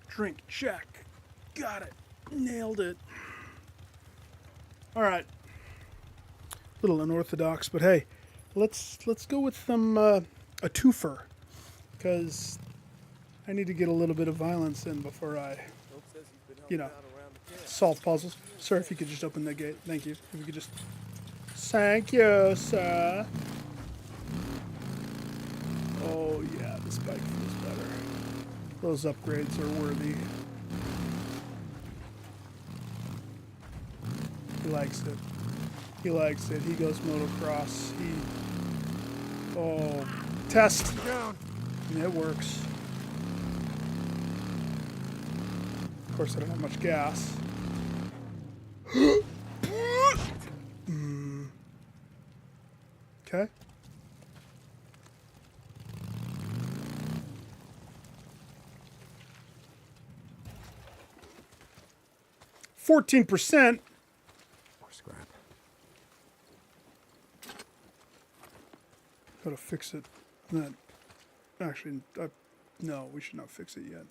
Drink, check. Got it. Nailed it. All right. A little unorthodox, but hey, let's go with some a twofer, because I need to get a little bit of violence in before I, solve puzzles. Sir, if you could just open the gate. Thank you. If you could just... Thank you, sir. Oh, yeah, this bike feels better. Those upgrades are worthy. He likes it. He likes it. He goes motocross. Oh, test. It works. Of course, I don't have much gas. Okay. %. More scrap. Gotta fix it. That actually, no, we should not fix it yet.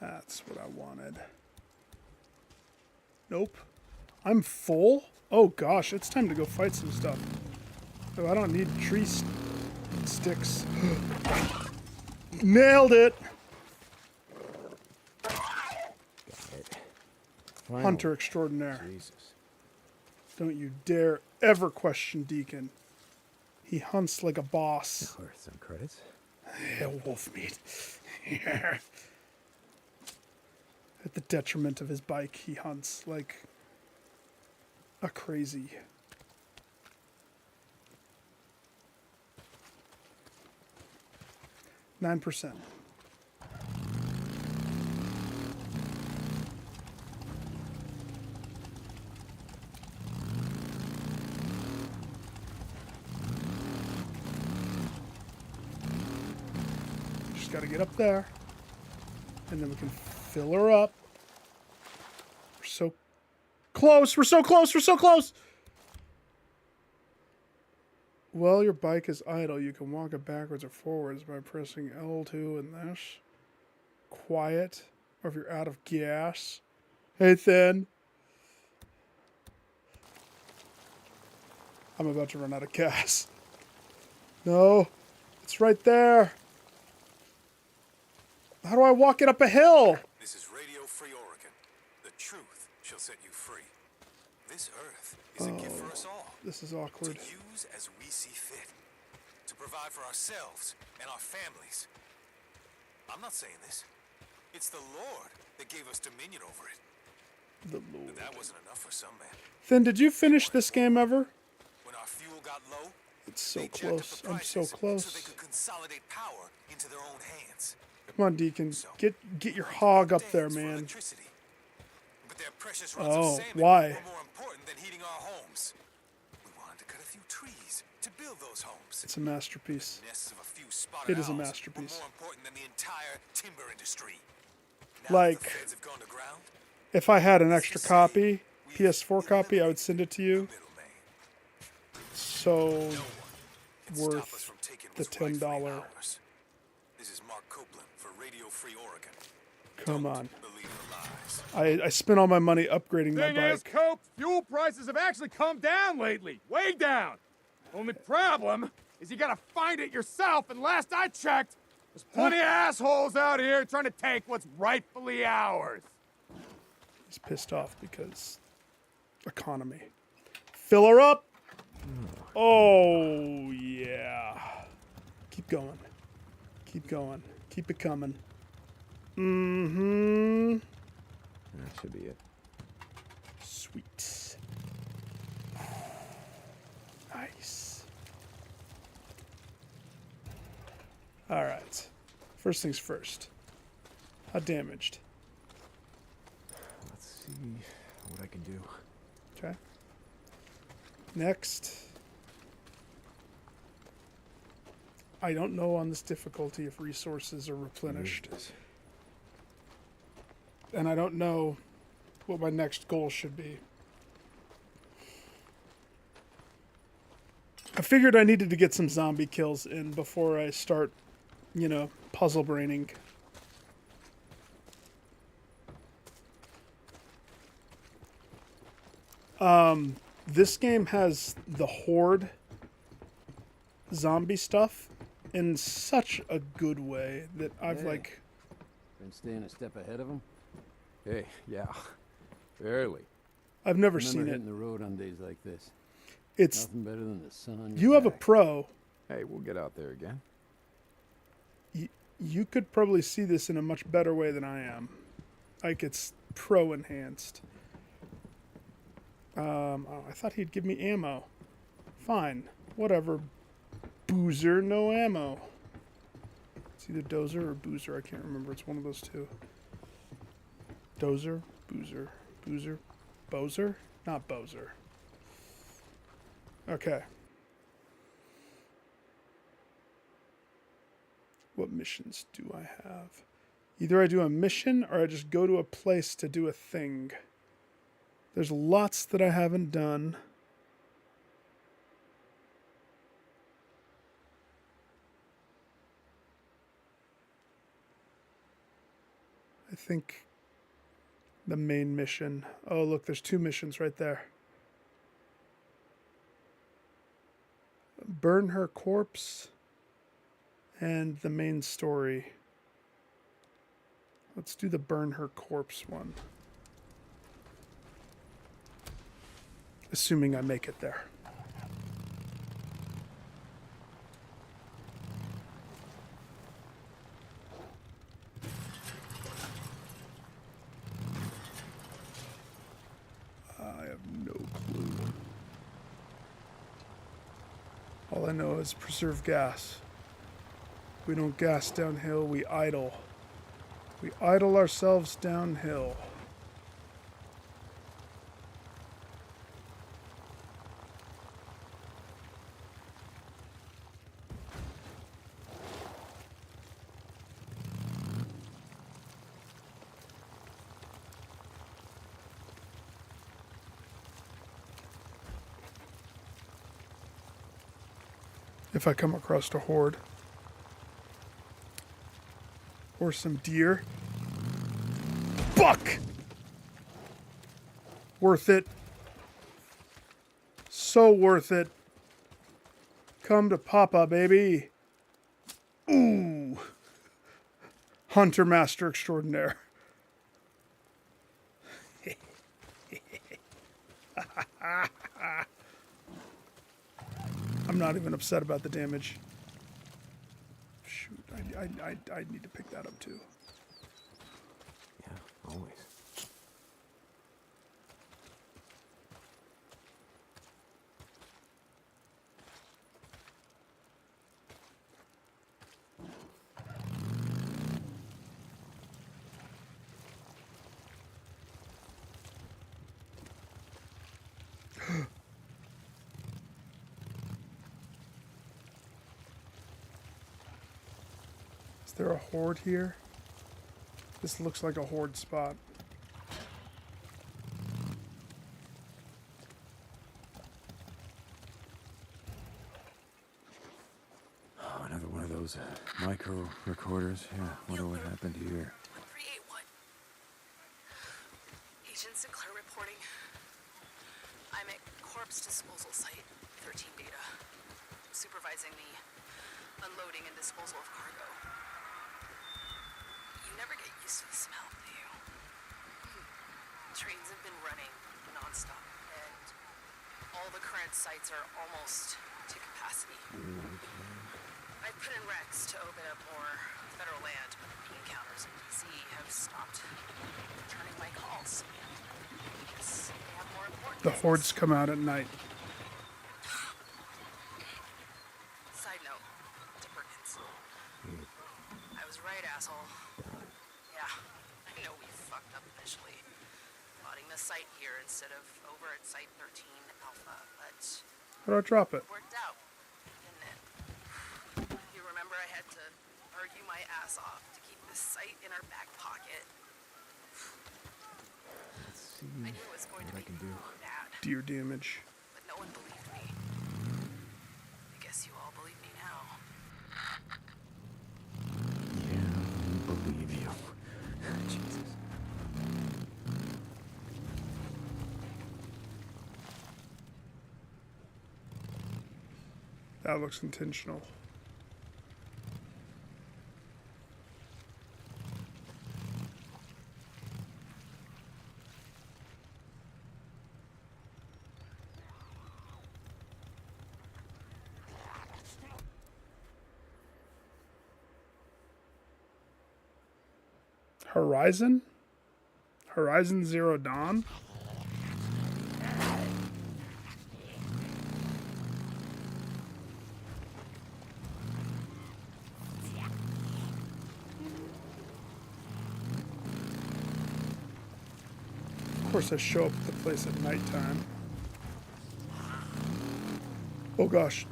That's what I wanted. Nope. I'm full? Oh gosh, it's time to go fight some stuff. Oh, I don't need tree sticks. Nailed it! Got it. Finally. Hunter extraordinaire. Jesus. Don't you dare ever question Deacon. He hunts like a boss. Worth some credits. Yeah, wolf meat. At the detriment of his bike, he hunts like a crazy. %. Just got to get up there, and then we can fill her up. We're so close. We're so close. We're so close. While your bike is idle, you can walk it backwards or forwards by pressing L2 and this. Quiet. Or if you're out of gas. Hey, Thin. I'm about to run out of gas. No. It's right there. How do I walk it up a hill? This is Radio Free Oregon. The truth shall set you free. This earth is a gift for us all. This is awkward. To use as we see fit. To provide for ourselves and our families. I'm not saying this. It's the Lord that gave us dominion over it. The Lord. But that wasn't enough for some men. Finn, did you finish this game ever? When our fuel got low, It's so they jacked up close. the I'm so prices close. so they could consolidate power into their own hands. Come on, Deacon. So, Get your hog up there, dams for man. electricity. But their precious runs Oh, of salmon why? were more important than heating our homes. We wanted to cut a few trees to build those homes. It's a masterpiece. Nests of a few spotted It is a owls masterpiece. were more important than the entire timber industry. Now Like, that the feds have gone to ground, if I had an extra copy, PS4 copy, I would send it to you. middleman. So No one can stop us worth from taking the what's rightfully $10. ours. This is Mark Copeland for Radio Free Oregon. Come Don't on. believe the lies. I spent all my money upgrading my Thing is, bike. Cope, fuel prices have actually come down lately. Way down. Only problem is you gotta find it yourself, and last I checked, there's plenty of assholes out here trying to take what's rightfully ours. He's pissed off because economy. Fill her up. Oh yeah. Keep going. Keep going. Keep it coming. Mm-hmm. That should be it. Sweet. Nice. All right. First things first. How damaged? Let's see what I can do. Okay. Next. I don't know on this difficulty if resources are replenished. And I don't know what my next goal should be. I figured I needed to get some zombie kills in before I start, you know, puzzle braining. This game has the horde zombie stuff in such a good way that I've Hey. like... Been staying a step ahead of him. Hey, yeah. Barely. I've never Remember seen it. hitting the road on days like this. It's... Nothing better than the sun on your You have a back. pro. Hey, we'll get out there again. You could probably see this in a much better way than I am. Like, it's pro enhanced. Oh, I thought he'd give me ammo. Fine. Whatever. Boozer, no ammo. It's either Dozer or Boozer. I can't remember. It's one of those two. Dozer, Boozer, Boozer, Bozer? Not Bozer. Okay. What missions do I have? Either I do a mission or I just go to a place to do a thing. There's lots that I haven't done. I think the main mission. Oh, look, there's 2 missions right there. Burn her corpse and the main story. Let's do the burn her corpse one. Assuming I make it there. I have no clue. All I know is preserve gas. We don't gas downhill, we idle. We idle ourselves downhill. If I come across a horde. Or some deer. Buck! Worth it. So worth it. Come to Papa, baby. Ooh. Hunter Master Extraordinaire. I'm not even upset about the damage. Shoot, I need to pick that up too. Yeah, always. Is there a horde here? This looks like a horde spot. Oh, another one of those micro recorders. Yeah, wonder what happened here. 1381. Agent Sinclair reporting. I'm at corpse disposal site, 13 Beta. Supervising the unloading and disposal of cargo. You never get used to the smell, do you? Trains have been running nonstop, and all the current sites are almost to capacity. I put in Rex to open up more federal land, but the bean counters in DC have stopped returning my calls. Guess they have more important The hordes come out at night. Side note to Perkins. I was right, asshole. Yeah, I know we fucked up initially. Plotting the site here instead of over at Site 13 Alpha, but How do I drop it? worked out, didn't it? You remember ass off to keep this site in our back pocket. Let's see I knew it was going to what I be can do. bad, Deer damage. but no one believed me. I guess you all believe me now. Yeah, we believe you. Jesus. That looks intentional. Horizon? Horizon Zero Dawn? Of course, I show up at the place at nighttime. Oh gosh.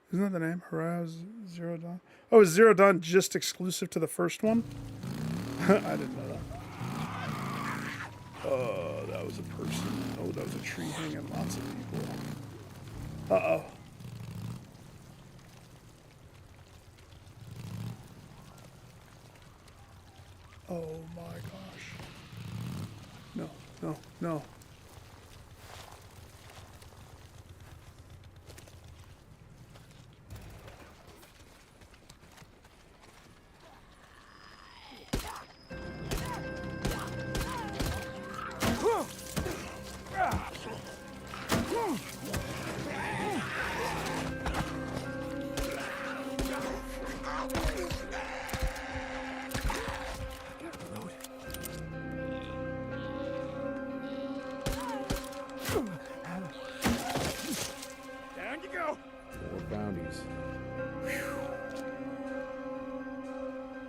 Isn't that the name? Horizon Zero Dawn? Oh, is Zero Dawn just exclusive to the first one? I didn't know that. Oh, that was a person. Oh, that was a tree hanging lots of people. Uh-oh. Oh my gosh. No, no, no. Down you go. More bounties.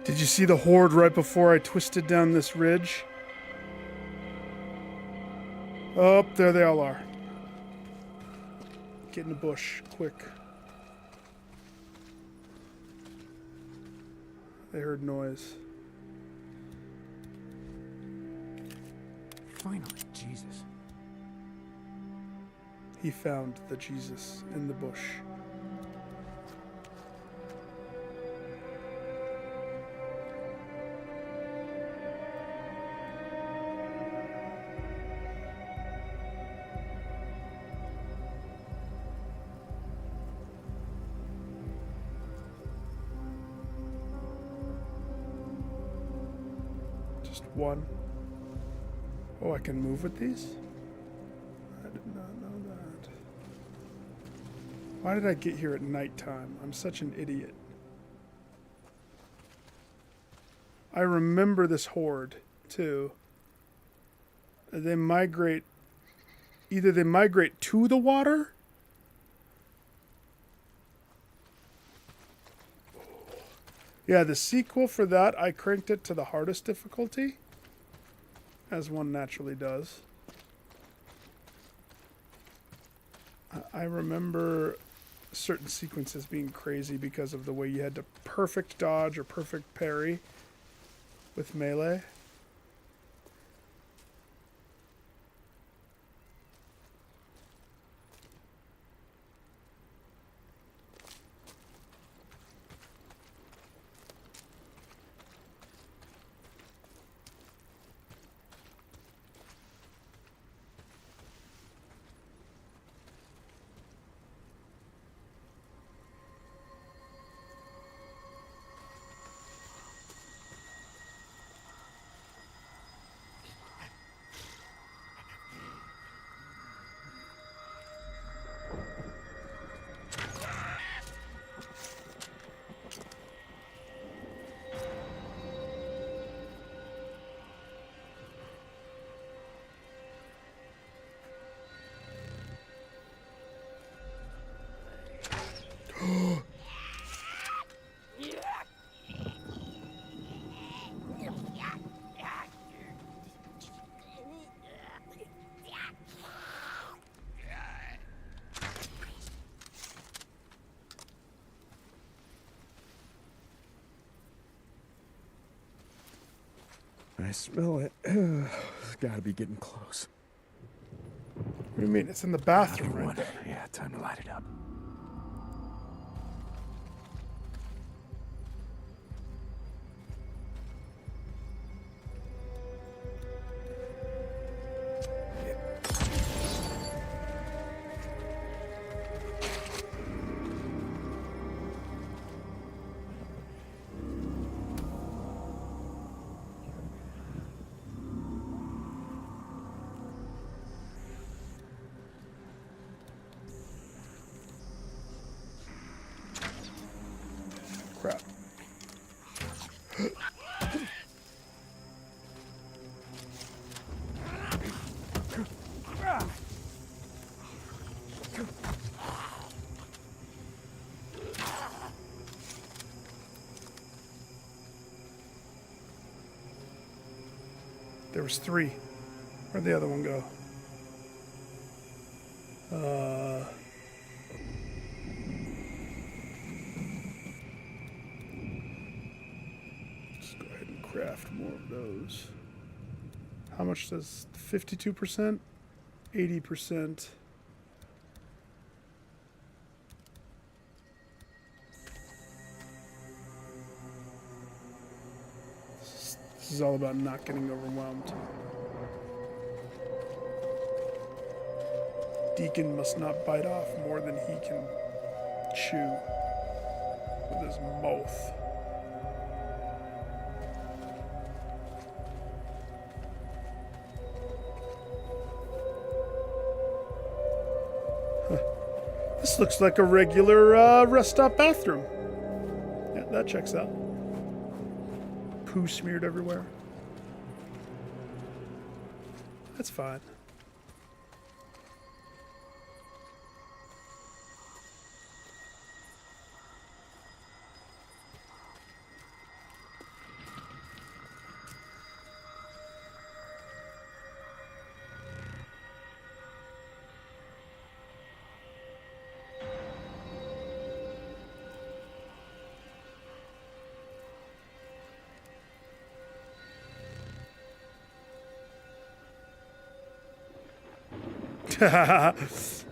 Did you see the horde right before I twisted down this ridge? Oh, there they all are. Get in the bush, quick. They heard noise. Finally, Jesus. He found the Jesus in the bush. Just one. Oh, I can move with these? I did not know that. Why did I get here at nighttime? I'm such an idiot. I remember this horde, too. They migrate... Either they migrate to the water... Yeah, the sequel for that, I cranked it to the hardest difficulty. As one naturally does. I remember certain sequences being crazy because of the way you had to perfect dodge or perfect parry with melee. I smell it. It's gotta be getting close. What do you mean? It's in the bathroom, Another right one. there. Yeah, time to light it up. Crap. There was 3. Where'd the other one go? Let's go ahead and craft more of those. How much does 52%? 80%. This is all about not getting overwhelmed. Deacon must not bite off more than he can chew with his mouth. Huh. This looks like a regular rest stop bathroom. Yeah, that checks out. Poo smeared everywhere. That's fine.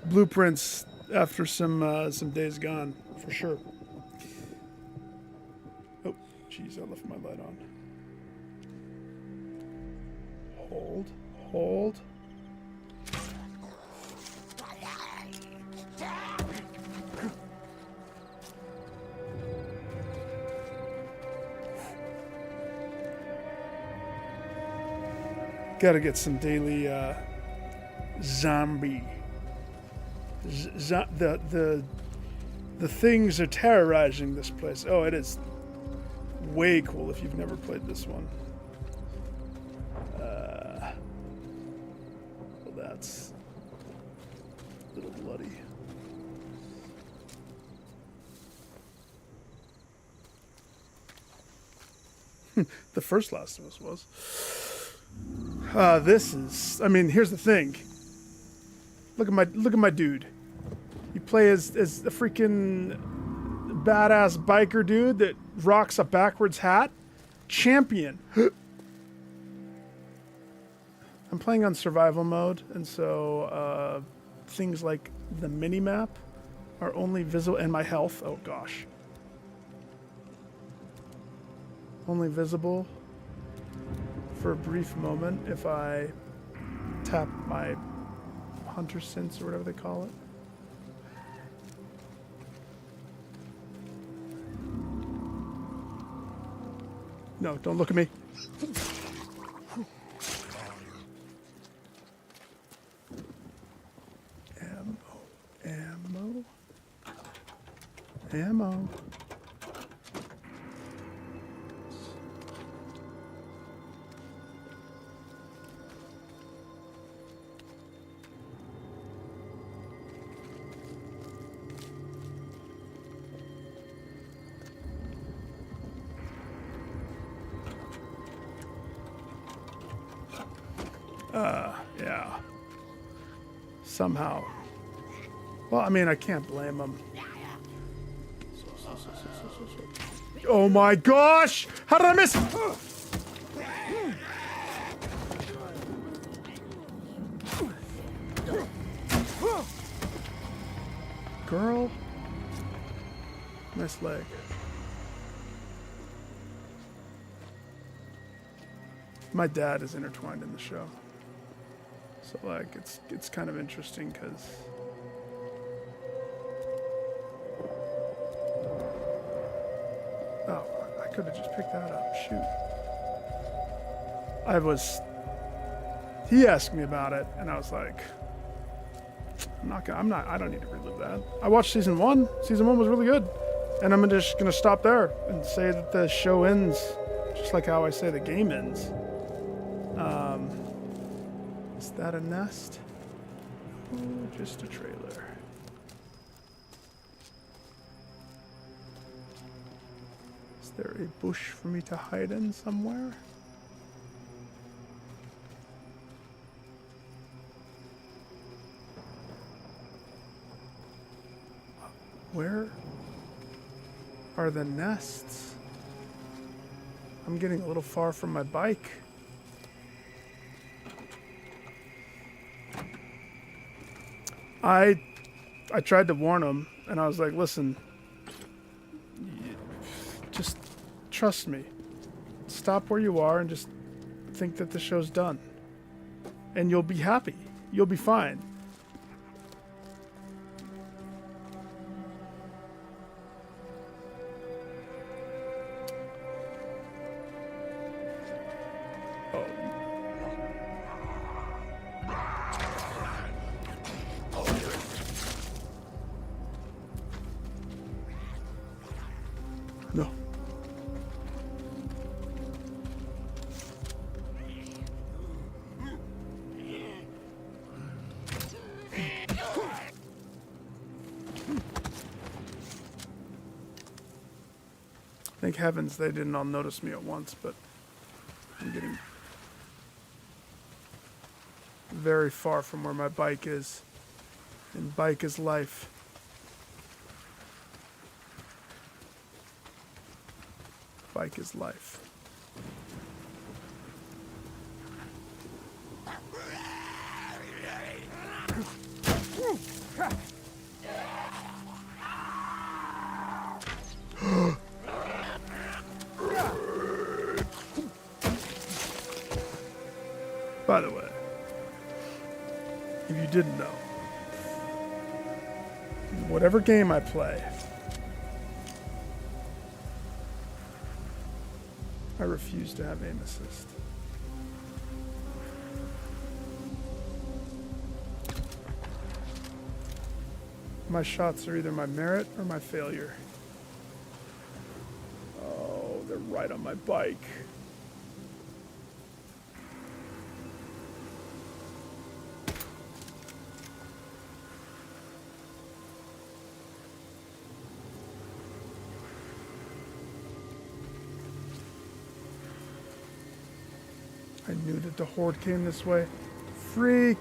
Blueprints after some days gone, for sure. Oh, jeez, I left my light on. Hold. Gotta get some daily zombie. The things are terrorizing this place. Oh, it is way cool if you've never played this one. Well, that's a little bloody. The first Last of Us was. This is. I mean, here's the thing. Look at my dude. You play as a freaking badass biker dude that rocks a backwards hat. Champion. I'm playing on survival mode, and so things like the mini map are only visible, and my health. Oh gosh. Only visible for a brief moment if I tap my hunter sense or whatever they call it. No, don't look at me. Ammo. Yeah. Somehow. Well, I mean, I can't blame them. Oh my gosh! How did I miss? Girl. Nice leg. My dad is intertwined in the show. So like it's kind of interesting because oh, I could have just picked that up. Shoot. He asked me about it and I was like, I don't need to relive that. I watched season 1. Season 1 was really good. And I'm just going to stop there and say that the show ends just like how I say the game ends. Is that a nest? Oh, just a trailer. Is there a bush for me to hide in somewhere? Where are the nests? I'm getting a little far from my bike. I tried to warn him, and I was like, listen, just trust me. Stop where you are and just think that the show's done. And you'll be happy. You'll be fine. No. Thank heavens they didn't all notice me at once, but I'm getting very far from where my bike is. And bike is life. Bike is life. By the way, if you didn't know, whatever game I play, I refuse to have aim assist. My shots are either my merit or my failure. Oh, they're right on my bike. I knew that the horde came this way. Freak!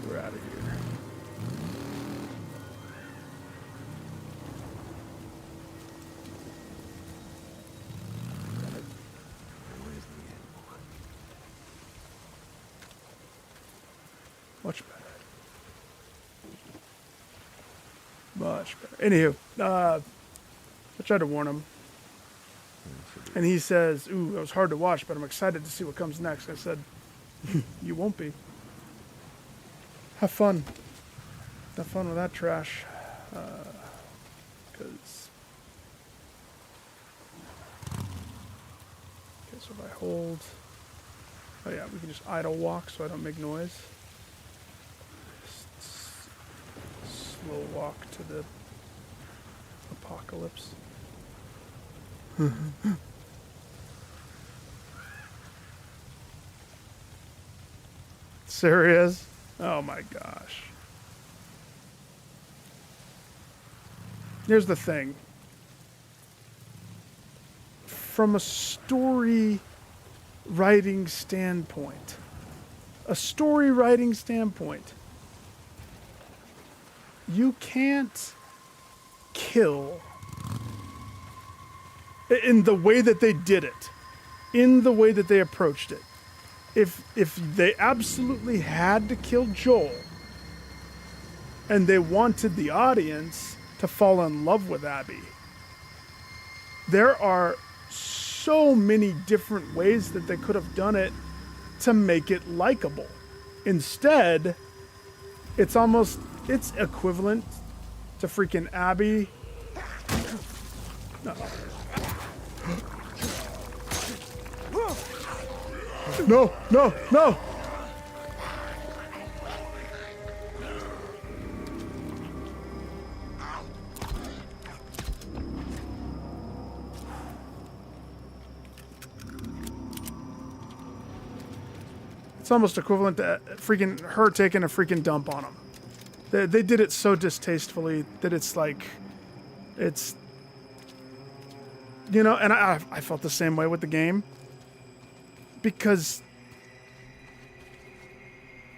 We're out of here. Much better. Much better. Anywho, I tried to warn him. And he says, ooh, it was hard to watch, but I'm excited to see what comes next. I said, you won't be. Have fun. Have fun with that trash. Because... okay, so if I hold... oh yeah, we can just idle walk so I don't make noise. Slow walk to the apocalypse. Serious? Oh my gosh. Here's the thing. From a story writing standpoint, a story writing standpoint, you can't kill in the way that they did it, in the way that they approached it. If they absolutely had to kill Joel and they wanted the audience to fall in love with Abby, there are so many different ways that they could have done it to make it likable. Instead, it's equivalent to freaking Abby. No, no, no! It's almost equivalent to freaking her taking a freaking dump on him. They did it so distastefully that it's like, it's, you know, and I felt the same way with the game. Because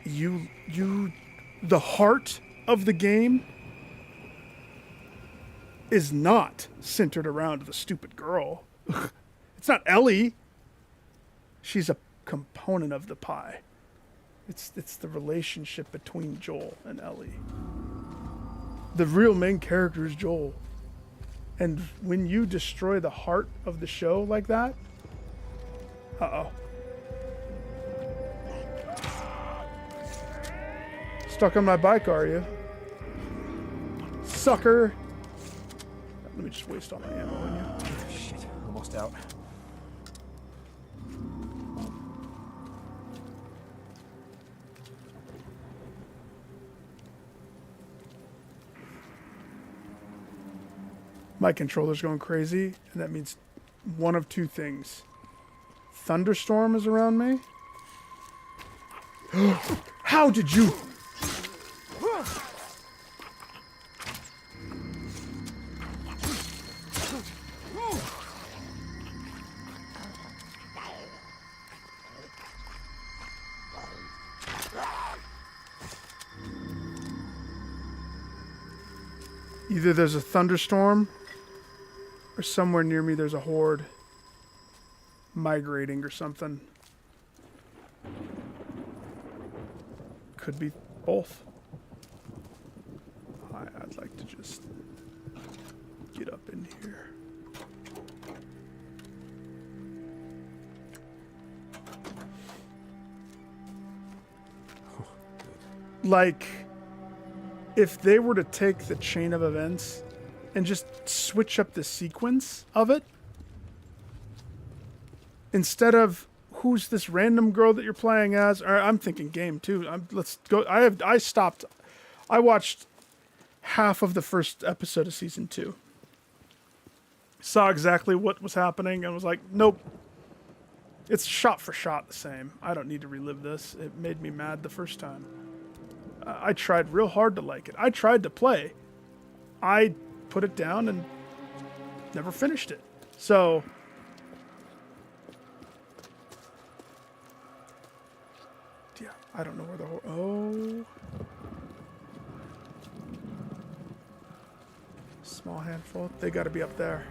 the heart of the game is not centered around the stupid girl. It's not Ellie. She's a component of the pie. It's the relationship between Joel and Ellie. The real main character is Joel. And when you destroy the heart of the show like that, uh-oh. Stuck on my bike, are you? Sucker! Let me just waste all my ammo on you. Shit, almost out. My controller's going crazy, and that means one of two things. Thunderstorm is around me. How did you... Either there's a thunderstorm, or somewhere near me there's a horde migrating or something. Could be both. I'd like to just get up in here. Like, if they were to take the chain of events and just switch up the sequence of it, instead of who's this random girl that you're playing as, or I'm thinking game too. Let's go. I watched half of the first episode of season 2. Saw exactly what was happening and was like, nope. It's shot for shot the same. I don't need to relive this. It made me mad the first time. I tried real hard to like it. I tried to play. I put it down and never finished it. So, yeah, I don't know where the oh. Small handful. They got to be up there.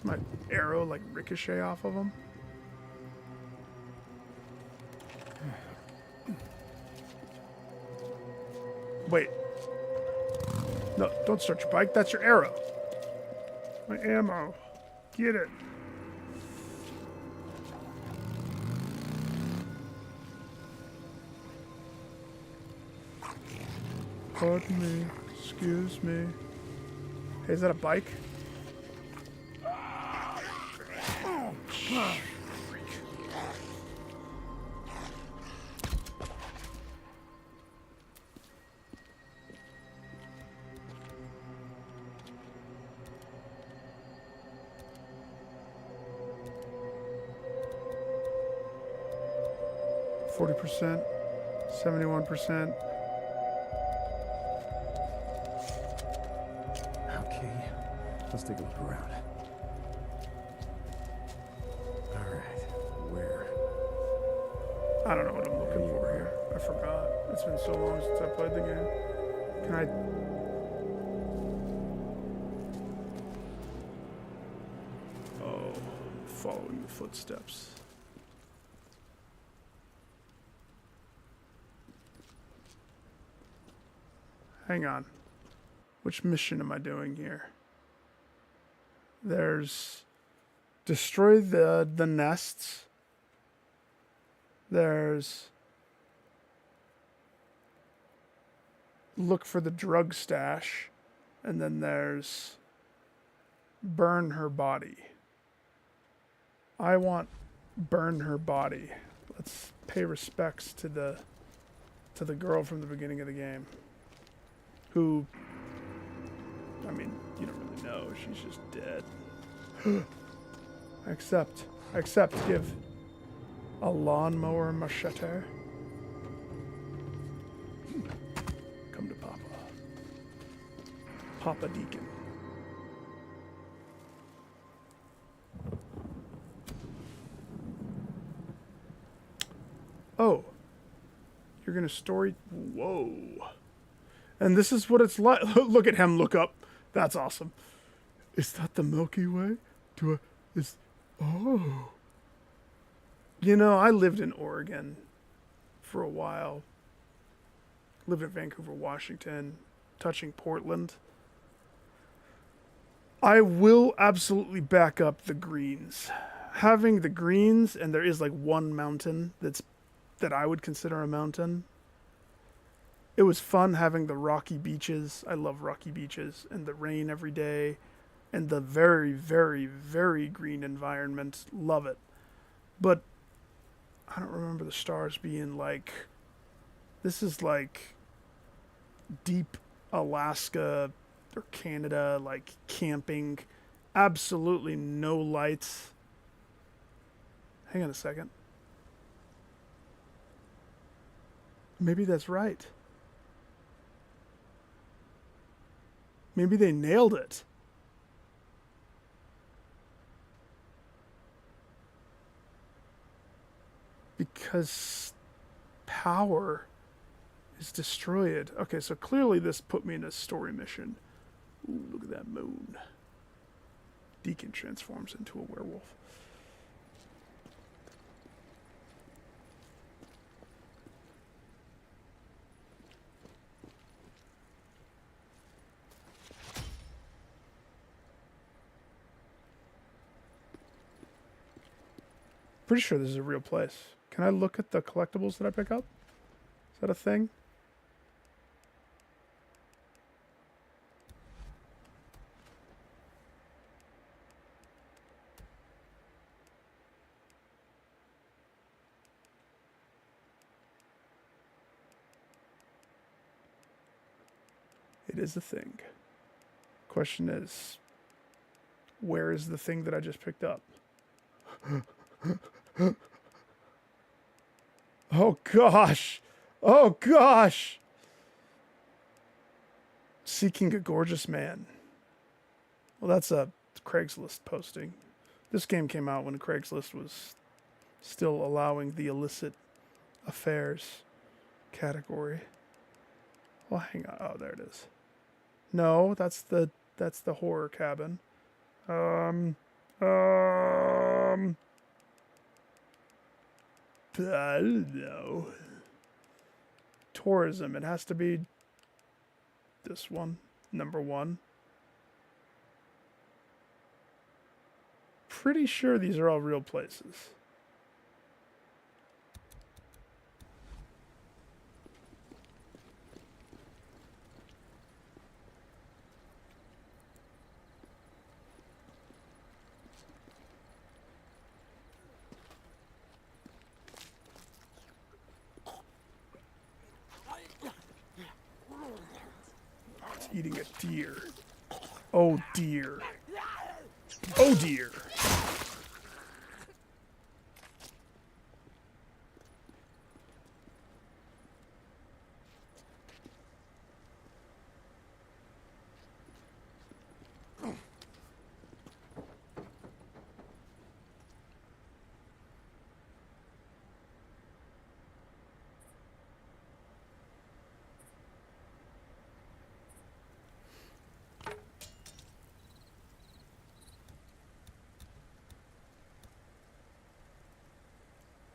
My arrow like ricochet off of them. Wait. No, don't start your bike. That's your arrow. My ammo. Get it. Pardon me. Excuse me. Hey, is that a bike? Freak. 40%, 71%. Okay, let's take a look around. All right, where? I don't know what I'm looking for here. I forgot. It's been so long since I played the game. Can I... Oh, following the footsteps. Hang on. Which mission am I doing here? There's destroy the nests. There's look for the drug stash, and then there's burn her body. I want burn her body. Let's pay respects to the girl from the beginning of the game. Who, I mean, you don't really know. She's just dead. I accept. Give a lawnmower machete. Come to Papa. Papa Deacon. Oh. You're gonna story... Whoa. And this is what it's like. Look at him look up. That's awesome. Is that the Milky Way? Oh. You know, I lived in Oregon for a while. Lived in Vancouver, Washington, touching Portland. I will absolutely back up the greens. Having the greens, and there is like one mountain that I would consider a mountain. It was fun having the rocky beaches. I love rocky beaches and the rain every day and the very, very, very green environment. Love it. But I don't remember the stars being like, this is like deep Alaska or Canada, like camping. Absolutely no lights. Hang on a second. Maybe that's right. Maybe they nailed it. Because power is destroyed. Okay, so clearly this put me in a story mission. Ooh, look at that moon. Deacon transforms into a werewolf. Pretty sure this is a real place. Can I look at the collectibles that I pick up? Is that a thing? It is a thing. Question is, where is the thing that I just picked up? Oh gosh! Oh gosh! Seeking a gorgeous man. Well, that's a Craigslist posting. This game came out when Craigslist was still allowing the illicit affairs category. Well, hang on. Oh, there it is. No, that's the horror cabin. I don't know. Tourism. It has to be this one. Number 1. Pretty sure these are all real places. Eating a deer. Oh dear. Oh dear.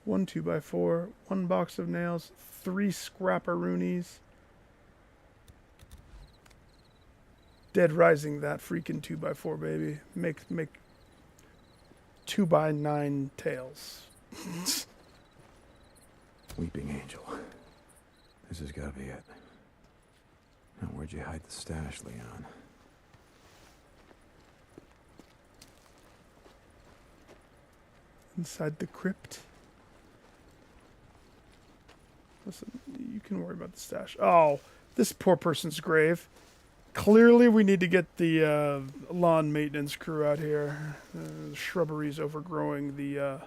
1 2x4, 1 box of nails, 3 scrapperoonies. Dead Rising that freaking 2x4, baby. Make 2x9 tails. Weeping Angel. This has got to be it. Now, where'd you hide the stash, Leon? Inside the crypt. Listen, you can worry about the stash. Oh, this poor person's grave. Clearly, we need to get the lawn maintenance crew out here. The shrubbery's overgrowing the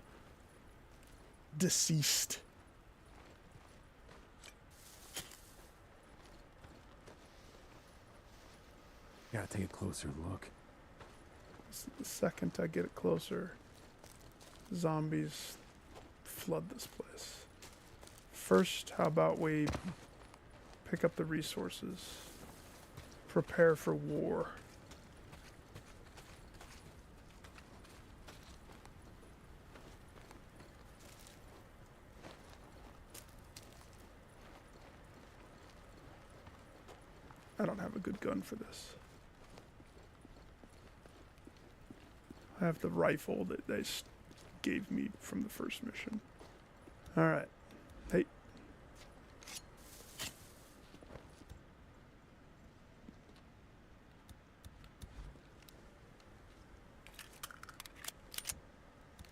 deceased. Gotta take a closer look. The second I get it closer, zombies flood this place. First, how about we pick up the resources? Prepare for war. I don't have a good gun for this. I have the rifle that they gave me from the first mission. Alright. Hey.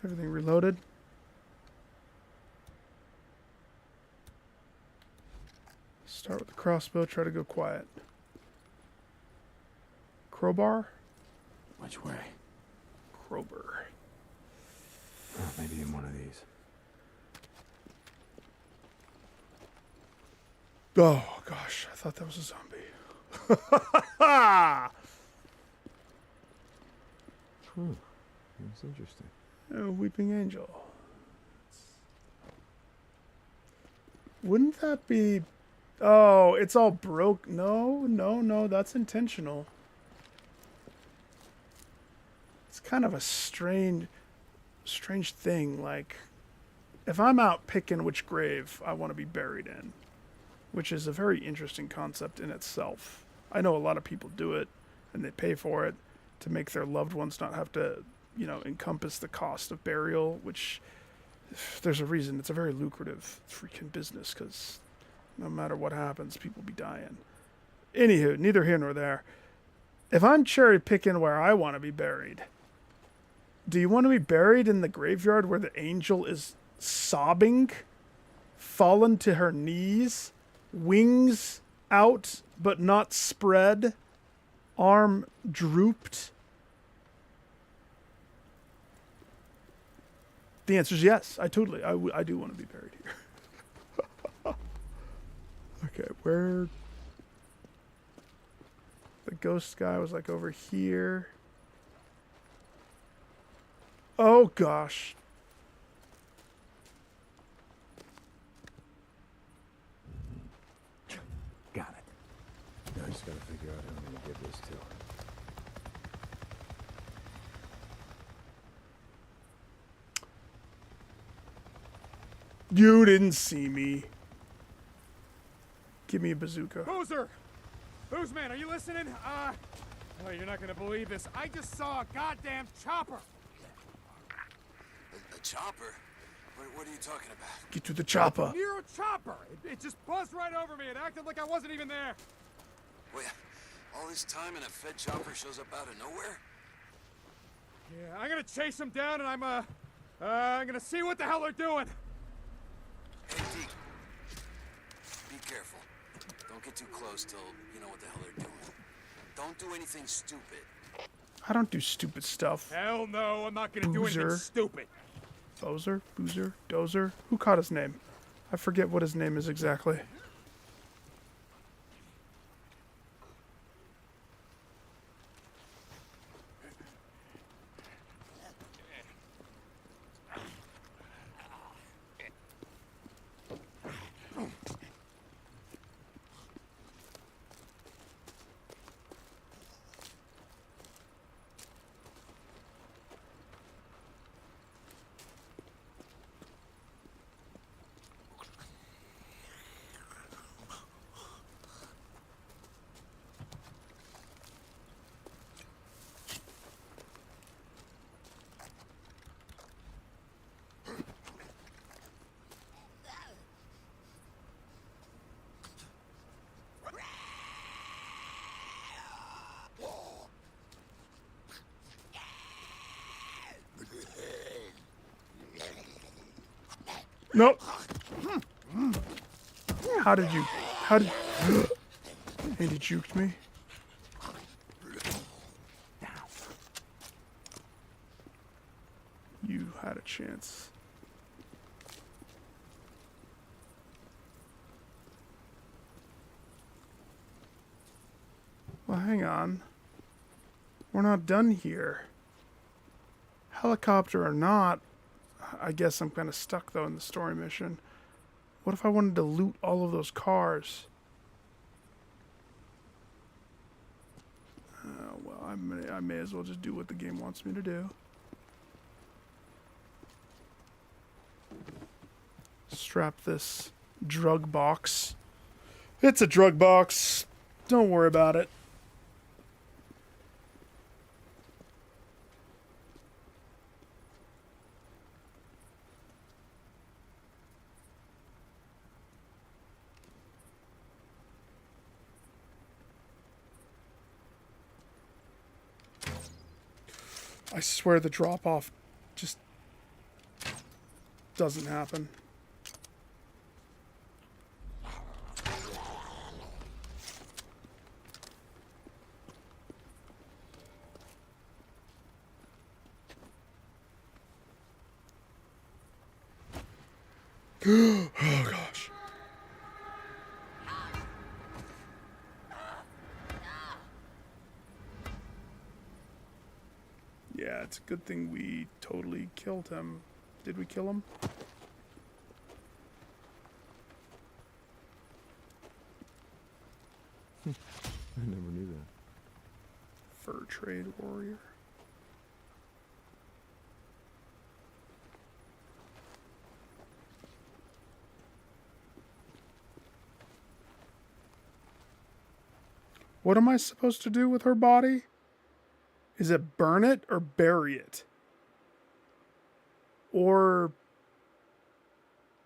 Everything reloaded. Start with the crossbow, try to go quiet. Crowbar? Which way? Crowbar. Oh, maybe in one of these. Oh, gosh. I thought that was a zombie. That's interesting. A weeping angel. Wouldn't that be... Oh, it's all broke. No, that's intentional. It's kind of a strange thing. Like, if I'm out picking which grave I want to be buried in, which is a very interesting concept in itself. I know a lot of people do it, and they pay for it to make their loved ones not have to, encompass the cost of burial, which there's a reason. It's a very lucrative freaking business, because no matter what happens, people be dying. Anywho, neither here nor there. If I'm cherry picking where I want to be buried, do you want to be buried in the graveyard where the angel is sobbing, fallen to her knees, wings out but not spread, arm drooped? The answer is yes. I do want to be buried here. Okay, where... The ghost guy was like over here. Oh, gosh. Got it. Now I just gotta figure out how I'm gonna get this to her. You didn't see me. Give me a bazooka. Boozer! Boozman, are you listening? Oh, you're not gonna believe this. I just saw a goddamn chopper! A chopper? What are you talking about? Get to the chopper. Near a chopper! It just buzzed right over me. It acted like I wasn't even there. Wait, all this time and a Fed chopper shows up out of nowhere? Yeah, I'm gonna chase them down and I'm gonna see what the hell they're doing. Hey, Deke. Be careful. Don't get too close till you know what the hell they're doing. Don't do anything stupid. I don't do stupid stuff. Hell no, I'm not gonna do anything Boozer. stupid. Boozer? Dozer? Who caught his name? I forget what his name is exactly. Nope. How did you... Andy juked me. You had a chance. Well, hang on. We're not done here. Helicopter or not, I guess I'm kind of stuck, though, in the story mission. What if I wanted to loot all of those cars? Well, I may as well just do what the game wants me to do. Strap this drug box. It's a drug box. Don't worry about it. I swear the drop-off just doesn't happen. Oh, gosh. Yeah, it's a good thing we totally killed him. Did we kill him? I never knew that. Fur trade warrior. What am I supposed to do with her body? Is it burn it or bury it? Or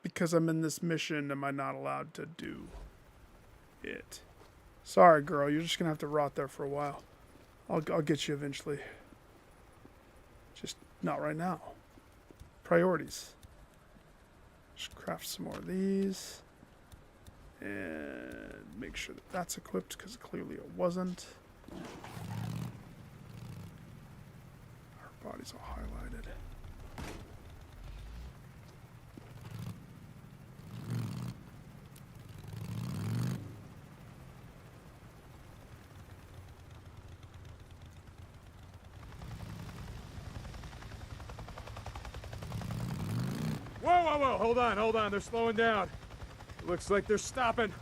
because I'm in this mission, am I not allowed to do it? Sorry, girl. You're just going to have to rot there for a while. I'll get you eventually. Just not right now. Priorities. Just craft some more of these. And make sure that that's equipped, because clearly it wasn't. Her body's all highlighted. Whoa, whoa, whoa! Hold on. They're slowing down. Looks like they're stopping.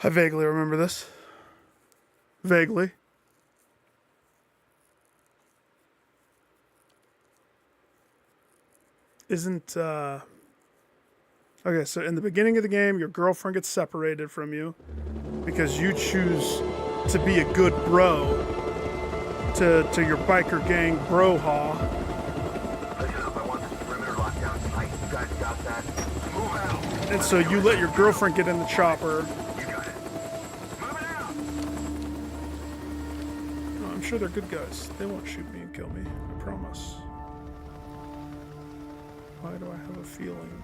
I vaguely remember this. Vaguely. Isn't, okay, so in the beginning of the game, your girlfriend gets separated from you because you choose to be a good bro to your biker gang bro-haw. Listen up, I want this perimeter lockdown tight. You guys got that? Move out! And so you let your girlfriend get in the chopper. You got it. Move it out! Oh, I'm sure they're good guys. They won't shoot me and kill me, I promise. Why do I have a feeling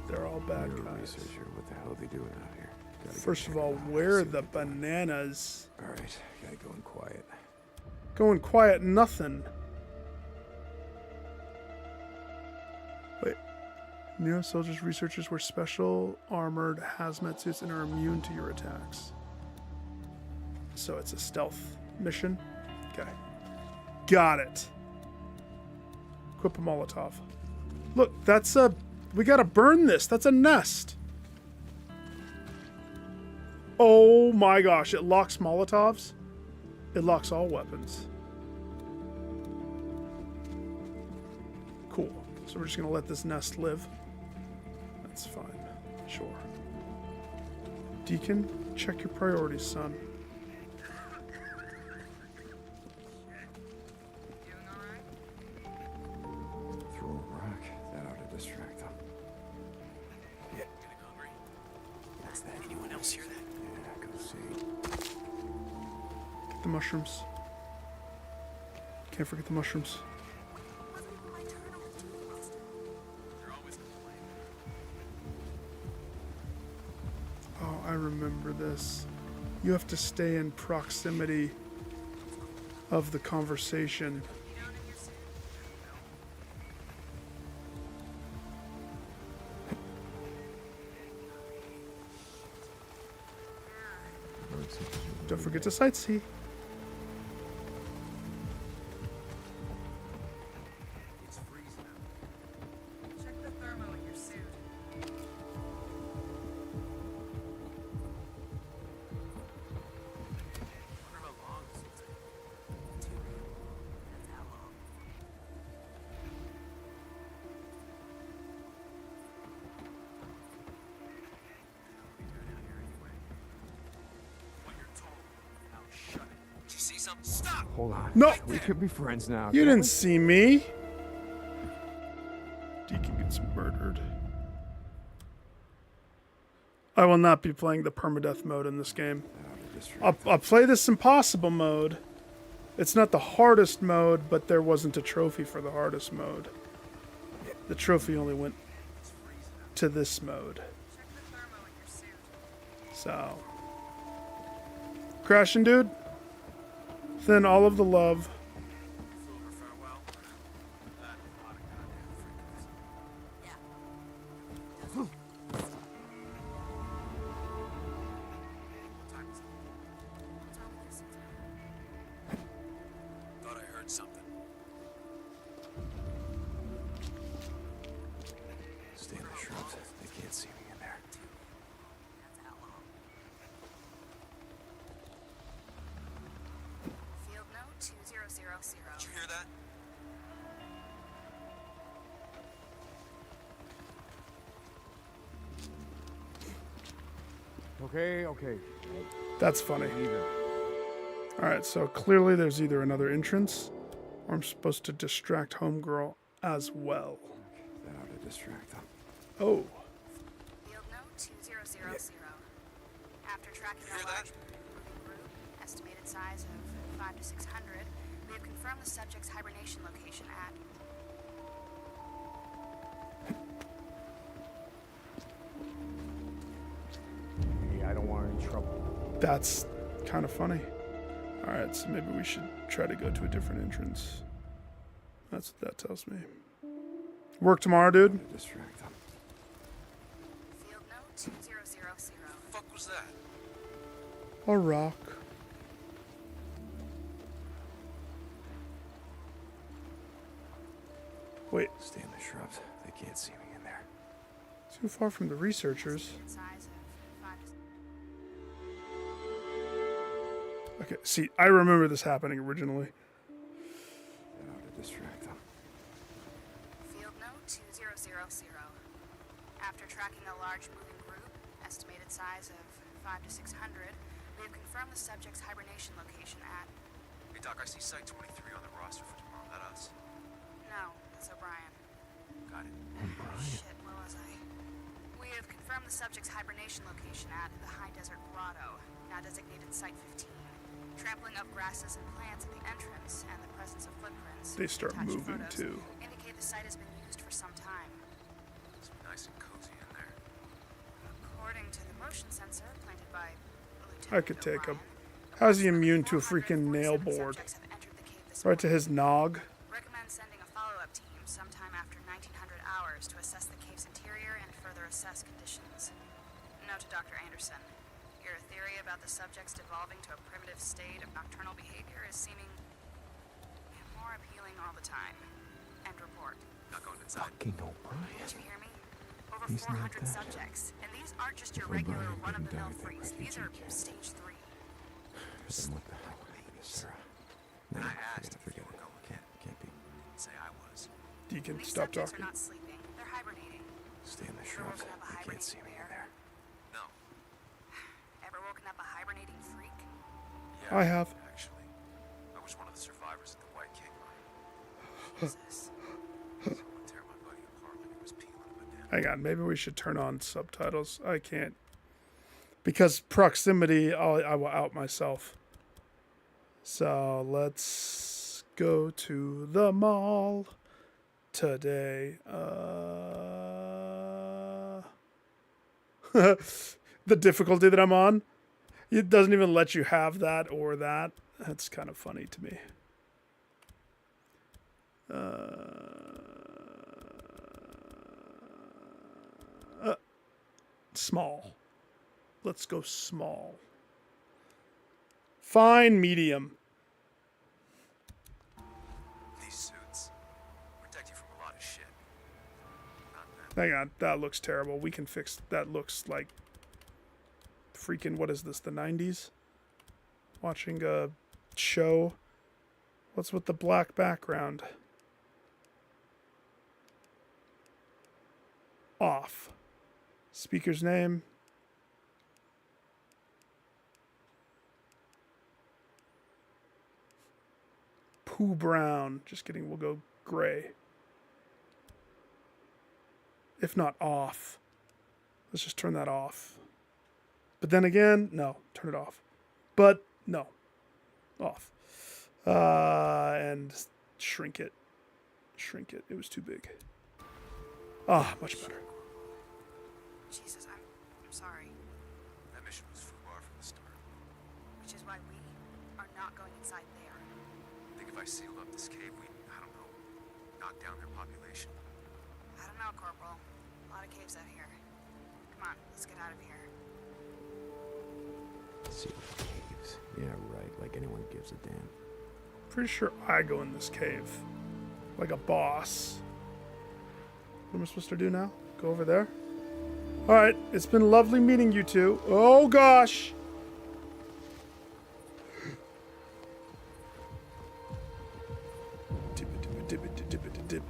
they're all bad You're a guys? researcher. What the hell are they doing out here? Gotta go First check of all, it out. where See are what the they're doing. bananas? All right, gotta go in quiet. Going quiet, nothing. Wait. Neo soldiers, researchers wear special armored hazmat suits and are immune to your attacks. So it's a stealth mission? Okay. Got it. Equip a Molotov. Look, that's a... We gotta burn this. That's a nest. Oh my gosh, it locks Molotovs. It locks all weapons. Cool. So we're just gonna let this nest live. That's fine. Sure. Deacon? Check your priorities, son. Doing alright? Throw a rock. That ought to distract them. Getting hungry? What's that? Anyone else hear that? Yeah, go see. Get the mushrooms. Can't forget the mushrooms. They're always complaining. Oh, I remember this. You have to stay in proximity of the conversation. Don't forget to sightsee. It's freezing out. Check the thermo in your suit. Wonder how long this will take. 2 weeks. That's how long. What are we doing out here anyway? What you're told. Now shut it. Did you see something? Stop! Hold on. No! We could be friends now. You can't didn't we? see me. Deacon gets murdered. I will not be playing the permadeath mode in this game. That ought to distract I'll play this impossible mode. It's not the hardest mode, but there wasn't a trophy for the hardest mode. The trophy only went to this mode. Check the thermo in your suit. So. Crashing, dude. Send all of the love. Flew over farewell. That lot of goddamn freakers. What time is it? Thought I heard something. Stay in the shrubs. They can't see me in there. That's how long. Field note 2000. Did you hear that? Okay. That's funny. Leave it. Alright, so clearly there's either another entrance or I'm supposed to distract Homegirl as well. That ought to distract them. Oh. Field note 2000. After tracking Hear a that? large moving group, estimated size of 5 to 600, we have confirmed the subject's hibernation location at. Hey, I don't want any trouble. That's kind of funny. Alright, so maybe we should try to go to a different entrance. That's what that tells me. Work tomorrow, dude? To distract them. Field note 2000. Fuck was that? A rock. Wait, Stay in the shrubs. They can't see me in there. too far from the researchers. Estimated size of 5 to Okay, see, I remember this happening originally. That ought to distract them. Field note 2000. After tracking a large moving group, estimated size of 5 to 600, we have confirmed the subject's hibernation location at. Hey Doc, I see Site 23 on the roster for tomorrow. That us? No, that's O'Brien. Got it. Shit, where was I? We have confirmed the subject's hibernation location at the High Desert Grotto, now designated Site 15. Trampling of grasses and plants at the entrance and the presence of footprints. They start attached moving, photos too. Indicate the site has been used for some time. It's nice and cozy in there. According to the motion sensor planted by Lieutenant I could take him. O'Brien, How's he immune to a freaking 447 nail board? subjects have entered the cave this Right to morning. his nog. Recommend sending a follow-up team sometime after 1900 hours to assess the cave's interior and further assess conditions. Note to Dr. Anderson. Your theory about the subjects devolving to a primitive state of nocturnal behavior is seeming more appealing all the time. End report. Not going inside. Fucking O'Brien. Did you hear me? Over He's not 400 that. subjects. And these aren't just your O'Brien regular didn't run-of-the-mill die that freaks. These are refugee camp. stage 3. Then what the hell happened to Sarah? No, I asked forget if you it. were going. Can't be. Say I was. Deacon, These stop subjects talking. are not sleeping. They're hibernating. Stay in the Ever shrubs. woken up a They can't see hibernating me in bear? there. No. Ever woken up I have. Actually, I was one of the survivors at the White King mine. Jesus. Someone tear my buddy apart like he was peeling a banana. Hang on, maybe we should turn on subtitles. I can't. Because proximity, I will out myself. So let's go to the mall today. The difficulty that I'm on, it doesn't even let you have that or that. That's kind of funny to me. Small. Let's go small. Fine, medium. These suits protect you from a lot of shit. Not that. Hang on, that looks terrible. We can fix that. Looks like freaking, what is this, the 90s? Watching a show. What's with the black background? Off. Speaker's name. Pooh brown. Just kidding, we'll go gray. If not off. Let's just turn that off. But then again, no, turn it off. But no, off. And shrink it. Shrink it. It was too big. Ah, much better. Jesus, I'm sorry. That mission was foobar from the start. Which is why we are not going inside there. I think if I sealed up this cave, we'd, I don't know, knock down their population. I don't know, Corporal. A lot of caves out here. Come on, let's get out of here. See caves. Yeah, right. Like anyone gives a damn. Pretty sure I go in this cave. Like a boss. What am I supposed to do now? Go over there? Alright, it's been lovely meeting you two. Oh gosh! Dip it, dip it, dip it, dip it, dip.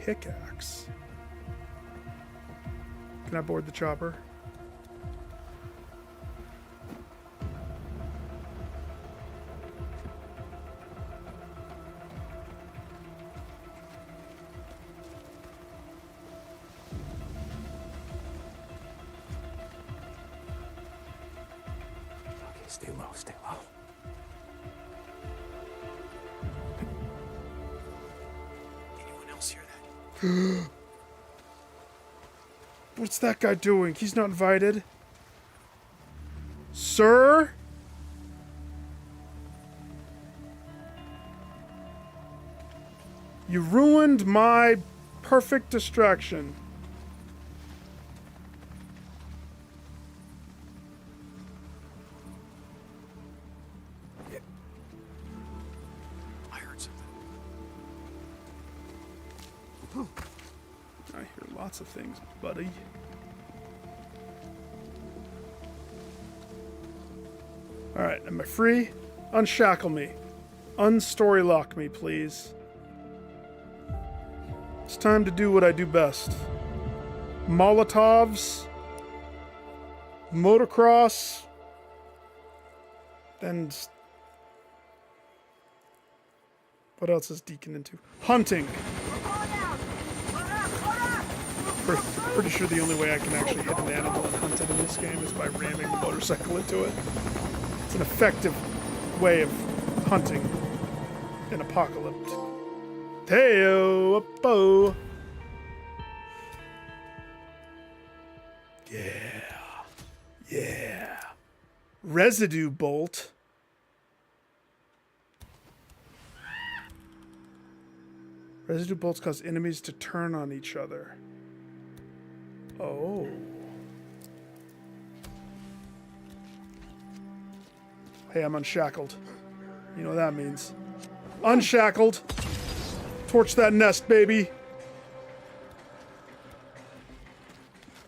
Pickaxe. Can I board the chopper? Okay, stay low, stay low. Anyone else hear that? What's that guy doing? He's not invited. Sir? You ruined my perfect distraction. I heard something. I hear lots of things, buddy. Alright, am I free? Unshackle me. Unstory lock me, please. It's time to do what I do best. Molotovs, motocross, and what else is Deacon into? Hunting. Pretty sure the only way I can actually hit an animal and hunt it in this game is by ramming the motorcycle into it. It's an effective way of hunting in Apocalypse. Hey-o-po. Yeah. Yeah. Residue bolt. Residue bolts cause enemies to turn on each other. Oh. Hey, I'm unshackled. You know what that means. Unshackled. Torch that nest, baby.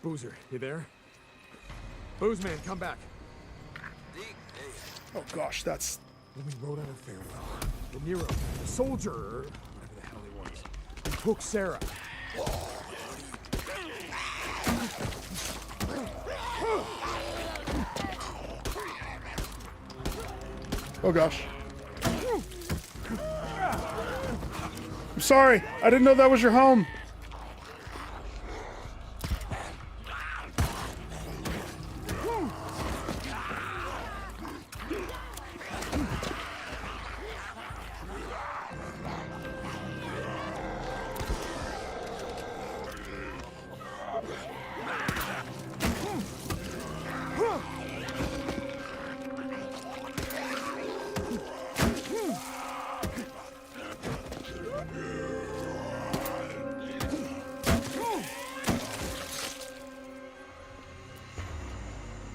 Boozer, you there? Boozman, come back. Oh gosh, that's... When we rode out of farewell, the Nero, the soldier, or whatever the hell he was, took Sarah. Oh gosh. I'm sorry. I didn't know that was your home.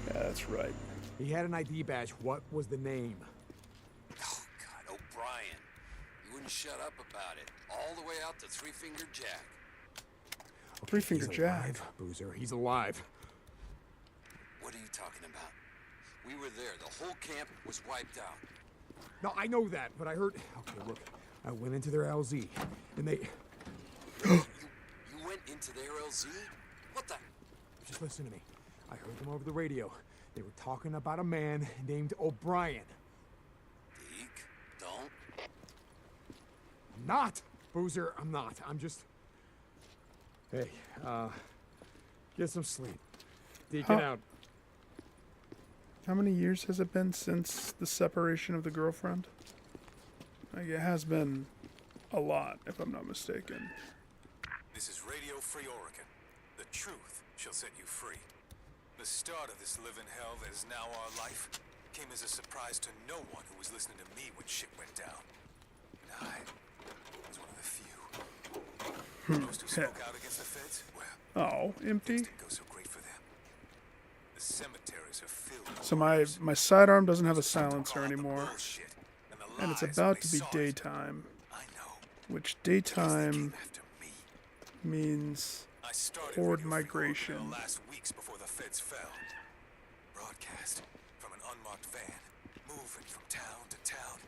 Yeah, that's right. He had an ID badge. What was the name? Oh, God, O'Brien. You wouldn't shut up about it. All the way out to Three Finger Jack. Three Finger He's Jack. alive, Boozer. He's alive. What are you talking about? We were there. The whole camp was wiped out. No, I know that, but I heard... Okay, look. I went into their LZ, and they... You went into their LZ? What the... Just listen to me. I heard them over the radio. They were talking about a man named O'Brien. Deke, don't. I'm not, Boozer. I'm not. I'm just... Hey, get some sleep. Deacon out. How many years has it been since the separation of the girlfriend? Like, it has been a lot, if I'm not mistaken. This is Radio Free Oregon. The truth shall set you free. The start of this living hell that is now our life came as a surprise to no one who was listening to me when shit went down. And I was one of the few. Those who spoke out against the feds, well, Oh, empty. things didn't go so great for them. The cemeteries are filled with So murders. my sidearm doesn't have a Those who took silencer all the anymore. bullshit and the And it's lies about when to they be saw it. daytime, I know. which Because they daytime came after me. means I started horde Radio Free migration. Oregon the last weeks before the feds fell. Broadcast from an unmarked van, moving from town to town.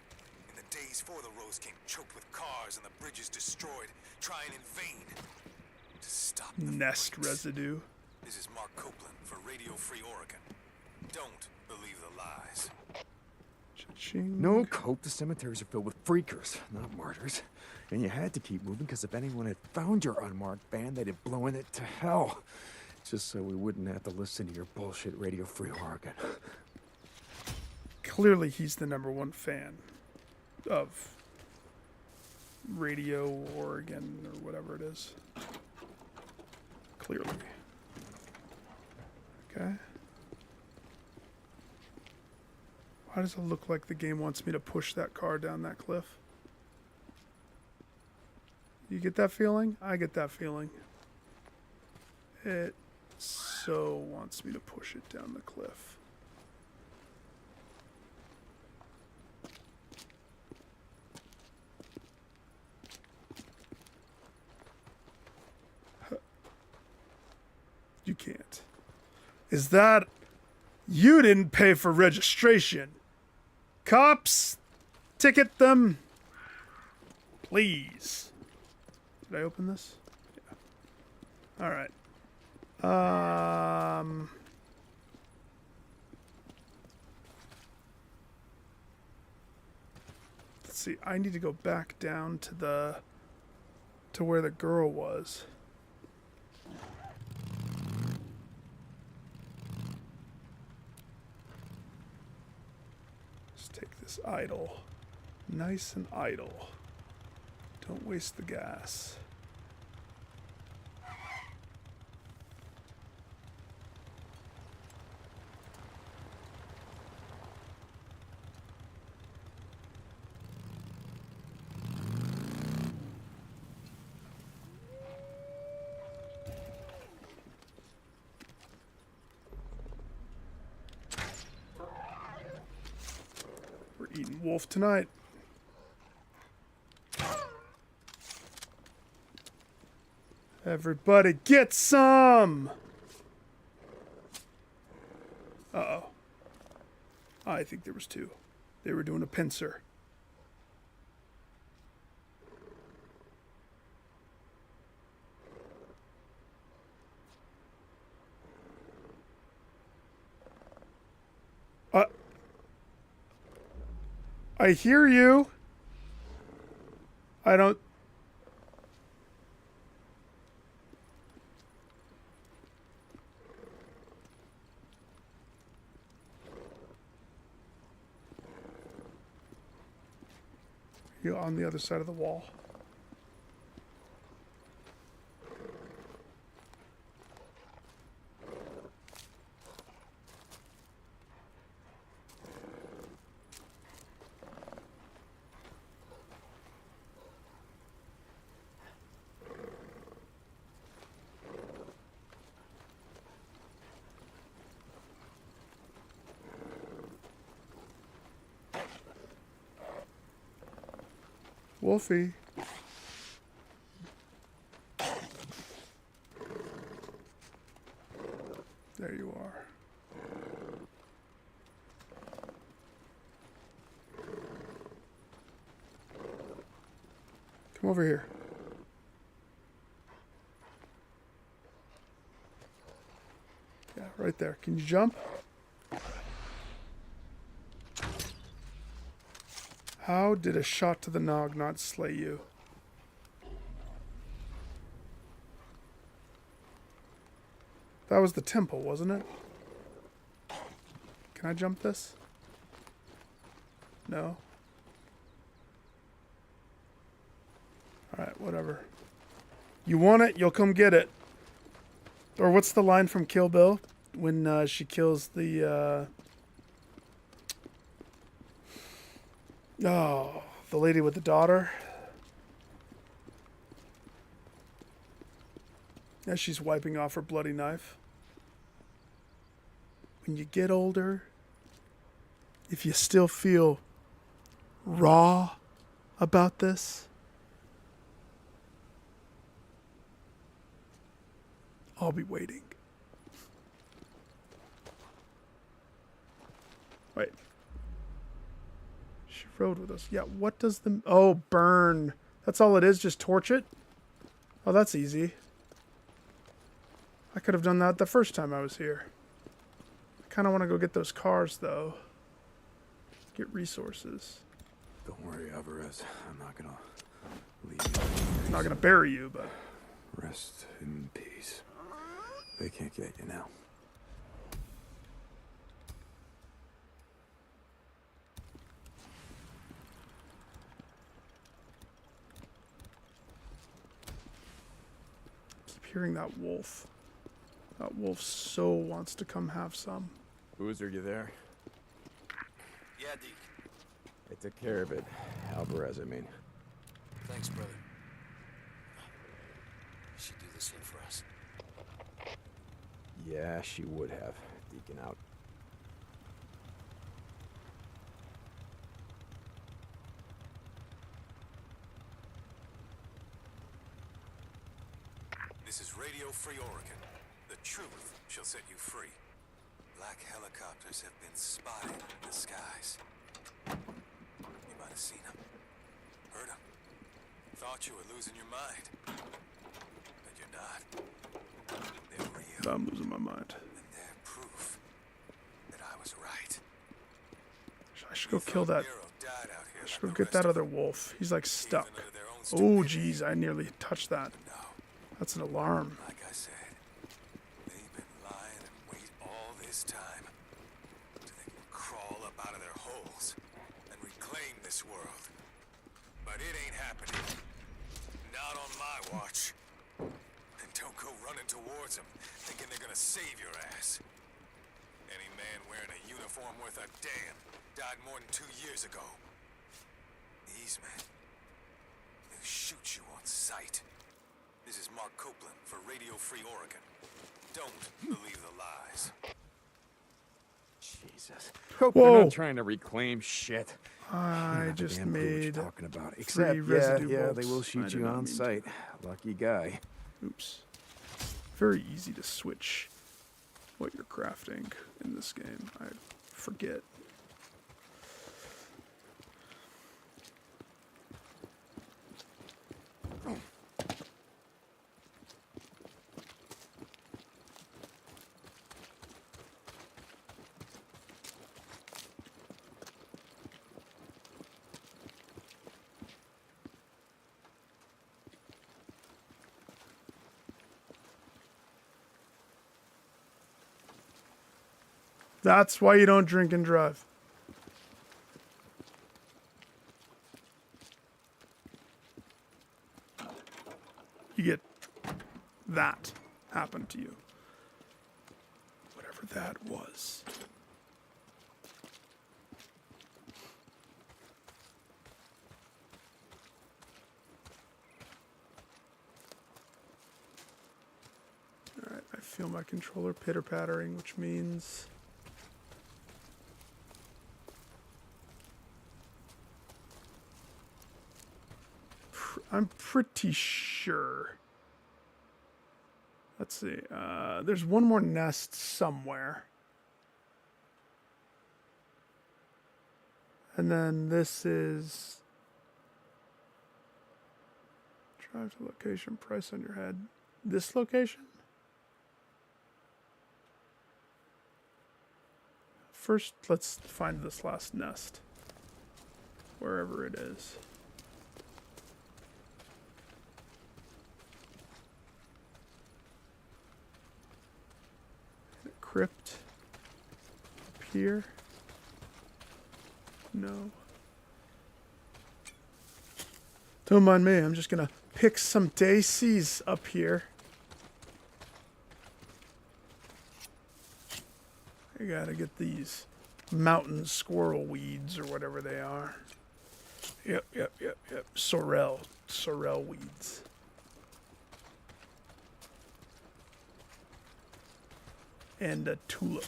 In the days before the roads came choked with cars and the bridges destroyed, trying in vain to stop the nest freaks. residue. This is Mark Copeland for Radio Free Oregon. Don't believe the lies. Cha-ching. No, Cope, the cemeteries are filled with freakers, not martyrs. And you had to keep moving because if anyone had found your unmarked van, they'd have blown it to hell. Just so we wouldn't have to listen to your bullshit Radio Free Oregon. Clearly, he's the #1 fan of Radio Oregon or whatever it is. Clearly. Okay. Why does it look like the game wants me to push that car down that cliff? You get that feeling? I get that feeling. It so wants me to push it down the cliff. You can't. Is that... You didn't pay for registration. Cops, ticket them. Please. Did I open this? Yeah. All right. Let's see. I need to go back down to where the girl was. Let's take this idle. Nice and idle. Don't waste the gas. We're eating wolf tonight. Everybody get some! Uh-oh. I think there was two. They were doing a pincer. I hear you. I don't... You're on the other side of the wall. Wolfie. There you are. Come over here. Yeah, right there. Can you jump? How did a shot to the nog not slay you? That was the temple, wasn't it? Can I jump this? No? Alright, whatever. You want it, you'll come get it. Or what's the line from Kill Bill? When she kills the... Oh, the lady with the daughter. As she's wiping off her bloody knife. When you get older, if you still feel raw about this, I'll be waiting. Wait. She rode with us. Yeah, what does the... Oh, burn. That's all it is? Just torch it? Oh, that's easy. I could have done that the first time I was here. I kind of want to go get those cars, though. Get resources. Don't worry, Alvarez. I'm not gonna leave you. I'm not going to bury you, but... Rest in peace. They can't get you now. Keep hearing that wolf. That wolf so wants to come have some. Boozer, you there? Yeah, Deke. I took care of it. Alvarez, I mean. Thanks, brother. She'd do the same for us. Yeah, she would have. Deacon out. This is Radio Free Oregon. The truth shall set you free. Black helicopters have been spotted in the skies. You might have seen them. Heard them. Thought you were losing your mind. But you're not. They're real. I'm losing my mind. And they're proof that I was right. I should go kill that. Died out here I should like go the get that rest other wolf. He's like stuck. under their own Oh, stupidity. geez, I nearly touched that. No. That's an alarm. Like I said, they've been lying in wait all this time so they can crawl up out of their holes and reclaim this world. But it ain't happening. Not on my watch. And don't go running towards them thinking they're gonna save your ass. Any man wearing a uniform worth a damn died more than 2 years ago. These men, they'll shoot you on sight. This is Mark Copeland for Radio Free Oregon. Don't believe the lies. Jesus. Hope they're Whoa. not trying to reclaim shit. I just Damn clue what you're made... talking about. 3 Except, yeah, residue they bolts. will I shoot did you not on mean to. sight. Lucky guy. Oops. Very easy to switch what you're crafting in this game. I forget. That's why you don't drink and drive. You get that happen to you. Whatever that was. Alright, I feel my controller pitter-pattering, which means... I'm pretty sure. Let's see. There's one more nest somewhere. And then this is... Drive to location, price on your head. This location? First, let's find this last nest. Wherever it is. Crypt up here. No. Don't mind me, I'm just gonna pick some daisies up here. I gotta get these mountain squirrel weeds or whatever they are. Yep. Sorrel weeds. And a tulip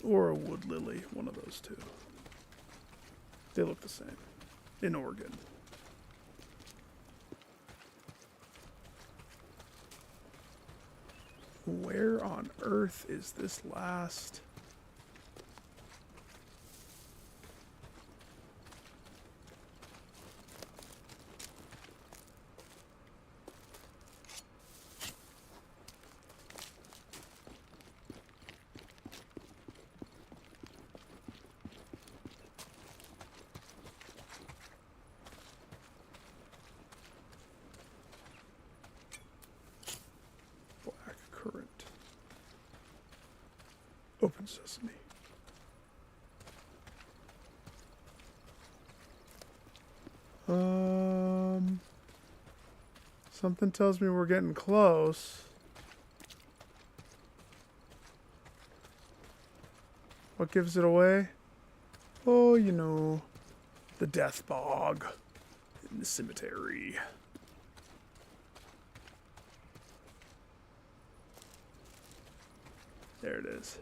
or a wood lily, one of those two. They look the same in Oregon. Where on earth is this last? Open sesame. Something tells me we're getting close. What gives it away? Oh, you know, the death bog in the cemetery. There it is.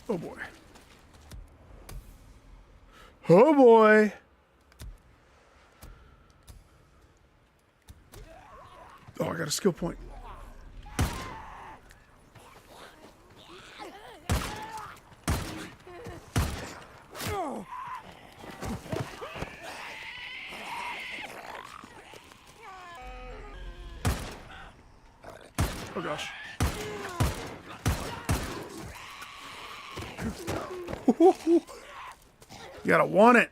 Oh boy. Oh boy. Oh, I got a skill point. Oh gosh. You gotta want it.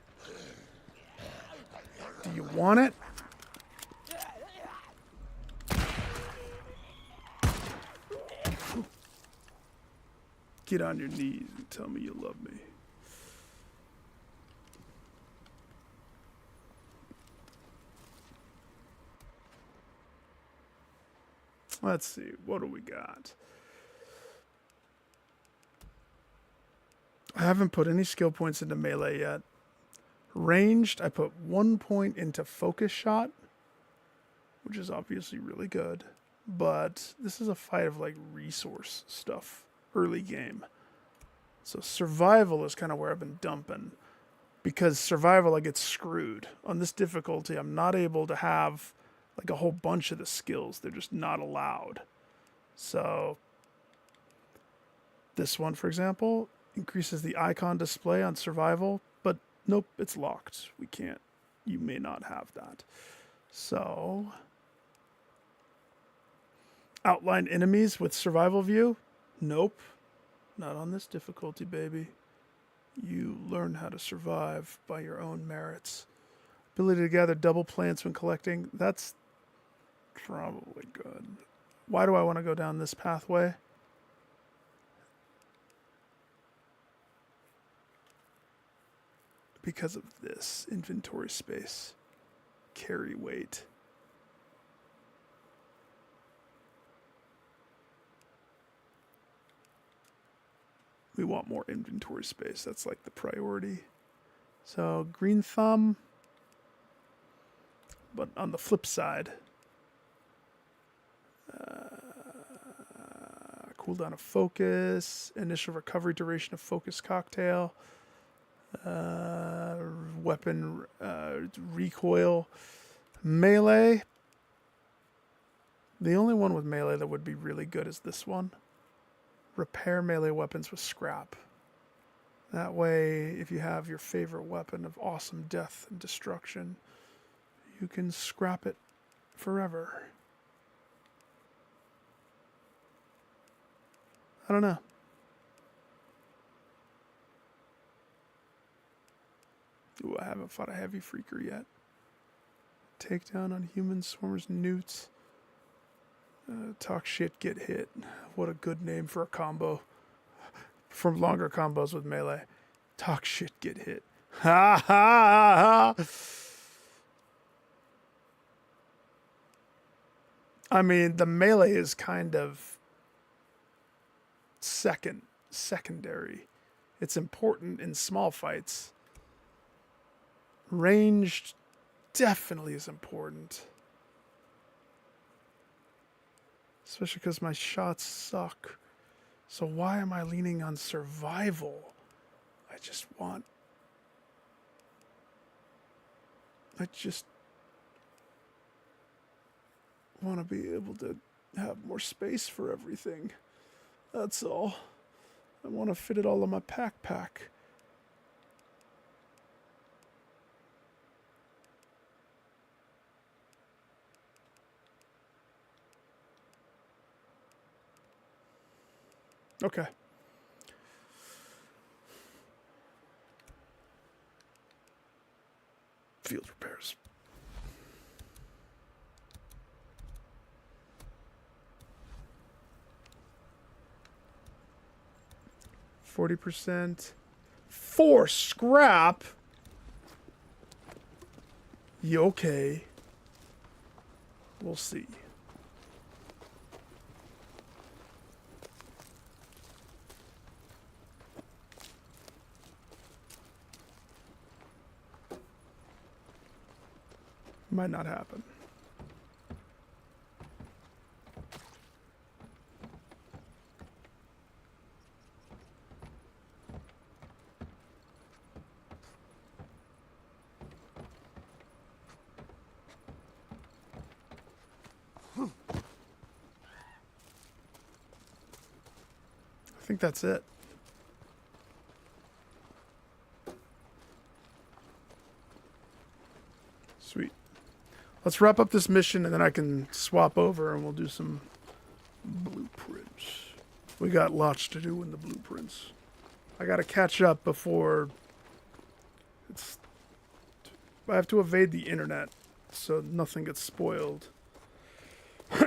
Do you want it? Get on your knees and tell me you love me. Let's see, what do we got? I haven't put any skill points into melee yet. Ranged, I put 1 point into focus shot, which is obviously really good. But this is a fight of like resource stuff, early game. So survival is kind of where I've been dumping. Because survival, I get screwed. On this difficulty, I'm not able to have like a whole bunch of the skills. They're just not allowed. So this one, for example, increases the icon display on survival, but nope, it's locked. We can't. You may not have that. So outline enemies with survival view? Nope. Not on this difficulty, baby. You learn how to survive by your own merits. Ability to gather double plants when collecting. That's probably good. Why do I want to go down this pathway? Because of this inventory space. Carry weight. We want more inventory space. That's like the priority. So green thumb. But on the flip side, cooldown of focus, initial recovery duration of focus cocktail, weapon recoil, melee. The only one with melee that would be really good is this one. Repair melee weapons with scrap. That way, if you have your favorite weapon of awesome death and destruction, you can scrap it forever. I don't know. Ooh, I haven't fought a heavy freaker yet. Takedown on human swarmers, newts. Talk shit, get hit. What a good name for a combo. For longer combos with melee. Talk shit, get hit. Ha ha ha! I mean, the melee is kind of secondary. It's important in small fights. Ranged definitely is important. Especially because my shots suck. So why am I leaning on survival? I just want to be able to have more space for everything. That's all. I want to fit it all in my backpack. Okay. Field repairs. %. For scrap. You okay? We'll see. Might not happen. I think that's it. Sweet. Let's wrap up this mission and then I can swap over and we'll do some blueprints. We got lots to do in the blueprints. I gotta catch up before I have to evade the internet so nothing gets spoiled.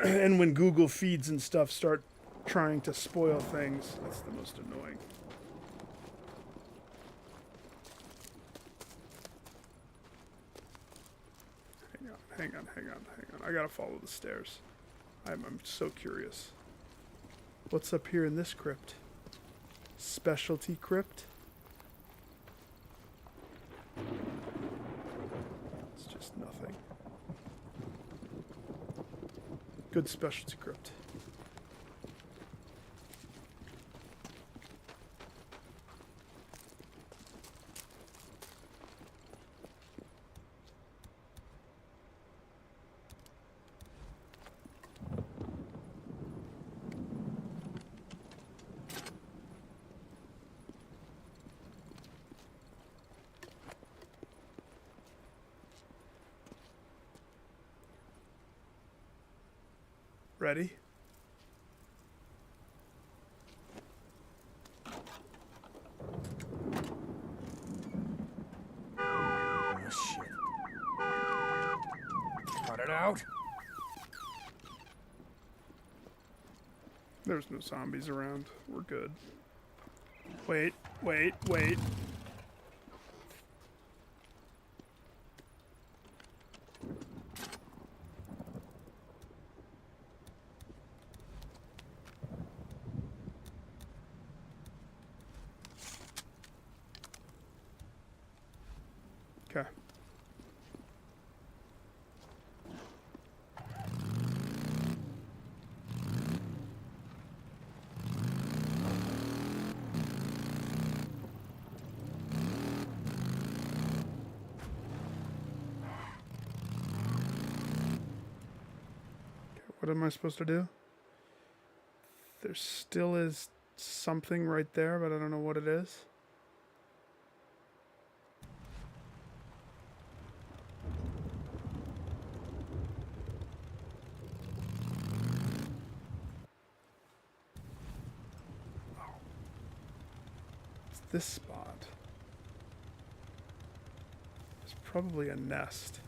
And when Google feeds and stuff start trying to spoil things, that's the most annoying. Hang on. I gotta follow the stairs. I'm so curious. What's up here in this crypt? Specialty crypt? It's just nothing. Good specialty crypt. Ready? Oh, shit. Cut it out. There's no zombies around. We're good. Wait, wait, wait. Okay. What am I supposed to do? There still is something right there, but I don't know what it is. Oh. It's this spot. It's probably a nest.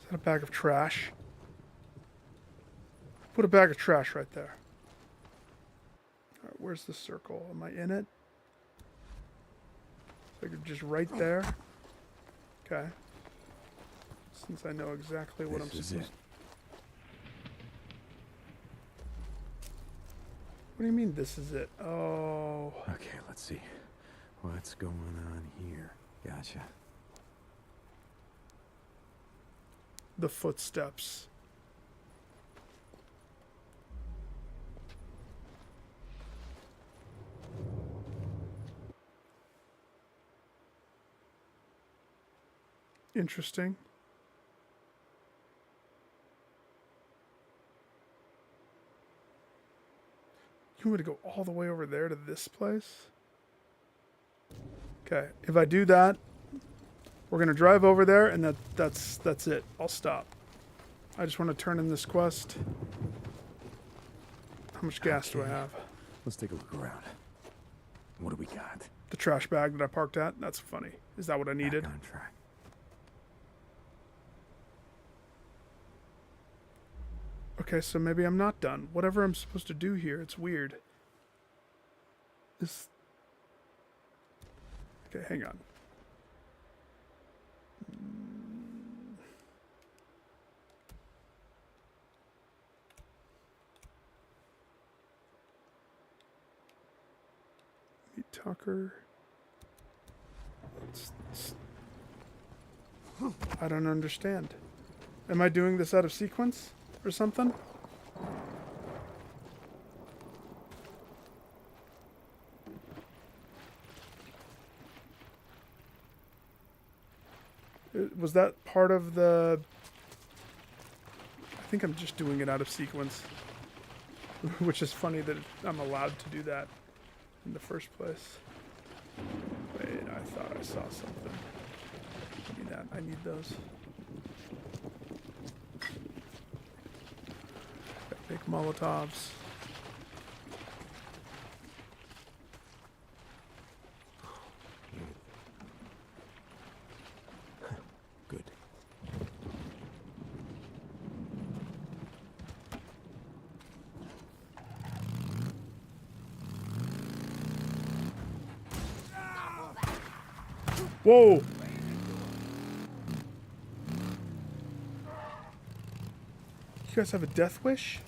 Is that a bag of trash? Put a bag of trash right there. All right, where's the circle? Am I in it? Like just right there? Okay. Since I know exactly what I'm supposed to... What do you mean this is it? Oh. Okay, let's see. What's going on here? Gotcha. The footsteps. Interesting. You want me to go all the way over there to this place? Okay, if I do that, we're gonna drive over there, and that's it. I'll stop. I just want to turn in this quest. How much gas do I have? Let's take a look around. What do we got? The trash bag that I parked at? That's funny. Is that what I needed? Back on track. Okay, so maybe I'm not done. Whatever I'm supposed to do here, it's weird. This... Okay, hang on. Meet Tucker. I don't understand. Am I doing this out of sequence or something? Was that part of the... I think I'm just doing it out of sequence. Which is funny that I'm allowed to do that in the first place. Wait, I thought I saw something. Give me that. I need those. Big Molotovs. Good. Whoa! You guys have a death wish?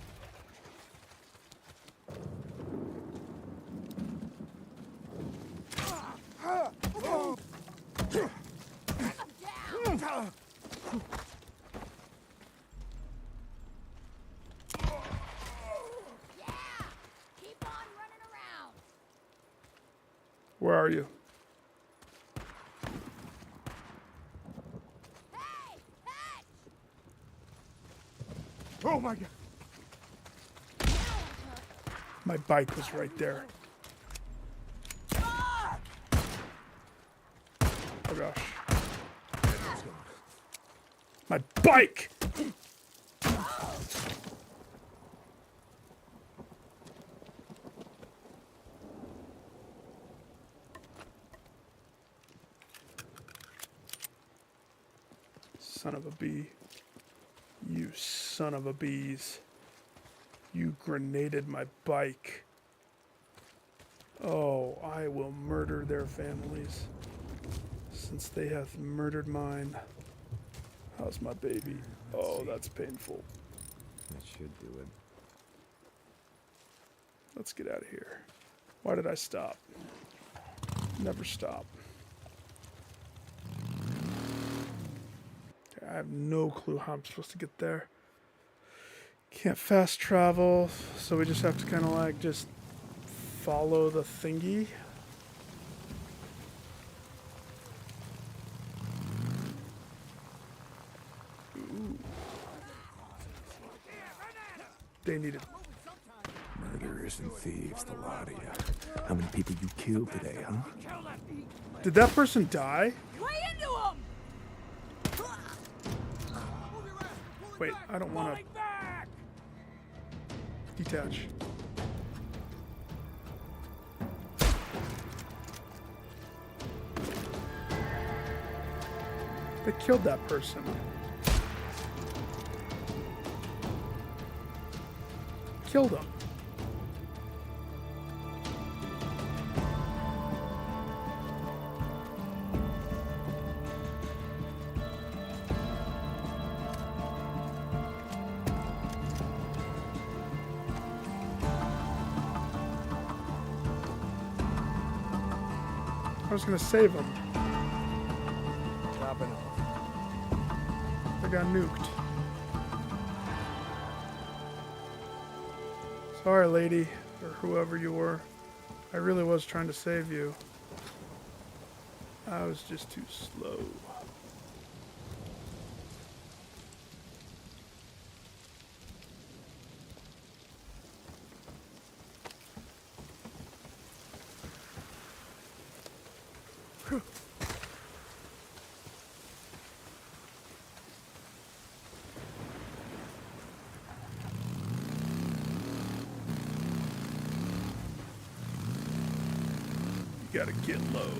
Where are you? Oh my god. My bike was right there. gosh. My bike! Son of a bee. You son of a bees. You grenaded my bike. Oh, I will murder their families, since they have murdered mine. How's my baby? Oh, that's painful. That should do it. Let's get out of here. Why did I stop? Never stop. Okay, I have no clue how I'm supposed to get there. Can't fast travel, so we just have to kind of like just follow the thingy. Ooh. They needed. Murderers and thieves, the lot of you. How many people you killed today, huh? Did that person die? Play into him! Wait, I don't want to detach. They killed that person. Killed him. I was gonna save him. Chopping off. I got nuked. Sorry, lady, or whoever you were. I really was trying to save you. I was just too slow. You gotta get low.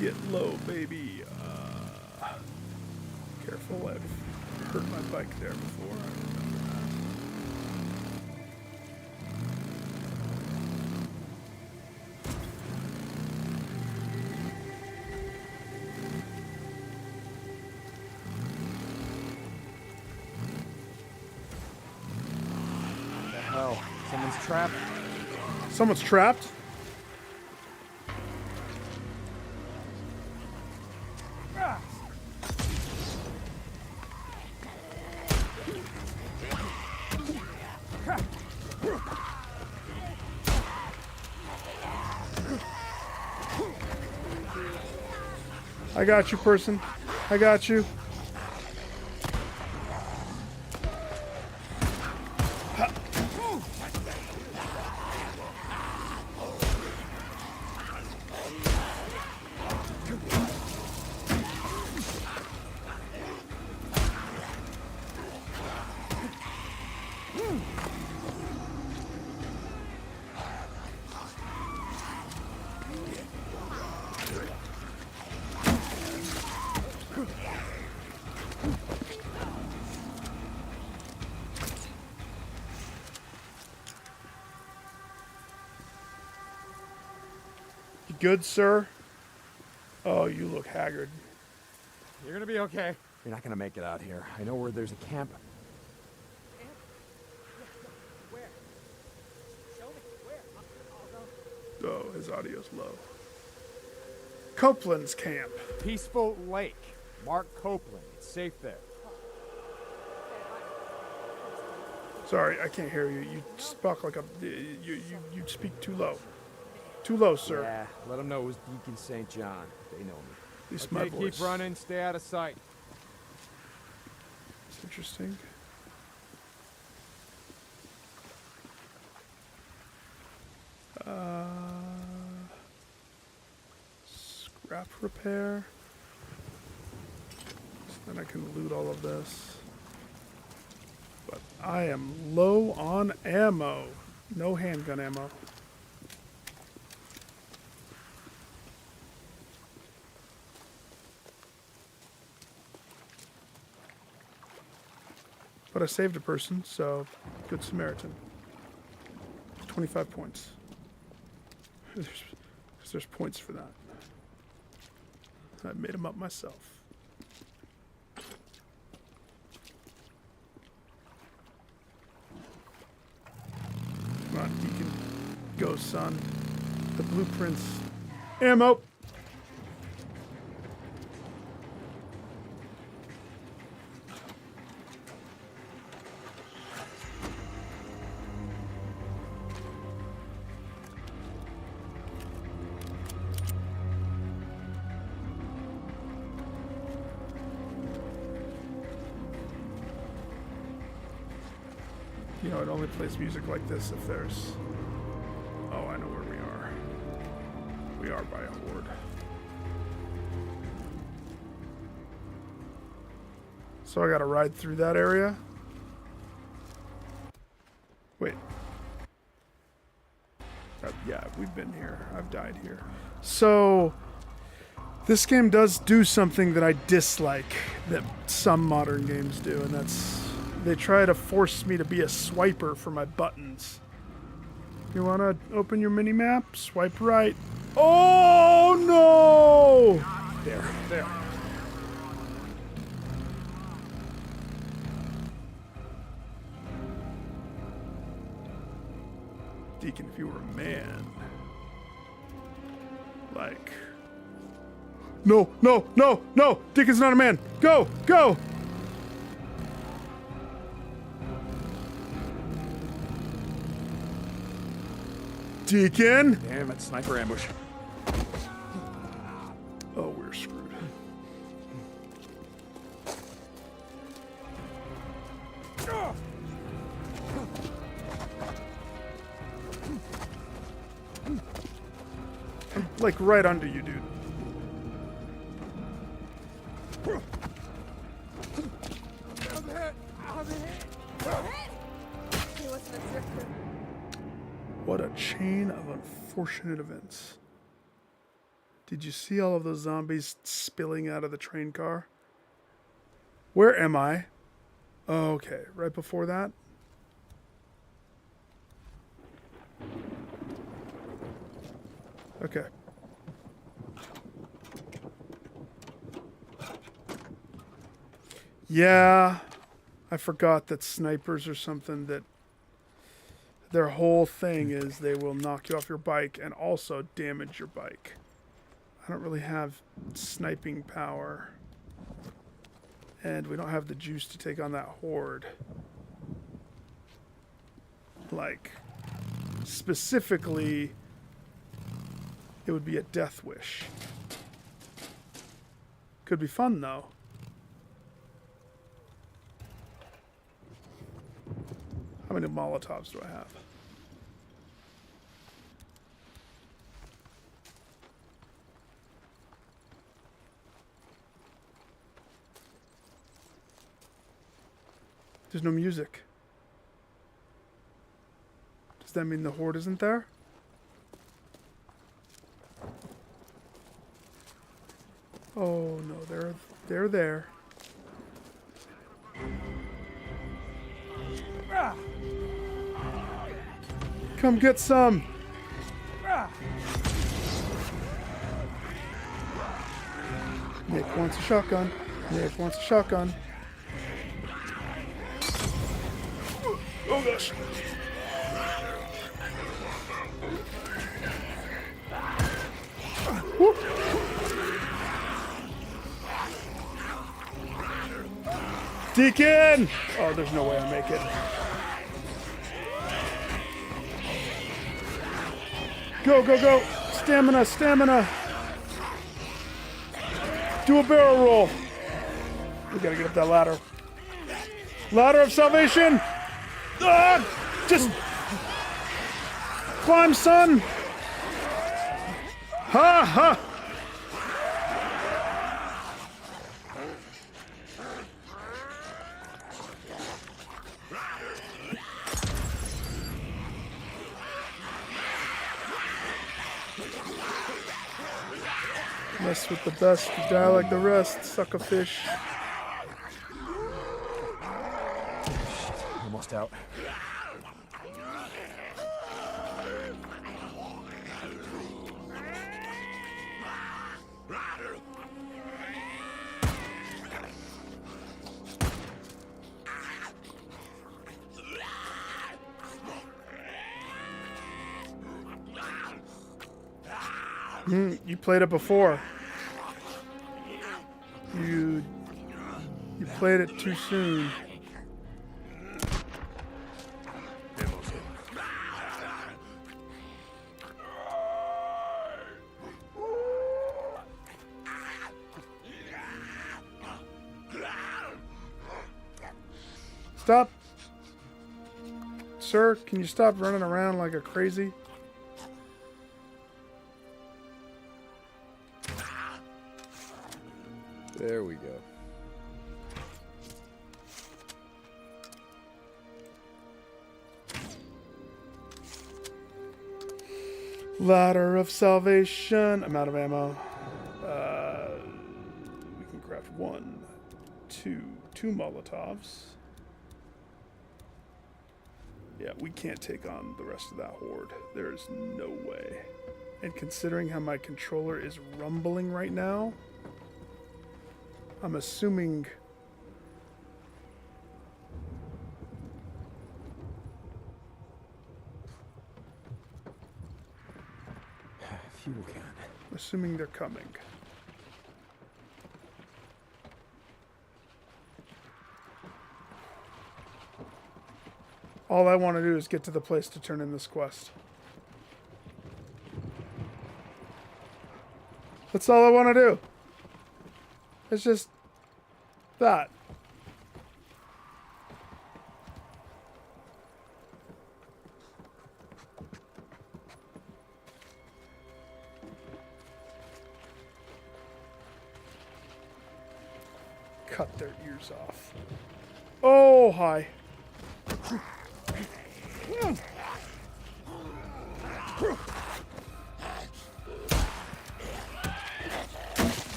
Get low, baby. Careful, I've hurt my bike there before. I remember that. What the hell? Someone's trapped? Someone's trapped? I got you, person. I got you. You good, sir? Oh, you look haggard. You're gonna be okay. You're not gonna make it out here. I know where there's a camp. Where? Show me. Where? I'll go. Oh, his audio's low. Copeland's camp. Peaceful Lake. Mark Copeland. It's safe there. Sorry, I can't hear you. You spoke like a. You speak too low. Too low, sir. Yeah, let them know it was Deacon St. John. They know me. At least my Okay, voice. keep running. Stay out of sight. It's interesting. Scrap repair. So then I can loot all of this. But I am low on ammo. No handgun ammo. But I saved a person, so good Samaritan. 25 points. There's points for that. I made them up myself. Come on, Deacon. Go, son. The blueprints. Ammo! You know, it only plays music like this if there's... Oh, I know where we are. We are by a horde. So I gotta ride through that area? Wait. Yeah, we've been here. I've died here. So... This game does do something that I dislike that some modern games do, and that's... They try to force me to be a swiper for my buttons. You want to open your mini-map? Swipe right. Oh, no! There. Deacon, if you were a man. Like... No! Deacon's not a man! Go! Deacon! Damn it, sniper ambush. Oh, we're screwed. I'm like right under you, dude. What a chain of unfortunate events. Did you see all of those zombies spilling out of the train car? Where am I? Oh, okay, right before that. Okay. Yeah, I forgot that snipers are something that their whole thing is they will knock you off your bike and also damage your bike. I don't really have sniping power. And we don't have the juice to take on that horde. Like, specifically, it would be a death wish. Could be fun, though. How many Molotovs do I have? There's no music. Does that mean the horde isn't there? Oh no, they're there. Come get some. Nick wants a shotgun. Nick wants a shotgun. Oh gosh. Whoop. Deacon! Oh, there's no way I make it. Go. Stamina. Do a barrel roll. We gotta get up that ladder. Ladder of salvation! Ah! Just climb, son! Ha! Mess with the best, you die like the rest, suck a fish. Almost out. You played it before. You played it too soon. Stop. Sir, can you stop running around like a crazy? There we go. Ladder of salvation. I'm out of ammo. We can craft two Molotovs. Yeah, we can't take on the rest of that horde. There is no way. And considering how my controller is rumbling right now, I'm assuming... Fuel can. Assuming they're coming. All I want to do is get to the place to turn in this quest. That's all I want to do. It's just that. Cut their ears off. Oh, hi.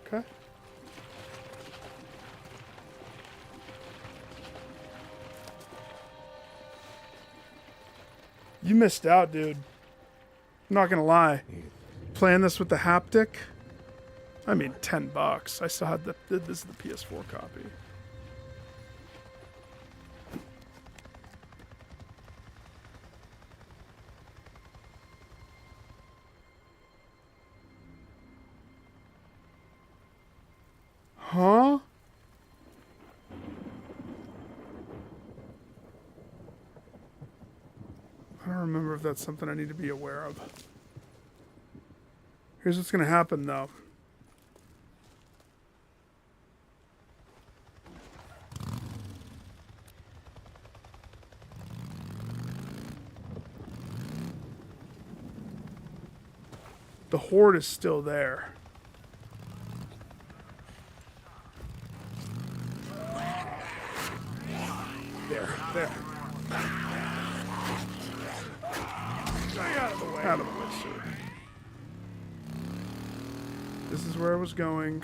Okay. You missed out, dude. I'm not gonna lie. Playing this with the haptic, I mean, $10. I still had this is the PS4 copy. Huh? I don't remember if that's something I need to be aware of. Here's what's going to happen, though. The horde is still there. There. Out of the way. Out of the way, sir. This is where I was going.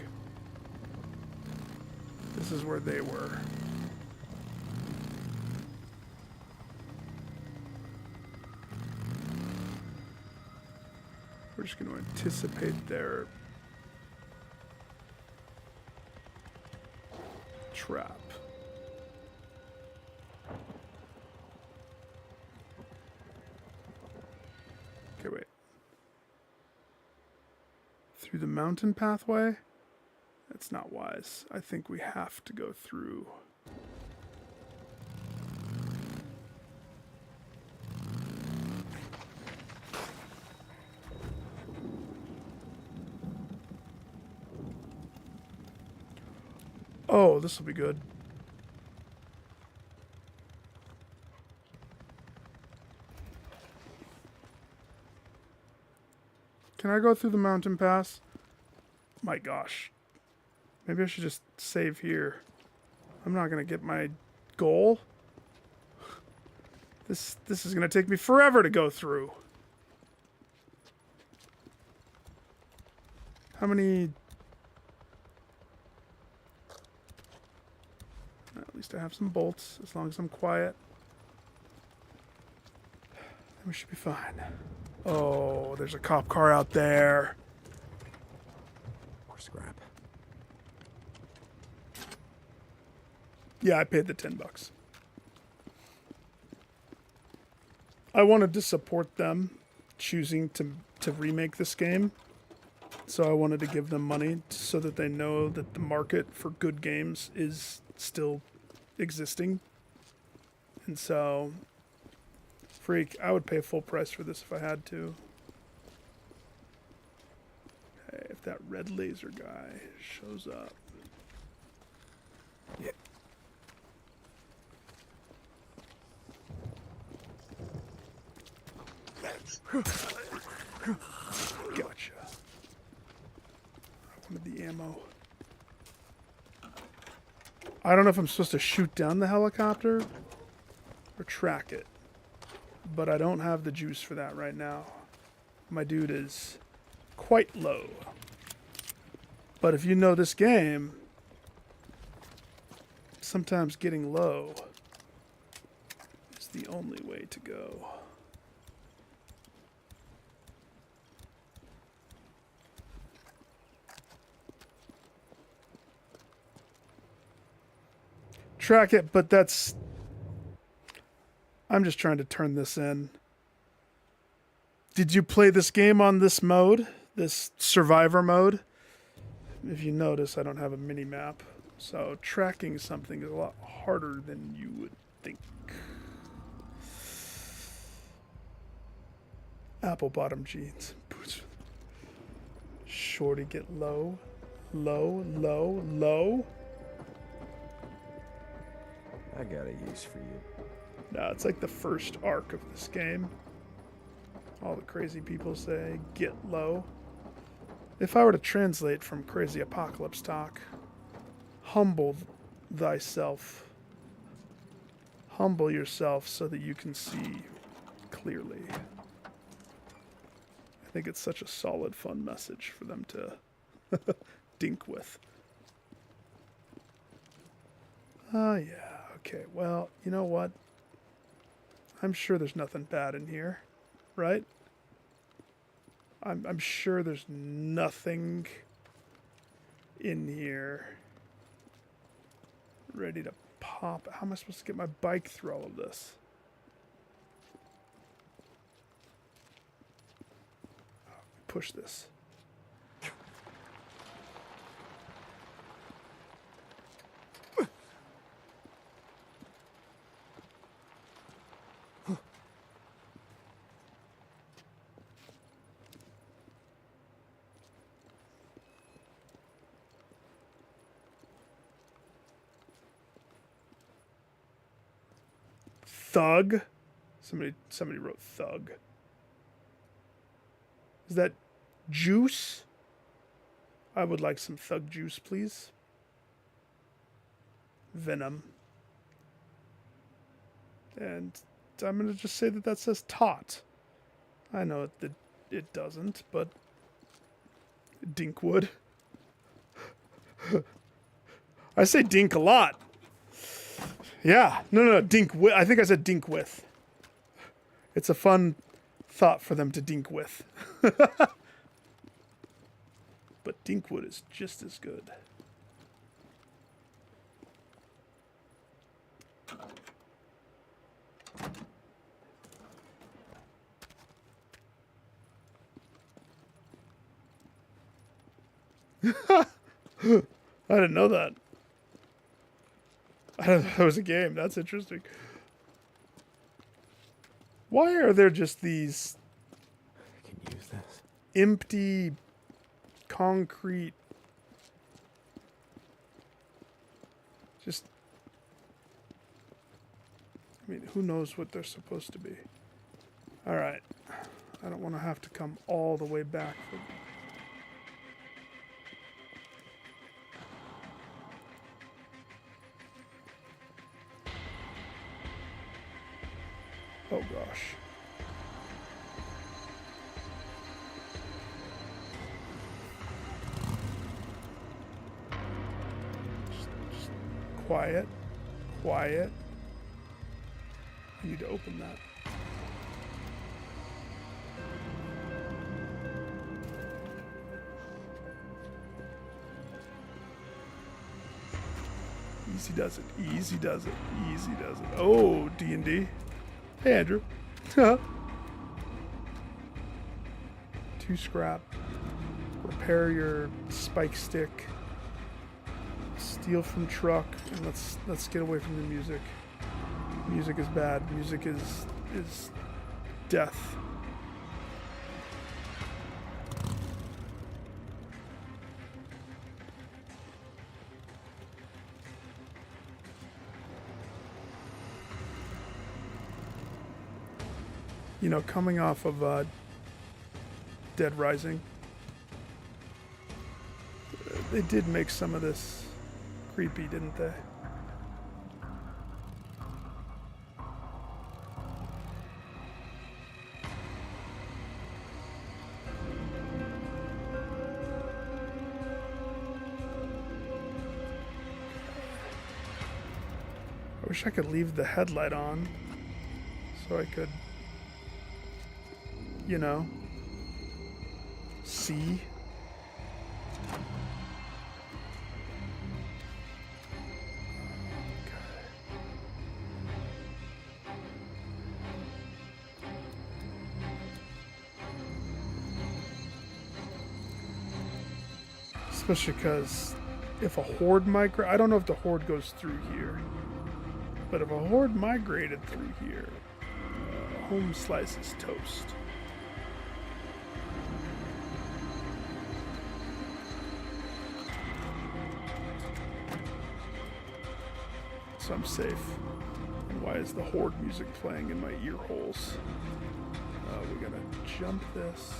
This is where they were. We're just going to anticipate their trap. Okay, wait. Through the mountain pathway? That's not wise. I think we have to go through. Oh, this will be good. Can I go through the mountain pass? My gosh. Maybe I should just save here. I'm not gonna get my goal. This is gonna take me forever to go through. How many... At least I have some bolts, as long as I'm quiet. Then we should be fine. Oh, there's a cop car out there. More scrap. Yeah, I paid the $10. I wanted to support them choosing to remake this game. So I wanted to give them money so that they know that the market for good games is still existing. And so, freak, I would pay full price for this if I had to. Okay, if that red laser guy shows up. Yeah. Gotcha. I wanted the ammo. I don't know if I'm supposed to shoot down the helicopter or track it, but I don't have the juice for that right now. My dude is quite low. But if you know this game, sometimes getting low is the only way to go. Track it, but that's... I'm just trying to turn this in. Did you play this game on this mode? This survivor mode? If you notice, I don't have a mini-map. So tracking something is a lot harder than you would think. Apple bottom jeans. Shorty get low. Low, low, low. I got a use for you. No, it's like the first arc of this game. All the crazy people say, get low. If I were to translate from crazy apocalypse talk, humble thyself. Humble yourself so that you can see clearly. I think it's such a solid, fun message for them to dink with. Oh, yeah. Okay, well, you know what? I'm sure there's nothing bad in here, right? I'm sure there's nothing in here ready to pop. How am I supposed to get my bike through all of this? Push this. Thug? Somebody wrote thug. Is that juice? I would like some thug juice, please. Venom. And I'm going to just say that says tot. I know that it doesn't, but Dinkwood. I say dink a lot. Yeah, no, dink with. I think I said dink with. It's a fun thought for them to dink with. But Dinkwood is just as good. I didn't know that. I didn't know that was a game. That's interesting. Why are there just these I can use this. empty concrete, just, I mean, who knows what they're supposed to be. All right, I don't want to have to come all the way back. Oh gosh. Just quiet. Quiet. I need to open that. Easy does it. Easy does it. Easy does it. Oh, D&D. Hey, Andrew. 2 scrap. Repair your spike stick. Steal from truck. And let's get away from the music. Music is bad. Music is death. You know, coming off of Dead Rising, they did make some of this creepy, didn't they? I wish I could leave the headlight on so I could, you know, see. Especially because if a horde migrate, I don't know if the horde goes through here, but if a horde migrated through here, home slice is toast. So I'm safe. And why is the horde music playing in my ear holes? We gotta jump this.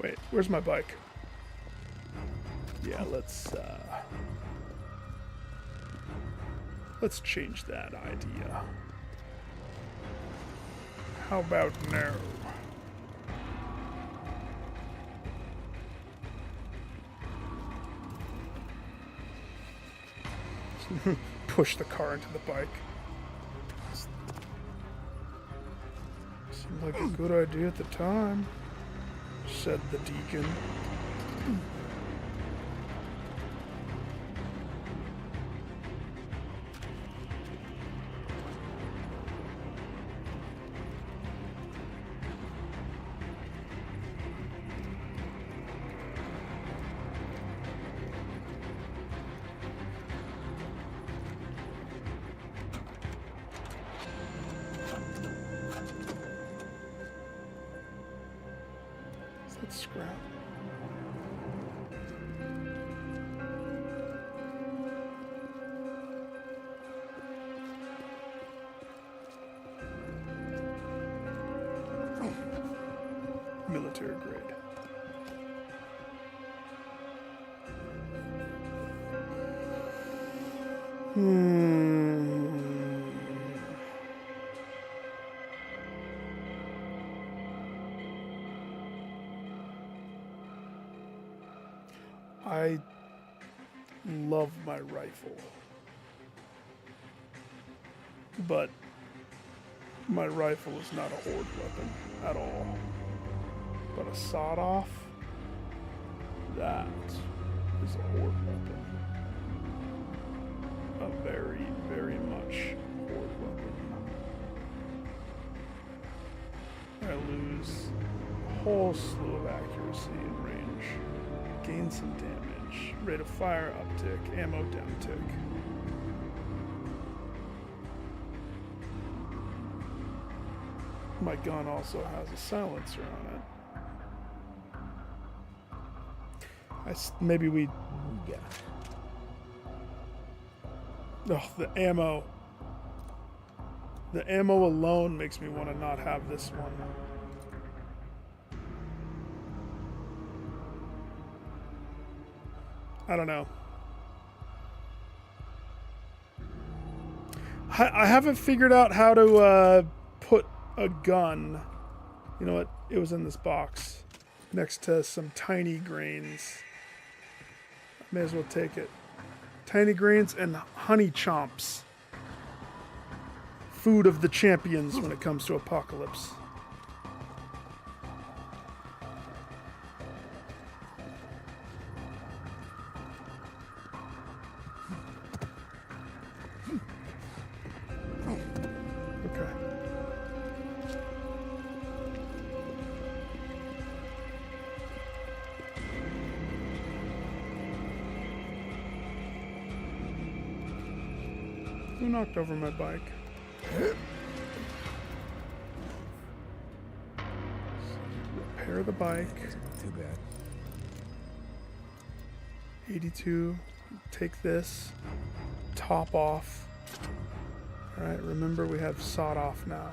Wait, where's my bike? Yeah, let's change that idea. How about no? Push the car into the bike. Seemed like a good idea at the time, said the deacon. Let's scrap. Military grade. I love my rifle, but my rifle is not a horde weapon at all. But a sawed-off, that is a horde weapon. A very, very much horde weapon. I lose a whole slew of accuracy and range. Gain some damage. Rate of fire uptick. Ammo downtick. My gun also has a silencer on it. Maybe we... Yeah. Oh, the ammo. The ammo alone makes me want to not have this one. I don't know. I haven't figured out how to put a gun. You know what? It was in this box next to some tiny grains. May as well take it. Tiny grains and honey chomps. Food of the champions when it comes to apocalypse. Okay. Who knocked over my bike? Repair the bike. Too bad. 82. Take this. Top off. Alright, remember we have sawed off now.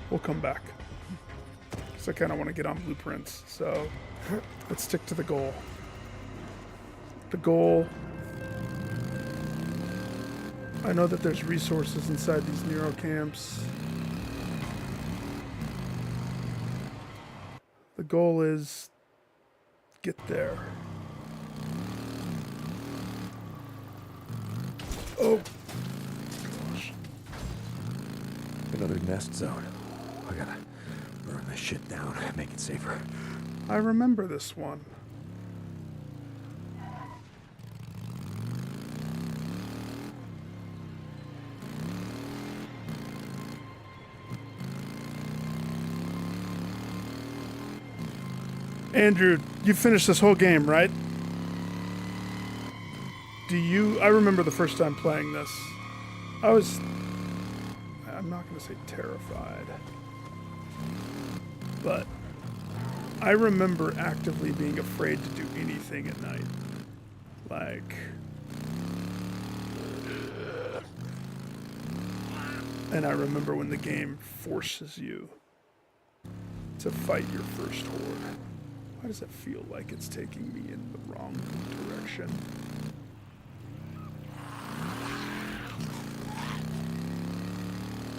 We'll come back. Because I kind of want to get on blueprints. So let's stick to the goal. The goal. I know that there's resources inside these Nero camps. The goal is get there. Oh. Gosh. Another nest zone. I gotta burn this shit down, make it safer. I remember this one. Andrew, you finished this whole game, right? I remember the first time playing this. I'm not going to say terrified, but I remember actively being afraid to do anything at night. Like, and I remember when the game forces you to fight your first horde. Why does it feel like it's taking me in the wrong direction?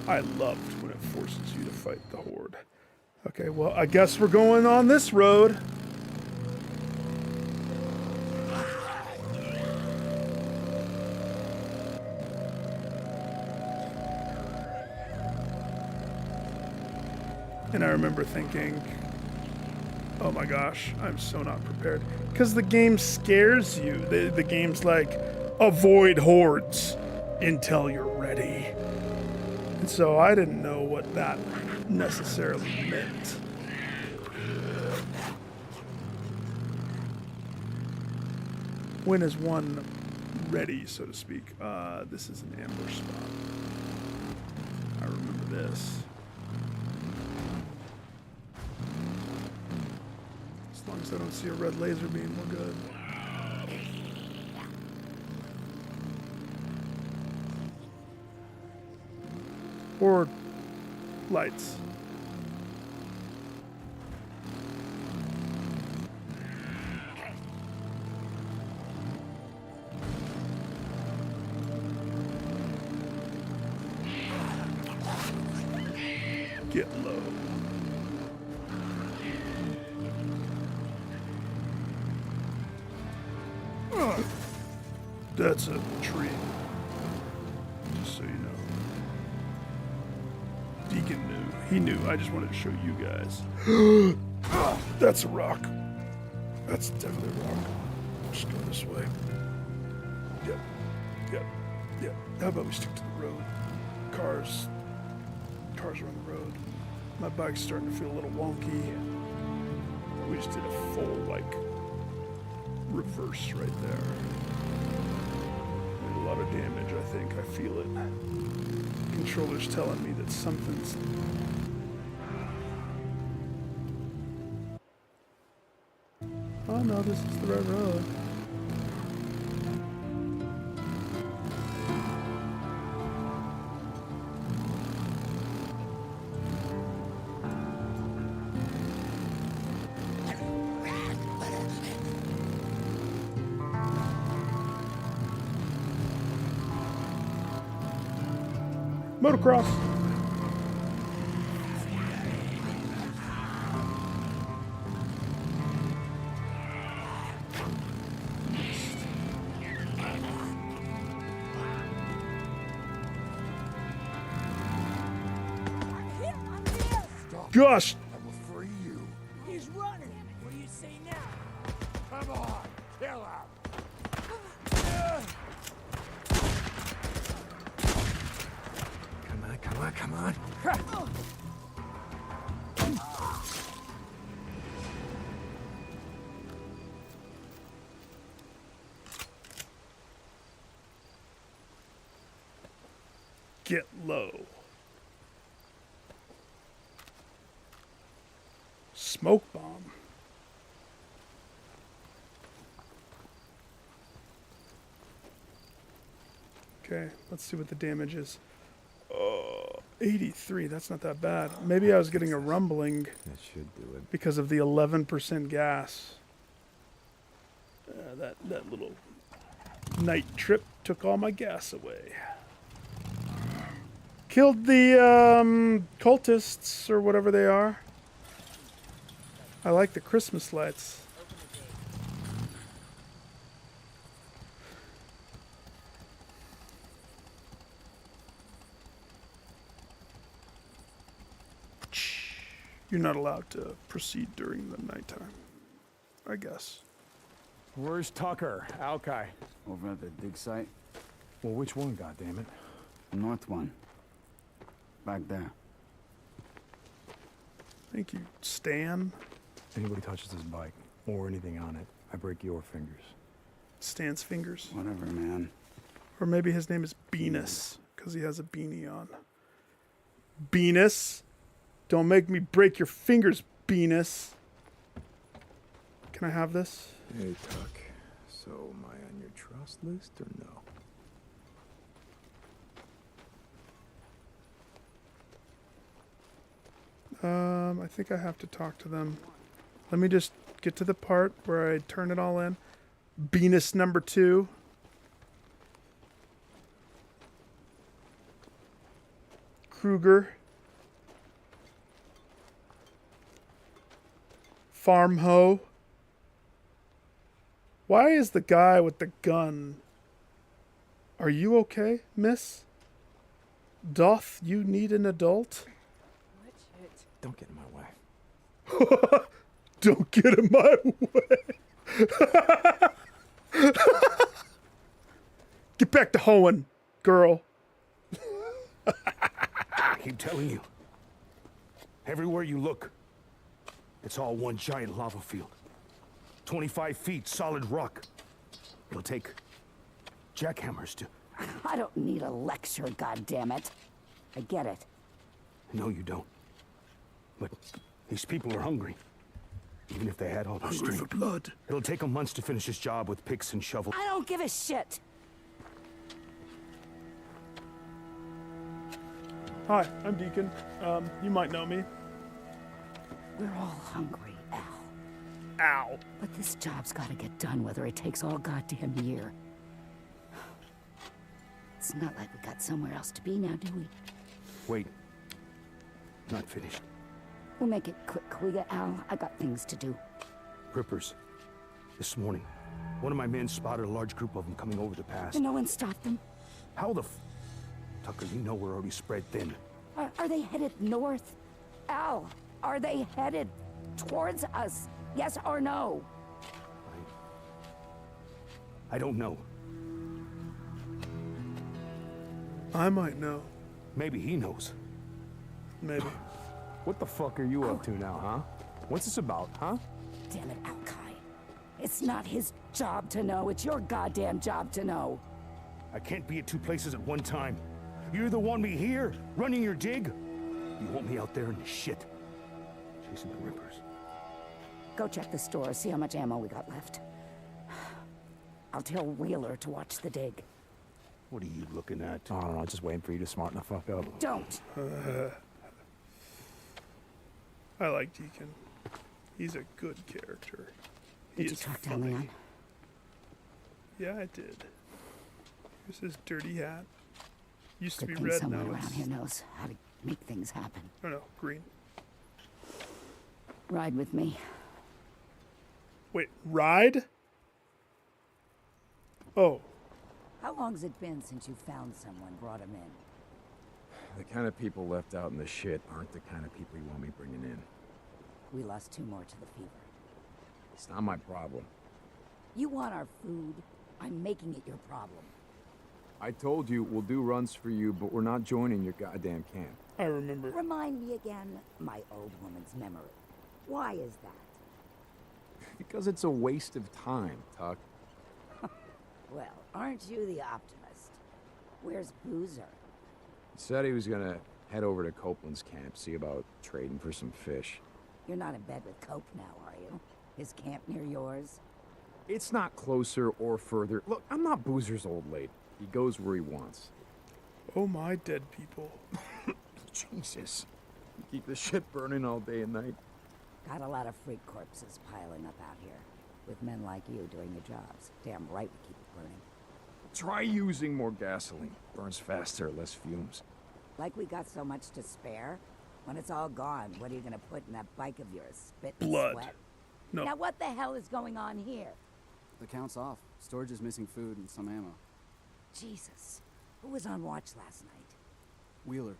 I loved when it forces you to fight the horde. Okay, well, I guess we're going on this road. And I remember thinking, oh my gosh, I'm so not prepared. Because the game scares you. The game's like, avoid hordes until you're ready. And so I didn't know what that necessarily meant. When is one ready, so to speak? This is an ambush spot. I remember this. As long as I don't see a red laser beam, we're good. Or lights. Get low. That's a tree. Just so you know. Deacon knew. He knew. I just wanted to show you guys. That's a rock. That's definitely a rock. Just go this way. Yep. Yep. Yep. How about we stick to the road? Cars are on the road. My bike's starting to feel a little wonky. We just did a full, like, reverse right there. Did a lot of damage, I think. I feel it. Controller's telling me that something's... Oh no, this is the right road. Motocross. Gosh. I will free you. He's running. What do you say now? Come on, kill him. Come on. Get low. Smoke bomb. Okay, let's see what the damage is. 83, that's not that bad. Maybe I was getting a rumbling That should do it. because of the 11% gas. That little night trip took all my gas away. Killed the cultists or whatever they are. I like the Christmas lights. You're not allowed to proceed during the nighttime, I guess. Where's Tucker, Alki? Over at the dig site? Well, which one, goddammit? The north one. Back there. Thank you, Stan. Anybody touches this bike or anything on it, I break your fingers. Stan's fingers. Whatever, man. Or maybe his name is Venus, because he has a beanie on. Venus? Don't make me break your fingers, Venus. Can I have this? Hey, Tuck. So, am I on your trust list or no? I think I have to talk to them. Let me just get to the part where I turn it all in. Venus number 2. Kruger. Farm hoe. Why is the guy with the gun? Are you okay, miss? Doth you need an adult? Don't get in my way. Don't get in my way. Get back to hoeing, girl. I keep telling you. Everywhere you look, it's all one giant lava field. 25 feet solid rock. It'll take jackhammers to... I don't need a lecture, goddammit. I get it. No, you don't. But these people are hungry. Even if they had all the Hungry strength. for blood. It'll take them months to finish this job with picks and shovels. I don't give a shit. Hi, I'm Deacon. You might know me. We're all hungry, Al. Ow. But this job's gotta get done whether it takes all goddamn year. It's not like we got somewhere else to be now, do we? Wait. Not finished. We'll make it quick, will ya, Al? I got things to do. Rippers. This morning, One of my men spotted a large group of them coming over the pass. And no one stopped them? How the Tucker, you know we're already spread thin. Are they headed north? Al, are they headed towards us? Yes or no? I don't know. I might know. Maybe he knows. Maybe. What the fuck are you up to now, huh? What's this about, huh? Damn it, Al-Kai. It's not his job to know. It's your goddamn job to know. I can't be at two places at one time. You either want me here, running your dig, you want me out there in the shit, chasing the Rippers. Go check the store, see how much ammo we got left. I'll tell Wheeler to watch the dig. What are you looking at? I don't know, just waiting for you to smarten the fuck up. Don't. I like Deacon. He's a good character. Did you track down Leon? Yeah, I did. Here's his dirty hat. Used to Good be thing red, someone now around it's... here knows how to make things happen. Oh no, green. Ride with me. Wait, ride? Oh. How long's it been since you found someone, brought him in? The kind of people left out in the shit aren't the kind of people you want me bringing in. We lost 2 more to the fever. It's not my problem. You want our food? I'm making it your problem. I told you we'll do runs for you, but we're not joining your goddamn camp. I remember. Remind me again, my old woman's memory. Why is that? Because it's a waste of time, Tuck. Well, aren't you the optimist? Where's Boozer? He said he was gonna head over to Copeland's camp, see about trading for some fish. You're not in bed with Cope now, are you? His camp near yours? It's not closer or further. Look, I'm not Boozer's old lady. He goes where he wants. Oh my dead people. Jesus. You keep the shit burning all day and night. Got a lot of freak corpses piling up out here. With men like you doing your jobs. Damn right we keep it burning. Try using more gasoline. Burns faster, less fumes. Like we got so much to spare? When it's all gone, what are you gonna put in that bike of yours? Spit and Blood. sweat? No. Now what the hell is going on here? The count's off. Storage is missing food and some ammo. Jesus. Who was on watch last night? Wheeler,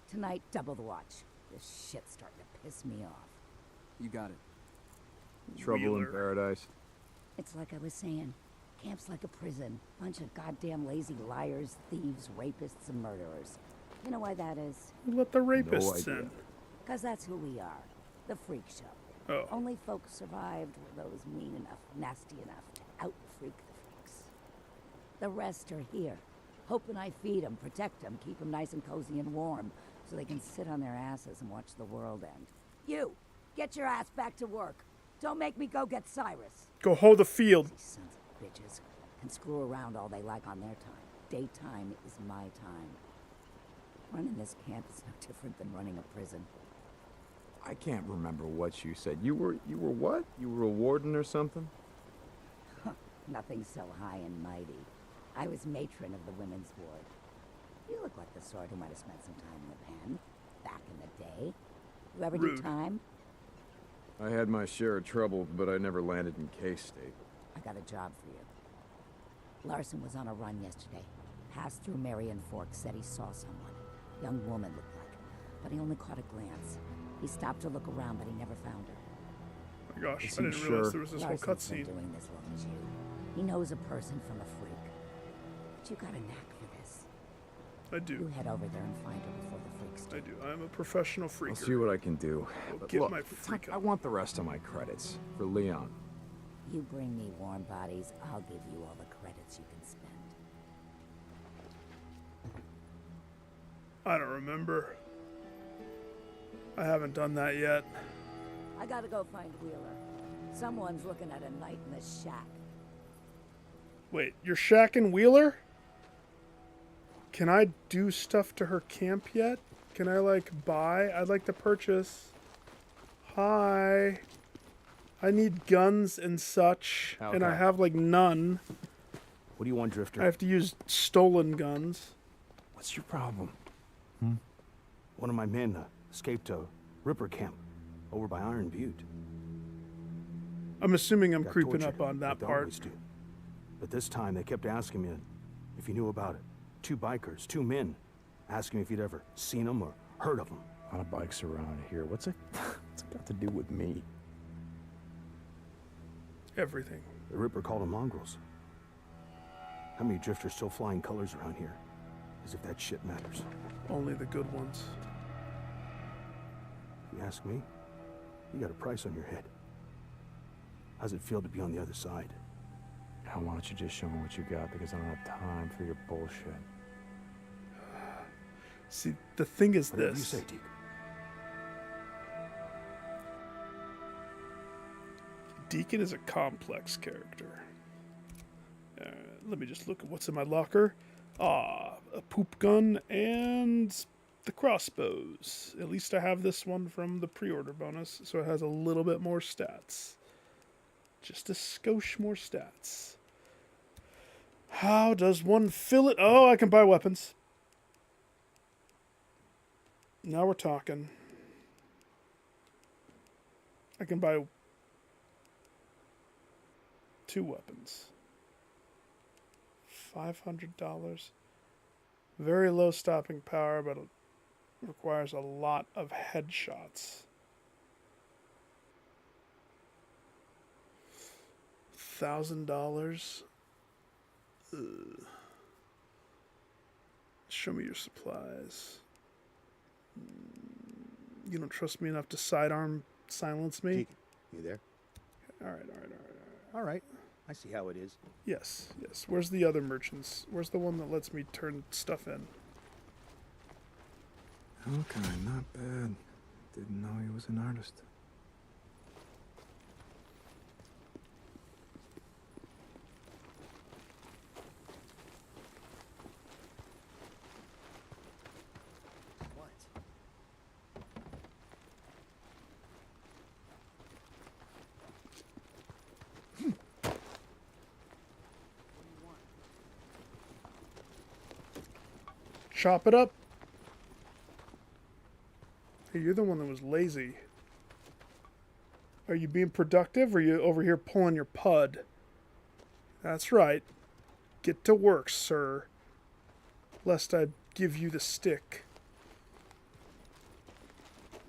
Tonight, double the watch. This shit's starting to piss me off. you got it. Trouble Wheeler. in paradise. It's like I was saying. Camp's like a prison. Bunch of goddamn lazy liars, thieves, rapists, and murderers. You know why that is? Let the rapists idea. in. 'Cause that's who we are. The freak show. Oh. Only folks survived were those mean enough, nasty enough to out-freak the freaks. The rest are here. Hoping I feed them, protect them, keep them nice and cozy and warm, so they can sit on their asses and watch the world end. You, get your ass back to work. Don't make me go get Cyrus. Go hold the field. These sons of bitches can screw around all they like on their time. Daytime is my time. Running this camp is no different than running a prison. I can't remember what you said. You were what? You were a warden or something? Nothing so high and mighty. I was matron of the women's ward. You look like the sort who might have spent some time in the pen, back in the day. You ever Rude. do time? I had my share of trouble, but I never landed in K-State. I got a job for you. Larson was on a run yesterday. Passed through Marion Fork, said he saw someone. Young woman looked like, but he only caught a glance. He stopped to look around, but he never found her. Oh my gosh, Is I he didn't realize sure? there was this whole Larson's been cutscene. doing this long as you. He knows a person from a freak. But you got a knack for this. I You do. head over there and find her before the freaks do. I do. I'm a professional I'll freaker. see what I can do. But get look, my freak I up. want the rest of my credits for Leon. You bring me warm bodies, I'll give you all the credits you can spend. I don't remember. I haven't done that yet. I gotta go find Wheeler. Someone's looking at a night in the shack. Wait, you're shacking Wheeler? Can I do stuff to her camp yet? Can I, like, buy? I'd like to purchase. Hi. I need guns and such. And I Okay. have, like, none. What do you want, Drifter? I have to use stolen guns. What's your problem? One of my men escaped a Ripper camp over by Iron Butte. I'm assuming I'm Got creeping tortured, up on that like they part. always do. But this time they kept asking me if you knew about it. 2 bikers, 2 men, asking me if you'd ever seen them or heard of them. A lot of bikes around here. What's it got to do with me? Everything. The Ripper called them mongrels. How many drifters still flying colors around here? As if that shit matters. Only the good ones. If you ask me, you got a price on your head. How's it feel to be on the other side? Now, why don't you just show me what you got, because I don't have time for your bullshit. See, the thing is Whatever this. you say, Deke. Deacon is a complex character. Let me just look at what's in my locker. Ah, a poop gun and the crossbows. At least I have this one from the pre-order bonus, so it has a little bit more stats. Just a skosh more stats. How does one fill it? Oh, I can buy weapons. Now we're talking. I can buy 2 weapons. $500. Very low stopping power, but it requires a lot of headshots. $1,000. Show me your supplies. You don't trust me enough to sidearm silence me? Deacon, you there? All right. All right. I see how it is. Yes. Where's the other merchants? Where's the one that lets me turn stuff in? Okay, not bad. Didn't know he was an artist. What? Chop it up. Hey, you're the one that was lazy. Are you being productive, or are you over here pulling your pud? That's right. Get to work, sir. Lest I give you the stick.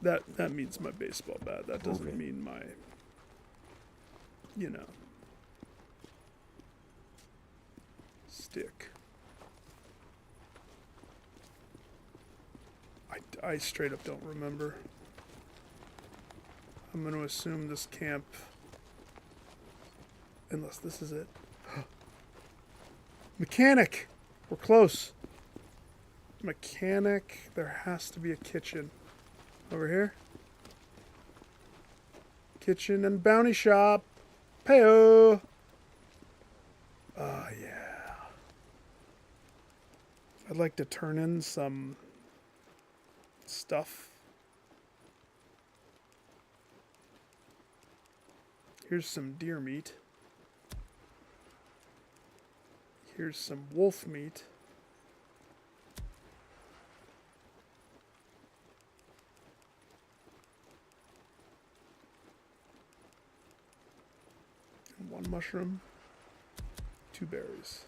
That means my baseball bat. That doesn't mean my, stick. I straight up don't remember. I'm going to assume this camp, unless this is it. Mechanic! We're close. Mechanic. There has to be a kitchen. Over here. Kitchen and bounty shop. Payo! Oh, yeah. I'd like to turn in some stuff. Here's some deer meat. Here's some wolf meat. And 1 mushroom, 2 berries.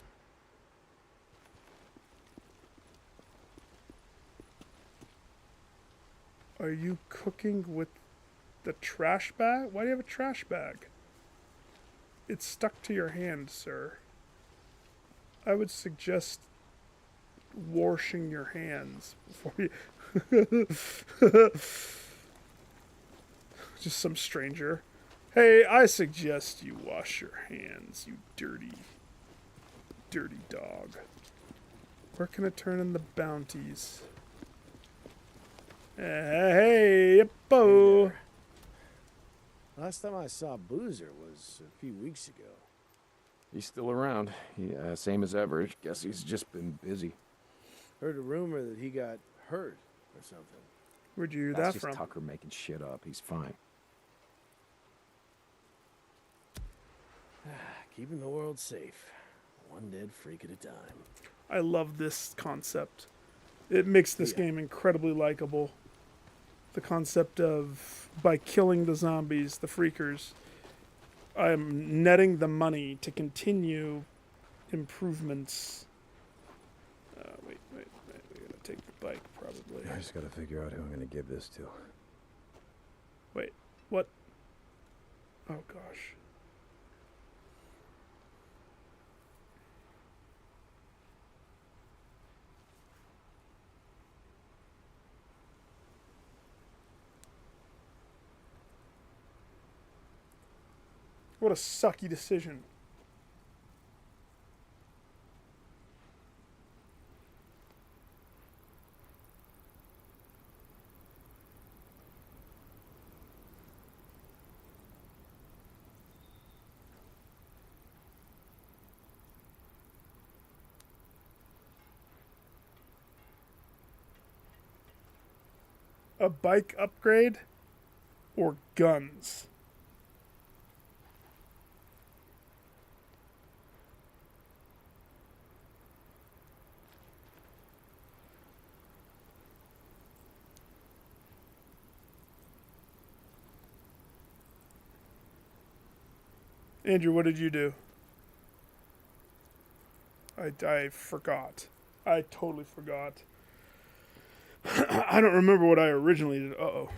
Are you cooking with the trash bag? Why do you have a trash bag? It's stuck to your hand, sir. I would suggest washing your hands before you... Just some stranger. Hey, I suggest you wash your hands, you dirty dog. Where can I turn in the bounties? Hey, Yippo! Last time I saw Boozer was a few weeks ago. He's still around. Same as ever. Guess he's just been busy. Heard a rumor that he got hurt or something. Where'd you hear That's that just from? Tucker making shit up. He's fine. Keeping the world safe. One dead freak at a time. I love this concept. It makes this game incredibly likable. The concept of, by killing the zombies, the freakers, I'm netting the money to continue improvements. Wait. We're gonna take the bike probably. I just gotta figure out who I'm gonna give this to. Wait, what? Oh gosh. What a sucky decision. A bike upgrade or guns? Andrew, what did you do? I forgot. I totally forgot. I don't remember what I originally did. Uh-oh.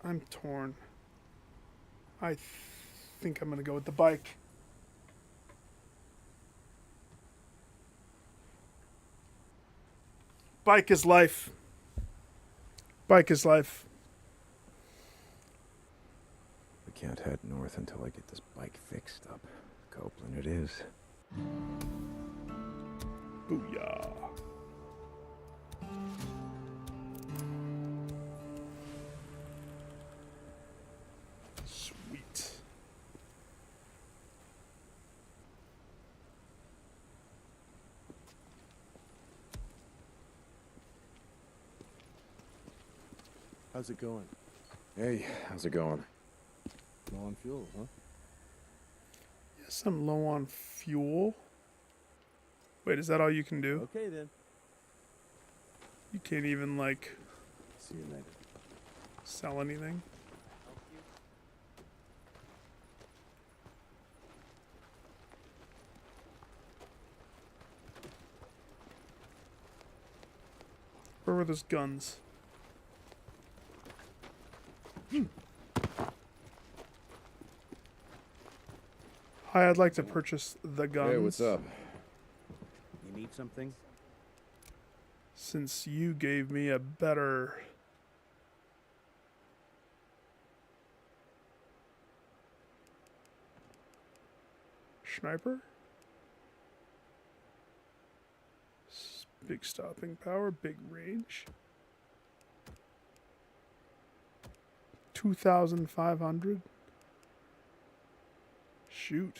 I'm torn. I think I'm gonna go with the bike. Bike is life. Bike is life. We can't head north until I get this bike fixed up. Copeland it is. Booyah. Sweet. How's it going? Hey, how's it going? Low on fuel, huh? Yes, I'm low on fuel. Wait, is that all you can do? Okay then. You can't even, like, See you later. sell anything? Where were those guns? Hi, I'd like to purchase the guns. Hey, what's up? You need something? Since you gave me a better... Sniper? Big stopping power, big range. 2,500. Shoot.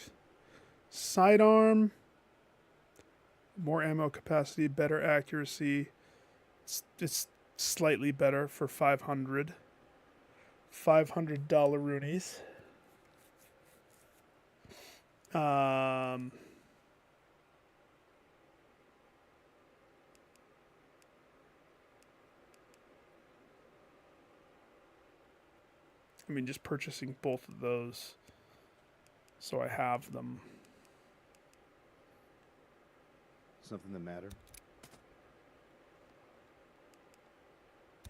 Sidearm. More ammo capacity, better accuracy. It's slightly better for 500. $500 roonies. I mean, just purchasing both of those so I have them. Something the matter?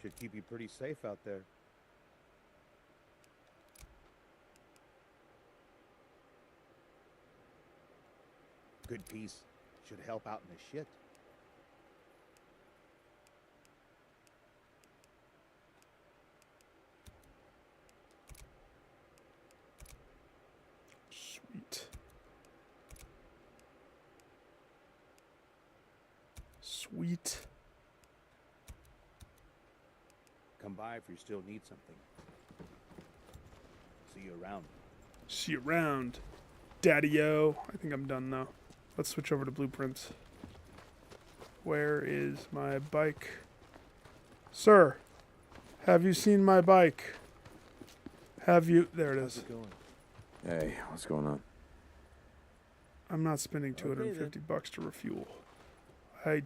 Should keep you pretty safe out there. Good piece. Should help out in the shit. Sweet. Sweet. come by if you still need something. See you around. See you around, Daddy-o. I think I'm done though. Let's switch over to blueprints. Where is my bike? Sir, have you seen my bike? Have you? There it is. How's it going? Hey, what's going on? I'm not spending $250 to refuel. I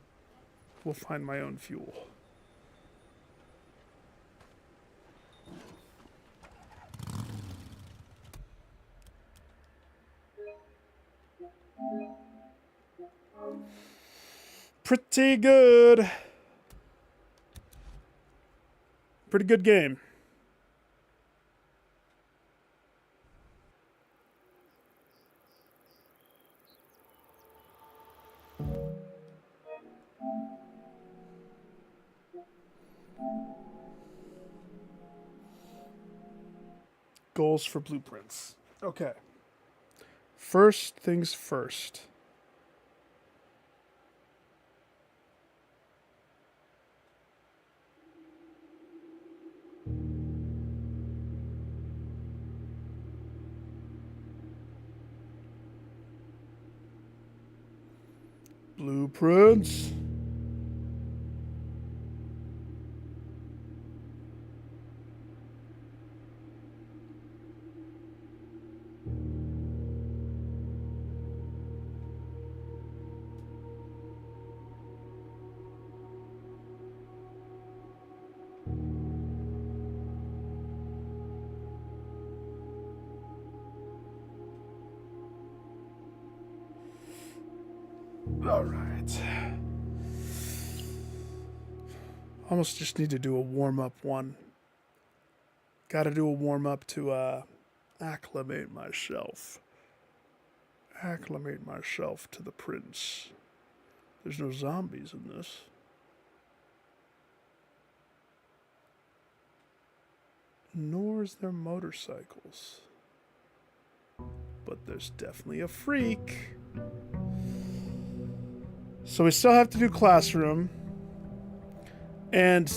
will find my own fuel. Pretty good. Pretty good game. Goals for blueprints. Okay. First things first. Blueprints. All right. Almost just need to do a warm-up one. Got to do a warm-up to acclimate myself. Acclimate myself to the prince. There's no zombies in this. Nor is there motorcycles. But there's definitely a freak. So we still have to do classroom. And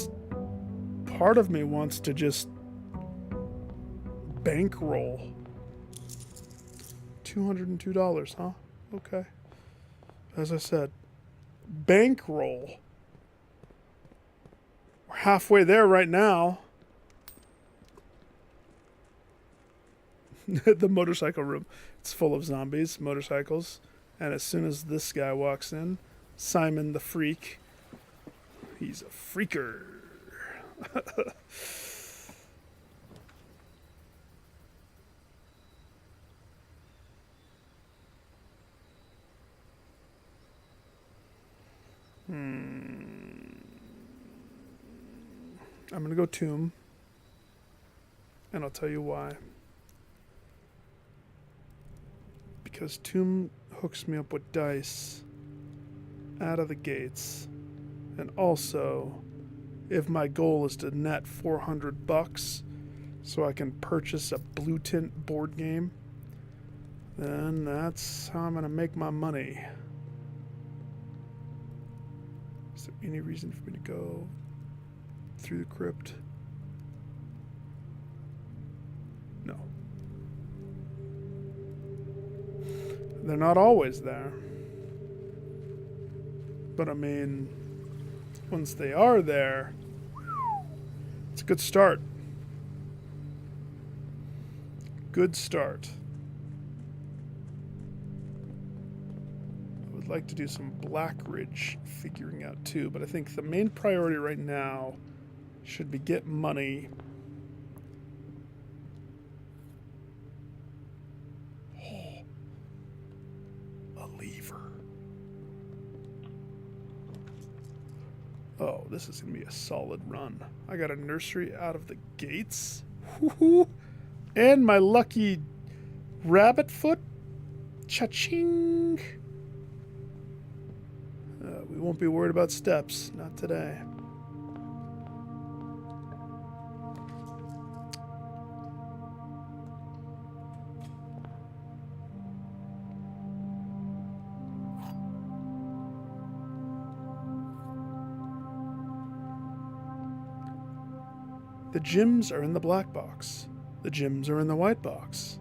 part of me wants to just bankroll. $202, huh? Okay. As I said, bankroll. We're halfway there right now. The motorcycle room. It's full of zombies, motorcycles. And as soon as this guy walks in, Simon the Freak, he's a freaker. I'm going to go Tomb. And I'll tell you why. Because Tomb hooks me up with dice out of the gates. And also, if my goal is to net $400 so I can purchase a blue tint board game, then that's how I'm going to make my money. Is there any reason for me to go through the crypt? No. They're not always there. But I mean, once they are there, it's a good start. Good start. I would like to do some Black Ridge figuring out too, but I think the main priority right now should be get money. Oh, a lever. Oh, this is going to be a solid run. I got a nursery out of the gates. Woo-hoo. And my lucky rabbit foot. Cha-ching. We won't be worried about steps. Not today. The gems are in the black box. The gems are in the white box.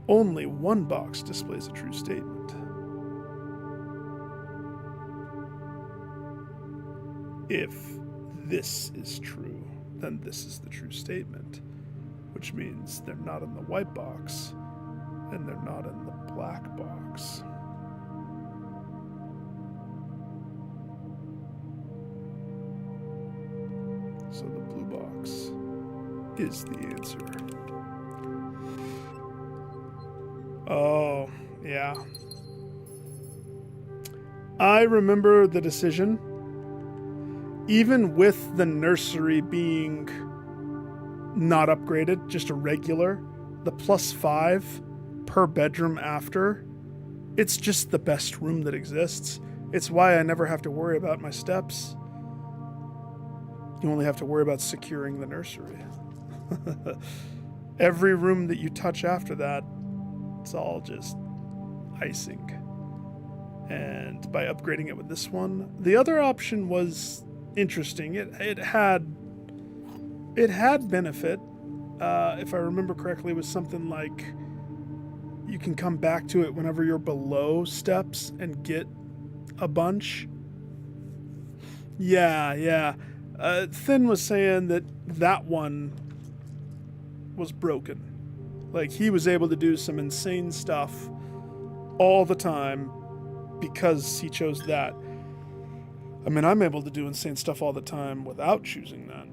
Only one box displays a true statement. If this is true, then this is the true statement, which means they're not in the white box and they're not in the black box. So the blue box is the answer. Oh, yeah. I remember the decision. Even with the nursery being not upgraded, just a regular, the +5 per bedroom after, it's just the best room that exists. It's why I never have to worry about my steps. You only have to worry about securing the nursery. Every room that you touch after that, it's all just icing. And by upgrading it with this one, the other option was interesting. It had benefit. If I remember correctly, it was something like you can come back to it whenever you're below steps and get a bunch. Yeah. Thin was saying that one was broken. Like, he was able to do some insane stuff all the time because he chose that. I mean, I'm able to do insane stuff all the time without choosing that.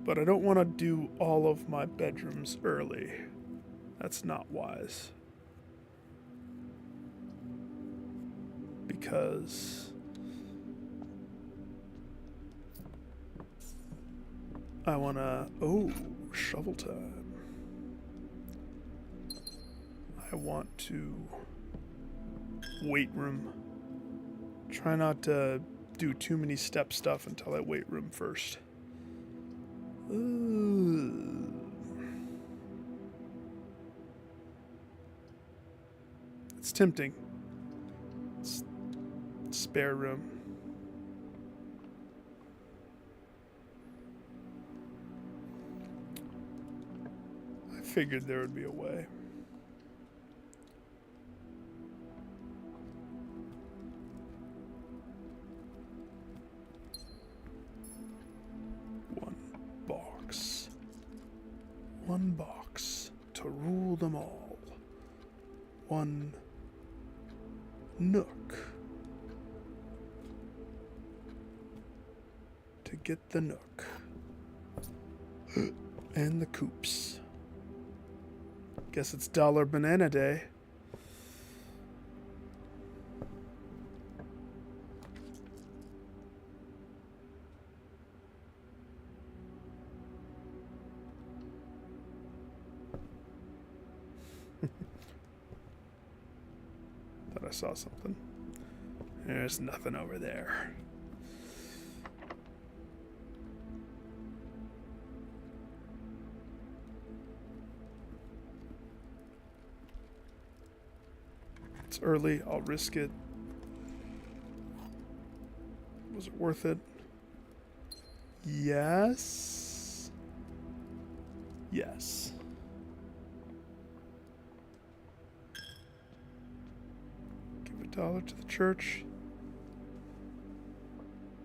But I don't want to do all of my bedrooms early. That's not wise. Because I want to... Oh, shovel time. I want to... weight room. Try not to do too many step stuff until I weight room first. Ooh. It's tempting. It's spare room. I figured there would be a way. One box to rule them all. One nook to get the nook. And the coops. Guess it's $1 banana day. Thought I saw something. There's nothing over there. It's early, I'll risk it. Was it worth it? Yes. Yes. Give $1 to the church.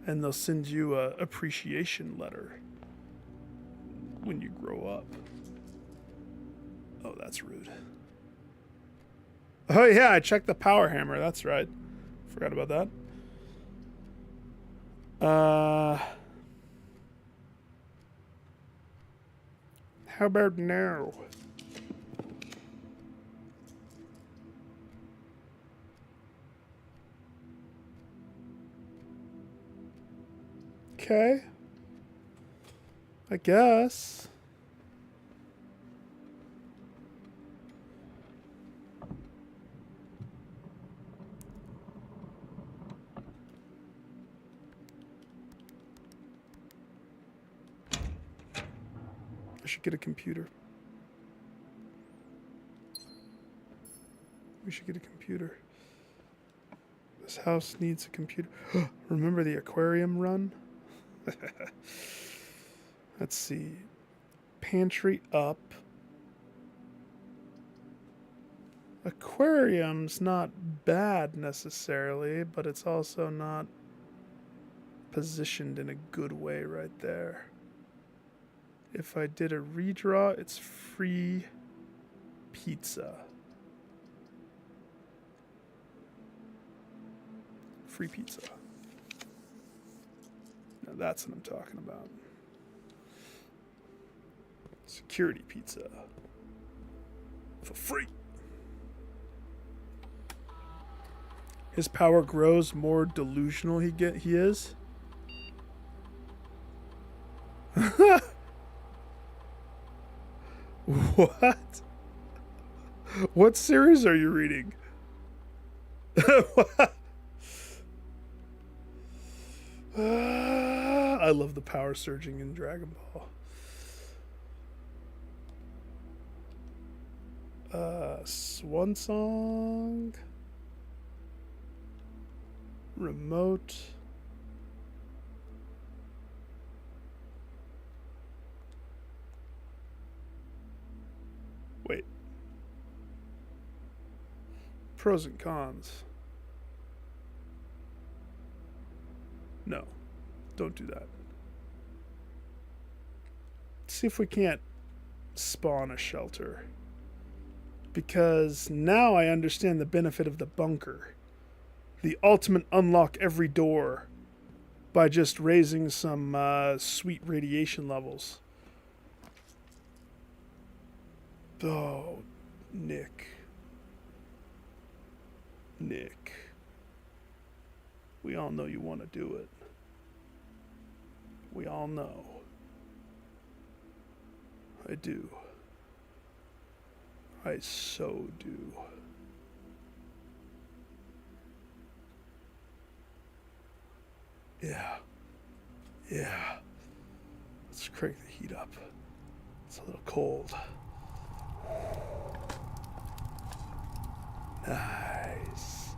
And they'll send you a appreciation letter when you grow up. Oh, that's rude. Oh yeah, I checked the power hammer. That's right. Forgot about that. How about now? Okay. I guess. I should get a computer. We should get a computer. This house needs a computer. Remember the aquarium run? Let's see. Pantry up. Aquarium's not bad necessarily, but it's also not positioned in a good way right there. If I did a redraw, it's free pizza. Free pizza. Now that's what I'm talking about. Security pizza. For free. His power grows, more delusional he is. What? What series are you reading? What? I love the power surging in Dragon Ball. Swan Song. Remote. Wait. Pros and cons. No. Don't do that. See if we can't spawn a shelter. Because now I understand the benefit of the bunker. The ultimate unlock every door by just raising some sweet radiation levels. Oh, Nick. Nick. We all know you want to do it. We all know. I do. I so do. Yeah. Yeah. Let's crank the heat up. It's a little cold. Nice.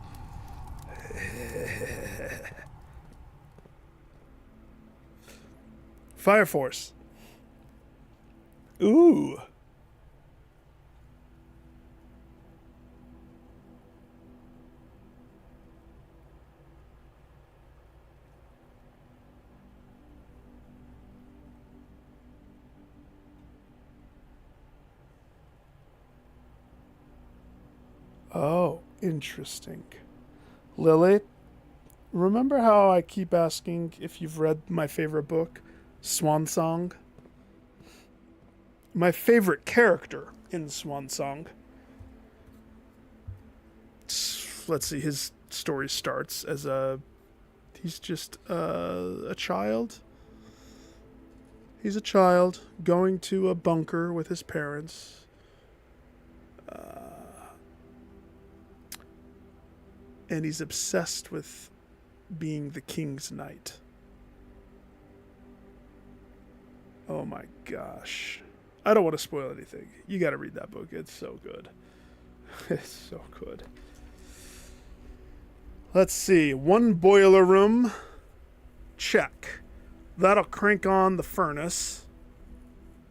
Fire Force. Ooh. Oh, interesting. Lily, remember how I keep asking if you've read my favorite book, Swan Song? My favorite character in Swan Song. Let's see, his story starts as he's just a child. He's a child going to a bunker with his parents. And he's obsessed with being the king's knight. Oh my gosh. I don't want to spoil anything. You got to read that book. It's so good. It's so good. Let's see. 1 boiler room. Check. That'll crank on the furnace.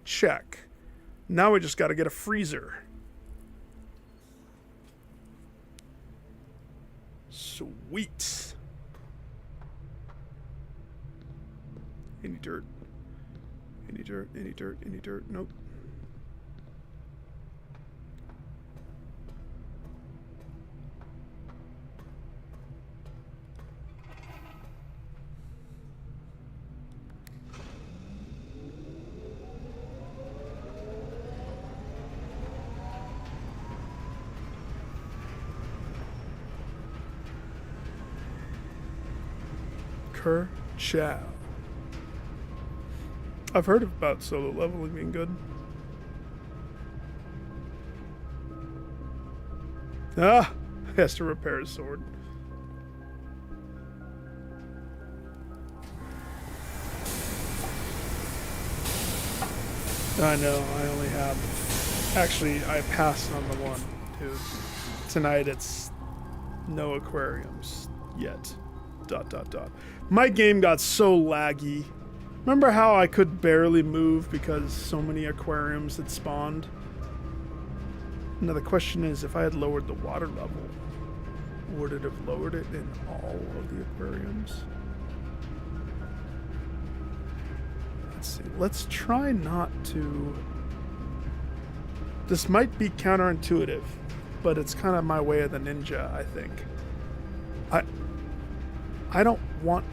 Check. Now we just got to get a freezer. Sweet. Any dirt? Any dirt? Any dirt? Any dirt? Nope. Chow. I've heard about solo leveling being good. Ah! He has to repair his sword. I know, I only have... Actually, I passed on the one, too. Tonight it's no aquariums. yet. ... My game got so laggy. Remember how I could barely move because so many aquariums had spawned? Now the question is, if I had lowered the water level, would it have lowered it in all of the aquariums? Let's see. Let's try not to... This might be counterintuitive, but it's kind of my way of the ninja, I think. I don't want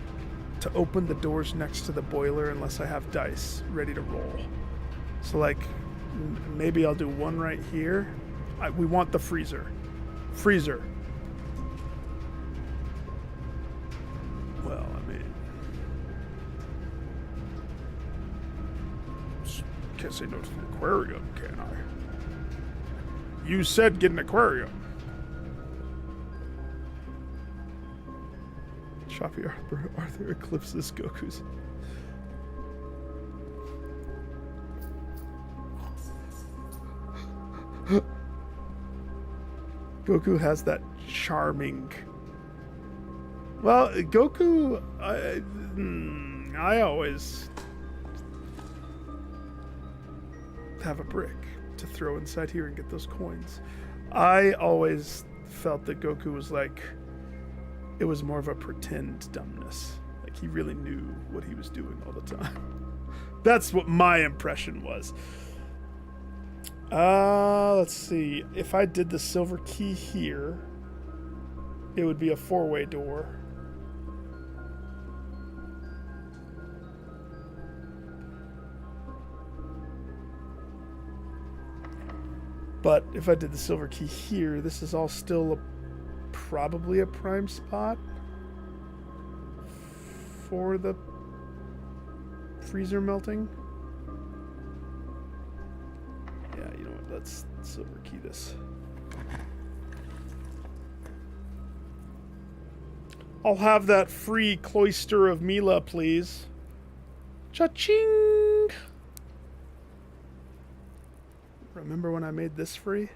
to open the doors next to the boiler unless I have dice ready to roll. So like, maybe I'll do one right here. We want the freezer. Freezer. Well, I mean... Can't say no to the aquarium, can I? You said get an aquarium. Choppy Arthur eclipses Goku's. Goku has that charming... Well, Goku... I always have a brick to throw inside here and get those coins. I always felt that Goku was like... It was more of a pretend dumbness. Like he really knew what he was doing all the time. That's what my impression was. Let's see. If I did the silver key here, it would be a 4-way door. But if I did the silver key here, this is all still probably a prime spot for the freezer melting. Yeah, you know what? Let's silver key this. I'll have that free cloister of Mila, please. Cha-ching! Remember when I made this free?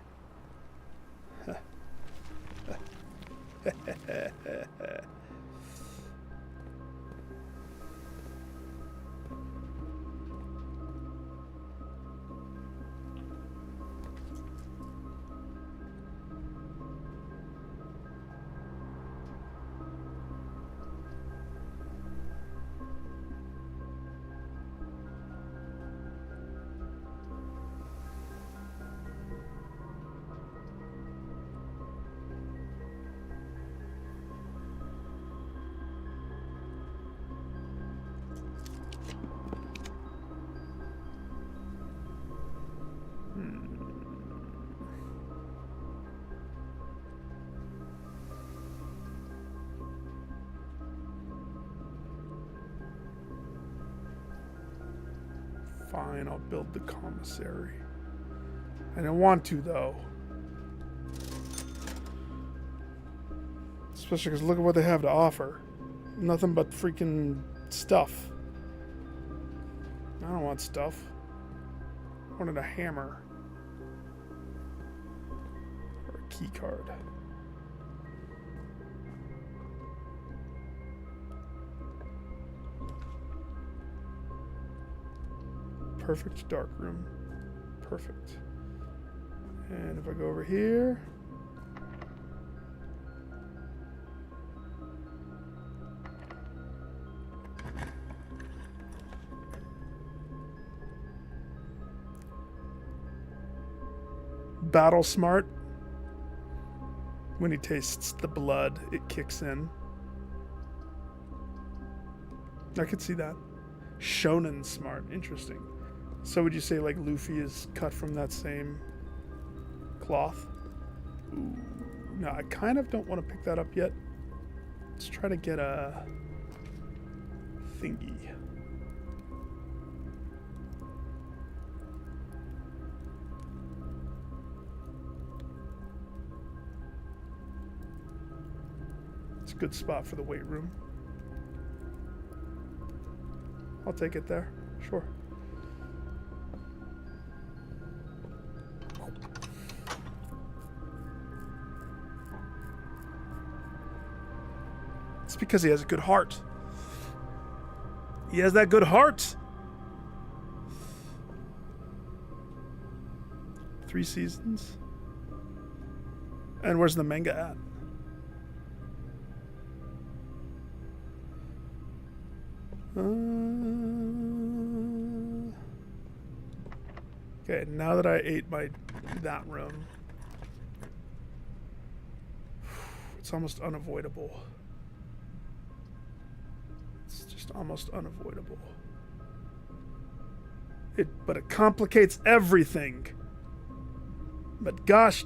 Fine, I'll build the commissary. I don't want to, though. Especially because look at what they have to offer. Nothing but freaking stuff. I don't want stuff. I wanted a hammer. Or a key card. Perfect dark room. Perfect. And if I go over here... Battle smart. When he tastes the blood, it kicks in. I could see that. Shonen smart. Interesting. So would you say like Luffy is cut from that same cloth? Ooh. No, I kind of don't want to pick that up yet. Let's try to get a thingy. It's a good spot for the weight room. I'll take it there. Sure. It's because he has a good heart. He has that good heart. 3 seasons. And where's the manga at? Okay, now that I ate that room, it's almost unavoidable. It's just almost unavoidable. But it complicates everything. But gosh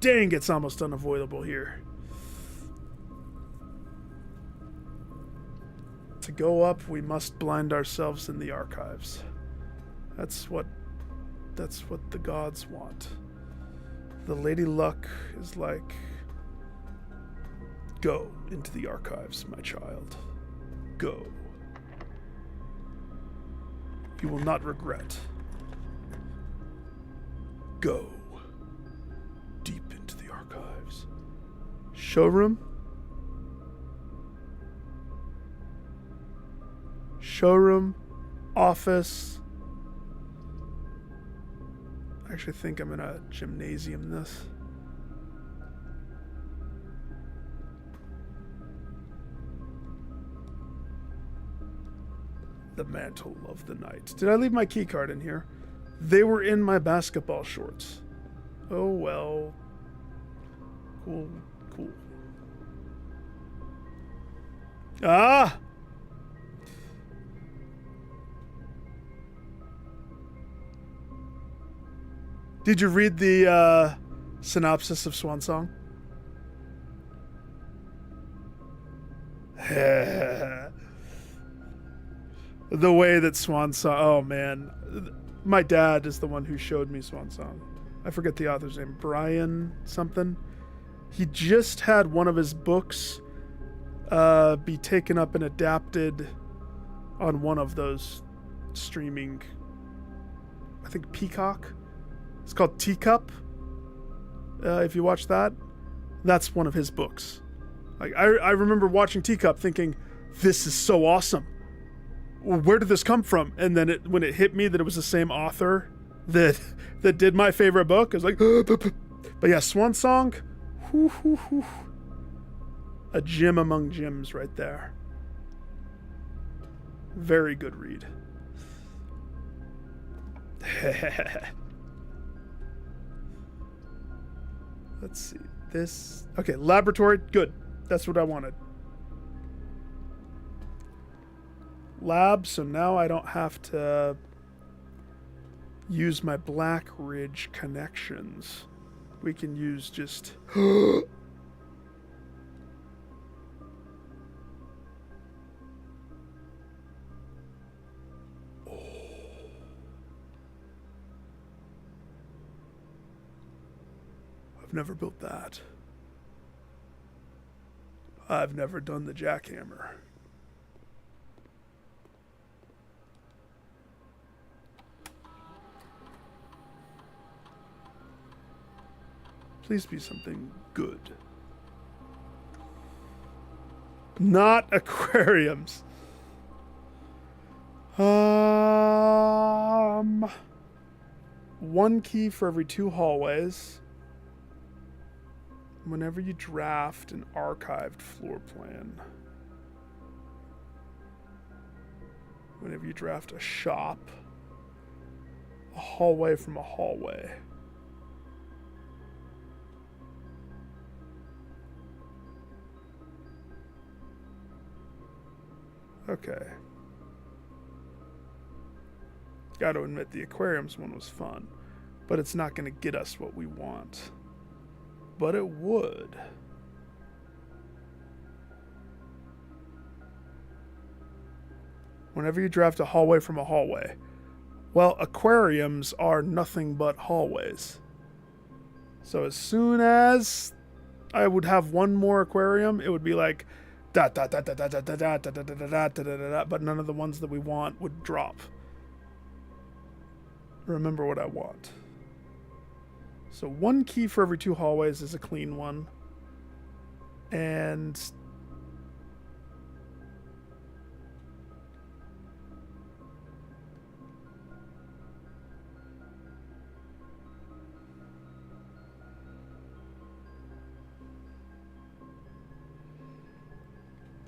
dang, it's almost unavoidable here. To go up, we must blind ourselves in the archives. That's what the gods want. The Lady Luck is like, go into the archives, my child. Go. You will not regret. Go. Deep into the archives. Showroom? Showroom, office. I actually think I'm in a gymnasium this. The mantle of the night. Did I leave my key card in here? They were in my basketball shorts. Oh well. Cool. Ah! Did you read the synopsis of Swan Song? The way that Swan Song... Oh, man. My dad is the one who showed me Swan Song. I forget the author's name. Brian something. He just had one of his books be taken up and adapted on one of those streaming... I think Peacock. It's called Teacup. If you watch that, that's one of his books. Like I remember watching Teacup thinking, this is so awesome. Where did this come from? And then when it hit me that it was the same author that did my favorite book, I was like, but yeah, Swan Song, a gem among gems right there. Very good read. Let's see. This... Okay, laboratory. Good. That's what I wanted. Lab, so now I don't have to use my Black Ridge connections. We can use just... Never built that. I've never done the jackhammer. Please be something good. Not aquariums. One key for every 2 hallways. Whenever you draft an archived floor plan. Whenever you draft a shop. A hallway from a hallway. Okay. Gotta admit, the aquariums one was fun. But it's not gonna get us what we want. But it would. Whenever you draft a hallway from a hallway. Well, aquariums are nothing but hallways. So as soon as I would have one more aquarium, it would be like but none of the ones that we want would drop. Remember what I want. So 1 key for every 2 hallways is a clean one. And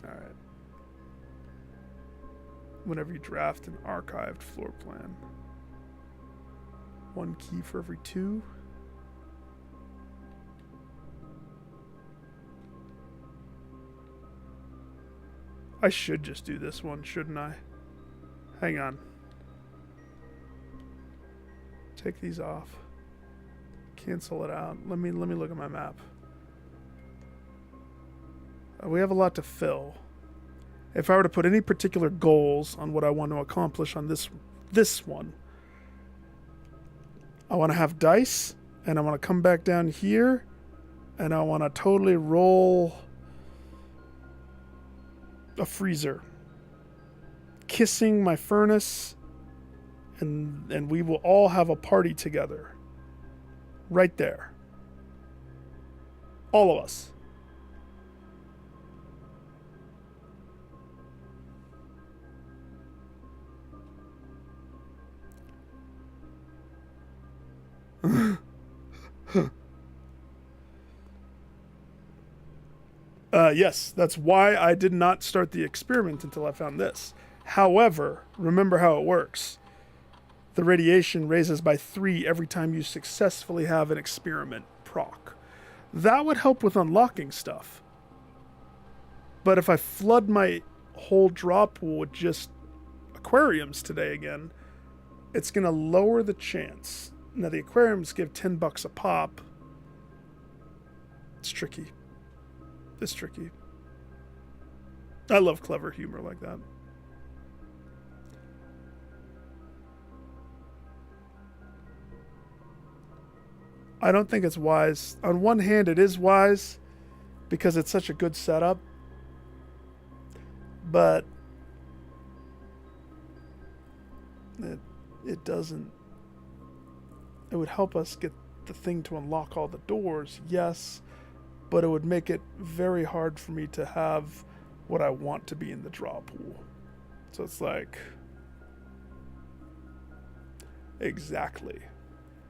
Alright. Whenever you draft an archived floor plan. 1 key for every 2. I should just do this one, shouldn't I? Hang on. Take these off. Cancel it out. Let me look at my map. We have a lot to fill. If I were to put any particular goals on what I want to accomplish on this one, I want to have dice, and I want to come back down here, and I want to totally roll a freezer, kissing my furnace, and we will all have a party together. Right there. All of us. Yes, that's why I did not start the experiment until I found this. However, remember how it works. The radiation raises by 3 every time you successfully have an experiment proc. That would help with unlocking stuff. But if I flood my whole draw pool with just aquariums today again, it's going to lower the chance. Now, the aquariums give $10 a pop. It's tricky. It's tricky. I love clever humor like that. I don't think it's wise. On one hand, it is wise because it's such a good setup. But it doesn't. It would help us get the thing to unlock all the doors, yes, but it would make it very hard for me to have what I want to be in the draw pool. So it's like, exactly.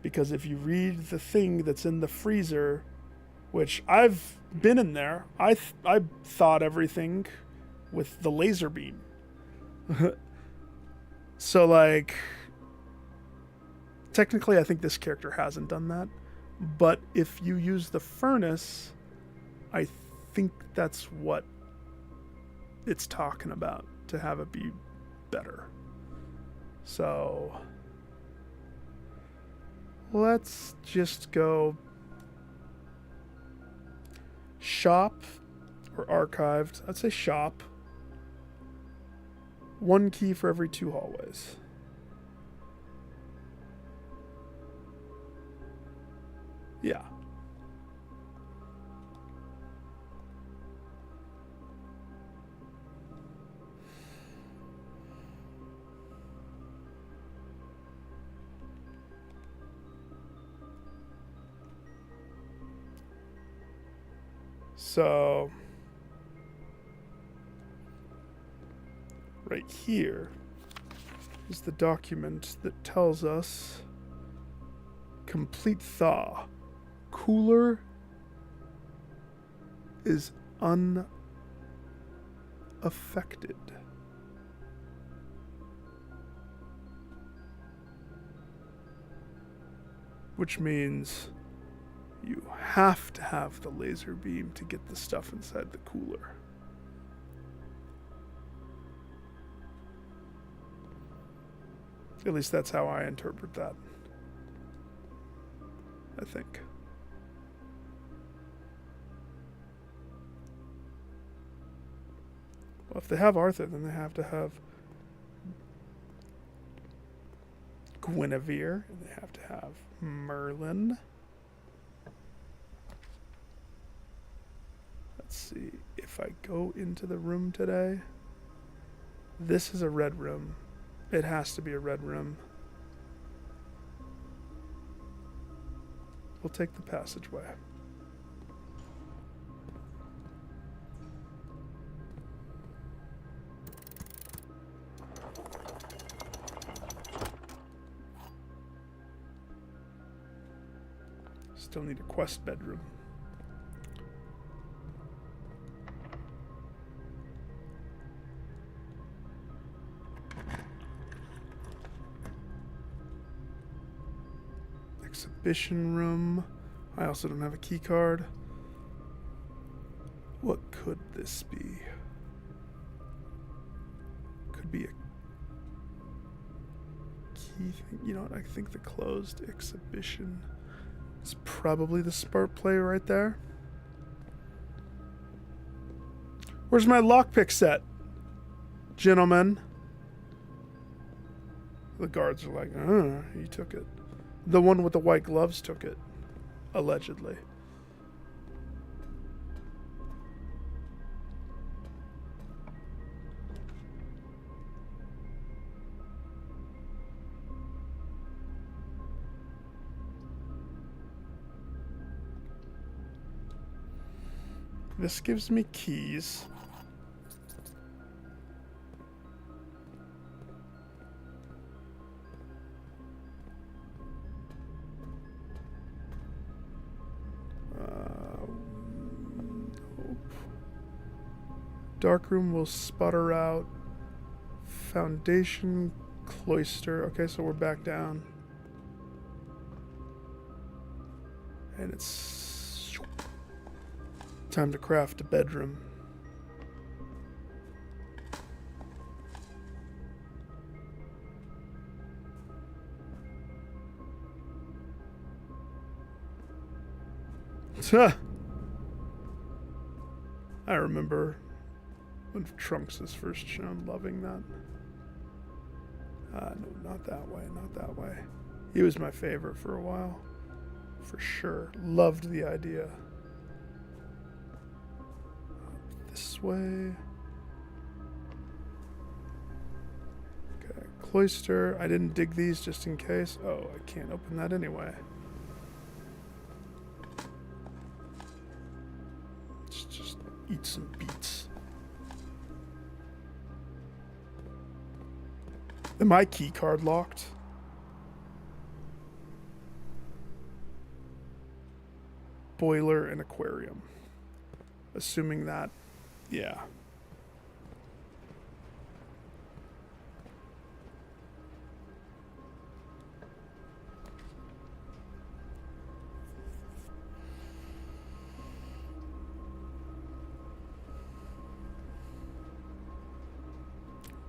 Because if you read the thing that's in the freezer, which I've been in there, I thought everything with the laser beam. So like, technically I think this character hasn't done that, but if you use the furnace, I think that's what it's talking about, to have it be better. So let's just go shop or archived. I'd say shop. 1 key for every 2 hallways. Yeah. So right here is the document that tells us complete thaw. Cooler is unaffected. Which means you have to have the laser beam to get the stuff inside the cooler. At least that's how I interpret that. I think. Well, if they have Arthur, then they have to have Guinevere, and they have to have Merlin. Let's see, if I go into the room today, this is a red room. It has to be a red room. We'll take the passageway. Still need a quest bedroom. exhibition room. I also don't have a key card. What could this be? Could be a key thing. You know what? I think the closed exhibition is probably the smart play right there. Where's my lockpick set, gentlemen? The guards are like, he took it. The one with the white gloves took it, allegedly. This gives me keys. Darkroom will sputter out. Foundation, cloister. Okay, so we're back down. And it's time to craft a bedroom. I remember when Trunks is first shown, loving that. No, not that way, not that way. He was my favorite for a while. For sure. Loved the idea. This way. Okay, cloister. I didn't dig these just in case. Oh, I can't open that anyway. Let's just eat some beets. Am I key card locked? Boiler and aquarium. Assuming that, yeah.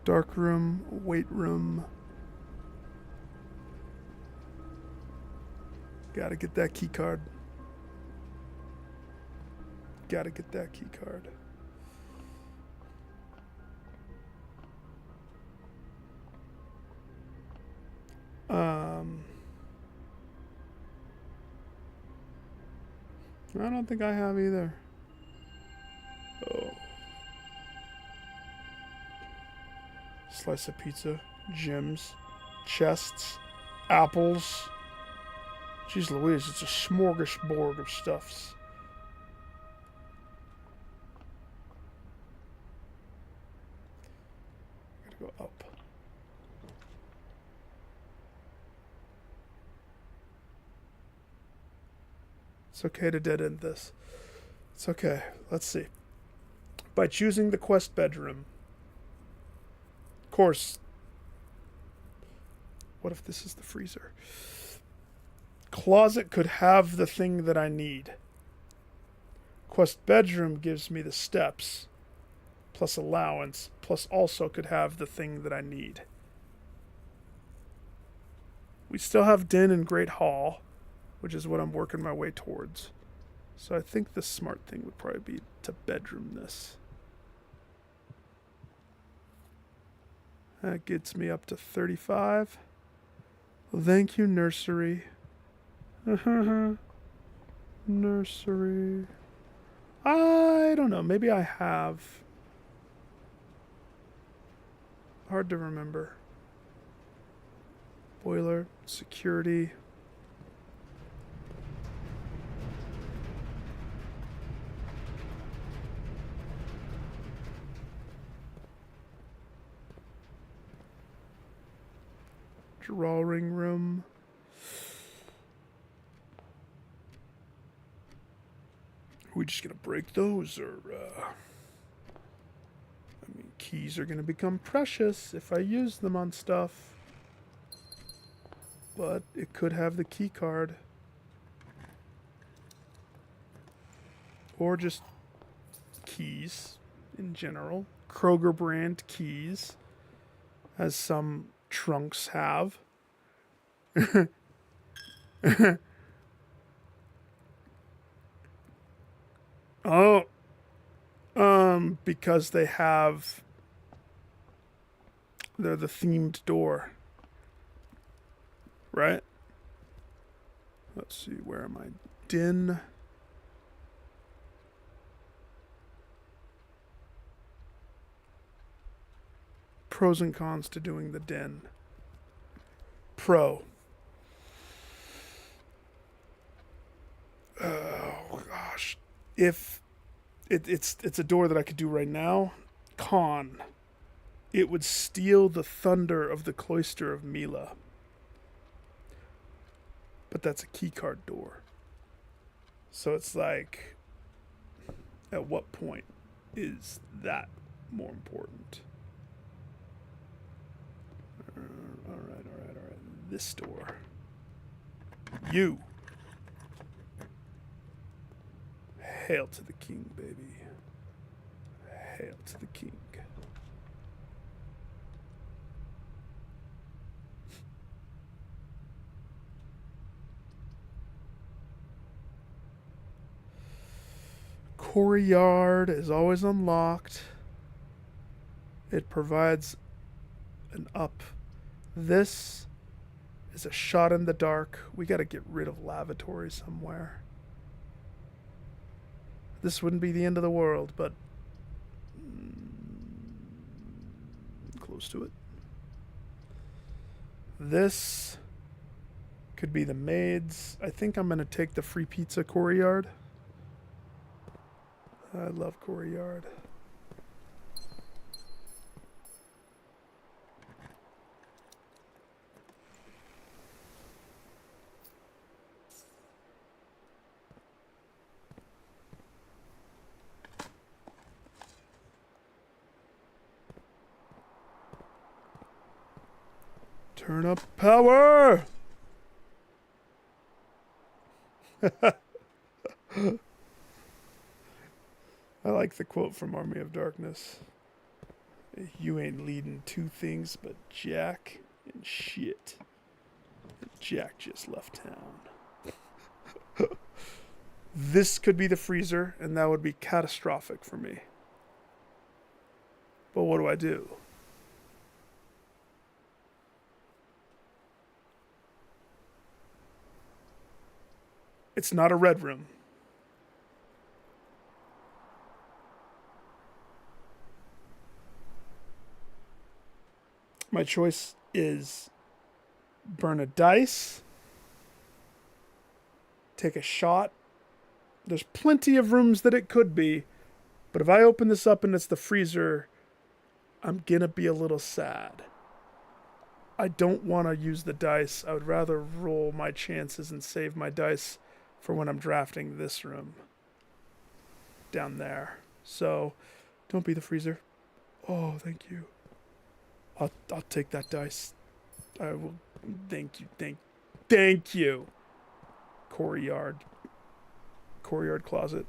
Dark room, weight room. Gotta get that key card. Gotta get that key card. I don't think I have either. Oh. Slice of pizza, gems, chests, apples. Jeez Louise, it's a smorgasbord of stuffs. Gotta go up. It's okay to dead end this. It's okay. Let's see. By choosing the quest bedroom. Of course. What if this is the freezer? Closet could have the thing that I need. Quest bedroom gives me the steps. Plus allowance. Plus also could have the thing that I need. We still have den and great hall, which is what I'm working my way towards. So I think the smart thing would probably be to bedroom this. That gets me up to 35. Well, thank you, nursery. Nursery. I don't know. Maybe I have. Hard to remember. Boiler, security. Drawing room. Are we just gonna break those, or I mean, keys are gonna become precious if I use them on stuff. but it could have the key card. Or just keys in general. Kroger brand keys, as some trunks have. Oh, because they're the themed door, right? Let's see, where am I? Den. Pros and cons to doing the den. Pro. Oh gosh, if it's a door that I could do right now. Con. It would steal the thunder of the cloister of Mila. But that's a keycard door. So it's like, at what point is that more important? All right. This door. You. Hail to the king, baby. Hail to the king. Courtyard is always unlocked. It provides an up. This is a shot in the dark. We got to get rid of lavatory somewhere. This wouldn't be the end of the world, but close to it. This could be the maids. I think I'm going to take the free pizza courtyard. I love courtyard. Turn up power! I like the quote from Army of Darkness. You ain't leading two things but Jack and shit. Jack just left town. This could be the freezer, and that would be catastrophic for me. But what do I do? It's not a red room. My choice is burn a dice, take a shot. There's plenty of rooms that it could be, but if I open this up and it's the freezer, I'm gonna be a little sad. I don't want to use the dice. I would rather roll my chances and save my dice for when I'm drafting this room down there. So, don't be the freezer. Oh, thank you. I'll take that dice. I will. Thank you. Courtyard closet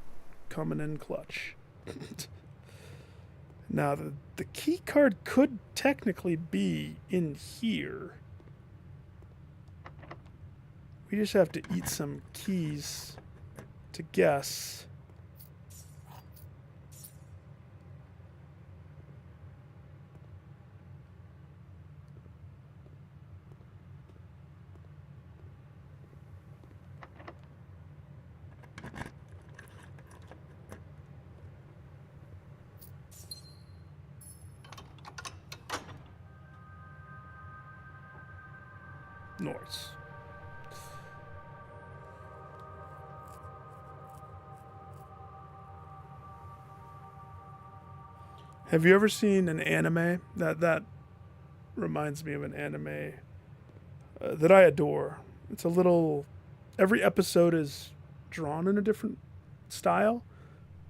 coming in clutch. Now the key card could technically be in here. We just have to eat some keys to guess. Noise. Have you ever seen an anime? That reminds me of an anime that I adore. It's a little... Every episode is drawn in a different style,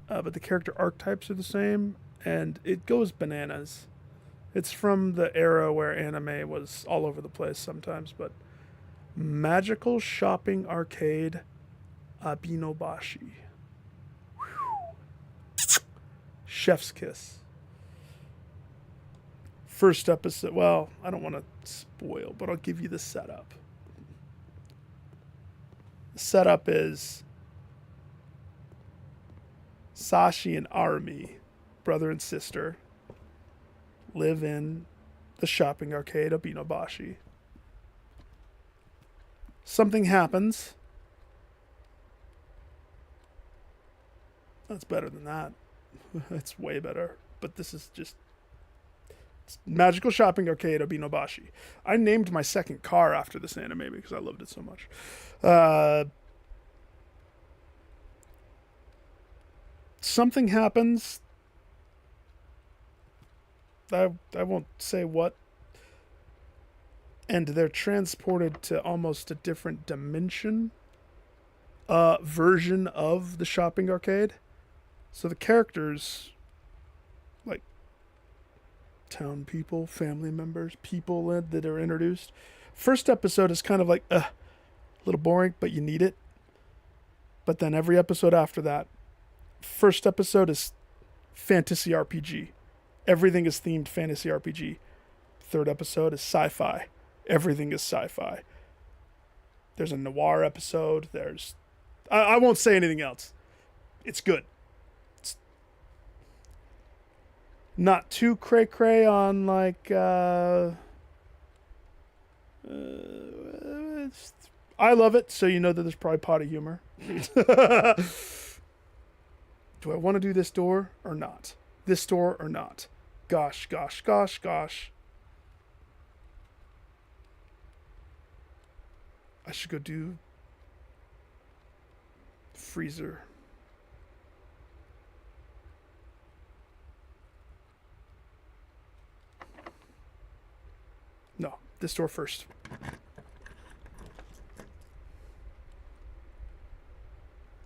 but the character archetypes are the same, and it goes bananas. It's from the era where anime was all over the place sometimes, but Magical Shopping Arcade Abinobashi. Chef's kiss. First episode. Well, I don't want to spoil, but I'll give you the setup. The setup is Sashi and Arumi, brother and sister, live in the shopping arcade Abinobashi. Something happens. That's better than that. It's way better. But this is just... It's Magical Shopping Arcade Abinobashi. I named my second car after this anime because I loved it so much. Something happens. I won't say what. And they're transported to almost a different dimension. Version of the shopping arcade. So the characters, like town people, family members, people that are introduced. First episode is kind of like a little boring, but you need it. But then every episode after that, first episode is fantasy RPG. Everything is themed fantasy RPG. Third episode is sci-fi. Everything is sci-fi. There's a noir episode. There's... I won't say anything else. It's good. It's not too cray-cray on, like... I love it, so you know that there's probably potty humor. Do I want to do this door or not? This door or not? Gosh, gosh, gosh, gosh. I should go do freezer. No, this door first.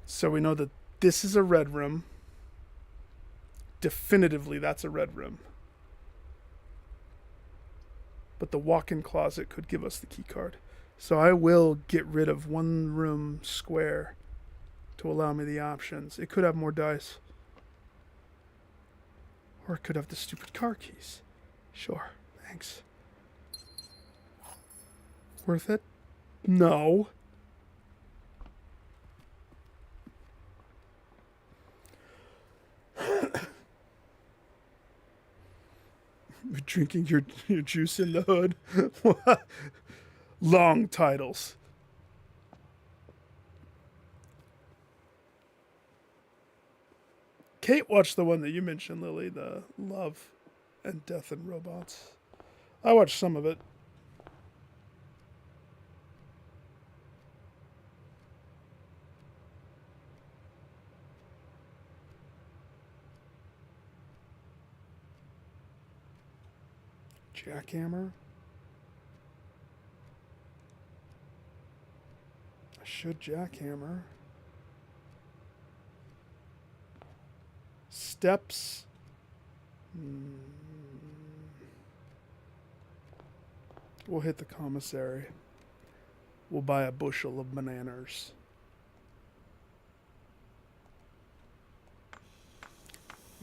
So we know that this is a red room. Definitively, that's a red room. But the walk-in closet could give us the key card. So I will get rid of one room square to allow me the options. It could have more dice. Or it could have the stupid car keys. Sure, thanks. Worth it? No. Drinking your juice in the hood. Long titles. Kate watched the one that you mentioned, Lily, the Love and Death and Robots. I watched some of it. Jackhammer. I should jackhammer. Steps. We'll hit the commissary. We'll buy a bushel of bananas.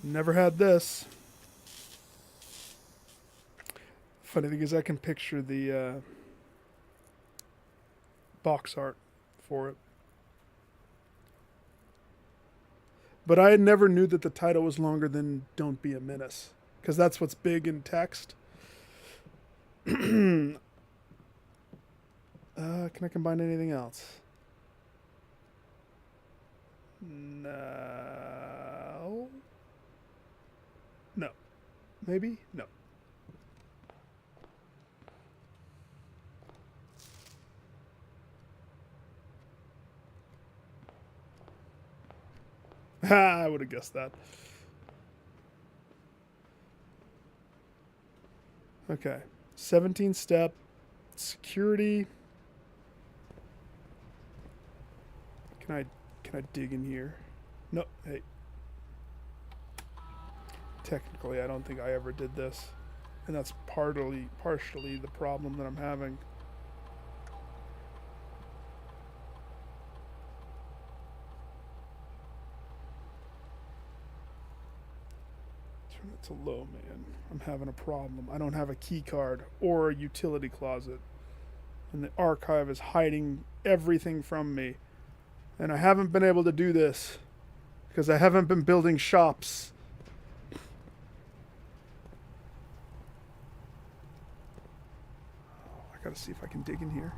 Never had this. Funny thing is I can picture the box art for it. But I never knew that the title was longer than Don't Be a Menace. Because that's what's big in text. Can I combine anything else? No. No. Maybe? No. I would have guessed that. Okay. 17 step. Security. Can I dig in here? No, hey. Technically, I don't think I ever did this. And that's partially the problem that I'm having. Turn it to low, man. I'm having a problem. I don't have a key card or a utility closet. And the archive is hiding everything from me. And I haven't been able to do this because I haven't been building shops. Oh, I gotta see if I can dig in here.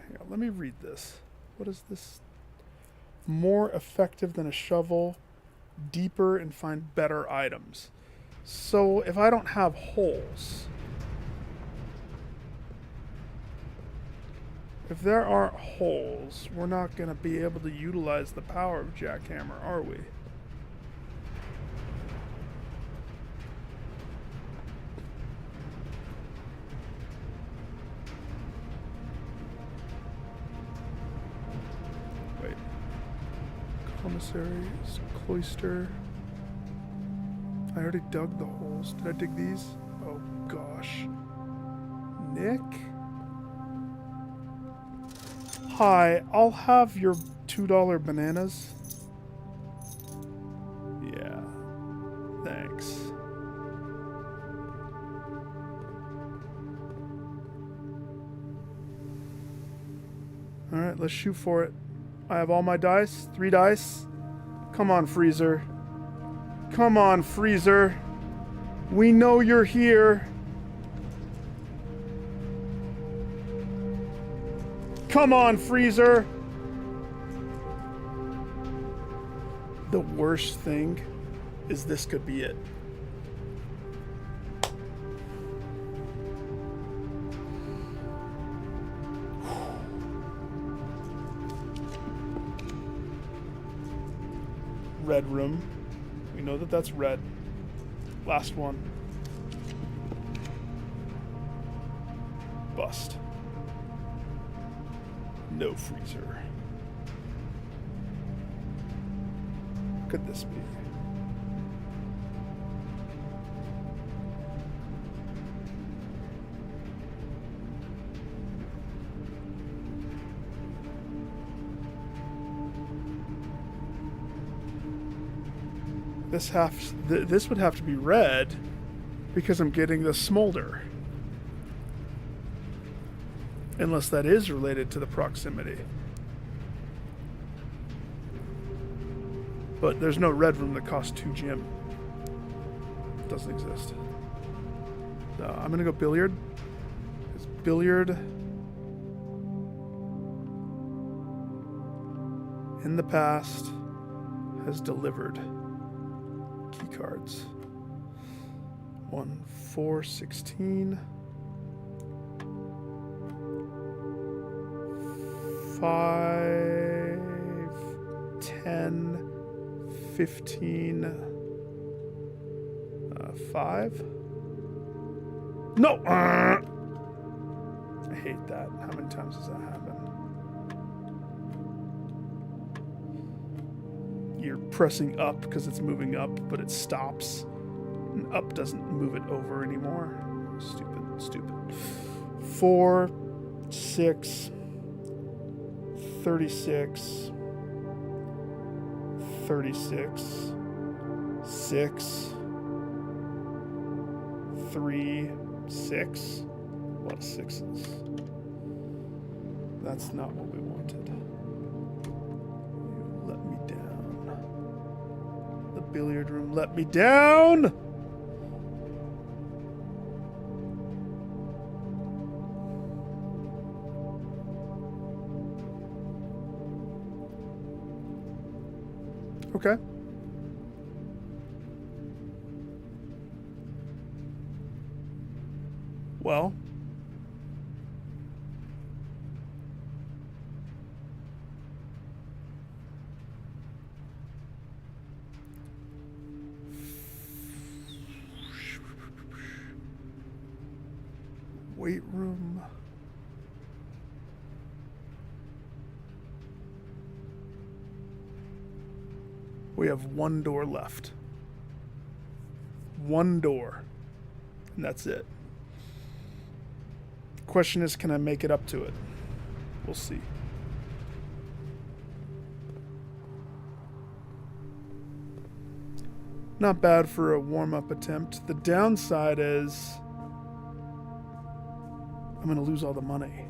Hang on, let me read this. What is this? More effective than a shovel, deeper and find better items. So if I don't have holes, if there aren't holes, we're not going to be able to utilize the power of Jackhammer, are we? Wait. Commissaries, cloister. I already dug the holes. Did I dig these? Oh gosh. Nick? Hi, I'll have your $2 bananas. Yeah. Thanks. Alright, let's shoot for it. I have all my dice. 3 dice. Come on, Freezer. Come on, Freezer. We know you're here. Come on, Freezer. The worst thing is this could be it. Red room. We know that that's red. Last one. Bust. No freezer. What could this be? This would have to be red because I'm getting the smolder. Unless that is related to the proximity. But there's no red room that costs 2 gem. Doesn't exist. I'm gonna go billiard. Because billiard in the past has delivered key cards. 1, 4, 16. 5, 10, 15, 5. No! I hate that. How many times does that happen? You're pressing up because it's moving up, but it stops. And up doesn't move it over anymore. Stupid. 4, 6, 36, 36, 6, 3, 6. A lot of 6s. That's not what we wanted. You let me down. The billiard room let me down! Okay. Well. Weight room. We have 1 door left. 1 door. And that's it. Question is, can I make it up to it? We'll see. Not bad for a warm-up attempt. The downside is I'm going to lose all the money.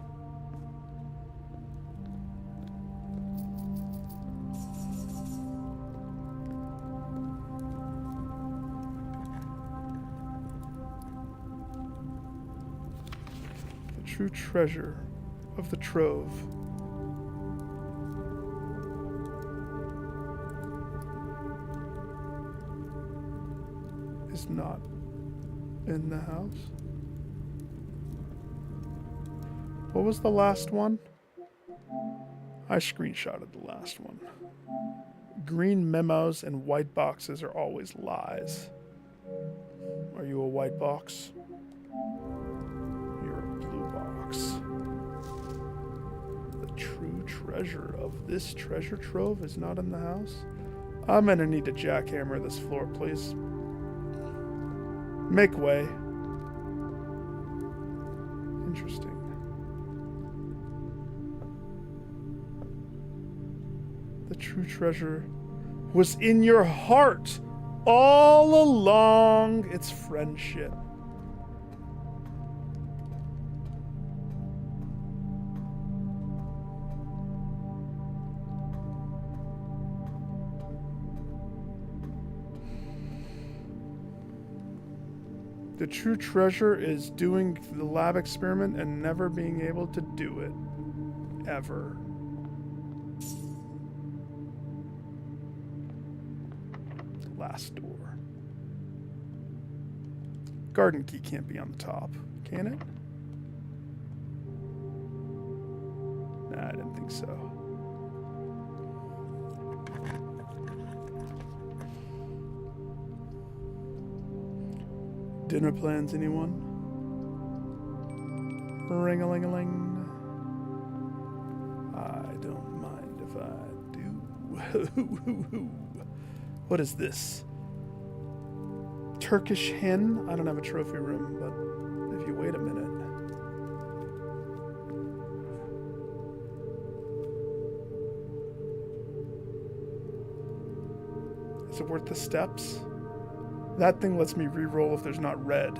The true treasure of the trove. Is not in the house. What was the last one? I screenshotted the last one. Green memos and white boxes are always lies. Are you a white box? You're a blue box. The true treasure of this treasure trove is not in the house? I'm gonna need to jackhammer this floor, please. Make way. Interesting. The true treasure was in your heart all along. It's friendship. The true treasure is doing the lab experiment and never being able to do it. Ever. Last door. Garden key can't be on the top, can it? Nah, I didn't think so. Dinner plans, anyone? Ring-a-ling-a-ling. I don't mind if I do. What is this? Turkish hen? I don't have a trophy room, but if you wait a minute. Is it worth the steps? That thing lets me re-roll if there's not red.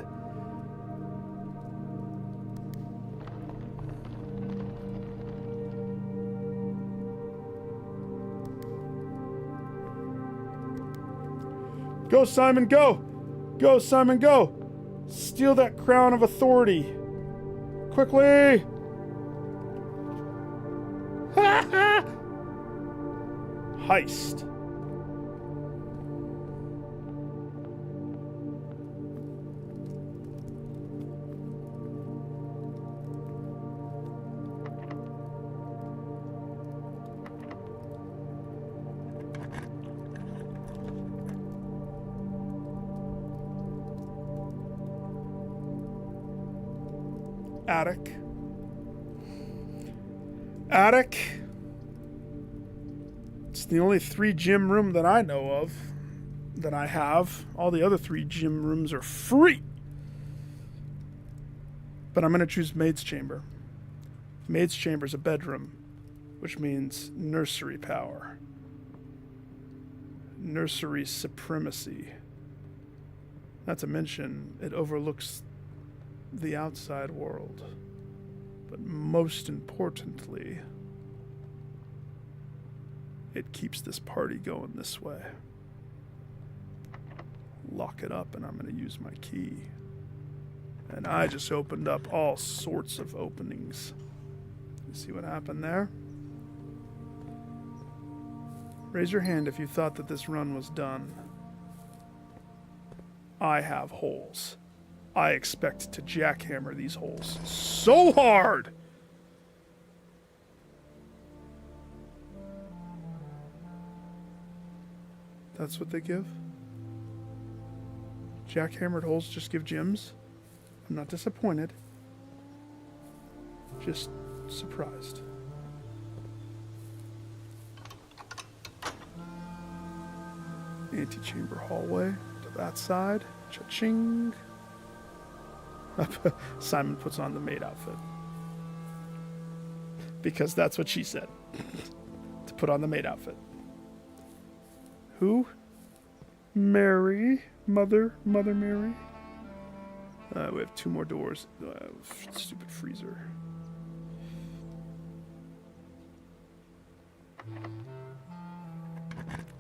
Go, Simon, go! Go, Simon, go! Steal that crown of authority. Quickly! Heist. Attic. Attic. It's the only 3 gym room that I know of that I have. All the other 3 gym rooms are free. But I'm going to choose Maid's Chamber. Maid's Chamber is a bedroom, which means nursery power. Nursery supremacy. Not to mention, it overlooks the outside world. But most importantly, it keeps this party going this way. Lock it up and I'm going to use my key. And I just opened up all sorts of openings. You see what happened there? Raise your hand if you thought that this run was done. I have holes. I expect to jackhammer these holes so hard! That's what they give? Jackhammered holes just give gems? I'm not disappointed. Just surprised. Antechamber hallway to that side. Cha-ching. Simon puts on the maid outfit. Because that's what she said. To put on the maid outfit. Who Mary. Mother Mary. We have 2 more doors. Stupid freezer.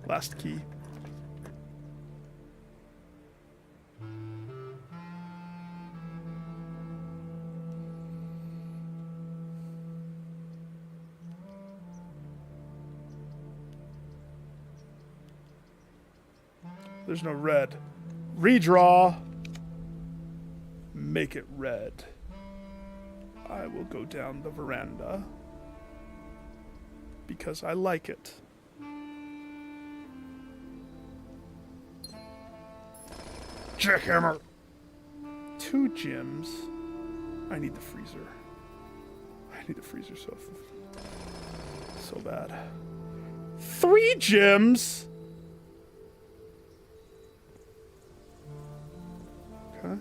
Last key. There's no red. Redraw. Make it red. I will go down the veranda because I like it. Jackhammer. 2 gems. I need the freezer. I need the freezer so bad. 3 gems. Okay.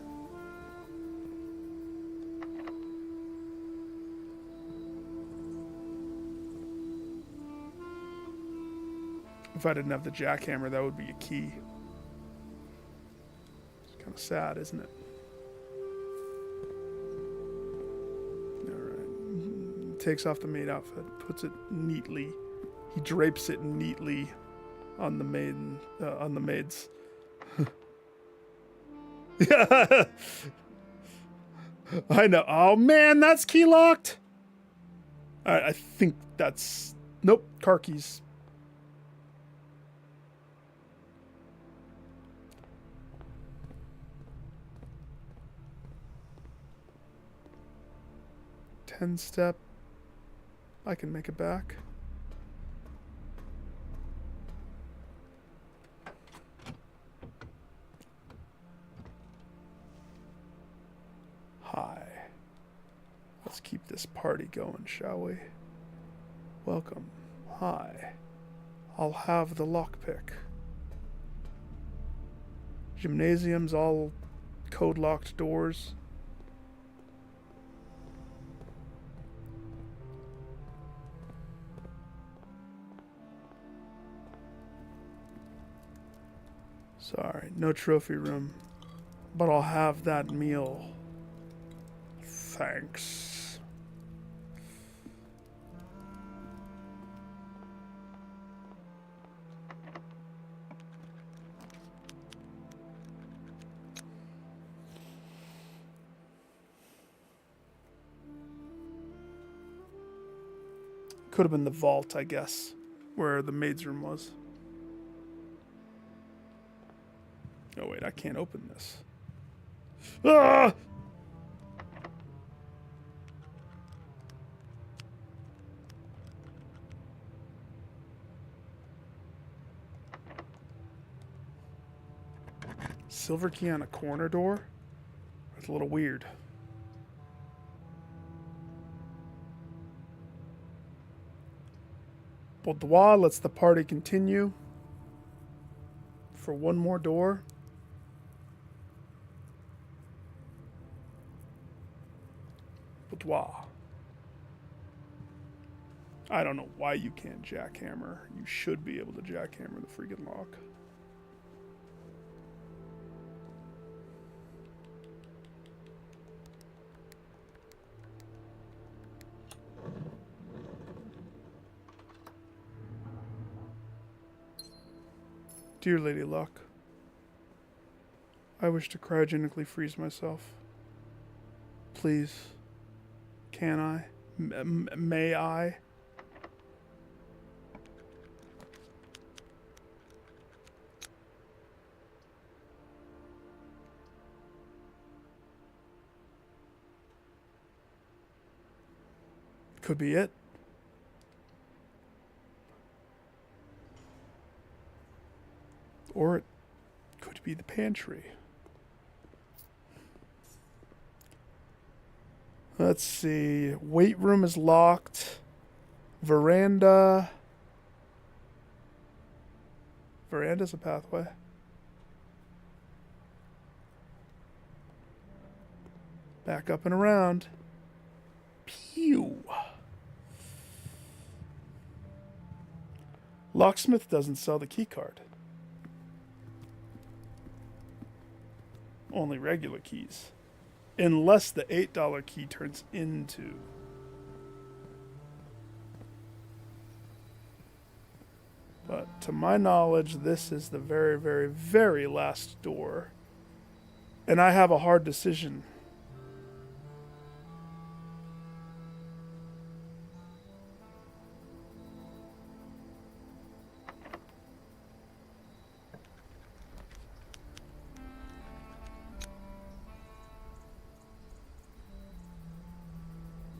If I didn't have the jackhammer, that would be a key. It's kind of sad, isn't it? Alright. Takes off the maid outfit, puts it neatly. He drapes it neatly on the maids. Yeah. I know. Oh man, that's key locked. Alright, I think that's... Nope, car keys. Step. I can make it back. Hi. Let's keep this party going, shall we? Welcome. Hi. I'll have the lockpick. Gymnasiums, all code-locked doors. Sorry, no trophy room, but I'll have that meal. Thanks. Could have been the vault, I guess, where the maid's room was. Oh wait, I can't open this. Ah! Silver key on a corner door? That's a little weird. Boudoir lets the party continue for 1 more door. Boudoir. I don't know why you can't jackhammer. You should be able to jackhammer the freaking lock. Dear Lady Luck, I wish to cryogenically freeze myself. Please. Can I? May I? Could be it. Or it could be the pantry. Let's see. Weight room is locked. Veranda. Veranda's a pathway. Back up and around. Pew. Locksmith doesn't sell the key card. only regular keys. Unless the $8 key turns into... But to my knowledge, this is the very, very, very last door. And I have a hard decision.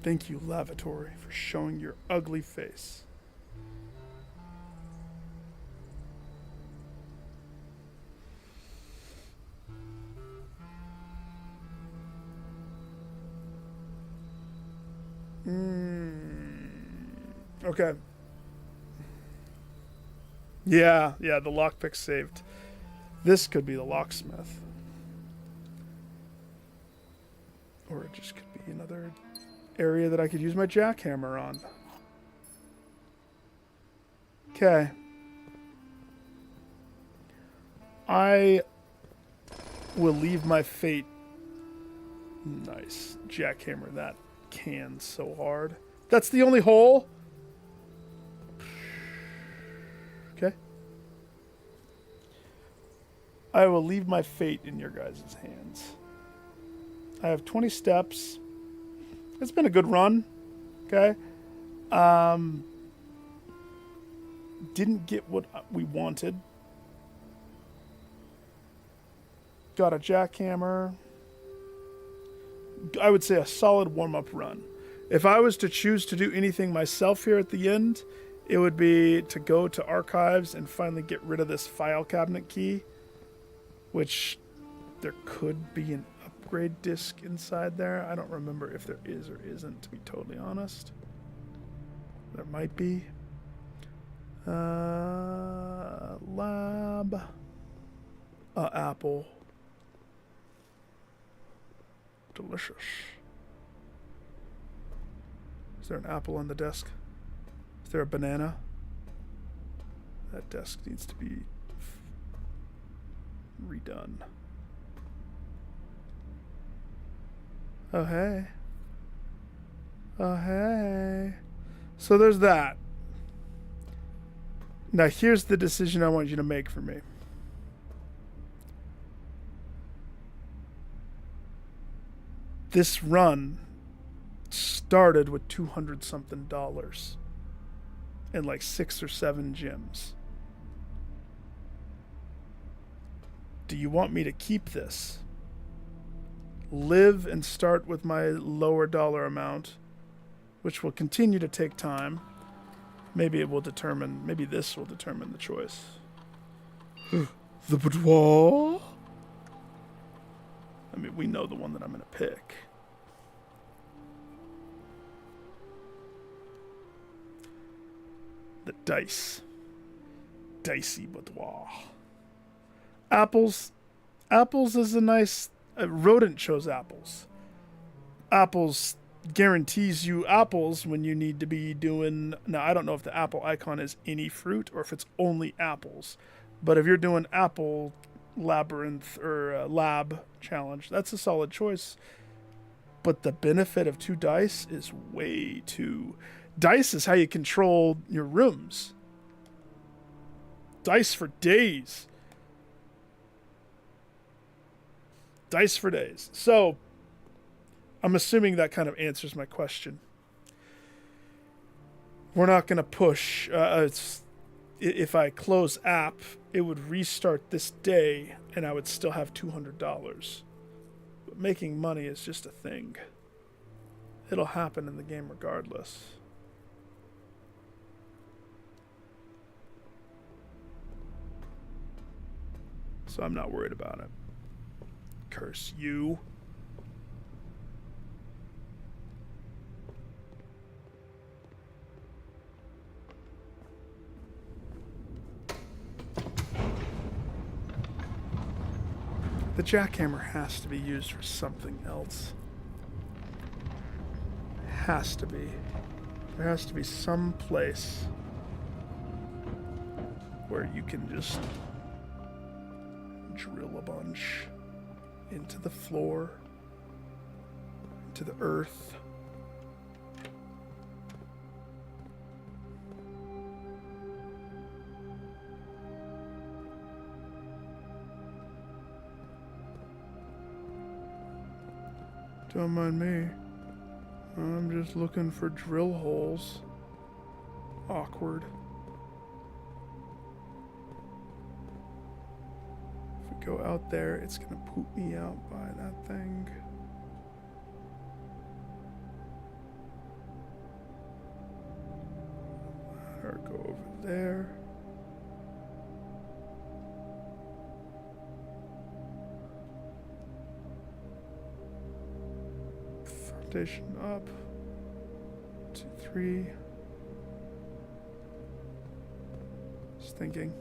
Thank you, Lavatory, for showing your ugly face. Okay. Yeah, the lockpick saved. This could be the locksmith. Or it just could be another area that I could use my jackhammer on. Okay. I will leave my fate. Nice. Jackhammer that can so hard. That's the only hole? Okay. I will leave my fate in your guys' hands. I have 20 steps. It's been a good run. Okay. Didn't get what we wanted. Got a jackhammer. I would say a solid warm-up run. If I was to choose to do anything myself here at the end, it would be to go to archives and finally get rid of this file cabinet key, which there could be an upgrade disc inside there. I don't remember if there is or isn't, to be totally honest. There might be. Lab. Apple. Delicious. Is there an apple on the desk? Is there a banana? That desk needs to be redone. Oh, hey. Oh, hey. So there's that. Now, here's the decision I want you to make for me. This run started with $200-something and like 6 or 7 gems. Do you want me to keep this? Live and start with my lower dollar amount, which will continue to take time. Maybe it will determine, maybe this will determine the choice. The boudoir? I mean, we know the one that I'm going to pick. The dice. Dicey boudoir. Apples. Apples is a nice... rodent chose apples. Apples guarantees you apples when you need to be doing... Now, I don't know if the apple icon is any fruit or if it's only apples. But if you're doing apple labyrinth or lab challenge, that's a solid choice. But the benefit of 2 dice is way too... Dice is how you control your rooms. Dice for days. Dice for days. So, I'm assuming that kind of answers my question. We're not going to push. If I close app, it would restart this day, and I would still have $200. But making money is just a thing. It'll happen in the game regardless. So I'm not worried about it. Curse you. The jackhammer has to be used for something else. Has to be. There has to be some place where you can just drill a bunch. into the floor, into the earth. Don't mind me. I'm just looking for drill holes. Awkward. If we go out there, it's gonna poop me out by that thing. Or go over there. Foundation up. 2, 3. Just thinking.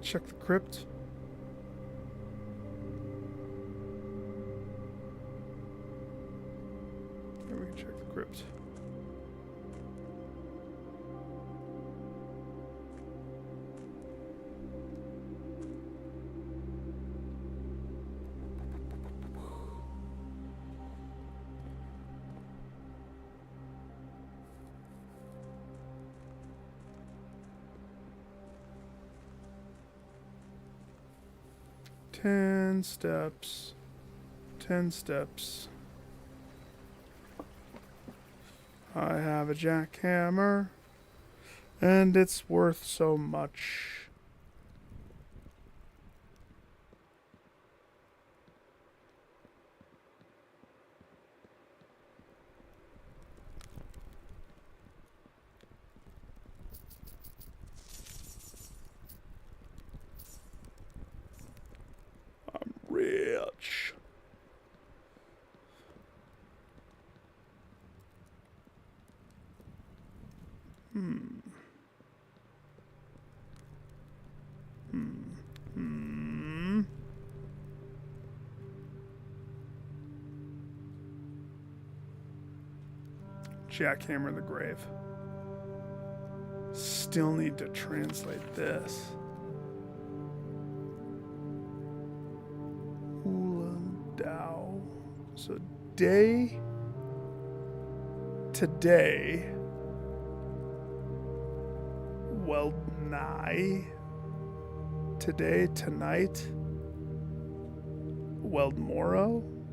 Check the crypt. Here we can check the crypt. Ten steps. 10 steps. I have a jackhammer, and it's worth so much. I'm rich. Jackhammer the grave. Still need to translate this. Ulandao. So day today. Well, nigh. Today, tonight. Well,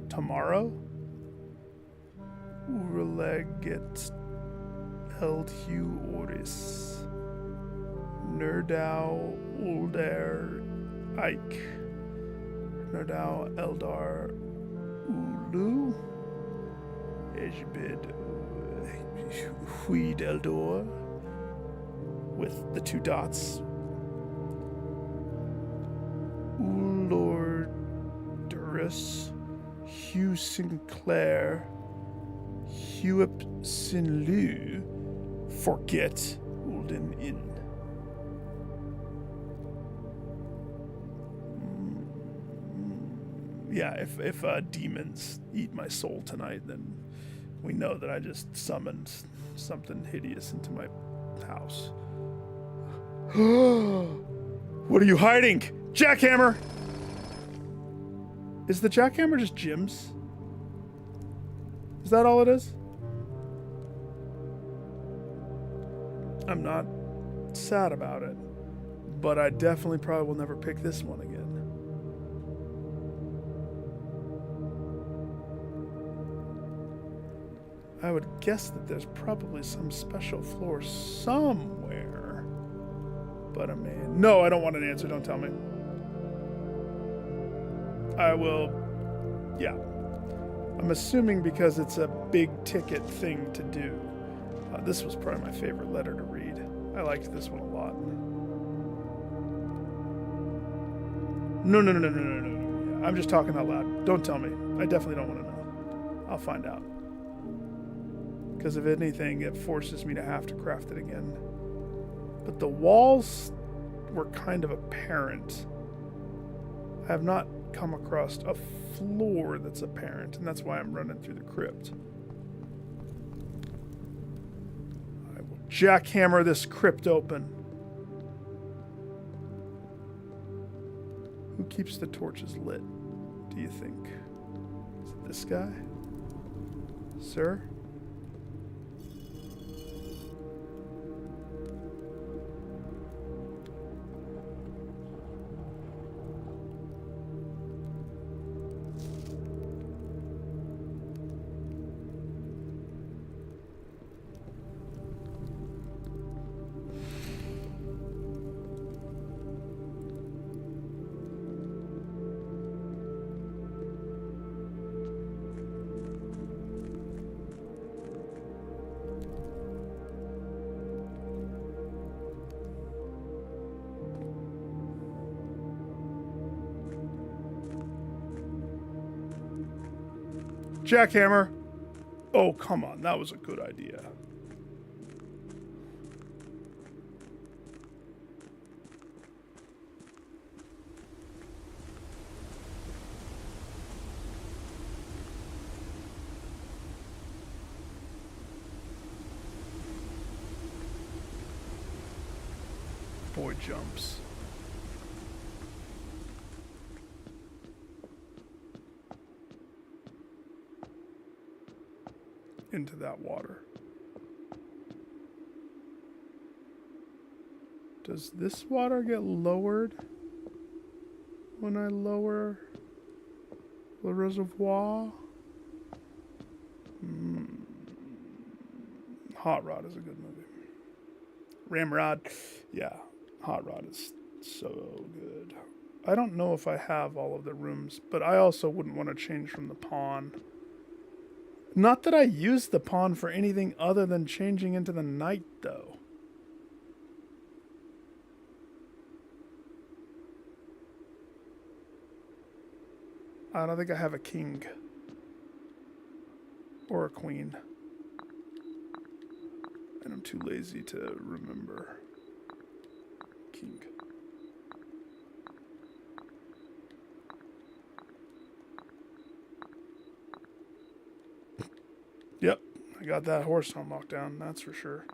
tomorrow. Urleget Eldhu Oris. Nerdau Ulder Ike. Nerdau Eldar Ulu. Ejbid Huid Eldor. With the 2 dots. Ulor Durus. Hugh Sinclair. Huip Sinlu, forget Ulden Inn. Yeah, if demons eat my soul tonight, then we know that I just summoned something hideous into my house. What are you hiding? Jackhammer! Is the jackhammer just Jim's? Is that all it is? I'm not sad about it, but I definitely probably will never pick this one again. I would guess that there's probably some special floor somewhere, but I mean, no, I don't want an answer, don't tell me. I will, yeah. I'm assuming because it's a big ticket thing to do. This was probably my favorite letter to read. I liked this one a lot. No. I'm just talking out loud. Don't tell me. I definitely don't want to know. I'll find out. Because if anything, it forces me to have to craft it again. But the walls were kind of apparent. I have not come across a floor that's apparent, and that's why I'm running through the crypt. I will jackhammer this crypt open. Who keeps the torches lit, do you think? Is it this guy? Sir? Jackhammer. Oh, come on. That was a good idea. Boy jumps. Into that water. Does this water get lowered when I lower the reservoir? Hot Rod is a good movie. Ramrod, yeah, Hot Rod is so good. I don't know if I have all of the rooms, but I also wouldn't want to change from the pawn. Not that I use the pawn for anything other than changing into the knight, though. I don't think I have a king. Or a queen. And I'm too lazy to remember. King. Yep, I got that horse on lockdown, that's for sure.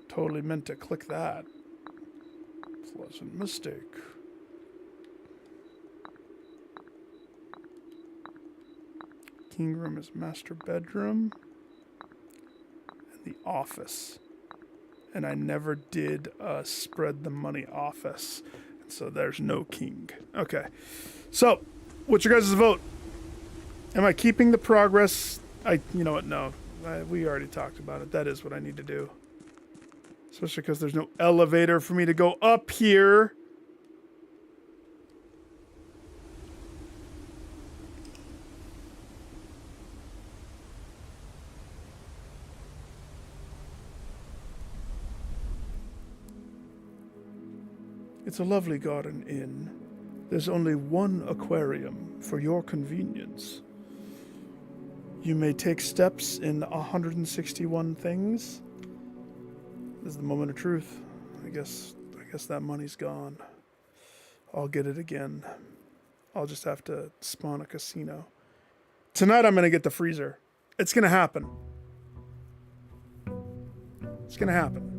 Totally meant to click that. Pleasant mistake. King room is master bedroom. And the office. And I never did spread the money office. And so there's no king. Okay. So, what's your guys' vote? Am I keeping the progress? You know what, no. We already talked about it. That is what I need to do. Especially because there's no elevator for me to go up here. It's a lovely garden inn. There's only one aquarium for your convenience. You may take steps in 161 things. This is the moment of truth. I guess that money's gone. I'll get it again. I'll just have to spawn a casino. Tonight I'm gonna get the freezer. It's gonna happen. It's gonna happen.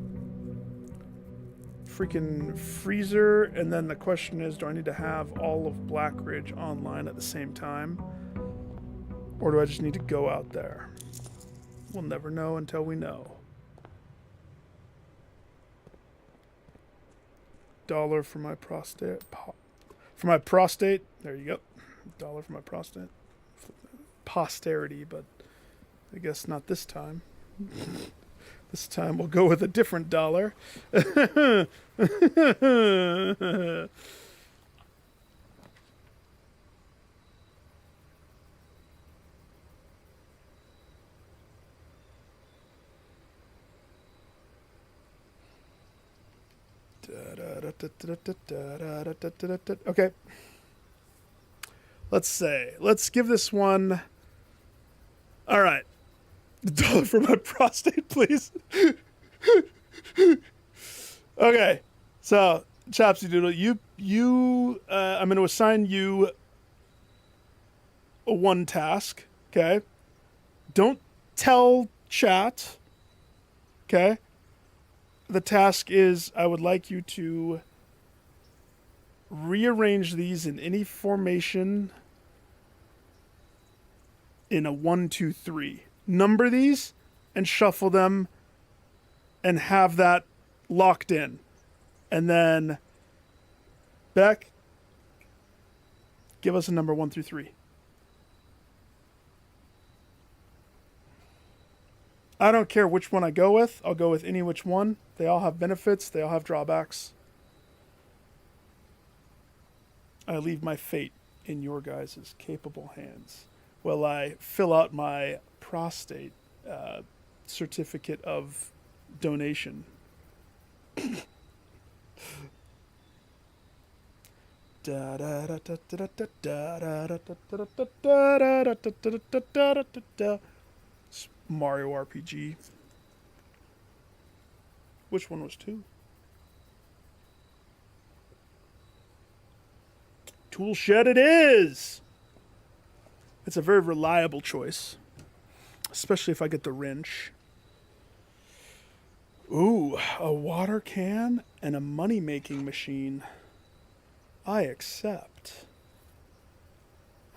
Freaking freezer, and then the question is, do I need to have all of Blackridge online at the same time? Or do I just need to go out there? We'll never know until we know. $1 for my prostate. For my prostate. There you go. $1 for my prostate. Posterity, but I guess not this time. This time we'll go with a different dollar. Okay. Let's give this one. All right. $1 for my prostate, please. Okay. So, Chopsy Doodle, I'm going to assign you one task, okay? Don't tell chat, okay? The task is I would like you to rearrange these in any formation in a 1, 2, 3. Number these and shuffle them and have that locked in. And then, Beck, give us a number 1 through 3. I don't care which one I go with. I'll go with any which one. They all have benefits. They all have drawbacks. I leave my fate in your guys' capable hands while I fill out my prostate certificate of donation. Mario RPG. Which one was 2? Tool shed it is! It's a very reliable choice. Especially if I get the wrench. Ooh, a water can and a money-making machine. I accept.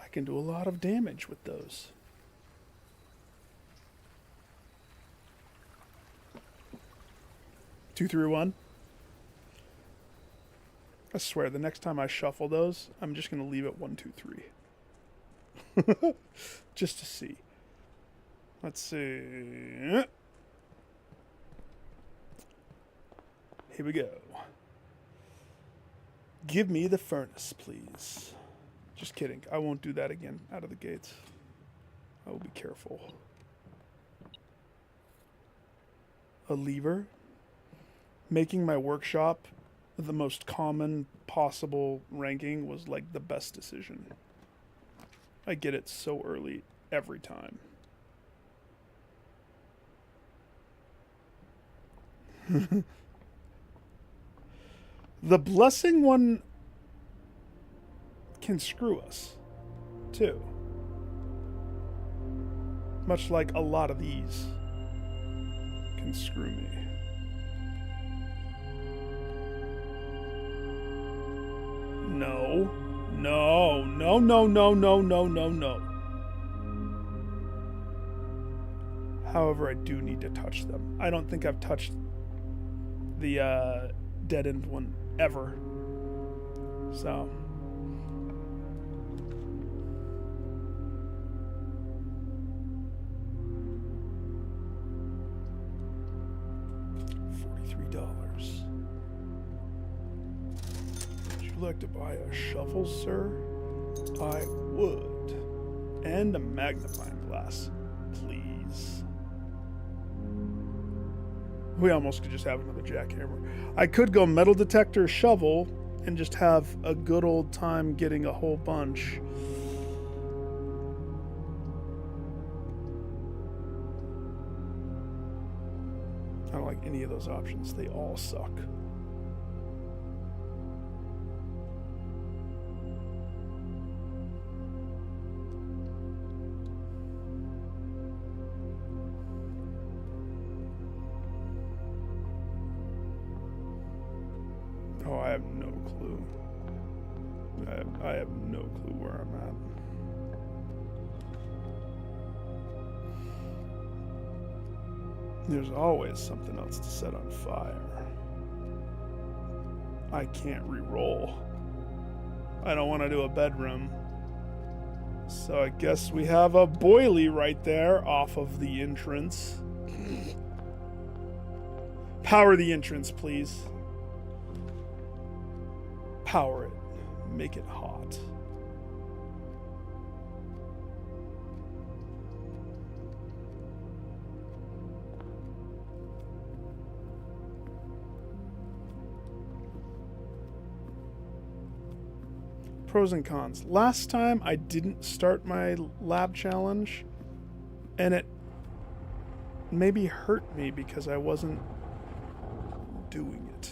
I can do a lot of damage with those. Two, three, one. I swear, the next time I shuffle those, I'm just going to leave it 1, 2, 3. Just to see. Let's see. Here we go. Give me the furnace, please. Just kidding. I won't do that again out of the gates. I will be careful. A lever. Making my workshop the most common possible ranking was like the best decision. I get it so early every time. The blessing one can screw us, too. Much like a lot of these can screw me. No. No. No, no, no, no, no, no, no. However, I do need to touch them. I don't think I've touched the dead end one ever. So. $43. Would you like to buy a shovel, sir? I would. And a magnifying glass, please. We almost could just have another jackhammer. I could go metal detector, shovel, and just have a good old time getting a whole bunch. I don't like any of those options. They all suck. Oh, I have no clue. I have no clue where I'm at. There's always something else to set on fire. I can't re-roll. I don't want to do a bedroom. So I guess we have a boilie right there off of the entrance. Power the entrance, please. Power it. Make it hot. Pros and cons. Last time I didn't start my lab challenge, and it maybe hurt me because I wasn't doing it.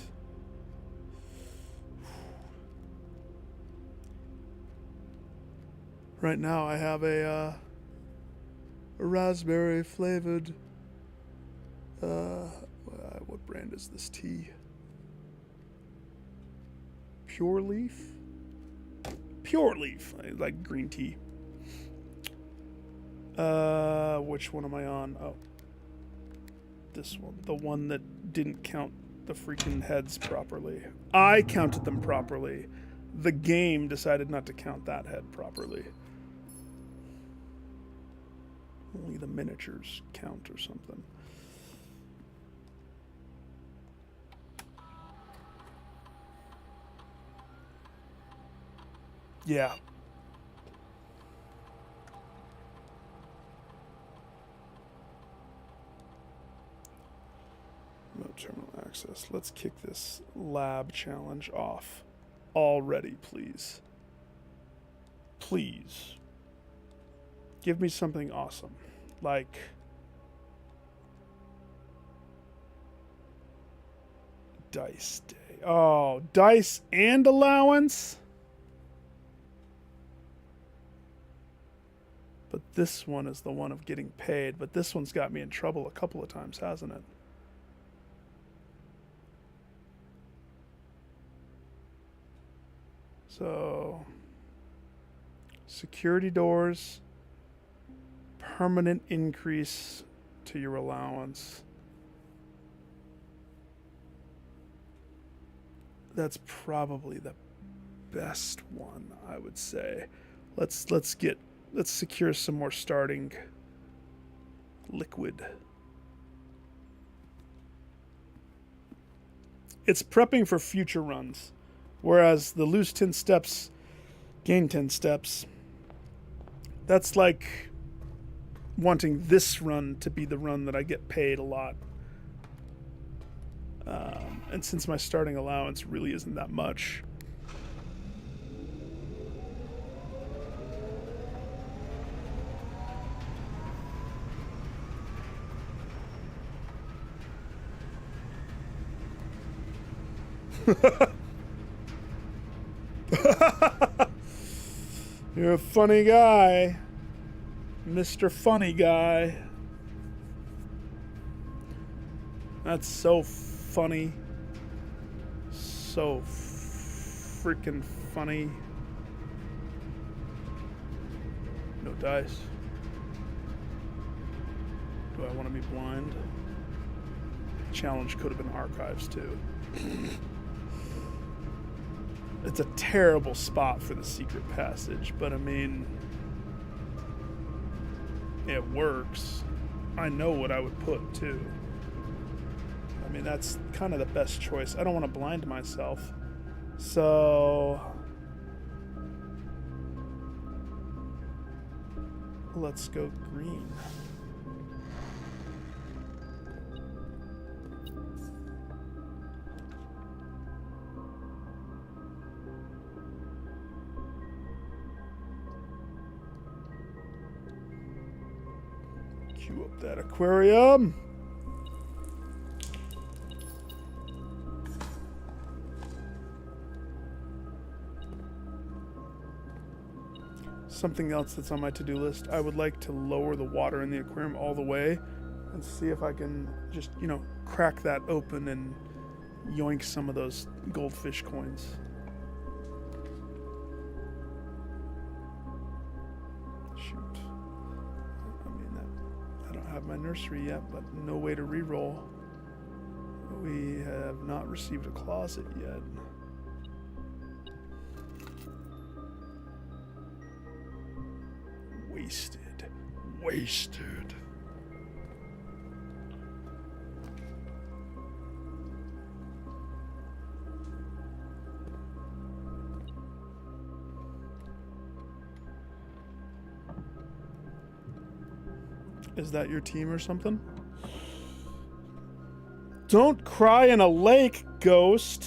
Right now I have a raspberry flavored, what brand is this tea? Pure Leaf? Pure Leaf. I like green tea. Which one am I on? Oh. This one. The one that didn't count the freaking heads properly. I counted them properly. The game decided not to count that head properly. Only the miniatures count or something. Yeah. No terminal access. Let's kick this lab challenge off already, please. Please. Give me something awesome. Like dice day. Oh, dice and allowance? But this one is the one of getting paid. But this one's got me in trouble a couple of times, hasn't it? So, security doors, permanent increase to your allowance. That's probably the best one, I would say. Let's secure some more starting liquid. It's prepping for future runs. Whereas the lose 10 steps, gain 10 steps, that's like wanting this run to be the run that I get paid a lot. And since my starting allowance really isn't that much, you're a funny guy, Mr. Funny Guy. That's so funny. So freaking funny. No dice. Do I want to be blind? Challenge could have been archives too. It's a terrible spot for the secret passage, but I mean, it works. I know what I would put too. I mean, that's kind of the best choice. I don't want to blind myself. So let's go green. Cue up that aquarium. Something else that's on my to-do list. I would like to lower the water in the aquarium all the way and see if I can just, crack that open and yoink some of those goldfish coins. Shoot. I don't have my nursery yet, but no way to re-roll. We have not received a closet yet. Wasted. Is that your team or something? Don't cry in a lake, ghost.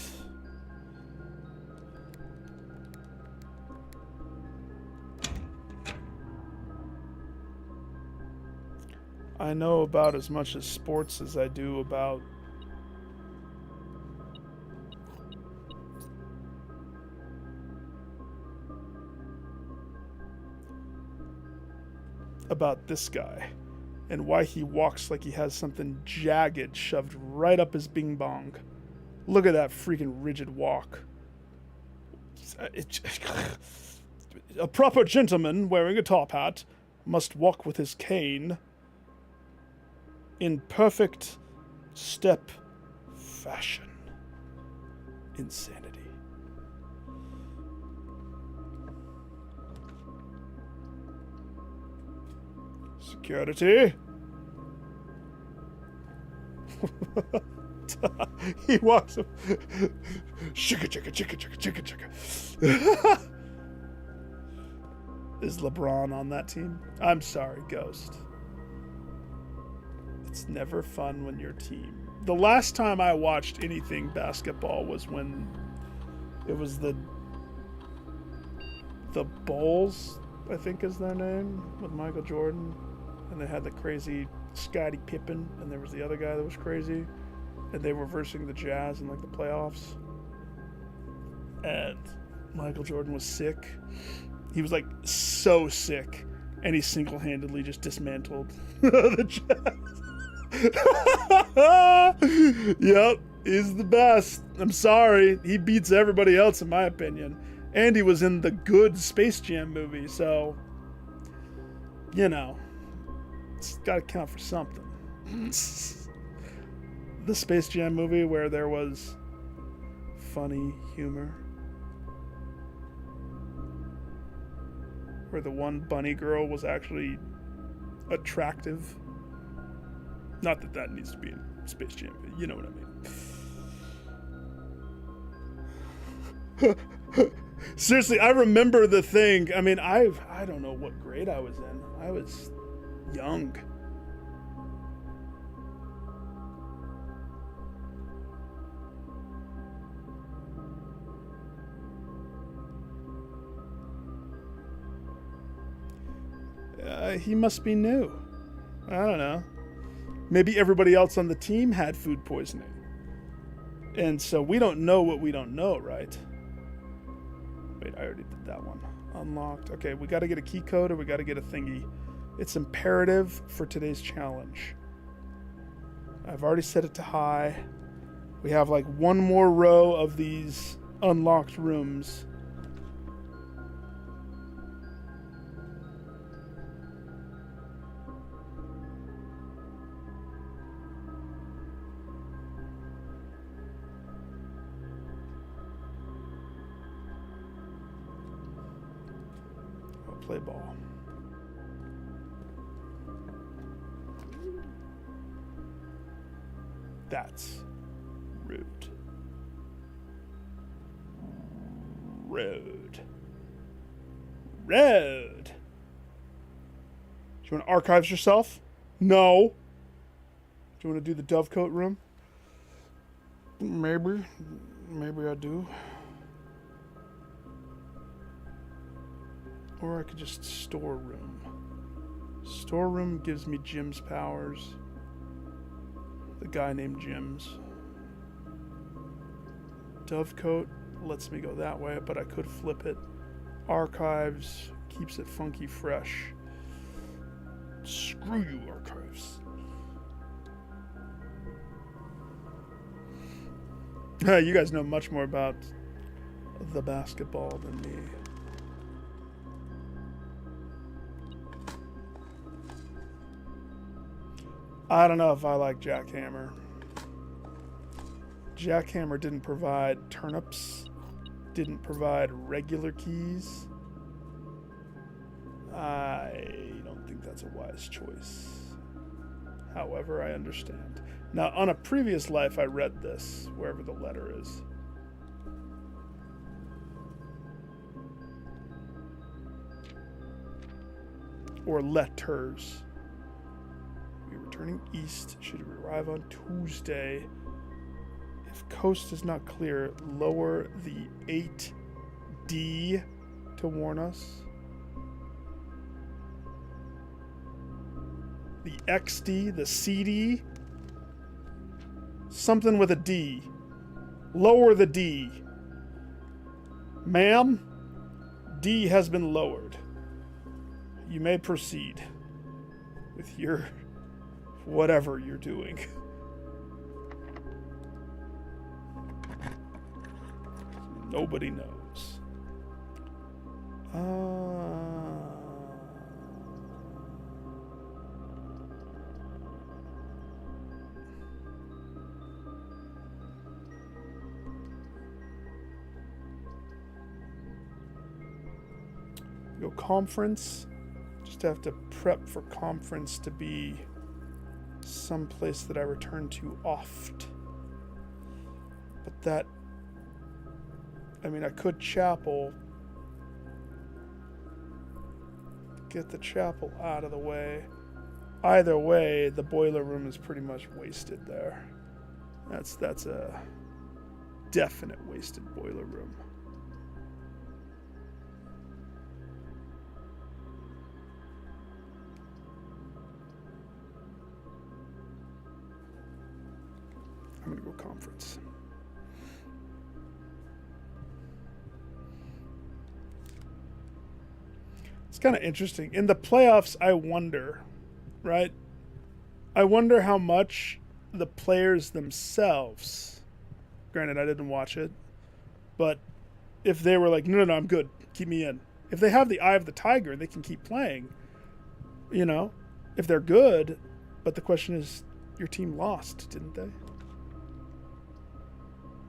I know about as much as sports as I do about about this guy and why he walks like he has something jagged shoved right up his bing bong. Look at that freaking rigid walk. A proper gentleman wearing a top hat must walk with his cane in perfect step fashion. Insanity. Security. He walks up. Chicka chicka chicka chicka chicka chicka. Is LeBron on that team? I'm sorry, Ghost. It's never fun when your team. The last time I watched anything basketball was when it was the Bulls, I think is their name, with Michael Jordan. And they had the crazy Scottie Pippen, and there was the other guy that was crazy. And they were versing the Jazz in like the playoffs. And Michael Jordan was sick. He was like so sick. And he single-handedly just dismantled the Jazz. Yep, he's the best. I'm sorry. He beats everybody else in my opinion. And he was in the good Space Jam movie, so you know, it's gotta count for something. The Space Jam movie where there was funny humor. Where the one bunny girl was actually attractive. Not that that needs to be in Space Jam, but you know what I mean. Seriously, I remember the thing. I mean, I don't know what grade I was in. I was young. He must be new. I don't know. Maybe everybody else on the team had food poisoning. And so we don't know what we don't know, right? Wait, I already did that one. Unlocked. Okay, we got to get a key code or we got to get a thingy. It's imperative for today's challenge. I've already set it to high. We have like one more row of these unlocked rooms. Play ball. That's rude. Rude. Rude. Do you want to archive yourself? No. Do you want to do the Dovecote room? Maybe. Maybe I do. Or I could just storeroom. Storeroom gives me Jim's powers. The guy named Jim's. Dovecote lets me go that way, but I could flip it. Archives keeps it funky fresh. Screw you, archives. You guys know much more about the basketball than me. I don't know if I like Jackhammer. Jackhammer didn't provide turnips, didn't provide regular keys. I don't think that's a wise choice. However, I understand. Now, on a previous life, I read this, wherever the letter is. Or letters. Returning east, should arrive on Tuesday. If coast is not clear, lower the 8D to warn us. The XD, the CD, something with a D. Lower the D. Ma'am, D has been lowered. You may proceed. with your whatever you're doing. Nobody knows. Go conference. Just have to prep for conference to be someplace that I return to oft. But that, I mean, I could chapel. Get the chapel out of the way. Either way, the boiler room is pretty much wasted there. That's a definite wasted boiler room. I'm gonna go conference. It's kind of interesting. In the playoffs, I wonder, right? I wonder how much the players themselves, granted I didn't watch it, but if they were like, no, I'm good, keep me in. If they have the eye of the tiger, they can keep playing, you know, if they're good. But the question is, your team lost, didn't they?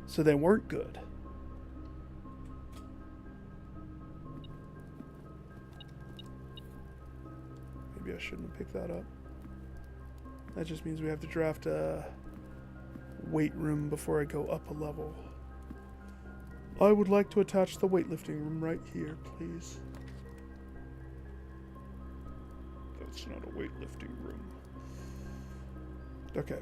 So they weren't good. Maybe I shouldn't have picked that up. That just means we have to draft a weight room before I go up a level. I would like to attach the weightlifting room right here, please. That's not a weightlifting room. Okay.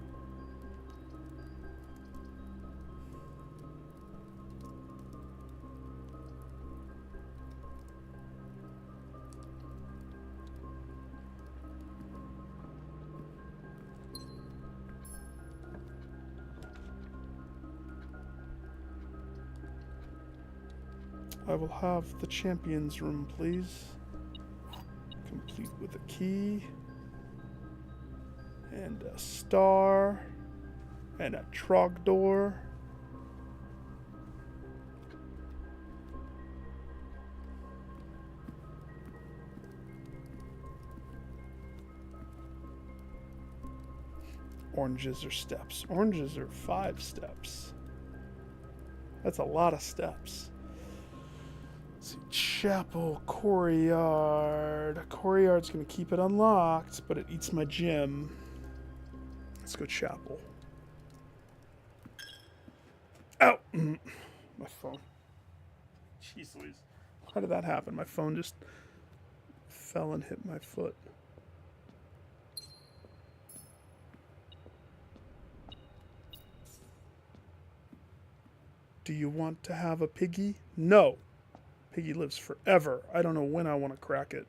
I will have the champions room, please. Complete with a key. And a star. And a trogdor. Oranges are steps. Oranges are 5 steps. That's a lot of steps. Let's see, chapel, courtyard. Courtyard's gonna keep it unlocked, but it eats my gym. Let's go chapel. Ow! My phone. Jeez Louise. How did that happen? My phone just fell and hit my foot. Do you want to have a piggy? No. Piggy lives forever. I don't know when I want to crack it.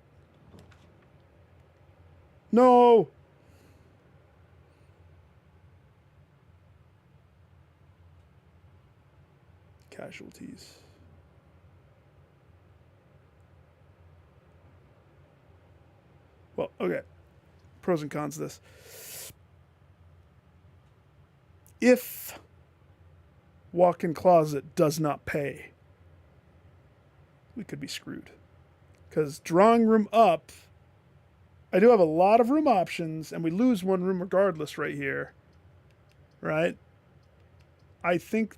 No! Casualties. Well, okay. Pros and cons of this. If walk-in closet does not pay, we could be screwed. Because drawing room up, I do have a lot of room options, and we lose one room regardless right here. Right? I think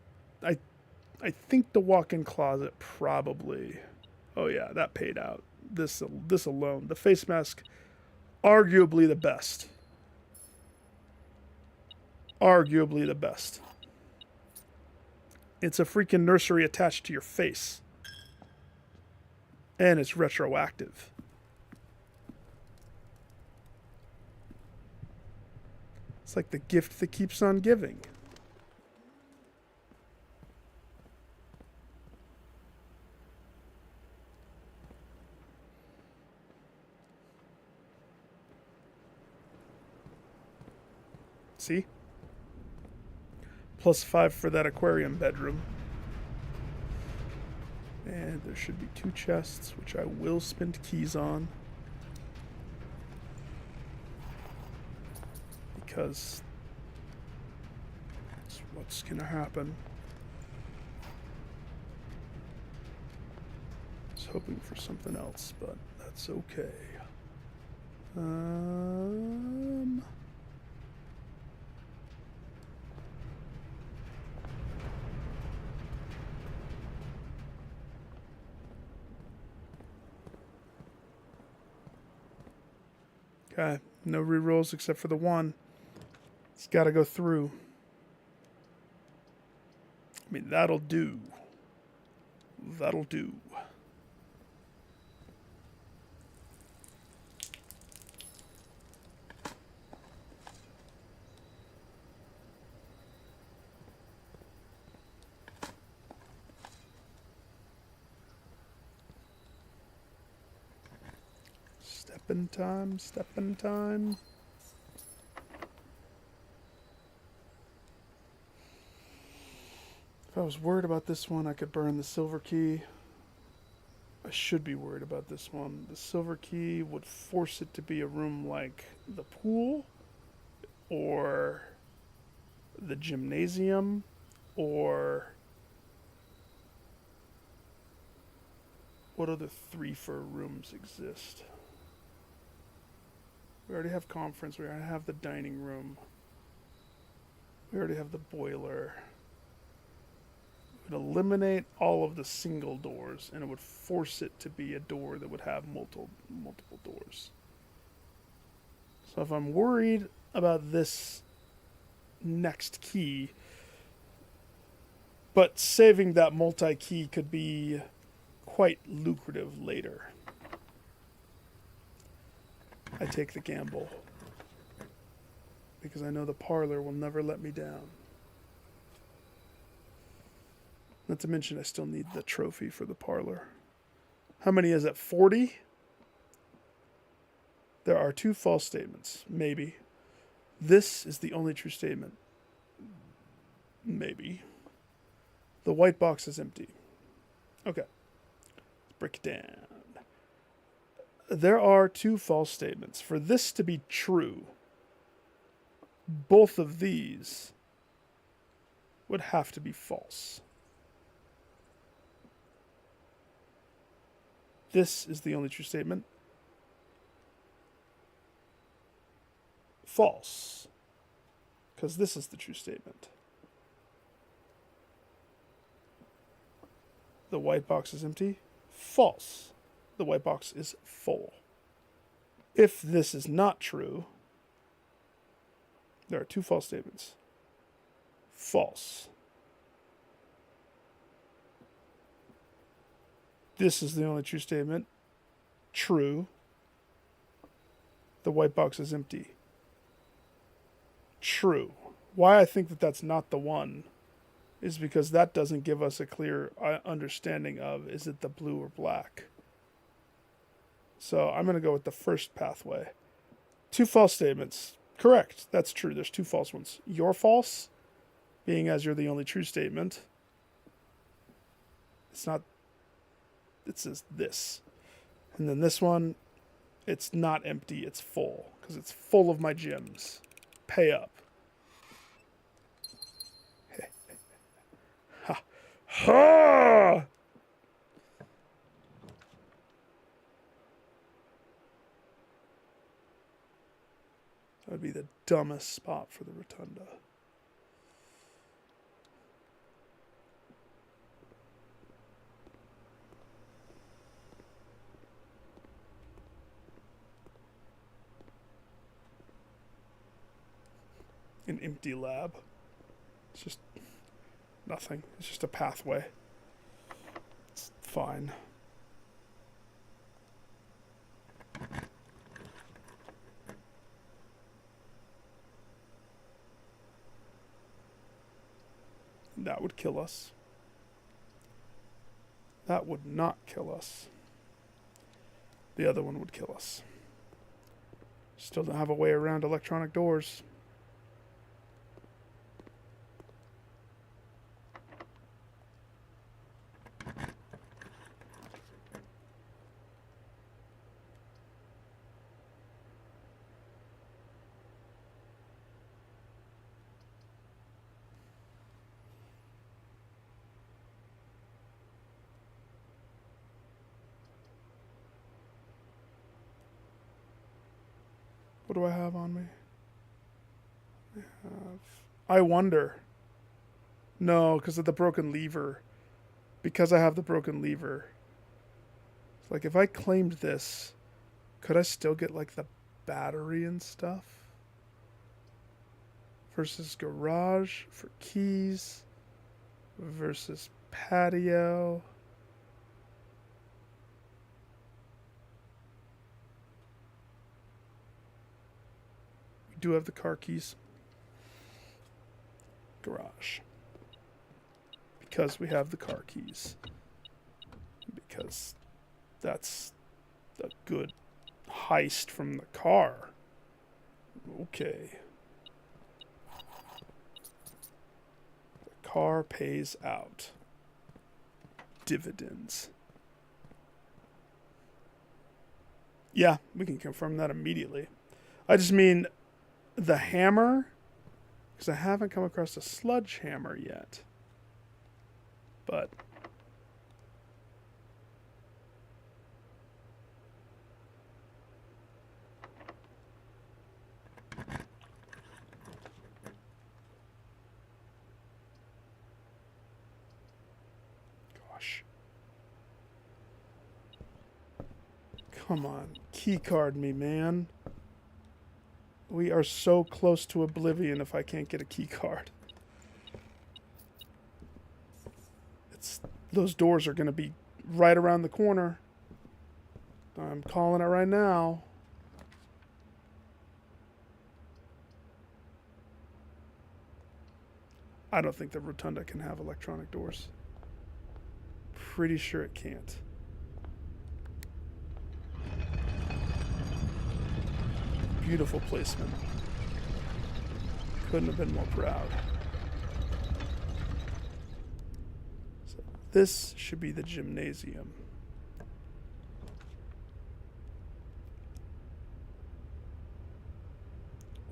the walk-in closet probably... Oh yeah, that paid out. This alone. The face mask, arguably the best. Arguably the best. It's a freaking nursery attached to your face. And it's retroactive. It's like the gift that keeps on giving. See? +5 for that aquarium bedroom. And there should be 2 chests, which I will spend keys on. because it's what's gonna happen. I was hoping for something else, but that's okay. Okay, no rerolls except for the one. It's got to go through. I mean, that'll do. That'll do. Steppin' time, steppin' time. If I was worried about this one, I could burn the silver key. I should be worried about this one. The silver key would force it to be a room like the pool, or the gymnasium, or what other 3-for rooms exist? We already have conference, we already have the dining room. We already have the boiler. It would eliminate all of the single doors, and it would force it to be a door that would have multiple doors. So if I'm worried about this next key, but saving that multi-key could be quite lucrative later, I take the gamble. Because I know the parlor will never let me down. Not to mention I still need the trophy for the parlor. How many is it? 40? There are 2 false statements. Maybe. This is the only true statement. Maybe. The white box is empty. Okay. Let's break it down. There are 2 false statements. For this to be true, both of these would have to be false. This is the only true statement. False. Because this is the true statement. The white box is empty. False. The white box is full. If this is not true, there are 2 false statements. False. This is the only true statement. True. The white box is empty. True. Why I think that that's not the one is because that doesn't give us a clear understanding of, is it the blue or black? So I'm going to go with the first pathway. 2 false statements. Correct. That's true. There's 2 false ones. You're false, being as you're the only true statement. It's not. It says this. And then this one, it's not empty. It's full. Because it's full of my gems. Pay up. Ha. Ha! That would be the dumbest spot for the rotunda. An empty lab. It's just nothing. It's just a pathway. It's fine. That would kill us. That would not kill us. The other one would kill us. Still don't have a way around electronic doors. What do I have on me? I wonder. No, because of the broken lever. Because I have the broken lever. It's like, if I claimed this, could I still get, like, the battery and stuff? Versus garage for keys. Versus patio. We do have the car keys. Garage. Because we have the car keys. Because that's a good heist from the car. Okay. The car pays out dividends. Yeah, we can confirm that immediately. I just mean the hammer, because I haven't come across a sledgehammer yet. But gosh. Come on, keycard me, man. We are so close to oblivion if I can't get a keycard. Those doors are going to be right around the corner. I'm calling it right now. I don't think the rotunda can have electronic doors. Pretty sure it can't. Beautiful placement. Couldn't have been more proud. This should be the gymnasium.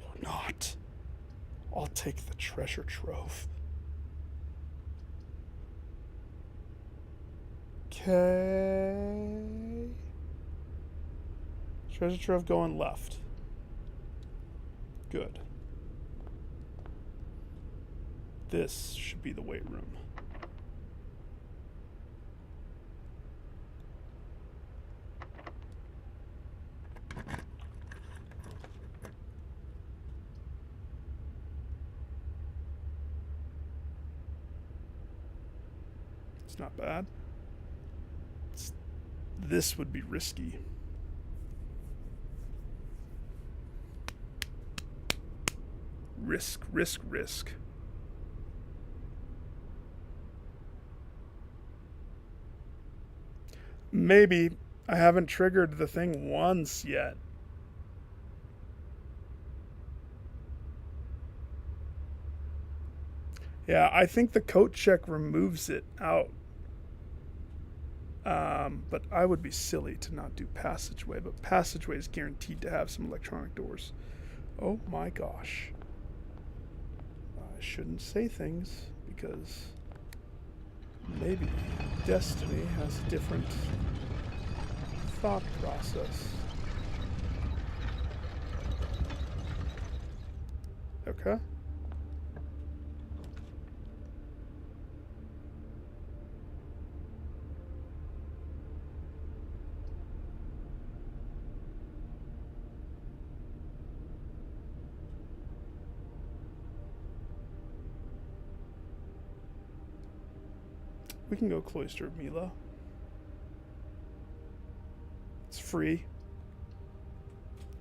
Or not. I'll take the treasure trove. Okay. Treasure trove going left. Good. This should be the weight room. It's not bad. This would be risky. Risk, risk, risk. Maybe. I haven't triggered the thing once yet. Yeah, I think the coat check removes it out. But I would be silly to not do passageway. But passageway is guaranteed to have some electronic doors. Oh my gosh. I shouldn't say things because maybe Destiny has a different thought process. Okay. We can go Cloister of Mila. It's free.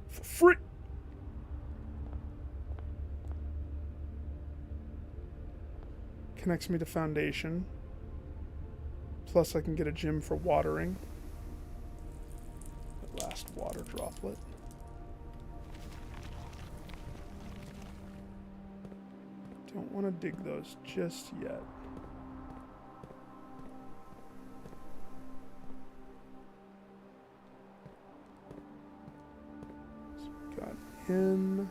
For free! Connects me to Foundation. Plus I can get a gem for watering. The last water droplet. Don't want to dig those just yet. In.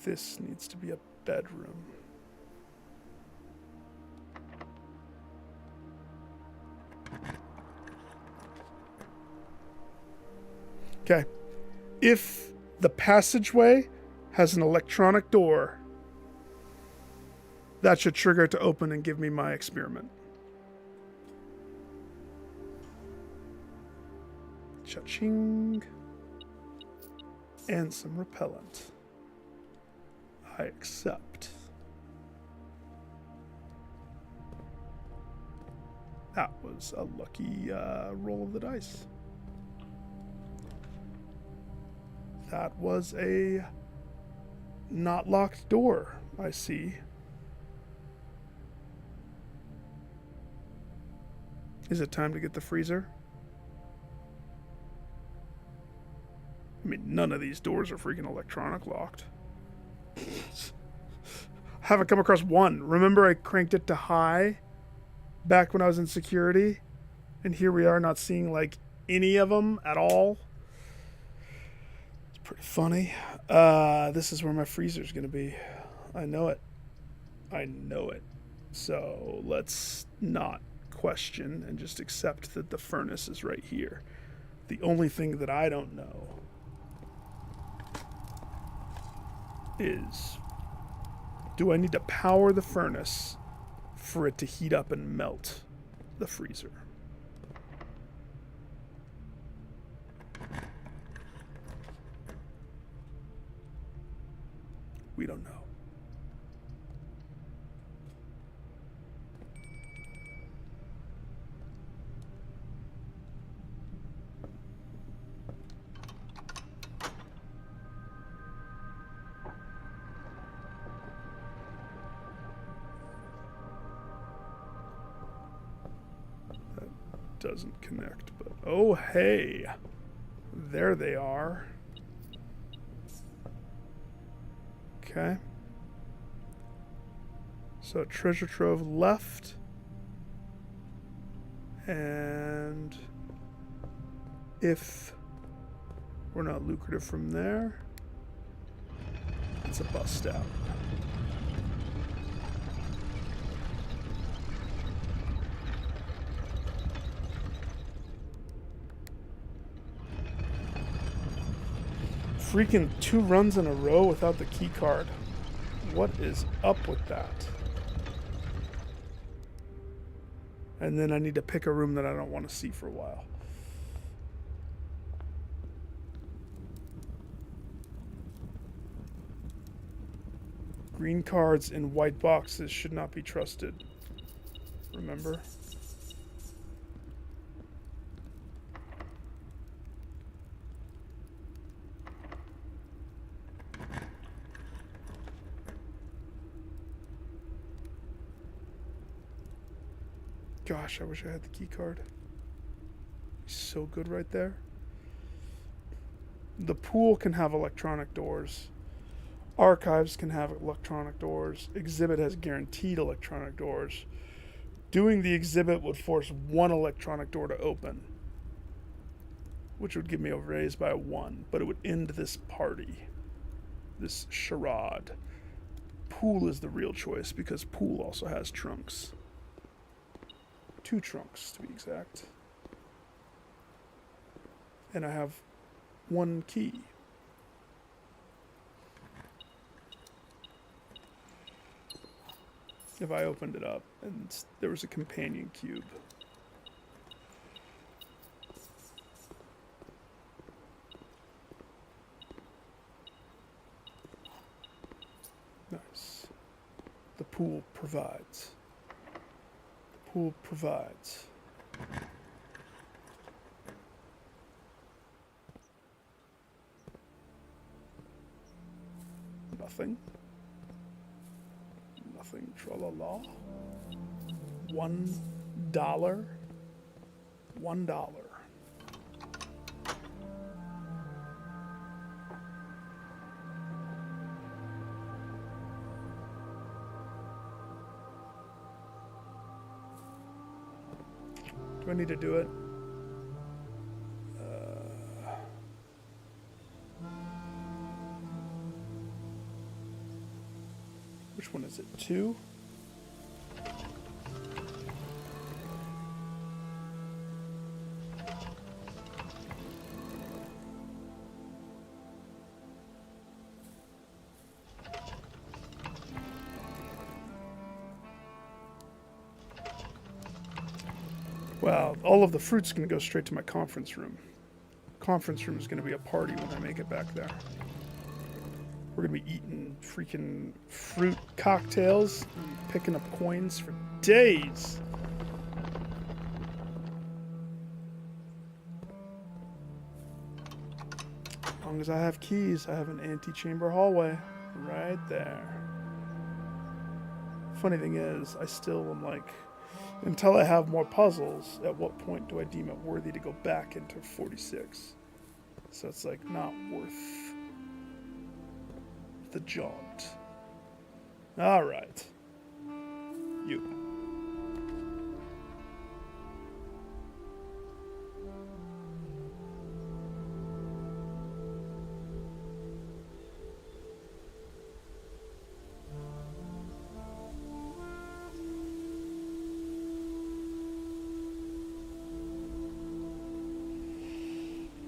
This needs to be a bedroom. Okay. If the passageway has an electronic door, that should trigger it to open and give me my experiment. Cha-ching. And some repellent. I accept. That was a lucky roll of the dice. That was a not locked door, I see. Is it time to get the freezer? I mean, none of these doors are freaking electronic locked. Haven't come across one. Remember I cranked it to high back when I was in security? And here we are not seeing like any of them at all. It's pretty funny. This is where my freezer's gonna be. I know it. I know it. So let's not question and just accept that the furnace is right here. The only thing that I don't know is, do I need to power the furnace for it to heat up and melt the freezer? We don't know. Doesn't connect, but oh hey, there they are. Okay, so treasure trove left, and if we're not lucrative from there, it's a bust out. Freaking 2 runs in a row without the key card. What is up with that? And then I need to pick a room that I don't want to see for a while. Green cards in white boxes should not be trusted. Remember? Gosh, I wish I had the key card. He's so good right there. The pool can have electronic doors. Archives can have electronic doors. Exhibit has guaranteed electronic doors. Doing the exhibit would force 1 electronic door to open, which would give me a raise by 1, but it would end this party, this charade. Pool is the real choice because pool also has trunks. 2 trunks to be exact. And I have 1 key. If I opened it up and there was a companion cube. Nice. The pool provides. Pool provides. Nothing. Nothing. Tra-la-la. $1. $1. Do I need to do it? Which one is it? 2? Well, all of the fruit's going to go straight to my conference room. Conference room is going to be a party when I make it back there. We're going to be eating freaking fruit cocktails and picking up coins for days. As long as I have keys, I have an antechamber hallway right there. Funny thing is, I still am like, until I have more puzzles, at what point do I deem it worthy to go back into 46? So it's like not worth the jaunt. All right. You.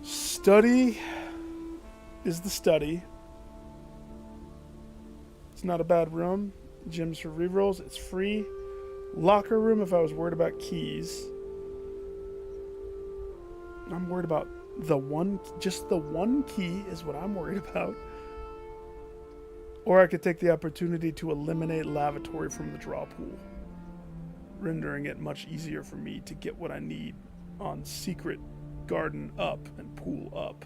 Study is the study. It's not a bad room. Gyms for rerolls. It's free. Locker room if I was worried about keys. I'm worried about just the one key is what I'm worried about. Or I could take the opportunity to eliminate lavatory from the draw pool, rendering it much easier for me to get what I need on secret garden up and pool up.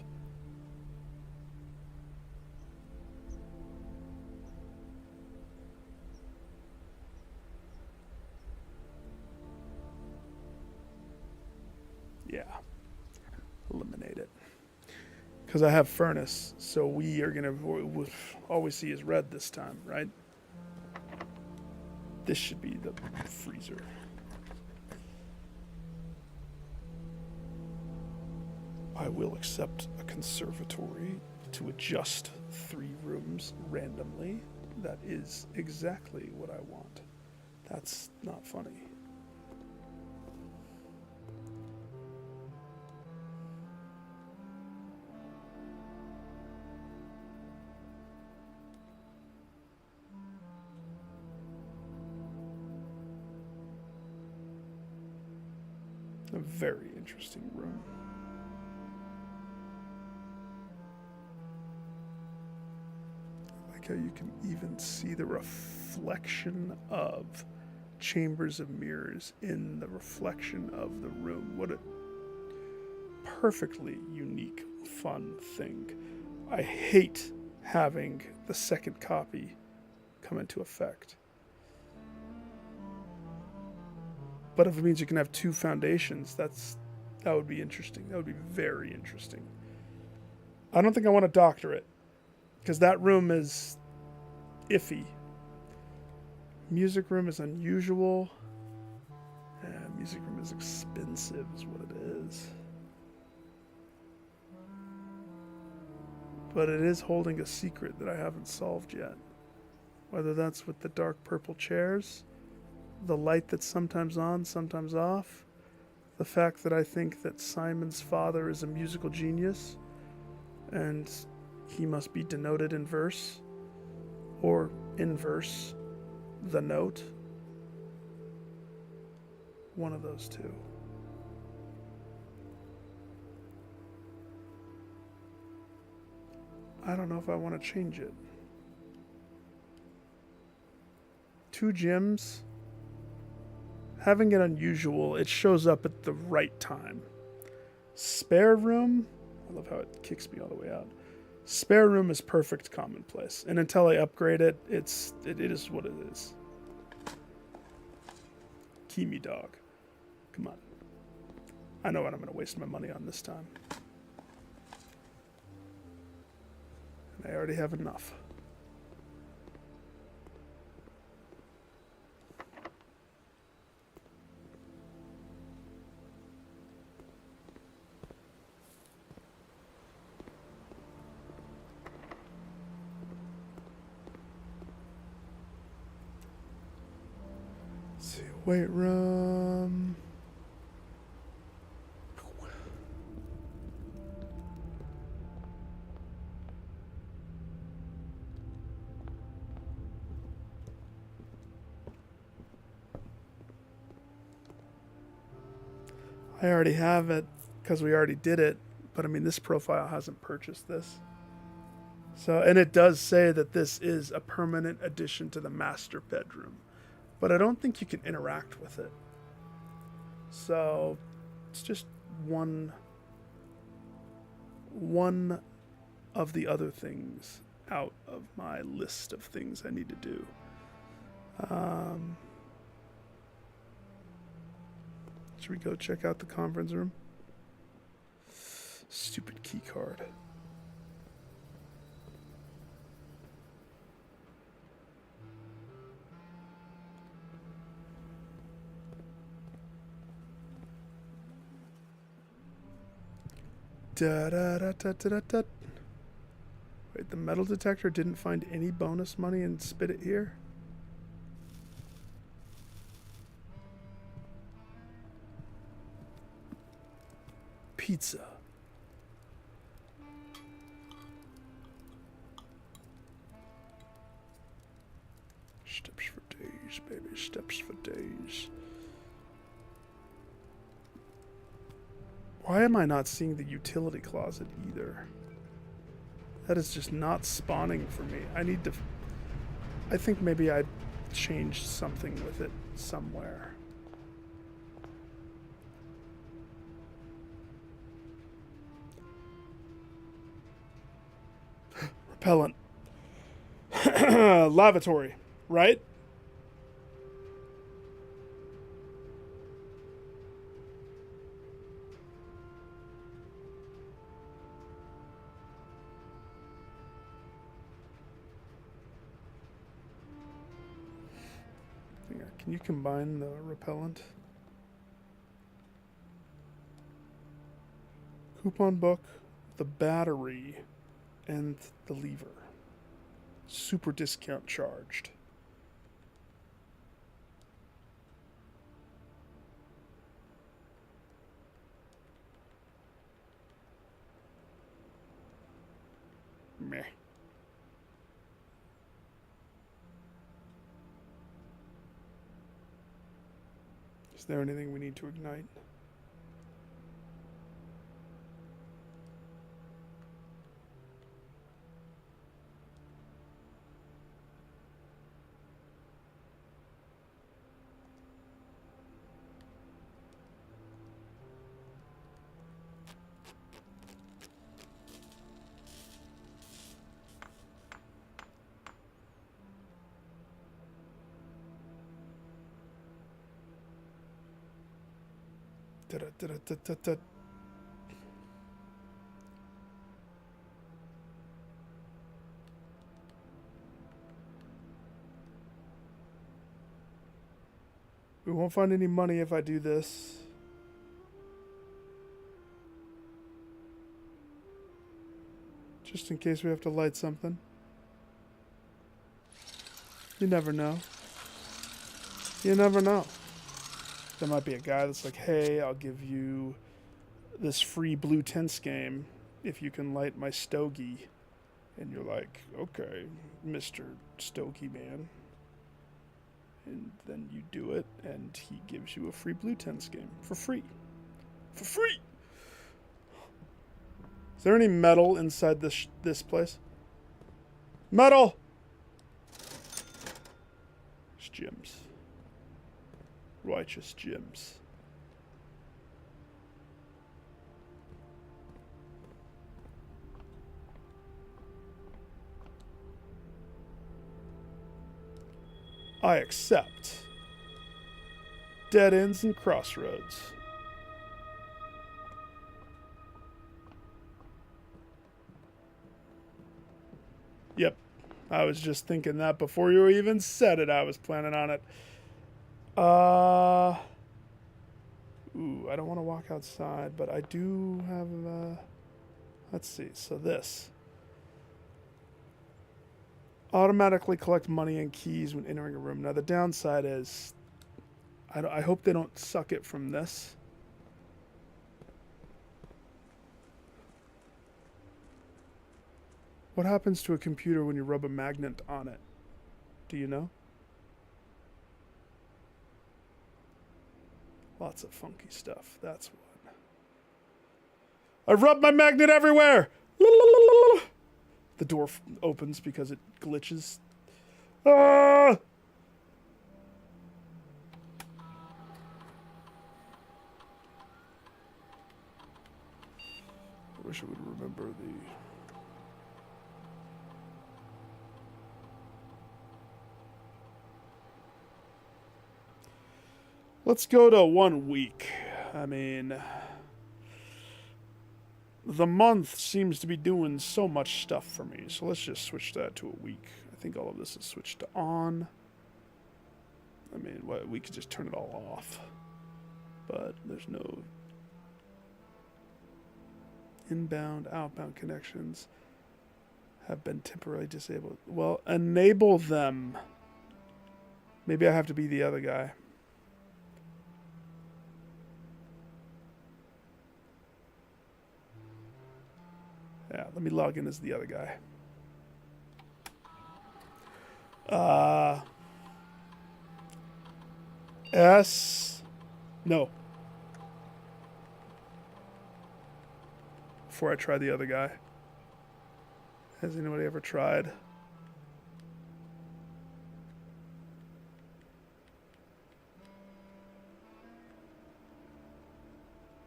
Yeah. Eliminate it. Because I have furnace, so we are going to always see is red this time, right? This should be the freezer. I will accept a conservatory to adjust 3 rooms randomly. That is exactly what I want. That's not funny. A very interesting room. How you can even see the reflection of chambers of mirrors in the reflection of the room. What a perfectly unique, fun thing. I hate having the second copy come into effect. But if it means you can have 2 foundations, that would be interesting. That would be very interesting. I don't think I want to doctor it, because that room is iffy. Music room is unusual. Yeah, music room is expensive is what it is. But it is holding a secret that I haven't solved yet. Whether that's with the dark purple chairs, the light that's sometimes on, sometimes off, the fact that I think that Simon's father is a musical genius, and he must be denoted in verse, or inverse, the note. One of those two. I don't know if I want to change it. 2 gyms. Having it unusual, it shows up at the right time. Spare room. I love how it kicks me all the way out. Spare room is perfect commonplace. And until I upgrade it, it is what it is. Kimi dog. Come on. I know what I'm going to waste my money on this time. And I already have enough. Let's see, weight room. I already have it because we already did it. But I mean, this profile hasn't purchased this. So, and it does say that this is a permanent addition to the master bedroom. But I don't think you can interact with it. So, it's just one of the other things out of my list of things I need to do. Should we go check out the conference room? Stupid key card. Da da da da da da. Wait, the metal detector didn't find any bonus money and spit it here? Pizza. Steps for days, baby. Steps for days. Why am I not seeing the utility closet either? That is just not spawning for me. I think maybe I changed something with it somewhere. Repellent. Lavatory, right? Can you combine the repellent? Coupon book, the battery, and the lever. Super discount charged. Meh. Is there anything we need to ignite? Da-da-da-da-da-da. We won't find any money if I do this. Just in case we have to light something. You never know. You never know. There might be a guy that's like, hey, I'll give you this free blue tints game if you can light my stogie. And you're like, okay, Mr. Stogie Man. And then you do it, and he gives you a free blue tints game for free. For free! Is there any metal inside this place? Metal! It's gems. Righteous gems. I accept. Dead ends and crossroads. Yep. I was just thinking that before you even said it. I was planning on it. Ooh, I don't want to walk outside, but I do have, let's see. So this. Automatically collect money and keys when entering a room. Now the downside is, I hope they don't suck it from this. What happens to a computer when you rub a magnet on it? Do you know? Lots of funky stuff, that's what. I've rubbed my magnet everywhere. The door opens because it glitches. Ah! I wish I would remember the... Let's go to 1 week. I mean, the month seems to be doing so much stuff for me, so let's just switch that to a week. I think all of this is switched to on. I mean, we could just turn it all off, but there's no inbound, outbound connections have been temporarily disabled. Well, enable them. Maybe I have to be the other guy. Yeah, let me log in as the other guy. No. Before I try the other guy. Has anybody ever tried?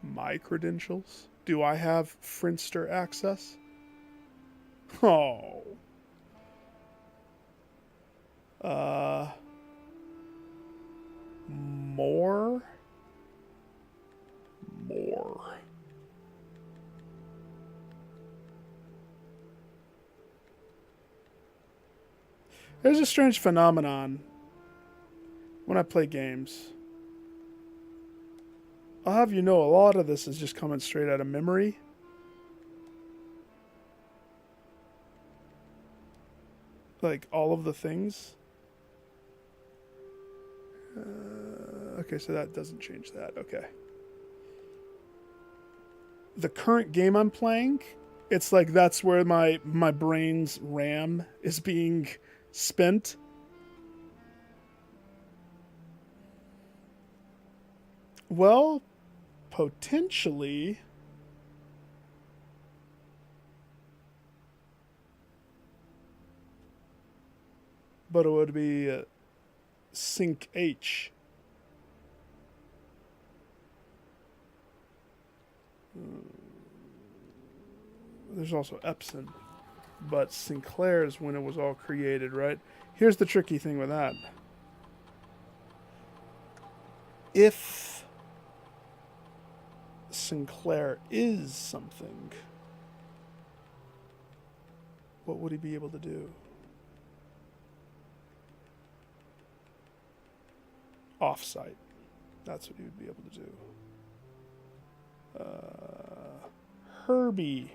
My credentials? Do I have Friendster access? Oh. More? There's a strange phenomenon when I play games. I'll have you know, a lot of this is just coming straight out of memory. Like, all of the things. Okay, so that doesn't change that. Okay. The current game I'm playing, it's like that's where my brain's RAM is being spent. Well, potentially. But it would be Sync H. There's also Epson. But Sinclair's when it was all created, right? Here's the tricky thing with that. If Sinclair is something, what would he be able to do? Offsite. That's what he would be able to do. Herbie.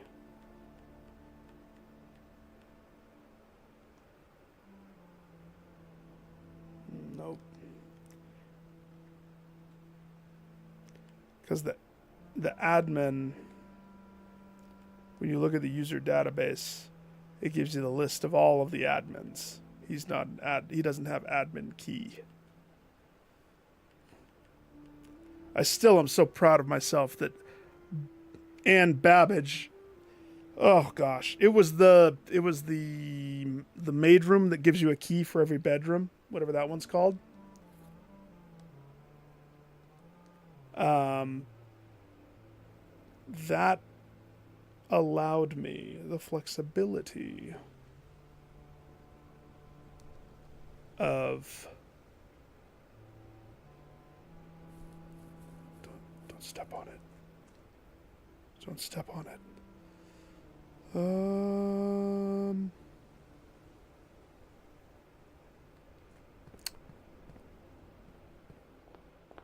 Nope. Because the admin, when you look at the user database, it gives you the list of all of the admins. He's not he doesn't have admin key. I still am so proud of myself that Ann Babbage, oh gosh, it was the maid room that gives you a key for every bedroom, whatever that one's called. That allowed me the flexibility of don't step on it. Don't step on it.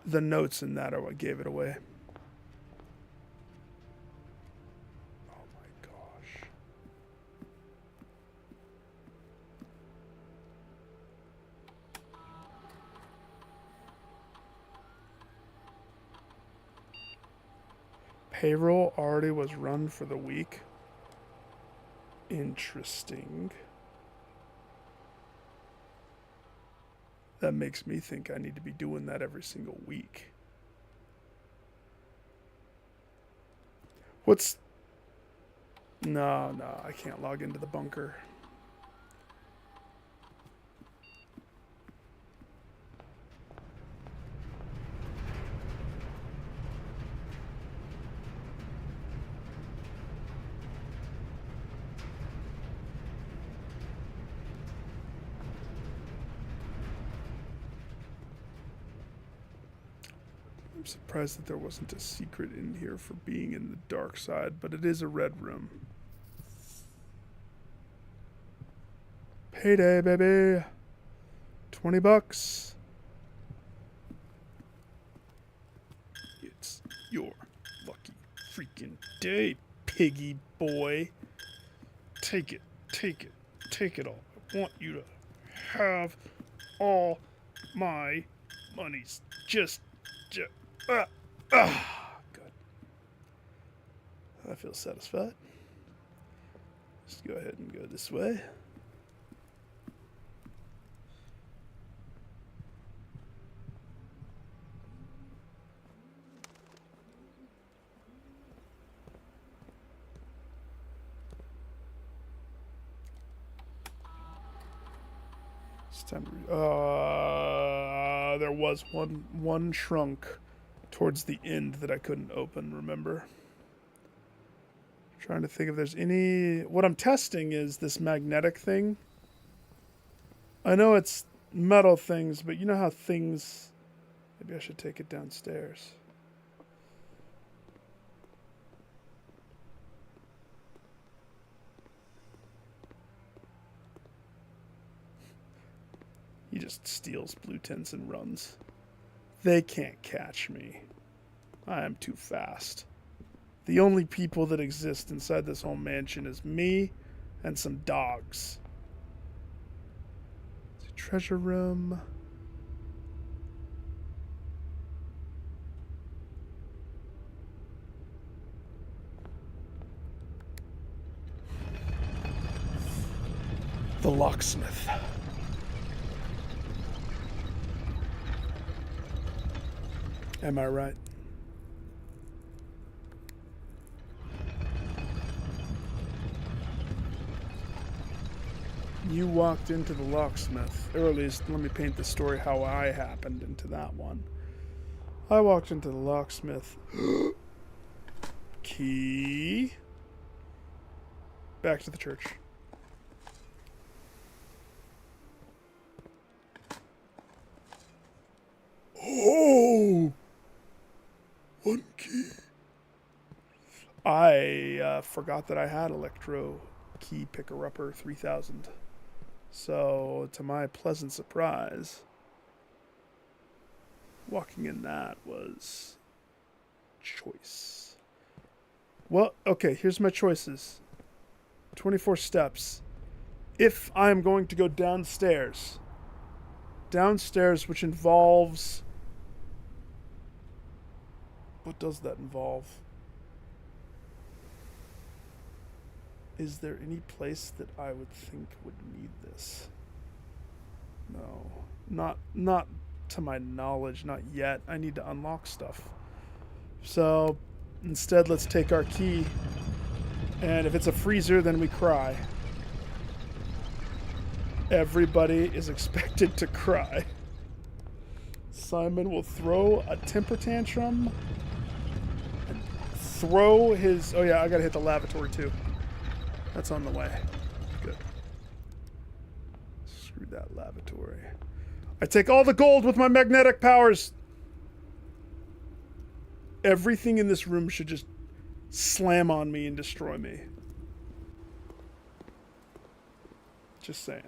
The notes in that are what gave it away. Oh my gosh. Payroll already was run for the week. Interesting. That makes me think I need to be doing that every single week. No, no, I can't log into the bunker. I'm surprised that there wasn't a secret in here for being in the dark side, but it is a red room. Payday, baby. $20. It's your lucky freaking day, piggy boy. Take it, take it, take it all. I want you to have all my monies. Just good. I feel satisfied. Just go ahead and go this way. It's time to there was one trunk towards the end that I couldn't open, remember? Trying to think if there's any... What I'm testing is this magnetic thing. I know it's metal things, but you know how things... Maybe I should take it downstairs. He just steals blue tints and runs. They can't catch me. I am too fast. The only people that exist inside this whole mansion is me and some dogs. It's a treasure room. The locksmith. Am I right? You walked into the locksmith. Or at least, let me paint the story how I happened into that one. I walked into the locksmith. Key. Back to the church. Oh! One key. I forgot that I had Electro Key Picker-Upper 3000. So, to my pleasant surprise, walking in that was choice. Well, okay, here's my choices. 24 steps. If I'm going to go downstairs, which involves... What does that involve? Is there any place that I would think would need this? No. Not to my knowledge, not yet. I need to unlock stuff. So, instead, let's take our key. And if it's a freezer, then we cry. Everybody is expected to cry. Simon will throw a temper tantrum. And throw his... Oh yeah, I gotta hit the lavatory too. That's on the way. Good. Screw that lavatory. I take all the gold with my magnetic powers. Everything in this room should just slam on me and destroy me. Just saying.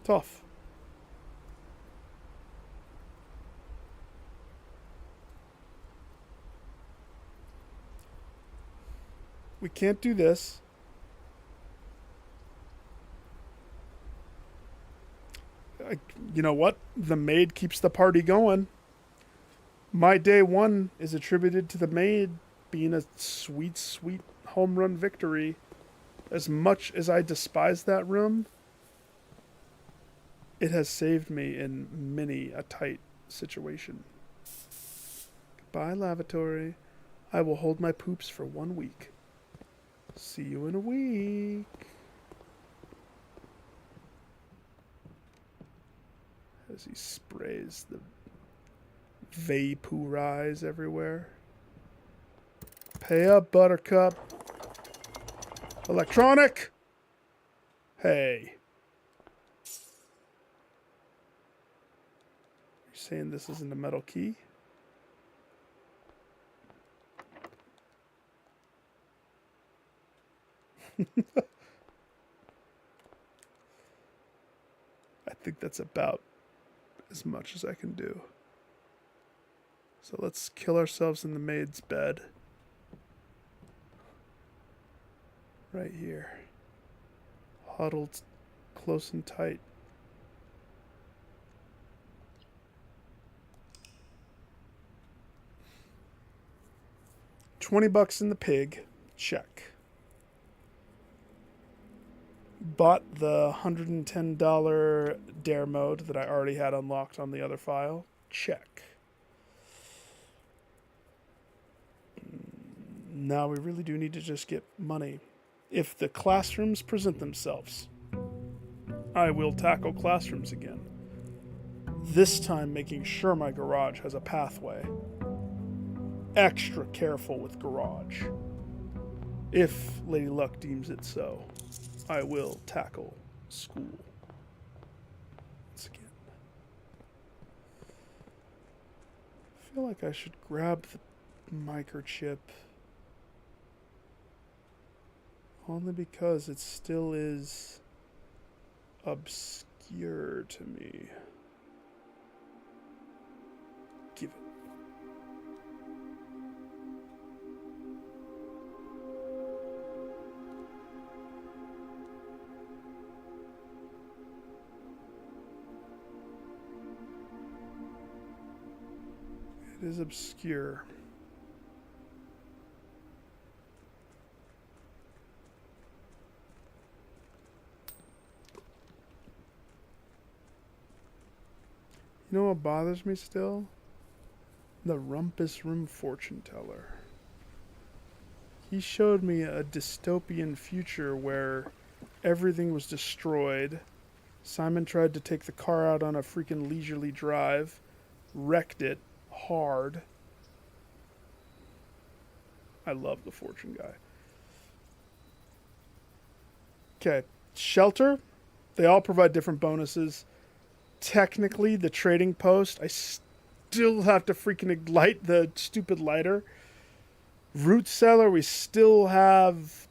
Tough. We can't do this. You know what? The maid keeps the party going. My day one is attributed to the maid being a sweet, sweet home run victory. As much as I despise that room, it has saved me in many a tight situation. Goodbye, lavatory. I will hold my poops for 1 week. See you in a week. As he sprays the vaporize everywhere. Pay up, Buttercup. Electronic! Hey. You're saying this isn't a metal key? I think that's about as much as I can do. So let's kill ourselves in the maid's bed. Right here. Huddled close and tight. $20 in the pig. Check. Bought the $110 dare mode that I already had unlocked on the other file. Check. Now we really do need to just get money. If the classrooms present themselves, I will tackle classrooms again. This time making sure my garage has a pathway. Extra careful with garage. If Lady Luck deems it so, I will tackle school. Once again. I feel like I should grab the microchip. Only because it still is obscure to me. Give it. It is obscure. You know what bothers me still? The Rumpus Room fortune teller. He showed me a dystopian future where everything was destroyed. Simon tried to take the car out on a freaking leisurely drive, wrecked it hard. I love the fortune guy. Okay, shelter. They all provide different bonuses. Technically, the trading post, I still have to freaking light the stupid lighter. Root cellar, we still have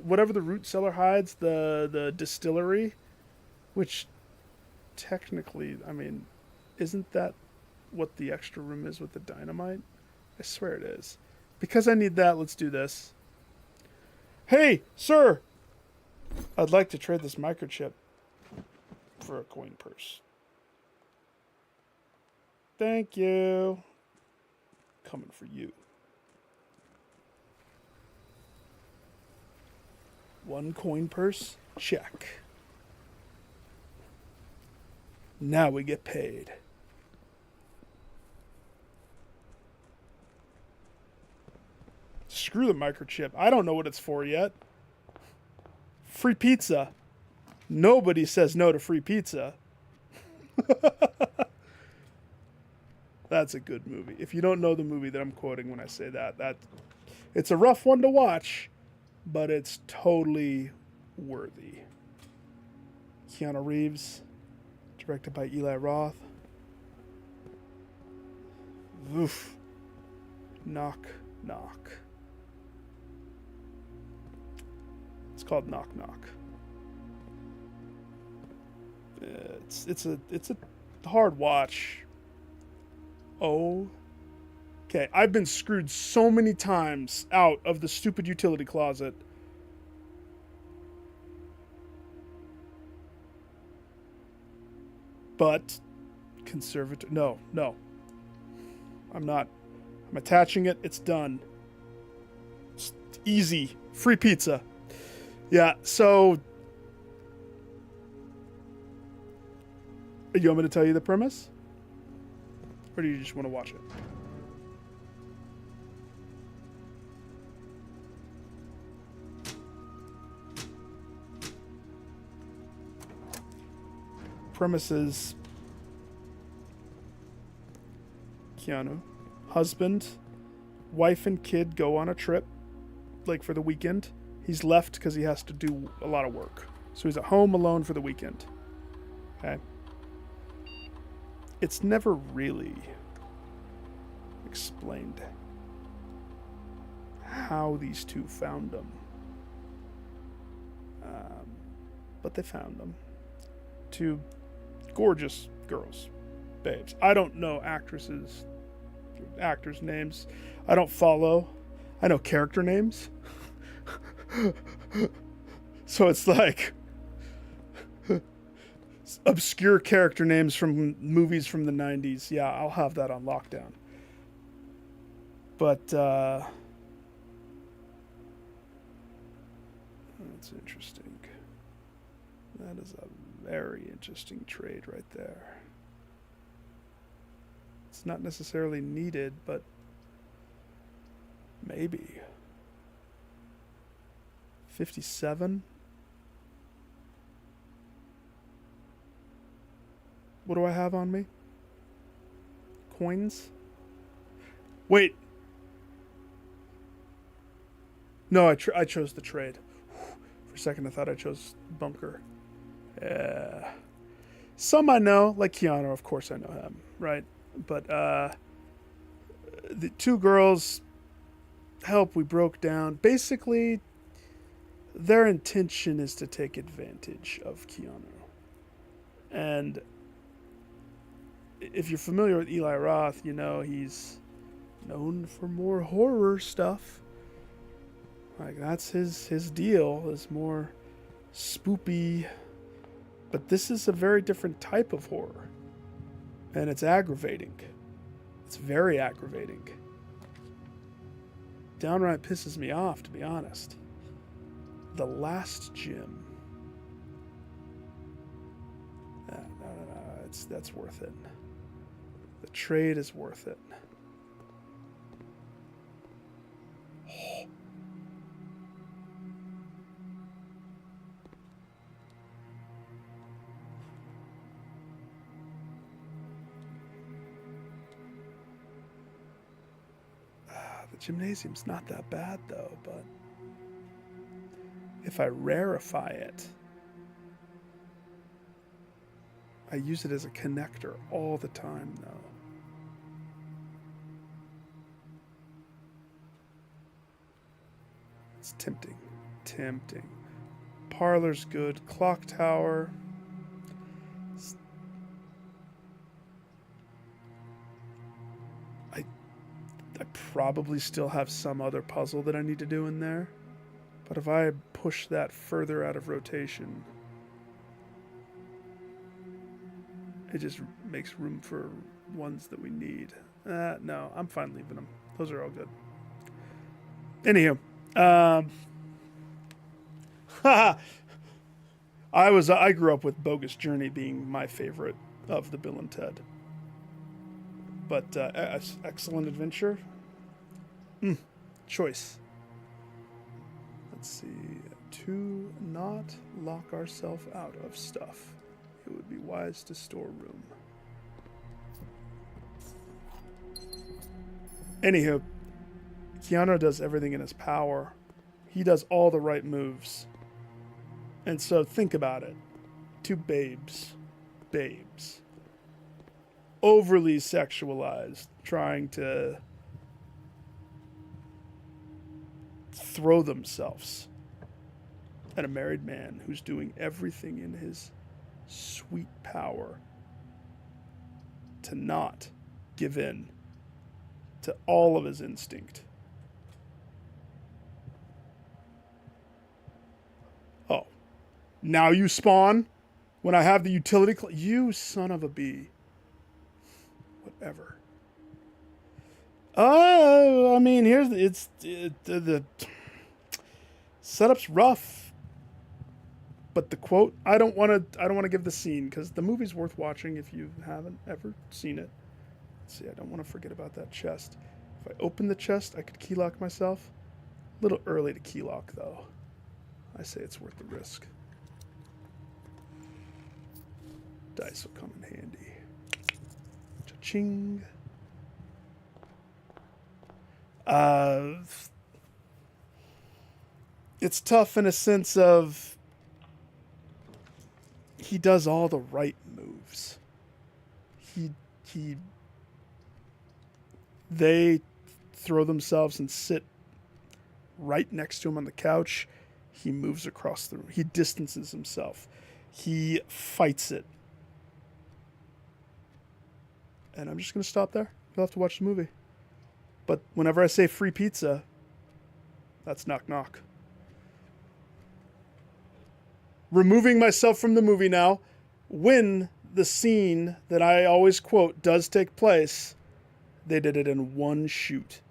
whatever the root cellar hides, the distillery, which technically, I mean, isn't that what the extra room is with the dynamite? I swear it is. Because I need that, let's do this. Hey, sir! I'd like to trade this microchip for a coin purse. Thank you. Coming for you. 1 coin purse? Check. Now we get paid. Screw the microchip. I don't know what it's for yet. Free pizza. Nobody says no to free pizza. That's a good movie. If you don't know the movie that I'm quoting when I say that, it's a rough one to watch, but it's totally worthy. Keanu Reeves, directed by Eli Roth. Oof. Knock, knock. It's called Knock Knock. It's a hard watch. Oh. Okay, I've been screwed so many times out of the stupid utility closet. but conservative. No. I'm not. I'm attaching it. It's done. It's easy. Free pizza. Yeah, so... You want me to tell you the premise? Or do you just want to watch it? Premise is Keanu, husband, wife and kid go on a trip, like for the weekend. He's left because he has to do a lot of work. So he's at home alone for the weekend. Okay. It's never really explained how these two found him. But they found them. Two gorgeous girls. Babes. I don't know actors' names. I don't follow. I know character names. So it's like obscure character names from movies from the 90s. Yeah, I'll have that on lockdown. But that's interesting. That is a very interesting trade right there. It's not necessarily needed, but maybe. 57? What do I have on me? Coins? Wait. No, I chose the trade. For a second, I thought I chose bunker. Some I know, like Keanu, of course I know him, right? But the two girls, help, we broke down. Basically, their intention is to take advantage of Keanu. And if you're familiar with Eli Roth, you know he's known for more horror stuff. Like, that's his deal, is more spoopy. But this is a very different type of horror. And it's aggravating. It's very aggravating. Downright pisses me off, to be honest. The Last Gym. No. That's worth it. The trade is worth it. The gymnasium's not that bad, though, but if I rarefy it, I use it as a connector all the time, though. It's tempting. Parlor's good. Clock tower. I probably still have some other puzzle that I need to do in there. But if I push that further out of rotation, it just makes room for ones that we need. No, I'm fine leaving them. Those are all good. Anywho, I grew up with Bogus Journey being my favorite of the Bill and Ted. But Excellent Adventure, choice. Let's see. To not lock ourselves out of stuff, it would be wise to store room. Anywho, Keanu does everything in his power. He does all the right moves. And so think about it. Two babes. Overly sexualized, trying to throw themselves at a married man who's doing everything in his sweet power to not give in to all of his instinct. Oh, now you spawn? When I have the utility... You son of a bee. Whatever. I mean, here's... The setup's rough. But the quote... I don't want to give the scene, because the movie's worth watching if you haven't ever seen it. Let's see, I don't want to forget about that chest. If I open the chest, I could keylock myself. A little early to keylock, though. I say it's worth the risk. Dice will come in handy. Cha-ching. It's tough in a sense of he does all the right moves. They throw themselves and sit right next to him on the couch. He moves across the room. He distances himself. He fights it. And I'm just going to stop there. You'll have to watch the movie. But whenever I say free pizza, that's knock knock. Removing myself from the movie now, when the scene that I always quote does take place, they did it in one shoot.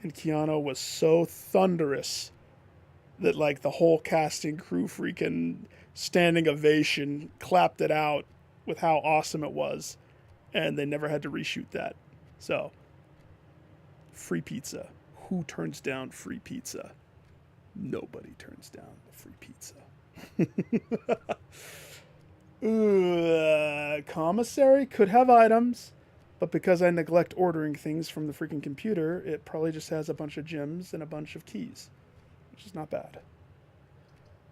And Keanu was so thunderous that like the whole cast and crew freaking standing ovation clapped it out with how awesome it was. And they never had to reshoot that. So, free pizza. Who turns down free pizza? Nobody turns down the free pizza. Commissary could have items, but because I neglect ordering things from the freaking computer, it probably just has a bunch of gems and a bunch of keys, which is not bad.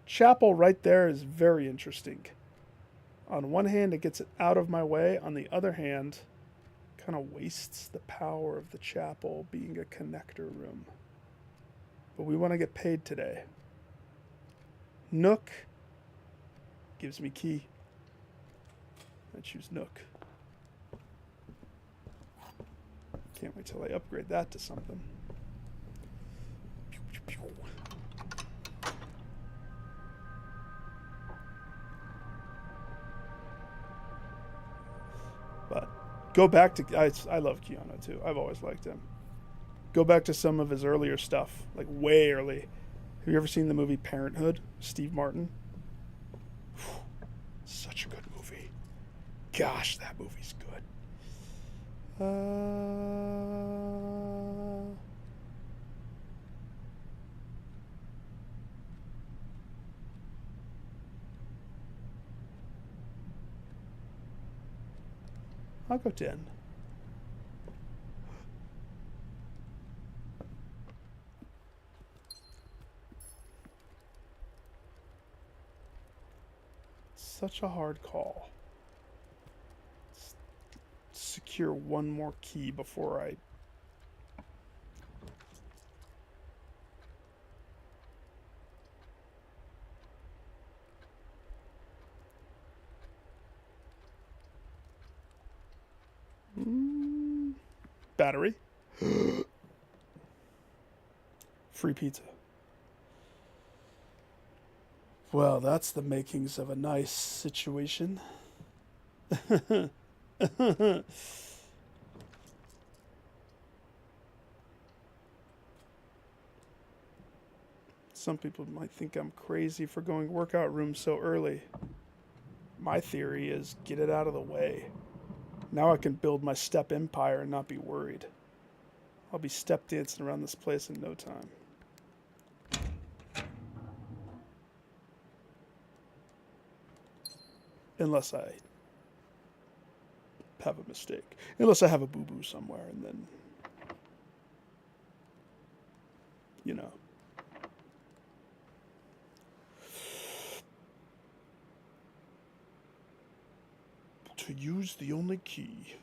Chapel right there is very interesting. On one hand, it gets it out of my way. On the other hand, kind of wastes the power of the chapel being a connector room. But we want to get paid today. Nook gives me key. I choose Nook. Can't wait till I upgrade that to something. Pew, pew, pew. But go back to... I love Keanu, too. I've always liked him. Go back to some of his earlier stuff. Like, way early. Have you ever seen the movie Parenthood? Steve Martin? Such a good movie. Gosh, that movie's good. I'll go 10. Such a hard call. Secure one more key before I... Battery. Free pizza. Well, that's the makings of a nice situation. Some people might think I'm crazy for going workout room so early. My theory is get it out of the way. Now I can build my step empire and not be worried. I'll be step dancing around this place in no time. Unless I have a mistake. Unless I have a boo-boo somewhere and then, you know. To use the only key.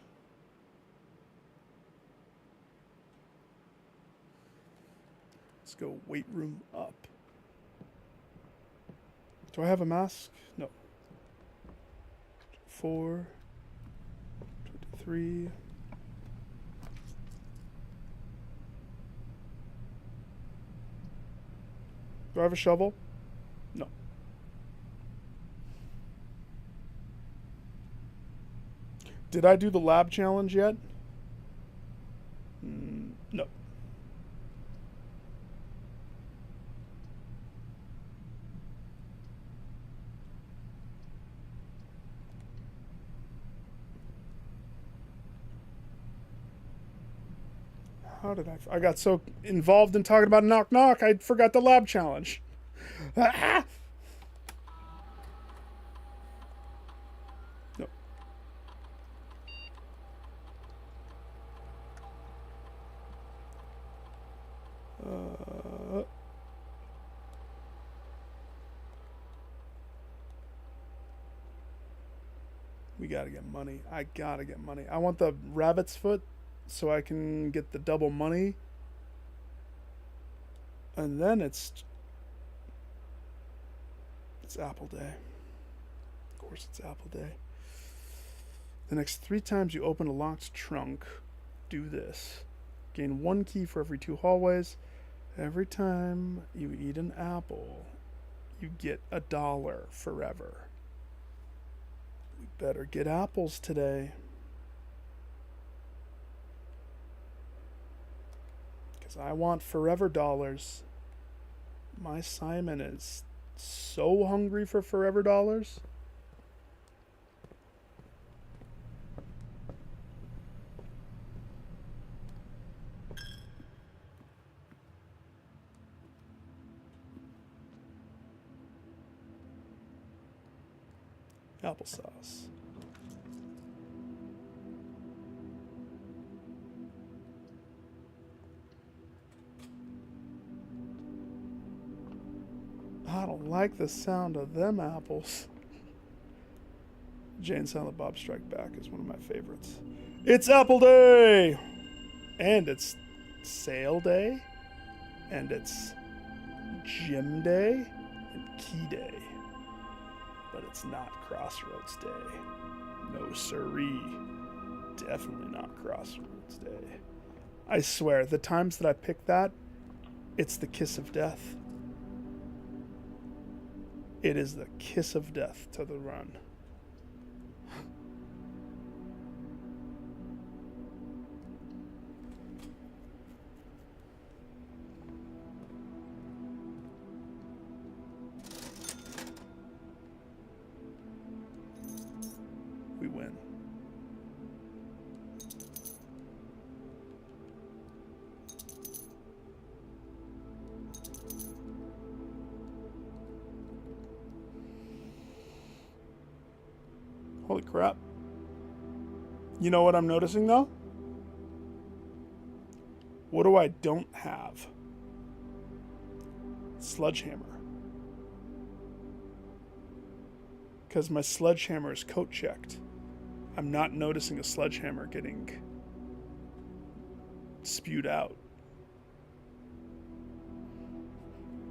Let's go weight room up. Do I have a mask? No. 4, 23. Do I have a shovel? No. Did I do the lab challenge yet? No. How did I got so involved in talking about knock knock, I forgot the lab challenge. Ah! No. We gotta get money. I gotta get money. I want the rabbit's foot so I can get the double money. And then it's Apple Day. Of course it's Apple Day. The next 3 times you open a locked trunk, do this. Gain 1 key for every 2 hallways. Every time you eat an apple, you get $1 forever. We better get apples today. Because I want forever dollars. My Simon is so hungry for forever dollars. Applesauce. I don't like the sound of them apples. Jane Silent Bob Strike Back is one of my favorites. It's Apple Day! And it's Sale Day. And it's Gym Day. And Key Day. But it's not Crossroads Day. No siree. Definitely not Crossroads Day. I swear, the times that I pick that, it's the kiss of death. It is the kiss of death to the run. We win. Holy crap. You know what I'm noticing though? What do I don't have? Sledgehammer. Because my sledgehammer is coat checked. I'm not noticing a sledgehammer getting spewed out.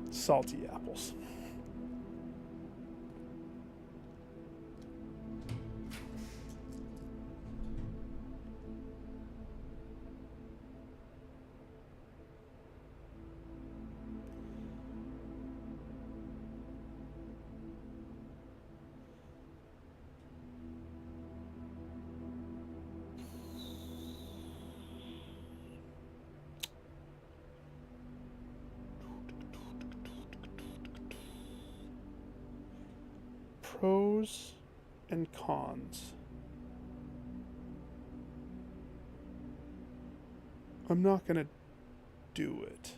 Salty apples. Pros and cons. I'm not gonna do it.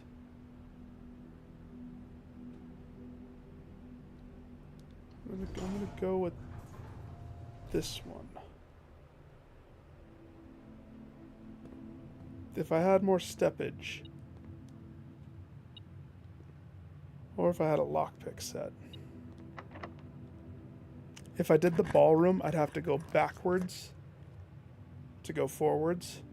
I'm gonna go with this one. If I had more steppage, or if I had a lockpick set. If I did the ballroom, I'd have to go backwards to go forwards.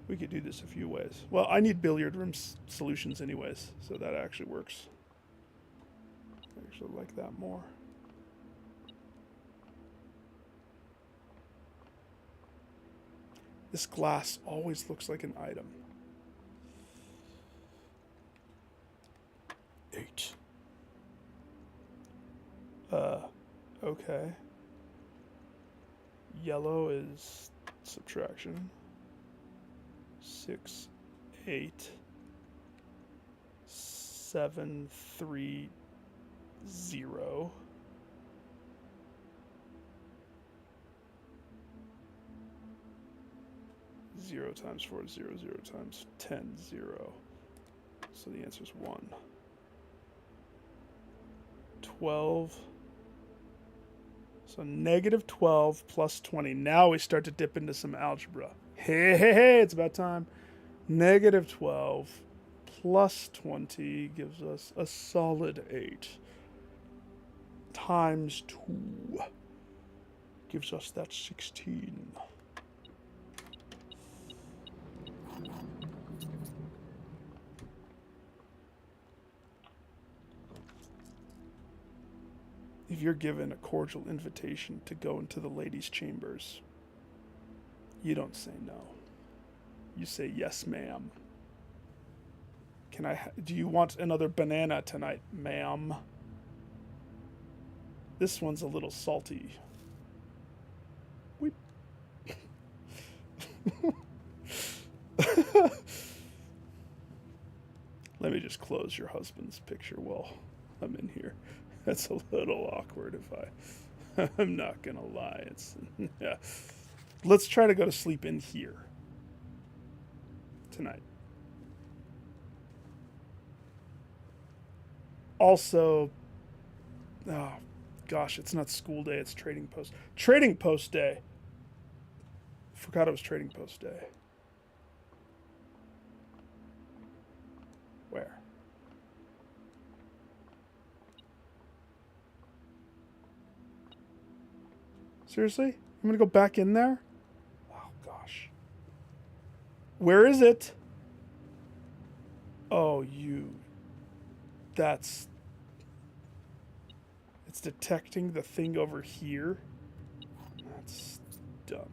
We could do this a few ways. Well, I need billiard room solutions anyways, so that actually works. I actually like that more. This glass always looks like an item. 8. Okay. Yellow is subtraction. 6, 8, 7, 3, 0. Zero times 4 is 0, 0 times 10, 0. So the answer is 1. 12. So negative 12 plus 20. Now we start to dip into some algebra. Hey, it's about time. Negative 12 plus 20 gives us a solid 8. Times 2 gives us that 16. If you're given a cordial invitation to go into the ladies' chambers, you don't say no. You say, yes, ma'am. Do you want another banana tonight, ma'am? This one's a little salty. Weep. Let me just close your husband's picture while I'm in here. That's a little awkward if I'm not gonna lie. It's yeah. Let's try to go to sleep in here tonight. Also, oh gosh, it's not school day, it's trading post. Trading post day. Forgot it was trading post day. Where? Seriously? I'm gonna go back in there? Oh gosh. Where is it? Oh, it's detecting the thing over here. That's dumb.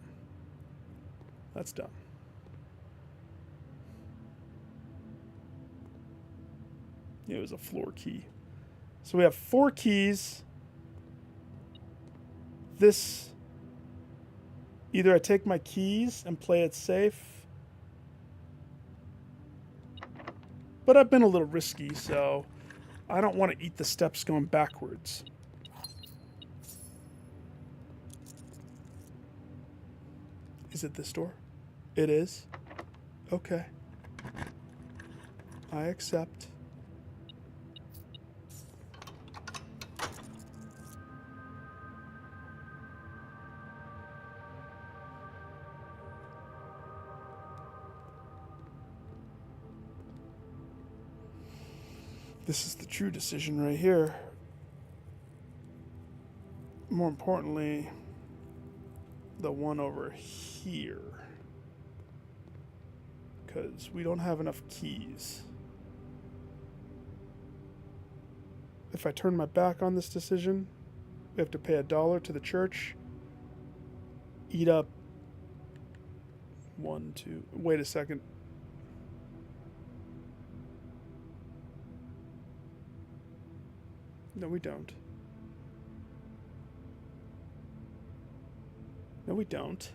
That's dumb. It was a floor key. So we have 4 keys. This, either I take my keys and play it safe, but I've been a little risky, so I don't want to eat the steps going backwards. Is it this door? It is? Okay. I accept. This is the true decision right here. More importantly, the one over here. Because we don't have enough keys. If I turn my back on this decision, we have to pay $1 to the church. Eat up 1, 2. Wait a second. No, we don't. No, we don't.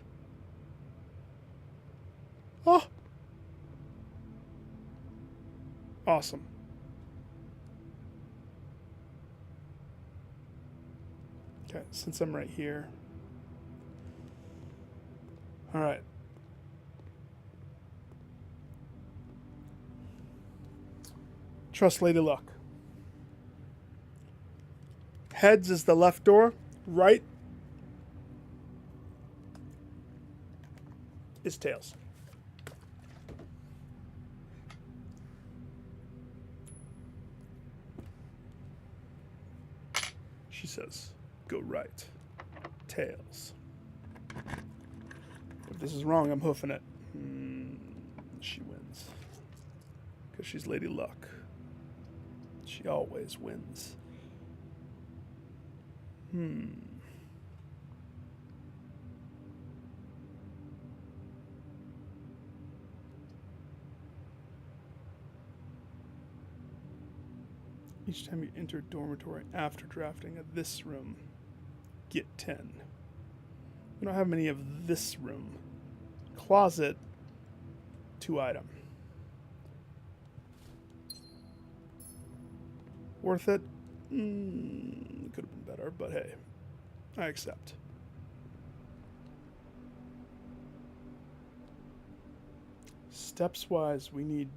Oh! Awesome. Okay, since I'm right here. Alright. Trust Lady Luck. Heads is the left door. Right is tails. She says, go right. Tails. If this is wrong, I'm hoofing it. She wins. Because she's Lady Luck. She always wins. Each time you enter dormitory after drafting of this room, get 10. We don't have many of this room. Closet, 2 item. Worth it? Could have been better, but hey, I accept. Steps wise, we need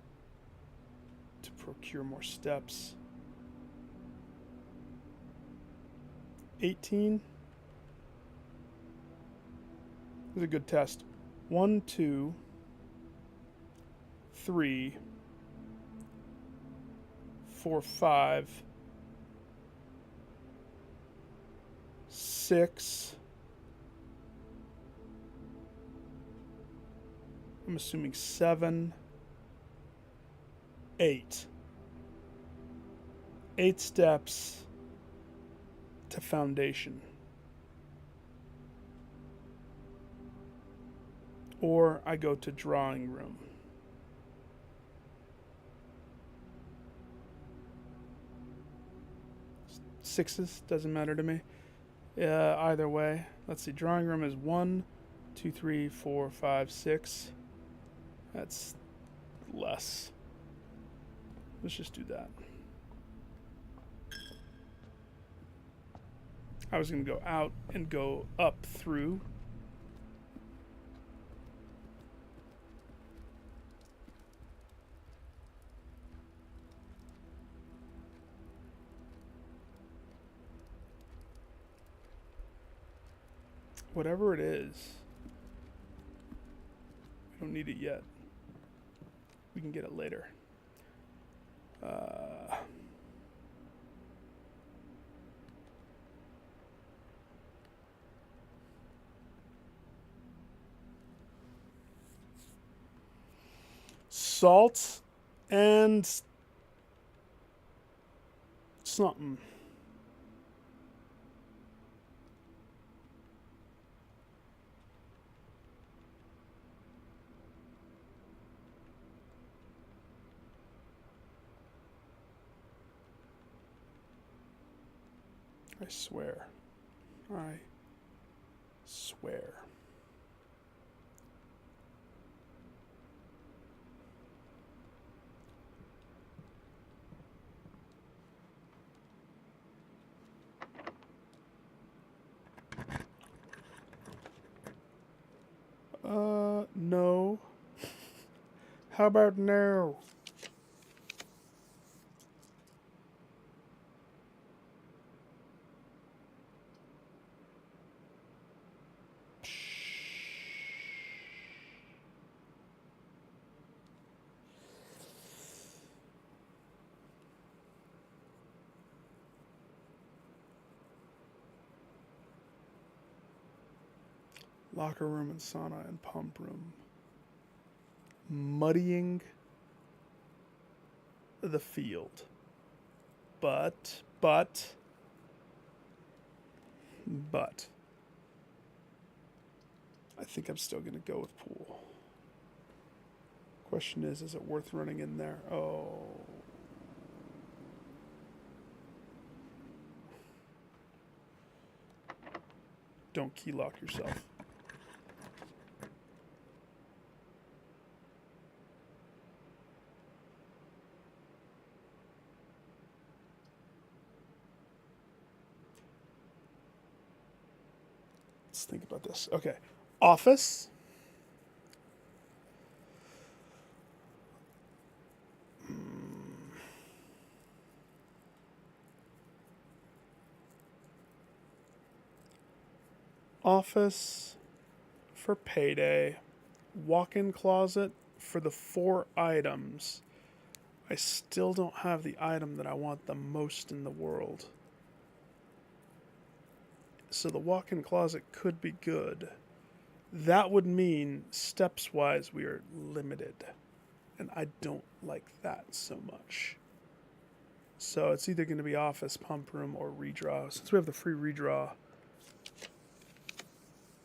to procure more steps. 18 is a good test. 1, 2, 3, 4, 5, 6. I'm assuming 7, 8. 8 steps to foundation. Or I go to drawing room. Sixes, doesn't matter to me. Either way. Let's see, drawing room is 1, 2, 3, 4, 5, 6. That's less. Let's just do that. I was going to go out and go up through. Whatever it is, we don't need it yet. We can get it later. Salt and something. I swear. I swear. No. How about no? Locker room and sauna and pump room. Muddying the field. But. I think I'm still going to go with pool. Question is it worth running in there? Oh. Don't key lock yourself. Let's think about this. Okay. Office. Office for payday. Walk-in closet for the 4 items. I still don't have the item that I want the most in the world. So the walk-in closet could be good. That would mean, steps-wise, we are limited. And I don't like that so much. So it's either going to be office, pump room, or redraw. Since we have the free redraw,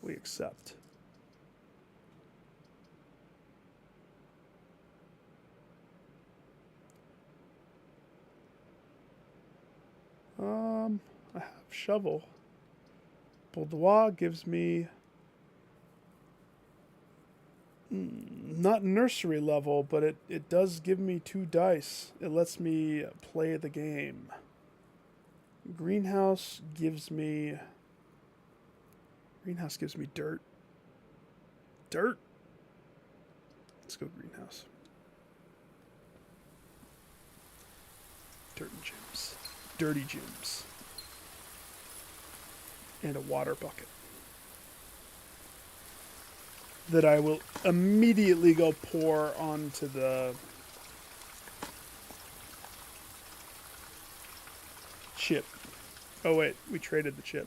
we accept. I have shovel. Boudoir gives me not nursery level, but it does give me 2 dice. It lets me play the game. Greenhouse gives me dirt. Dirt? Let's go greenhouse. Dirt and gems. Dirty gems. And a water bucket. That I will immediately go pour onto the chip. Oh wait, we traded the chip.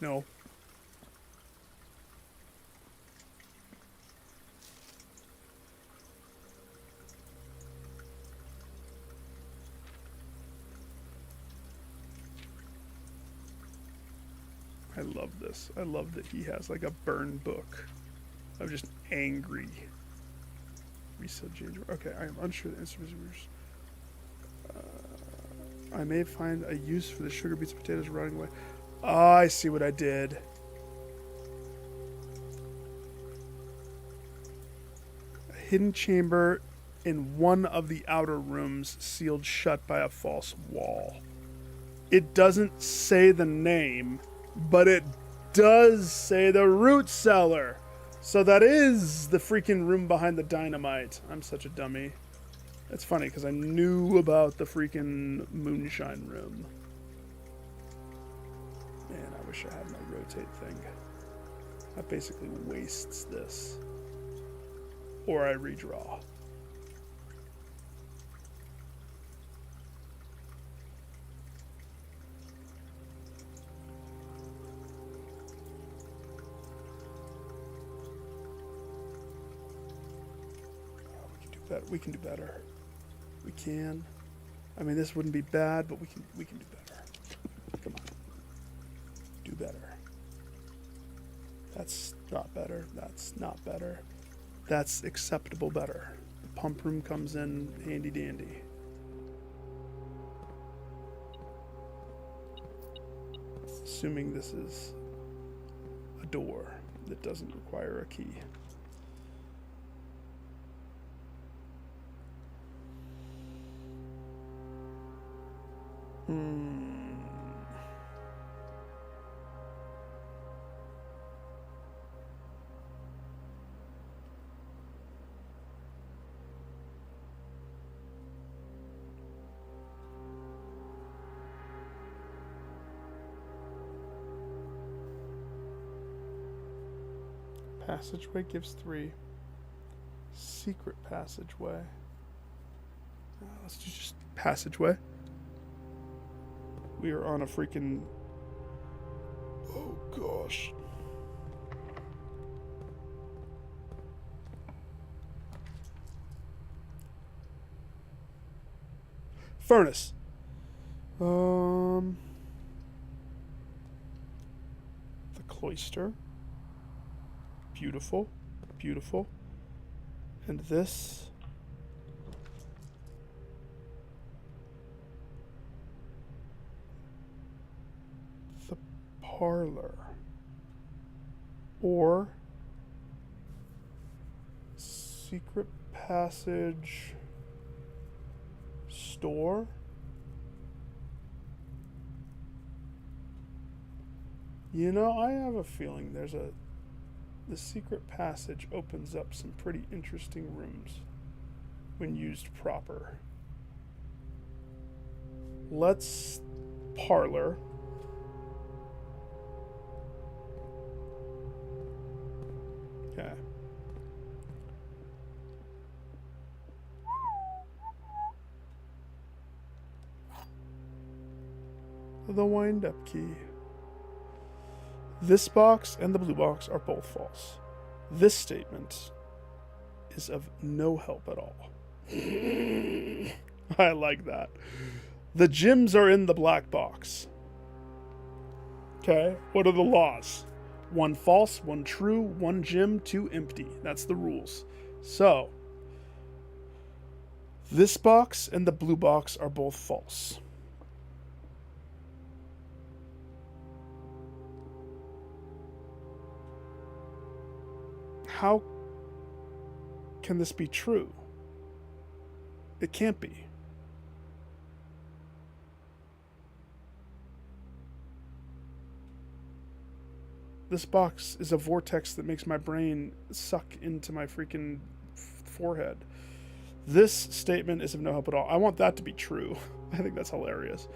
No. I love this. I love that he has like a burn book of just angry resale change. Okay, I am unsure the instruments. I may find a use for the sugar beets and potatoes rotting away. Oh, I see what I did. A hidden chamber in one of the outer rooms sealed shut by a false wall. It doesn't say the name, but it does say the root cellar. So that is the freaking room behind the dynamite. I'm such a dummy. It's funny because I knew about the freaking moonshine room. Man, I wish I had my rotate thing. That basically wastes this. Or I redraw. We can do better. We can. I mean, this wouldn't be bad, but we can do better. Come on. Do better. That's not better. That's not better. That's acceptable better. The pump room comes in handy dandy. Assuming this is a door that doesn't require a key. Passageway gives 3. Secret passageway. Let's do just passageway. We are on a freaking... Oh, gosh. Furnace. The cloister. Beautiful. Beautiful. And this... parlor, or secret passage store. You know, I have a feeling the secret passage opens up some pretty interesting rooms when used proper. Let's parlor. Okay. The wind-up key. This box and the blue box are both false. This statement is of no help at all. I like that. The gyms are in the black box. Okay, what are the laws? 1 false, 1 true, 1 gym, 2 empty. That's the rules. So, this box and the blue box are both false. How can this be true? It can't be. This box is a vortex that makes my brain suck into my freaking forehead. This statement is of no help at all. I want that to be true. I think that's hilarious.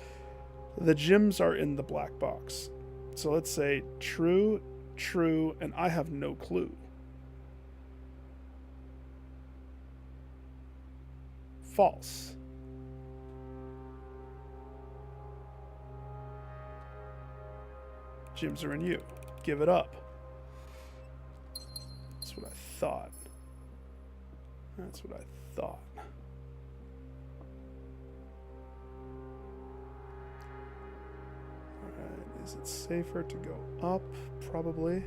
The gyms are in the black box. So let's say true, true, and I have no clue. False. Gyms are in you. Give it up. That's what I thought. That's what I thought. Alright, is it safer to go up? Probably.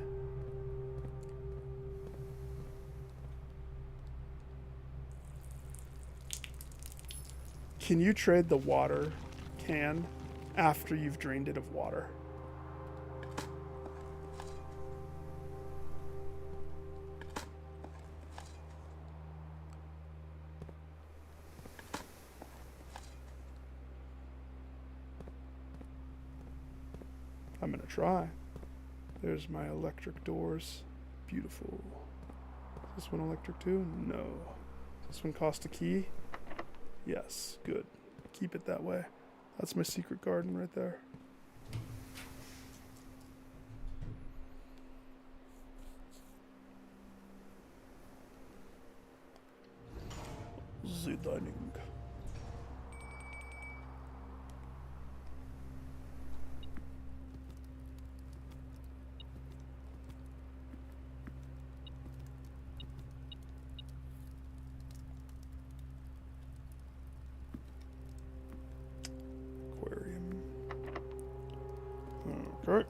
Can you trade the water can after you've drained it of water? I'm gonna try. There's my electric doors. Beautiful. Is this one electric too? No. Does this one cost a key? Yes. Good. Keep it that way. That's my secret garden right there. The dining. Aquarium. Okay.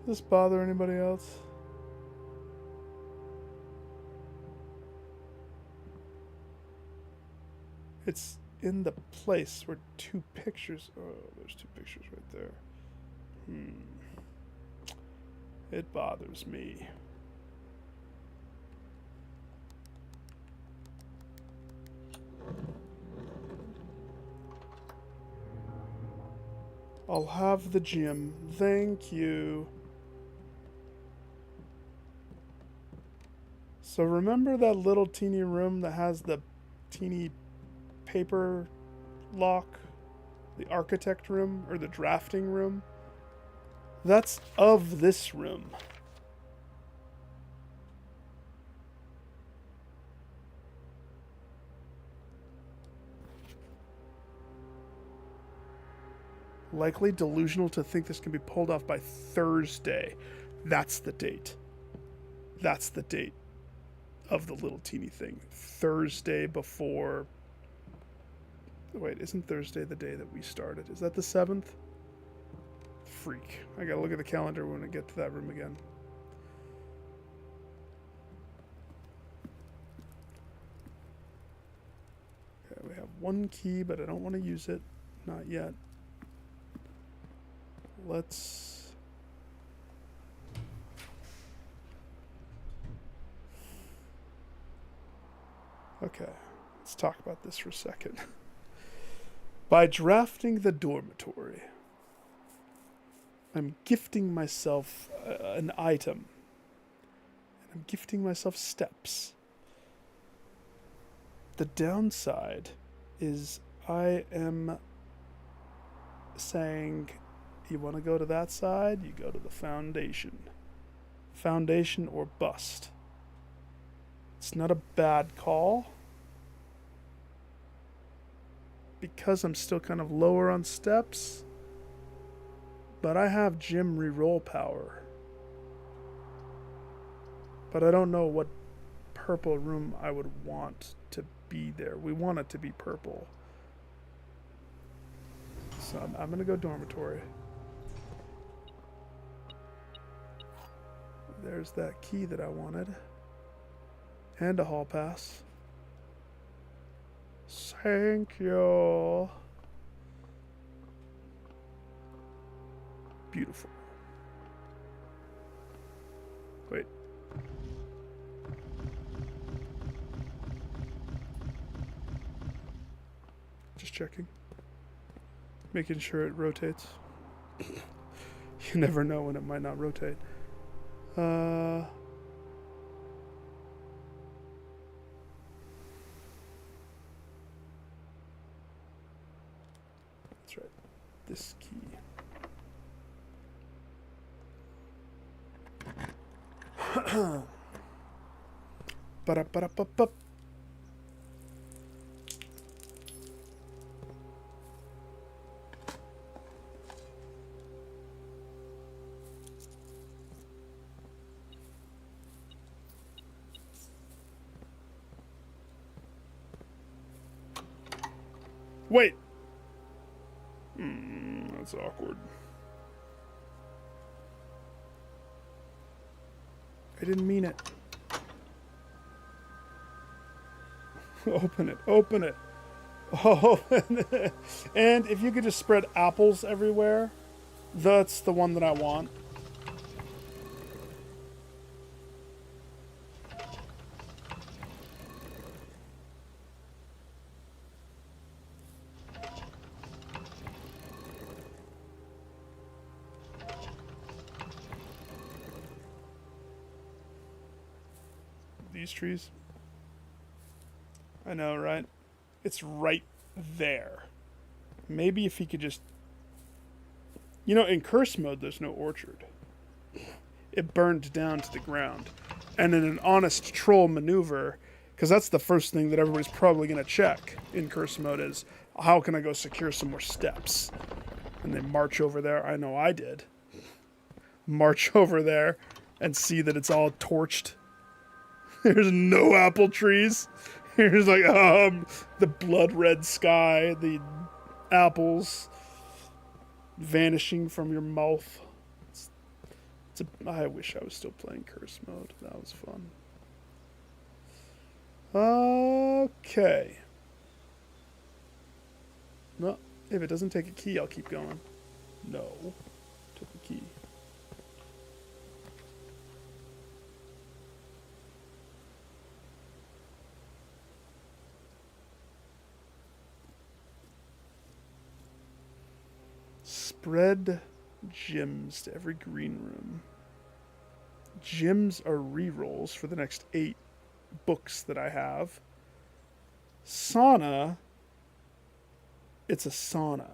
Does this bother anybody else? It's in the place where 2 pictures... Oh, there's 2 pictures right there. It bothers me. I'll have the gym. Thank you. So remember that little teeny room that has the teeny paper lock? The architect room or the drafting room? That's of this room. Likely delusional to think this can be pulled off by Thursday. That's the date. That's the date of the little teeny thing. Thursday before... Wait, isn't Thursday the day that we started? Is that the 7th? Freak. I gotta look at the calendar when I get to that room again. Okay, we have 1 key, but I don't want to use it. Not yet. Let's... Okay, let's talk about this for a second. By drafting the dormitory, I'm gifting myself an item. And I'm gifting myself steps. The downside is I am saying, you want to go to that side, you go to the Foundation. Foundation or bust. It's not a bad call. Because I'm still kind of lower on steps. But I have gym reroll power. But I don't know what purple room I would want to be there. We want it to be purple. So I'm going to go dormitory. There's that key that I wanted. And a hall pass. Thank you. Beautiful. Wait. Just checking. Making sure it rotates. You never know when it might not rotate. That's right. This key. Ba-da-ba-da-ba-ba. Wait. That's awkward. I didn't mean it. Open it. Open it. Open it. And if you could just spread apples everywhere, that's the one that I want. These trees. I know, right? It's right there. Maybe if he could just... You know, in curse mode, there's no orchard. It burned down to the ground. And in an honest troll maneuver, because that's the first thing that everybody's probably going to check in curse mode is, how can I go secure some more steps? And they march over there. I know I did. March over there and see that it's all torched. There's no apple trees. Here's like the blood red sky, the apples vanishing from your mouth. I wish I was still playing curse mode. That was fun. Okay. Well, if it doesn't take a key, I'll keep going. No. Took a key. Spread gems to every green room. Gems are rerolls for the next 8 books that I have. Sauna. It's a sauna.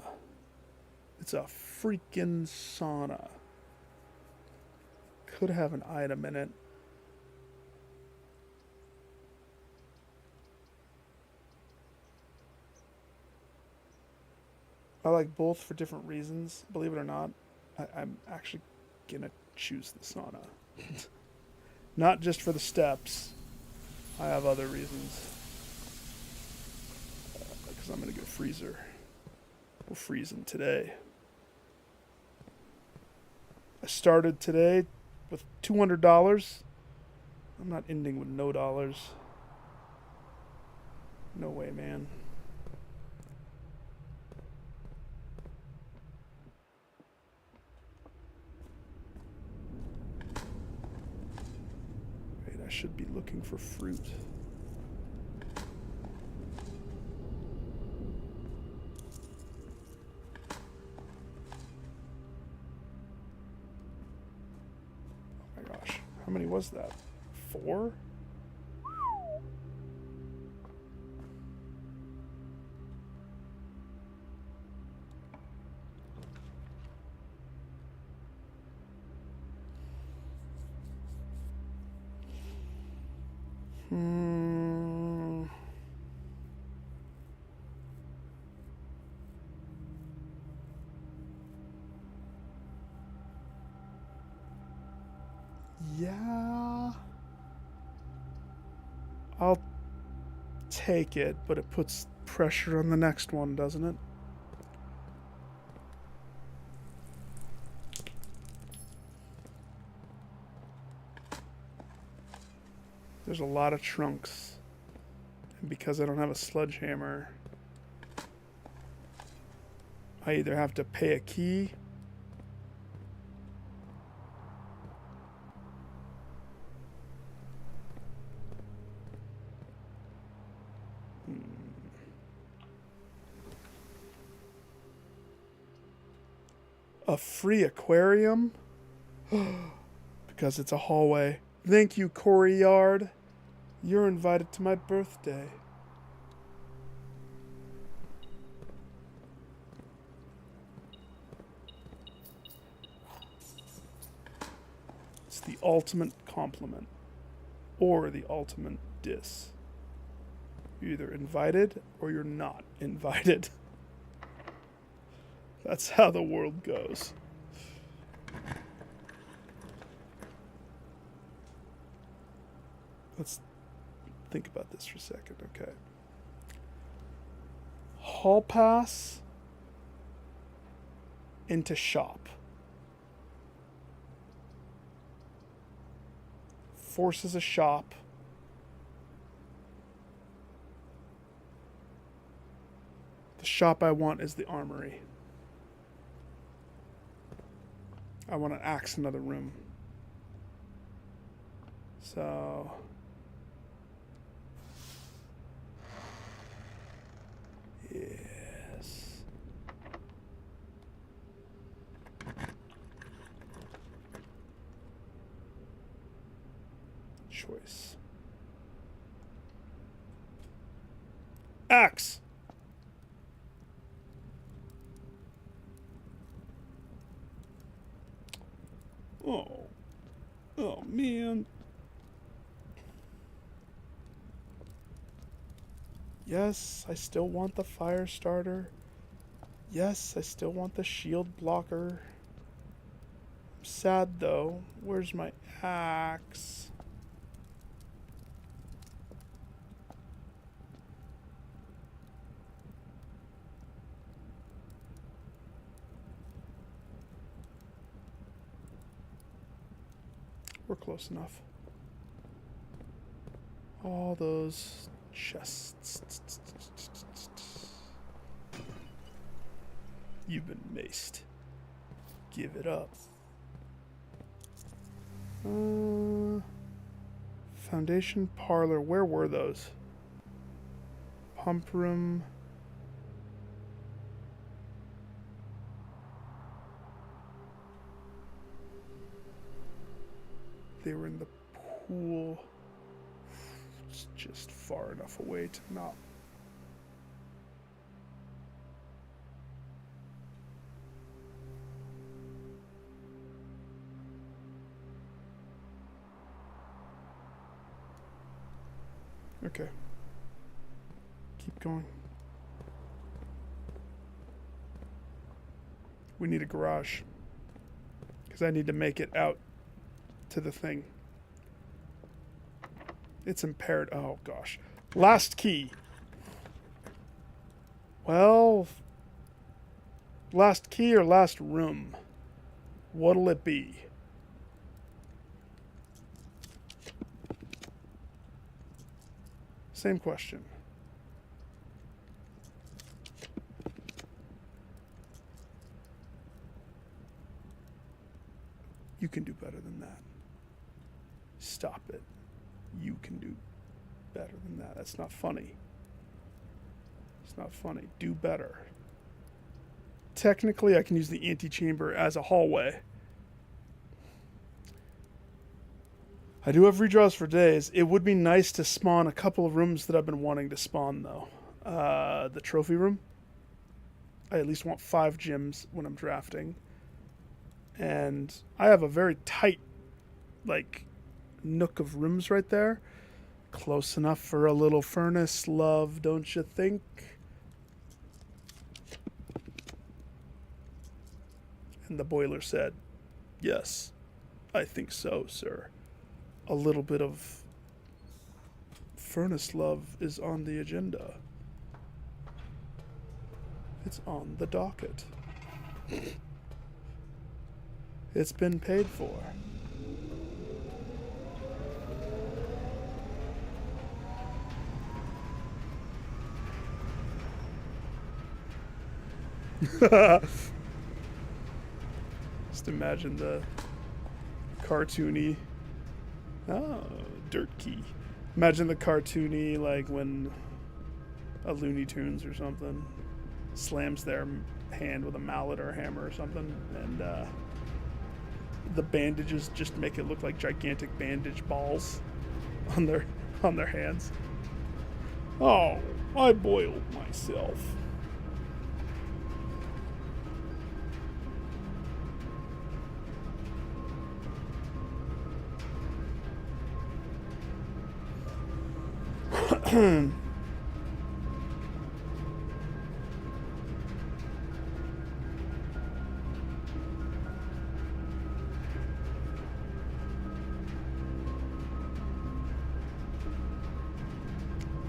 It's a freaking sauna. Could have an item in it. I like both for different reasons. Believe it or not, I'm actually gonna choose the sauna. Not just for the steps. I have other reasons. Because I'm gonna go freezer. We're freezing today. I started today with $200. I'm not ending with no dollars. No way, man. I should be looking for fruit. How many was that? 4? Yeah. I'll take it, but it puts pressure on the next one, doesn't it? There's a lot of trunks. And because I don't have a sledgehammer, I either have to pay a key a free aquarium because it's a hallway. Thank you, Corey Yard. You're invited to my birthday. It's the ultimate compliment or the ultimate diss. You're either invited or you're not invited. That's how the world goes. Let's think about this for a second, okay. Hall pass into shop. Forces a shop. The shop I want is the armory. I want to axe another room. So... yes. Choice. Axe! Oh man. Yes, I still want the fire starter. Yes, I still want the shield blocker. I'm sad though. Where's my axe? We're close enough. All those chests. You've been maced. Give it up. Foundation parlor. Where were those? Pump room. They were in the pool. It's just far enough away to not. Okay. Keep going. We need a garage. Because I need to make it out to the thing. It's impaired. Oh, gosh. Last key. Well, last key or last room? What'll it be? Same question. You can do better than that. Stop it. You can do better than that. That's not funny. It's not funny. Do better. Technically, I can use the antechamber as a hallway. I do have redraws for days. It would be nice to spawn a couple of rooms that I've been wanting to spawn, though. The trophy room. I at least want 5 gyms when I'm drafting. And I have a very tight, like, nook of rooms right there. Close enough for a little furnace love, don't you think? And the boiler said, yes, I think so, sir. A little bit of furnace love is on the agenda. It's on the docket. It's been paid for. Just imagine the cartoony. Oh, dirt key. Imagine the cartoony, like when a Looney Tunes or something slams their hand with a mallet or a hammer or something, and the bandages just make it look like gigantic bandage balls on their hands. Oh, I boiled myself.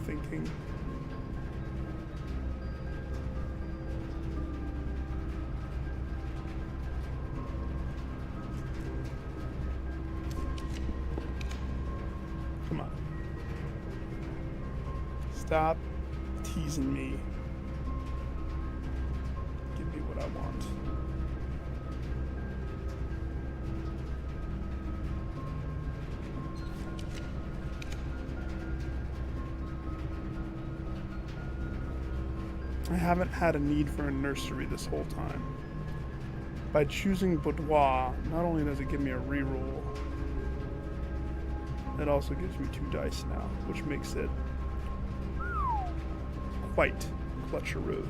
Thinking. Come on. Stop teasing me. Give me what I want. I haven't had a need for a nursery this whole time. By choosing Boudoir, not only does it give me a reroll, it also gives me 2 dice now, which makes it quite clutcheroo.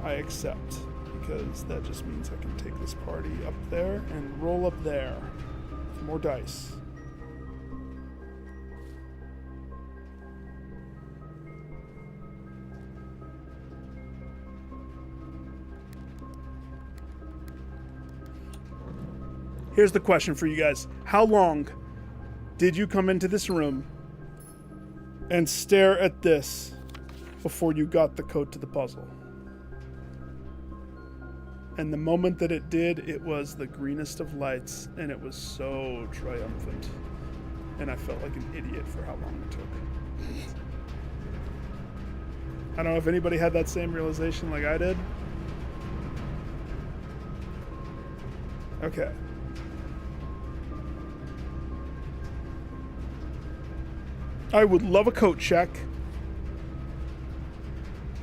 I accept, because that just means I can take this party up there and roll up there with more dice. Here's the question for you guys. How long did you come into this room and stare at this before you got the code to the puzzle? And the moment that it did, it was the greenest of lights, and it was so triumphant. And I felt like an idiot for how long it took. I don't know if anybody had that same realization like I did. Okay. I would love a coat check.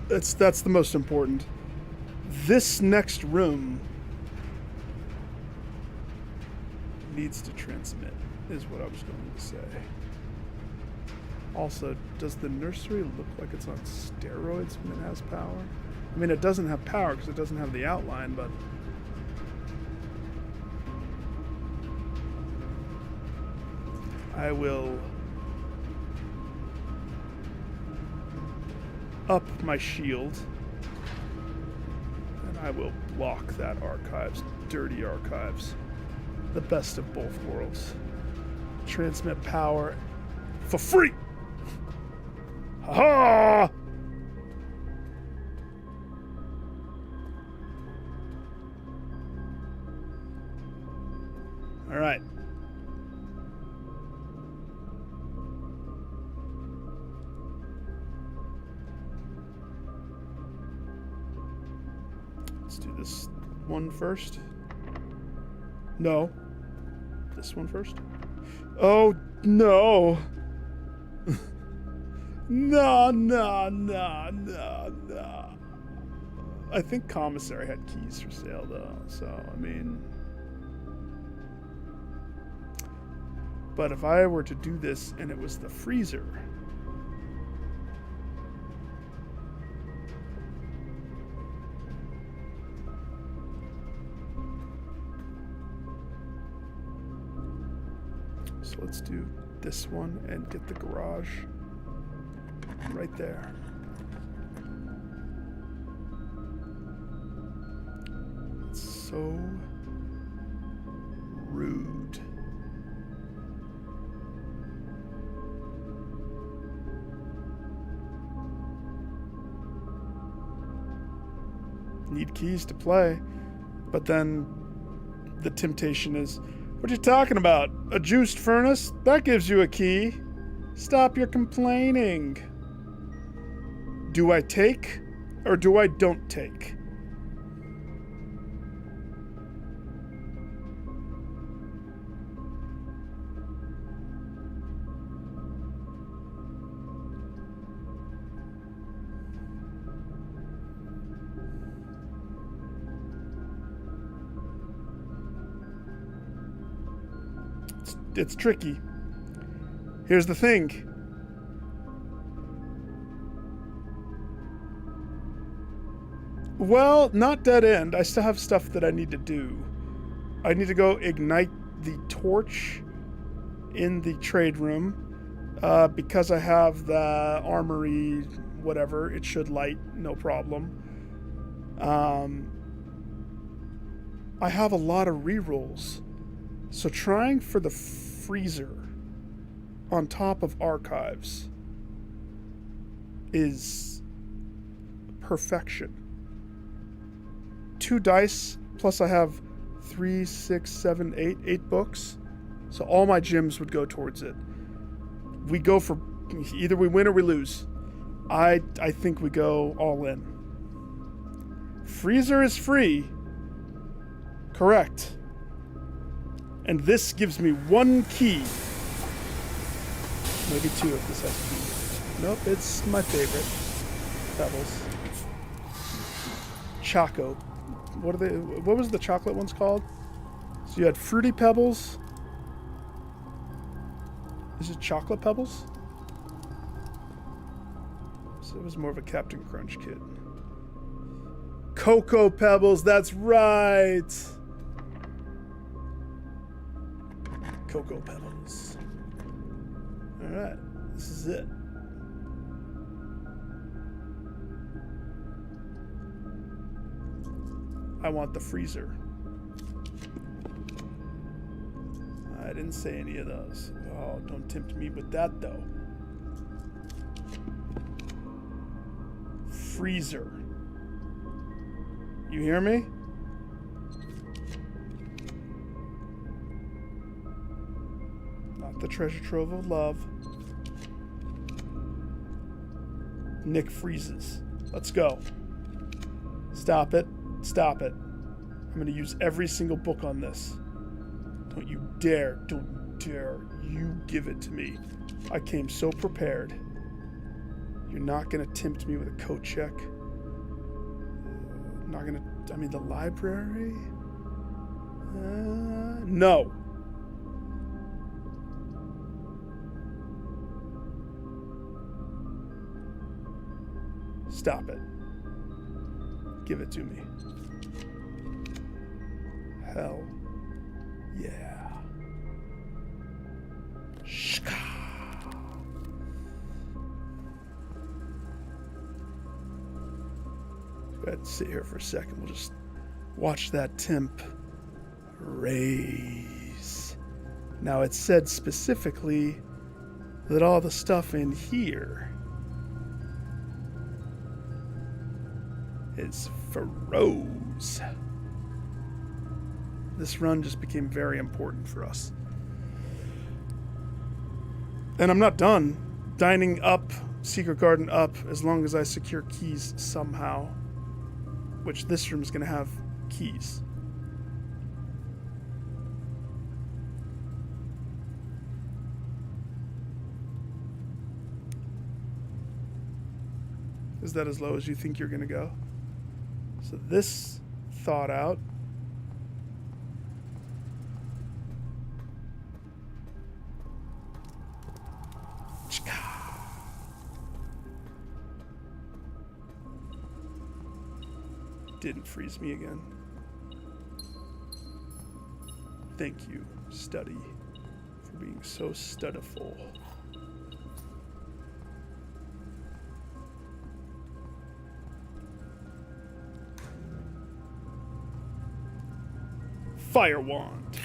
That's the most important. This next room needs to transmit, is what I was going to say. Also, does the nursery look like it's on steroids when it has power? I mean, it doesn't have power because it doesn't have the outline, but I will up my shield, and I will block that archives, dirty archives. The best of both worlds. Transmit power for free! Ha-ha! All right. Let's do this one first. No. This one first. Oh, no. No. I think Commissary had keys for sale, though. So, I mean... But if I were to do this and it was the freezer... So let's do this one and get the garage right there. It's so rude. Need keys to play, but then the temptation is, what are you talking about? A juiced furnace? That gives you a key. Stop your complaining. Do I take or do I don't take? It's tricky. Here's the thing. Well, not dead end. I still have stuff that I need to do. I need to go ignite the torch in the trade room. Because I have the armory, whatever, it should light, no problem. I have a lot of rerolls. So trying for the freezer on top of archives is perfection. 2 dice, plus I have 3, 6, 7, 8 books. So all my gems would go towards it. We go for, either we win or we lose. I think we go all in. Freezer is free. Correct. And this gives me 1 key. Maybe 2 if this has to be. Nope, it's my favorite. Pebbles. Choco. What are they? What was the chocolate ones called? So you had Fruity Pebbles. Is it Chocolate Pebbles? So it was more of a Captain Crunch kid. Cocoa Pebbles, that's right! Cocoa Pebbles. Alright, this is it. I want the freezer. I didn't say any of those. Oh, don't tempt me with that, though. Freezer. You hear me? Not the treasure trove of love. Nick freezes. Let's go. Stop it. Stop it. I'm going to use every single book on this. Don't you dare. Don't dare. You give it to me. I came so prepared. You're not going to tempt me with a coat check. Not going to... I mean, the library? No. Stop it. Give it to me. Hell yeah. Shka. Go ahead and sit here for a second. We'll just watch that temp raise. Now it said specifically that all the stuff in here is Feroz. This run just became very important for us. And I'm not done. Dining up, Secret Garden up, as long as I secure keys somehow. Which this room is going to have keys. Is that as low as you think you're going to go? So this thought out. didn't freeze me again. Thank you, study, for being so studiful. Fire wand.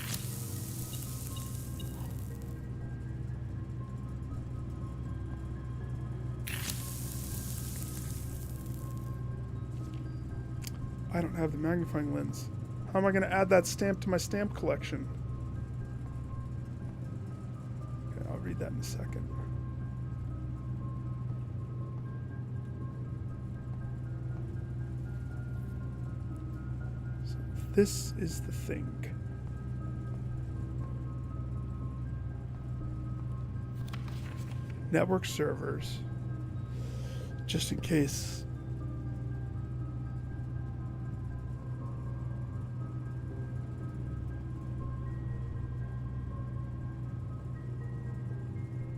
I don't have the magnifying lens. How am I going to add that stamp to my stamp collection? Okay, I'll read that in a second. So this is the thing. Network servers. Just in case.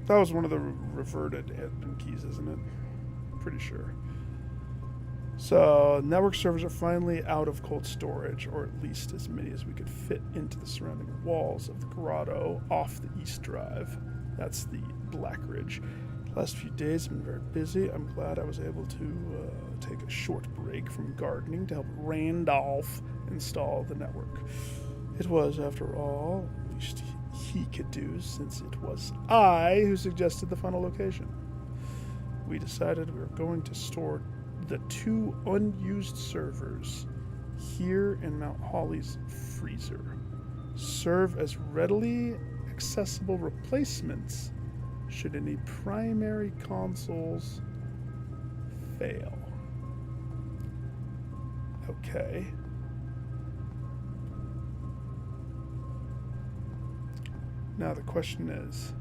That was one of the reverted admin keys, isn't it? Pretty sure. So, network servers are finally out of cold storage, or at least as many as we could fit into the surrounding walls of the grotto off the East Drive. That's the Black Ridge. The last few days have been very busy. I'm glad I was able to take a short break from gardening to help Randolph install the network. It was, after all, at least he could do, since it was I who suggested the final location. We decided we were going to store the 2 unused servers here in Mount Holly's freezer. Serve as readily accessible replacements should any primary consoles fail. Okay. Now the question is,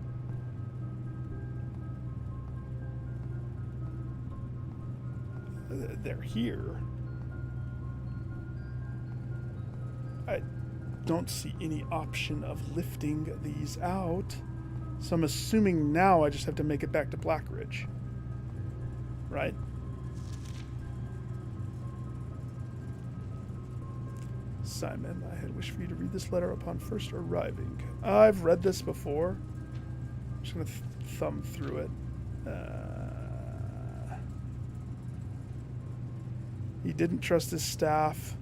they're here. I don't see any option of lifting these out. So I'm assuming now I just have to make it back to Black Ridge. Right? Simon, I had wished for you to read this letter upon first arriving. I've read this before. I'm just going to thumb through it. He didn't trust his staff,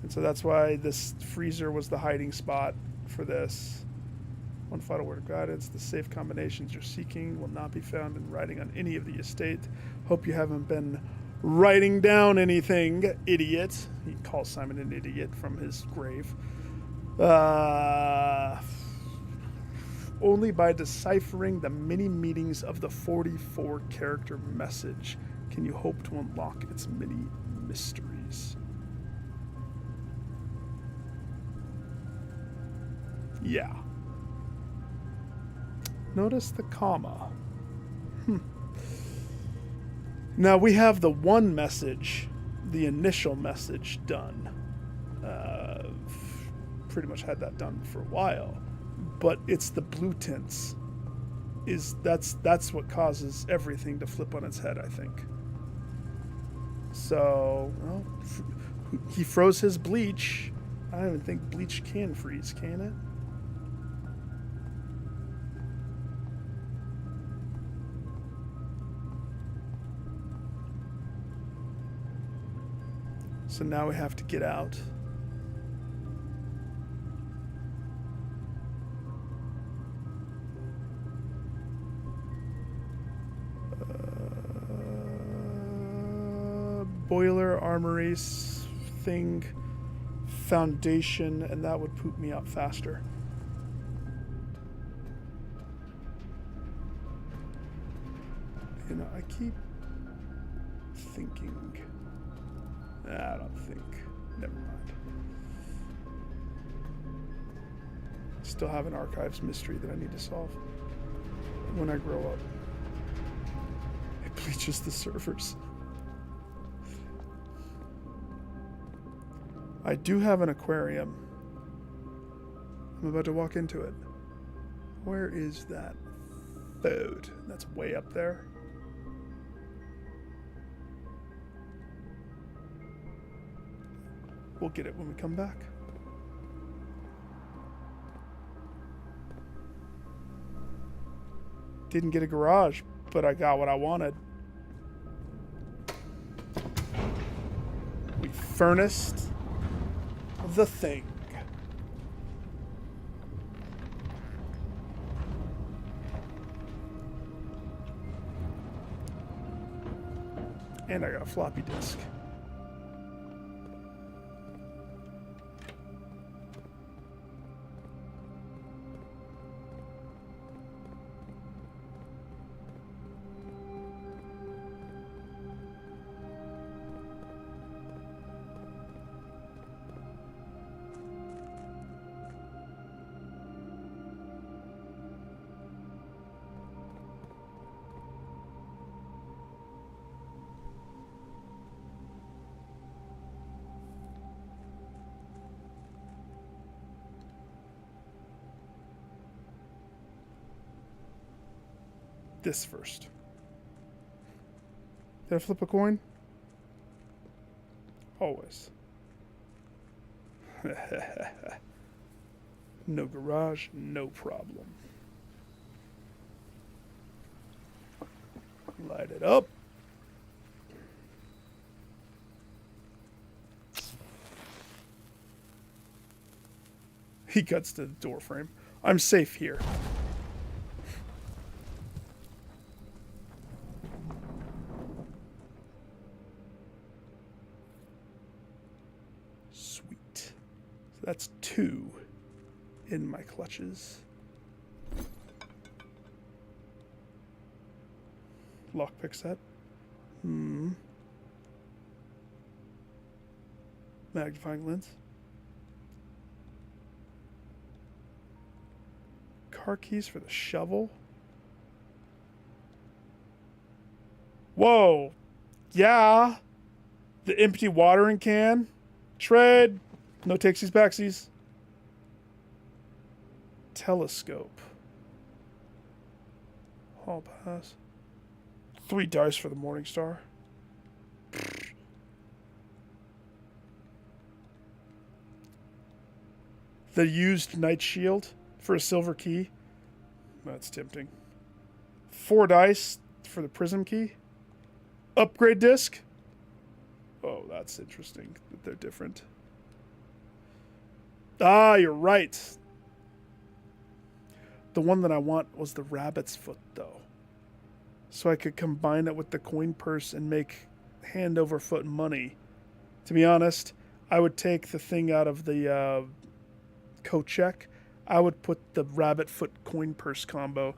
and so that's why this freezer was the hiding spot for this. One final word of guidance: the safe combinations you're seeking will not be found in writing on any of the estate. Hope you haven't been writing down anything, idiot. He calls Simon an idiot from his grave. Only by deciphering the many meanings of the 44-character message can you hope to unlock its many mysteries. Yeah. Notice the comma. Now we have the one message, the initial message done. Pretty much had that done for a while, but it's the blue tints. That's what causes everything to flip on its head, I think. So, well, he froze his bleach. I don't even think bleach can freeze, can it? So now we have to get out. Boiler, armory thing, foundation, and that would poop me out faster. You know, I keep thinking. I don't think. Never mind. Still have an archives mystery that I need to solve when I grow up. It bleaches the servers. I do have an aquarium. I'm about to walk into it. Where is that food? That's way up there. We'll get it when we come back. Didn't get a garage, but I got what I wanted. We furnaced the thing. And I got a floppy disk. This first. Did I flip a coin? Always. No garage, no problem. Light it up. He cuts to the door frame. I'm safe here. Sweet. So that's 2 in my clutches. Lockpick set. Magnifying lens. Car keys for the shovel. Whoa. Yeah. The empty watering can. Trade. No takesies backsies. Telescope. Hall pass. 3 dice for the Morning Star. The used Night Shield for a silver key. That's tempting. 4 dice for the Prism key. Upgrade disc. Oh, that's interesting that they're different. Ah, you're right. The one that I want was the rabbit's foot, though. So I could combine it with the coin purse and make hand over foot money. To be honest, I would take the thing out of the coat check. I would put the rabbit foot coin purse combo,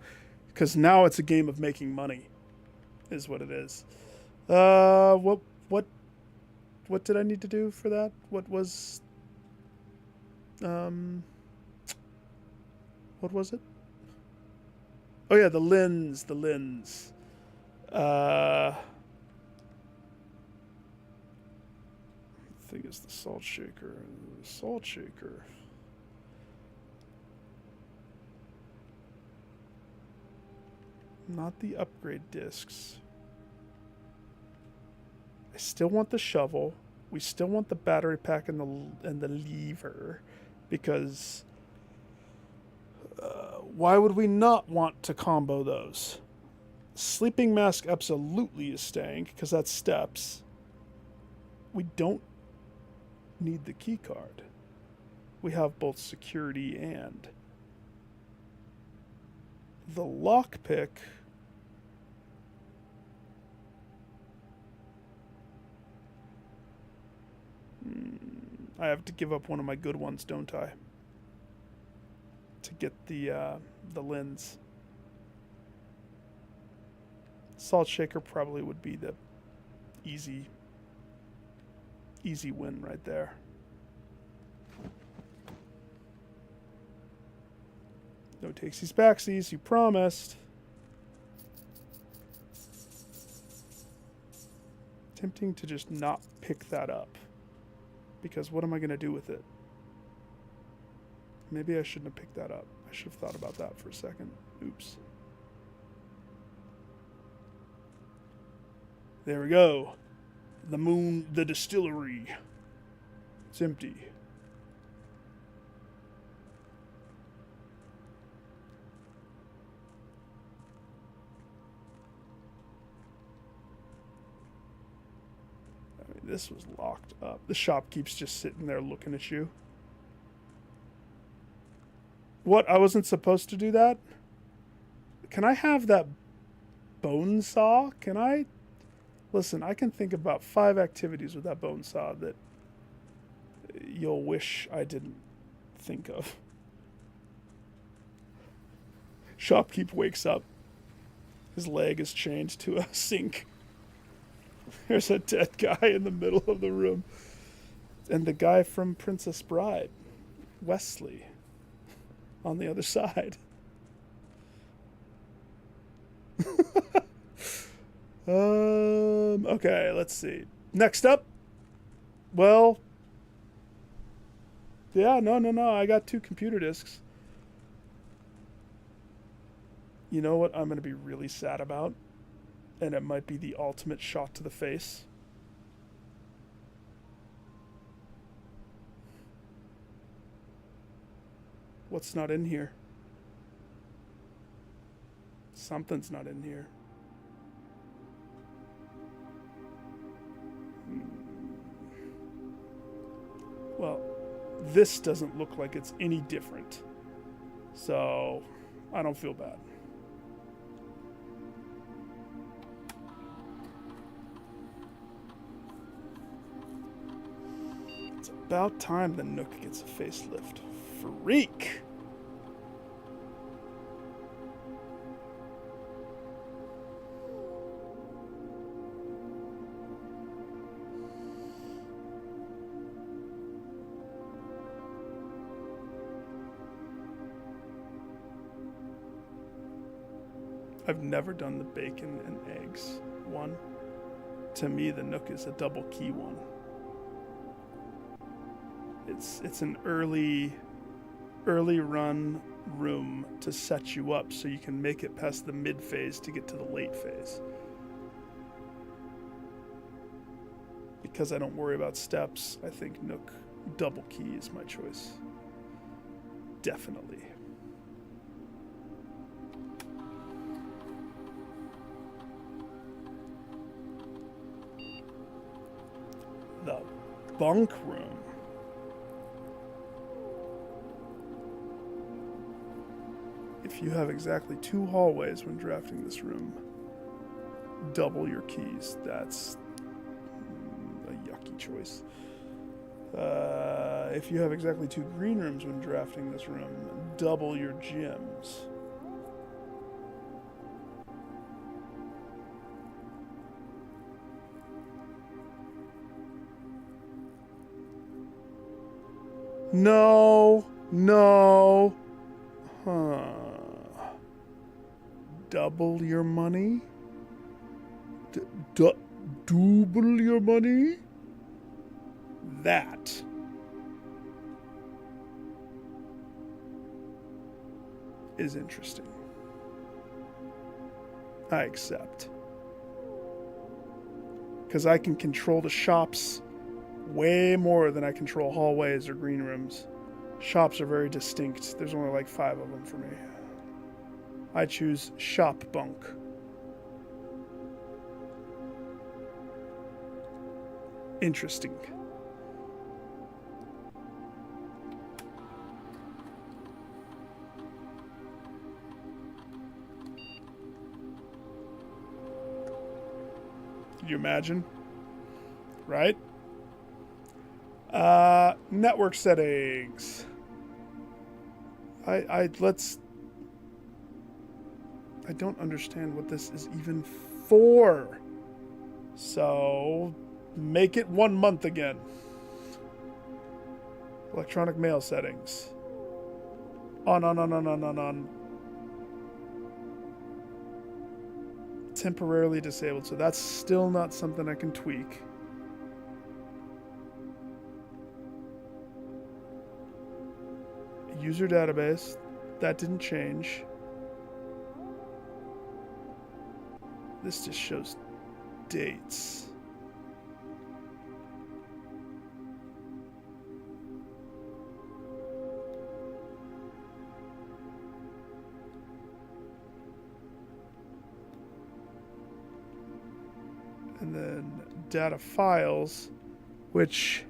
because now it's a game of making money, is what it is. What did I need to do for that? What was it? Oh yeah, the lens. I think it's the salt shaker. Not the upgrade discs. I still want the shovel. We still want the battery pack and the lever, because why would we not want to combo those? Sleeping mask absolutely is staying, because that's steps. We don't need the key card. We have both security and the lockpick. I have to give up one of my good ones, don't I? To get the lens. Salt shaker probably would be the easy win right there. No takesies backsies, you promised. Tempting to just not pick that up, because what am I going to do with it? Maybe I shouldn't have picked that up. I should have thought about that for a second. Oops. There we go. The distillery. It's empty. I mean, this was locked up. The shopkeep's just sitting there looking at you. What? I wasn't supposed to do that? Can I have that bone saw? Can I? Listen, I can think about 5 activities with that bone saw that you'll wish I didn't think of. Shopkeep wakes up. His leg is chained to a sink. There's a dead guy in the middle of the room. And the guy from Princess Bride, Wesley, on the other side. Okay, let's see. Next up. Well, yeah, no. I got 2 computer disks. You know what I'm going to be really sad about? And it might be the ultimate shot to the face. What's not in here? Something's not in here. Well, this doesn't look like it's any different. So, I don't feel bad. It's about time the Nook gets a facelift. Freak! I've never done the bacon and eggs one. To me, the Nook is a double key one. It's an early run room to set you up so you can make it past the mid phase to get to the late phase. Because I don't worry about steps, I think Nook double key is my choice. Definitely. The bunk room. If you have exactly 2 hallways when drafting this room, double your keys. That's a yucky choice. If you have exactly 2 green rooms when drafting this room, double your gems. No. Huh. Double your money? Double your money? That is interesting. I accept. Because I can control the shops way more than I control hallways or green rooms. Shops are very distinct. There's only like 5 of them for me. I choose shop bunk. Interesting. Can you imagine? Right? Network settings. I don't understand what this is even for. So, make it 1 month again. Electronic mail settings. On. Temporarily disabled, so that's still not something I can tweak. User database, that didn't change. This just shows dates. And then data files, which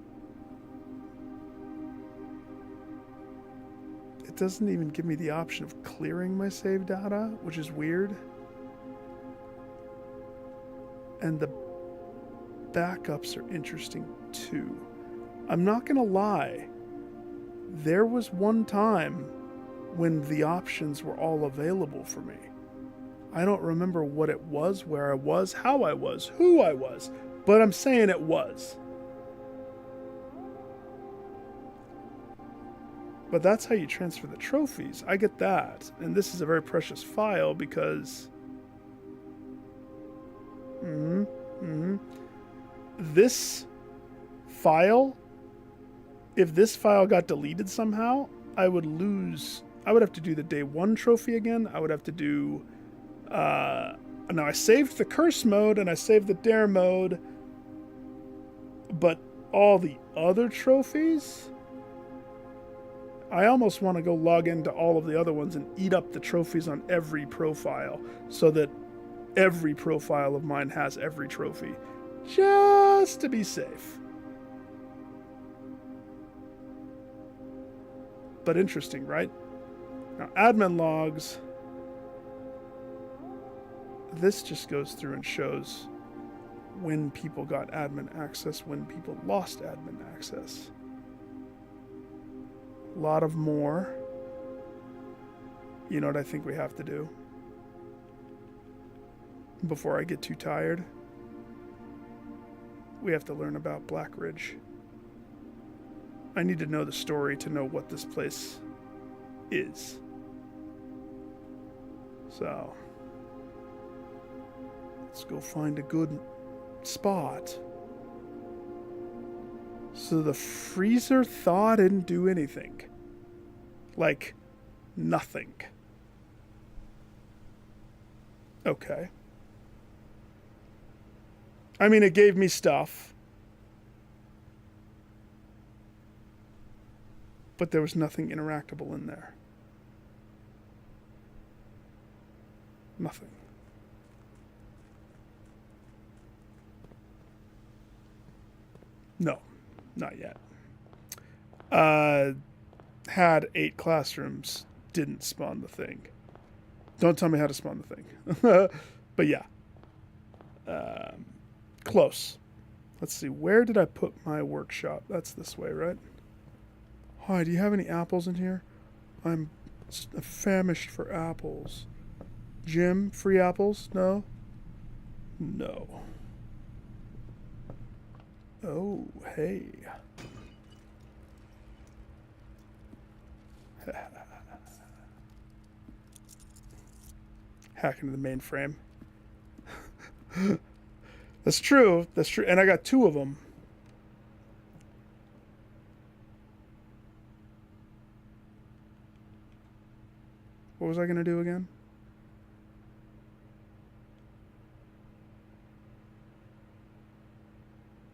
it doesn't even give me the option of clearing my save data, which is weird. And the backups are interesting too. I'm not gonna lie, there was one time when the options were all available for me. I don't remember what it was, where I was, how I was, who I was, but I'm saying it was. But that's how you transfer the trophies. I get that. And this is a very precious file because... This file, if this file got deleted somehow, I would lose... I would have to do the day 1 trophy again. I would have to do... now I saved the curse mode and I saved the dare mode, but all the other trophies, I almost want to go log into all of the other ones and eat up the trophies on every profile so that every profile of mine has every trophy, just to be safe. But interesting, right? Now, admin logs. This just goes through and shows when people got admin access, when people lost admin access. A lot of more. You know what I think we have to do? Before I get too tired, we have to learn about Black Ridge. I need to know the story to know what this place is. So... let's go find a good spot. So the freezer thaw didn't do anything. Like, nothing. Okay. I mean, it gave me stuff. But there was nothing interactable in there. Nothing. No, not yet. Had 8 classrooms, didn't spawn the thing. Don't tell me how to spawn the thing. But yeah. Close. Let's see, where did I put my workshop? That's this way, right? Hi, do you have any apples in here? I'm famished for apples. Jim, free apples? No? No. Oh, hey. Hack into the mainframe. That's true. That's true. And I got 2 of them. What was I going to do again?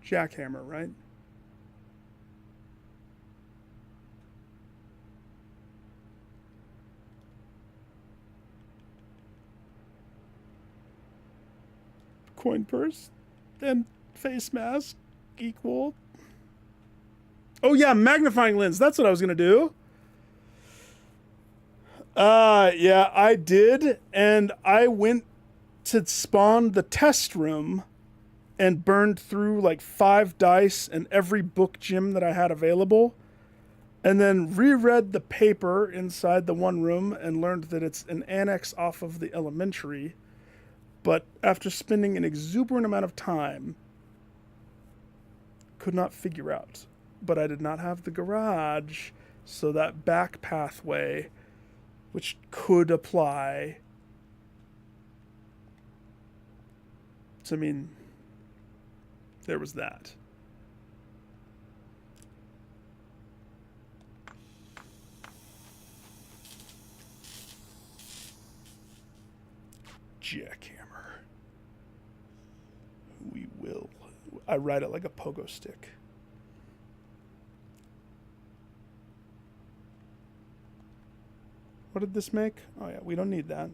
Jackhammer, right? Coin purse and face mask equal. Oh yeah, magnifying lens. That's what I was gonna do. Yeah, I did, and I went to spawn the test room and burned through like 5 dice and every book gem that I had available, and then reread the paper inside the one room and learned that it's an annex off of the elementary. But after spending an exuberant amount of time, could not figure out. But I did not have the garage, so that back pathway, which could apply. So, I mean, there was that. Jackhammer. We will. I ride it like a pogo stick. What did this make? Oh yeah, we don't need that.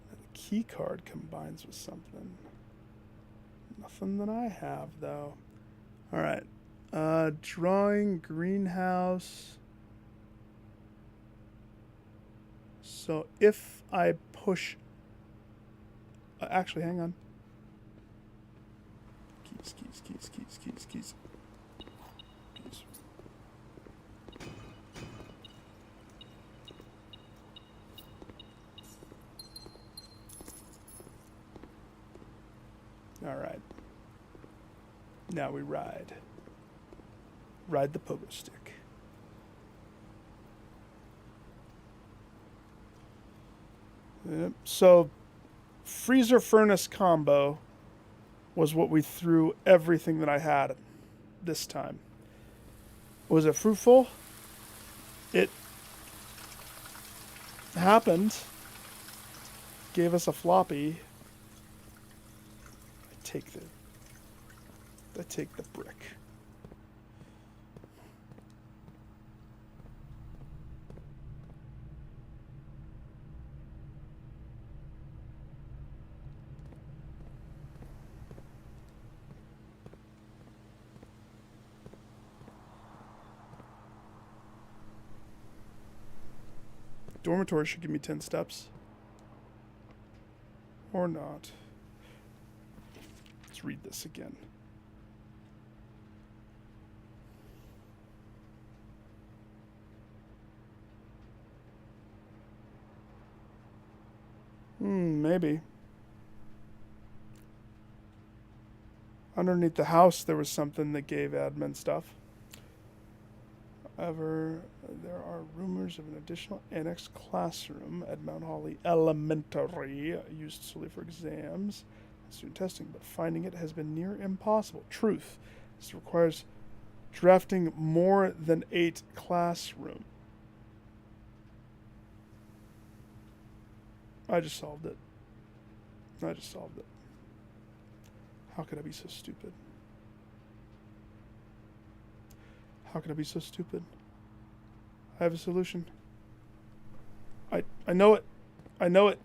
The key card combines with something. Nothing that I have, though. Alright. Drawing, greenhouse. So if I push... actually, hang on. Keys. Alright. Now we ride. Ride the pogo stick. Yep. So, freezer furnace combo was what we threw everything that I had this time. Was it fruitful? It happened. Gave us a floppy. I take the brick. Dormitory should give me 10 steps. Or not. Let's read this again. Maybe. Underneath the house, there was something that gave admin stuff. However, there are rumors of an additional annex classroom at Mount Holly Elementary used solely for exams and student testing, but finding it has been near impossible. Truth. This requires drafting more than 8 classrooms. I just solved it. How could I be so stupid? How could I be so stupid? I have a solution. I know it. I know it.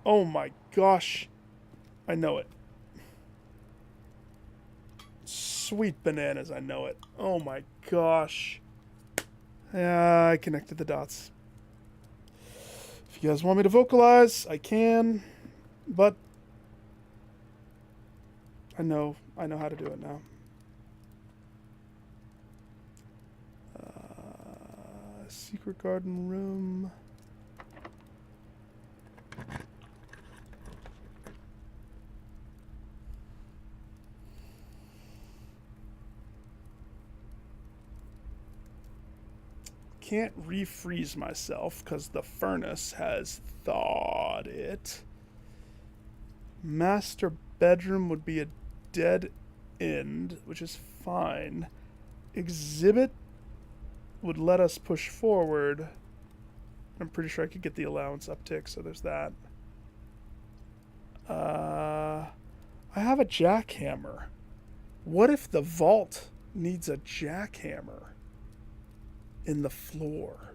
Oh my gosh. I know it. Sweet bananas, I know it. Oh my gosh. Yeah, I connected the dots. If you guys want me to vocalize, I can, but I know how to do it now. Secret garden room. Can't refreeze myself because the furnace has thawed it. Master bedroom would be a dead end, which is fine. Exhibit would let us push forward. I'm pretty sure I could get the allowance uptick, so there's that. I have a jackhammer. What if the vault needs a jackhammer in the floor?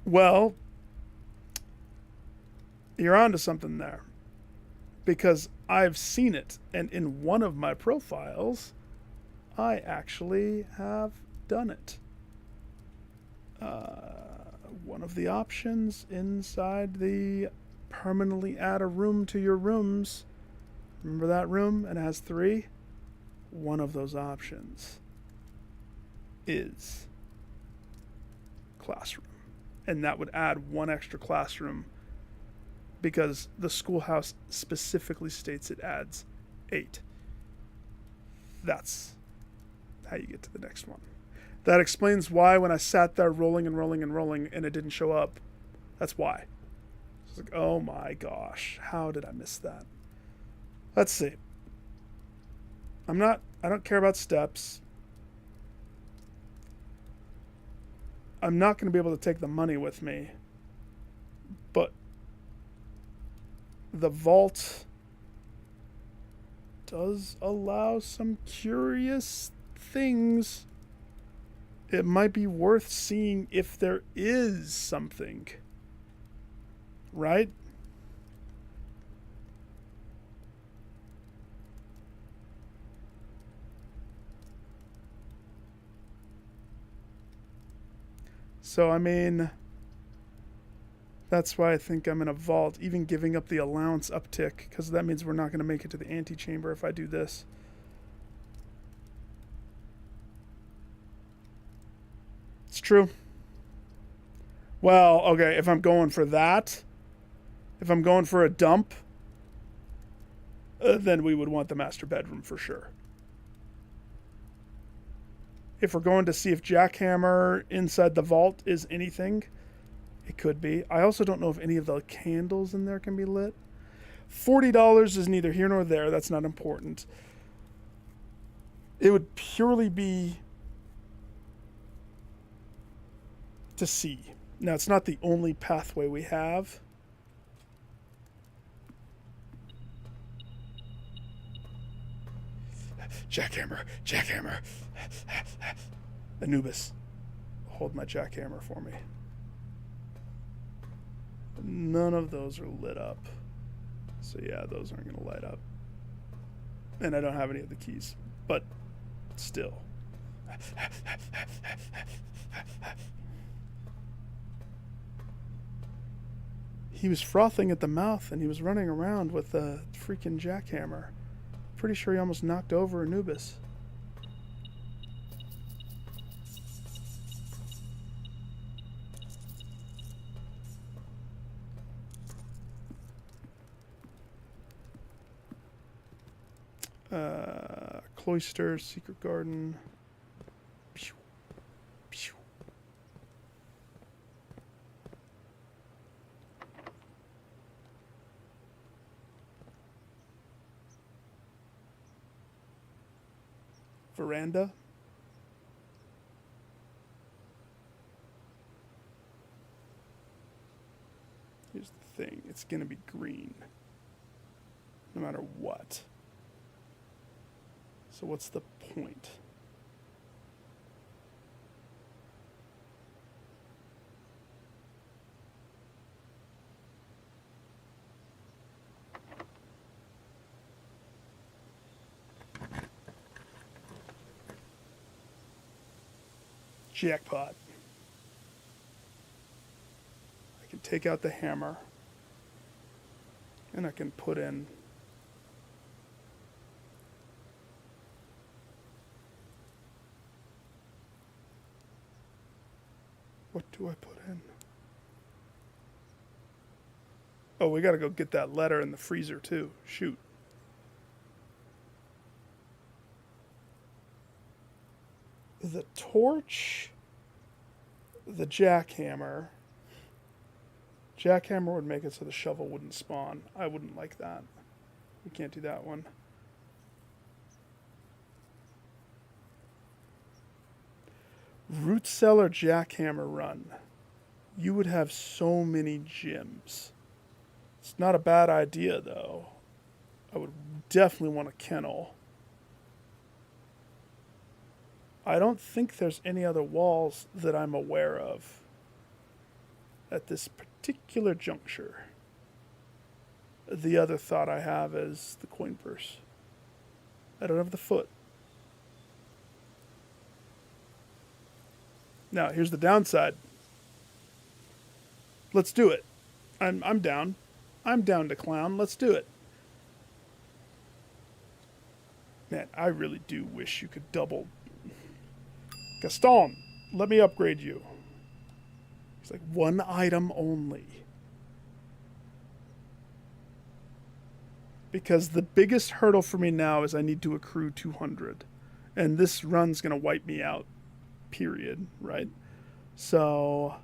Well, you're onto something there, because I've seen it, and in one of my profiles, I actually have done it. One of the options inside the permanently add a room to your rooms. Remember that room? And it has 3? One of those options is classroom. And that would add 1 extra classroom because the schoolhouse specifically states it adds 8. That's how you get to the next one. That explains why when I sat there rolling and it didn't show up. That's why. It's like, oh my gosh, how did I miss that? Let's see. I don't care about steps. I'm not going to be able to take the money with me. But the vault does allow some curious things, it might be worth seeing if there is something. Right? So, I mean, that's why I think I'm in a vault, even giving up the allowance uptick, because that means we're not going to make it to the antechamber if I do this. It's true. Well, okay, if I'm going for that, if I'm going for a dump, then we would want the master bedroom for sure. If we're going to see if Jackhammer inside the vault is anything, it could be. I also don't know if any of the candles in there can be lit. $40 is neither here nor there. That's not important. It would purely be to see. Now, it's not the only pathway we have. Jackhammer, Jackhammer. Anubis, hold my jackhammer for me. None of those are lit up. So yeah, those aren't going to light up. And I don't have any of the keys. But still. He was frothing at the mouth and he was running around with a freaking jackhammer. Pretty sure he almost knocked over Anubis. Cloister, secret garden. Pew, pew. Veranda. Here's the thing, it's gonna be green. No matter what. So what's the point? Jackpot. I can take out the hammer and I can put in what do I put in? Oh, we gotta go get that letter in the freezer too. Shoot. The torch, the jackhammer. Jackhammer would make it so the shovel wouldn't spawn. I wouldn't like that. We can't do that one. Root cellar jackhammer run. You would have so many gems. It's not a bad idea though. I would definitely want a kennel. I don't think there's any other walls that I'm aware of at this particular juncture. The other thought I have is the coin purse. I don't have the foot. Now, here's the downside. Let's do it. I'm down. I'm down to clown. Let's do it. Man, I really do wish you could double. Gaston, let me upgrade you. He's like, one item only. Because the biggest hurdle for me now is I need to accrue 200. And this run's going to wipe me out. Period. Right? So...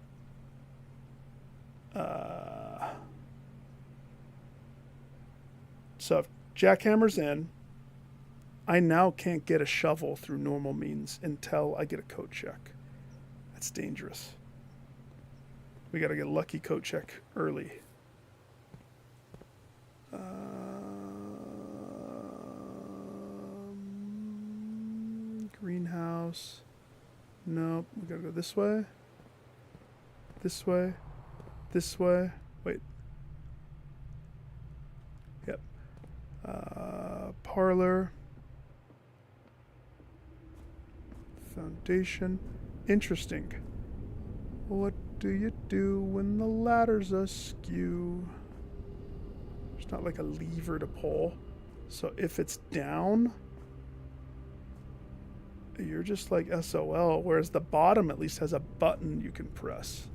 So if jackhammer's in, I now can't get a shovel through normal means until I get a code check. That's dangerous. We gotta get a lucky code check early. Greenhouse. Nope. We gotta go this way. This way. This way. Wait. Yep. Parlor. Foundation. Interesting. What do you do when the ladder's askew? There's not like a lever to pull. So if it's down, you're just like SOL, whereas the bottom at least has a button you can press.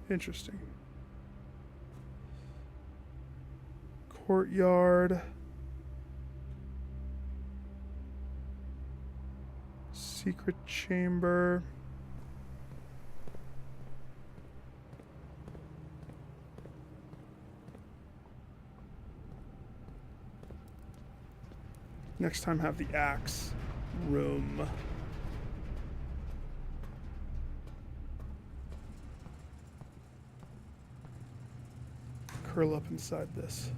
Interesting. Courtyard. Secret chamber. Next time have the axe room. Curl up inside this.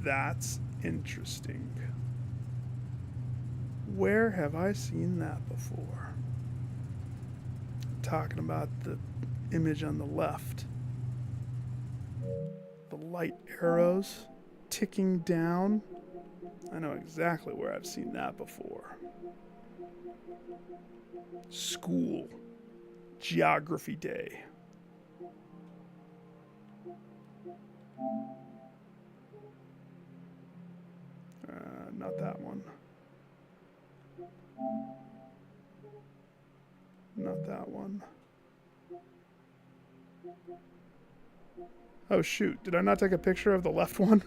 That's interesting. Where have I seen that before? Talking about the image on the left. The light arrows ticking down. I know exactly where I've seen that before. School. Geography day. Not that one. Not that one. Oh shoot, did I not take a picture of the left one?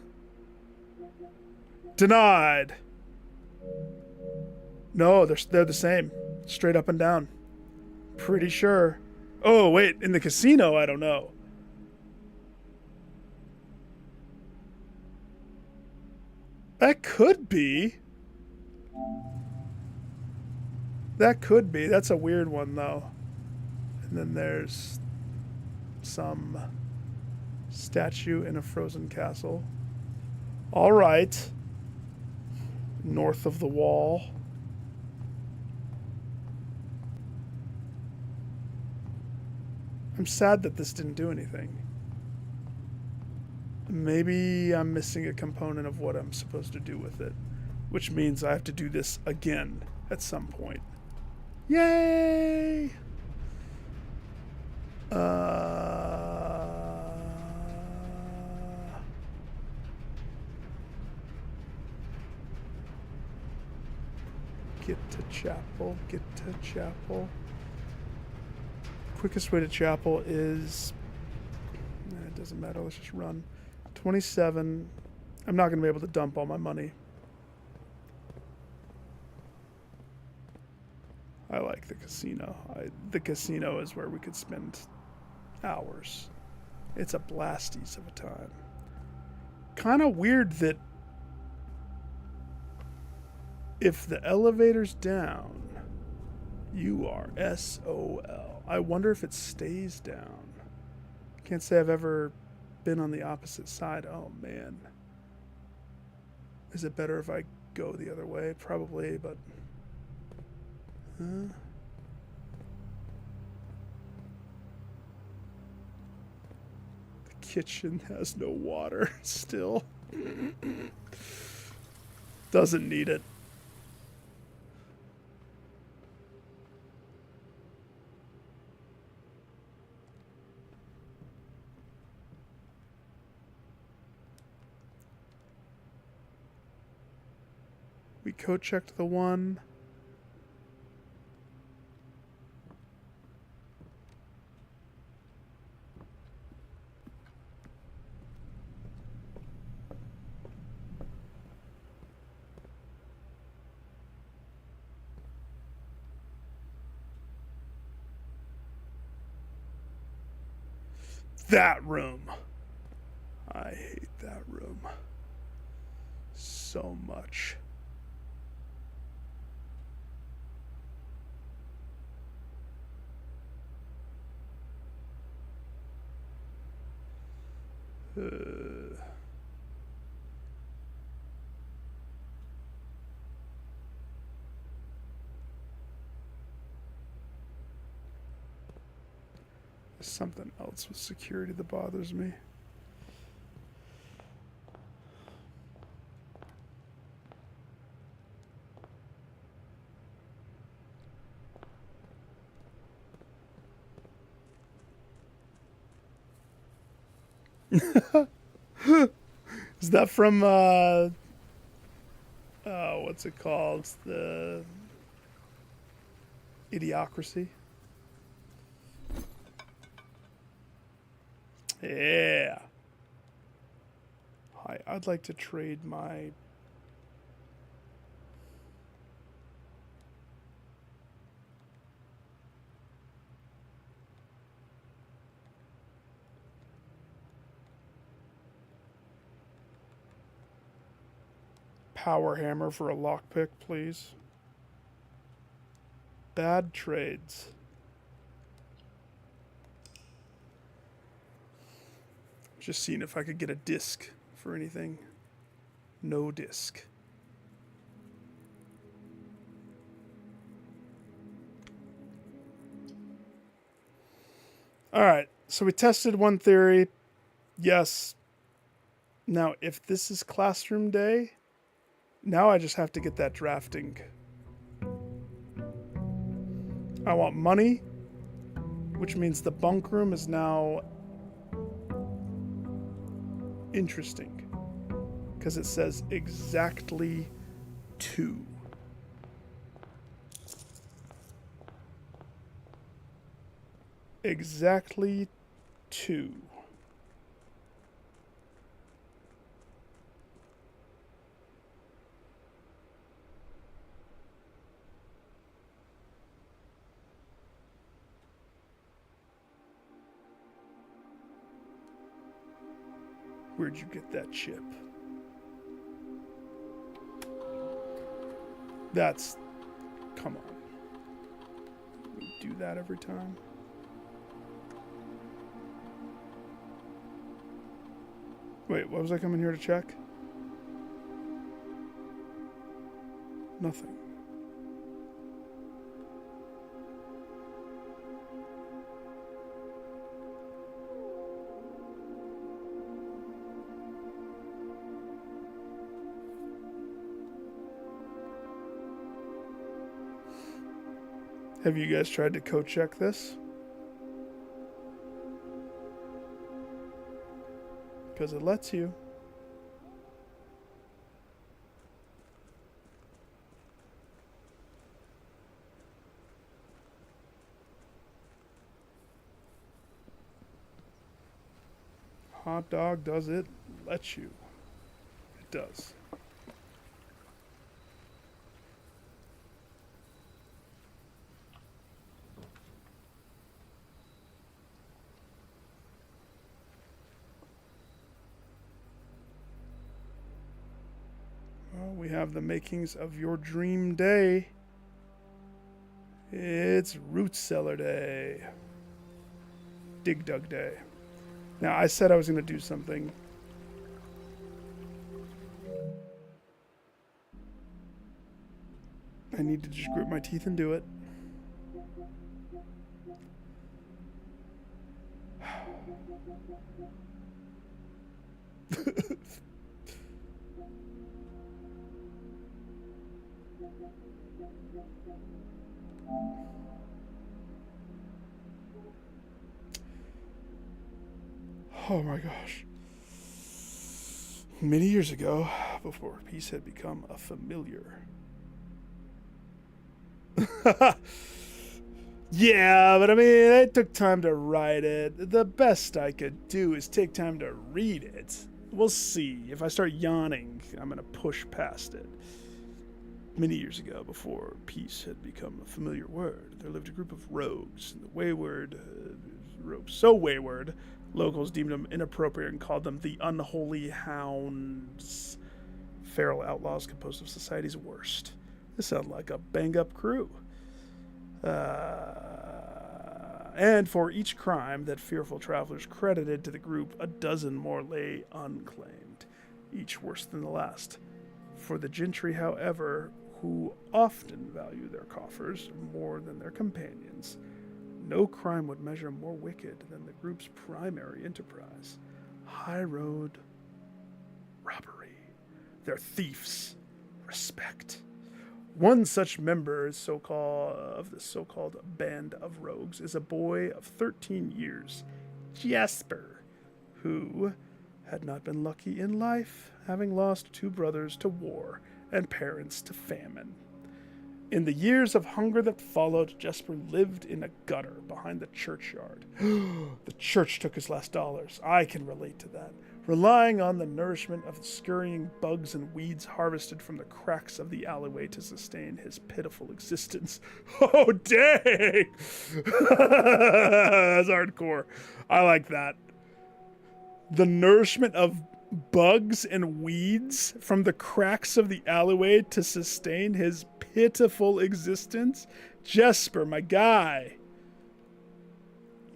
Denied! No, they're the same. Straight up and down. Pretty sure. Oh wait, in the casino, I don't know. That could be. That could be. That's a weird one, though. And then there's some statue in a frozen castle. All right. North of the wall. I'm sad that this didn't do anything. Maybe I'm missing a component of what I'm supposed to do with it, which means I have to do this again at some point. Yay! Get to chapel, get to chapel. Quickest way to chapel is... it doesn't matter, let's just run. 27. I'm not going to be able to dump all my money. I like the casino. The casino is where we could spend hours. It's a blasties of a time. Kind of weird that if the elevator's down, you are SOL. I wonder if it stays down. Can't say I've ever been on the opposite side. Oh man. Is it better if I go the other way? Probably, but... The kitchen has no water still. Doesn't need it. We code checked the one. That room. I hate that room so much. There's something else with security that bothers me. Is that from what's it called? The Idiocracy? Yeah. Hi, I'd like to trade my power hammer for a lockpick, please. Bad trades. Just seeing if I could get a disc for anything. No disc. All right, so we tested one theory. Yes. Now, if this is classroom day, now I just have to get that drafting. I want money, which means the bunk room is now interesting because it says exactly 2. Exactly 2. Where'd you get that chip? That's... Come on. We do that every time. Wait, what was I coming here to check? Nothing. Have you guys tried to code check this? Because it lets you. Hot dog, does it let you? It does. Well, we have the makings of your dream day. It's root cellar day. Dig dug day. Now, I said I was going to do something. I need to just grit my teeth and do it. Oh my gosh. Many years ago, before peace had become a familiar. Yeah, but I mean, it took time to write it. The best I could do is take time to read it. We'll see. If I start yawning, I'm going to push past it. Many years ago, before peace had become a familiar word, there lived a group of rogues. The wayward rogues, so wayward, locals deemed them inappropriate and called them the unholy hounds. Feral outlaws composed of society's worst. This sounded like a bang-up crew. And for each crime that fearful travelers credited to the group, a dozen more lay unclaimed, each worse than the last. For the gentry, however, who often value their coffers more than their companions, no crime would measure more wicked than the group's primary enterprise: high road robbery. Their thieves respect. One such member of the so-called band of rogues is a boy of 13 years, Jasper, who had not been lucky in life, having lost 2 brothers to war and parents to famine. In the years of hunger that followed, Jasper lived in a gutter behind the churchyard. The church took his last dollars. I can relate to that. Relying on the nourishment of the scurrying bugs and weeds harvested from the cracks of the alleyway to sustain his pitiful existence. Oh, dang! That's hardcore. I like that. The nourishment of bugs and weeds from the cracks of the alleyway to sustain his pitiful existence. Jesper, my guy.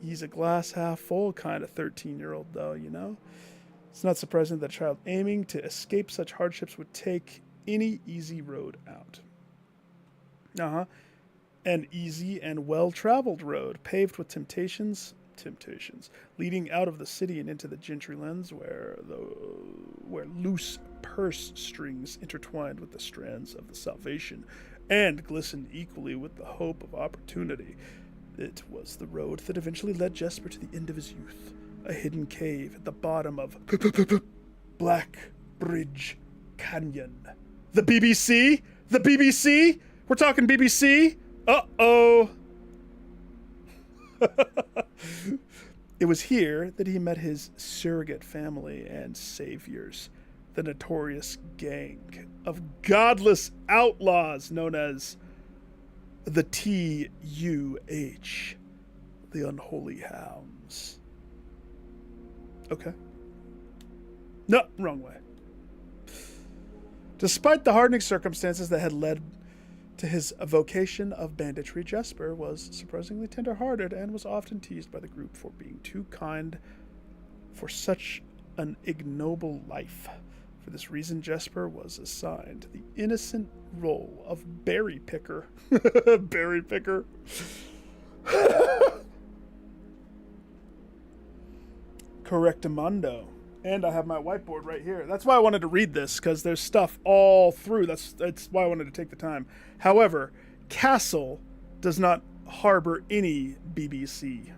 He's a glass half full kind of 13-year-old, though, you know? It's not surprising that a child aiming to escape such hardships would take any easy road out. An easy and well-traveled road, paved with temptations, leading out of the city and into the gentry lands, where loose purse strings intertwined with the strands of the salvation and glistened equally with the hope of opportunity. It was the road that eventually led Jesper to the end of his youth, a hidden cave at the bottom of Black Bridge Canyon. The BBC? The BBC? We're talking BBC? Uh-oh. It was here that he met his surrogate family and saviors, the notorious gang of godless outlaws known as the TUH, the Unholy Hounds. Okay. No, wrong way. Despite the hardening circumstances that had led to his vocation of banditry, Jesper was surprisingly tender-hearted and was often teased by the group for being too kind for such an ignoble life. For this reason, Jesper was assigned the innocent role of berry picker. Berry picker. Correctamundo. And I have my whiteboard right here. That's why I wanted to read this, because there's stuff all through. That's why I wanted to take the time. However, Castle does not harbor any BBC.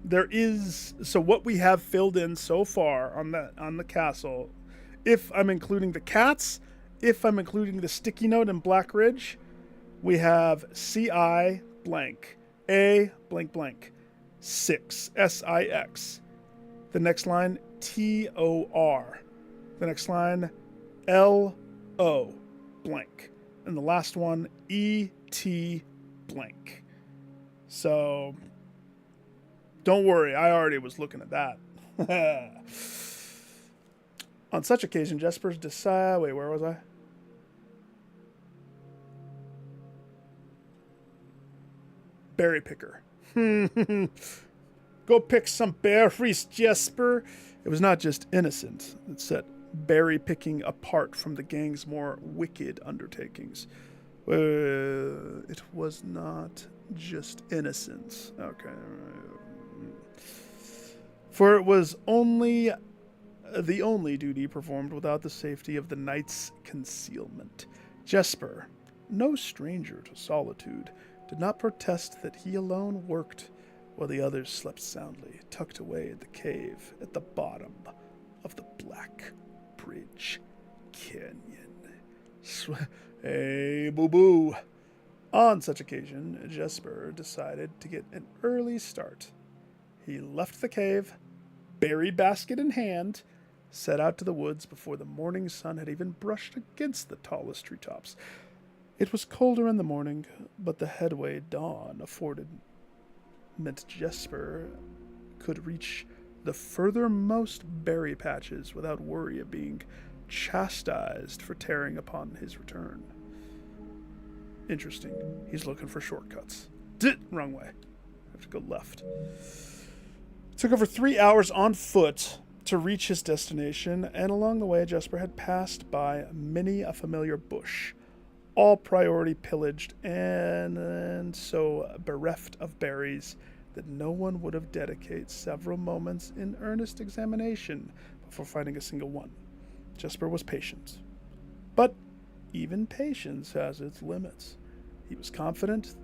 There is, so what we have filled in so far on the castle, if I'm including the cats, if I'm including the sticky note in Black Ridge, we have CI blank, A blank blank, 6, SIX. The next line, TOR. The next line, LO blank. And the last one, ET blank. So, don't worry, I already was looking at that. On such occasion, Jesper's decide... Wait, where was I? Berry picker. Go pick some berries, Jesper. It was not just innocent. It set berry picking apart from the gang's more wicked undertakings. It was not just innocent. Okay. For it was the only duty performed without the safety of the night's concealment. Jesper, no stranger to solitude, did not protest that he alone worked while the others slept soundly, tucked away in the cave at the bottom of the Black Bridge Canyon. Hey, boo-boo. On such occasion, Jesper decided to get an early start. He left the cave, berry basket in hand, set out to the woods before the morning sun had even brushed against the tallest treetops. It was colder in the morning, but the headway dawn afforded meant Jesper could reach the furthermost berry patches without worry of being chastised for tearing upon his return. Interesting. He's looking for shortcuts. Wrong way. I have to go left. It took over 3 hours on foot to reach his destination, and along the way, Jesper had passed by many a familiar bush, all priority pillaged and so bereft of berries that no one would have dedicated several moments in earnest examination before finding a single one. Jesper was patient. But even patience has its limits. He was confident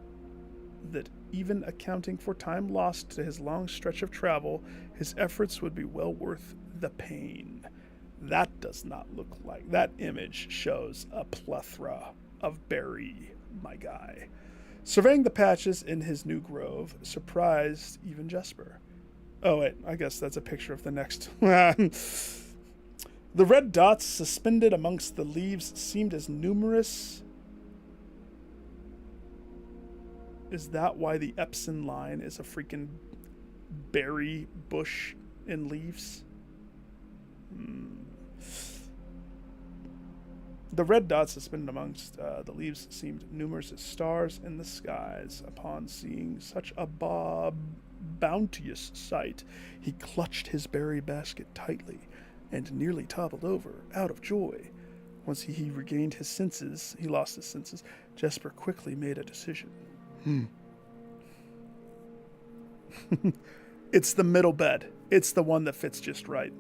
that even accounting for time lost to his long stretch of travel, his efforts would be well worth the pain. That does not look like... That image shows a plethora of berry, my guy. Surveying the patches in his new grove surprised even Jesper. Oh, wait, I guess that's a picture of the next. The red dots suspended amongst the leaves seemed as numerous. Is that why the Epson line is a freaking berry bush in leaves? The red dots suspended amongst the leaves seemed numerous as stars in the skies. Upon seeing such a bounteous sight, he clutched his berry basket tightly and nearly toppled over, out of joy. Once he regained his senses, he lost his senses, Jesper quickly made a decision. It's the middle bed. It's the one that fits just right.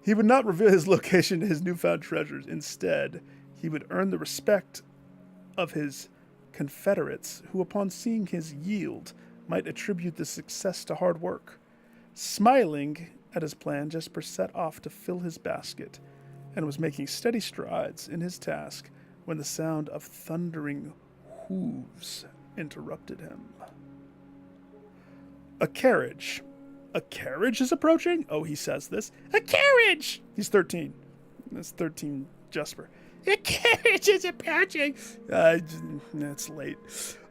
He would not reveal his location to his newfound treasures. Instead, he would earn the respect of his confederates, who upon seeing his yield might attribute the success to hard work. Smiling at his plan, Jesper set off to fill his basket and was making steady strides in his task when the sound of thundering hooves interrupted him. A carriage. A carriage is approaching? Oh, he says this. A carriage! He's 13. That's 13 Jesper. A carriage is approaching. It's late.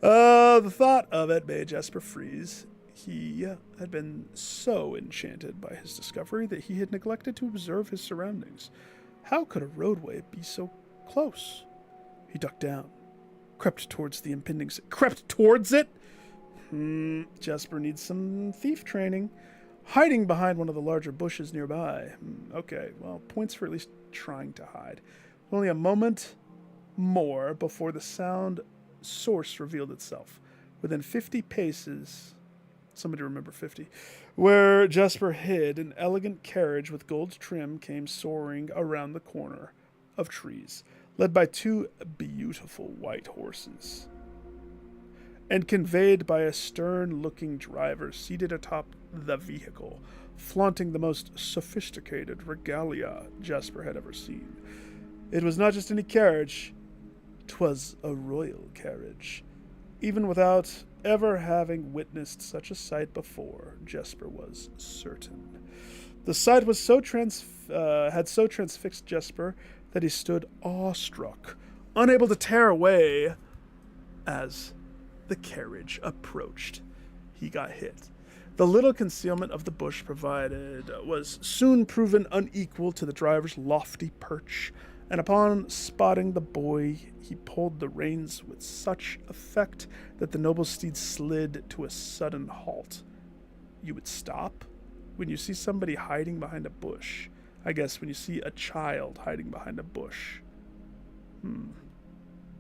The thought of it made Jesper freeze. He had been so enchanted by his discovery that he had neglected to observe his surroundings. How could a roadway be so close? He ducked down, crept towards the impending... Crept towards it? Jesper needs some thief training. Hiding behind one of the larger bushes nearby. Okay, well, points for at least trying to hide. Only a moment more before the sound source revealed itself. Within 50 paces... Somebody remember 50. Where Jesper hid, an elegant carriage with gold trim came soaring around the corner of trees, led by 2 beautiful white horses, and conveyed by a stern-looking driver seated atop the vehicle, flaunting the most sophisticated regalia Jesper had ever seen. It was not just any carriage, 'twas a royal carriage. Even without ever having witnessed such a sight before, Jesper was certain. The sight was had so transfixed Jesper that he stood awestruck, unable to tear away as the carriage approached. He got hit. The little concealment of the bush provided was soon proven unequal to the driver's lofty perch, and upon spotting the boy, he pulled the reins with such effect that the noble steed slid to a sudden halt. You would stop when you see somebody hiding behind a bush. I guess when you see a child hiding behind a bush.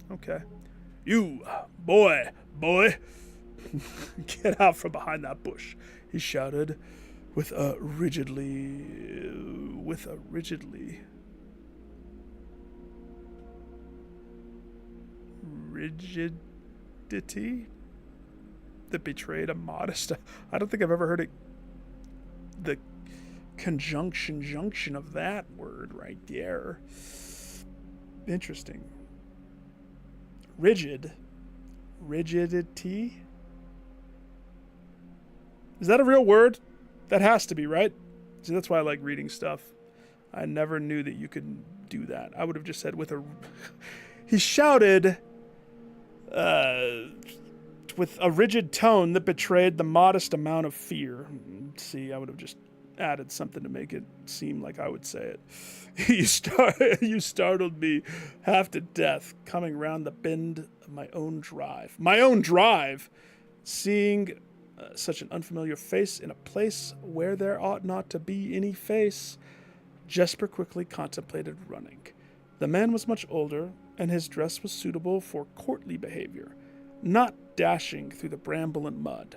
Okay. You, boy, get out from behind that bush, he shouted with a rigidity that betrayed a modest... I don't think I've ever heard it... The junction of that word right there. Interesting. Rigidity? Is that a real word? That has to be, right? See, that's why I like reading stuff. I never knew that you could do that. I would have just said with a... He shouted... with a rigid tone that betrayed the modest amount of fear. See, I would have just added something to make it seem like I would say it. You startled me half to death coming round the bend of my own drive. My own drive? Seeing such an unfamiliar face in a place where there ought not to be any face, Jesper quickly contemplated running. The man was much older, and his dress was suitable for courtly behavior, not dashing through the bramble and mud.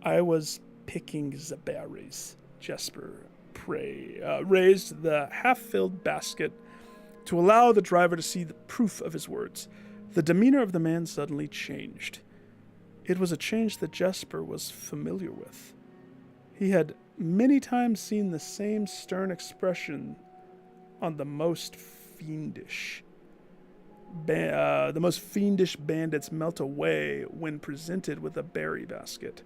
I was picking the berries. Jesper raised the half-filled basket to allow the driver to see the proof of his words. The demeanor of the man suddenly changed. It was a change that Jesper was familiar with. He had many times seen the same stern expression on the most fiendish bandits melt away when presented with a berry basket.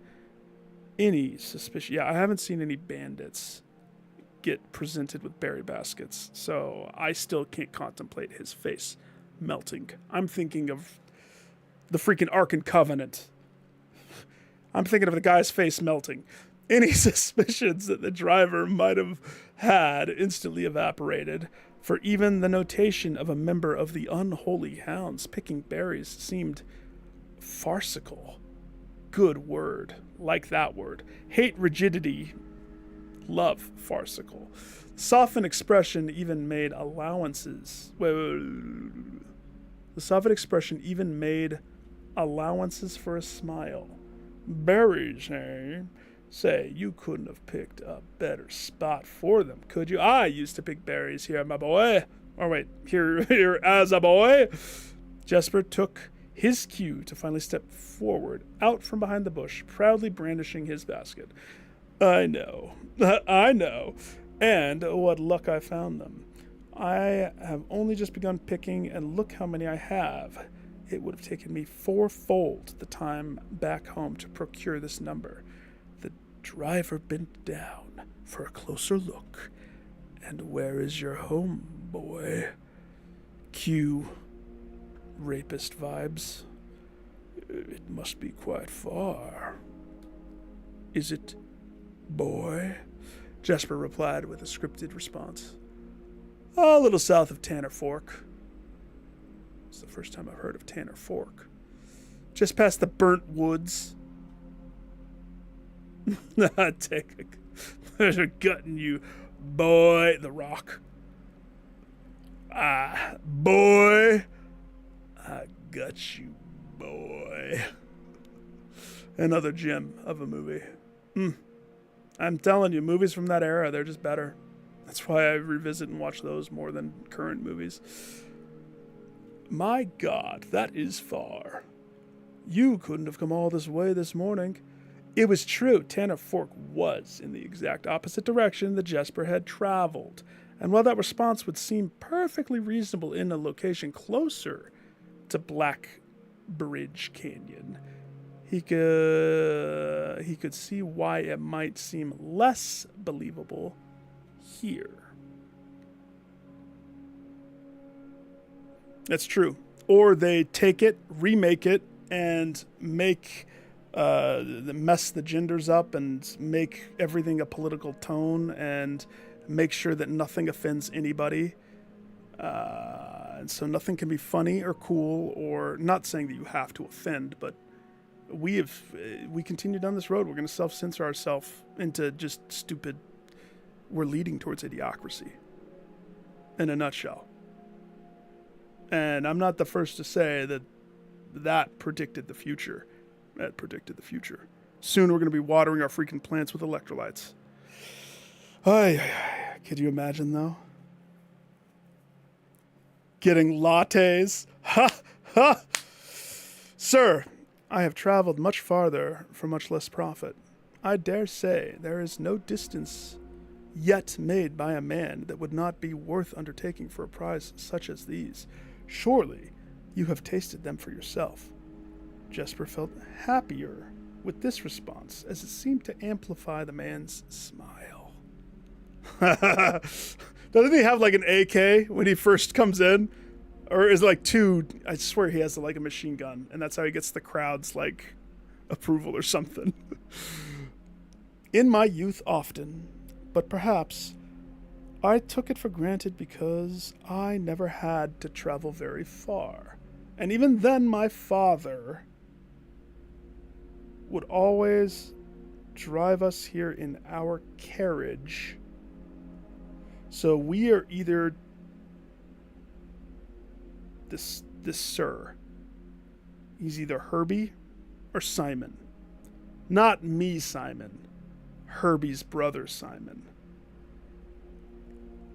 Any suspicion? Yeah, I haven't seen any bandits get presented with berry baskets, so I still can't contemplate his face melting. I'm thinking of the freaking Ark and Covenant. I'm thinking of the guy's face melting. Any suspicions that the driver might have had instantly evaporated, for even the notation of a member of the unholy hounds picking berries seemed farcical. Good word. Like that word. Hate rigidity. Love farcical. Softened expression even made allowances. The softened expression even made allowances for a smile. Berries, eh? Say, you couldn't have picked a better spot for them, could you? I used to pick berries here, my boy. Or wait, here as a boy. Jesper took his cue to finally step forward, out from behind the bush, proudly brandishing his basket. I know. And what luck I found them. I have only just begun picking, and look how many I have. It would have taken me fourfold the time back home to procure this number. The driver bent down for a closer look. And where is your home, boy? Cue rapist vibes. It must be quite far. Is it, boy? Jesper replied with a scripted response. A little south of Tanner Fork. It's the first time I've heard of Tanner Fork. Just past the burnt woods. There's a gut in you, boy. The Rock. Boy. I got you, boy. Another gem of a movie. I'm telling you, movies from that era, they're just better. That's why I revisit and watch those more than current movies. My God, that is far. You couldn't have come all this way this morning. It was true, Tanner Fork was in the exact opposite direction that Jesper had traveled. And while that response would seem perfectly reasonable in a location closer to Black Bridge Canyon, he could see why it might seem less believable here. That's true. Or they take it, remake it, and mess the genders up and make everything a political tone and make sure that nothing offends anybody. And so nothing can be funny or cool, or not saying that you have to offend, but we continue down this road. We're going to self-censor ourselves into just stupid. We're leading towards idiocracy. In a nutshell. And I'm not the first to say that predicted the future. That predicted the future. Soon we're going to be watering our freaking plants with electrolytes. Could you imagine, though? Getting lattes. Ha! Ha! Sir, I have traveled much farther for much less profit. I dare say there is no distance yet made by a man that would not be worth undertaking for a prize such as these. Surely you have tasted them for yourself. Jesper felt happier with this response, as it seemed to amplify the man's smile. Doesn't he have like an AK when he first comes in? Or is it like two? I swear he has like a machine gun, and that's how he gets the crowd's like approval or something. In my youth often, but perhaps I took it for granted because I never had to travel very far. And even then my father would always drive us here in our carriage. So we are either this sir. He's either Herbie or Simon. Not me, Simon. Herbie's brother, Simon.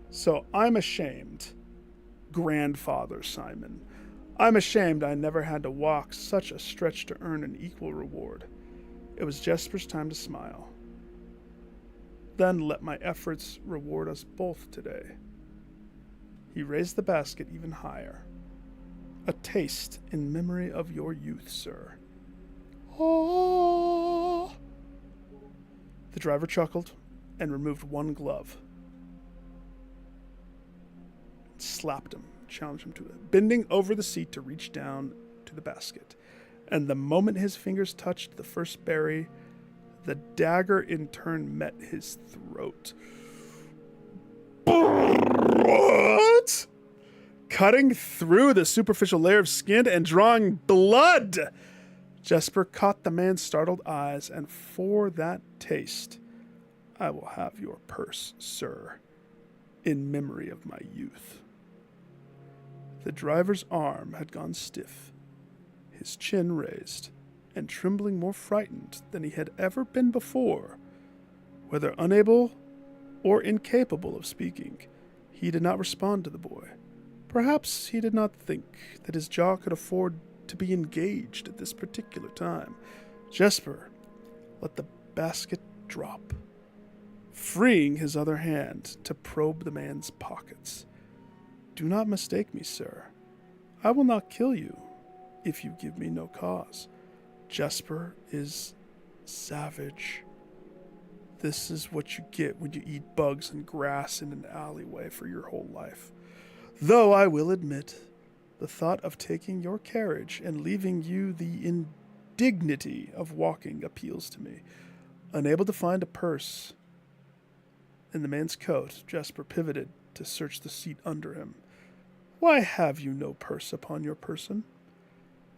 So I'm ashamed, grandfather Simon. I'm ashamed I never had to walk such a stretch to earn an equal reward. It was Jesper's time to smile. Then let my efforts reward us both today. He raised the basket even higher. A taste in memory of your youth, sir. Oh. The driver chuckled and removed one glove. Slapped him, challenged him to it, bending over the seat to reach down to the basket. And the moment his fingers touched the first berry, the dagger in turn met his throat. What? Cutting through the superficial layer of skin and drawing blood. Jesper caught the man's startled eyes, and for that taste, I will have your purse, sir, in memory of my youth. The driver's arm had gone stiff, his chin raised, and trembling more frightened than he had ever been before. Whether unable or incapable of speaking, he did not respond to the boy. Perhaps he did not think that his jaw could afford to be engaged at this particular time. Jesper let the basket drop, freeing his other hand to probe the man's pockets. Do not mistake me, sir. I will not kill you if you give me no cause. Jesper is savage. This is what you get when you eat bugs and grass in an alleyway for your whole life. Though I will admit, the thought of taking your carriage and leaving you the indignity of walking appeals to me. Unable to find a purse in the man's coat, Jesper pivoted to search the seat under him. Why have you no purse upon your person?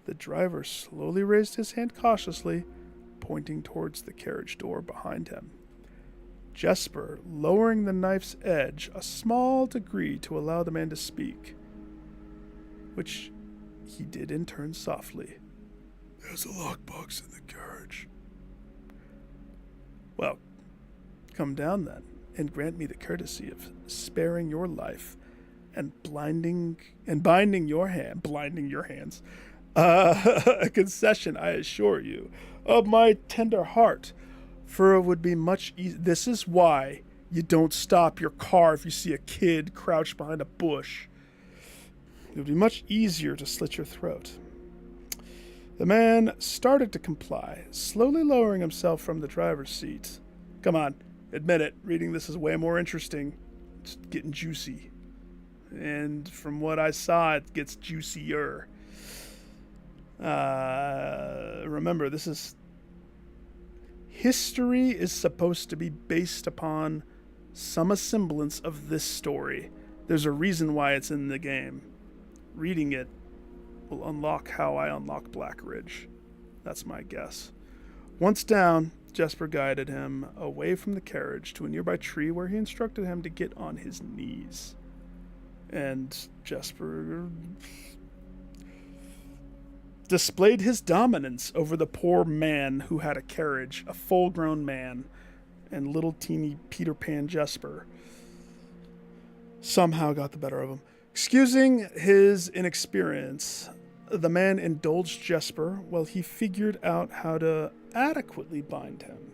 The driver slowly raised his hand cautiously, pointing towards the carriage door behind him. Jesper, lowering the knife's edge a small degree to allow the man to speak, which he did in turn softly. There's a lockbox in the carriage. Well, come down then, and grant me the courtesy of sparing your life and binding your hands. A concession, I assure you, of my tender heart. For it would be much easier. This is why you don't stop your car if you see a kid crouched behind a bush. It would be much easier to slit your throat. The man started to comply, slowly lowering himself from the driver's seat. Come on, admit it. Reading this is way more interesting. It's getting juicy. And from what I saw, it gets juicier. Remember, this is... History is supposed to be based upon some semblance of this story. There's a reason why it's in the game. Reading it will unlock how I unlock Black Ridge. That's my guess. Once down, Jesper guided him away from the carriage to a nearby tree where he instructed him to get on his knees. And Jesper displayed his dominance over the poor man who had a carriage, a full-grown man, and little teeny Peter Pan Jesper somehow got the better of him. Excusing his inexperience, the man indulged Jesper while he figured out how to adequately bind him.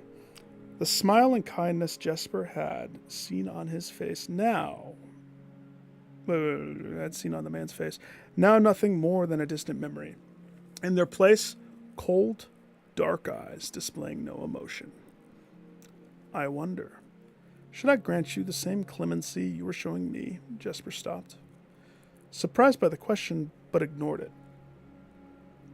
The smile and kindness Jesper had seen on his face now, had seen on the man's face, now nothing more than a distant memory. In their place, cold, dark eyes displaying no emotion. I wonder, should I grant you the same clemency you were showing me? Jesper stopped, surprised by the question, but ignored it.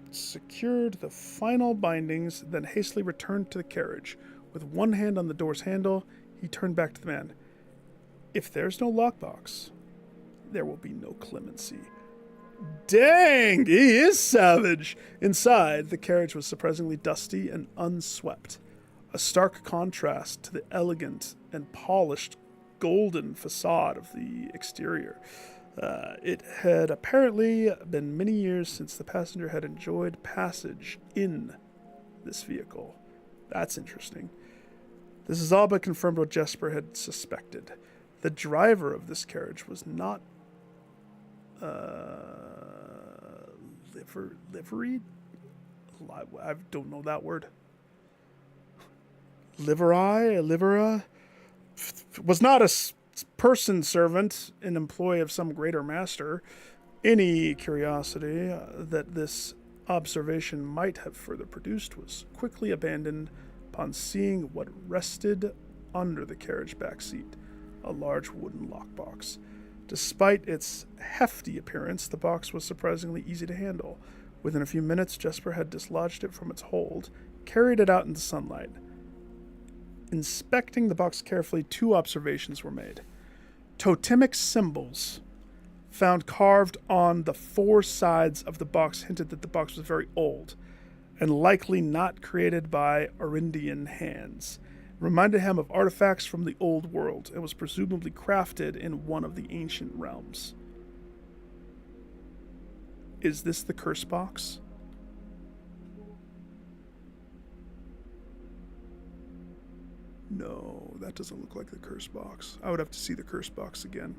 Secured the final bindings, then hastily returned to the carriage. With one hand on the door's handle, he turned back to the man. If there's no lockbox, there will be no clemency. Dang, he is savage. Inside, the carriage was surprisingly dusty and unswept, a stark contrast to the elegant and polished golden facade of the exterior. It had apparently been many years since the passenger had enjoyed passage in this vehicle. That's interesting. This has all but confirmed what Jesper had suspected. The driver of this carriage was not liveried? I don't know that word. Livera? Was not a person servant, an employee of some greater master. Any curiosity that this observation might have further produced was quickly abandoned upon seeing what rested under the carriage back seat, a large wooden lockbox. Despite its hefty appearance, the box was surprisingly easy to handle. Within a few minutes, Jesper had dislodged it from its hold, carried it out into sunlight. Inspecting the box carefully, 2 observations were made. Totemic symbols found carved on the 4 sides of the box hinted that the box was very old and likely not created by Arindian hands. Reminded him of artifacts from the old world and was presumably crafted in one of the ancient realms. Is this the curse box? No, that doesn't look like the curse box. I would have to see the curse box again.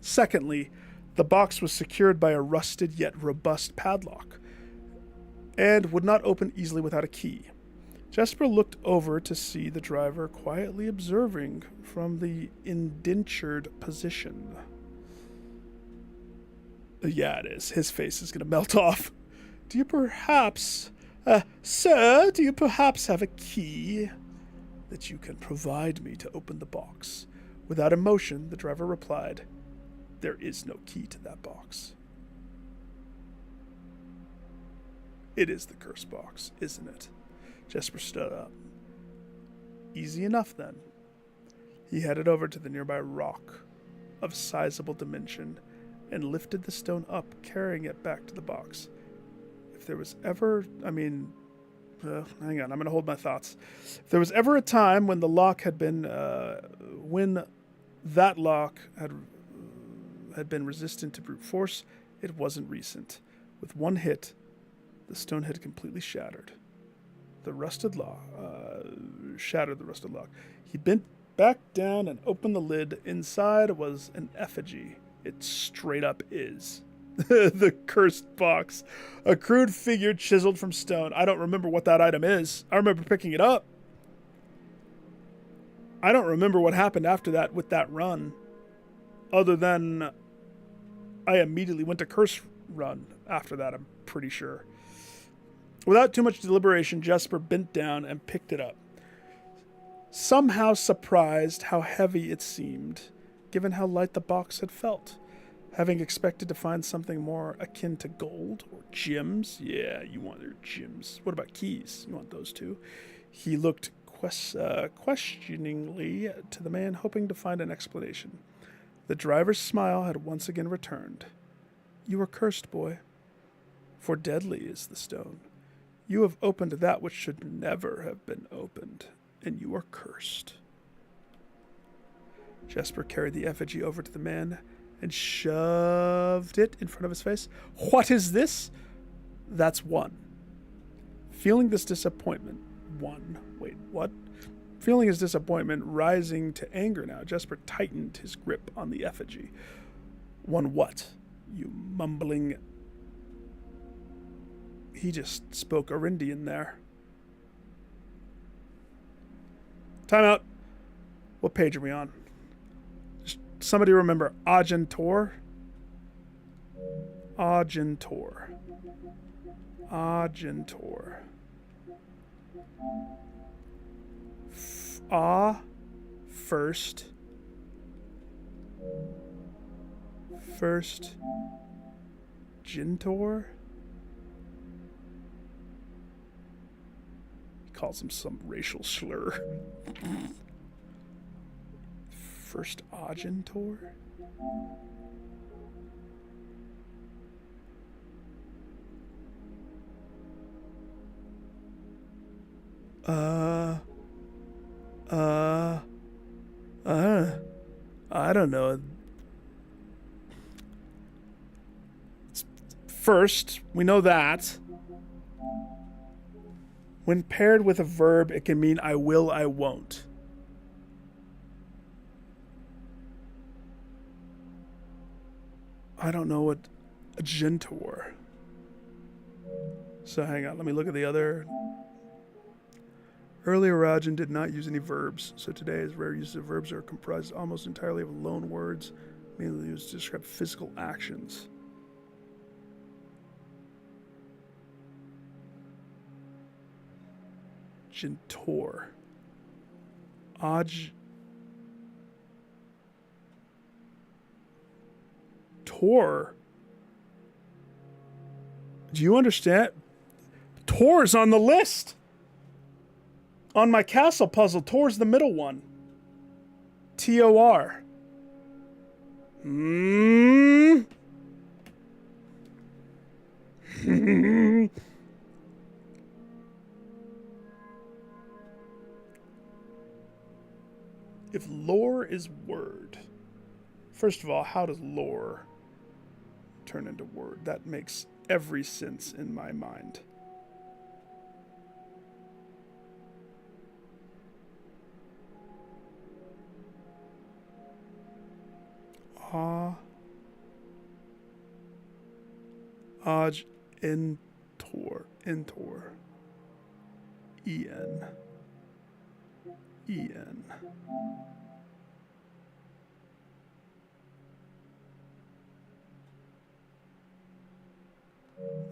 Secondly, the box was secured by a rusted yet robust padlock and would not open easily without a key. Jesper looked over to see the driver quietly observing from the indentured position. Yeah, it is. His face is going to melt off. Do you perhaps... sir, do you perhaps have a key that you can provide me to open the box? Without emotion, the driver replied, there is no key to that box. It is the curse box, isn't it? Jesper stood up. Easy enough, then. He headed over to the nearby rock of sizable dimension and lifted the stone up, carrying it back to the box. If there was ever... hang on, I'm going to hold my thoughts. If there was ever a time when the lock had been... when that lock had been resistant to brute force, it wasn't recent. With one hit, the stone had completely shattered. The rusted lock shattered the rusted lock. He bent back down and opened the lid. Inside was an effigy. It straight up is. The cursed box. A crude figure chiseled from stone. I don't remember what that item is. I remember picking it up. I don't remember what happened after that with that run. Other than I immediately went to curse run after that, I'm pretty sure. Without too much deliberation, Jesper bent down and picked it up. Somehow surprised how heavy it seemed, given how light the box had felt. Having expected to find something more akin to gold or gems. Yeah, you want your gems. What about keys? You want those too? He looked questioningly to the man, hoping to find an explanation. The driver's smile had once again returned. You are cursed, boy, for deadly is the stone. You have opened that which should never have been opened, and you are cursed. Jesper carried the effigy over to the man and shoved it in front of his face. What is this? That's one. Feeling this disappointment, Feeling his disappointment rising to anger now, Jesper tightened his grip on the effigy. One what? You mumbling... He just spoke Arindian there. Time out. What page are we on? Somebody remember Agentor? Agentor. Agentor. First. First. Gentor? Calls him some racial slur. First Agentor? I don't know. First, we know that when paired with a verb, it can mean I will, I won't. I don't know what a gentor. So hang on, let me look at the other. Earlier Rajan did not use any verbs, so today's rare uses of verbs are comprised almost entirely of loan words, mainly used to describe physical actions. Gentor. Tor. Do you understand? Tor's on the list. On my castle puzzle, Tor's the middle one. T-O-R. If lore is word, first of all, how does lore turn into word? That makes every sense in my mind. Entor. E-N.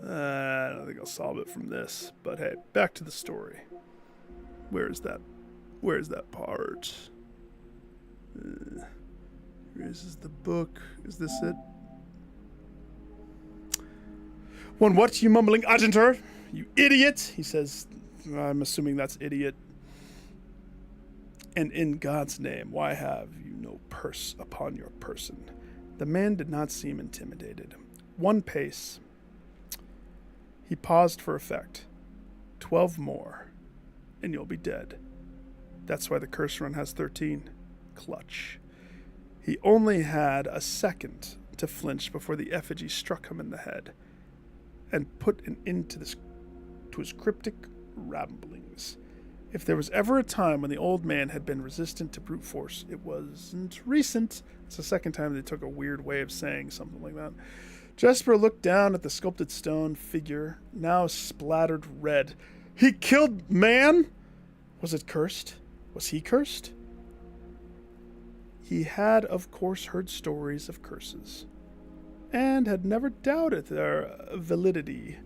I don't think I'll solve it from this, but hey, back to the story. Where's that part? This is the book. Is this it? One, what, you mumbling Argentor? You idiot! He says, I'm assuming that's idiot. And in God's name, why have you no purse upon your person? The man did not seem intimidated. One pace. He paused for effect. 12 more, and you'll be dead. That's why the curse run has 13. Clutch. He only had a second to flinch before the effigy struck him in the head and put an end to his cryptic ramblings. If there was ever a time when the old man had been resistant to brute force, it wasn't recent. It's the second time they took a weird way of saying something like that. Jesper looked down at the sculpted stone figure, now splattered red. He killed man? Was it cursed? Was he cursed? He had, of course, heard stories of curses, and had never doubted their validity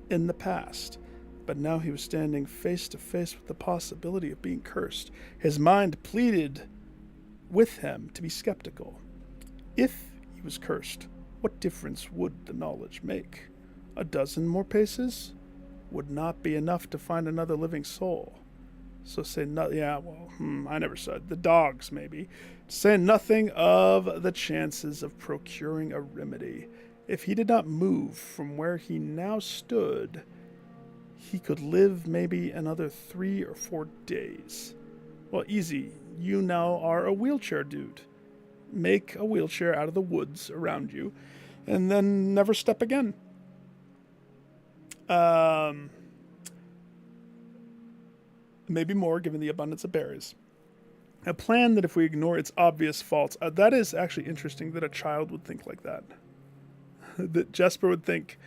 in the past. But now he was standing face to face with the possibility of being cursed. His mind pleaded with him to be skeptical. If he was cursed, what difference would the knowledge make? A dozen more paces would not be enough to find another living soul. So say nothing. Yeah, well, I never said. The dogs, maybe. Say nothing of the chances of procuring a remedy. If he did not move from where he now stood, he could live maybe another 3 or 4 days. Well, easy. You now are a wheelchair dude. Make a wheelchair out of the woods around you, and then never step again. Maybe more, given the abundance of berries. A plan that if we ignore its obvious faults, that is actually interesting that a child would think like that. That Jesper would think,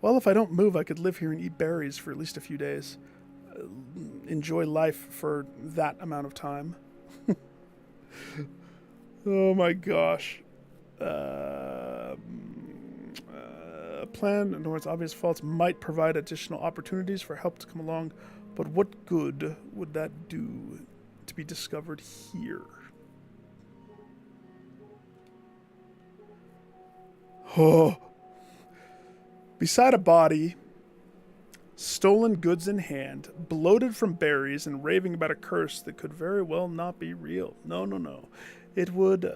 well, if I don't move, I could live here and eat berries for at least a few days. Enjoy life for that amount of time. Oh my gosh. A plan, ignore its obvious faults, might provide additional opportunities for help to come along, but what good would that do to be discovered here? Oh. Beside a body, stolen goods in hand, bloated from berries, and raving about a curse that could very well not be real. No. It would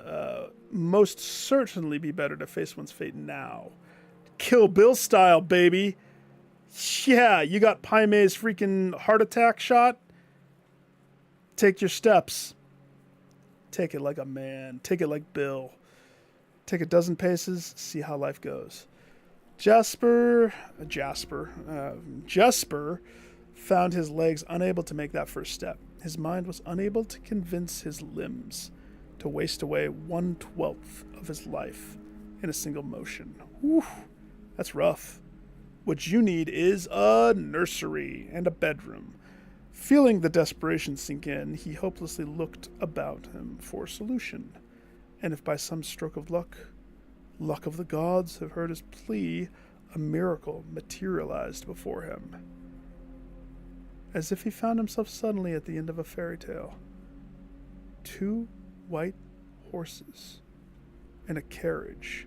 most certainly be better to face one's fate now. Kill Bill style, baby. Yeah, you got Paime's freaking heart attack shot? Take your steps. Take it like a man. Take it like Bill. Take a dozen paces, see how life goes. Jasper found his legs unable to make that first step. His mind was unable to convince his limbs to waste away 1/12 of his life in a single motion. Whew, that's rough. What you need is a nursery and a bedroom. Feeling the desperation sink in, he hopelessly looked about him for a solution. And if by some stroke of luck of the gods have heard his plea, a miracle materialized before him. As if he found himself suddenly at the end of a fairy tale. 2 white horses and a carriage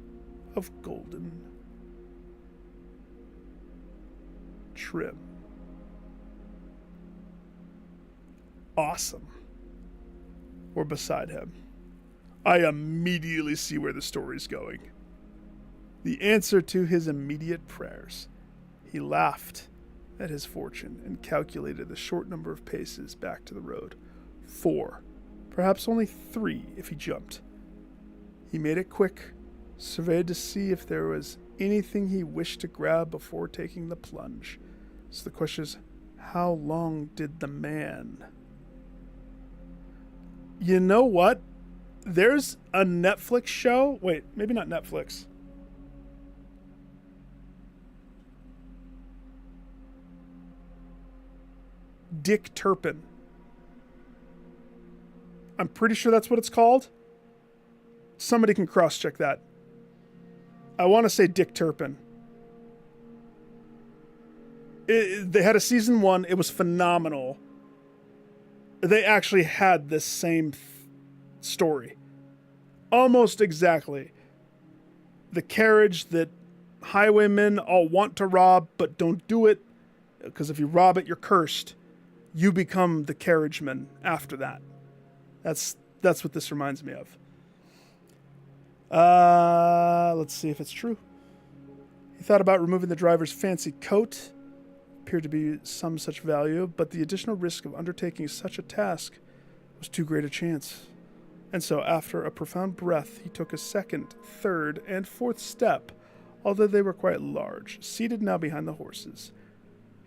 of golden trim. Awesome. We're beside him. I immediately see where the story's going. The answer to his immediate prayers. He laughed at his fortune and calculated the short number of paces back to the road. 4, perhaps only 3 if he jumped. He made it quick, surveyed to see if there was anything he wished to grab before taking the plunge. So the question is, how long did the man? You know what? There's a Netflix show. Wait, maybe not Netflix. Dick Turpin. I'm pretty sure that's what it's called. Somebody can cross-check that. I want to say Dick Turpin. They had a season 1. It was phenomenal. They actually had this same story. Almost exactly. The carriage that highwaymen all want to rob but don't do it, because if you rob it, you're cursed. You become the carriageman after that. That's what this reminds me of. Let's see if it's true. He thought about removing the driver's fancy coat. Appeared to be some such value, but the additional risk of undertaking such a task was too great a chance. And so, after a profound breath, he took a second, third, and fourth step, although they were quite large, seated now behind the horses.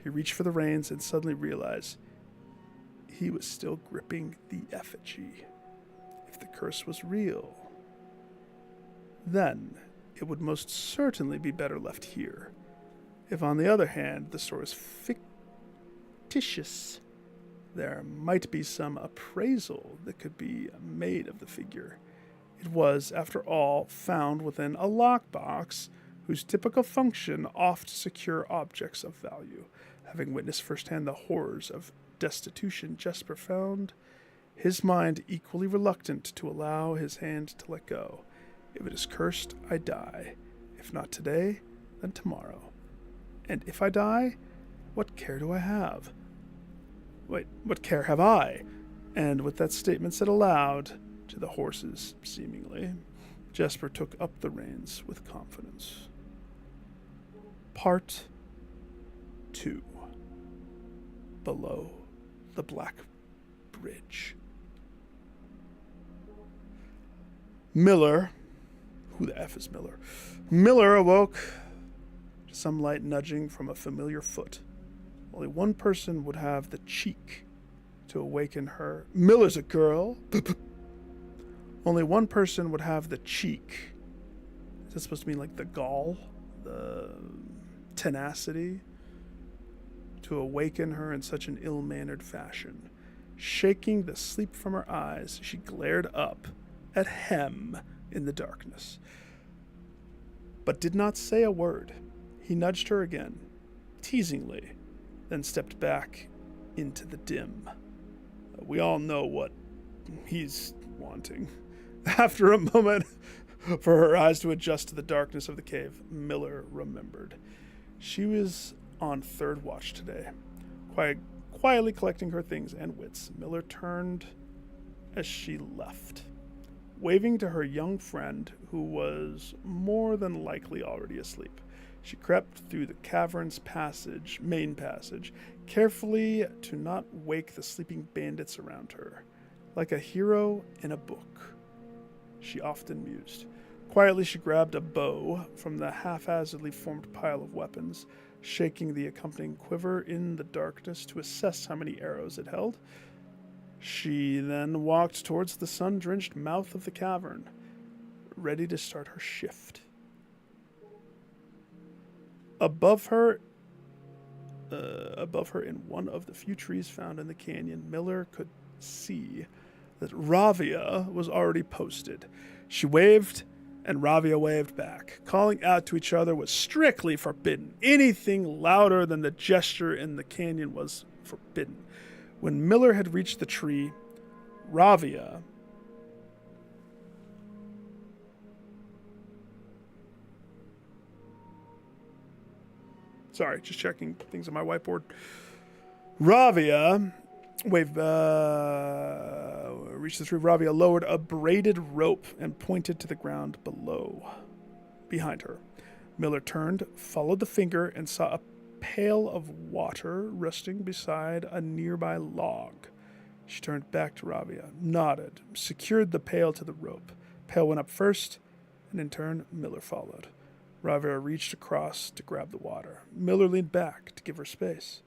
He reached for the reins and suddenly realized he was still gripping the effigy. If the curse was real, then it would most certainly be better left here. If, on the other hand, the story is fictitious, there might be some appraisal that could be made of the figure. It was, after all, found within a lockbox whose typical function oft to secure objects of value. Having witnessed firsthand the horrors of destitution Jesper found, his mind equally reluctant to allow his hand to let go. If it is cursed, I die. If not today, then tomorrow. And if I die, what care do I have? Wait, what care have I? And with that statement said aloud, to the horses, seemingly, Jesper took up the reins with confidence. Part 2. Below the Black Bridge. Miller, who the F is Miller? Miller awoke to some light nudging from a familiar foot. Only one person would have the cheek to awaken her. Miller's a girl. Only one person would have the cheek. Is that supposed to mean like the gall? The tenacity? To awaken her in such an ill-mannered fashion. Shaking the sleep from her eyes, she glared up at him in the darkness, but did not say a word. He nudged her again, teasingly, then stepped back into the dim. We all know what he's wanting. After a moment for her eyes to adjust to the darkness of the cave, Miller remembered. She was on third watch today, quietly collecting her things and wits. Miller turned as she left, waving to her young friend, who was more than likely already asleep. She crept through the cavern's main passage, carefully to not wake the sleeping bandits around her. Like a hero in a book, she often mused. Quietly, she grabbed a bow from the haphazardly formed pile of weapons, shaking the accompanying quiver in the darkness to assess how many arrows it held. She then walked towards the sun-drenched mouth of the cavern, ready to start her shift. Above her in one of the few trees found in the canyon, Miller could see that Ravia was already posted. She waved, and Ravia waved back. Calling out to each other was strictly forbidden. Anything louder than the gesture in the canyon was forbidden. When Miller had reached the tree, Ravia Sorry, just checking things on my whiteboard. Ravia reached the tree. Ravia lowered a braided rope and pointed to the ground behind her. Miller turned, followed the finger, and saw a pail of water resting beside a nearby log. She turned back to Ravia, nodded, secured the pail to the rope. Pail went up first, and in turn, Miller followed. Ravia reached across to grab the water. Miller leaned back to give her space.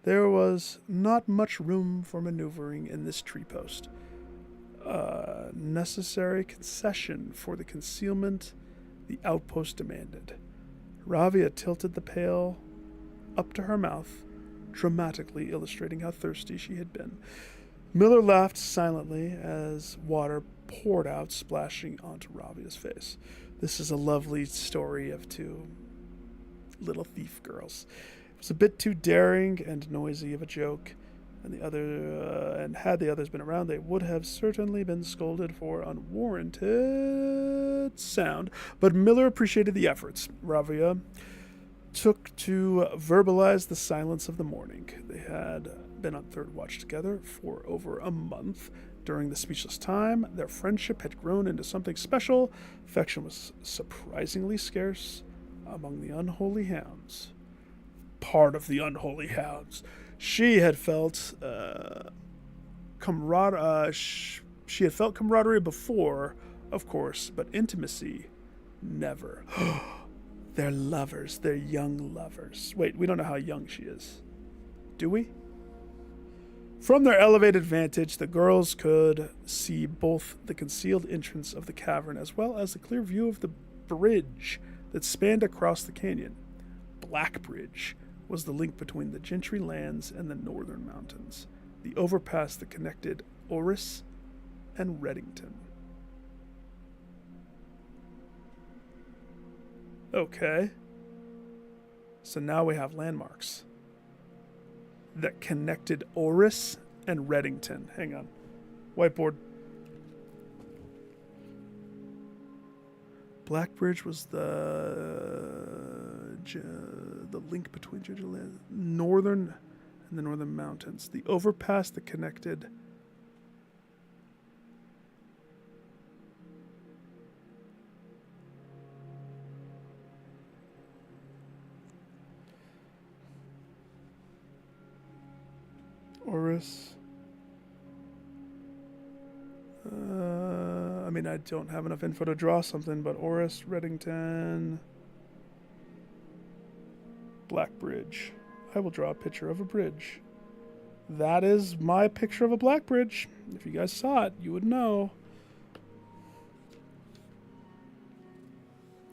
There was not much room for maneuvering in this tree post. A necessary concession for the concealment the outpost demanded. Ravia tilted the pail up to her mouth, dramatically illustrating how thirsty she had been. Miller laughed silently as water poured out, splashing onto Ravia's face. This is a lovely story of two little thief girls. It was a bit too daring and noisy of a joke, and had the others been around, they would have certainly been scolded for unwarranted sound. But Miller appreciated the efforts. Ravia took to verbalize the silence of the morning. They had been on third watch together for over a month. During the speechless time, their friendship had grown into something special. Affection was surprisingly scarce among the unholy hounds. Part of the unholy hounds. She had felt she had felt camaraderie before, of course, but intimacy, never. They're lovers. They're young lovers. Wait, we don't know how young she is. Do we? From their elevated vantage, the girls could see both the concealed entrance of the cavern as well as a clear view of the bridge that spanned across the canyon. Black Bridge was the link between the Gentry lands and the northern mountains, the overpass that connected Oris and Reddington. Okay. So now we have landmarks that connected Oris and Reddington. Hang on. Whiteboard. Blackbridge was the link between northern and the northern mountains. The overpass that connected Oris. I mean, I don't have enough info to draw something, but Oris, Reddington, Blackbridge. I will draw a picture of a bridge. That is my picture of a black bridge. If you guys saw it, you would know.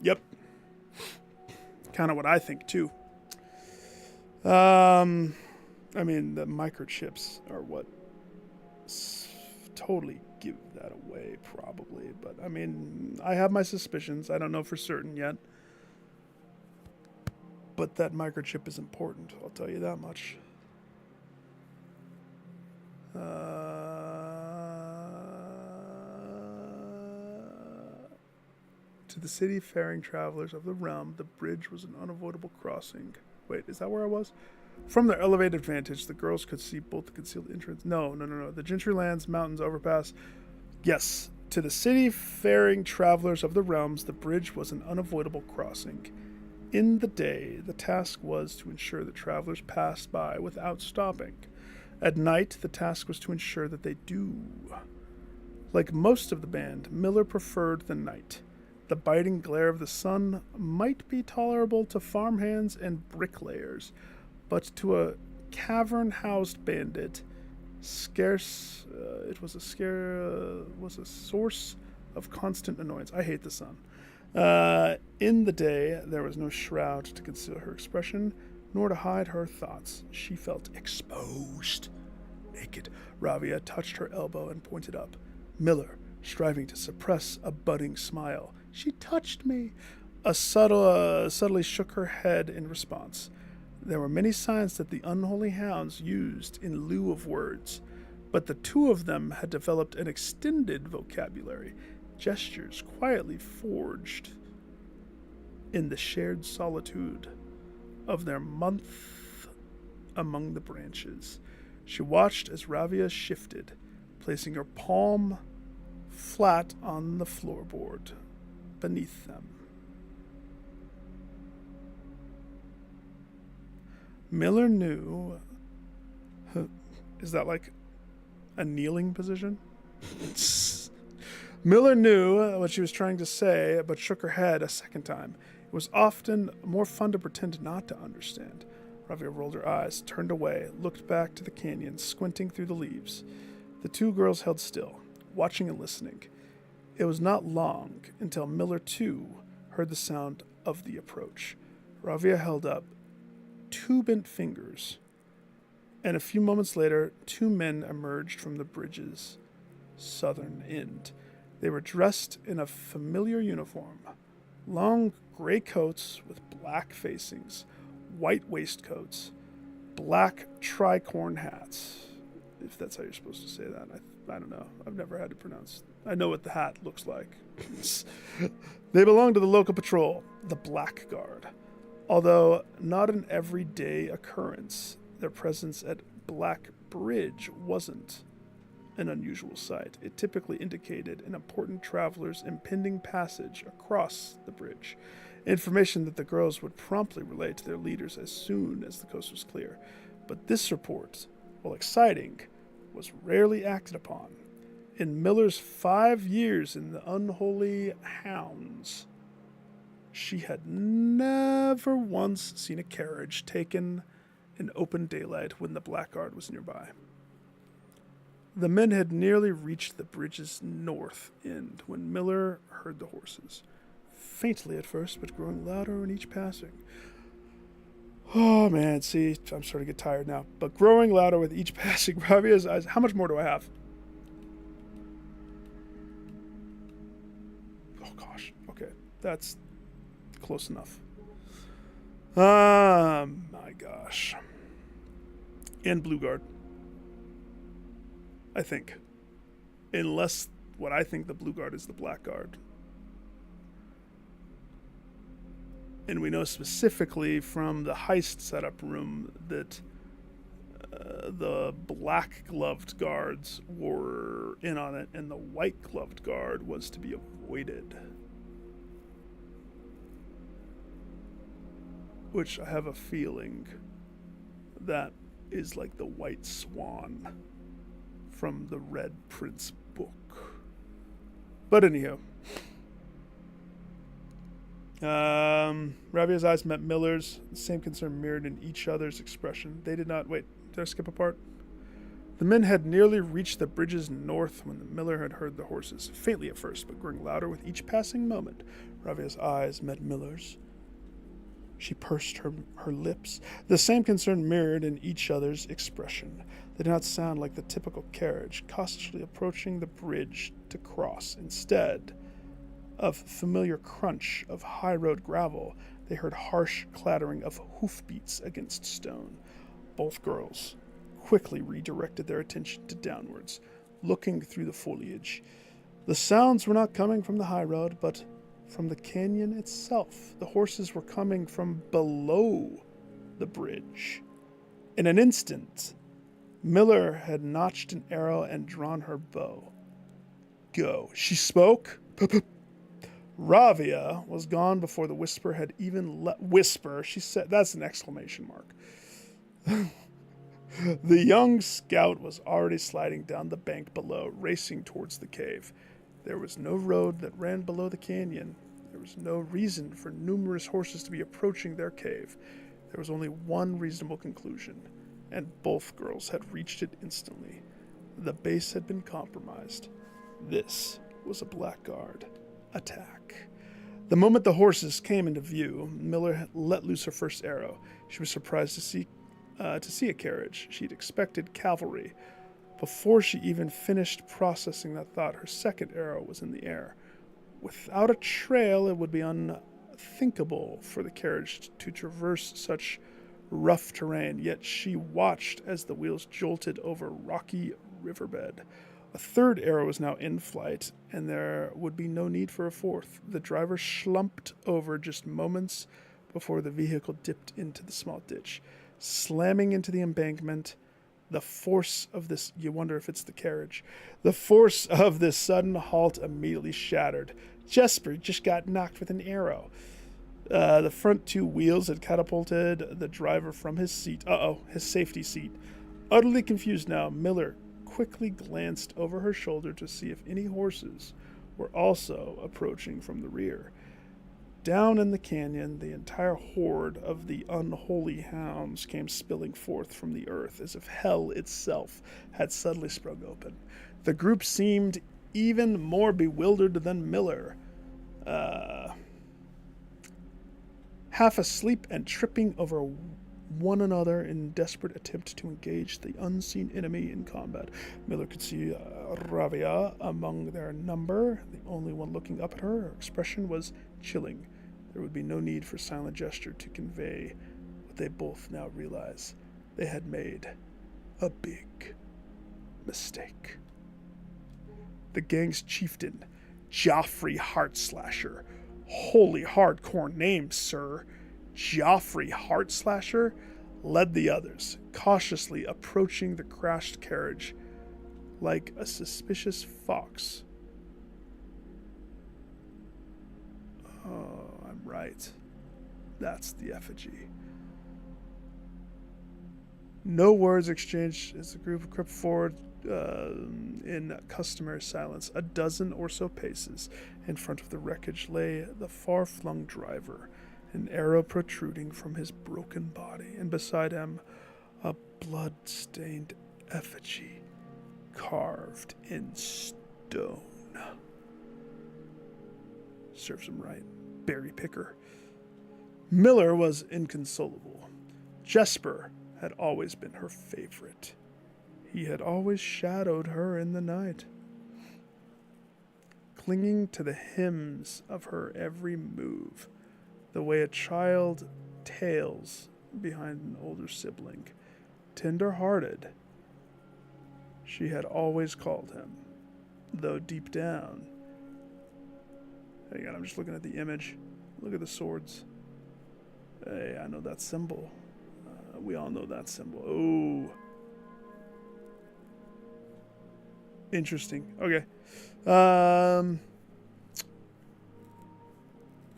Yep. Kind of what I think, too. I mean, the microchips are what totally give that away, probably. But, I mean, I have my suspicions. I don't know for certain yet. But that microchip is important, I'll tell you that much. To the city-faring travelers of the realm, the bridge was an unavoidable crossing. Wait, is that where I was? From their elevated vantage, the girls could see both the concealed entrance. No. The Gentry lands, mountains, overpass. Yes, to the city-faring travelers of the realms, the bridge was an unavoidable crossing. In the day, the task was to ensure that travelers passed by without stopping. At night, the task was to ensure that they do. Like most of the band, Miller preferred the night. The biting glare of the sun might be tolerable to farmhands and bricklayers, but to a cavern-housed bandit, it was a source of constant annoyance. I hate the sun. In the day, there was no shroud to conceal her expression, nor to hide her thoughts. She felt exposed, naked. Ravia touched her elbow and pointed up. Miller, striving to suppress a budding smile. She touched me. Subtly shook her head in response. There were many signs that the unholy hounds used in lieu of words, but the two of them had developed an extended vocabulary, gestures quietly forged in the shared solitude of their month among the branches. She watched as Ravia shifted, placing her palm flat on the floorboard beneath them. Miller knew... Is that like a kneeling position? Miller knew what she was trying to say, but shook her head a second time. It was often more fun to pretend not to understand. Ravia rolled her eyes, turned away, looked back to the canyon, squinting through the leaves. The two girls held still, watching and listening. It was not long until Miller, too, heard the sound of the approach. Ravia held up 2 bent fingers, and a few moments later, 2 men emerged from the bridge's southern end. They were dressed in a familiar uniform, long gray coats with black facings, white waistcoats, black tricorn hats, if that's how you're supposed to say that. I don't know. I've never had to pronounce. I know what the hat looks like. They belong to the local patrol, the Black Guard. Although not an everyday occurrence, their presence at Black Bridge wasn't an unusual sight. It typically indicated an important traveler's impending passage across the bridge, information that the girls would promptly relay to their leaders as soon as the coast was clear. But this report, while exciting, was rarely acted upon. In Miller's 5 years in the Unholy Hounds, she had never once seen a carriage taken in open daylight when the Blackguard was nearby. The men had nearly reached the bridge's north end when Miller heard the horses, faintly at first, but growing louder in each passing. Oh man, see, I'm starting to get tired now. But growing louder with each passing, Ravia's eyes. How much more do I have? Oh gosh, okay, that's close enough. My gosh. And Blue Guard, I think. Unless what I think the Blue Guard is the Black Guard. And we know specifically from the heist setup room that the black-gloved guards were in on it, and the white-gloved guard was to be avoided. Which I have a feeling that is like the White Swan from the Red Prince book. But anyhow. Ravia's eyes met Miller's. The same concern mirrored in each other's expression. They did not... Wait, did I skip a part? The men had nearly reached the bridge's north when the Miller had heard the horses, faintly at first, but growing louder with each passing moment. Ravia's eyes met Miller's. She pursed her lips. The same concern mirrored in each other's expression. They did not sound like the typical carriage, cautiously approaching the bridge to cross. Instead of familiar crunch of high-road gravel, they heard harsh clattering of hoofbeats against stone. Both girls quickly redirected their attention to downwards, looking through the foliage. The sounds were not coming from the high road, but from the canyon itself. The horses were coming from below the bridge. In an instant, Miller had notched an arrow and drawn her bow. Go. She spoke. Ravia was gone before the whisper had even whisper. She said, that's an exclamation mark. The young scout was already sliding down the bank below, racing towards the cave. There was no road that ran below the canyon. There was no reason for numerous horses to be approaching their cave. There was only one reasonable conclusion, and both girls had reached it instantly. The base had been compromised. This was a blackguard attack. The moment the horses came into view, Miller let loose her first arrow. She was surprised to see a carriage. She'd expected cavalry. Before she even finished processing that thought, her second arrow was in the air. Without a trail, it would be unthinkable for the carriage to traverse such rough terrain, yet she watched as the wheels jolted over rocky riverbed. A third arrow was now in flight, and there would be no need for a fourth. The driver slumped over just moments before the vehicle dipped into the small ditch. Slamming into the embankment, the force of this, you wonder if it's the carriage, the force of this sudden halt immediately shattered. Jesper just got knocked with an arrow. The front two wheels had catapulted the driver from his seat. His safety seat. Utterly confused now, Miller quickly glanced over her shoulder to see if any horses were also approaching from the rear. Down in the canyon, the entire horde of the unholy hounds came spilling forth from the earth as if hell itself had suddenly sprung open. The group seemed even more bewildered than Miller. Half asleep and tripping over one another in desperate attempt to engage the unseen enemy in combat. Miller could see Ravia among their number, the only one looking up at her. Her expression was chilling. There would be no need for silent gesture to convey what they both now realize. They had made a big mistake. The gang's chieftain, Joffrey Heartslasher. Holy hardcore name, sir. Joffrey Heartslasher led the others, cautiously approaching the crashed carriage like a suspicious fox. Oh, I'm right. That's the effigy. No words exchanged as the group crept forward in customary silence. A dozen or so paces in front of the wreckage lay the far-flung driver, an arrow protruding from his broken body, and beside him a blood-stained effigy carved in stone. Serves him right. Berry picker. Miller was inconsolable. Jesper had always been her favorite. He had always shadowed her in the night, clinging to the hymns of her every move, the way a child tails behind an older sibling. Tender-hearted, she had always called him, though deep down... Hang on, I'm just looking at the image. Look at the swords. Hey, I know that symbol. We all know that symbol. Oh. Interesting. Okay.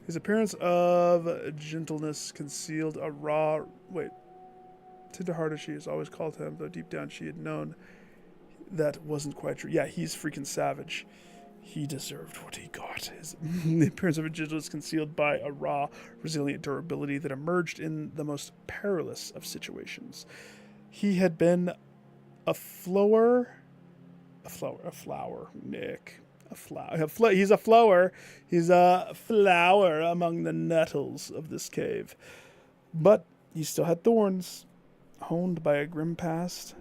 His appearance of gentleness concealed a raw... Wait. Tender-hearted she has always called him, though deep down she had known that wasn't quite true. Yeah, he's freaking savage. He deserved what he got. The appearance of a gentleness concealed by a raw, resilient durability that emerged in the most perilous of situations. He had been a flower, Nick. He's a flower. He's a flower among the nettles of this cave. But he still had thorns, honed by a grim past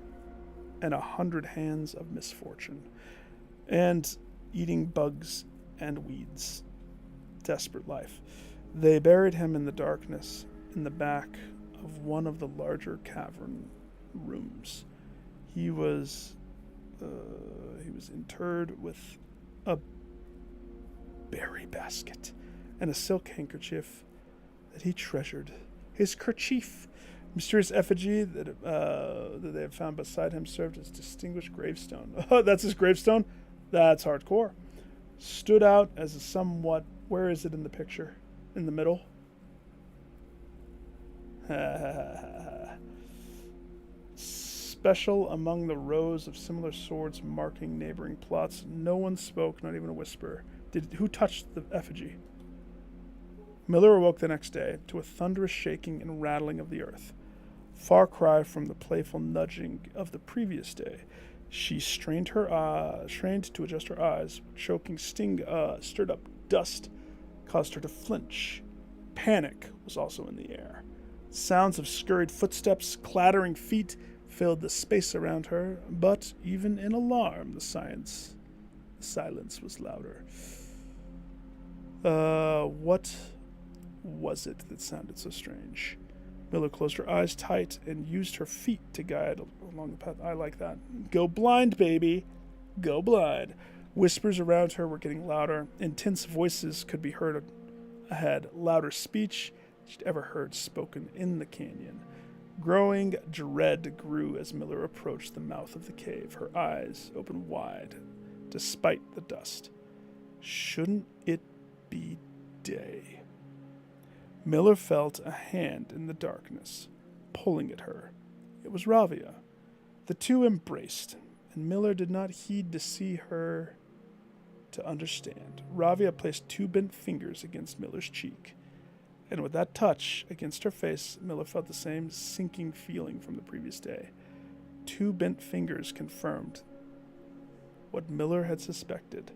and 100 hands of misfortune. And eating bugs and weeds. Desperate life. They buried him in the darkness in the back of one of the larger cavern rooms. He was interred with a berry basket and a silk handkerchief that he treasured. His kerchief. Mysterious effigy that they had found beside him served as distinguished gravestone. Oh, that's his gravestone? That's hardcore. Stood out as a somewhat... Where is it in the picture? In the middle? Special among the rows of similar swords marking neighboring plots. No one spoke, not even a whisper. Who touched the effigy? Miller awoke the next day to a thunderous shaking and rattling of the earth. Far cry from the playful nudging of the previous day. She strained to adjust her eyes. Choking sting stirred up dust, caused her to flinch. Panic was also in the air. Sounds of scurried footsteps, clattering feet filled the space around her, but even in alarm, the silence was louder. What was it that sounded so strange? Miller closed her eyes tight and used her feet to guide along the path. I like that. Go blind, baby. Go blind. Whispers around her were getting louder. Intense voices could be heard ahead. Louder speech she'd ever heard spoken in the canyon. Growing dread grew as Miller approached the mouth of the cave, her eyes open wide, despite the dust. Shouldn't it be day? Miller felt a hand in the darkness, pulling at her. It was Ravia. The two embraced, and Miller did not heed to see her to understand. Ravia placed two bent fingers against Miller's cheek, and with that touch against her face, Miller felt the same sinking feeling from the previous day. Two bent fingers confirmed what Miller had suspected.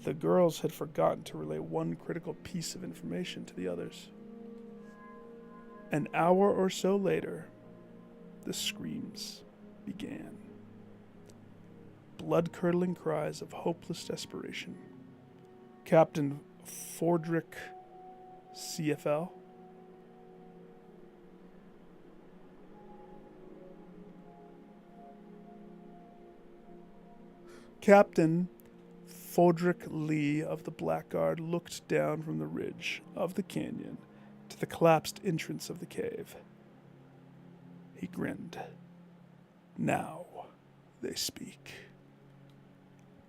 The girls had forgotten to relay one critical piece of information to the others. An hour or so later, the screams began. Blood-curdling cries of hopeless desperation. Captain Fordrick, CFL. Captain Fordrick Lee of the Blackguard looked down from the ridge of the canyon to the collapsed entrance of the cave. He grinned. Now they speak.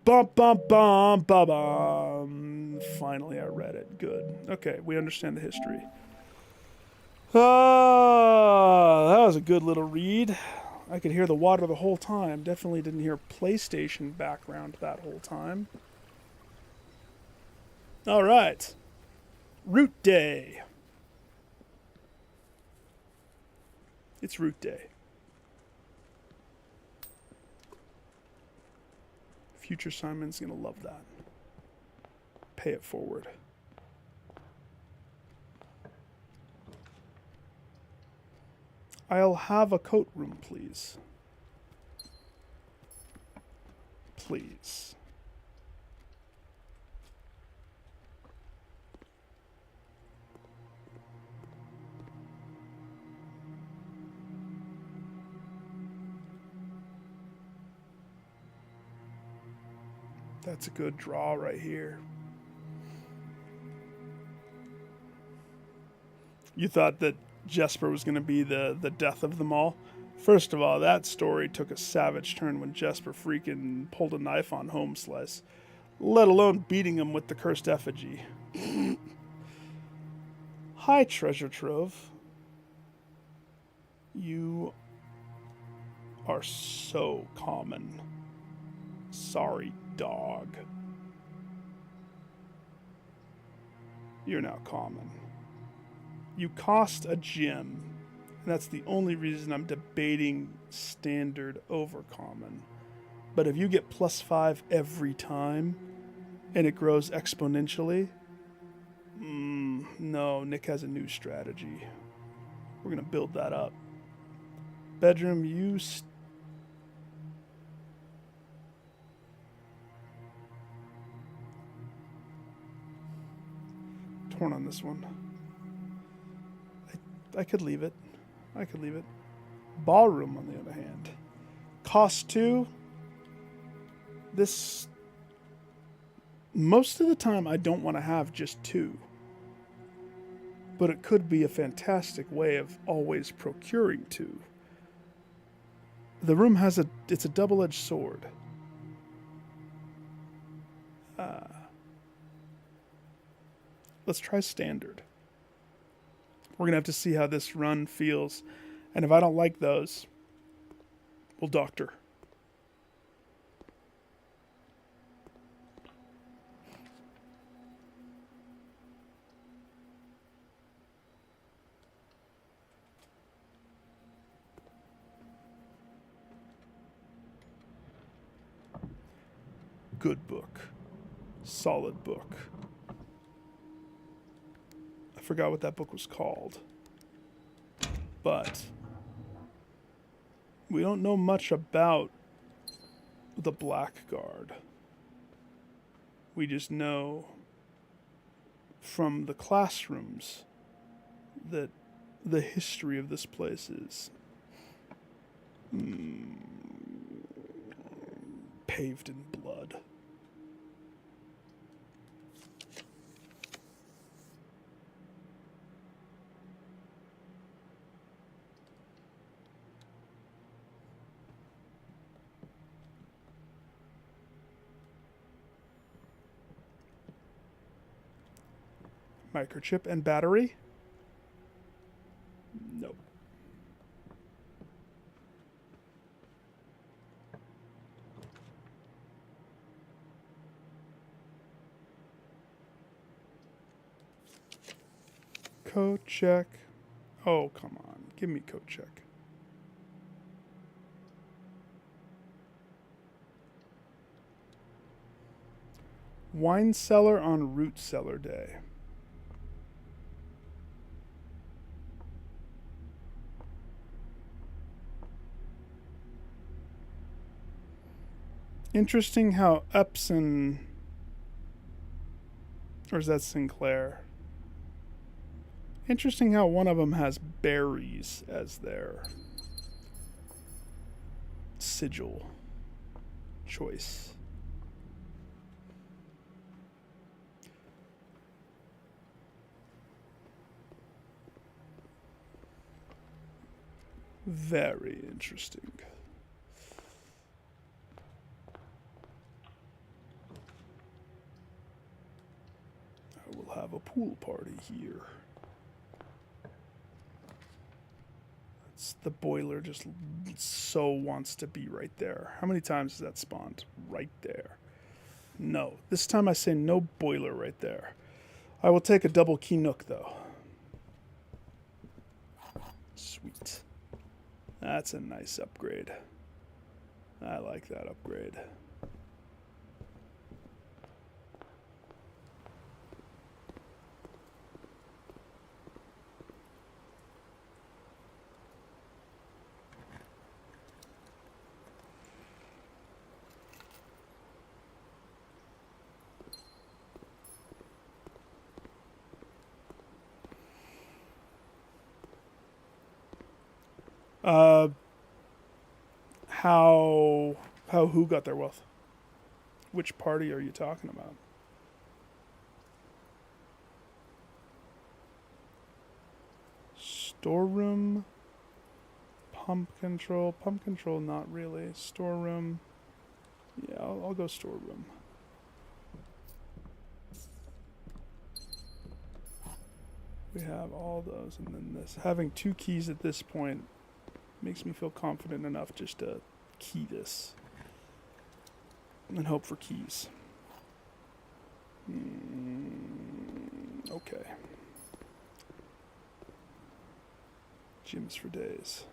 Bum, bum, bum, bum, bum. Finally, I read it. Good. Okay, we understand the history. That was a good little read. I could hear the water the whole time. Definitely didn't hear PlayStation background that whole time. All right. Root Day. It's Root Day. Future Simon's going to love that. Pay it forward. I'll have a coat room, please. Please. That's a good draw right here. You thought that Jesper was going to be the death of them all? First of all, that story took a savage turn when Jesper freaking pulled a knife on Homeslice, let alone beating him with the cursed effigy. Hi, Treasure Trove. You are so common. Sorry, dog. You're now common. You cost a gem, and that's the only reason I'm debating standard over common. But if you get +5 every time, and it grows exponentially, no, Nick has a new strategy. We're going to build that up. Bedroom, torn on this one. I could leave it. Ballroom, on the other hand. Cost 2. This... Most of the time, I don't want to have just 2. But it could be a fantastic way of always procuring 2. The room has it's a double-edged sword. Let's try standard. We're going to have to see how this run feels. And if I don't like those, we'll doctor. Good book. Solid book. I forgot what that book was called. But we don't know much about the Blackguard. We just know from the classrooms that the history of this place is paved in blood. Microchip and battery? Nope. Code check. Oh, come on. Give me code check. Wine cellar on root cellar day. Interesting how Epson, or is that Sinclair? Interesting how one of them has berries as their sigil choice. Very interesting. I will have a pool party here. The boiler just so wants to be right there. How many times has that spawned? Right there. No. This time I say no boiler right there. I will take a double key nook though. Sweet. That's a nice upgrade. I like that upgrade. How who got their wealth? Which party are you talking about? Storeroom, pump control, not really. Storeroom, yeah, I'll go storeroom. We have all those, and then this. Having 2 keys at this point makes me feel confident enough just to key this and hope for keys. Okay. Gyms for days.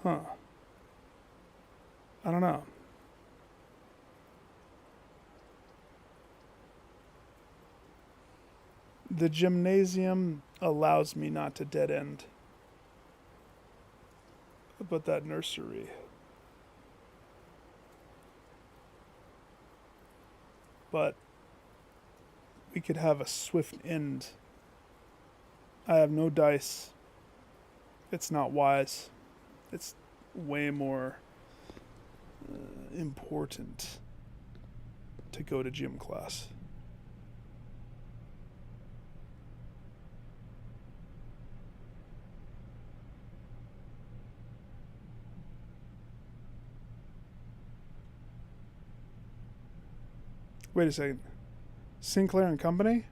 Huh. I don't know. The gymnasium allows me not to dead end. But that nursery. But we could have a swift end. I have no dice. It's not wise. It's way more important to go to gym class. Wait a second. Sinclair and Company?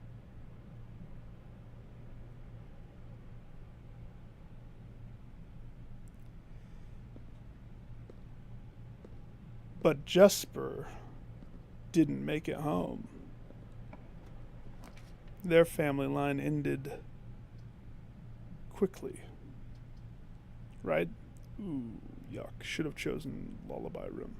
But Jesper didn't make it home. Their family line ended quickly. Right? Ooh, yuck. Should have chosen Lullaby Room.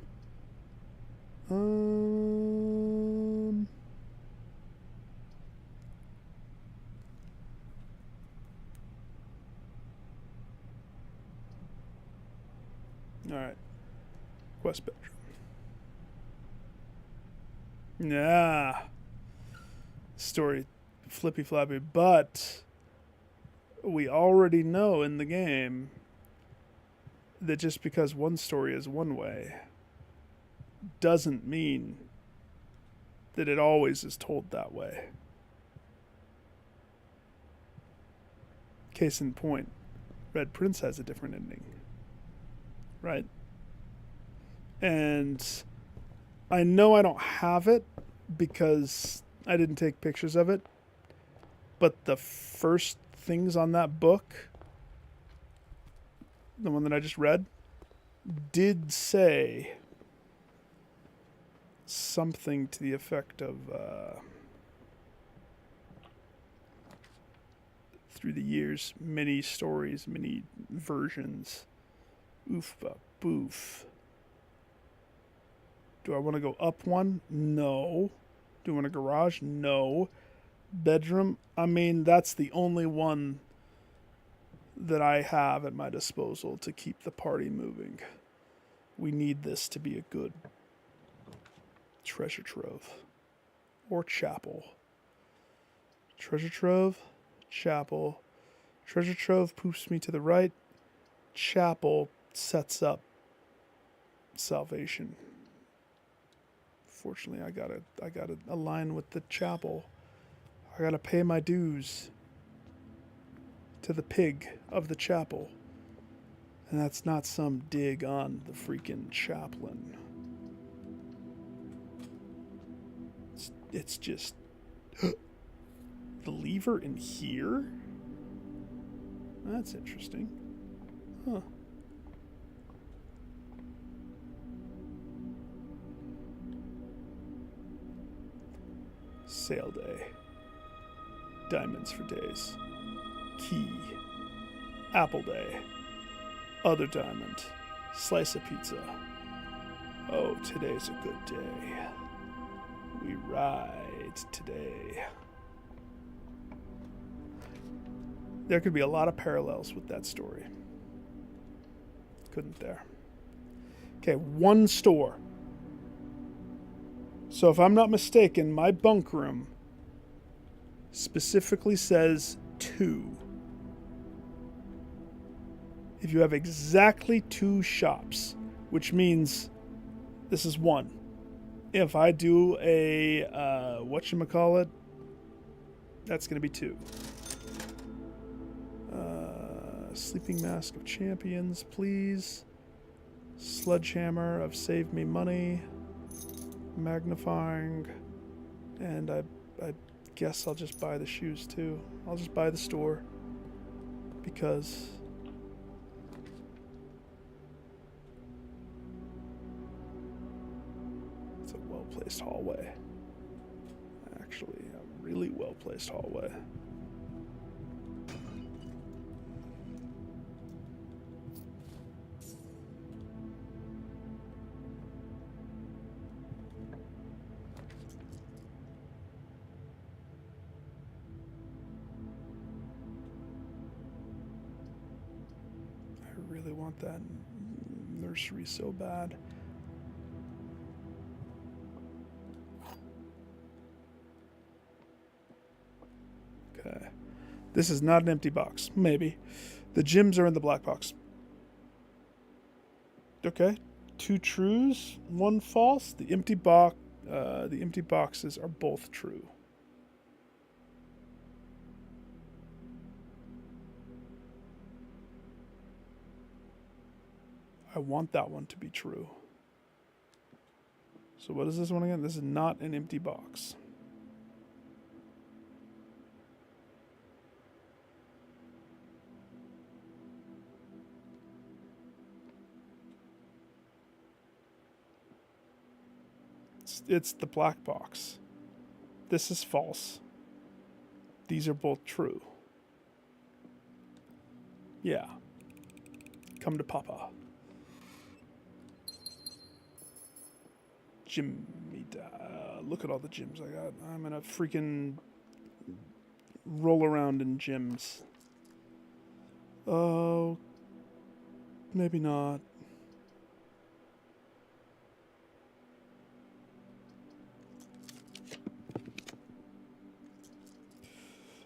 Alright. Quest bedroom. Nah. Story flippy floppy, but we already know in the game that just because one story is one way doesn't mean that it always is told that way. Case in point, Red Prince has a different ending. Right? And I know I don't have it because I didn't take pictures of it, but the first things on that book, the one that I just read, did say something to the effect of through the years, many stories, many versions. Oof, boof. Do I want to go up one? No. Do I want a garage? No. Bedroom? I mean, that's the only one that I have at my disposal to keep the party moving. We need this to be a good treasure trove. Or chapel. Treasure trove, chapel. Treasure trove poofs me to the right. Chapel sets up salvation. Fortunately, I gotta align with the chapel. I gotta pay my dues to the pig of the chapel. And that's not some dig on the freaking chaplain. It's just the lever in here? That's interesting. Huh. Sale day. Diamonds for days. Key. Apple day. Other diamond. Slice of pizza. Oh, today's a good day. We ride today. There could be a lot of parallels with that story. Couldn't there? Okay, one store. So if I'm not mistaken, my bunk room specifically says 2. If you have exactly 2 shops, which means this is 1. If I do a, whatchamacallit, that's going to be 2. Sleeping Mask of Champions, please. Sledgehammer of Save Me Money. Magnifying. And I guess I'll just buy the shoes too. I'll just buy the store. Because it's a well-placed hallway. Actually, a really well-placed hallway. I really want that nursery so bad. Okay. This is not an empty box. Maybe. The gems are in the black box. Okay. 2 trues, 1 false. The empty boxes are both true. I want that one to be true. So what is this one again? This is not an empty box. It's the black box. This is false. These are both true. Yeah. Come to Papa. Jimmy, look at all the gyms I got. I'm gonna freaking roll around in gyms. Oh, maybe not.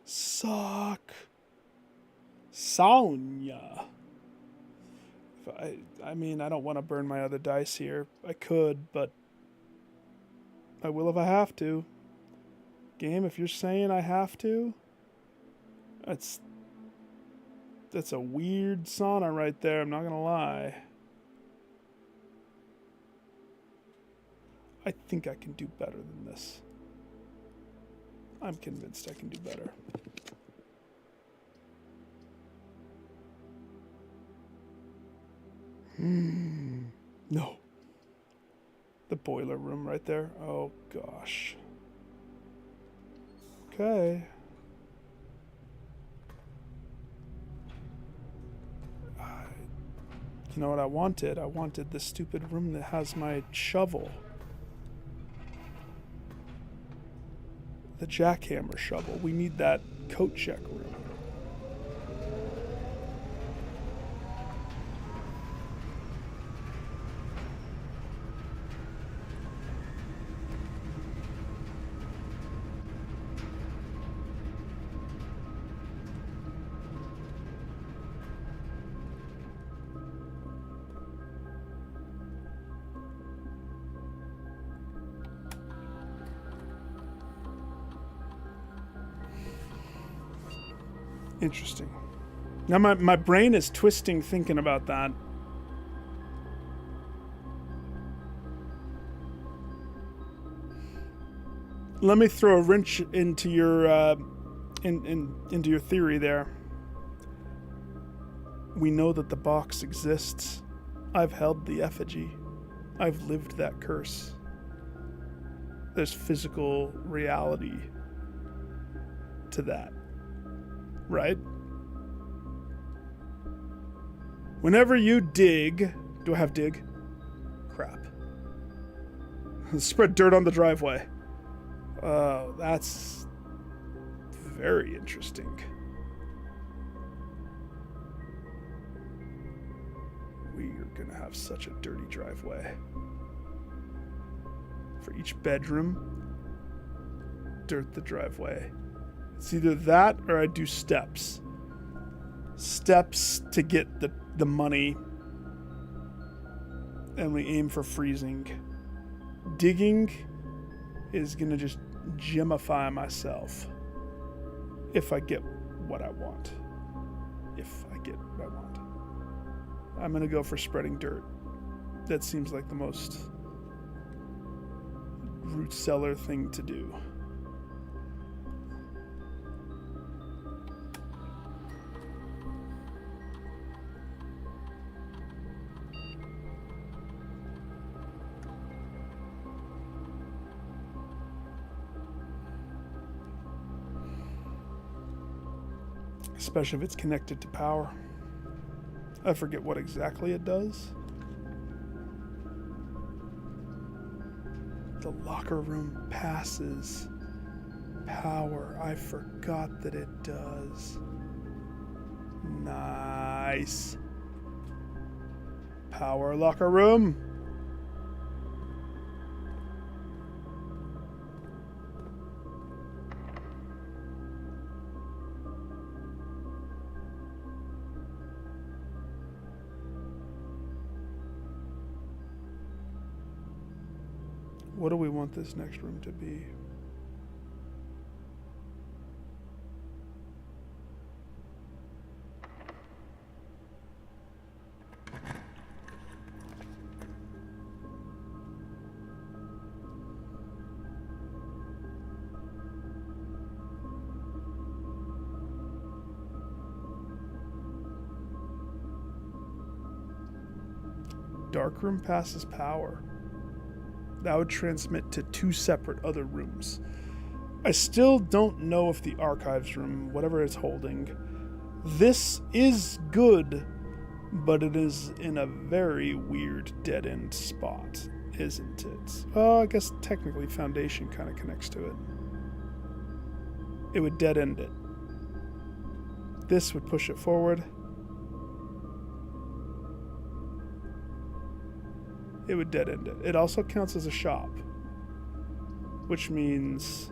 Suck. Sonya. I mean, I don't want to burn my other dice here. I could, but I will if I have to. Game, if you're saying I have to, that's a weird sauna right there, I'm not gonna lie. I think I can do better than this. I'm convinced I can do better. No. The boiler room right there. Oh, gosh. Okay. You know what I wanted? I wanted the stupid room that has my shovel. The jackhammer shovel. We need that coat check room. Interesting. Now my brain is twisting thinking about that. Let me throw a wrench into your into your theory there. We know that the box exists. I've held the effigy. I've lived that curse. There's physical reality to that. Right? Whenever you dig... Do I have dig? Crap. Spread dirt on the driveway. Oh, that's very interesting. We are going to have such a dirty driveway. For each bedroom, dirt the driveway. It's either that or I do steps. Steps to get the money. And we aim for freezing. Digging is going to just gemify myself. If I get what I want. If I get what I want. I'm going to go for spreading dirt. That seems like the most root cellar thing to do. Especially if it's connected to power. I forget what exactly it does. The locker room passes power. I forgot that it does. Nice. Power locker room. What do we want this next room to be? darkroom passes power. That would transmit to 2 separate other rooms. I still don't know if the archives room, whatever it's holding, this is good, but it is in a very weird dead-end spot, isn't it? Oh, I guess technically Foundation kind of connects to it. It would dead-end it. This would push it forward. It would dead-end it. It also counts as a shop, which means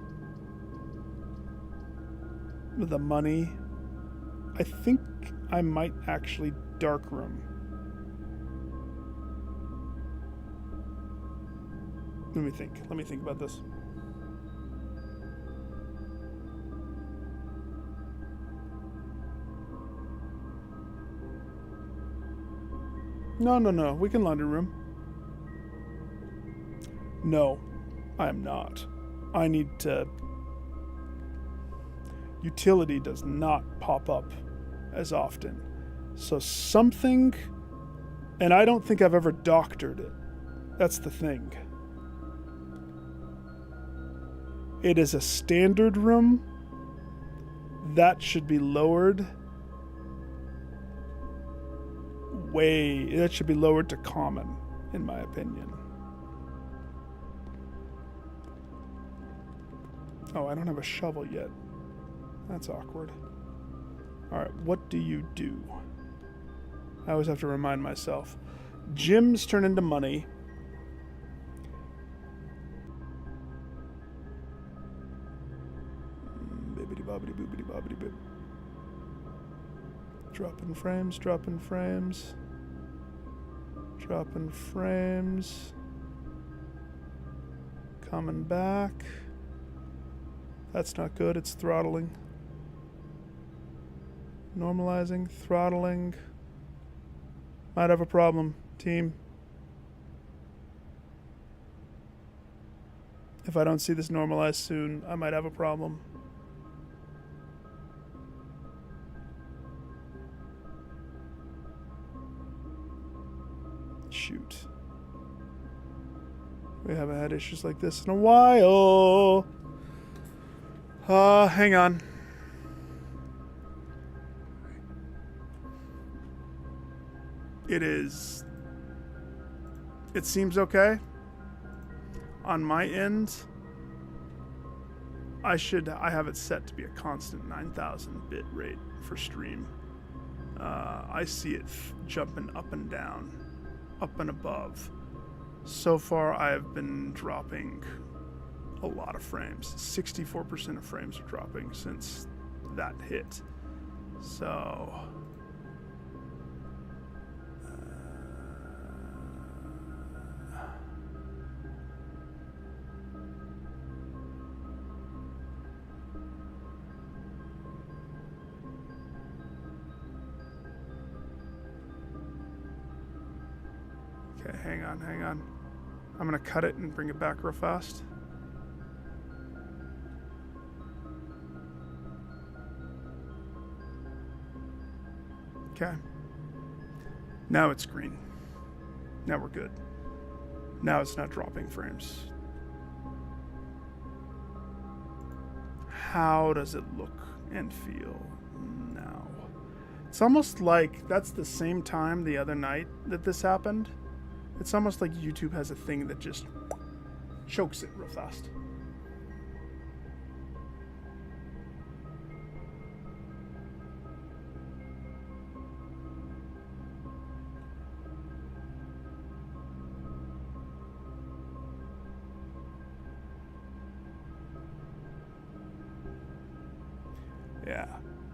the money, I think I might actually darkroom. Let me think about this. No, we can laundry room. No, I am not. I need to... Utility does not pop up as often. So something... And I don't think I've ever doctored it. That's the thing. It is a standard room. That should be lowered. That should be lowered to common, in my opinion. Oh, I don't have a shovel yet. That's awkward. Alright, what do you do? I always have to remind myself. Gems turn into money. Bibbidi bobbidi boobidi bobbidi bib. Dropping frames, dropping frames. Dropping frames. Coming back. That's not good, it's throttling. Normalizing, throttling. Might have a problem, team. If I don't see this normalized soon, I might have a problem. Shoot. We haven't had issues like this in a while. Hang on. It seems okay. On my end, I have it set to be a constant 9,000 bit rate for stream. I see it jumping up and down, up and above. So far, I have been dropping a lot of frames. 64% of frames are dropping since that hit. So... Okay, hang on. I'm gonna cut it and bring it back real fast. Okay. Now it's green. Now we're good. Now it's not dropping frames. How does it look and feel now? It's almost like that's the same time the other night that this happened. It's almost like YouTube has a thing that just chokes it real fast. Yeah,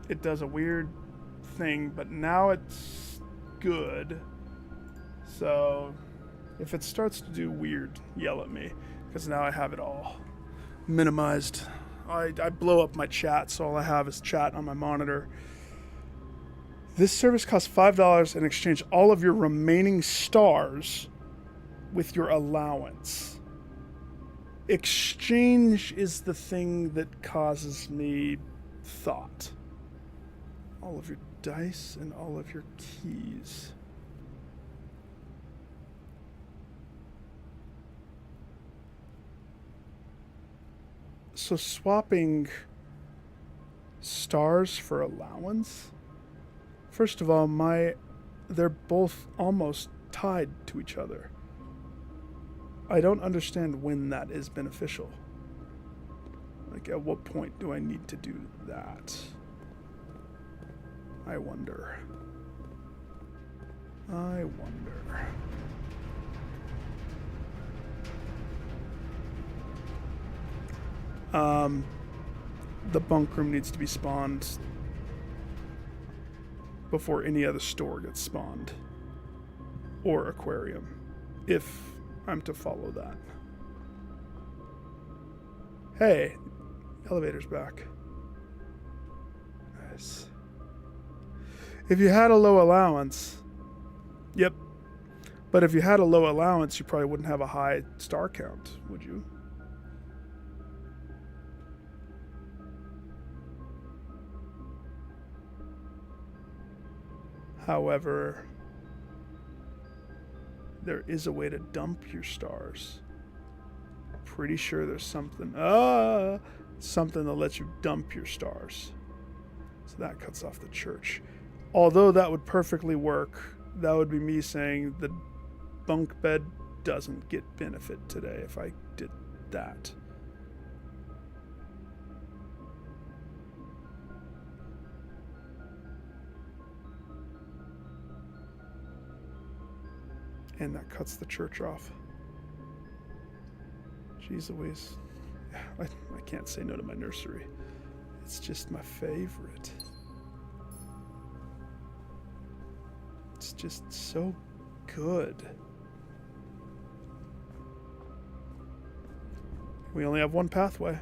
it does a weird thing, but now it's good. So if it starts to do weird, yell at me, because now I have it all minimized. I blow up my chat, so all I have is chat on my monitor. This service costs $5 and exchange all of your remaining stars with your allowance. Exchange is the thing that causes me thought. All of your dice and all of your keys. So swapping stars for allowance? First of all, they're both almost tied to each other. I don't understand when that is beneficial. Like, at what point do I need to do that? I wonder. The bunk room needs to be spawned before any other store gets spawned. Or aquarium, if I'm to follow that. Hey, elevator's back. Nice. If you had a low allowance, yep. But if you had a low allowance, you probably wouldn't have a high star count, would you? However, there is a way to dump your stars. Pretty sure there's something that lets you dump your stars. So that cuts off the church. Although that would perfectly work, that would be me saying the bunk bed doesn't get benefit today if I did that. And that cuts the church off. Jeez Louise. I can't say no to my nursery. It's just my favorite. It's just so good. We only have one pathway.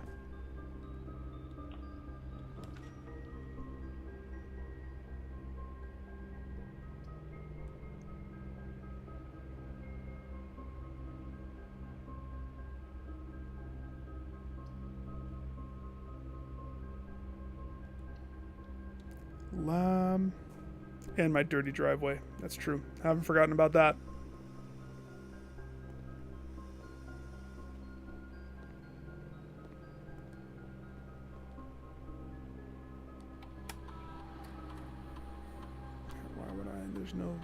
Lamb. And my dirty driveway. That's true. I haven't forgotten about that. Why would I? There's no...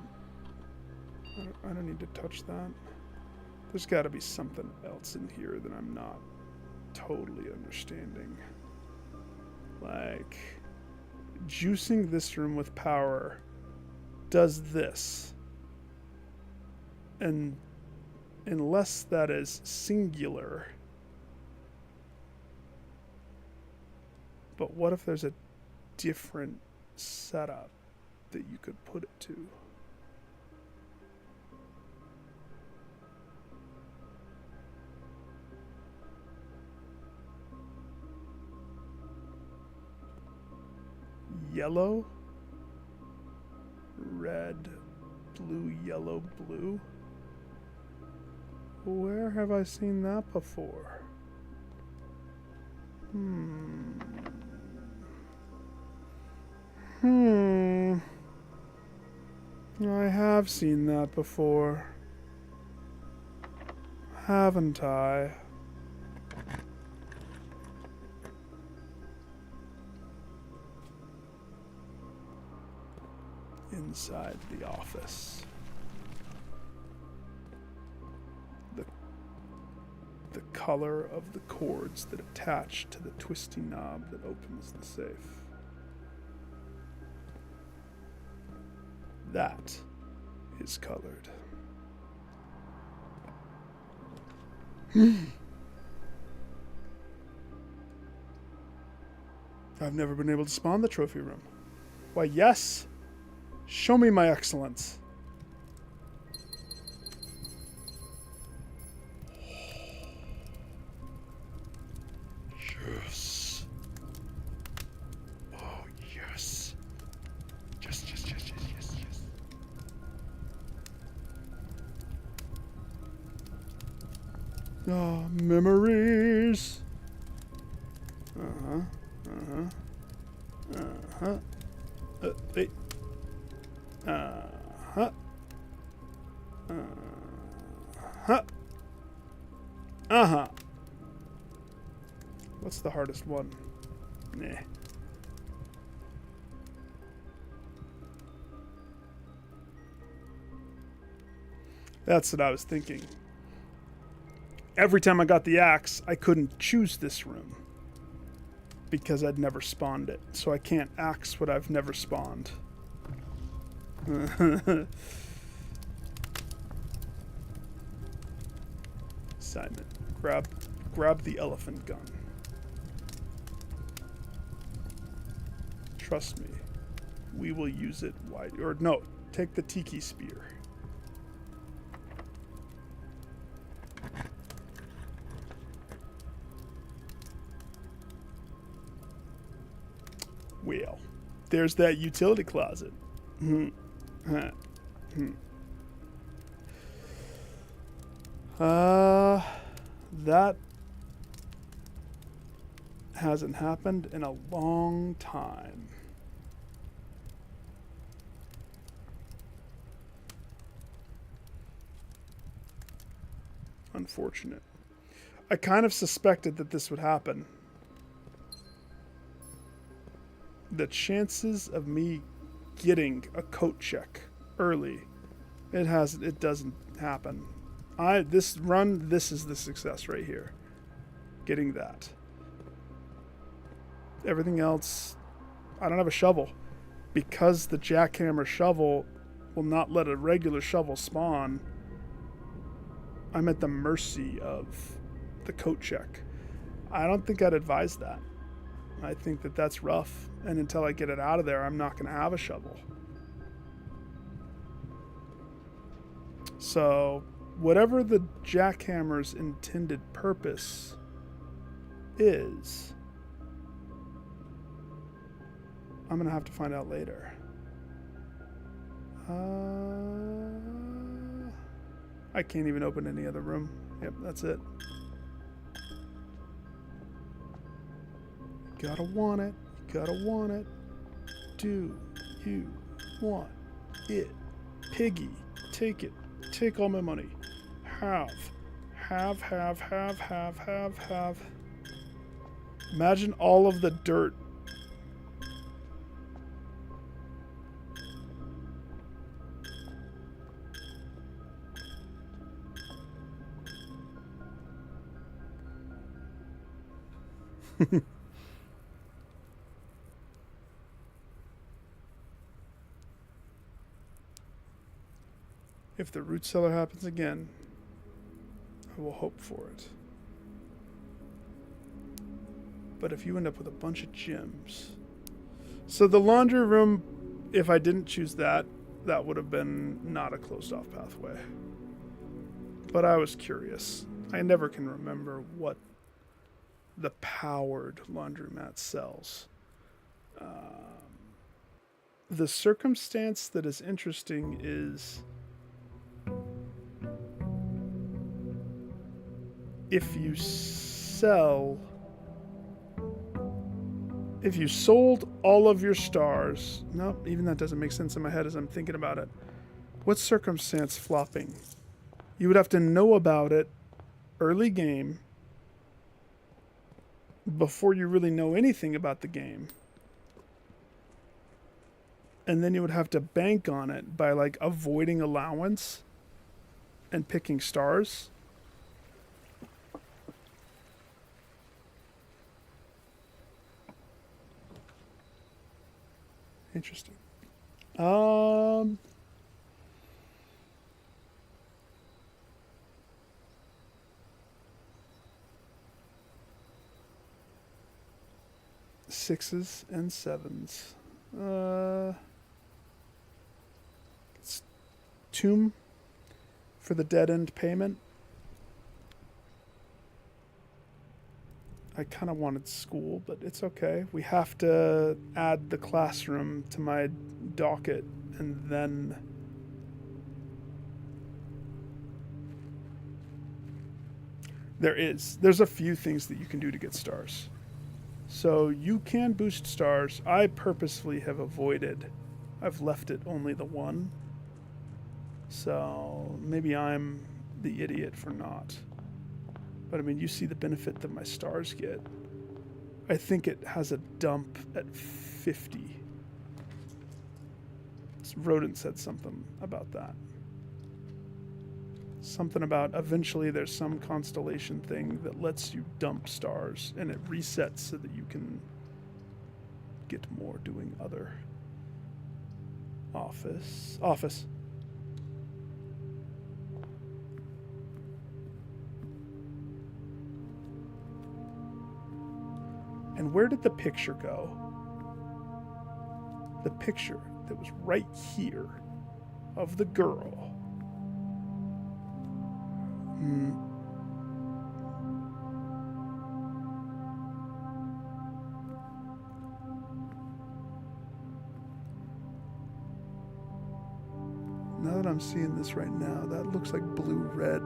I don't need to touch that. There's got to be something else in here that I'm not totally understanding. Like... juicing this room with power does this. And unless that is singular. But what if there's a different setup that you could put it to? Yellow, red, blue, yellow, blue. Where have I seen that before? I have seen that before. Haven't I? Inside the office. The color of the cords that attach to the twisty knob that opens the safe. That is colored. I've never been able to spawn the trophy room. Why, yes. Show me my excellence. Yes. Oh, yes. Yes, yes, yes, yes, yes, yes. Oh, memories. Wait. What's the hardest one? Nah. That's what I was thinking. Every time I got the axe, I couldn't choose this room because I'd never spawned it. So I can't axe what I've never spawned. Assignment. Grab the elephant gun. Trust me. We will use it wide. Or no, take the tiki spear. Well, there's that utility closet. That hasn't happened in a long time. Unfortunate. I kind of suspected that this would happen. The chances of me getting a coat check early, it doesn't happen. This is the success right here. Getting that. Everything else, I don't have a shovel. Because the jackhammer shovel will not let a regular shovel spawn, I'm at the mercy of the coat check. I don't think I'd advise that. I think that that's rough, and until I get it out of there, I'm not going to have a shovel. So, whatever the jackhammer's intended purpose is, I'm going to have to find out later. I can't even open any other room. Yep, that's it. Gotta want it. Gotta want it. Do you want it? Piggy, take it. Take all my money. Have. Imagine all of the dirt. If the root cellar happens again, I will hope for it. But if you end up with a bunch of gems... So the laundry room, if I didn't choose that, that would have been not a closed off pathway. But I was curious. I never can remember what the powered laundromat sells. The circumstance that is interesting is if you sold all of your stars, no, even that doesn't make sense in my head as I'm thinking about it. What's circumstance flopping? You would have to know about it early game before you really know anything about the game. And then you would have to bank on it by like avoiding allowance and picking stars. Interesting. Sixes and sevens. It's Tomb for the dead end payment. I kind of wanted school, but it's okay. We have to add the classroom to my docket, and then there's a few things that you can do to get stars. So you can boost stars. I purposefully have avoided. I've left it only the one. So maybe I'm the idiot for not. But I mean, you see the benefit that my stars get. I think it has a dump at 50. Rodent said something about that. Something about eventually there's some constellation thing that lets you dump stars and it resets so that you can get more doing other. Office. And where did the picture go? The picture that was right here of the girl. Now that I'm seeing this right now, that looks like blue-red.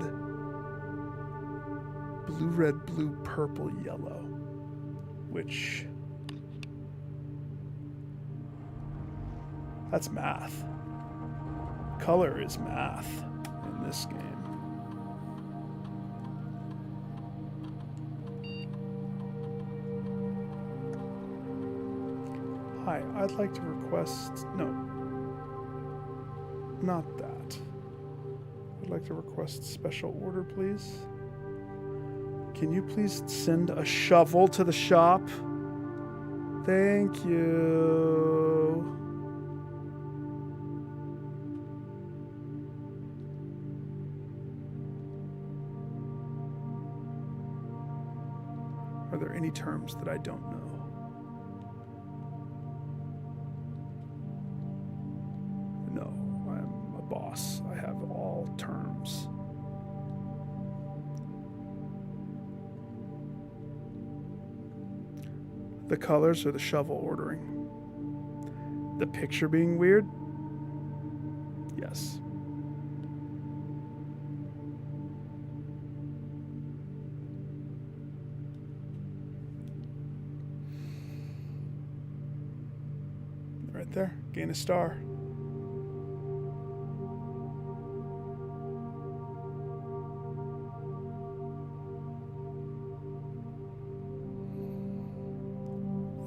Blue-red, blue-purple, yellow. Which... that's math. Color is math in this game. Hi, I'd like to request... no. Not that. I'd like to request special order, please. Can you please send a shovel to the shop? Thank you. Are there any terms that I don't know? No, I'm a boss. I have all terms. The colors or the shovel ordering? The picture being weird? Yes. Right there, gain a star.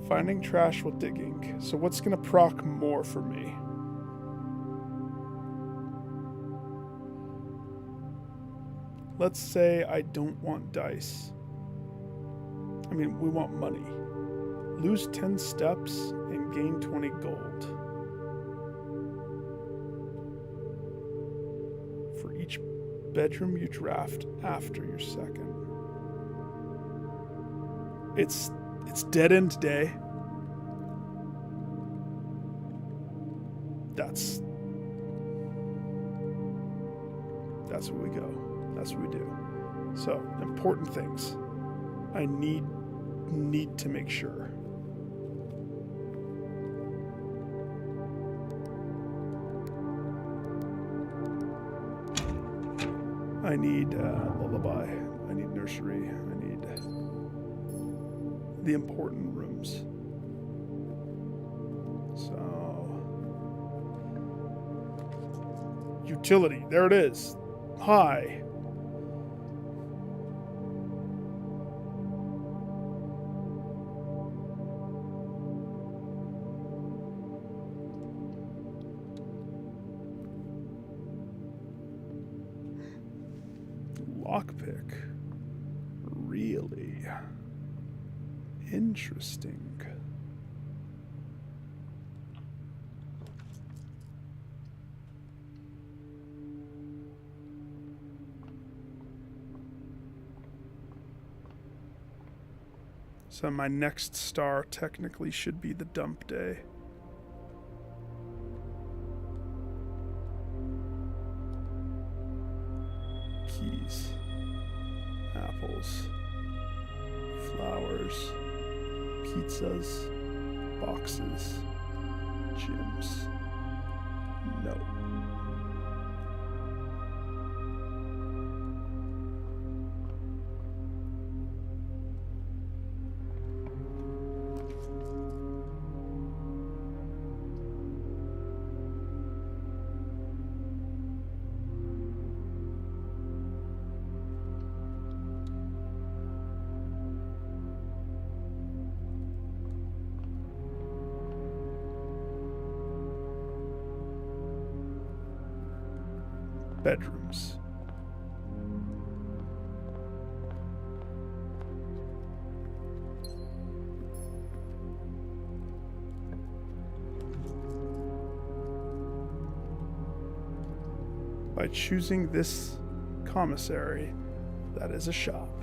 Finding trash while digging. So what's gonna proc more for me? Let's say I don't want dice. I mean, we want money. Lose 10 steps and gain 20 gold. For each bedroom you draft after your second. It's dead end day. That's where we go. That's what we do. So, important things. I need to make sure. I need lullaby. I need nursery. I need the important rooms. So, utility. There it is. Hi. Lockpick. Really? Interesting. So my next star technically should be the dump day. Keys. Apples. Flowers. Pizzas. Boxes. Gyms. No. bedrooms. By choosing this commissary, that is a shop,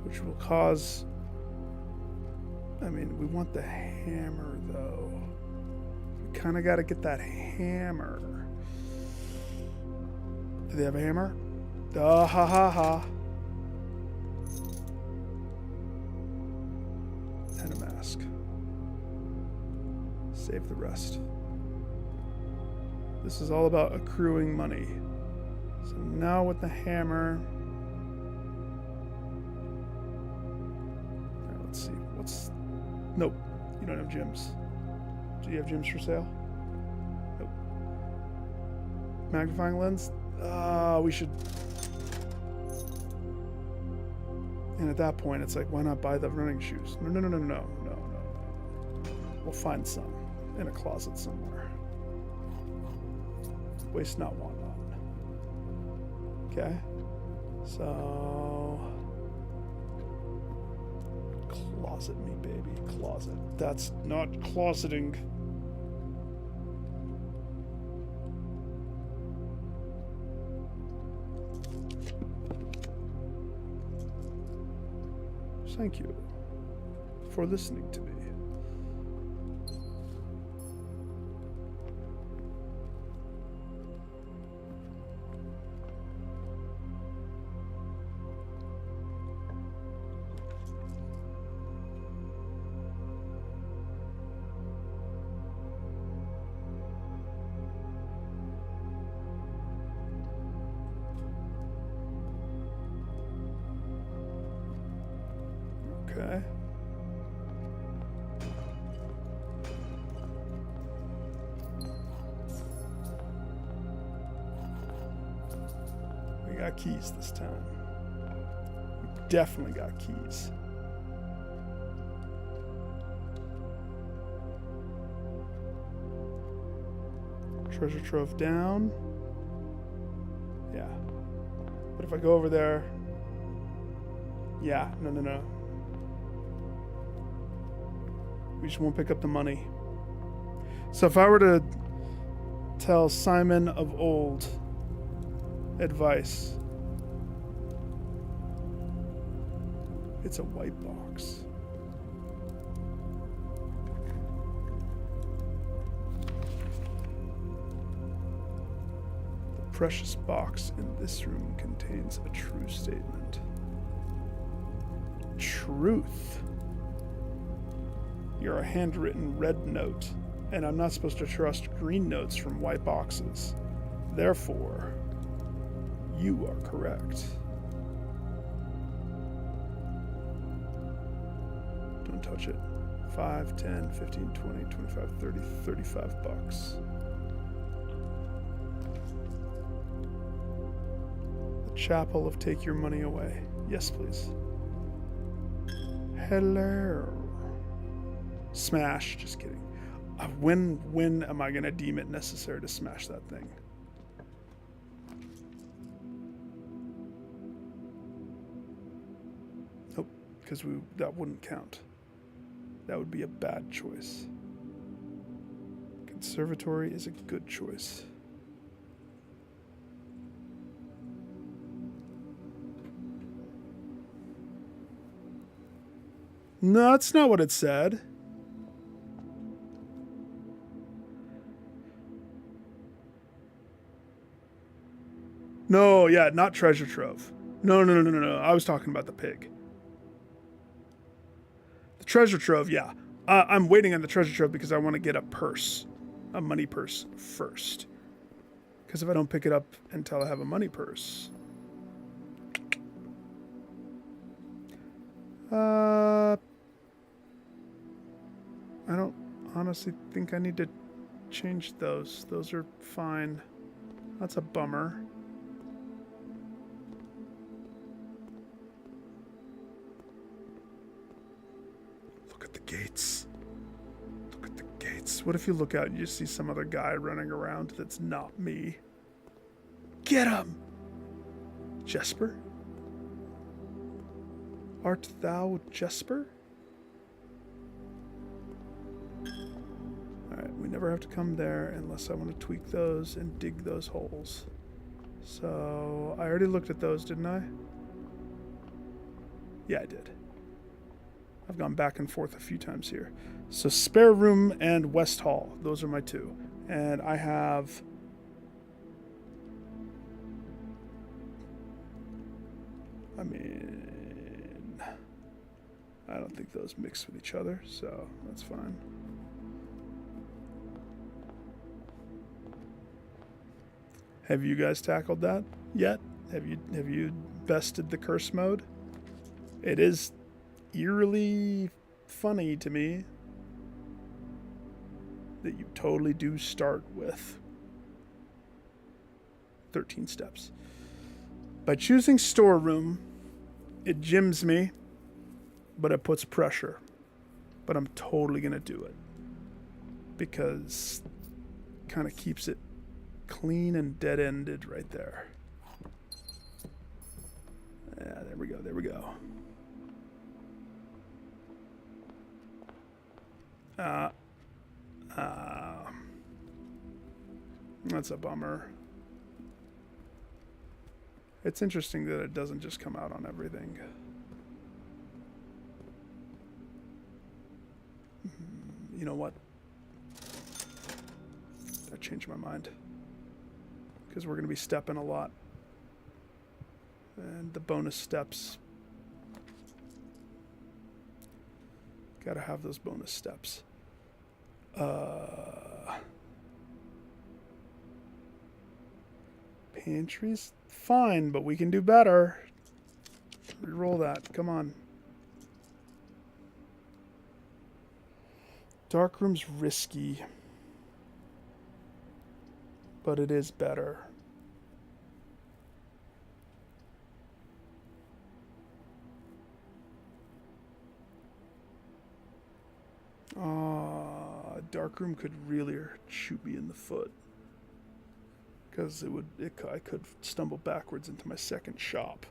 which will cause... I mean, we want the hammer, though. We kind of got to get that hammer. Do they have a hammer? Ha ha ha. And a mask. Save the rest. This is all about accruing money. So now with the hammer... Right, let's see. What's... Nope. You don't have gems. Do you have gems for sale? Nope. Magnifying lens? We should... And at that point, it's like, why not buy the running shoes? No. We'll find some in a closet somewhere. Waste not, want not. Okay. So... Closet me, baby. Closet. That's not closeting. Thank you for listening to me. Okay. We got keys this time. We definitely got keys. Treasure trove down. Yeah. But if I go over there... Yeah, no. We just won't pick up the money. So if I were to tell Simon of old advice, it's a white box. The precious box in this room contains a true statement. Truth. You're a handwritten red note, and I'm not supposed to trust green notes from white boxes. Therefore, you are correct. Don't touch it. 5, 10, 15, 20, 25, 30, 35 bucks. The Chapel of Take Your Money Away. Yes, please. Hello. Smash. Just kidding. When am I going to deem it necessary to smash that thing? Nope. Because that wouldn't count. That would be a bad choice. Conservatory is a good choice. No, that's not what it said. No, yeah, not treasure trove. No. I was talking about the pig. The treasure trove, yeah. I'm waiting on the treasure trove because I want to get a purse. A money purse first. Because if I don't pick it up until I have a money purse... I don't honestly think I need to change those. Those are fine. That's a bummer. Look at the gates. Look at the gates. What if you look out and you see some other guy running around that's not me? Get him! Jesper? Art thou Jesper? Alright, we never have to come there unless I want to tweak those and dig those holes. So, I already looked at those, didn't I? Yeah, I did. I've gone back and forth a few times here. So, spare room and West Hall. Those are my two. And I have... I mean... I don't think those mix with each other, so that's fine. Have you guys tackled that yet? Have you bested the curse mode? It is eerily funny to me that you totally do start with 13 steps. By choosing storeroom, it gyms me, but it puts pressure. But I'm totally gonna do it because it kind of keeps it clean and dead-ended right there. Yeah, there we go, there we go. That's a bummer. It's interesting that it doesn't just come out on everything. You know what? I changed my mind. Because we're going to be stepping a lot. And the bonus steps. Gotta have those bonus steps. Pantry's fine, but we can do better. Reroll that. Come on. Darkroom's risky, but it is better. Darkroom could really shoot me in the foot. Because I could stumble backwards into my second shop.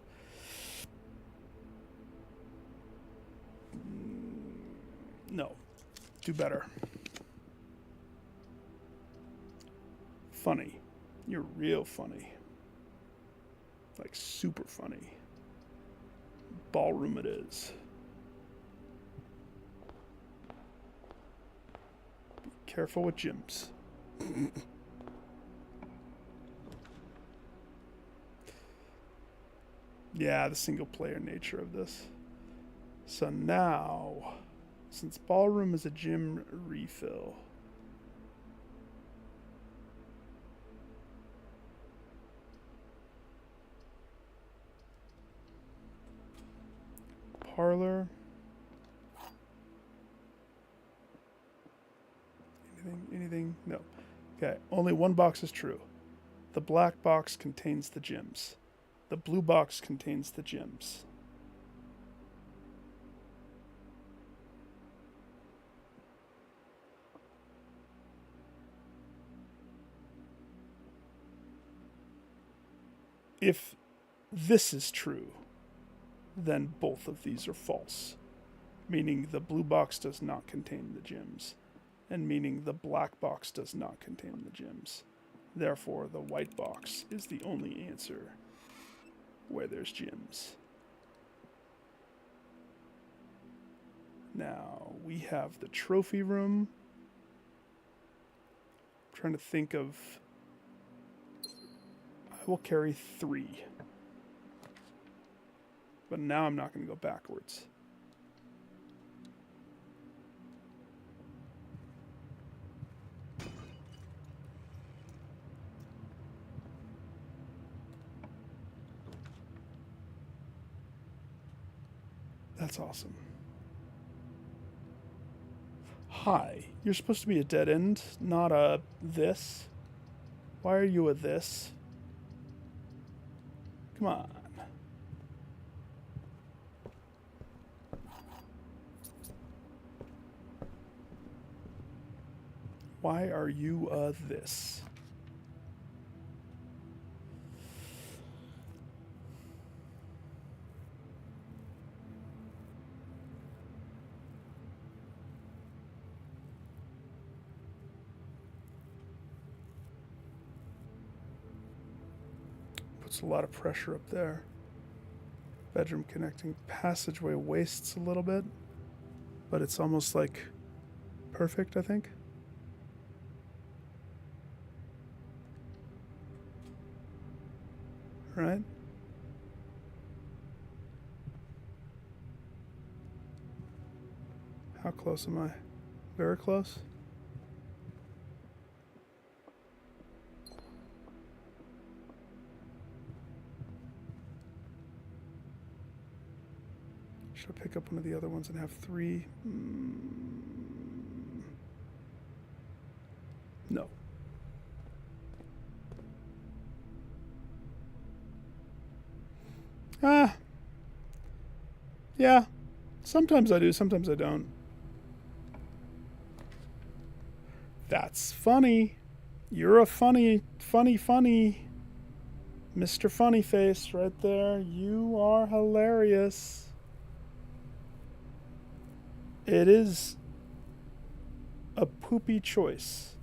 No. Do better. Funny. You're real funny. Like super funny. Ballroom it is. Be careful with gyms. Yeah, the single player nature of this. So now, since ballroom is a gym refill, parlor, anything? No. Okay, only one box is true. The black box contains the gyms. The blue box contains the gyms. If this is true, then both of these are false. Meaning the blue box does not contain the gyms. And meaning the black box does not contain the gyms. Therefore, the white box is the only answer where there's gyms. Now, we have the trophy room. I'm trying to think of... I will carry 3. But now I'm not going to go backwards. That's awesome. Hi, you're supposed to be a dead end, not a this. Why are you a this? Come on. Why are you a this? Puts a lot of pressure up there. Bedroom connecting passageway wastes a little bit, but it's almost like perfect, I think. Right? How close am I? Very close? Should I pick up one of the other ones and have 3? No. Yeah. Sometimes I do, sometimes I don't. That's funny. You're a funny Mr. Funny Face right there. You are hilarious. It is a poopy choice.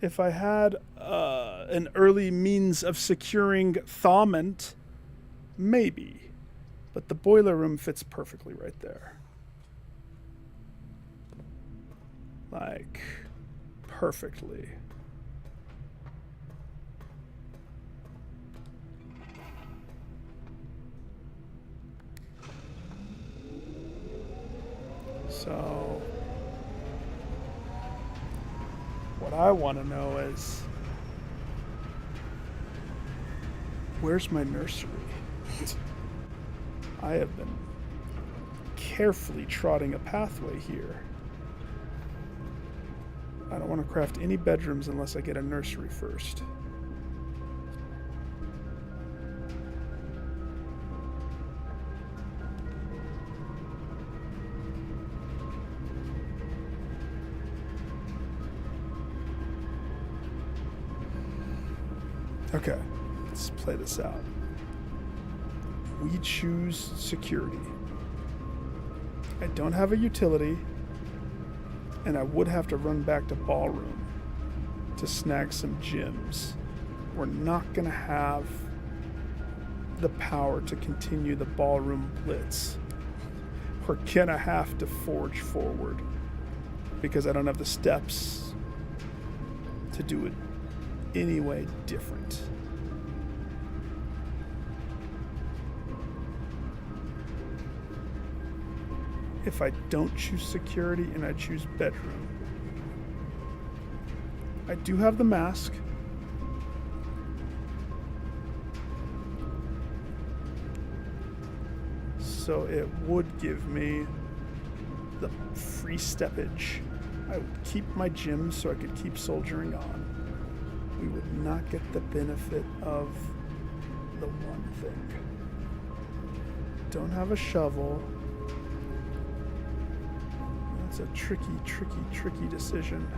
If I had an early means of securing thawment, maybe. But the boiler room fits perfectly right there. Like, perfectly. So, what I want to know is, where's my nursery? I have been carefully trotting a pathway here. I don't want to craft any bedrooms unless I get a nursery first. Okay, let's play this out. We choose security. I don't have a utility, and I would have to run back to ballroom to snag some gems. We're not gonna have the power to continue the ballroom blitz. We're gonna have to forge forward because I don't have the steps to do it any way different. If I don't choose security and I choose bedroom, I do have the mask. So it would give me the free steppage. I would keep my gems so I could keep soldiering on. We would not get the benefit of the one thing. Don't have a shovel. It's a tricky decision.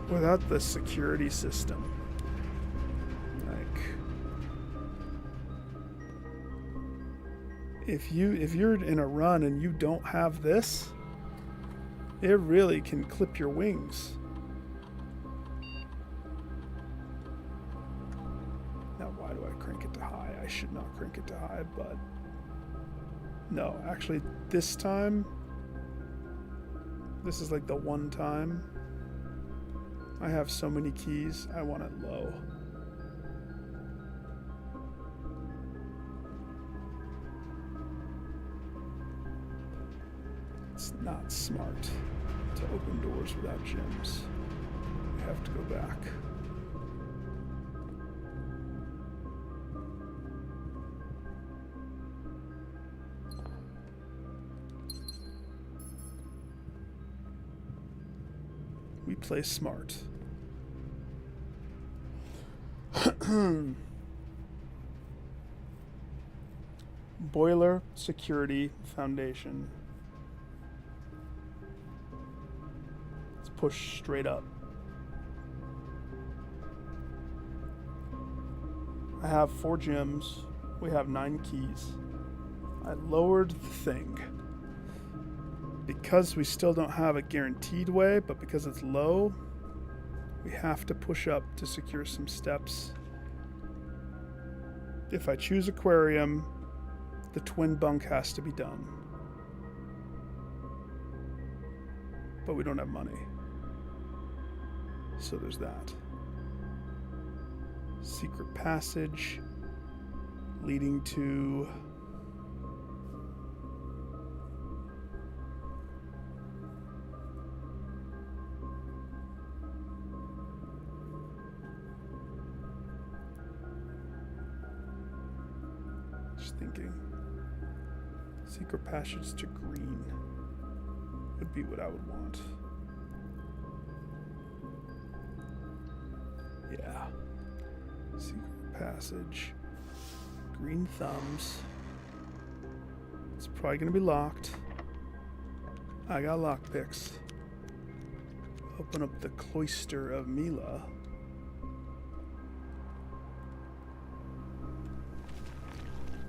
Without the security system, like, if you're in a run and you don't have this, it really can clip your wings. Now, why do I crank it to high? I should not crank it to high, but no, actually this time, this is like the one time I have so many keys, I want it low. It's not smart to open doors without gems. We have to go back. We play smart. Boiler security foundation. Let's push straight up. I have 4 gems. We have 9 keys. I lowered the thing. because we still don't have a guaranteed way, but because it's low, we have to push up to secure some steps. If I choose aquarium, the twin bunk has to be done. But we don't have money. So there's that. Secret passage leading to just thinking. Secret passage to green would be what I would want. Yeah. Secret passage. Green thumbs. It's probably going to be locked. I got lockpicks. Open up the cloister of Mila.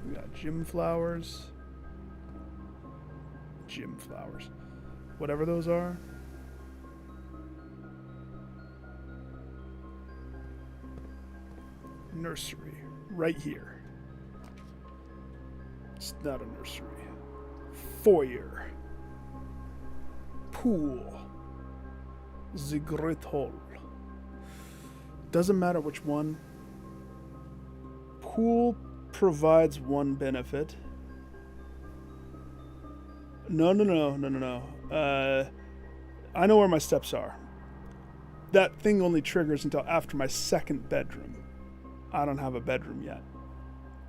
We got gym flowers. Gym flowers. Whatever those are. Nursery. Right here. It's not a nursery. Foyer. Pool. The Great Hall. Doesn't matter which one. Pool provides one benefit. No. I know where my steps are. That thing only triggers until after my second bedroom. I don't have a bedroom yet.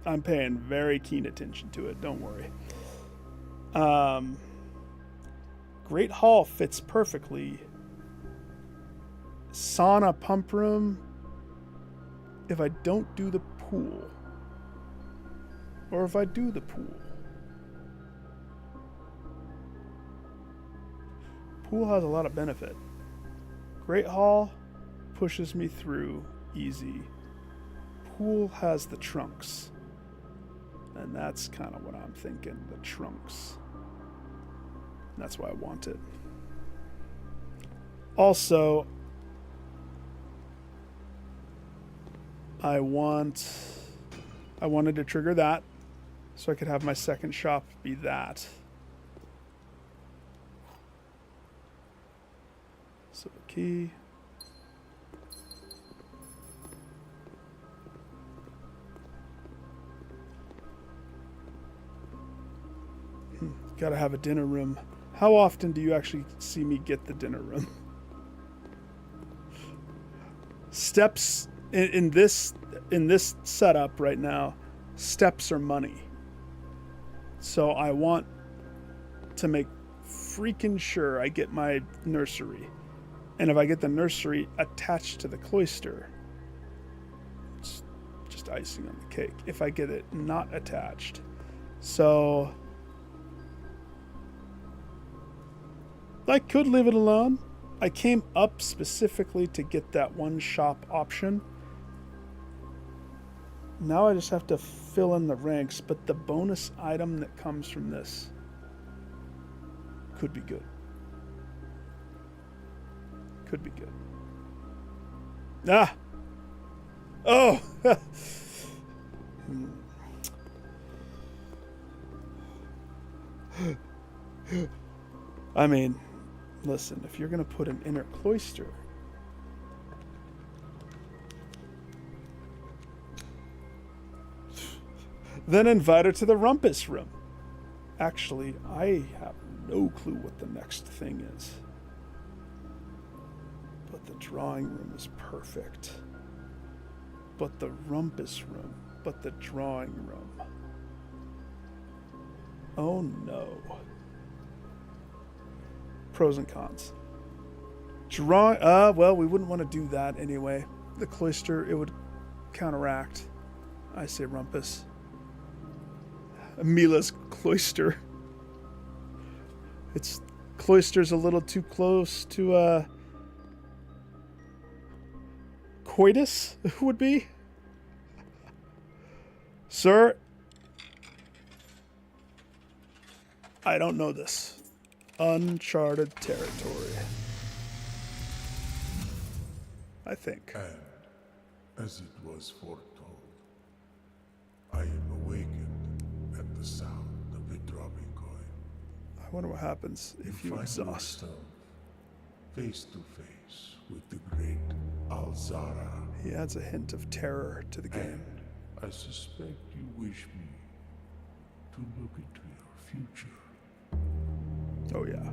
I'm paying very keen attention to it. Don't worry. Great Hall fits perfectly. Sauna pump room. If I don't do the pool. Or if I do the pool. Pool has a lot of benefit. Great Hall pushes me through easy. Pool has the trunks. And that's kind of what I'm thinking, the trunks. That's why I want it. Also, I wanted to trigger that so I could have my second shop be that. So the key. Gotta have a dinner room. How often do you actually see me get the dinner room? Steps in this setup right now, steps are money. So I want to make freaking sure I get my nursery. And if I get the nursery attached to the cloister, it's just icing on the cake. If I get it not attached. So I could leave it alone. I came up specifically to get that one shop option. Now I just have to fill in the ranks, but the bonus item that comes from this could be good. Could be good. Ah! Oh! I mean, listen, if you're going to put an inner cloister, then invite her to the rumpus room. Actually, I have no clue what the next thing is. But the drawing room is perfect. But the rumpus room. But the drawing room. Oh no. Pros and cons. Well, we wouldn't want to do that anyway. The cloister, it would counteract. I say rumpus. Mila's cloister. Its cloister's a little too close to coitus would be. Sir, I don't know this. Uncharted territory. I think. And, as it was foretold, I am awakened at the sound of the dropping coin. I wonder what happens if you find exhaust. yourself face to face with the great Alzara. He adds a hint of terror to the game. I suspect you wish me to look into your future. Oh yeah.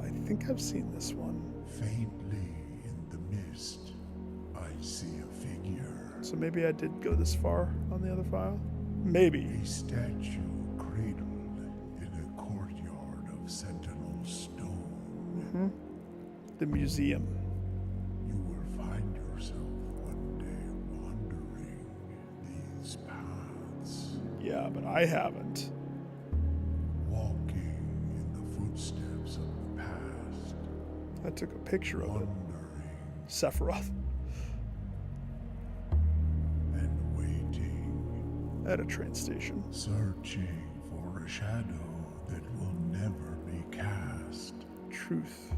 I think I've seen this one. Faintly in the mist, I see a figure. So maybe I did go this far on the other file? Maybe. A statue cradled in a courtyard of sentinel stone. The museum. You will find yourself one day wandering these paths. Yeah, but I haven't. Walking in the footsteps of the past. I took a picture of it. Wondering Sephiroth. and waiting. At a train station. Searching for a shadow that will never be cast. Truth.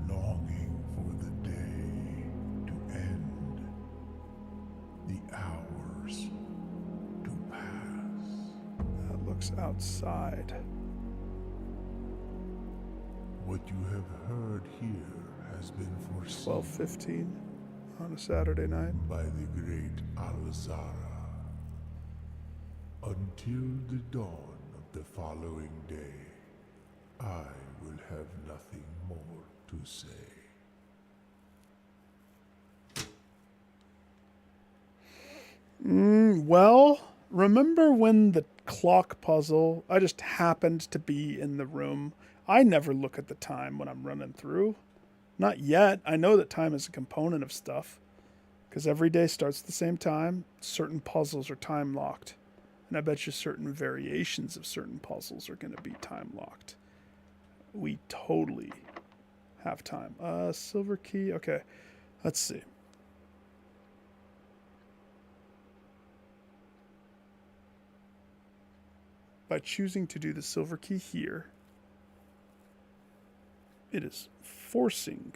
Longing for the day to end. The hours to pass. That looks outside. What you have heard here has been foreseen 12:15 on a Saturday night. by the great Alzara. Until the dawn of the following day, I will have nothing more to say. Well, remember when the clock puzzle, I just happened to be in the room. I never look at the time when I'm running through. Not yet. I know that time is a component of stuff. Because every day starts at the same time. Certain puzzles are time locked. And I bet you certain variations of certain puzzles are going to be time locked. We totally have time. Silver key. Okay. Let's see. By choosing to do the silver key here, it is forcing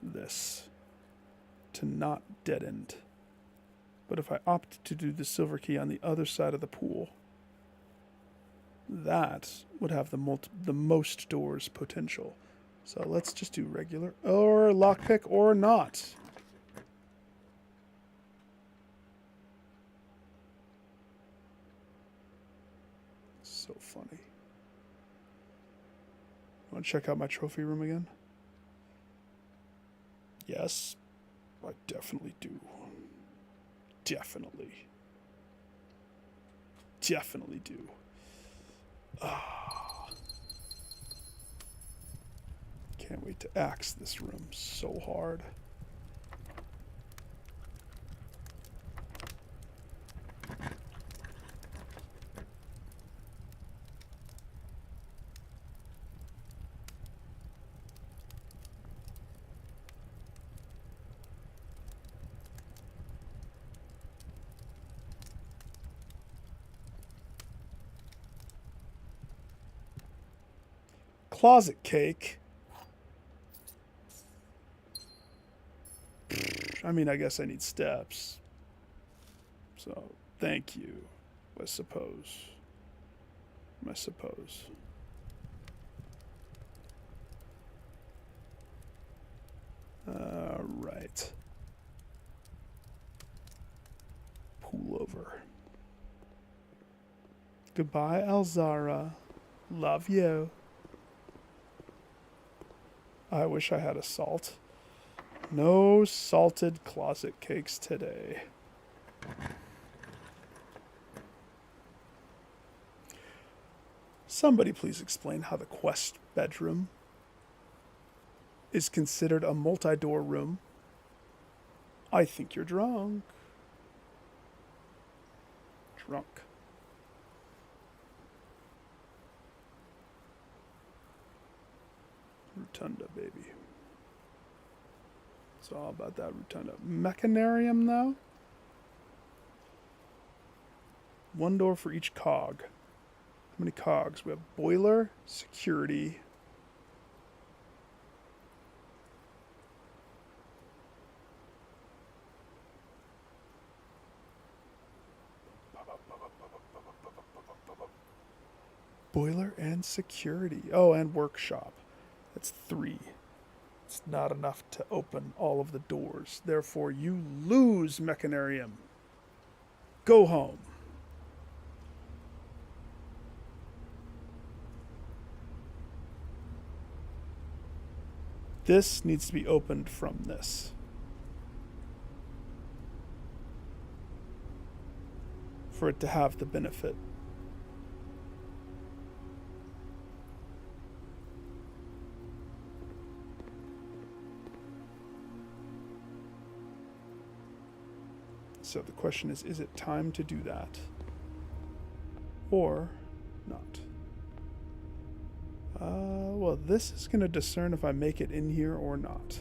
this to not dead end. But if I opt to do the silver key on the other side of the pool, that would have the most doors potential. So let's just do regular or lockpick or not. So funny. Want to check out my trophy room again? Yes, I definitely do. Definitely. Definitely do. Can't wait to axe this room so hard. Closet cake. I mean, I guess I need steps. So, thank you, I suppose. I suppose. Right. Pull over. Goodbye, Alzara. Love you. I wish I had a salt. No salted closet cakes today. Somebody please explain how the quest bedroom is considered a multi-door room. I think you're drunk. Drunk. Rotunda, baby. It's all about that rotunda. Mechanarium, though? One door for each cog. How many cogs? We have boiler, security. Boiler and security. Oh, and workshop. That's 3. It's not enough to open all of the doors. Therefore, you lose Mechanarium. Go home. This needs to be opened from this. For it to have the benefit. So the question is it time to do that? Or not? Well, this is going to discern if I make it in here or not.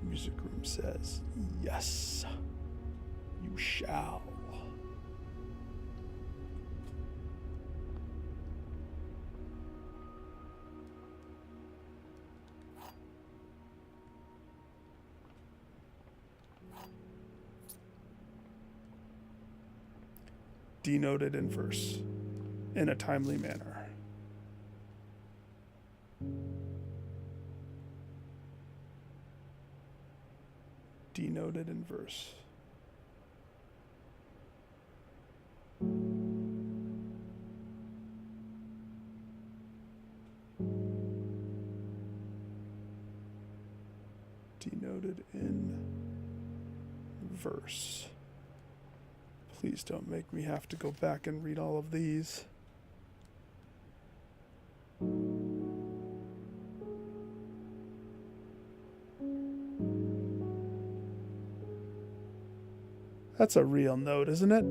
Music room says, yes, you shall. Denoted in verse in a timely manner. Denoted in verse. Denoted in verse. Please don't make me have to go back and read all of these. That's a real note, isn't it?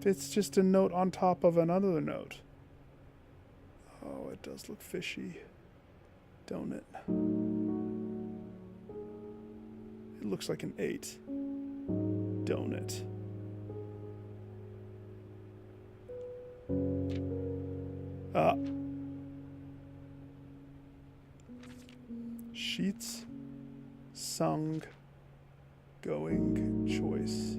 It's just a note on top of another note. Oh, it does look fishy, don't it? It looks like an 8, don't it? Sheets sung going choice.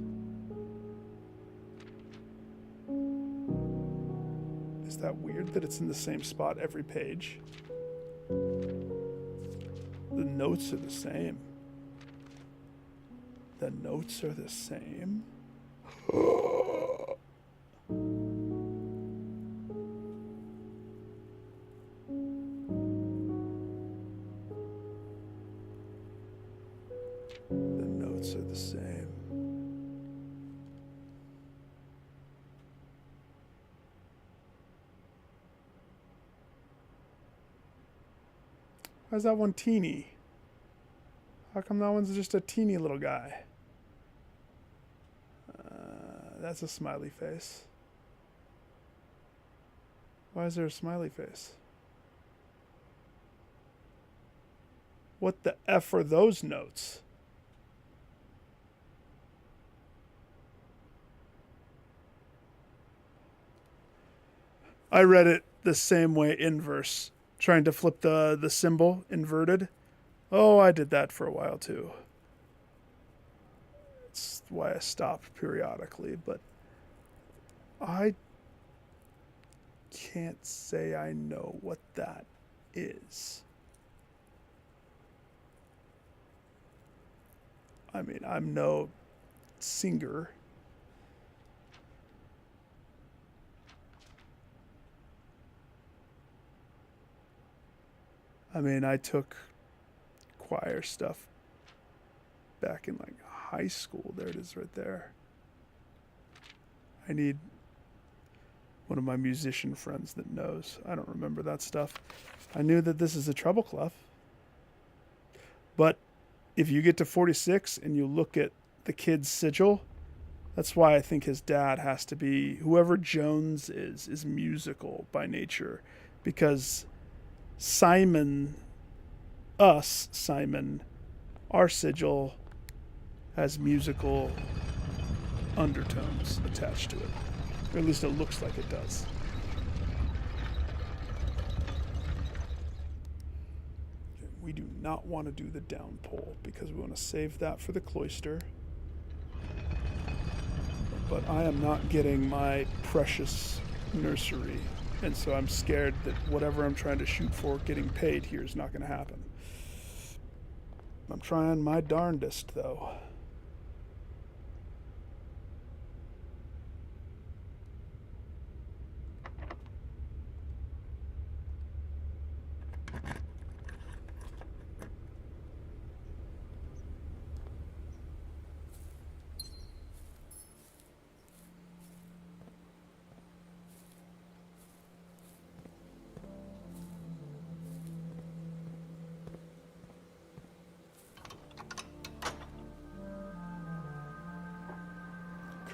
Is that weird that it's in the same spot every page? The notes are the same. The notes are the same? The notes are the same. Why's that one teeny? How come that one's just a teeny little guy? That's a smiley face. Why is there a smiley face? What the F are those notes? I read it the same way inverse, trying to flip the symbol inverted. Oh, I did that for a while too. It's why I stopped periodically, but I can't say I know what that is. I mean, I'm no singer. I mean, I took choir stuff back in like high school. There it is right there. I need one of my musician friends that knows. I don't remember that stuff. I knew that this is a treble clef. But if you get to 46 and you look at the kid's sigil, That's why I think his dad has to be, whoever Jones is musical by nature. Because Simon, our sigil has musical undertones attached to it. Or at least it looks like it does. We do not want to do the down pole because we want to save that for the cloister. But I am not getting my precious nursery, and so I'm scared that whatever I'm trying to shoot for getting paid here is not going to happen. I'm trying my darndest, though.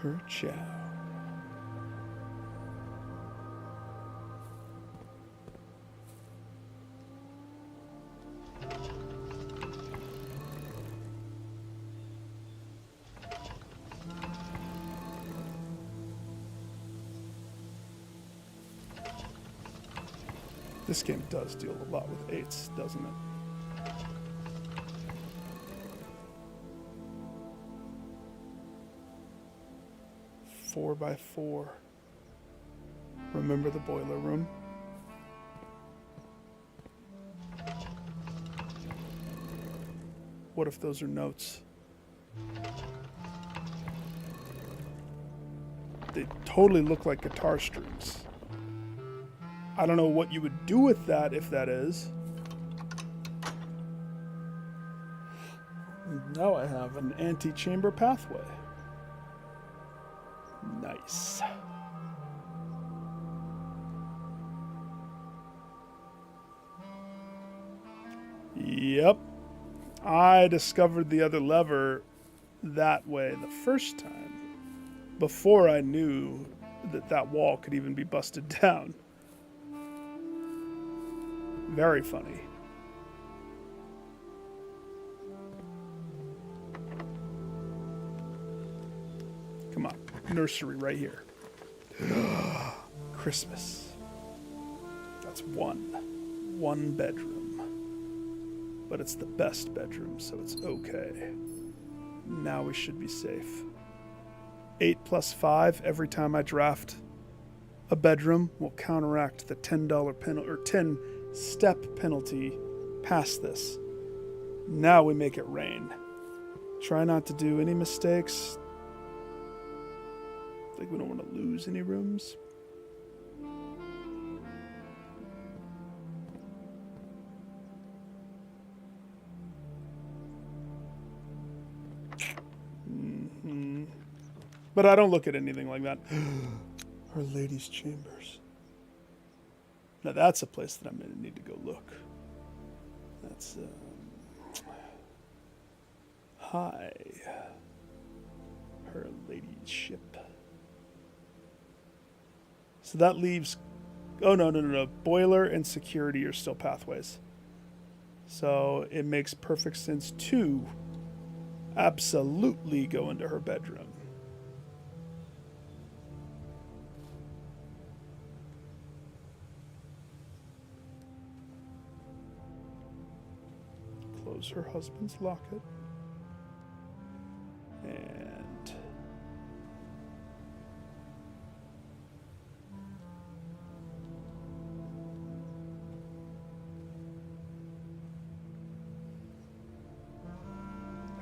Kerchow. This game does deal a lot with 8s, doesn't it? Four by 4. Remember the boiler room? What if those are notes? They totally look like guitar strings. I don't know what you would do with that if that is. Now I have an antechamber pathway. Nice. Yep. I discovered the other lever that way the first time before I knew that that wall could even be busted down. Very funny. Come on. Nursery right here. Christmas. That's one bedroom. But it's the best bedroom, so it's okay. Now we should be safe. 8 plus 5 every time I draft a bedroom will counteract the $10 penalty or 10 step penalty past this. Now we make it rain. Try not to do any mistakes. Like we don't want to lose any rooms. But I don't look at anything like that. Our Lady's Chambers. Now that's a place that I'm going to need to go look. That's, hi. Her Lady's ship. So that leaves, oh no. Boiler and security are still pathways. So it makes perfect sense to absolutely go into her bedroom. Close her husband's locket. And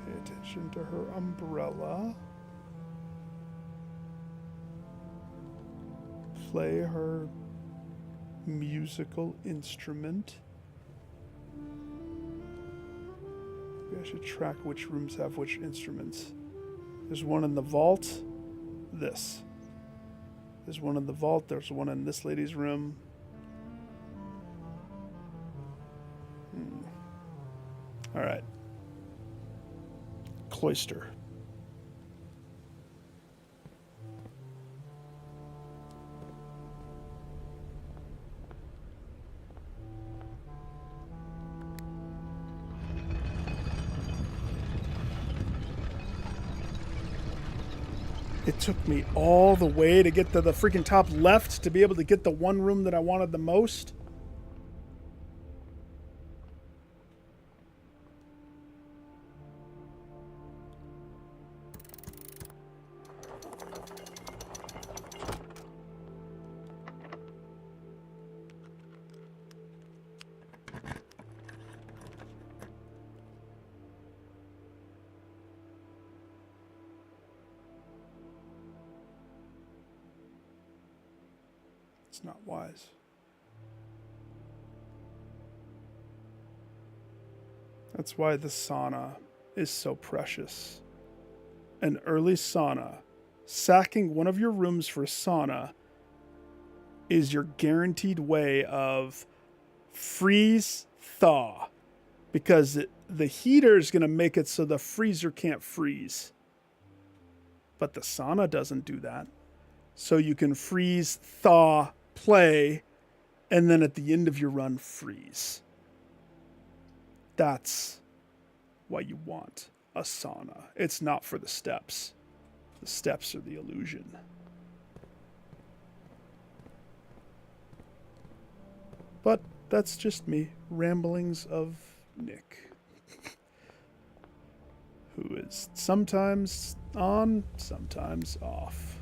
pay attention to her umbrella. Play her musical instrument. Maybe I should track which rooms have which instruments. There's one in the vault. This. There's one in the vault. There's one in this lady's room. All right. Cloister. It took me all the way to get to the freaking top left to be able to get the one room that I wanted the most. It's not wise. That's why the sauna is so precious. An early sauna, sacking one of your rooms for sauna, is your guaranteed way of freeze thaw. Because the heater is going to make it so the freezer can't freeze. But the sauna doesn't do that. So you can freeze, thaw, play, and then at the end of your run, freeze. That's why you want a sauna. It's not for the steps. The steps are the illusion. But that's just me. Ramblings of Nick. Who is sometimes on, sometimes off.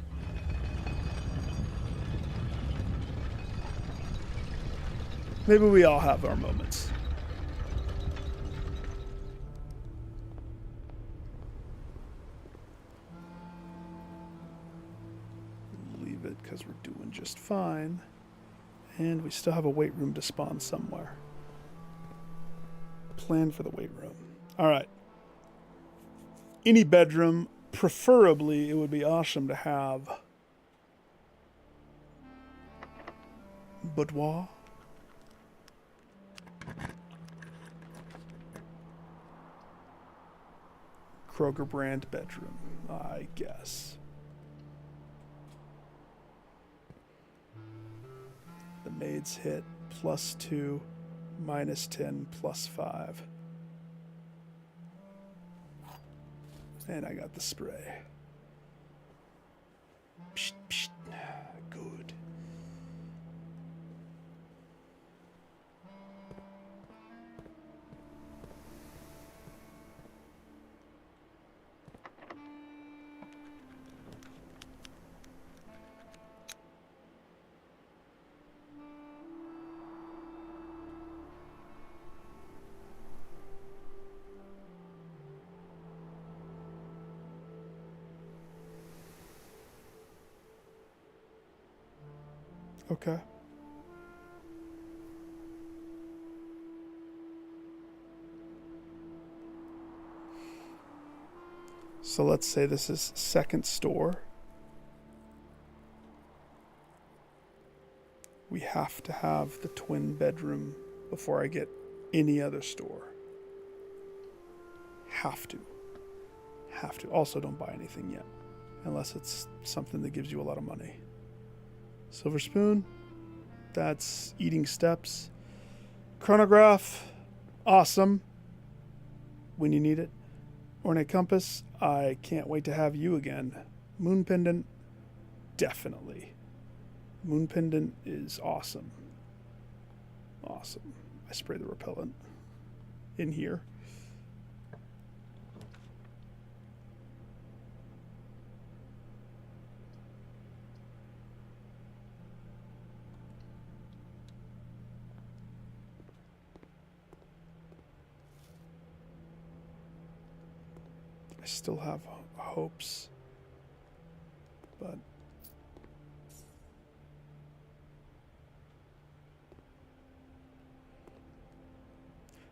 Maybe we all have our moments. Leave it because we're doing just fine. And we still have a weight room to spawn somewhere. Plan for the weight room. All right. Any bedroom, preferably it would be awesome to have boudoir. Kroger brand bedroom, I guess. The maids hit +2, -10, +5. And I got the spray. Psst, psst. Good. Okay. So let's say this is second store. We have to have the twin bedroom before I get any other store. Have to. Have to. Also, don't buy anything yet. Unless it's something that gives you a lot of money. Silver spoon. That's eating steps. Chronograph. Awesome. When you need it. Ornate compass. I can't wait to have you again. Moon pendant. Definitely. Moon pendant is awesome. Awesome. I spray the repellent in here. I still have hopes, but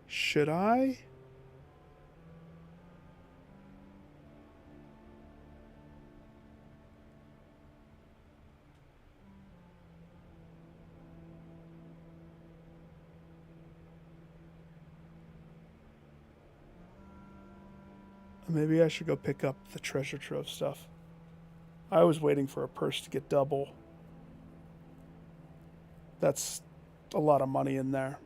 should I? Maybe I should go pick up the treasure trove stuff. I was waiting for a purse to get double. That's a lot of money in there.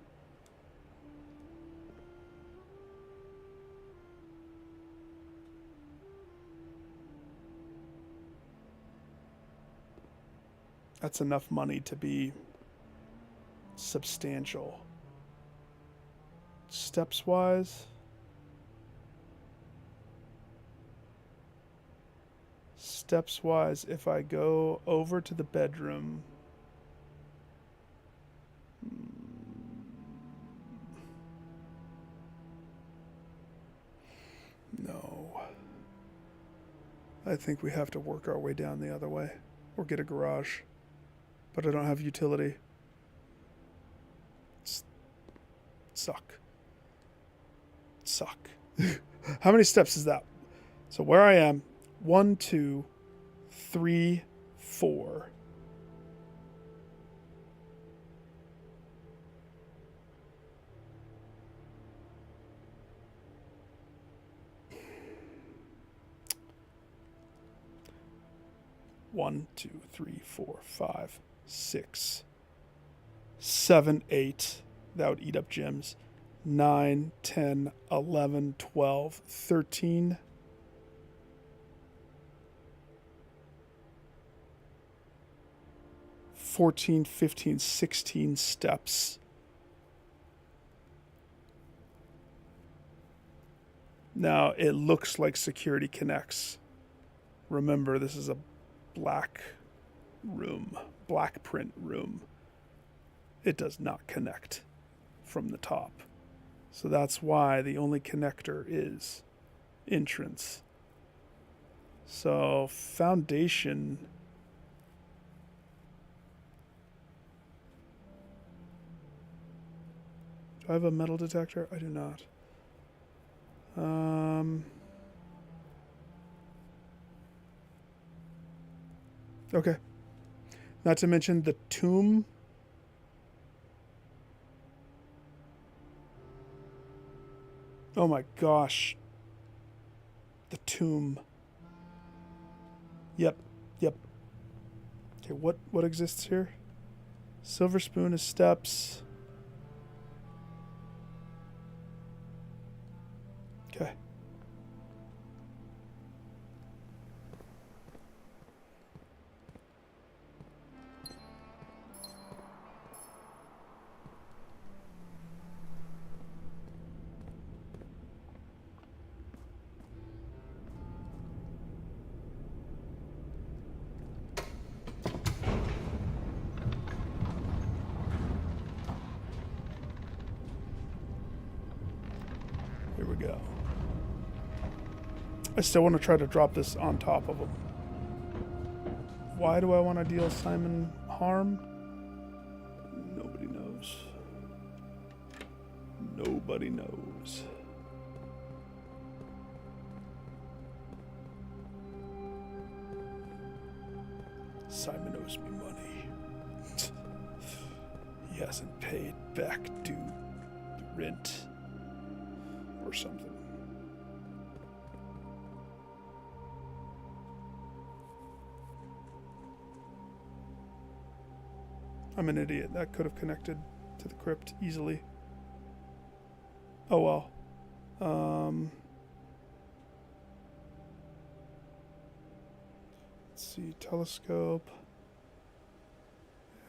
That's enough money to be substantial. Steps wise. Steps wise, if I go over to the bedroom. No. I think we have to work our way down the other way. Or get a garage. But I don't have utility. Suck. How many steps is that? So where I am, 1, 2, 3, 4. One, 2, 3, 4, 5, 6, 7, 8. That would eat up gyms. 9, 10, 11, 12, 13. 14, 15, 16 steps. Now, it looks like security connects. Remember, this is a black print room. It does not connect from the top. So that's why the only connector is entrance. So foundation. Do I have a metal detector? I do not. Okay. Not to mention the tomb. Oh my gosh. The tomb. Yep. Okay, what exists here? Silver spoon is steps. Okay. Here we go. I still want to try to drop this on top of him. Why do I want to deal Simon harm? Nobody knows. Nobody knows. Simon owes me money. He hasn't paid back due the rent or something. I'm an idiot. That could have connected to the crypt easily. Oh well. Let's see. Telescope.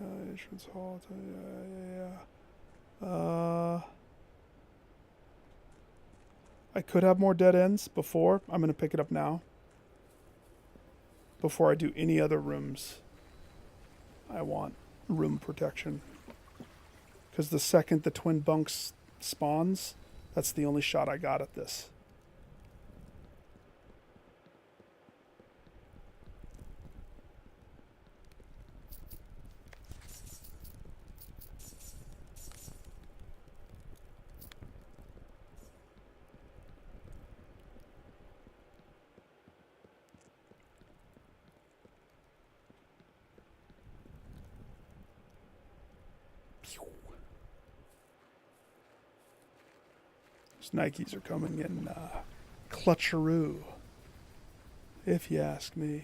Entrance hall. Yeah. I could have more dead ends before. I'm going to pick it up now. Before I do any other rooms. I want room protection. Because the second the twin bunks spawns, that's the only shot I got at this. Nikes are coming in clutcheroo, if you ask me.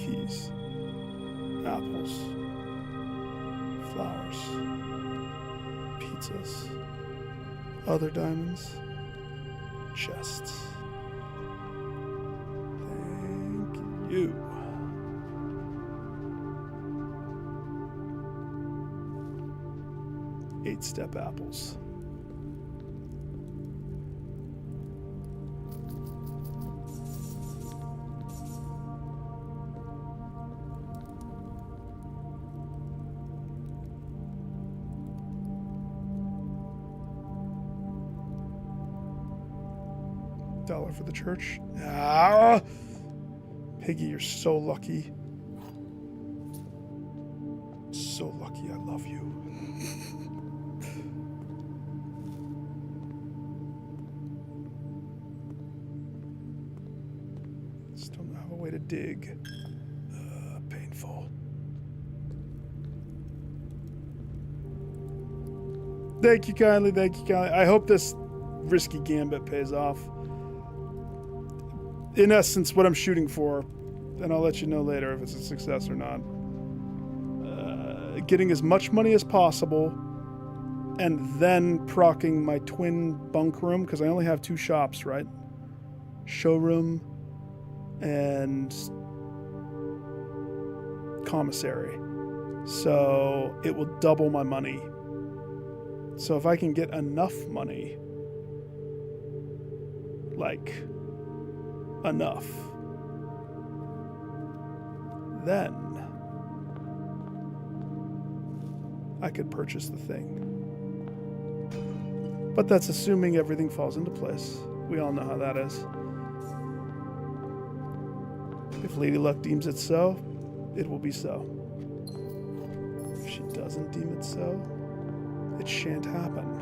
keys, apples, flowers, pizzas, other diamonds, chests. Thank you. Eight-step apples. $1 for the church. Ah! Piggy, you're so lucky. So lucky, I love you. Just don't have a way to dig. Painful. Thank you kindly, thank you kindly. I hope this risky gambit pays off. In essence, what I'm shooting for, and I'll let you know later if it's a success or not. Getting as much money as possible, and then procking my twin bunk room, because I only have 2 shops, right? Showroom and commissary. So it will double my money. So if I can get enough money, like enough, then I could purchase the thing. But that's assuming everything falls into place. We all know how that is. If Lady Luck deems it so, it will be so. If she doesn't deem it so, it shan't happen.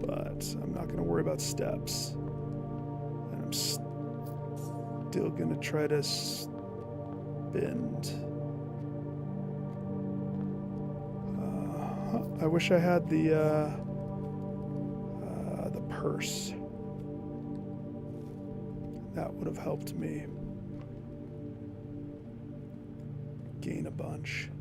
But I'm not going to worry about steps. And I'm still going to try to spend. I wish I had the purse. That would have helped me gain a bunch.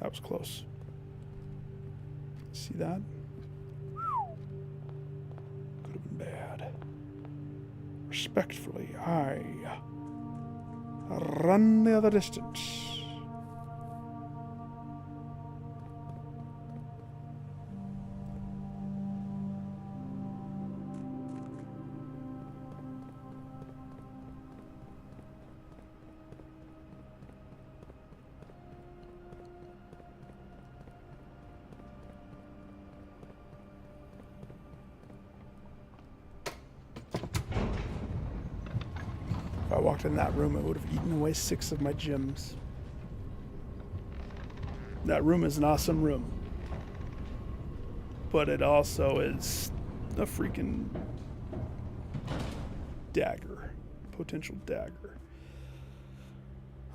That was close. See that? Could have been bad. Respectfully, I run the other distance. If I walked in that room, it would have eaten away 6 of my gems. That room is an awesome room. But it also is a freaking dagger. Potential dagger.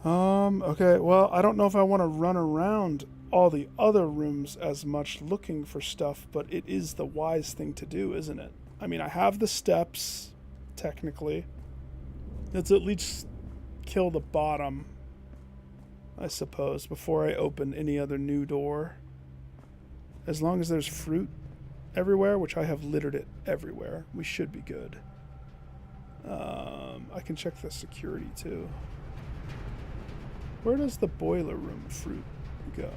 Okay, well, I don't know if I want to run around all the other rooms as much looking for stuff, but it is the wise thing to do, isn't it? I mean, I have the steps, technically. Let's at least kill the bottom, I suppose, before I open any other new door. As long as there's fruit everywhere, which I have littered it everywhere, we should be good. I can check the security too. Where does the boiler room fruit go?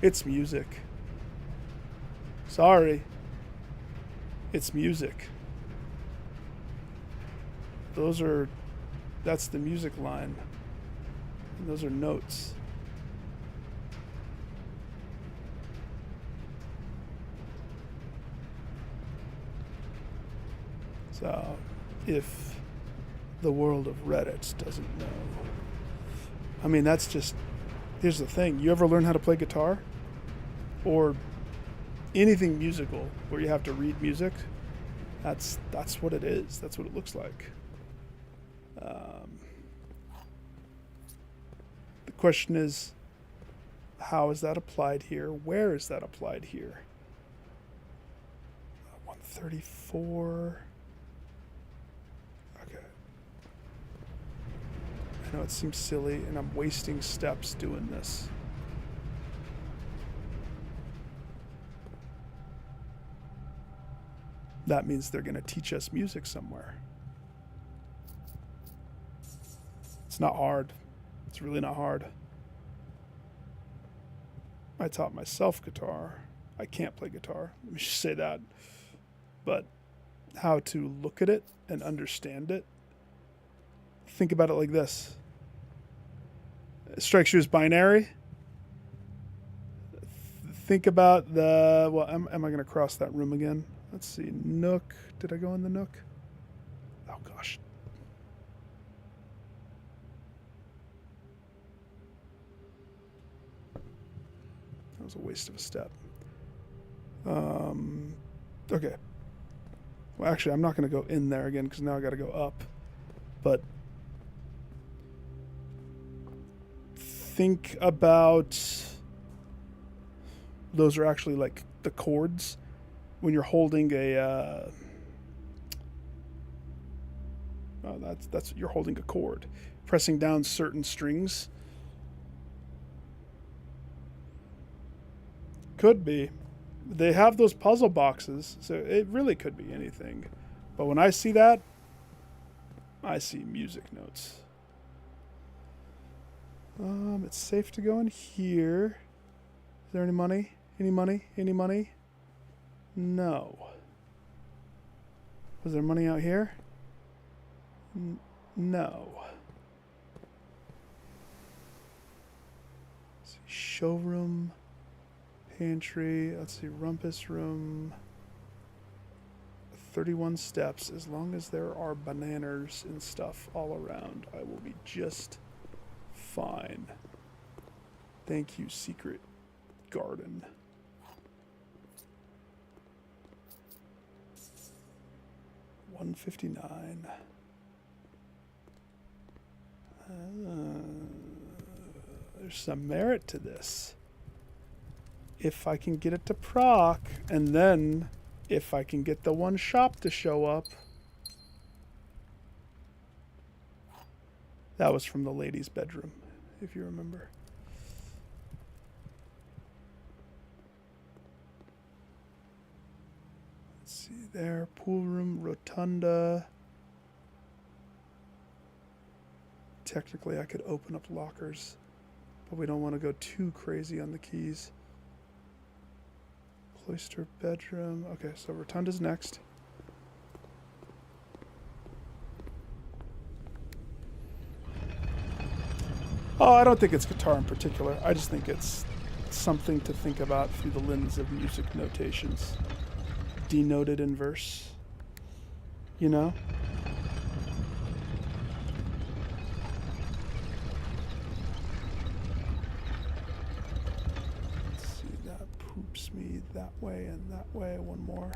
It's music. Sorry. It's music. Those are That's the music line. And those are notes. So, if the world of Reddit doesn't know. I mean, that's just... Here's the thing. You ever learn how to play guitar? Or anything musical where you have to read music? That's what it is. That's what it looks like. The question is, how is that applied here? Where is that applied here? 134. Okay. I know it seems silly, and I'm wasting steps doing this. That means they're going to teach us music somewhere. It's not hard. It's really not hard. I taught myself guitar. I can't play guitar. Let me just say that. But how to look at it and understand it. Think about it like this. It strikes you as binary. Think about the... Well, am I going to cross that room again? Let's see. Nook. Did I go in the Nook? Oh, gosh. That was a waste of a step. Okay. Well, actually, I'm not going to go in there again because now I got to go up. But think about... Those are actually like the chords. When you're holding a... Oh, that's you're holding a chord. Pressing down certain strings. Could be. They have those puzzle boxes, so it really could be anything. But when I see that, I see music notes. It's safe to go in here. Is there any money? Any money? Any money? No. Was there money out here? No. Let's see, showroom, pantry. Let's see, rumpus room. 31 steps. As long as there are bananas and stuff all around, I will be just fine. Thank you, secret garden. $159. There's some merit to this. If I can get it to proc, and then if I can get the one shop to show up. That was from the ladies' bedroom, if you remember. Let's see there, pool room, rotunda. Technically, I could open up lockers, but we don't want to go too crazy on the keys. Cloister bedroom. Okay, so rotunda's next. Oh, I don't think it's guitar in particular. I just think it's something to think about through the lens of music notations. Denoted in verse. You know? Let's see, that poops me that way and that way. One more.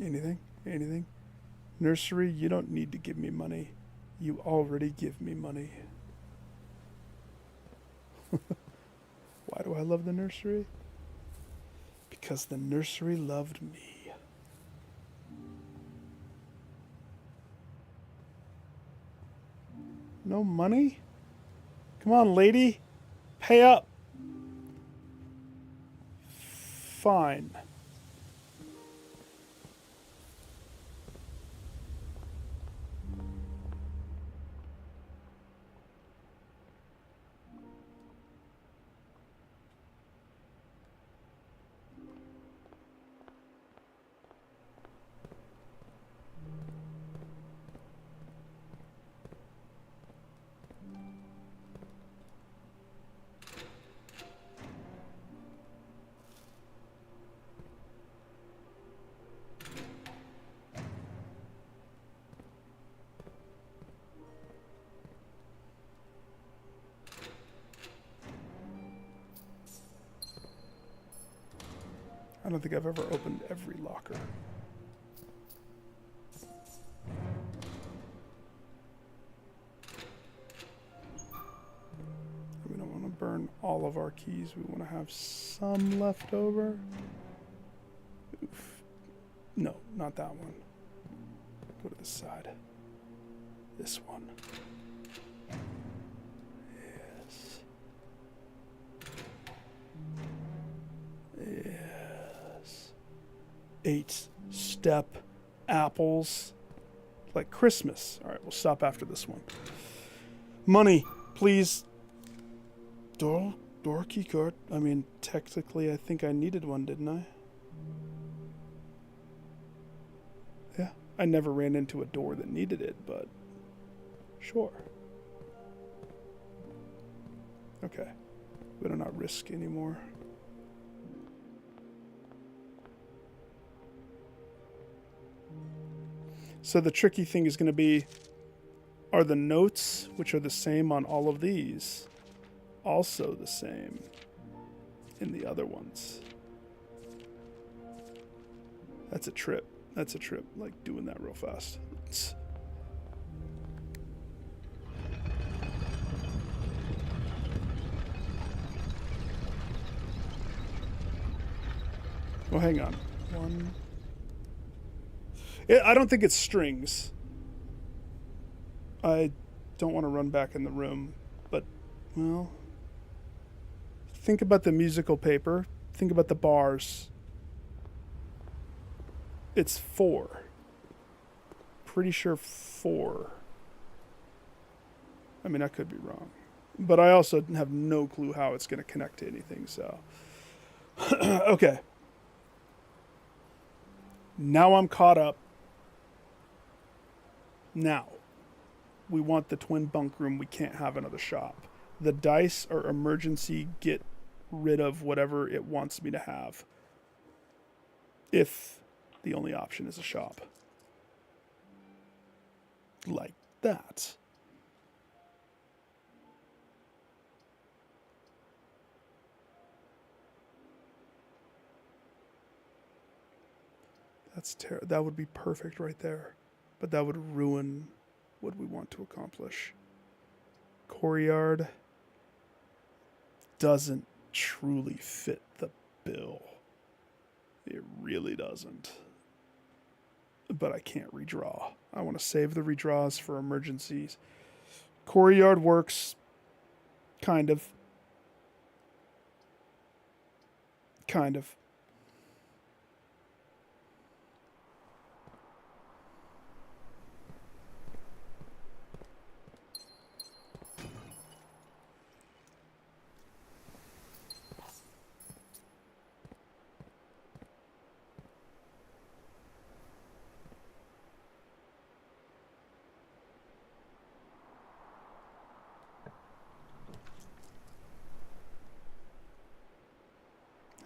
Anything? Anything? Nursery, you don't need to give me money. You already give me money. Why do I love the nursery? Because the nursery loved me. No money? Come on, lady. Pay up. Fine. I don't think I've ever opened every locker. We don't want to burn all of our keys. We want to have some left over. Oof. No, not that one. Go to the side. This one. Yes. Yes. 8-step apples. Like Christmas. Alright, we'll stop after this one. Money, please. Door key card. I mean, technically, I think I needed one, didn't I? Yeah. I never ran into a door that needed it, but sure. Okay. Better not risk anymore. So the tricky thing is going to be, are the notes, which are the same on all of these, also the same in the other ones? That's a trip. That's a trip, like doing that real fast. Well, hang on. One. I don't think it's strings. I don't want to run back in the room, but, well, think about the musical paper. Think about the bars. It's 4. Pretty sure 4. I mean, I could be wrong. But I also have no clue how it's going to connect to anything, so. Okay. Now I'm caught up. Now, we want the twin bunk room. We can't have another shop. The dice are emergency get rid of whatever it wants me to have. If the only option is a shop. Like that. That would be perfect right there. But that would ruin what we want to accomplish. Courtyard doesn't truly fit the bill. It really doesn't. But I can't redraw. I want to save the redraws for emergencies. Courtyard works. Kind of. Kind of.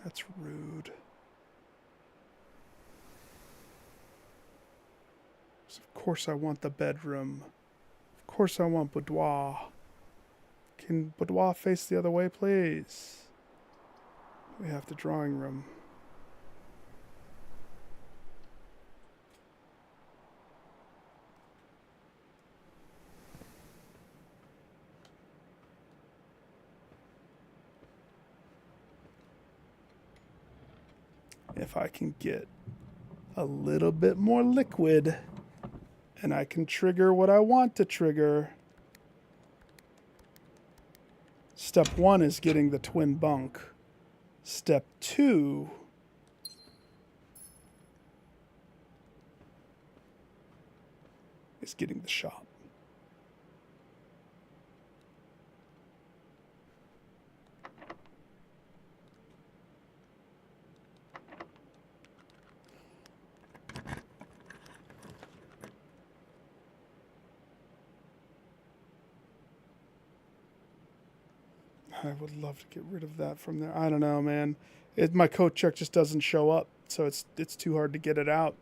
That's rude. So of course I want the bedroom. Of course I want boudoir. Can boudoir face the other way, please? We have the drawing room. If I can get a little bit more liquid and I can trigger what I want to trigger. Step 1 is getting the twin bunk. Step 2 is getting the shop. I would love to get rid of that from there. I don't know, man. My code check just doesn't show up, so it's too hard to get it out.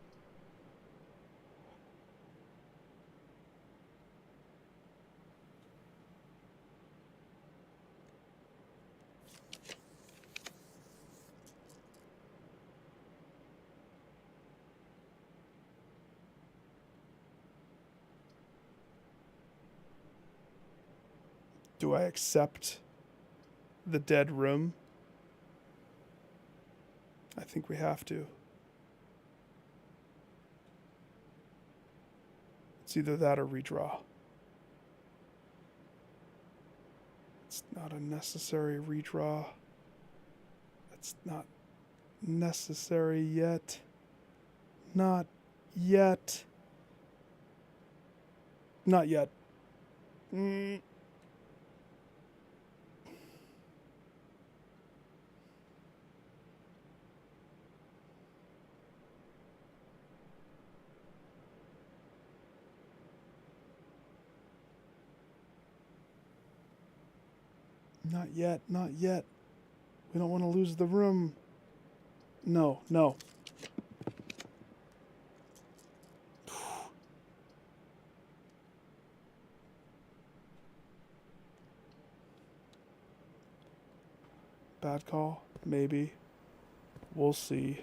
Do I accept the dead room? I think we have to. It's either that or redraw. It's not a necessary redraw. It's not necessary yet. Not yet. Not yet. Not yet, not yet. We don't want to lose the room. No, no. Bad call? Maybe. We'll see.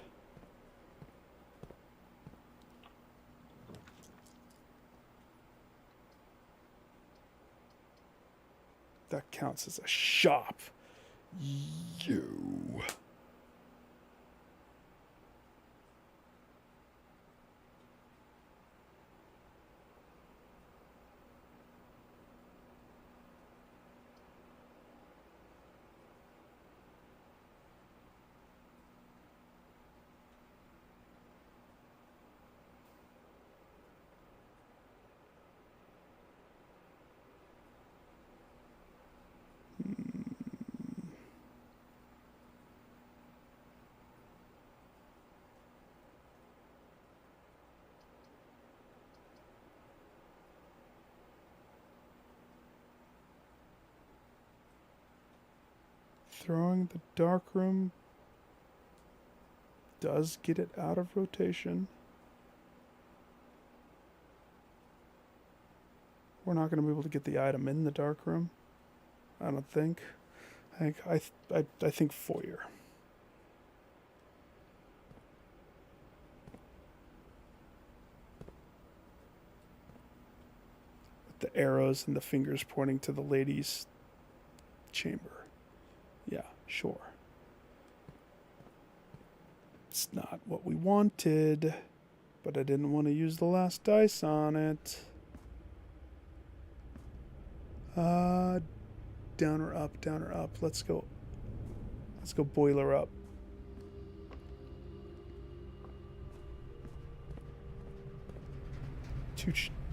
That counts as a shop. You. Throwing the dark room does get it out of rotation. We're not going to be able to get the item in the dark room. I don't think. I think foyer. With the arrows and the fingers pointing to the lady's chamber. Yeah, sure. It's not what we wanted, but I didn't want to use the last dice on it. Down or up, down or up. Let's go boiler up.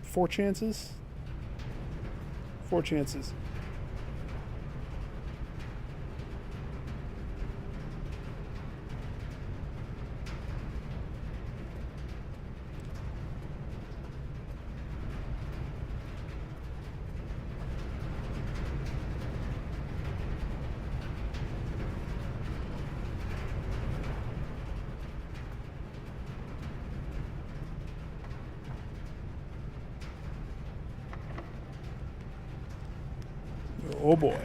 Four chances? 4 chances. Oh boy.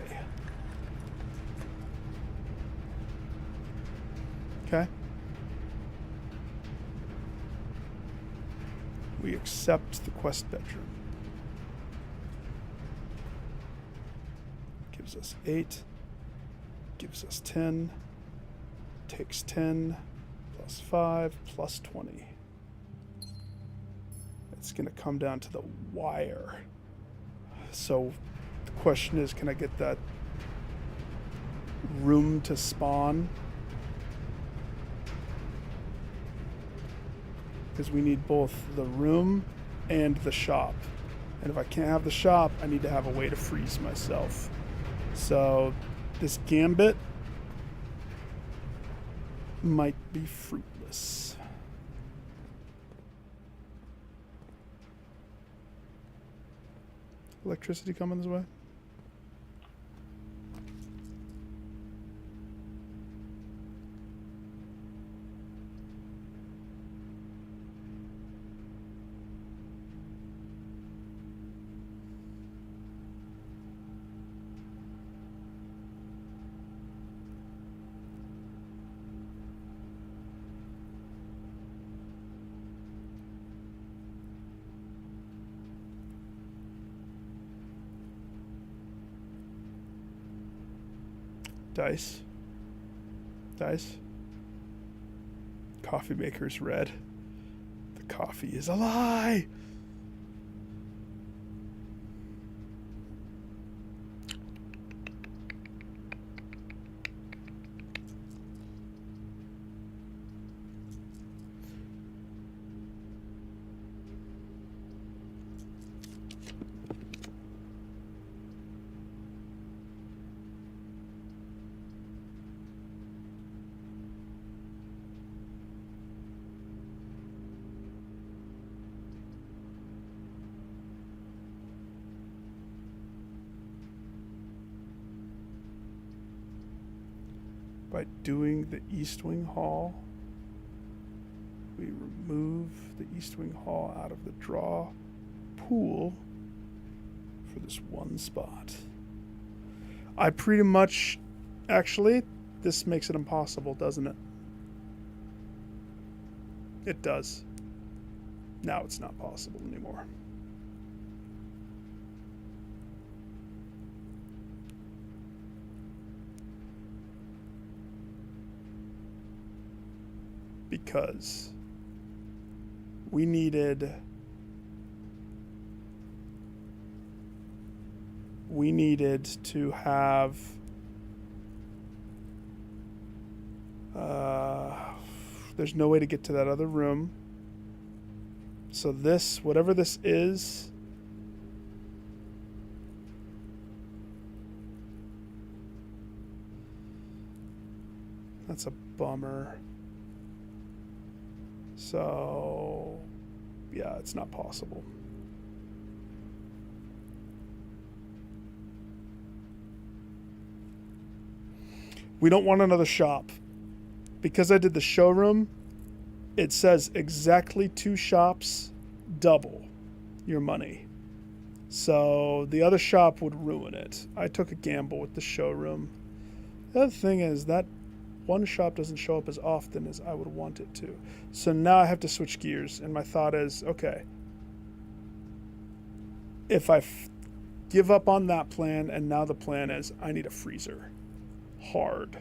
Okay. We accept the quest bedroom. Gives us 8. Gives us 10. Takes 10. Plus 5. Plus 20. It's going to come down to the wire. So the question is, can I get that room to spawn? Because we need both the room and the shop. And if I can't have the shop, I need to have a way to freeze myself. So this gambit might be fruitless. Electricity coming this way? Dice. Dice. Coffee maker's red. The coffee is a lie. By doing the East Wing Hall, we remove the East Wing Hall out of the draw pool for this one spot. I pretty much, actually, this makes it impossible, doesn't it? It does. Now it's not possible anymore. Because we needed to have there's no way to get to that other room. So this, whatever this is, that's a bummer. So, yeah, it's not possible. We don't want another shop. Because I did the showroom, it says exactly 2 shops, double your money. So the other shop would ruin it. I took a gamble with the showroom. The other thing is that one shop doesn't show up as often as I would want it to. So now I have to switch gears, and my thought is, okay, if I give up on that plan, and now the plan is I need a freezer. Hard.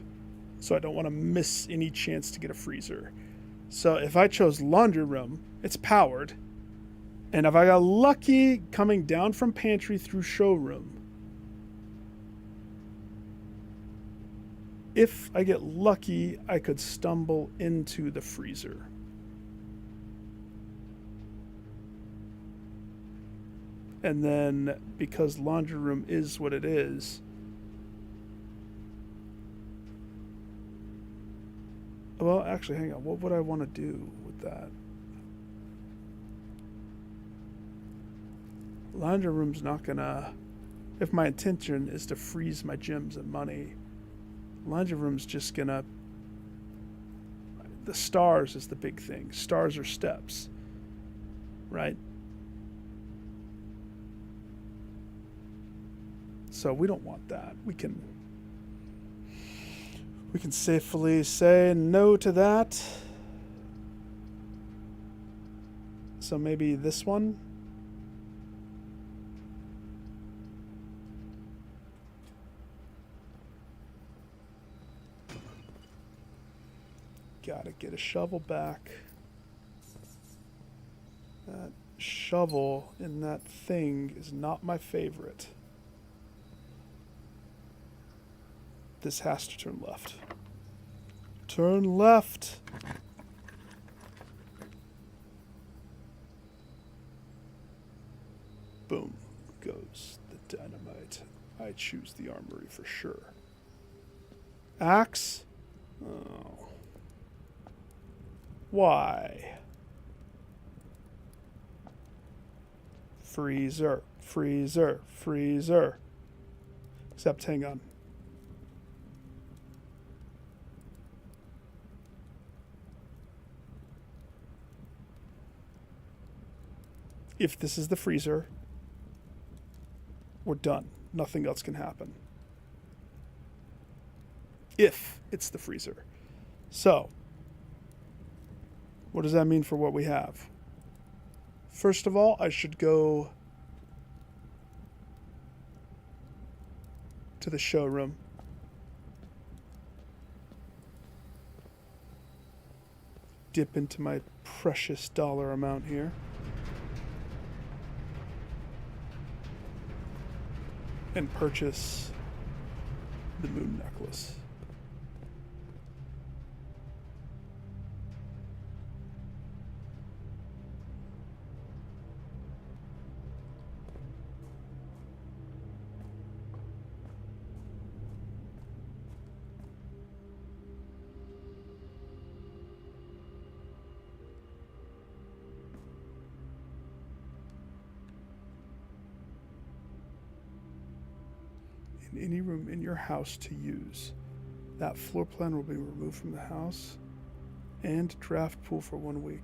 So I don't want to miss any chance to get a freezer. So if I chose laundry room, it's powered. And if I got lucky coming down from pantry through showroom, if I get lucky, I could stumble into the freezer. And then, because laundry room is what it is, well, actually, hang on. What would I want to do with that? Laundry room's not gonna... If my intention is to freeze my gems and money, laundry room's just gonna... The stars is the big thing. Stars are steps. Right? So we don't want that. We can safely say no to that. So maybe this one? Gotta get a shovel back. That shovel in that thing is not my favorite. This has to turn left. Turn left! Boom goes the dynamite. I choose the armory for sure. Axe? Oh. Why? Freezer, freezer, freezer. Except, hang on. If this is the freezer, we're done. Nothing else can happen. If it's the freezer. So, what does that mean for what we have? First of all, I should go to the showroom. dip into my precious dollar amount here. And purchase the moon necklace. In any room in your house to use, that floor plan will be removed from the house and draft pool for 1 week.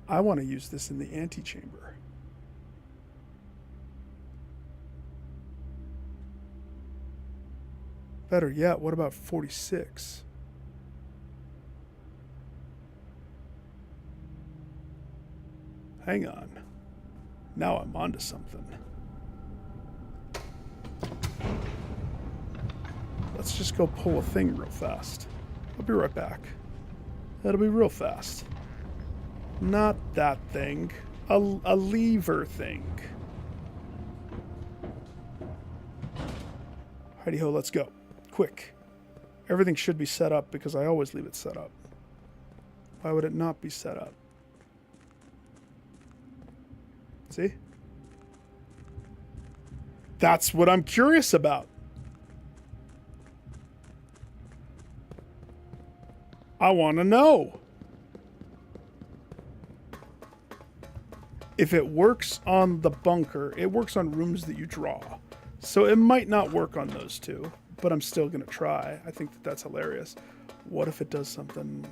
I want to use this in the antechamber. Better yet, what about 46? Hang on. Now I'm onto something. Let's just go pull a thing real fast. I'll be right back. That'll be real fast. Not that thing. A lever thing. Heidi ho, let's go. Quick. Everything should be set up because I always leave it set up. Why would it not be set up? See? That's what I'm curious about. I want to know. If it works on the bunker, it works on rooms that you draw. So it might not work on those two, but I'm still going to try. I think that that's hilarious. What if it does something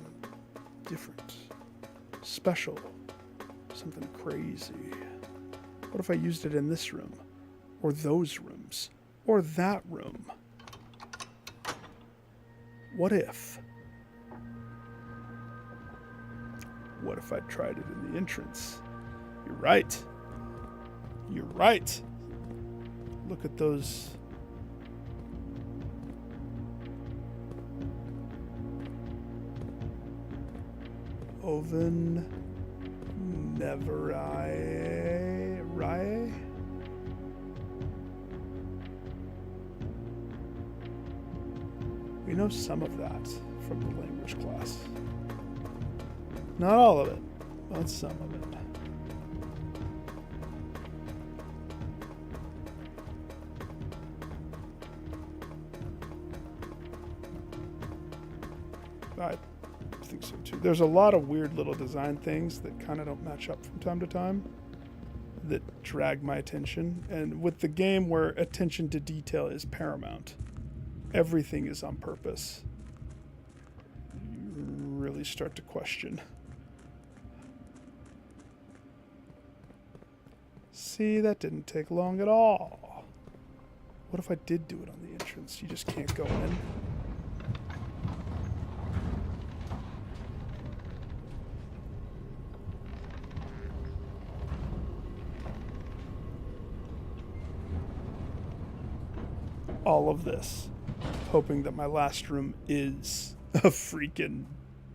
different, special, something crazy? What if I used it in this room, or those rooms, or that room? What if? What if I tried it in the entrance? You're right. You're right. Look at those. Oven never Rye. We know some of that from the language class. Not all of it, but some of it. I think so too. There's a lot of weird little design things that kind of don't match up from time to time that drag my attention. And with the game where attention to detail is paramount, everything is on purpose, you really start to question. See, that didn't take long at all. What if I did do it on the entrance? You just can't go in. All of this, hoping that my last room is a freaking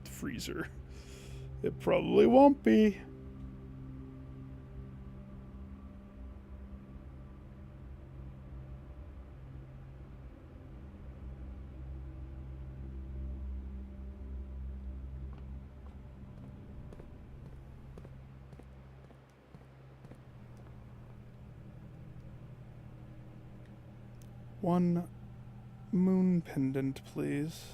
freezer. It probably won't be. One moon pendant, please.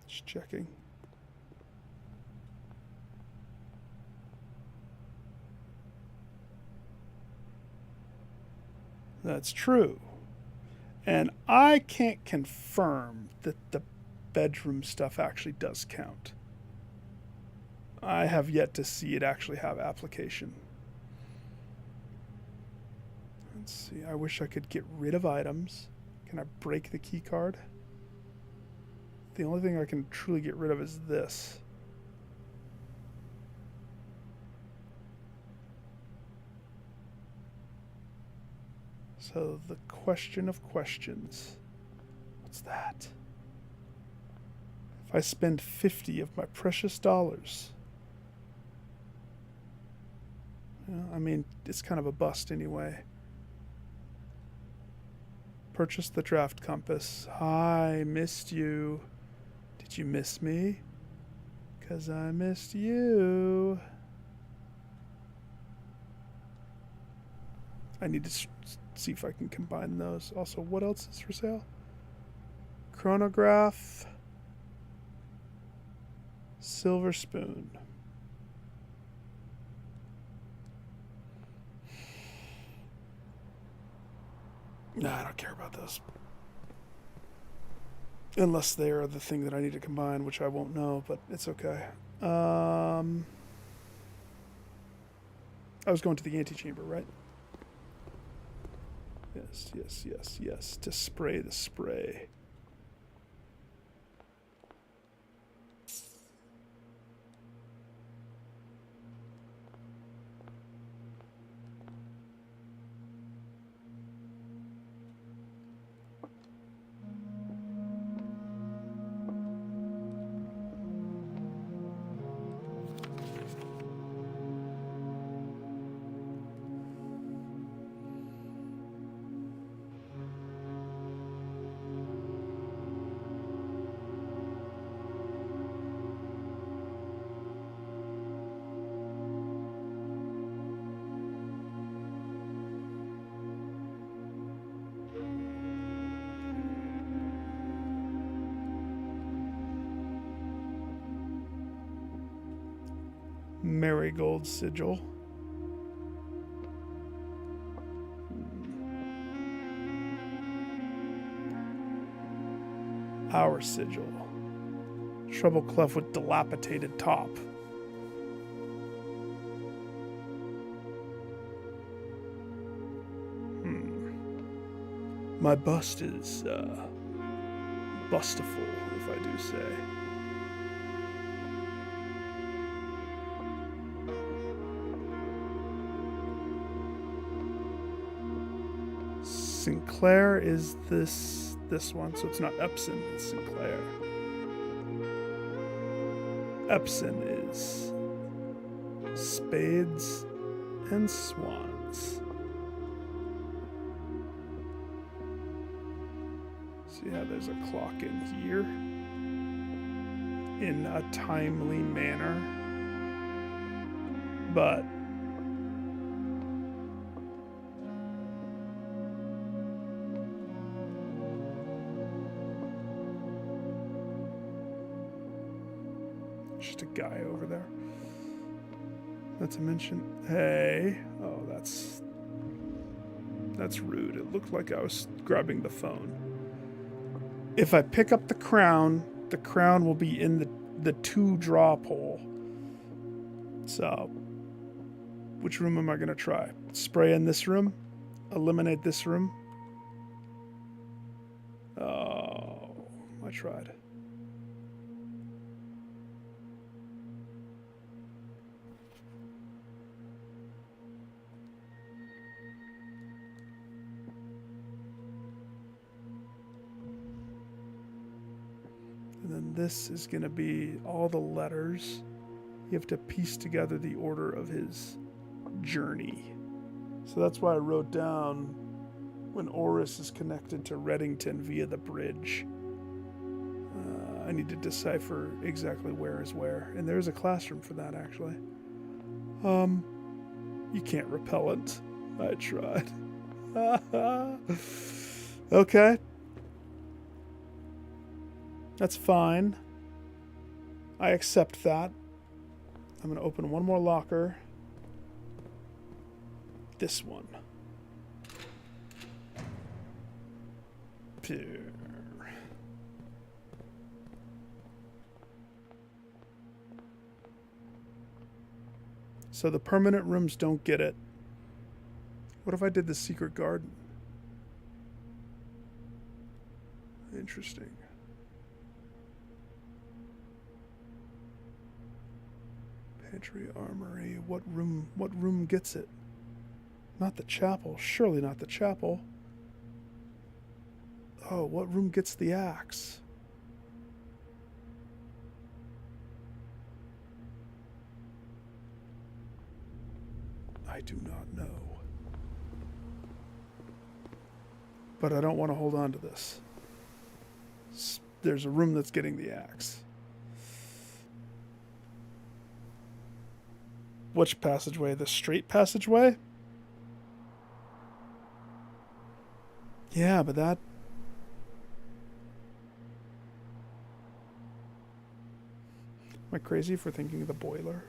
Just checking. That's true. And I can't confirm that the bedroom stuff actually does count. I have yet to see it actually have application. Let's see. I wish I could get rid of items. Can I break the key card? The only thing I can truly get rid of is this. So the question of questions. What's that? If I spend 50 of my precious dollars. Well, I mean, it's kind of a bust anyway. Purchase the draft compass. I missed you. Did you miss me? 'Cause I missed you. I need to see if I can combine those. Also, what else is for sale? Chronograph. Silver spoon. Nah, I don't care about those. Unless they are the thing that I need to combine, which I won't know, but it's okay. I was going to the antechamber, right? Yes, yes, yes, yes. To spray the spray. Marigold sigil. Our sigil. Treble clef with dilapidated top. My bust is bustiful, if I do say. Sinclair is this one, so it's not Epson, it's Sinclair. Epson is spades and swans. See how there's a clock in here in a timely manner, but just a guy over there. Not to mention, hey, oh, that's rude. It looked like I was grabbing the phone. If I pick up the crown will be in the 2 draw pole. So, which room am I going to try? Spray in this room? Eliminate this room? Oh, I tried. And then this is going to be all the letters. You have to piece together the order of his journey. So that's why I wrote down when Oris is connected to Reddington via the bridge. I need to decipher exactly where is where. And there's a classroom for that, actually. You can't repel it. I tried. Okay. That's fine. I accept that. I'm going to open one more locker. This one. So the permanent rooms don't get it. What if I did the secret garden? Interesting. Pantry, armory. What room gets it? Not the chapel. Surely not the chapel. Oh, what room gets the axe? I do not know. But I don't want to hold on to this. There's a room that's getting the axe. Which passageway? The straight passageway? Yeah, but that... Am I crazy for thinking of the boiler?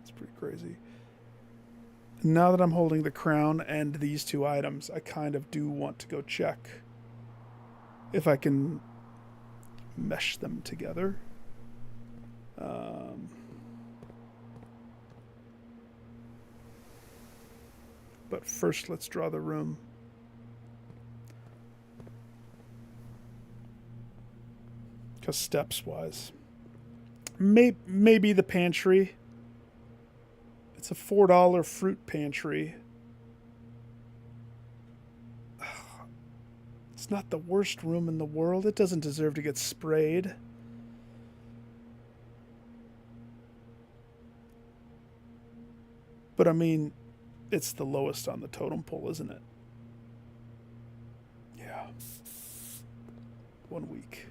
It's pretty crazy. Now that I'm holding the crown and these two items, I kind of do want to go check if I can mesh them together. But first, let's draw the room. Because steps-wise. Maybe the pantry. It's a $4 fruit pantry. It's not the worst room in the world. It doesn't deserve to get sprayed. But I mean, it's the lowest on the totem pole, isn't it? Yeah. 1 week.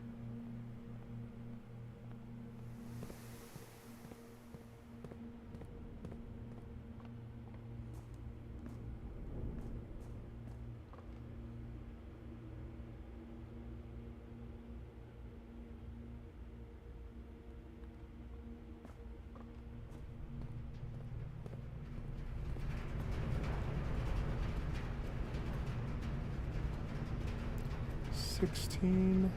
$16.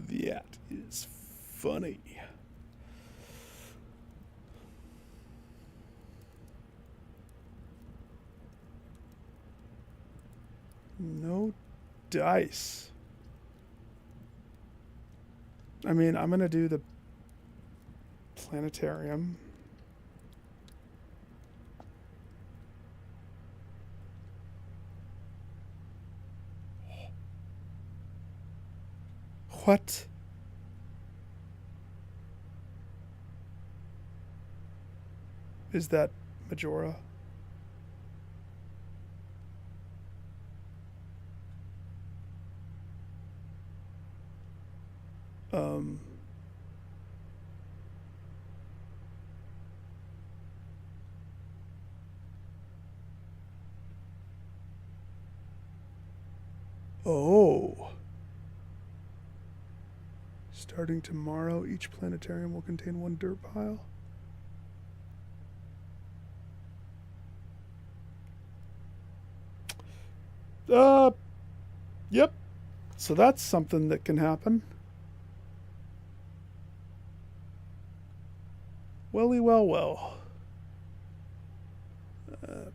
That is funny. No dice. I mean, I'm going to do the planetarium. What? Is that Majora? Oh. Starting tomorrow, each planetarium will contain 1 dirt pile. Yep. So that's something that can happen. Well.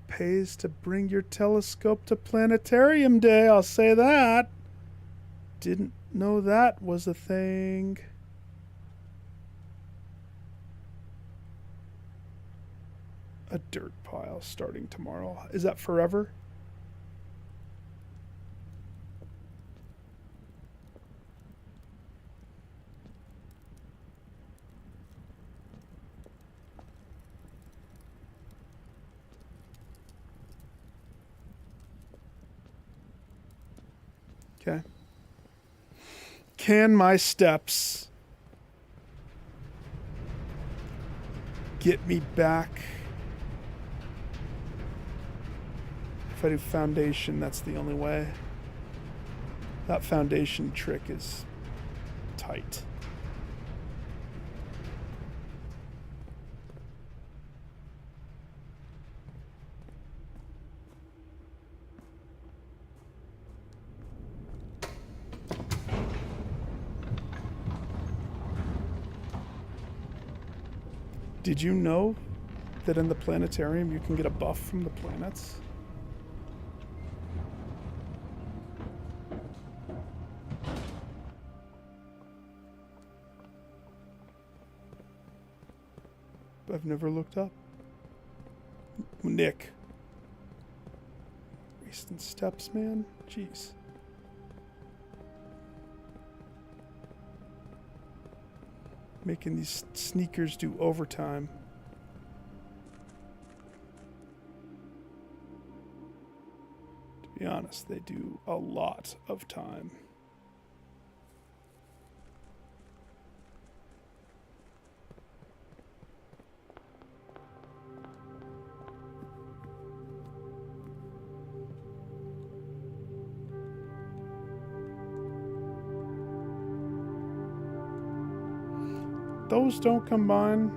Pays to bring your telescope to Planetarium Day, I'll say that. Didn't know that was a thing. A dirt pile starting tomorrow. Is that forever? Okay. Can my steps get me back? If I do foundation, that's the only way. That foundation trick is tight. Did you know that in the planetarium you can get a buff from the planets? I've never looked up. Nick. Wasting steps, man? Jeez. Making these sneakers do overtime. To be honest, they do a lot of time. Those don't combine.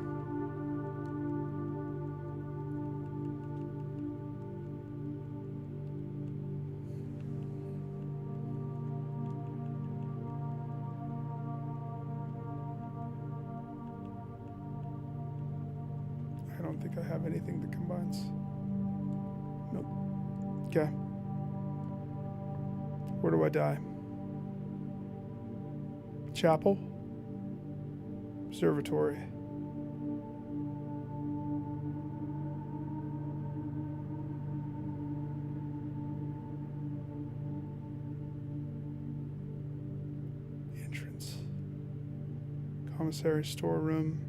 I don't think I have anything that combines. Nope. Okay. Where do I die? Chapel? Observatory. Entrance. Commissary storeroom.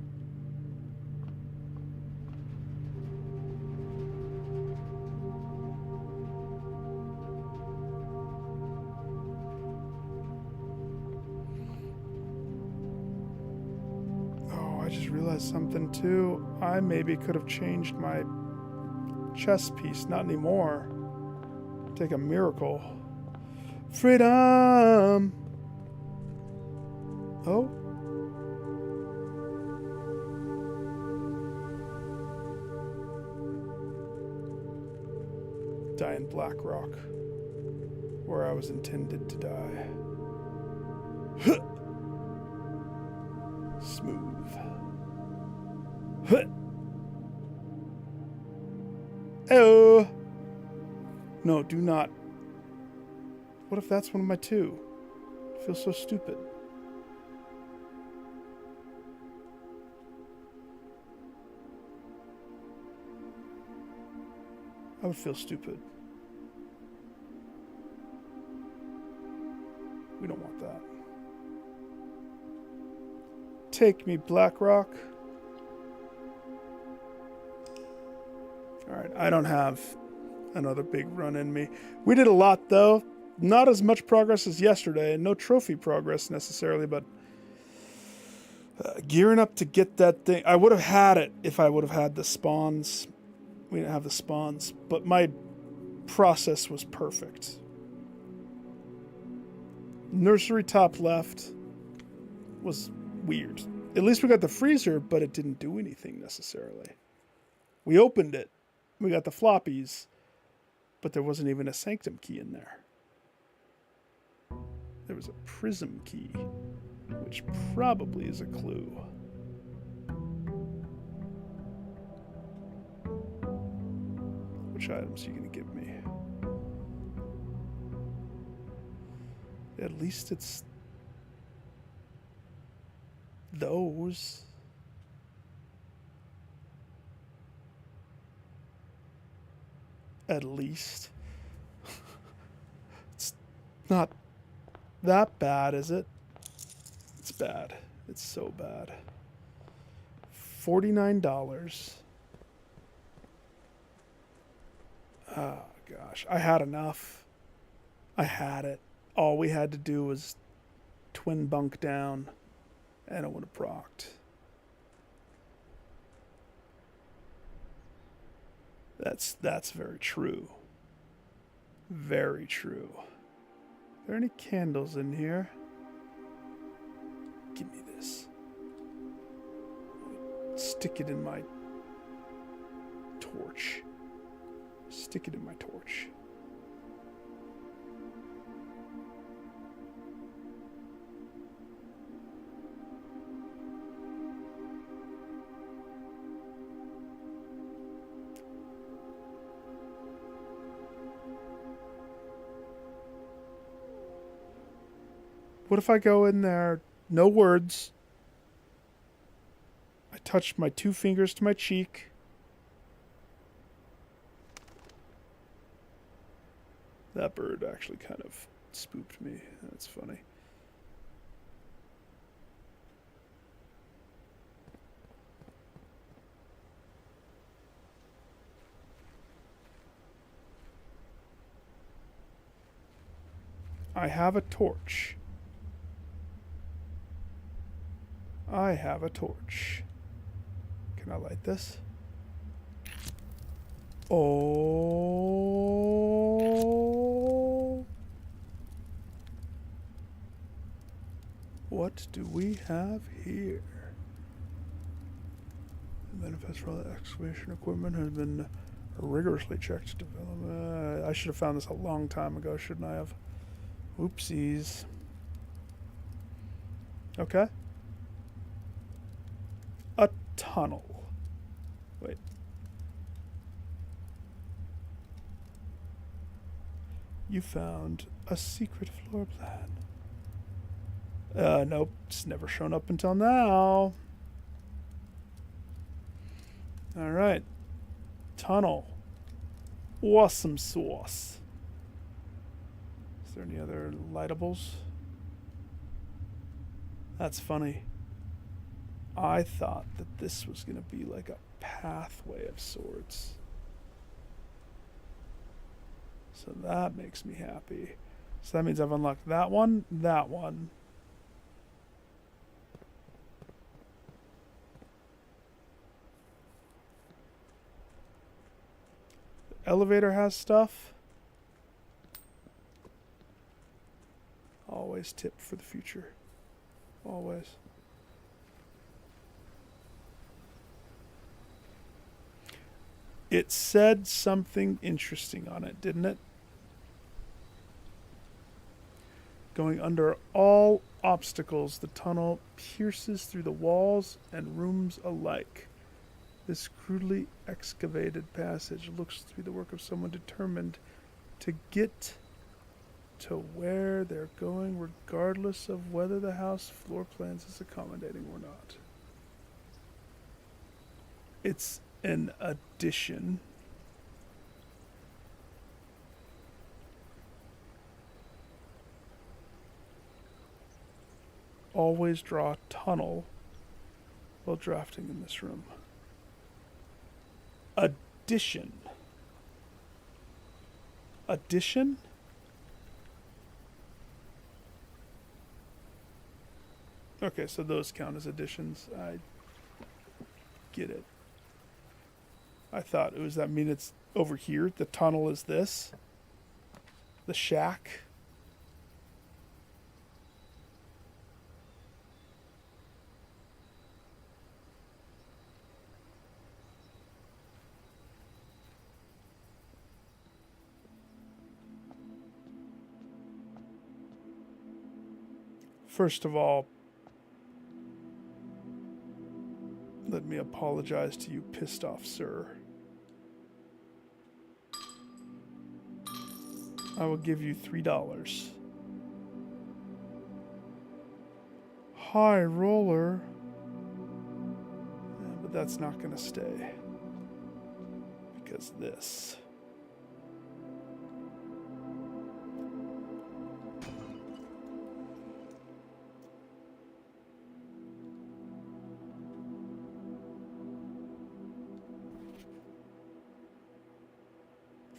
Something too. I maybe could have changed my chess piece. Not anymore. Take a miracle. Freedom! Oh? Die in Black Rock, where I was intended to die. Smooth. Oh no, do not. What if that's one of my two? I feel so stupid. I would feel stupid. We don't want that. Take me, Black Rock. Alright, I don't have another big run in me. We did a lot, though. Not as much progress as yesterday, and no trophy progress necessarily, but gearing up to get that thing. I would have had it if I would have had the spawns. We didn't have the spawns, but my process was perfect. Nursery top left was weird. At least we got the freezer, but it didn't do anything necessarily. We opened it. We got the floppies, but there wasn't even a sanctum key in there. There was a prism key, which probably is a clue. Which items are you going to give me? At least it's those. At least. It's not that bad, is it? It's bad. It's so bad. $49. Oh, gosh. I had enough. I had it. All we had to do was twin bunk down, and it would have procced. That's very true. Very true. Are there any candles in here? Give me this. Stick it in my torch. Stick it in my torch. What if I go in there, no words, I touch my 2 fingers to my cheek, that bird actually kind of spooked me. That's funny. I have a torch. I have a torch. Can I light this? Oh. What do we have here? The manifest for all the excavation equipment has been rigorously checked to develop. I should have found this a long time ago, shouldn't I have? Oopsies. Okay. A tunnel. Wait. You found a secret floor plan. Nope. It's never shown up until now. Alright. Tunnel. Awesome sauce. Is there any other lightables? That's funny. I thought that this was going to be like a pathway of sorts. So that makes me happy. So that means I've unlocked that one, that one. The elevator has stuff. Always tip for the future. Always. It said something interesting on it, didn't it? Going under all obstacles, the tunnel pierces through the walls and rooms alike. This crudely excavated passage looks to be the work of someone determined to get to where they're going, regardless of whether the house floor plans is accommodating or not. It's an addition. Always draw a tunnel while drafting in this room. Addition. Addition? Okay, so those count as additions. I get it. I thought it was that mean it's over here. The tunnel is this. The shack. First of all, let me apologize to you, pissed off sir. I will give you $3. High roller. Yeah, but that's not going to stay. Because this.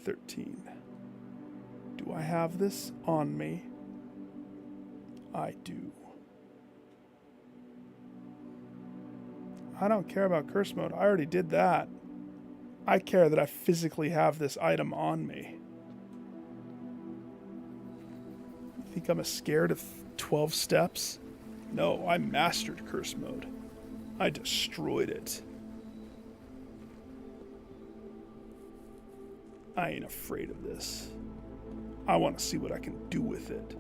$13. Do I have this on me? I do. I don't care about curse mode. I already did that. I care that I physically have this item on me. You think I'm scared of 12 steps? No, I mastered curse mode. I destroyed it. I ain't afraid of this. I want to see what I can do with it.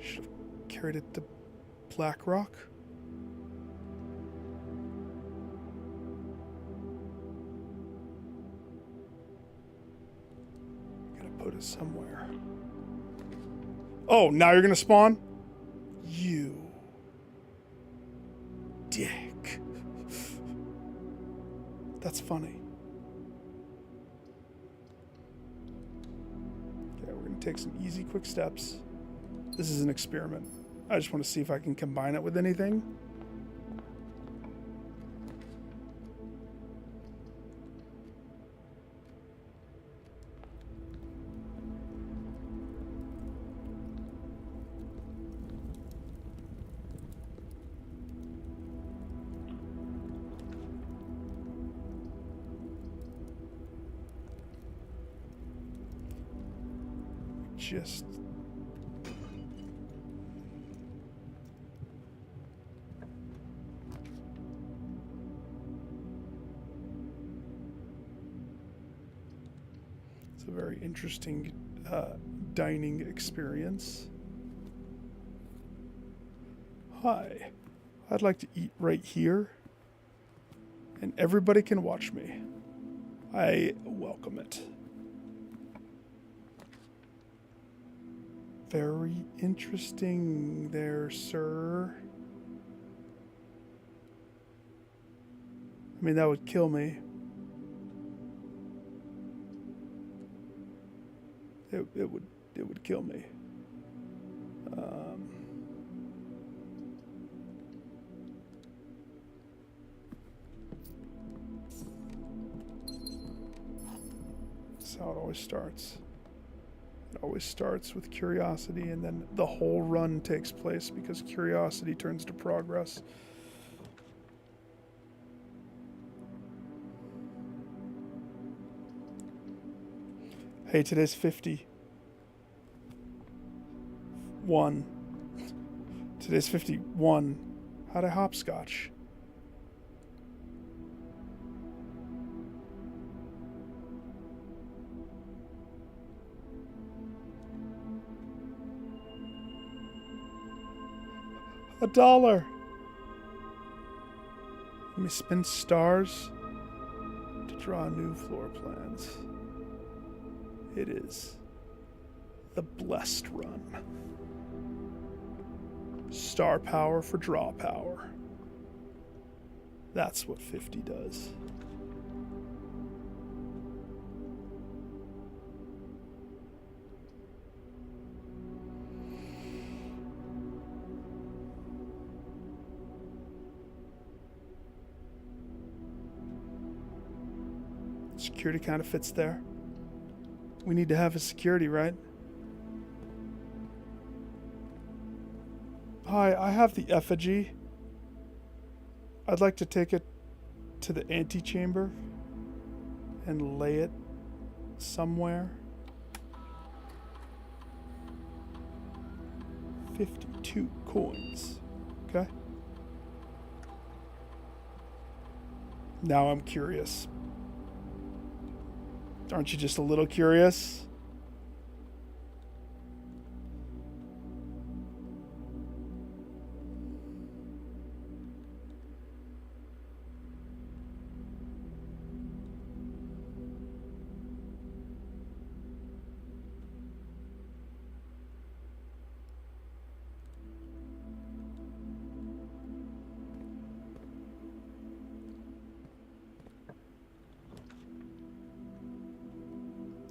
Should have carried it to Black Rock. Gotta put it somewhere. Oh, now you're gonna spawn? You dick. That's funny. Okay, we're gonna take some easy, quick steps. This is an experiment. I just want to see if I can combine it with anything. Just it's a very interesting dining experience. Hi, I'd like to eat right here, and everybody can watch me. I welcome it. Very interesting there, sir. I mean, that would kill me. It would kill me. That's how it always starts. It always starts with curiosity, and then the whole run takes place because curiosity turns to progress. Hey, today's 51. Today's 51. How'd I hopscotch? $1. Let me spin stars to draw new floor plans. It is the blessed run. Star power for draw power. That's what 50 does. Security kind of fits there. We need to have a security, right? Hi, I have the effigy. I'd like to take it to the antechamber and lay it somewhere. 52 coins. Okay. Now I'm curious. Aren't you just a little curious?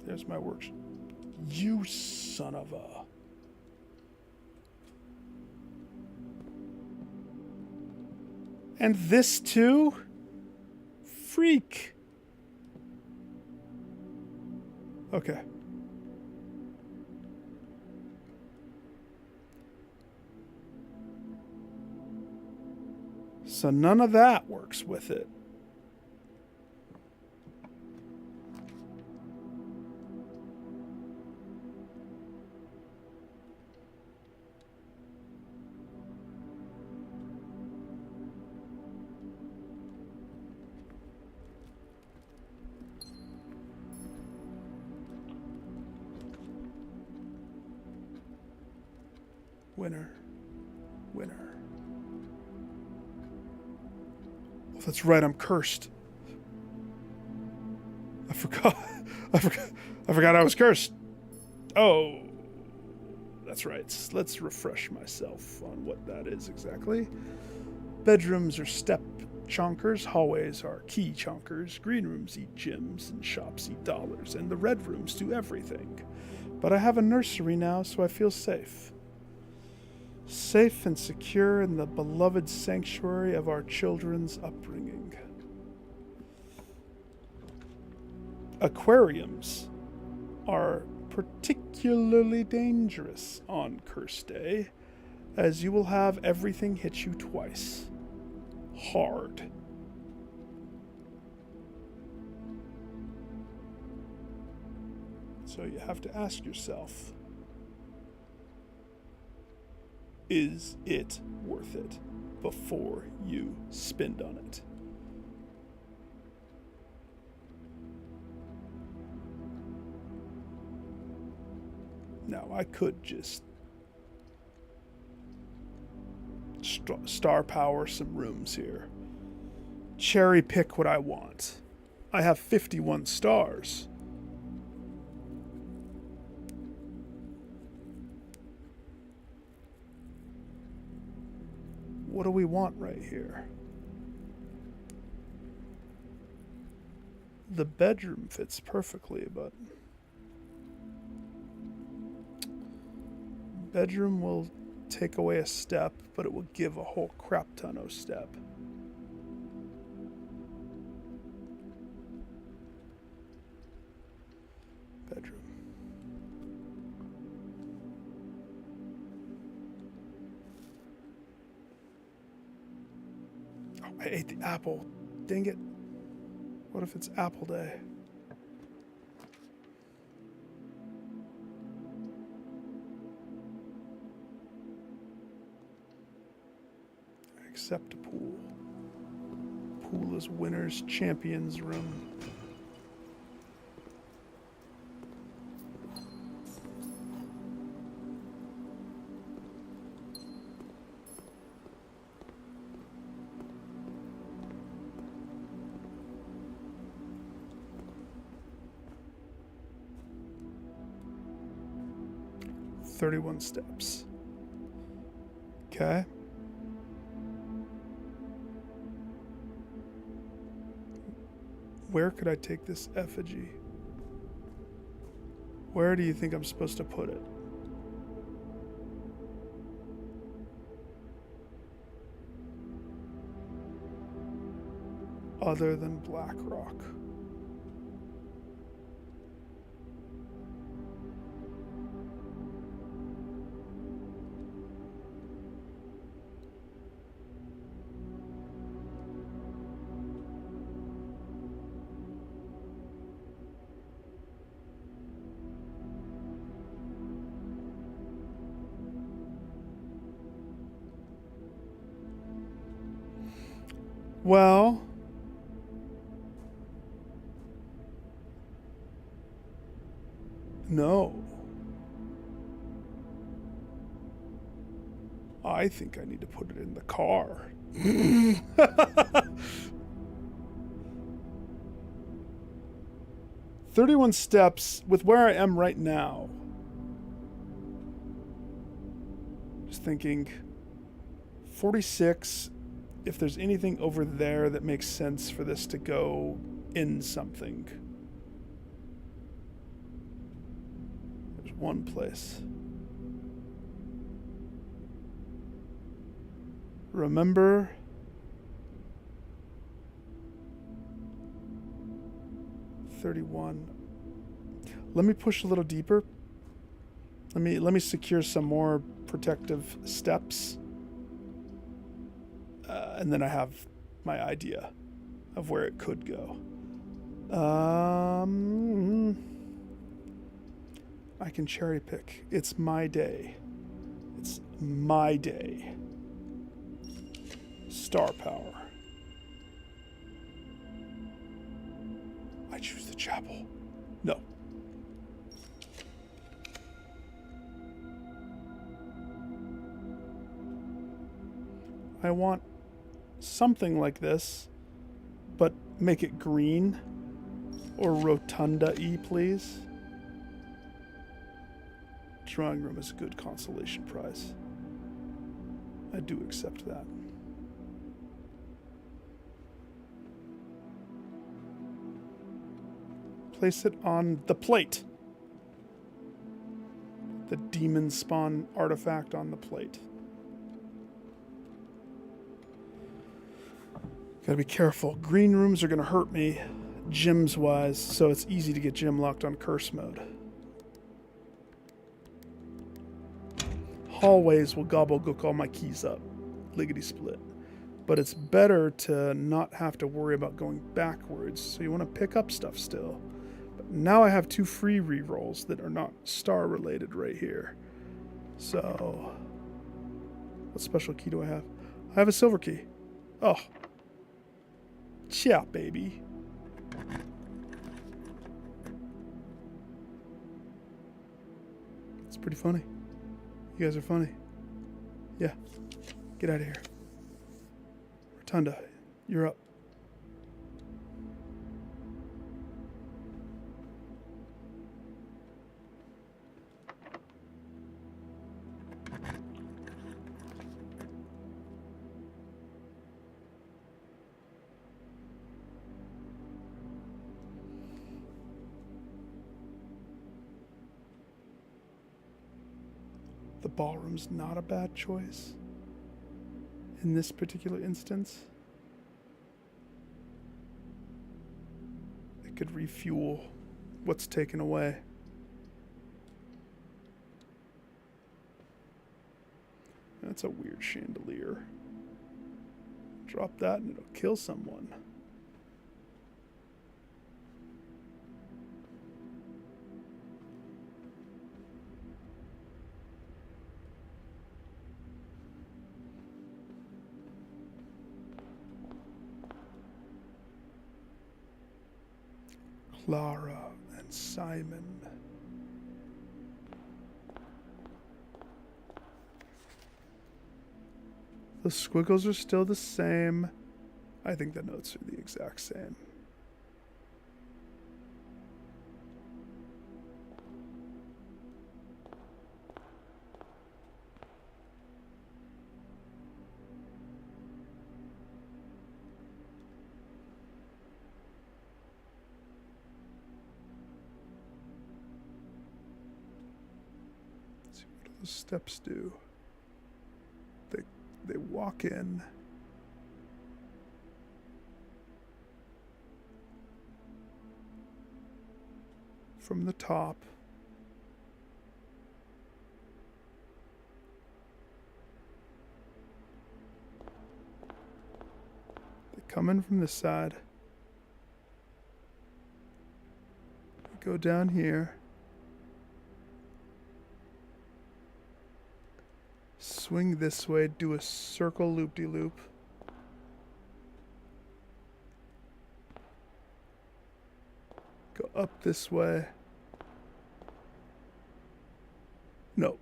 There's my works. You son of a... And this too? Freak. Okay. So none of that works with it. Winner. Winner. Oh, that's right, I'm cursed. I forgot I was cursed. Oh. that's right. Let's refresh myself on what that is exactly. Bedrooms are step chonkers, hallways are key chonkers, green rooms eat gems, and shops eat dollars, and the red rooms do everything. But I have a nursery now, so I feel safe. Safe and secure in the beloved sanctuary of our children's upbringing. Aquariums are particularly dangerous on Curse Day, as you will have everything hit you twice. Hard. So you have to ask yourself, is it worth it before you spend on it? Now, I could just star power some rooms here. Cherry pick what I want. I have 51 stars. What do we want right here? The bedroom fits perfectly, but bedroom will take away a step, but it will give a whole crap ton of step. Bedroom. Oh, I ate the apple. Dang it. What if it's apple day? Accept a pool. Pool is winner's champions room. "31 steps." Okay. Where could I take this effigy? Where do you think I'm supposed to put it? Other than Black Rock. Well, no. I think I need to put it in the car. 31 steps with where I am right now. Just thinking 46. If there's anything over there that makes sense for this to go in something. There's one place. Remember, $31. Let me push a little deeper. Let me secure some more protective steps. And then I have my idea of where it could go. I can cherry pick. It's my day. It's my day. Star power. I choose the chapel. No. I want something like this, but make it green or rotunda-y, please. drawing room is a good consolation prize. I do accept that. Place it on the plate. The demon spawn artifact on the plate. Gotta be careful. Green rooms are gonna hurt me, gyms wise, so it's easy to get gym locked on curse mode. Hallways will gobblegook all my keys up. Lickety split. But it's better to not have to worry about going backwards, so you want to pick up stuff still. But now I have 2 free rerolls that are not star related right here. So, what special key do I have? I have a silver key. Oh. Yeah, baby. It's pretty funny. You guys are funny. Yeah. Get out of here. Rotunda, you're up. The ballroom's not a bad choice in this particular instance. It could refuel what's taken away. That's a weird chandelier. Drop that and it'll kill someone. Clara and Simon. The squiggles are still the same. I think the notes are the exact same. The steps do. They walk in. From the top. They come in from this side. They go down here. Swing this way, do a circle loop-de-loop. Go up this way. No,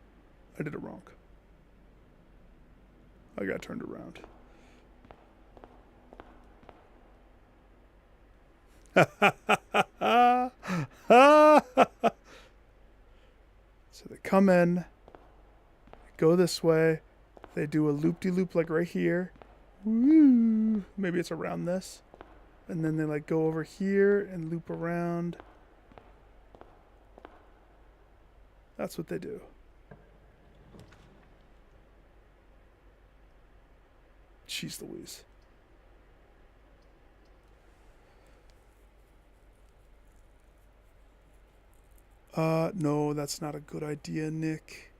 I did it wrong. I got turned around. So they come in. Go this way. They do a loop-de-loop like right here. Woo! Maybe it's around this. And then they like go over here and loop around. That's what they do. Jeez Louise. No, that's not a good idea, Nick.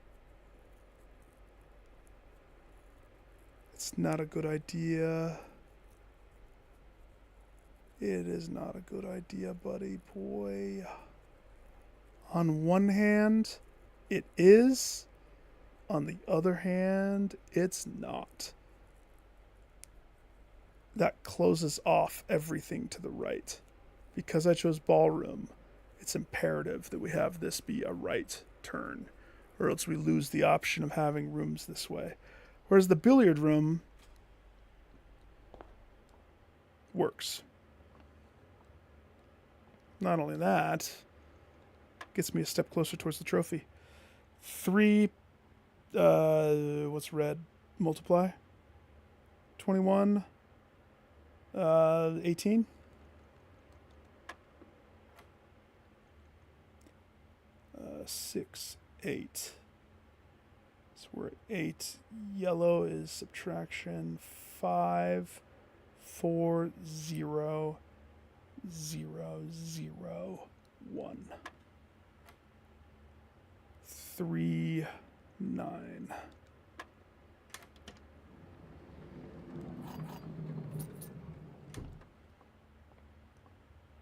It's not a good idea. It is not a good idea, buddy boy. On one hand, it is. On the other hand, it's not. That closes off everything to the right. Because I chose ballroom, it's imperative that we have this be a right turn, or else we lose the option of having rooms this way. Whereas the billiard room works. Not only that, gets me a step closer towards the trophy. 3, what's red? Multiply. 21, 18. Six, 8. So we're at 8. Yellow is subtraction. 5, 4, 0, 0, 0, 1. 3, 9.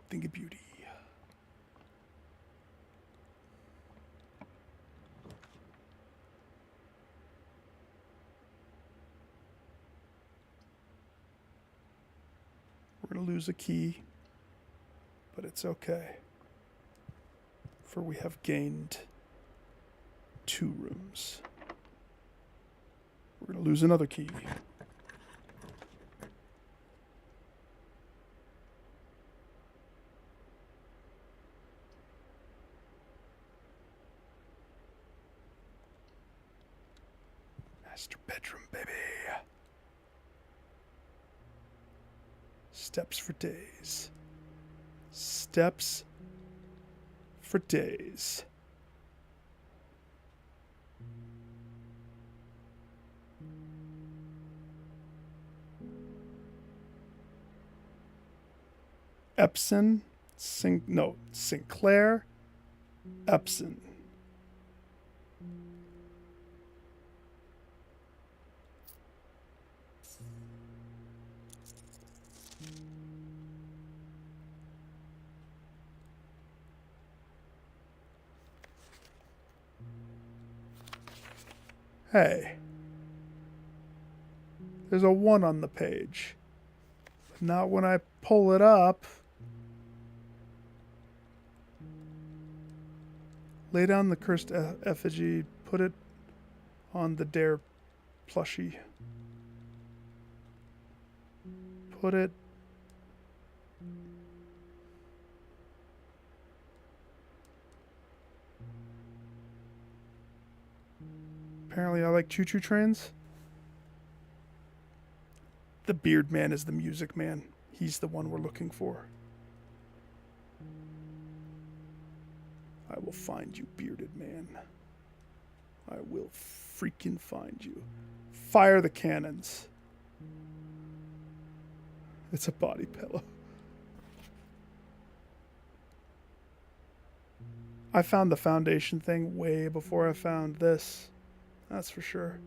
Think of beauty. We're going to lose a key, but it's okay, for we have gained 2 rooms. We're going to lose another key. Master bedroom, baby. Steps for days. Steps for days. Epson, Sinclair, Epson. Hey, there's a 1 on the page. But not when I pull it up. Lay down the cursed effigy, put it on the Dare plushie. Put it... Apparently I like choo-choo trains. The beard man is the music man. He's the one we're looking for. I will find you, bearded man. I will freaking find you. Fire the cannons. It's a body pillow. I found the foundation thing way before I found this. That's for sure.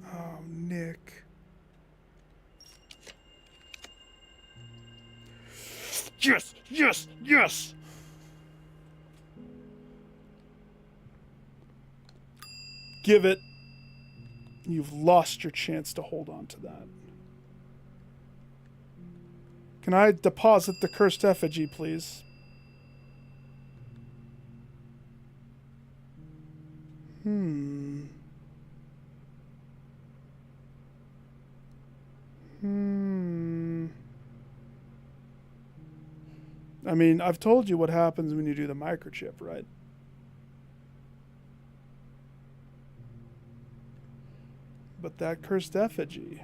Oh, Nick. Yes, yes, yes! Give it. You've lost your chance to hold on to that. Can I deposit the cursed effigy, please? I mean, I've told you what happens when you do the microchip, right? But that cursed effigy,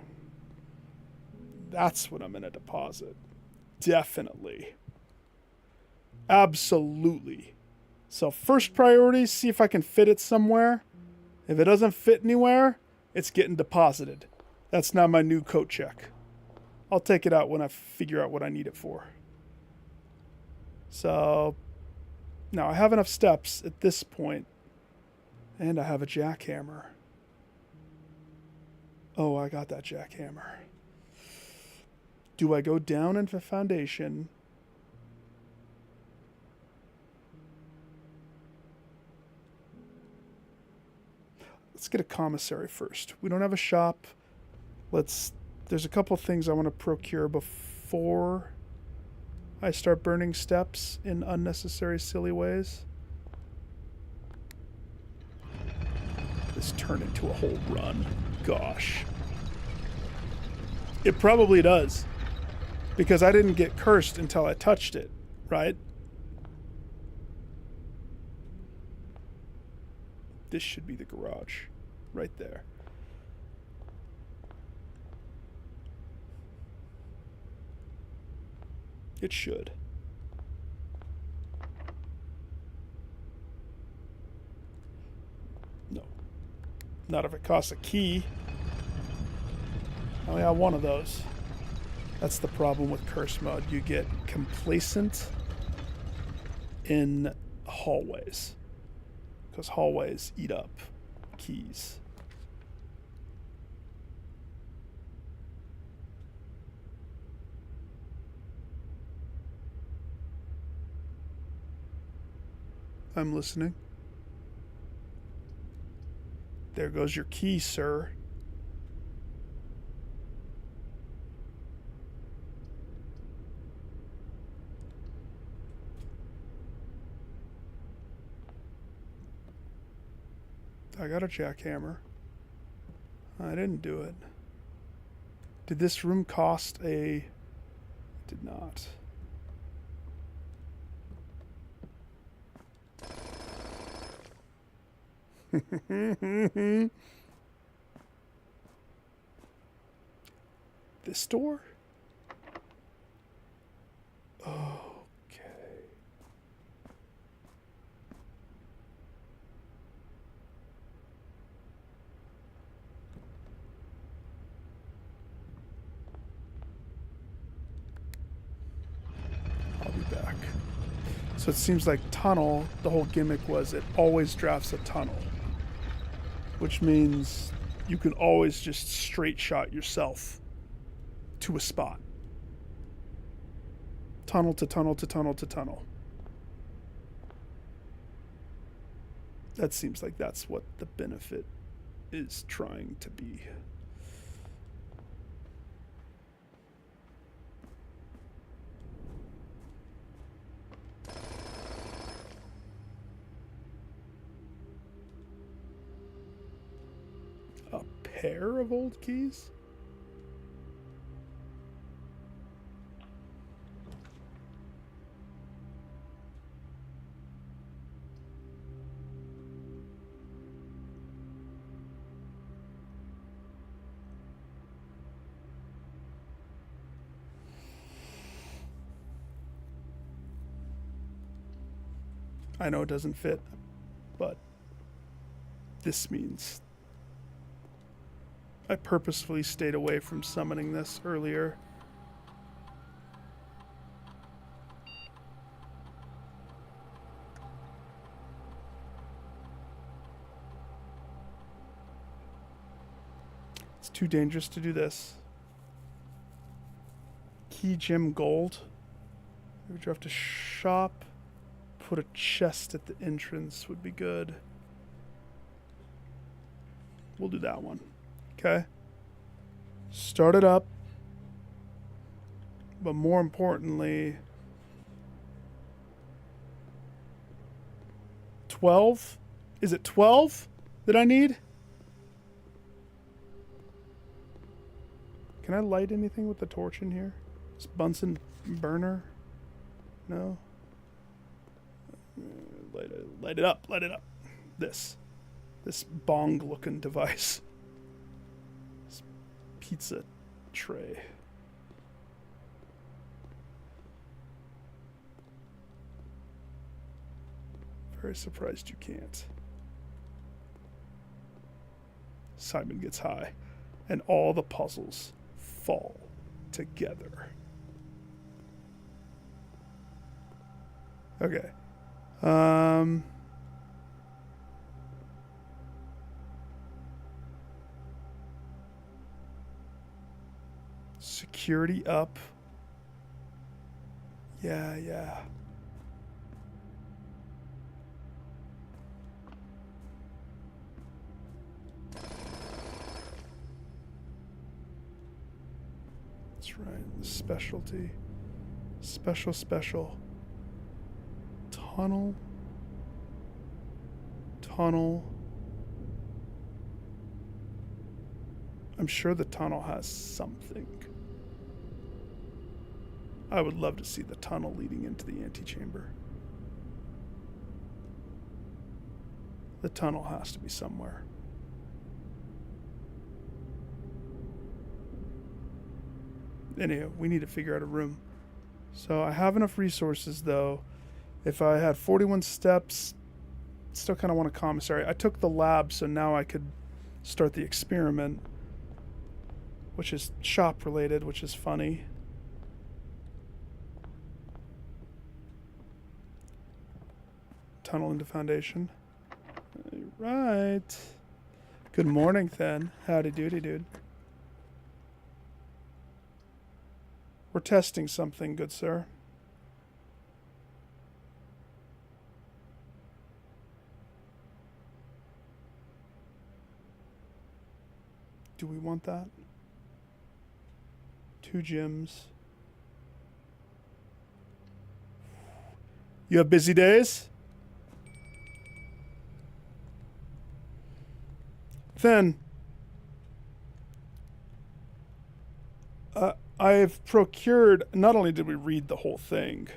that's what I'm going to deposit. Definitely. Absolutely. So first priority, see if I can fit it somewhere. If it doesn't fit anywhere, it's getting deposited. That's now my new coat check. I'll take it out when I figure out what I need it for. So, now I have enough steps at this point, and I have a jackhammer. Oh, I got that jackhammer. Do I go down into foundation? Let's get a commissary first. We don't have a shop. There's a couple things I want to procure before I start burning steps in unnecessary, silly ways. This turned into a whole run. Gosh. It probably does. Because I didn't get cursed until I touched it, right? This should be the garage. Right there. It should. No. Not if it costs a key. Oh yeah, one of those. That's the problem with curse mode. You get complacent in hallways. Because hallways eat up keys. I'm listening. There goes your key, sir. I got a jackhammer. I didn't do it. Did this room cost a... It did not. This door? Okay. I'll be back. So it seems like tunnel, the whole gimmick was it always drafts a tunnel. Which means you can always just straight shot yourself to a spot. Tunnel to tunnel to tunnel to tunnel. That seems like that's what the benefit is trying to be. A pair of old keys? I know it doesn't fit, but this means I purposefully stayed away from summoning this earlier. It's too dangerous to do this. Key gem gold. Maybe drive to shop. Put a chest at the entrance would be good. We'll do that one. Okay. Start it up. But more importantly, 12? Is it 12 that I need? Can I light anything with the torch in here? Is Bunsen burner? No? Light it up, light it up. This bong looking device. This pizza tray. Very surprised you can't. Simon gets high, and all the puzzles fall together. Okay. Security up. Yeah. That's right. The specialty. Special. Tunnel. I'm sure the tunnel has something. I would love to see the tunnel leading into the antechamber. The tunnel has to be somewhere. Anyhow, we need to figure out a room. So I have enough resources, though. If I had 41 steps, still kind of want a commissary. I took the lab, so now I could start the experiment, which is shop related, which is funny. Tunnel into foundation. Right. Good morning, then. Howdy doody, dude. We're testing something, good sir. Do we want that? 2 gyms. You have busy days? Then, I've procured, not only did we read the whole thing,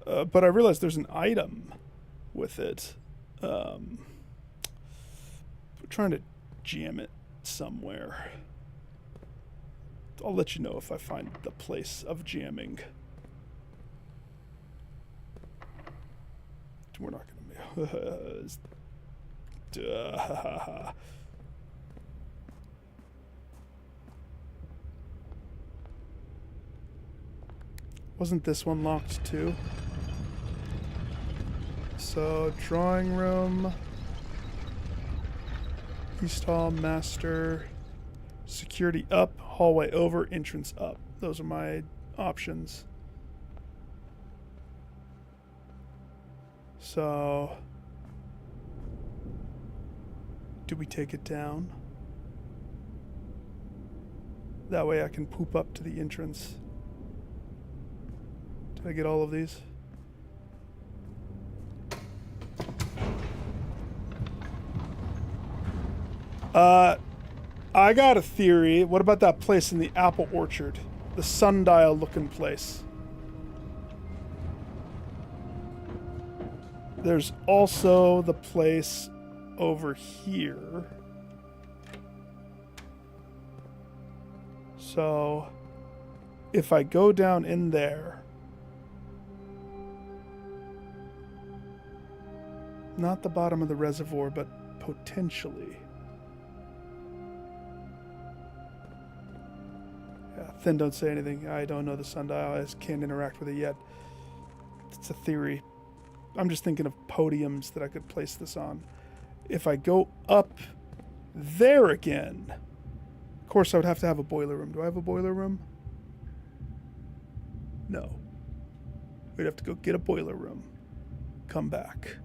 but I realized there's an item with it. We're trying to jam it somewhere. I'll let you know if I find the place of jamming. We're not going to... Wasn't this one locked too? So, drawing room, East Hall, master, security up, hallway over, entrance up. Those are my options. So, do we take it down? That way I can poop up to the entrance. Did I get all of these? I got a theory. What about that place in the apple orchard? The sundial looking place. There's also the place over here. So, if I go down in there, not the bottom of the reservoir, but potentially. Yeah, then don't say anything. I don't know the sundial. I just can't interact with it yet. It's a theory. I'm just thinking of podiums that I could place this on. If I go up there again, of course I would have to have a boiler room. Do I have a boiler room? No. We'd have to go get a boiler room. Come back.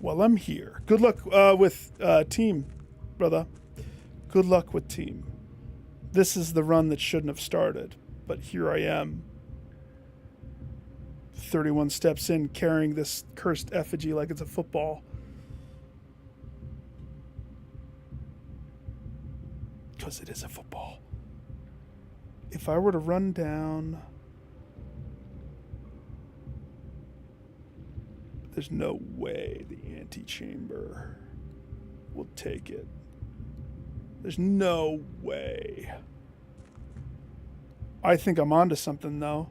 Well, I'm here. Good luck with team, brother. Good luck with team. This is the run that shouldn't have started, but here I am. 31 steps in, carrying this cursed effigy like it's a football. Because it is a football. If I were to run down... There's no way the antechamber will take it. There's no way. I think I'm onto something, though.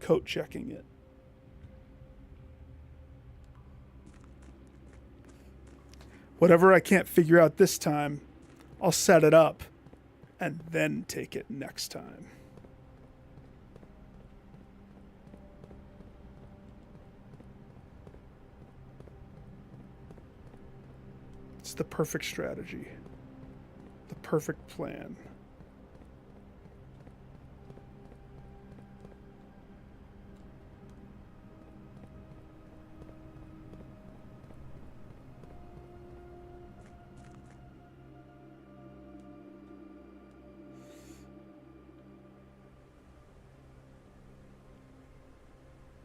Coat checking it. Whatever I can't figure out this time, I'll set it up and then take it next time. It's the perfect strategy. The perfect plan.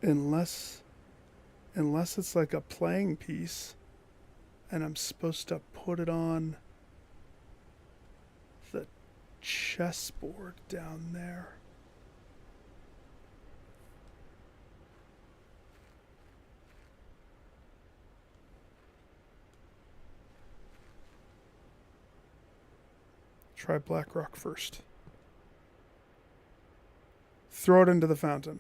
Unless it's like a playing piece and I'm supposed to put it on the chessboard down there. Try Black Rock first. Throw it into the fountain.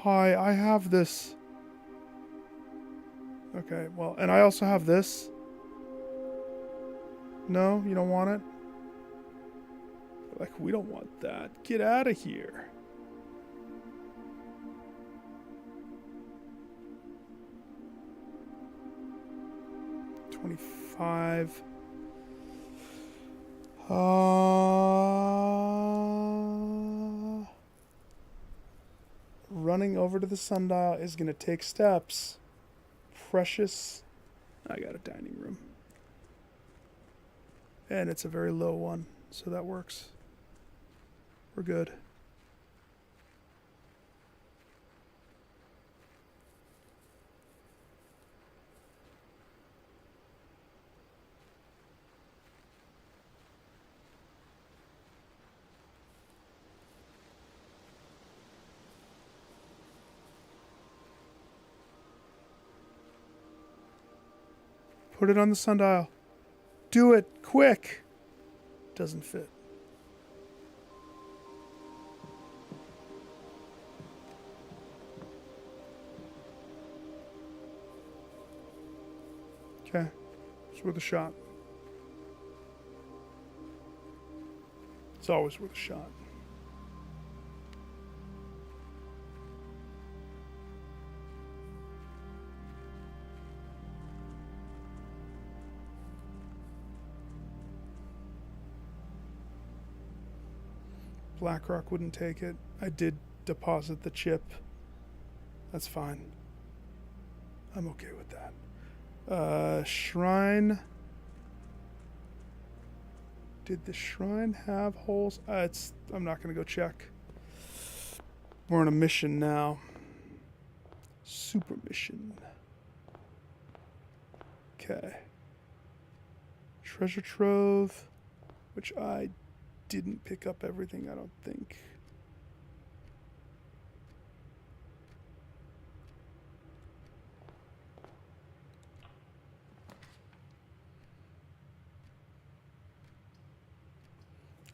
Hi, I have this. Okay, well, and I also have this. No, you don't want it? Like, we don't want that. Get out of here. $25. Running over to the sundial is going to take steps. Precious. I got a dining room. And it's a very low one, so that works. We're good. Put it on the sundial. Do it, quick. Doesn't fit. Okay, it's worth a shot. It's always worth a shot. BlackRock wouldn't take it. I did deposit the chip. That's fine. I'm okay with that. Shrine. Did the shrine have holes? I'm not going to go check. We're on a mission now. Super mission. Okay. Treasure trove, which I didn't pick up everything, I don't think.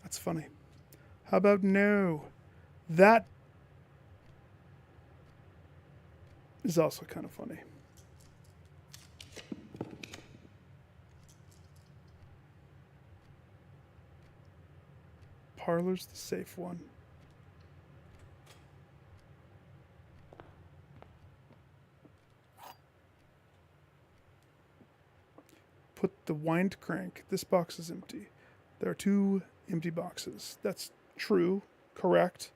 That's funny. How about no? That is also kind of funny. Parlor's the safe one. Put the wind crank. This box is empty. There are 2 empty boxes. That's true. Correct.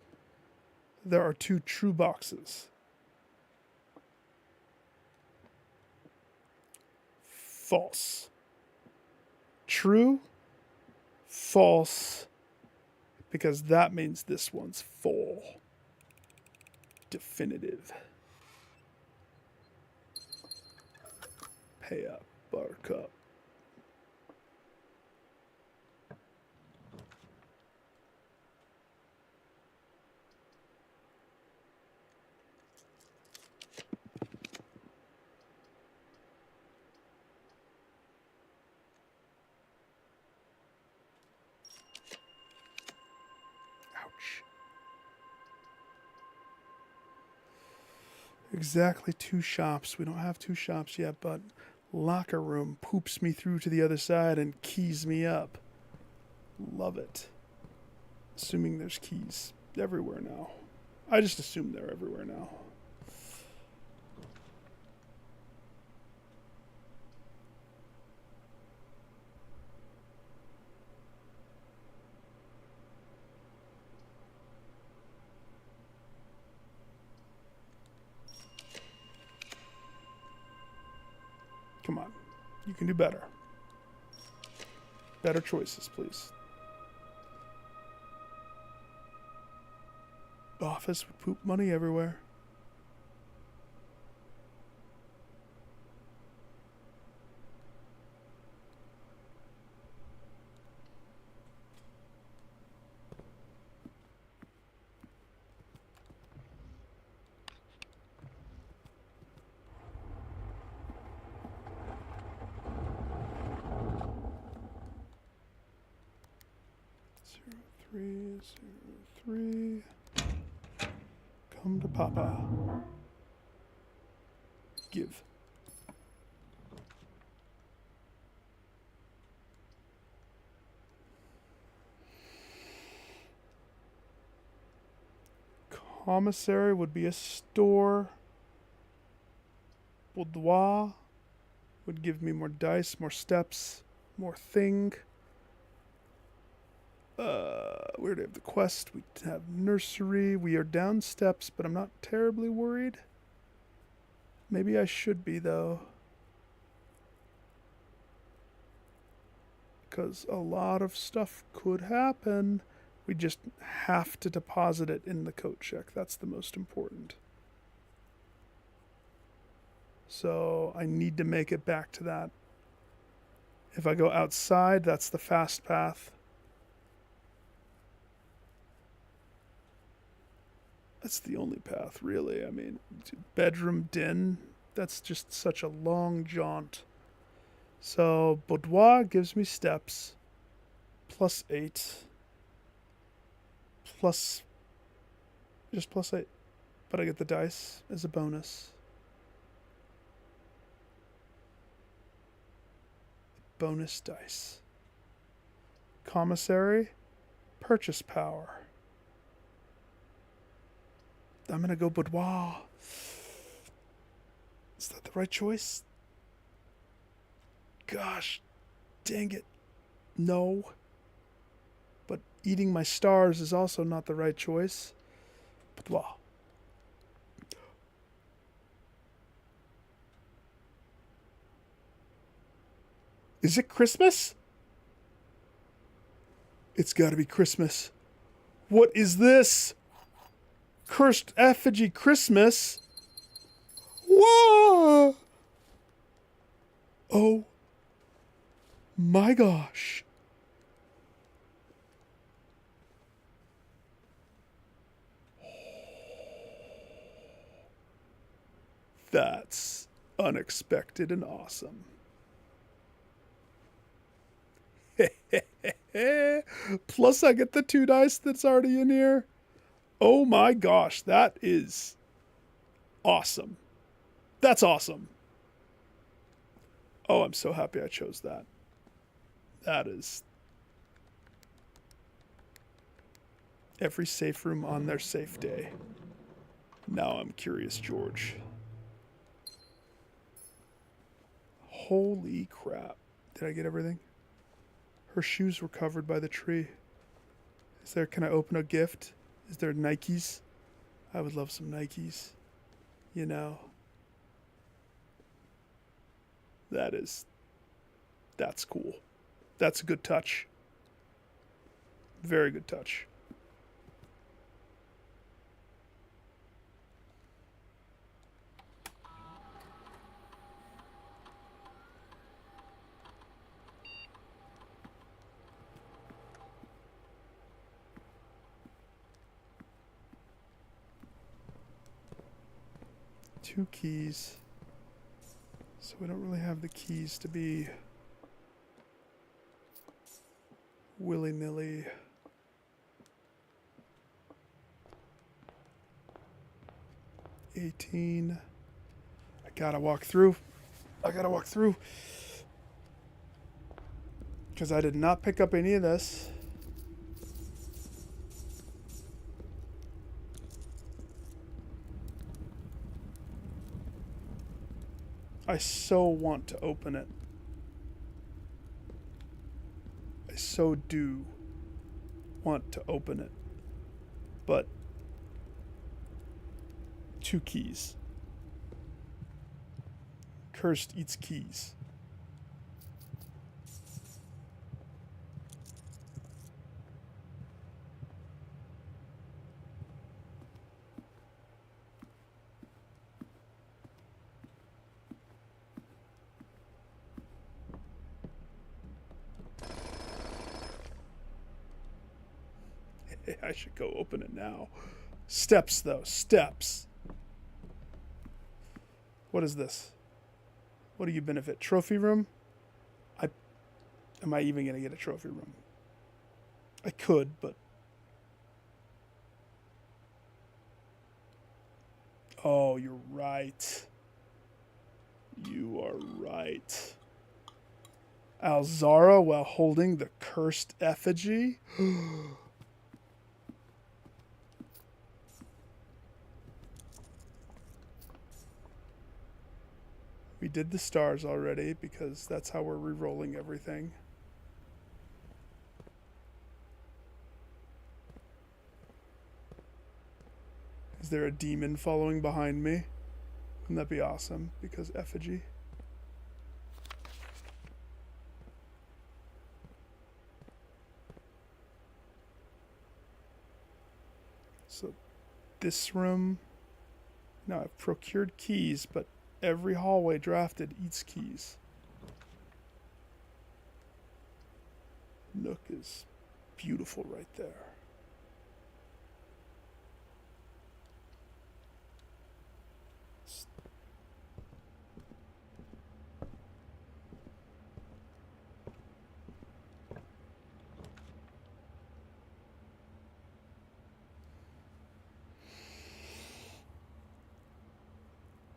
There are 2 true boxes. False. True. False. Because that means this one's full. Definitive. Pay up, buttercup. Exactly 2 shops. We don't have 2 shops yet, but locker room poops me through to the other side and keys me up. Love it. Assuming there's keys everywhere now. I just assume they're everywhere now. Come on. You can do better. Better choices, please. Office with poop money everywhere. Zero, 3, 0, 3. Come to Papa. Give. Commissary would be a store. Boudoir would give me more dice, more steps, more thing. We already have the quest. We have nursery. We are down steps, but I'm not terribly worried. Maybe I should be, though. Because a lot of stuff could happen. We just have to deposit it in the coat check. That's the most important. So I need to make it back to that. If I go outside, that's the fast path. That's the only path, really. I mean, bedroom, den, that's just such a long jaunt. So, boudoir gives me steps. +8. Just +8. But I get the dice as a bonus. Bonus dice. Commissary, purchase power. I'm gonna go boudoir. Is that the right choice? Gosh, dang it. No. But eating my stars is also not the right choice. Boudoir. Is it Christmas? It's gotta be Christmas. What is this? Cursed effigy Christmas? Whoa! Oh my gosh. That's unexpected and awesome. Plus I get the 2 dice that's already in here. Oh my gosh, that is awesome. That's awesome. Oh, I'm so happy I chose that. That is every safe room on their safe day. Now I'm curious, George. Holy crap. Did I get everything? Her shoes were covered by the tree. Can I open a gift? Is there Nikes? I would love some Nikes. You know. That's cool. That's a good touch. Very good touch. Two keys. So we don't really have the keys to be willy-nilly. $18. I gotta walk through. Because I did not pick up any of this. I so want to open it. I so do want to open it. But 2 keys. Cursed eats keys. I should go open it now. Steps, though. Steps. What is this? What do you benefit? Trophy room? Am I even going to get a trophy room? I could, but... Oh, you're right. You are right. Alzara while holding the cursed effigy? We did the stars already because that's how we're re-rolling everything. Is there a demon following behind me? Wouldn't that be awesome? Because effigy. So this room. Now I've procured keys, but every hallway drafted eats keys. Nook is beautiful right there.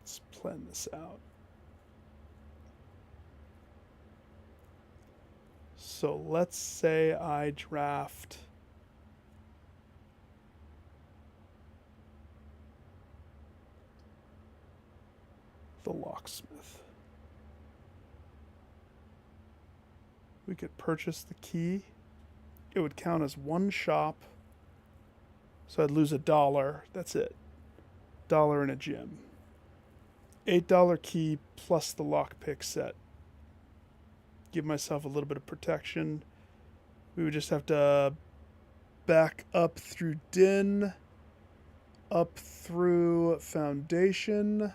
Let's plan this out. So let's say I draft the locksmith. We could purchase the key. It would count as one shop. So I'd lose $1. That's it. $1 in a gym. $8 key plus the lockpick set. Give myself a little bit of protection. We would just have to back up through Din, up through Foundation,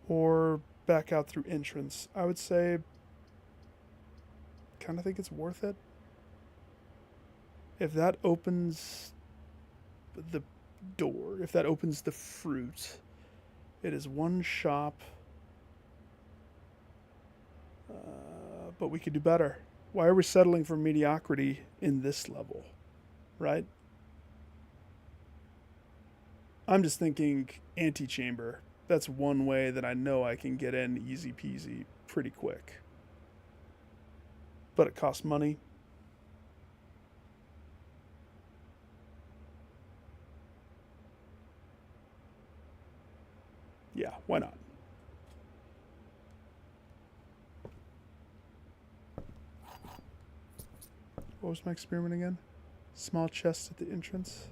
or back out through entrance. I would say, kind of think it's worth it. If that opens the door, if that opens the fruit, it is one shop. But we could do better. Why are we settling for mediocrity in this level? Right? I'm just thinking antechamber. That's one way that I know I can get in easy peasy pretty quick. But it costs money. Yeah, why not? What was my experiment again? Small chests at the entrance.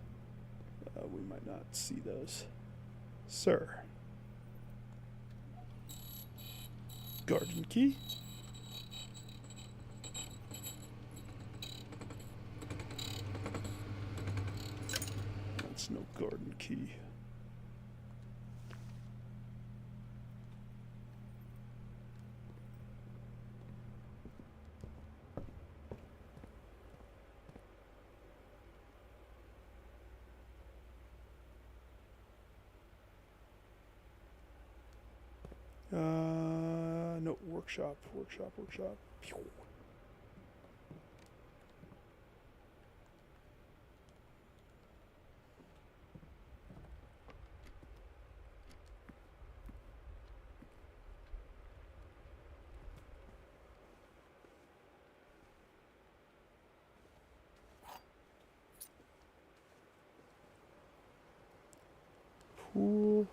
We might not see those. Sir. Garden key. That's no garden key. No, workshop. Pew. Pool.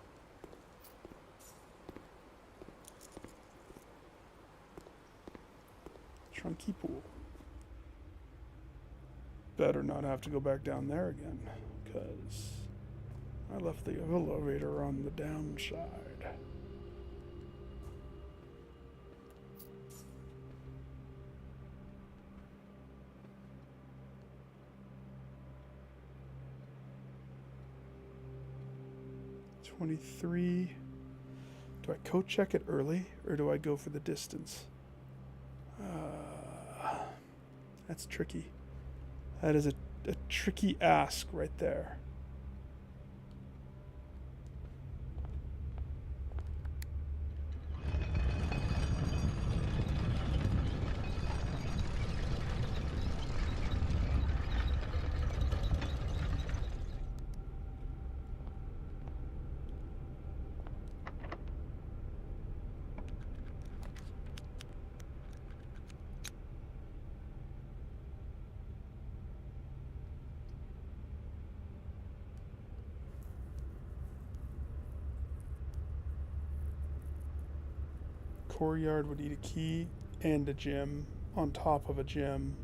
Trunky pool. Better not have to go back down there again, because I left the elevator on the downside. $23. Do I coat check it early, or do I go for the distance? That's tricky. That is a tricky ask right there. Courtyard would need a key and a gym on top of a gym.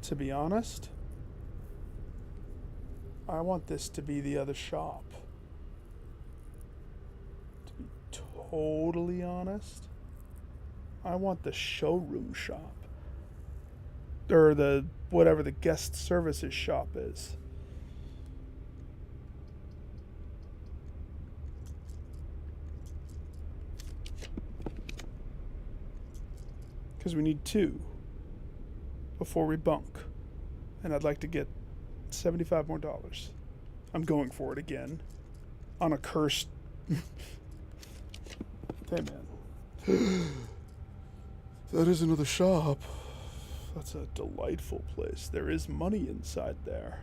To be honest, I want this to be the other shop. To be totally honest, I want the showroom shop. Or the whatever the guest services shop is. Because we need 2 before we bunk. And I'd like to get $75 more. I'm going for it again. On a cursed... Hey, man. That is another shop. That's a delightful place. There is money inside there.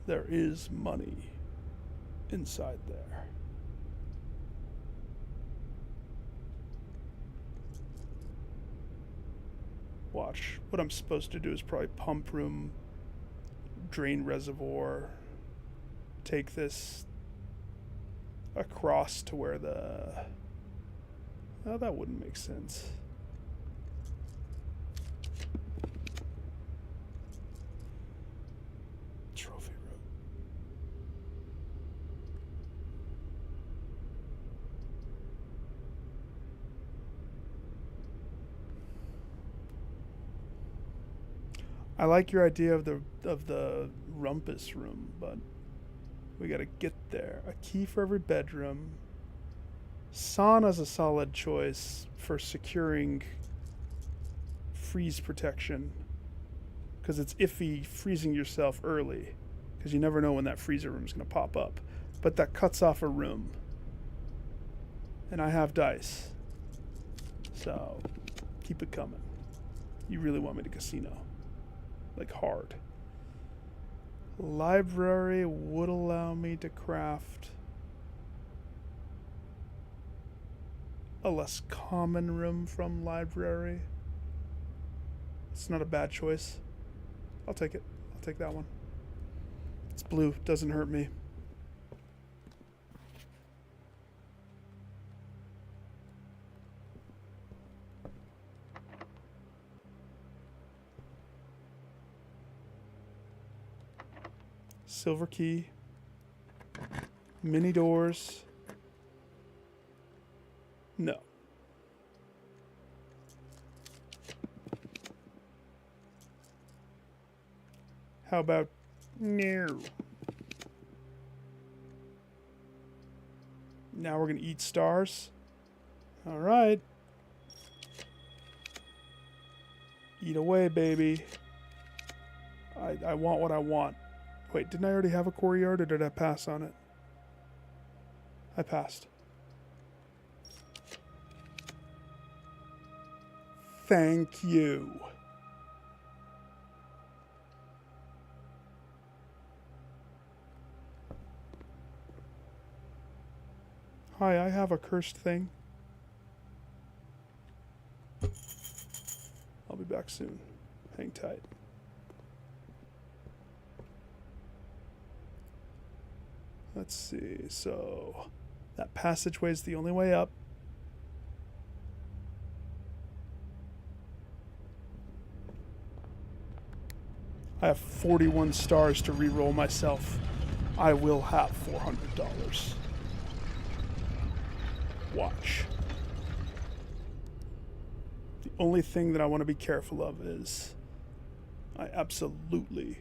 There is money inside there. Watch. What I'm supposed to do is probably pump room, drain reservoir, take this across to where the... Oh, that wouldn't make sense. Trophy room. I like your idea of the rumpus room, but we gotta get there. A key for every bedroom. Sauna's a solid choice for securing freeze protection, because it's iffy freezing yourself early, because you never know when that freezer room is going to pop up. But that cuts off a room, and I have dice, so keep it coming. You really want me to casino, like hard. Library would allow me to craft a less common room from library. It's not a bad choice. I'll take it. I'll take that one. It's blue. Doesn't hurt me. Silver key. Mini doors. No. How about no? Now we're gonna eat stars. All right. Eat away, baby. I want what I want. Wait, didn't I already have a courtyard, or did I pass on it? I passed. Thank you. Hi, I have a cursed thing. I'll be back soon. Hang tight. Let's see, so that passageway is the only way up. I have 41 stars to re-roll myself. I will have $400. Watch. The only thing that I want to be careful of is I absolutely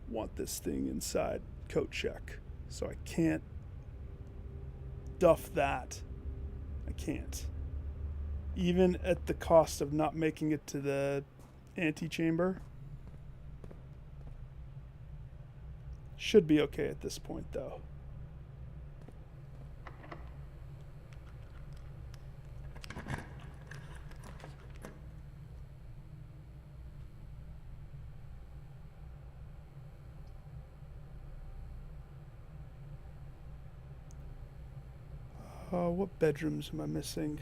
want this thing inside coat check. So I can't duff that I can't. Even at the cost of not making it to the antechamber. Should be okay at this point, though. What bedrooms am I missing?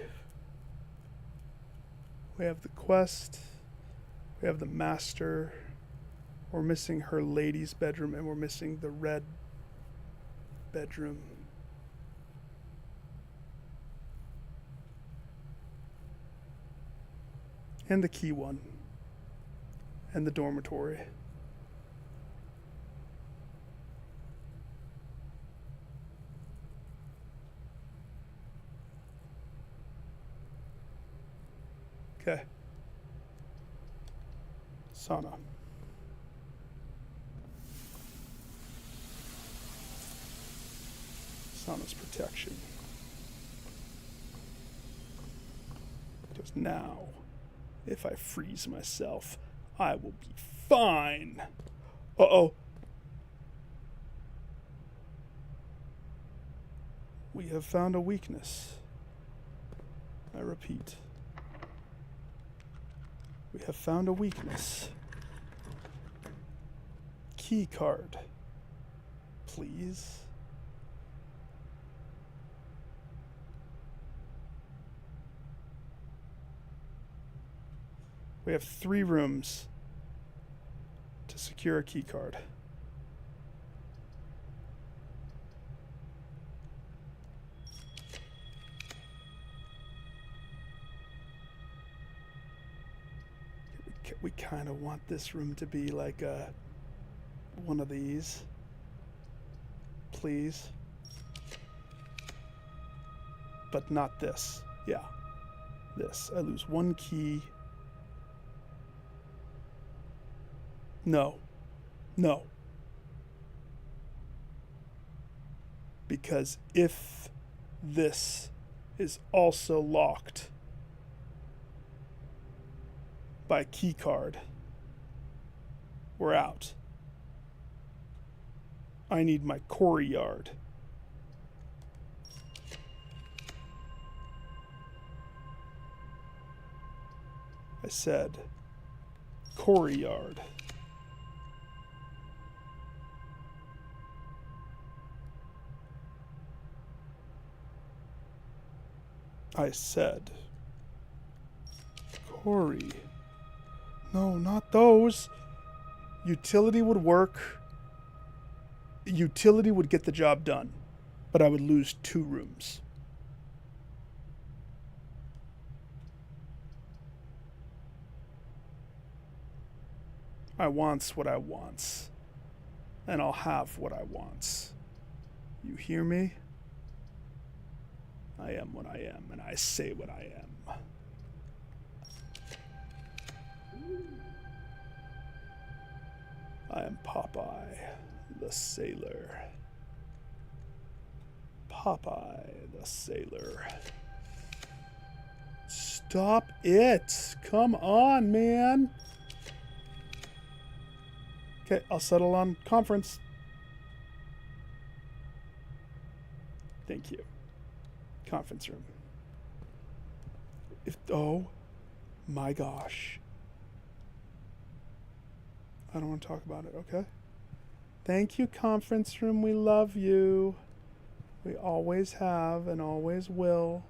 We have the quest. We have the master. We're missing her lady's bedroom, and we're missing the red bedroom. And the key one. And the dormitory. Okay. Sauna. Sauna's protection. Because now, if I freeze myself, I will be fine. Uh-oh. We have found a weakness. I repeat. We have found a weakness. Key card. Please. We have 3 rooms to secure a key card. We kind of want this room to be like one of these. Please. But not this. Yeah. This. I lose 1 key. No. No. Because if this is also locked by key card, we're out. I need my courtyard. I said courtyard. I said Corey. No, not those. Utility would work. Utility would get the job done, but I would lose 2 rooms. I wants what I wants, and I'll have what I wants. You hear me? I am what I am, and I say what I am. I am Popeye, the sailor. Popeye, the sailor. Stop it! Come on, man! Okay, I'll settle on conference. Thank you. Conference room. Oh my gosh. I don't want to talk about it, okay? Thank you, conference room. We love you. We always have and always will.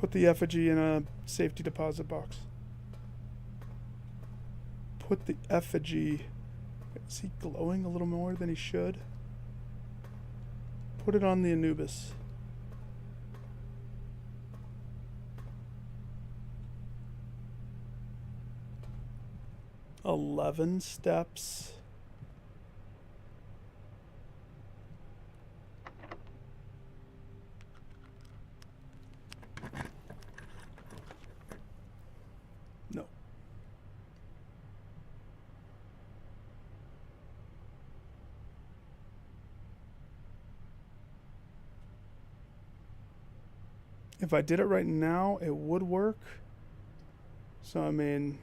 Put the effigy in a safety deposit box. Put the effigy... Is he glowing a little more than he should? Put it on the Anubis. 11 steps. No. If I did it right now, it would work. So, I mean,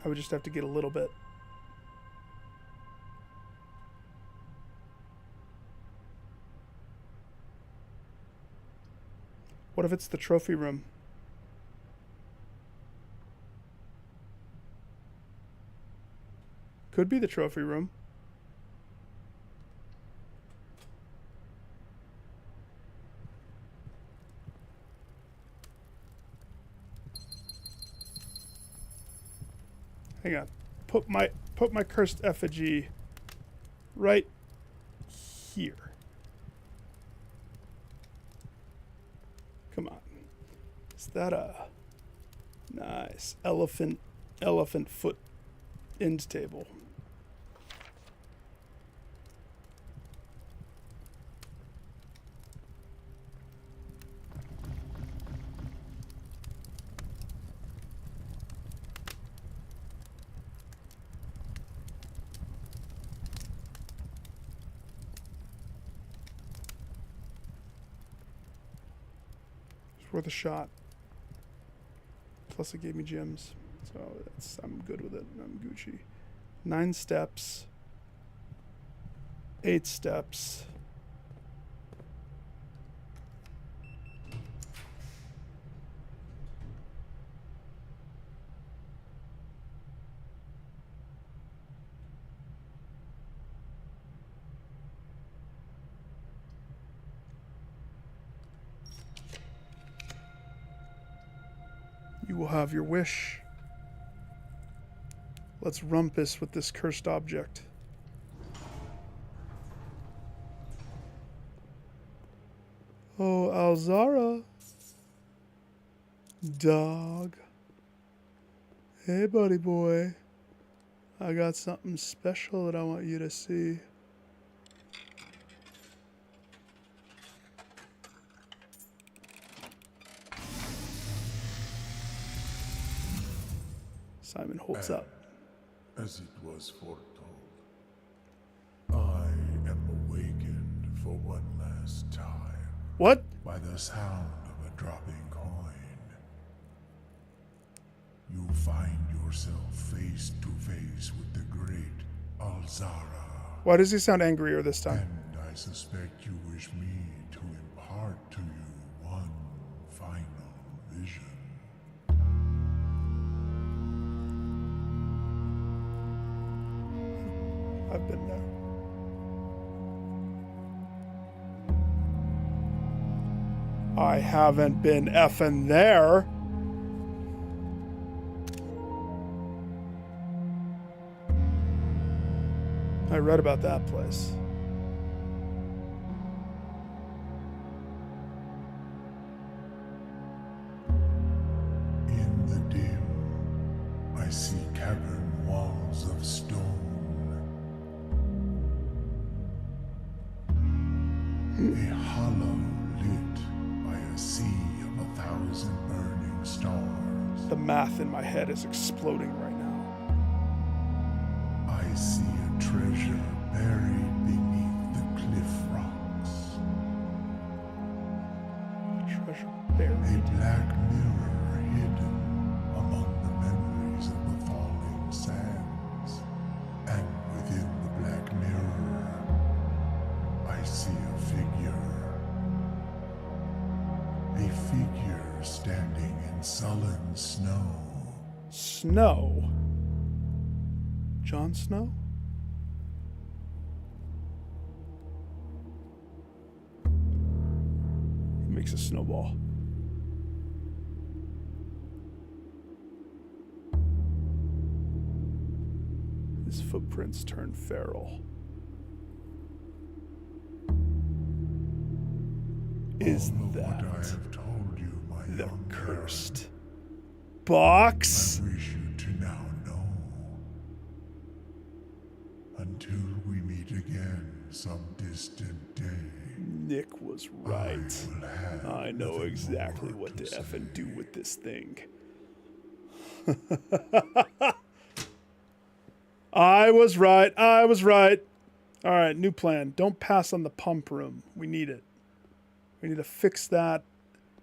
I would just have to get a little bit. What if it's the trophy room? Could be the trophy room. Hang on. Put my cursed effigy right here. Come on. Is that a nice elephant foot end table? Worth a shot. Plus it gave me gems. So I'm good with it. I'm Gucci. 9 steps. 8 steps. You will have your wish. Let's rumpus with this cursed object. Oh, Alzara. Dog. Hey, buddy boy. I got something special that I want you to see. Simon holds up. As it was foretold, I am awakened for one last time. What? By the sound of a dropping coin. You find yourself face to face with the great Alzara. Why does he sound angrier this time? And I suspect you wish me to impart to you one final vision. I've been there. I haven't been effing there. I read about that place. In the dim, I see cavern walls of stone. A hollow lit by a sea of 1,000 burning stars. The math in my head is exploding right now. I see a treasure buried beneath the cliff rocks. A treasure buried. A black mirror hidden among the memories of the falling sands. And within the black mirror, I see a figure. A figure standing in sullen snow. Snow? Jon Snow? He makes a snowball. His footprints turn feral. Is that what I have told you, my the young cursed box? I wish you to now again some distant day. Nick was right. I know exactly what to effing do with this thing. I was right. I was right. All right, new plan. Don't pass on the pump room. We need it. We need to fix that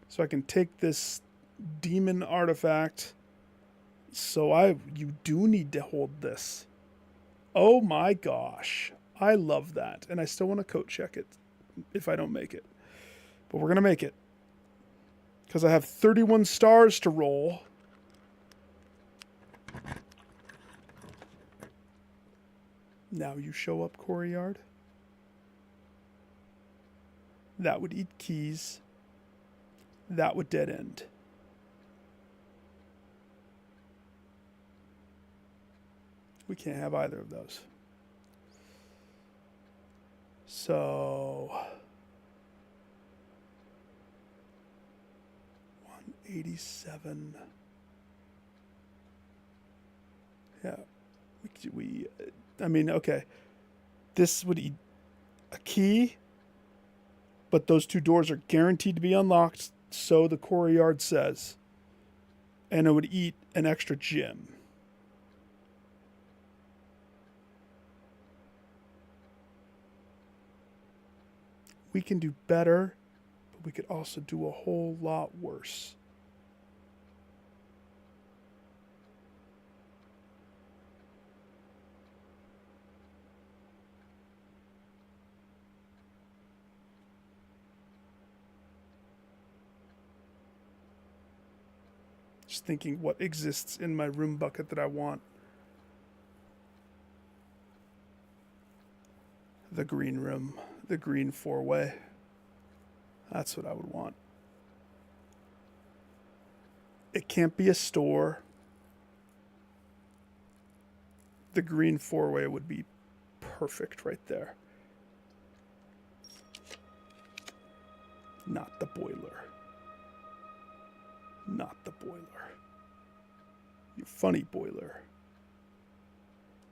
so I can take this demon artifact. So you do need to hold this. Oh my gosh. I love that. And I still want to coat check it if I don't make it. But we're going to make it. Because I have 31 stars to roll. Now you show up, Corey Yard. That would eat keys. That would dead end. We can't have either of those. So 187. Yeah. I mean, okay. This would eat a key, but those two doors are guaranteed to be unlocked, so the Corey Yard says. And it would eat an extra gym. We can do better, but we could also do a whole lot worse. Just thinking what exists in my room bucket that I want. The green room. The green four-way. That's what I would want. It can't be a store. The green four-way would be perfect right there. Not the boiler. Not the boiler. You funny boiler.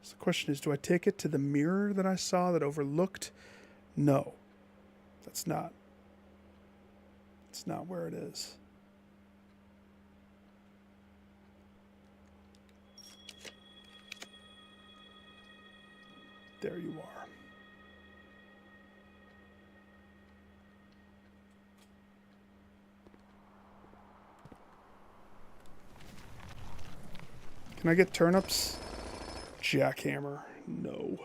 So the question is, do I take it to the mirror that I saw that overlooked? No. That's not. It's not where it is. There you are. Can I get turnips? Jackhammer. No.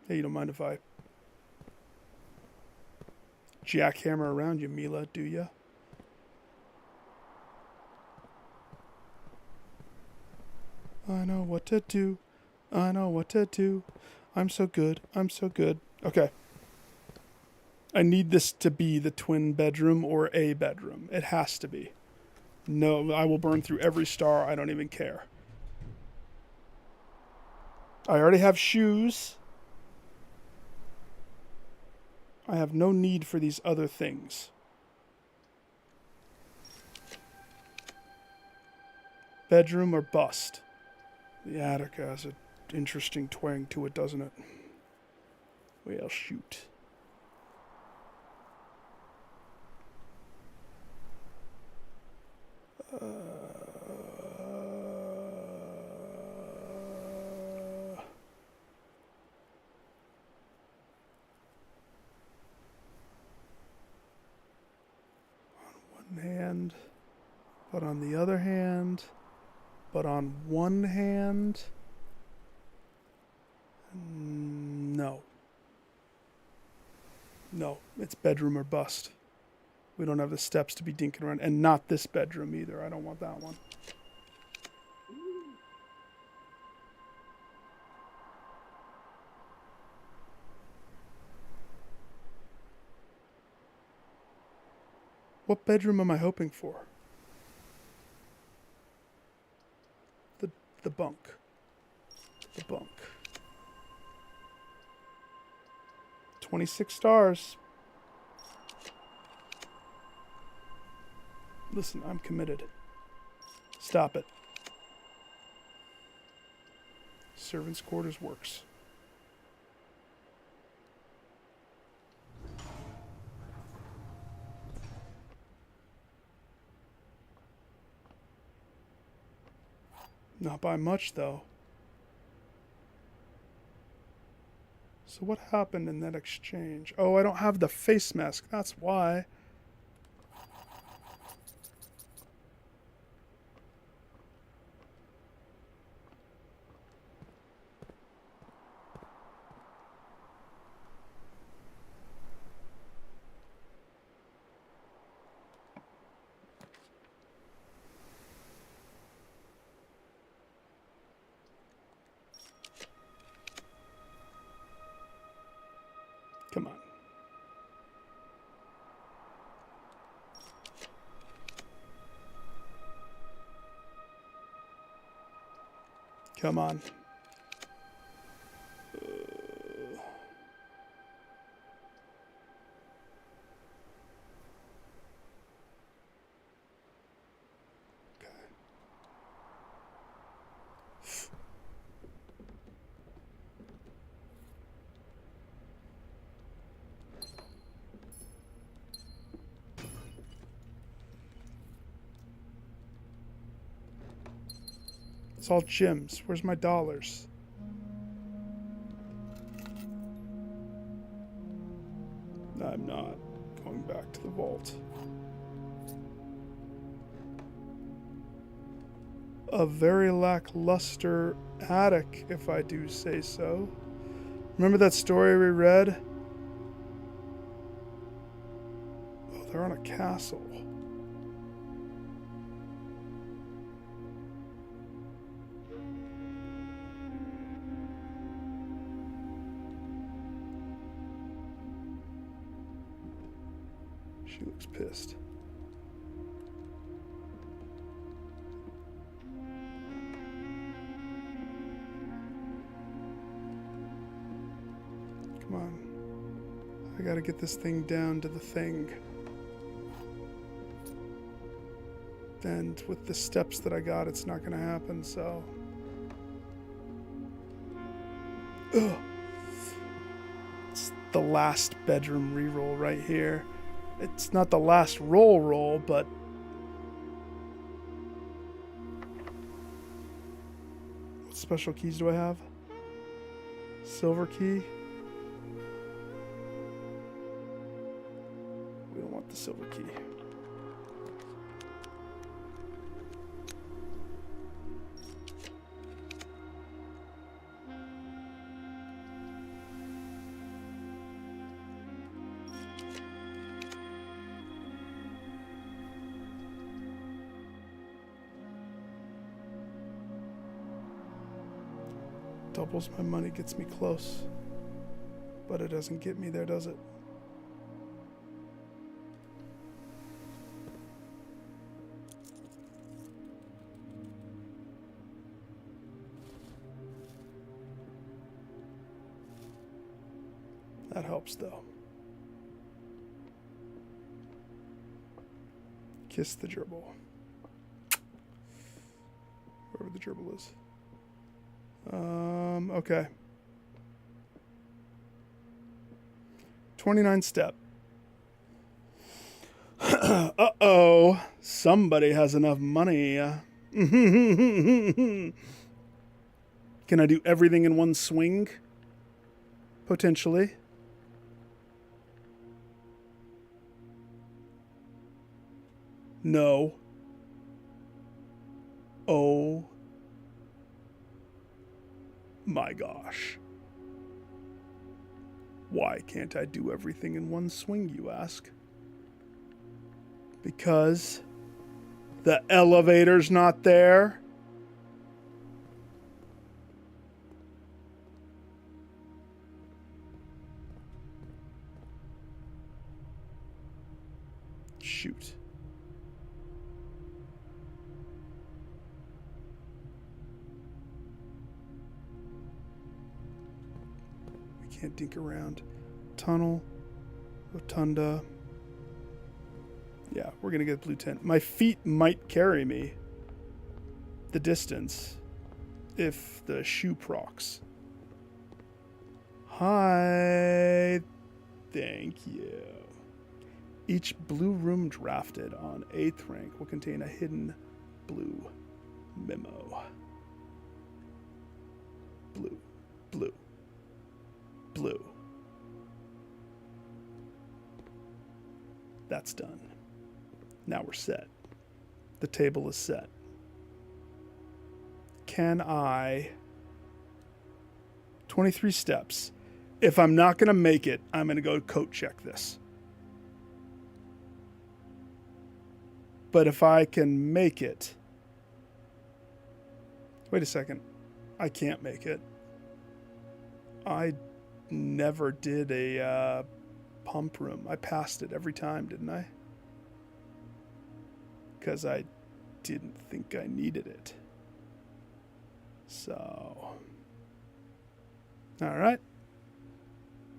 Hey, you don't mind if I jackhammer around you, Mila, do ya? I know what to do. I know what to do. I'm so good. I'm so good. Okay. I need this to be the twin bedroom or a bedroom. It has to be. No, I will burn through every star. I don't even care. I already have shoes. I have no need for these other things. Bedroom or bust? The attic has an interesting twang to it, doesn't it? Well, shoot. Hand, but on the other hand, but on one hand, no. No, it's bedroom or bust. We don't have the steps to be dinking around, and not this bedroom either. I don't want that one. What bedroom am I hoping for? The bunk. The bunk. 26 stars. Listen, I'm committed. Stop it. Servants' quarters works. Not by much, though. So what happened in that exchange? Oh, I don't have the face mask. That's why. Come on. Come on. It's all gems. Where's my dollars? I'm not going back to the vault. A very lackluster attic, if I do say so. Remember that story we read? Oh, they're on a castle. She looks pissed. Come on. I gotta get this thing down to the thing. And with the steps that I got, it's not gonna happen, so. Ugh. It's the last bedroom reroll right here. It's not the last roll, but what special keys do I have? Silver key. We don't want the silver key. Doubles my money, gets me close. But it doesn't get me there, does it? That helps, though. Kiss the gerbil. Wherever the gerbil is. Okay. 29 step. Uh-oh. Somebody has enough money. Can I do everything in one swing? Potentially. No. Oh. My gosh. Why can't I do everything in one swing, you ask? Because the elevator's not there? Shoot. Can't dink around. Tunnel. Rotunda. Yeah, we're going to get blue tent. My feet might carry me the distance if the shoe procs. Hi. Thank you. Each blue room drafted on 8th rank will contain a hidden blue memo. Blue, blue, blue. That's done. Now we're set. The table is set. Can I... 23 steps. If I'm not going to make it, I'm going to go coat check this. But if I can make it... Wait a second. I can't make it. I never did a pump room. I passed it every time, didn't I? Because I didn't think I needed it. So... Alright.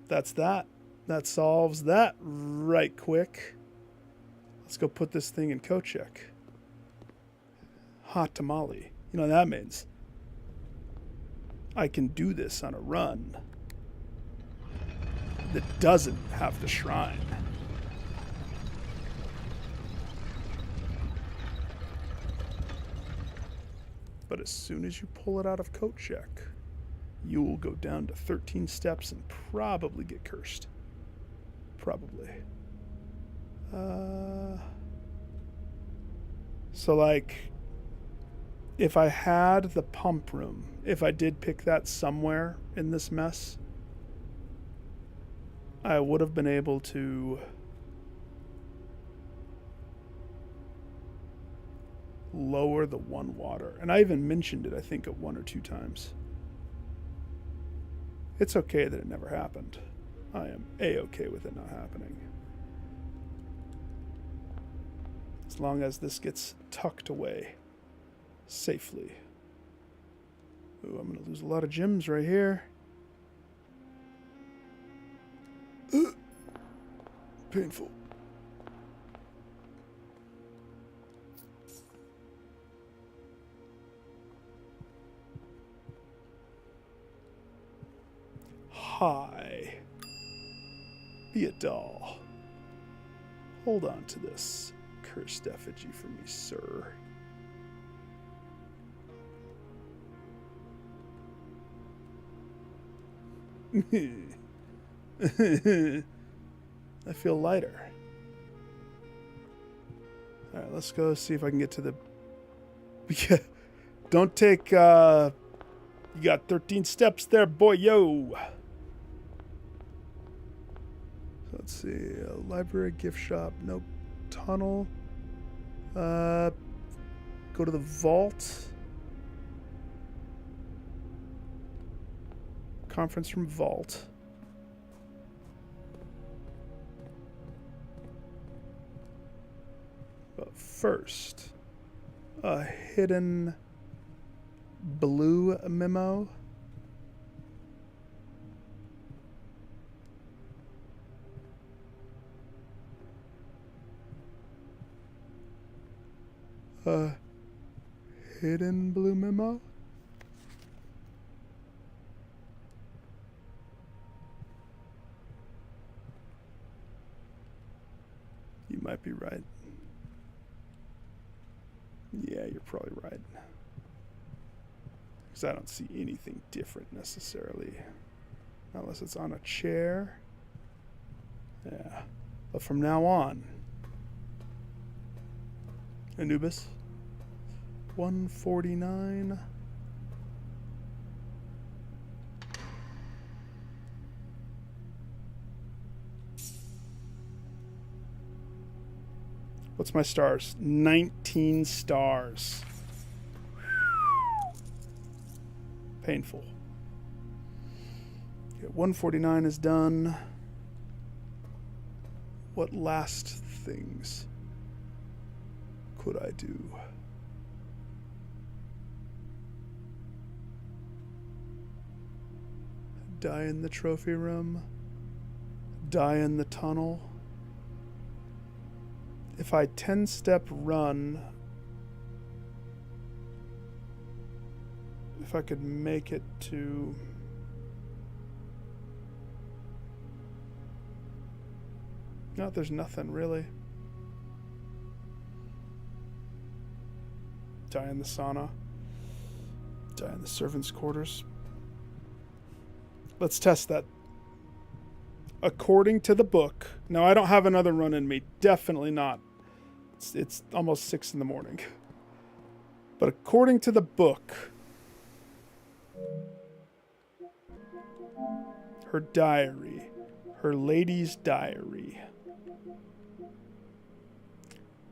That's that. That solves that right quick. Let's go put this thing in coat check. Hot tamale. You know what that means? I can do this on a run that doesn't have the shrine. But as soon as you pull it out of coat check, you will go down to 13 steps and probably get cursed. Probably. So like, if I had the pump room, if I did pick that somewhere in this mess, I would have been able to lower the one water. And I even mentioned it, I think, at 1 or 2 times. It's okay that it never happened. I am A-okay with it not happening. As long as this gets tucked away safely. Ooh, I'm going to lose a lot of gems right here. Painful. Hi. Be a doll. Hold on to this cursed effigy for me, sir. I feel lighter. Alright, let's go see if I can get to the... Don't take... You got 13 steps there, boy, yo! So let's see. Library, gift shop, nope. Tunnel. Go to the vault. Conference room vault. But first, a hidden blue memo. A hidden blue memo. You might be right. Yeah, you're probably right. Because I don't see anything different necessarily. Unless it's on a chair. Yeah. But from now on, Anubis, 149. What's my stars? 19 stars. Painful. Okay, 149 is done. What last things could I do? Die in the trophy room. Die in the tunnel. If I 10-step run if I could make it to... No, there's nothing really. Die in the sauna. Die in the servants' quarters. Let's test that. According to the book... Now, I don't have another run in me. Definitely not. It's almost 6 in the morning. But according to the book... Her diary. Her lady's diary.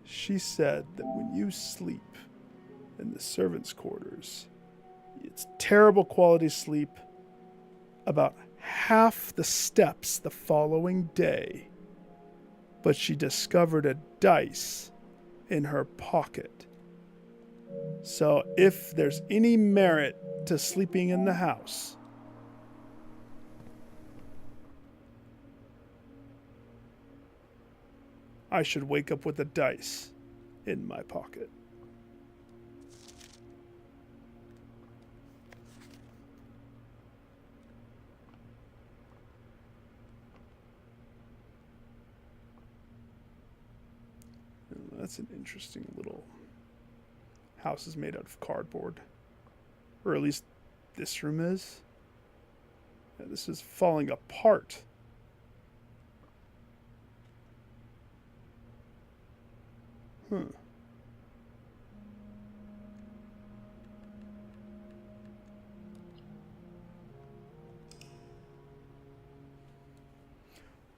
She said that when you sleep in the servants' quarters, it's terrible quality sleep. About half the steps the following day. But she discovered a dice in her pocket. So if there's any merit to sleeping in the house, I should wake up with a dice in my pocket. That's an interesting little house is made out of cardboard. Or at least this room is. Yeah, this is falling apart.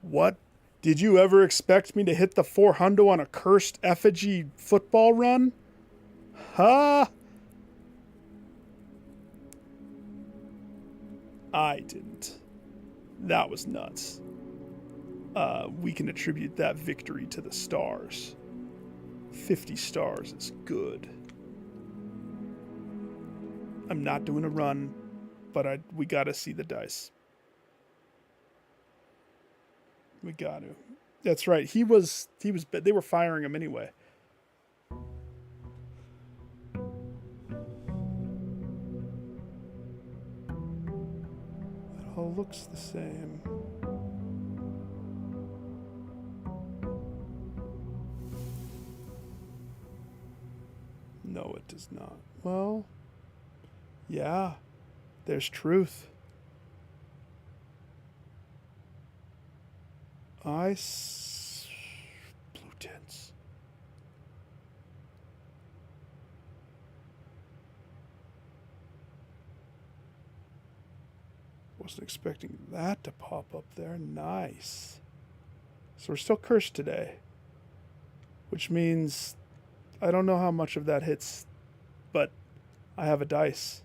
What? Did you ever expect me to hit the 400 on a cursed effigy football run? Huh? I didn't. That was nuts. We can attribute that victory to the stars. 50 stars is good. I'm not doing a run, but we gotta see the dice. We got to. That's right. They were firing him anyway. It all looks the same. No, it does not. Well, yeah, there's truth. Blue tints. Wasn't expecting that to pop up there. Nice. So we're still cursed today. Which means I don't know how much of that hits, but I have a dice.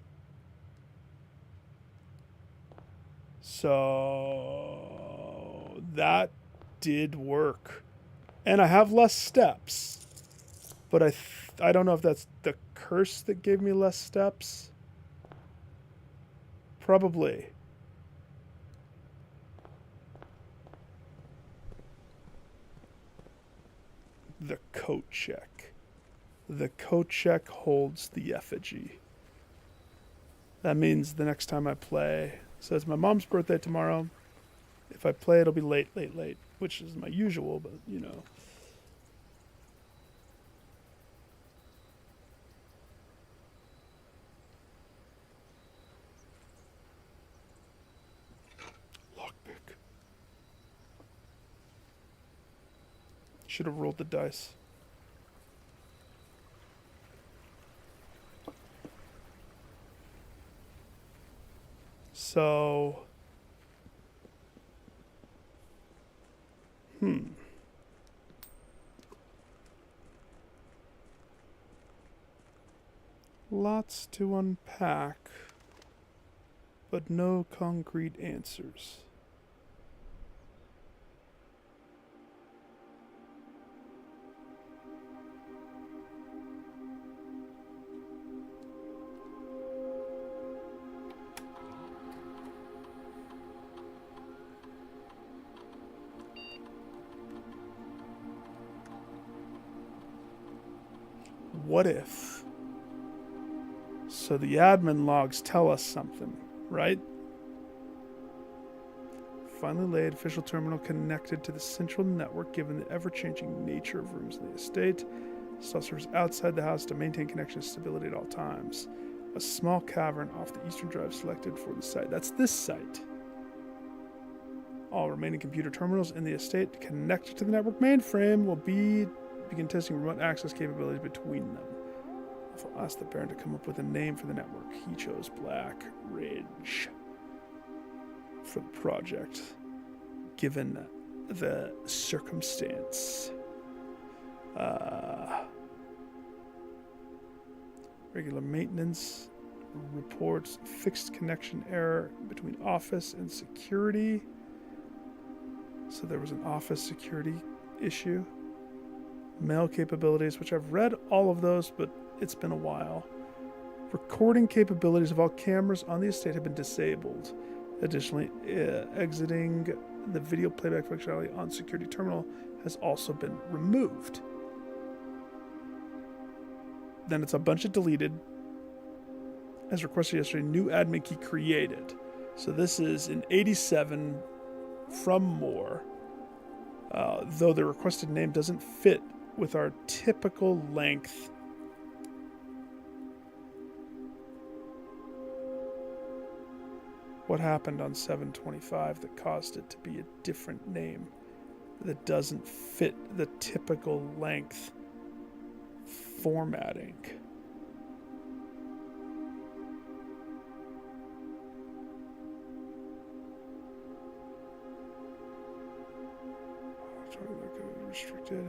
So that did work. And I have less steps. But I don't know if that's the curse that gave me less steps. Probably. The coat check. The coat check holds the effigy. That means the next time I play... So it's my mom's birthday tomorrow. If I play, it'll be late, which is my usual, but, you know. Lockpick. Should have rolled the dice. So... Lots to unpack, but no concrete answers. What if So the admin logs tell us something, right? Finally laid official terminal connected to the central network given the ever-changing nature of rooms in the estate. Still serves outside the house to maintain connection stability at all times. A small cavern off the eastern drive selected for the site. That's this site. All remaining computer terminals in the estate connected to the network mainframe will begin testing remote access capabilities between them. I'll ask the Baron to come up with a name for the network. He chose Black Ridge for the project, given the circumstance. Regular maintenance reports fixed connection error between office and security. So there was an office security issue. Mail capabilities, which I've read all of those, but it's been a while. Recording capabilities of all cameras on the estate have been disabled. Additionally, exiting the video playback functionality on security terminal has also been removed. Then it's a bunch of deleted. As requested yesterday, new admin key created. So this is an 87 from more. Though the requested name doesn't fit with our typical length. What happened on 725 that caused it to be a different name that doesn't fit the typical length formatting? Restricted.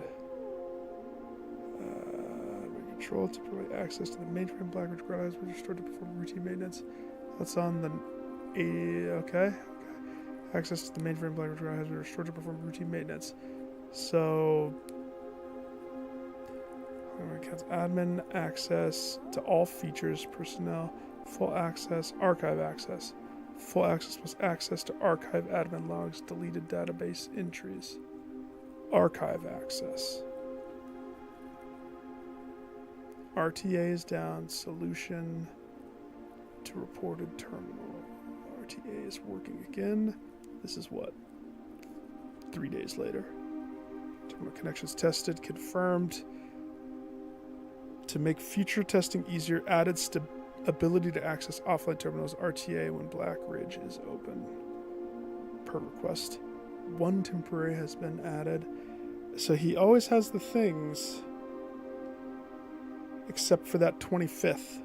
Control to provide access to the mainframe. Black Ridge Garage was restored to perform routine maintenance. That's on the okay. Access to the mainframe. Black Ridge Garage has been restored to perform routine maintenance. So admin access to all features, personnel, full access, archive access. Full access plus access to archive admin logs, deleted database entries. Archive access. RTA is down. Solution to reported terminal. RTA is working again. This is what? 3 days later. Terminal connections tested, confirmed. To make future testing easier, added ability to access offline terminals RTA when Black Ridge is open. Per request. One temporary has been added. So he always has the things except for that 25th.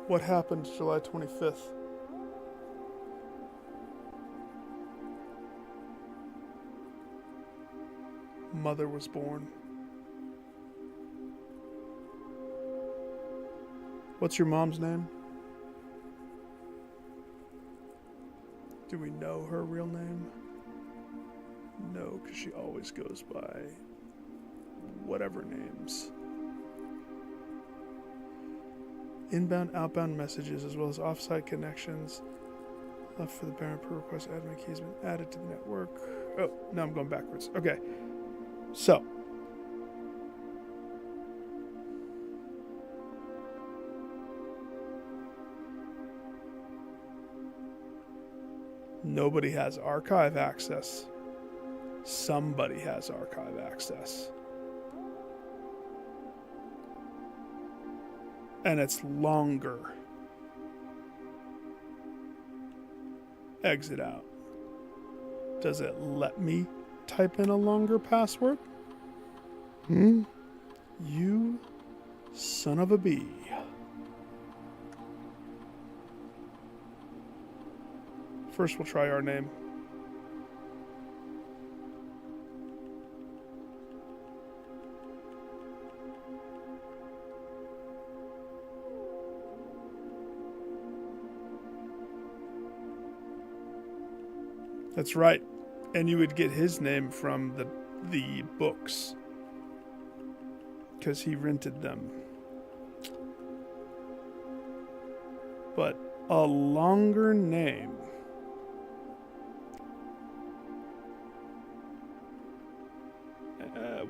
What happened July 25th? Mother was born. What's your mom's name? Do we know her real name? No, because she always goes by whatever names. Inbound, outbound messages, as well as offsite connections. Left for the Baron per request. Admin key has been added to the network. Oh, now I'm going backwards. Okay. So. Nobody has archive access. Somebody has archive access. And it's longer. Exit out. Does it let me type in a longer password? You son of a bee. First, we'll try our name. That's right. And you would get his name from the books. Because he rented them. But a longer name.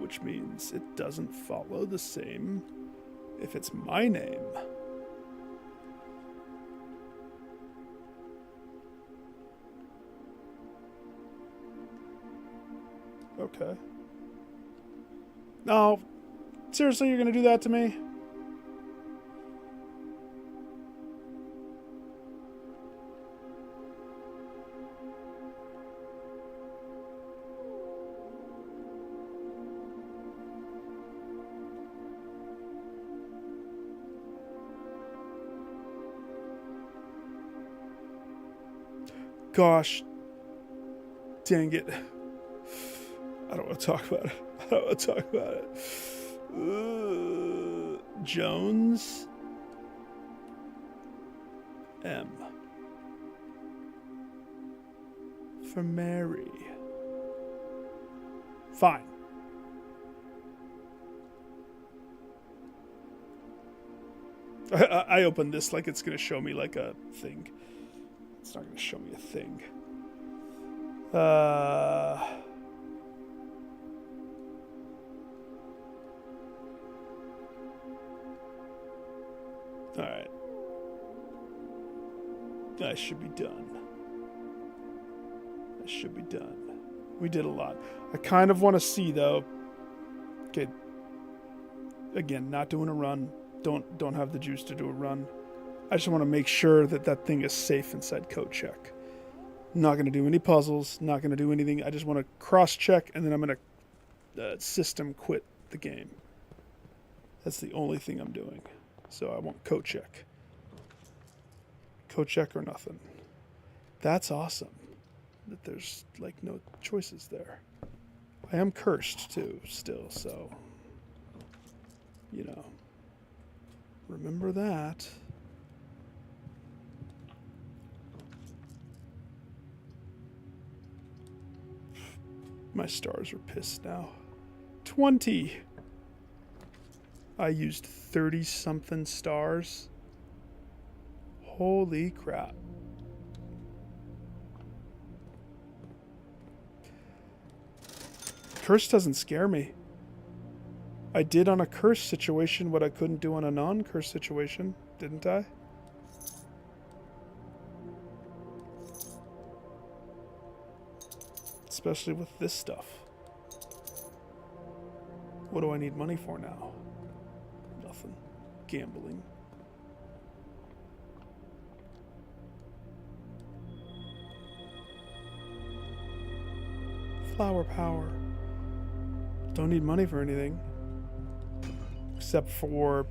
which means it doesn't follow the same if it's my name. Okay. No, seriously, you're gonna do that to me? Gosh, dang it. I don't want to talk about it. I don't want to talk about it. Jones M. For Mary. Fine. I opened this like it's going to show me like a thing. It's not going to show me a thing. Alright. I should be done. I should be done. We did a lot. I kind of want to see, though. Okay. Again, not doing a run. Don't have the juice to do a run. I just want to make sure that that thing is safe inside code check. Not going to do any puzzles. Not going to do anything. I just want to cross-check, and then I'm going to system quit the game. That's the only thing I'm doing. So I want code check. Code check or nothing. That's awesome. That there's, like, no choices there. I am cursed, too, still, so... You know. Remember that. My stars are pissed now. 20! I used 30-something stars. Holy crap. Curse doesn't scare me. I did on a curse situation what I couldn't do on a non-curse situation, didn't I? Especially with this stuff. What do I need money for now? Nothing. Gambling. Flower power. Don't need money for anything. Except for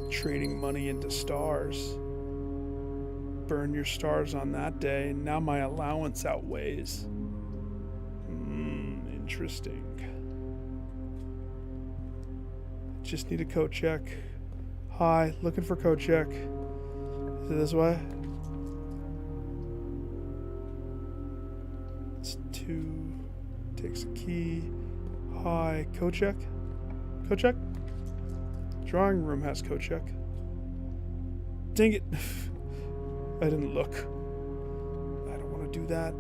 trading money into stars. Burn your stars on that day, and now my allowance outweighs. Interesting. Just need a code check. Hi, looking for code check. Is it this way? It's 2. Takes a key. Hi, code check? Code check? Drawing room has code check. Dang it. I didn't look. I don't want to do that.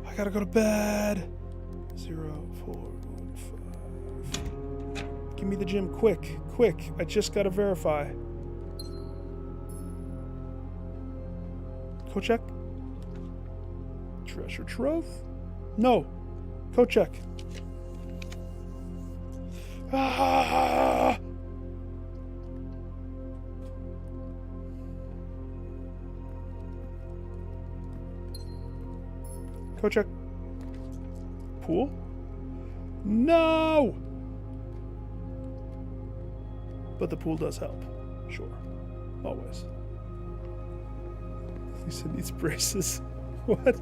I gotta go to bed. 0, 4, 1, 5. Give me the gym quick. Quick. I just gotta verify. Code check? Treasure trove? No. Code check. Ah! Code check. Pool? No! But the pool does help. Sure. Always. Lisa needs braces. What?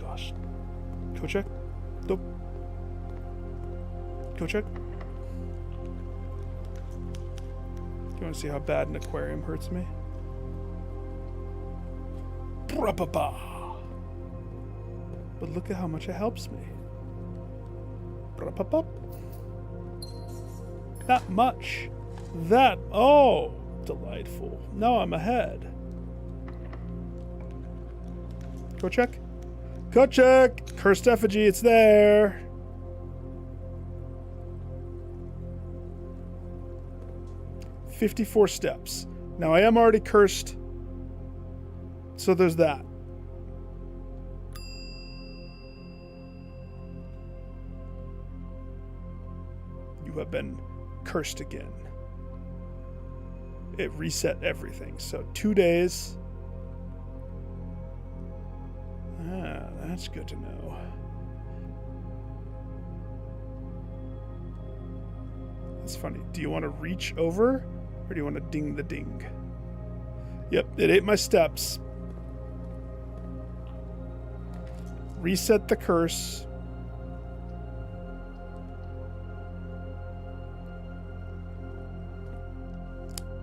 Gosh. Code check? Nope. Code check? Do you want to see how bad an aquarium hurts me? But look at how much it helps me. Ba-da-ba-bop. That much. That. Oh, delightful. Now I'm ahead. Go check. Go check. Cursed effigy. It's there. "54 steps. Now I am already cursed. So there's that. You have been cursed again. It reset everything. So 2 days. Ah, that's good to know. That's funny. Do you want to reach over, or do you want to ding the ding? Yep, it ate my steps. Reset the curse.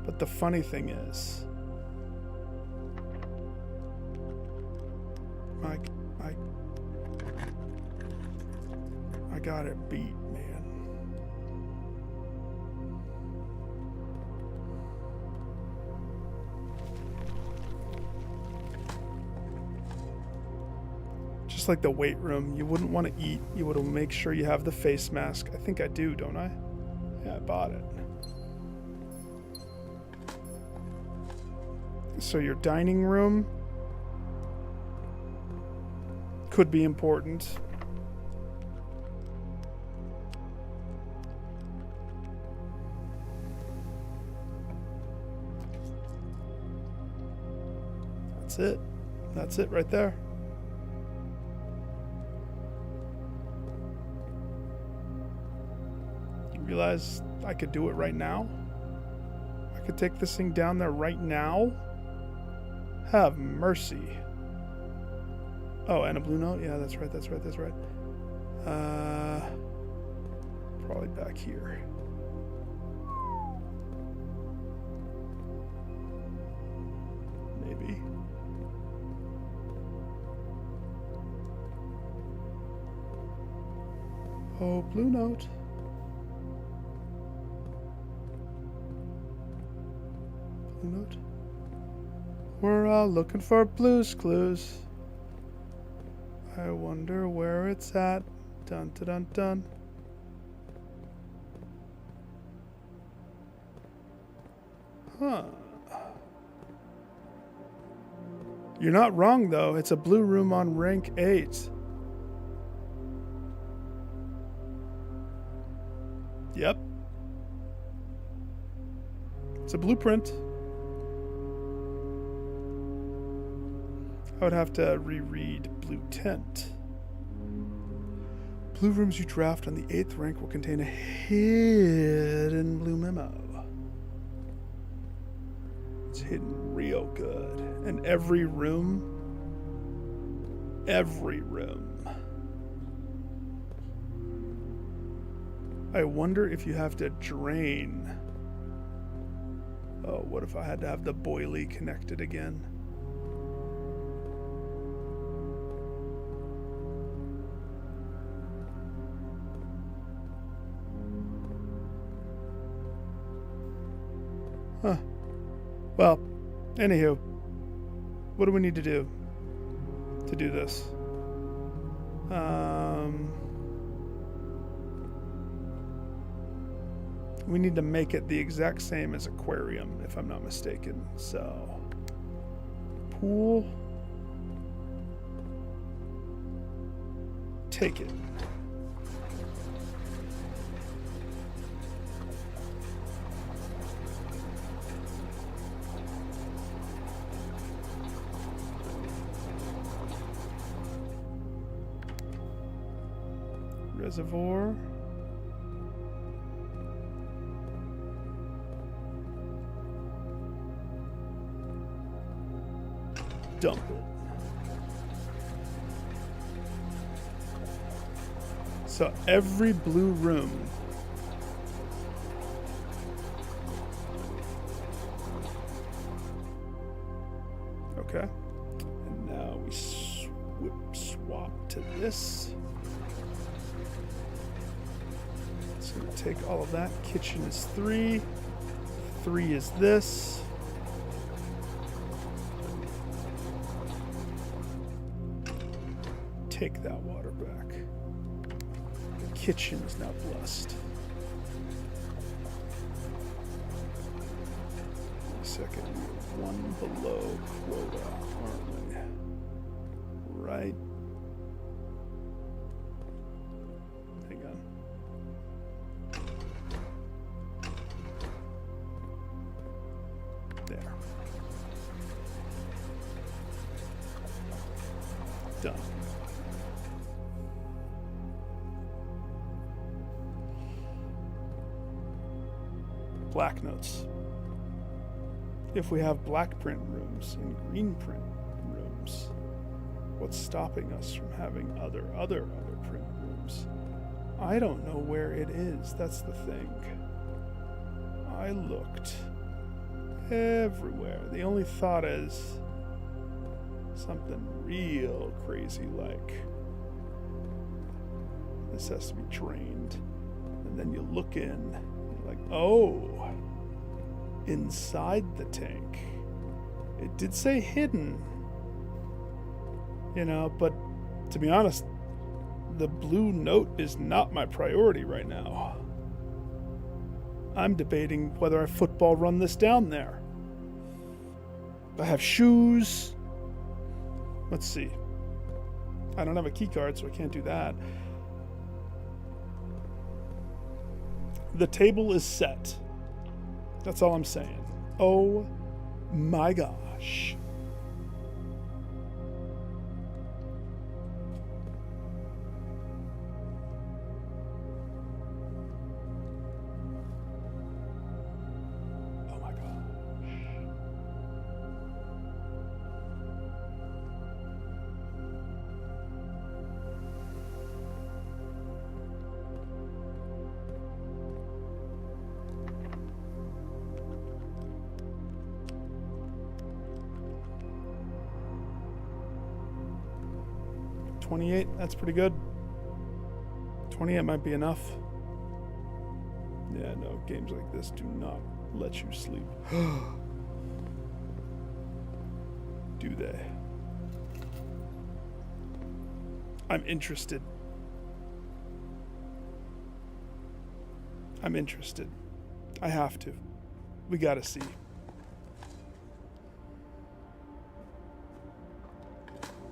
But the funny thing is, I got it beat, man. Just like the weight room, you wouldn't want to eat. You would make sure you have the face mask. I think I do, don't I? Yeah, I bought it. So your dining room could be important. That's it. That's it right there. You realize I could do it right now? I could take this thing down there right now? Have mercy. Oh, and a blue note? Yeah, that's right, that's right, that's right. Probably back here. Maybe. Oh, blue note. Blue note. We're all looking for Blue's Clues. I wonder where it's at. Dun dun dun dun. Huh. You're not wrong, though. It's a blue room on rank 8. Yep. It's a blueprint. I would have to reread Blue Tent. Blue rooms you draft on the 8th rank will contain a hidden blue memo. It's hidden real good. And every room. I wonder if you have to drain. Oh, what if I had to have the boilie connected again? Huh. Well, anywho, what do we need to do this? We need to make it the exact same as aquarium, if I'm not mistaken. So, pool. Take it. Reservoir. Dump it. So every blue room okay. And now we swap to this. So I'm gonna take all of that. Kitchen is 3. 3 is this. Take that water back. The kitchen is now blessed. Wait a second, we're 1 below quota, aren't we? Right. Hang on. There. Done. Black notes. If we have black print rooms and green print rooms, what's stopping us from having other print rooms? I don't know where it is. That's the thing. I looked everywhere. The only thought is something real crazy like this has to be drained. And then you look in, and you're like, oh, inside the tank. It did say hidden, you know, but to be honest, the blue note is not my priority right now. I'm debating whether I football run this down there. I have shoes. Let's see. I don't have a key card, so I can't do that. The table is set. That's all I'm saying. Oh my gosh. Oh my gosh. $28, that's pretty good. 28 might be enough. Yeah, no, games like this do not let you sleep. Do they? I'm interested. I'm interested. I have to. We gotta see.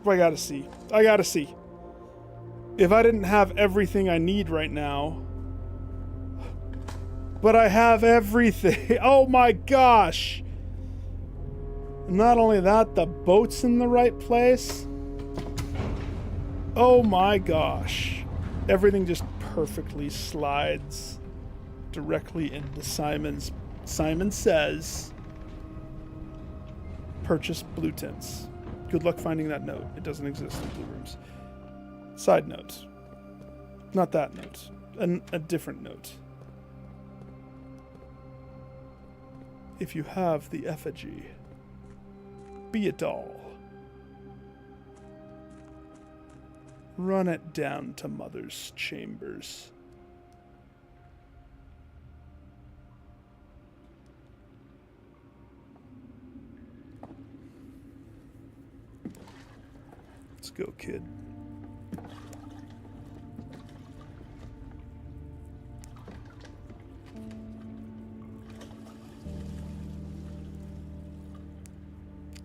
I gotta see. I gotta see. If I didn't have everything I need right now, but I have everything. Oh my gosh. Not only that, the boat's in the right place. Oh my gosh. Everything just perfectly slides directly into Simon's. Simon says, purchase blue tints. Good luck finding that note. It doesn't exist in blue rooms. Side note. Not that note. A different note. If you have the effigy, be a doll. Run it down to Mother's chambers. Let's go, kid.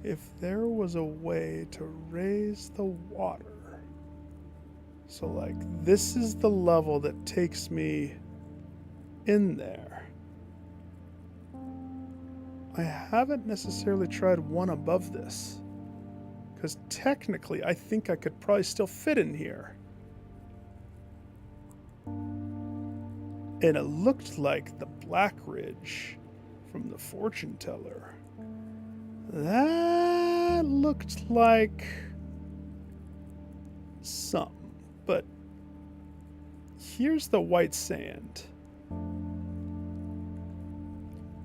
If there was a way to raise the water, so like this is the level that takes me in there. I haven't necessarily tried one above this. Because technically, I think I could probably still fit in here. And it looked like the Black Ridge from the fortune teller. That looked like something. But here's the white sand.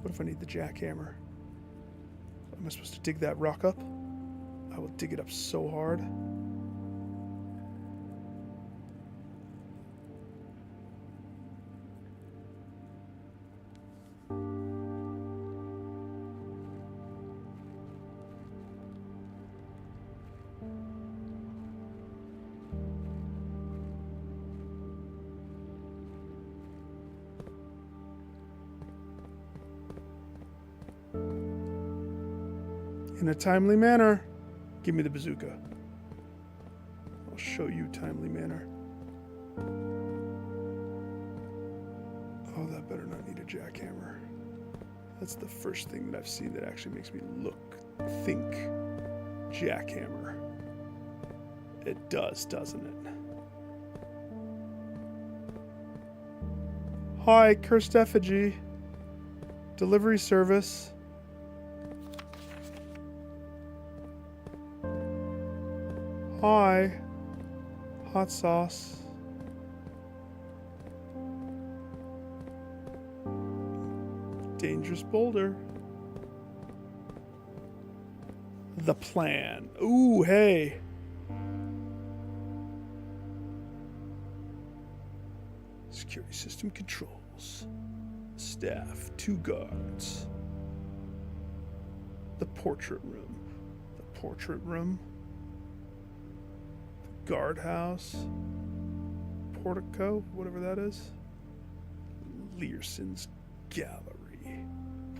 What if I need the jackhammer? Am I supposed to dig that rock up? I will dig it up so hard. In a timely manner. Give me the bazooka. I'll show you timely manner. Oh, that better not need a jackhammer. That's the first thing that I've seen that actually makes me think jackhammer. It does, doesn't it? Hi, cursed effigy. Delivery service. Hi. Hot sauce. Dangerous boulder. The plan. Ooh, hey. Security system controls. Staff, 2 guards. The portrait room. The portrait room. The guardhouse. Portico, whatever that is. Learson's gallery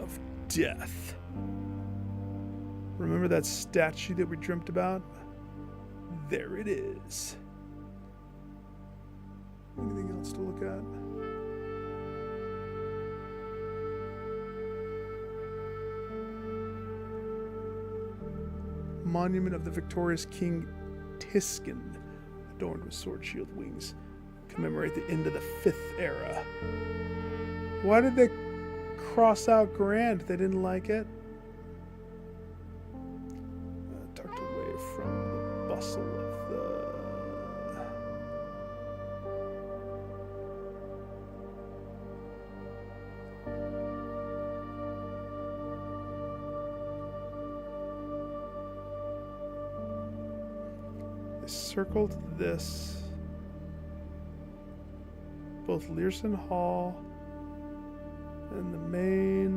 of death. Remember that statue that we dreamt about? There it is. Anything else to look at? Monument of the victorious King Tiskin, adorned with sword shield wings, commemorate the end of the 5th era. Why did they cross out Grand? They didn't like it. Tucked away from the bustle of the... They circled this. Both Learson Hall and the main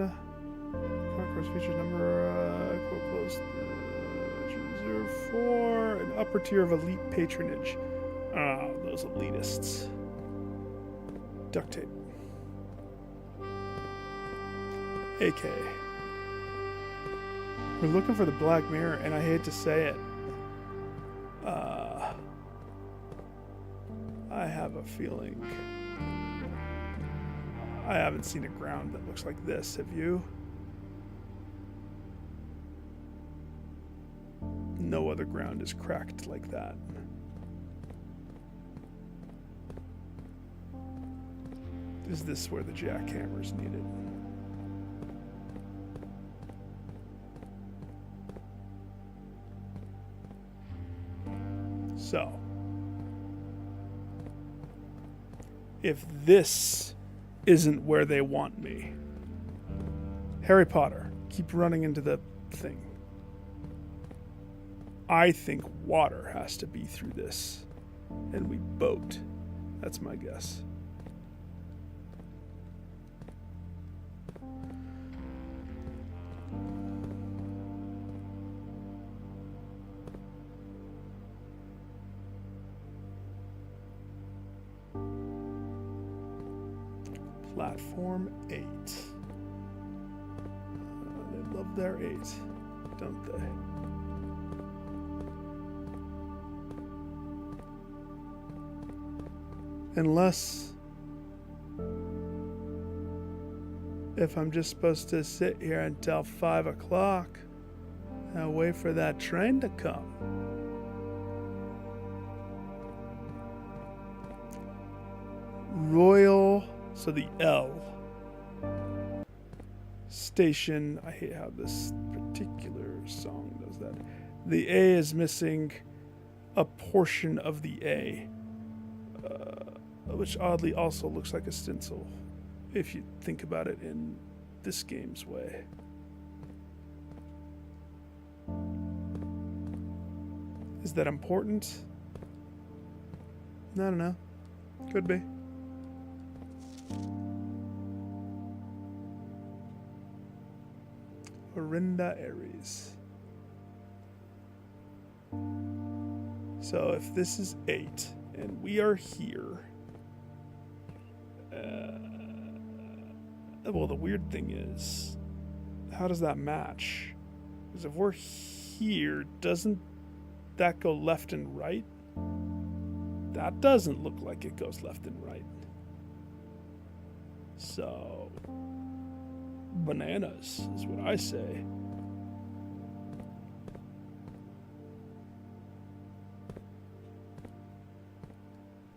concourse features number quote close 04, an upper tier of elite patronage. Ah, those elitists. Duct tape. AK. We're looking for the Black Mirror, and I hate to say it. I have a feeling. I haven't seen a ground that looks like this, have you? No other ground is cracked like that. Is this where the jackhammer's needed? So, if this isn't where they want me, Harry Potter, keep running into the thing. I think water has to be through this, and we boat. That's my guess. Platform 8. They love their 8, don't they? Unless, if I'm just supposed to sit here until 5 o'clock and wait for that train to come. Royal, so the L station. I hate how this particular song does that. The A is missing a portion of the A. Which oddly also looks like a stencil, if you think about it in this game's way. Is that important? I don't know. Could be. Orinda Aries. So if this is 8 and we are here, well, the weird thing is, how does that match Because if we're here, doesn't that go left and right? That doesn't look like it goes left and right. So, bananas is what I say.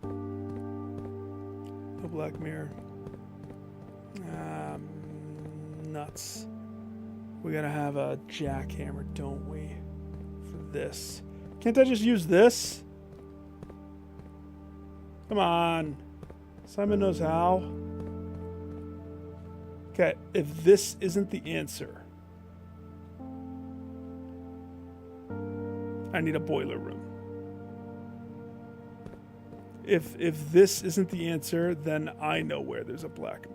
No Black Mirror. Nuts. We gotta have a jackhammer, don't we? For this. Can't I just use this? Come on. Simon knows how. Okay, if this isn't the answer, I need a boiler room. If this isn't the answer, then I know where there's a black.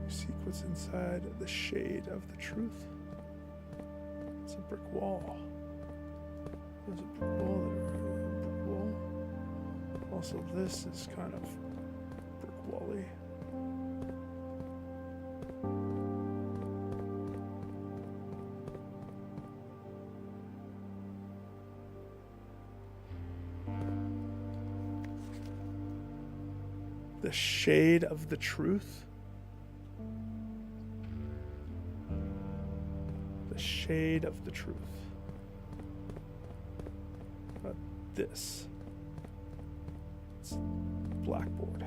Seek what's inside the shade of the truth. It's a brick wall. There's a brick wall there. Brick wall. Also, this is kind of brick wally. The shade of the truth. The shade of the truth. This. It's blackboard.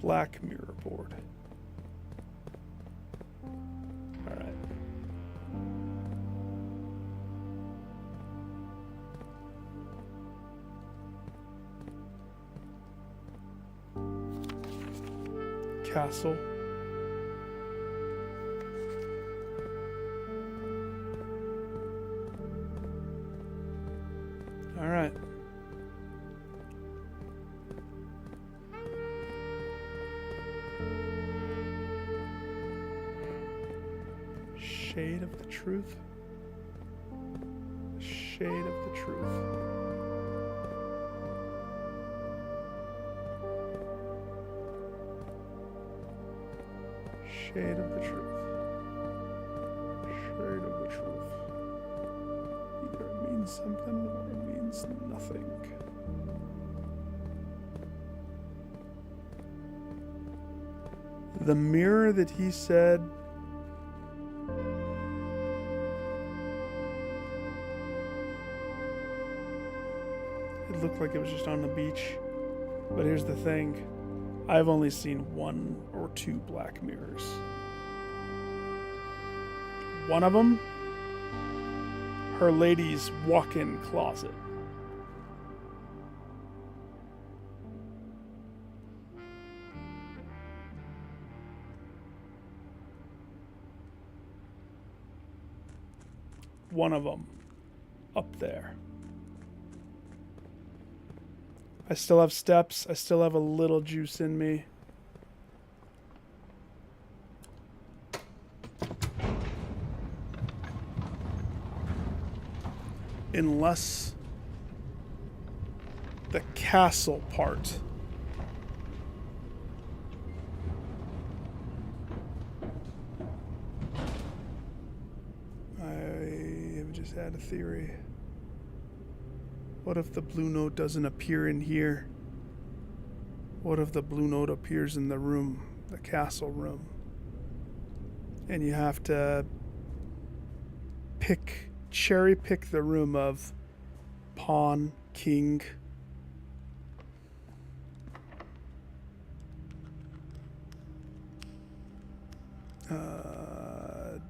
Black mirror board. All right. Castle. All right. Shade of the truth. Shade of the truth. Shade of the truth. Shade of the truth. Either it means something or it means nothing. The mirror that he said it looked like it was just on the beach. But here's the thing. I've only seen 1 or 2 black mirrors. One of them, her lady's walk-in closet. One of them, up there. I still have steps. I still have a little juice in me. Unless the castle part. I have just had a theory. What if the blue note doesn't appear in here? What if the blue note appears in the room, the castle room? And you have to cherry pick the room of pawn, king.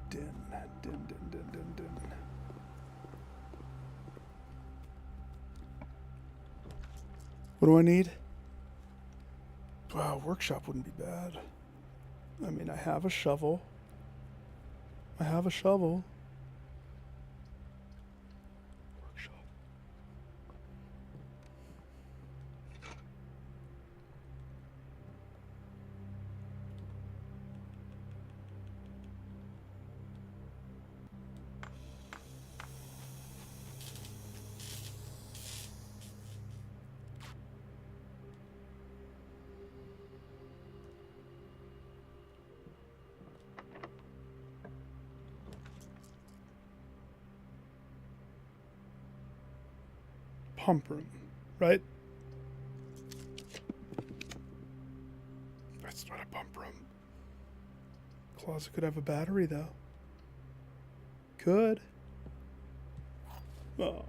Din. What do I need? Wow, workshop wouldn't be bad. I mean, I have a shovel. Workshop. pump room, right? That's not a pump room. Closet could have a battery, though. Could. Oh.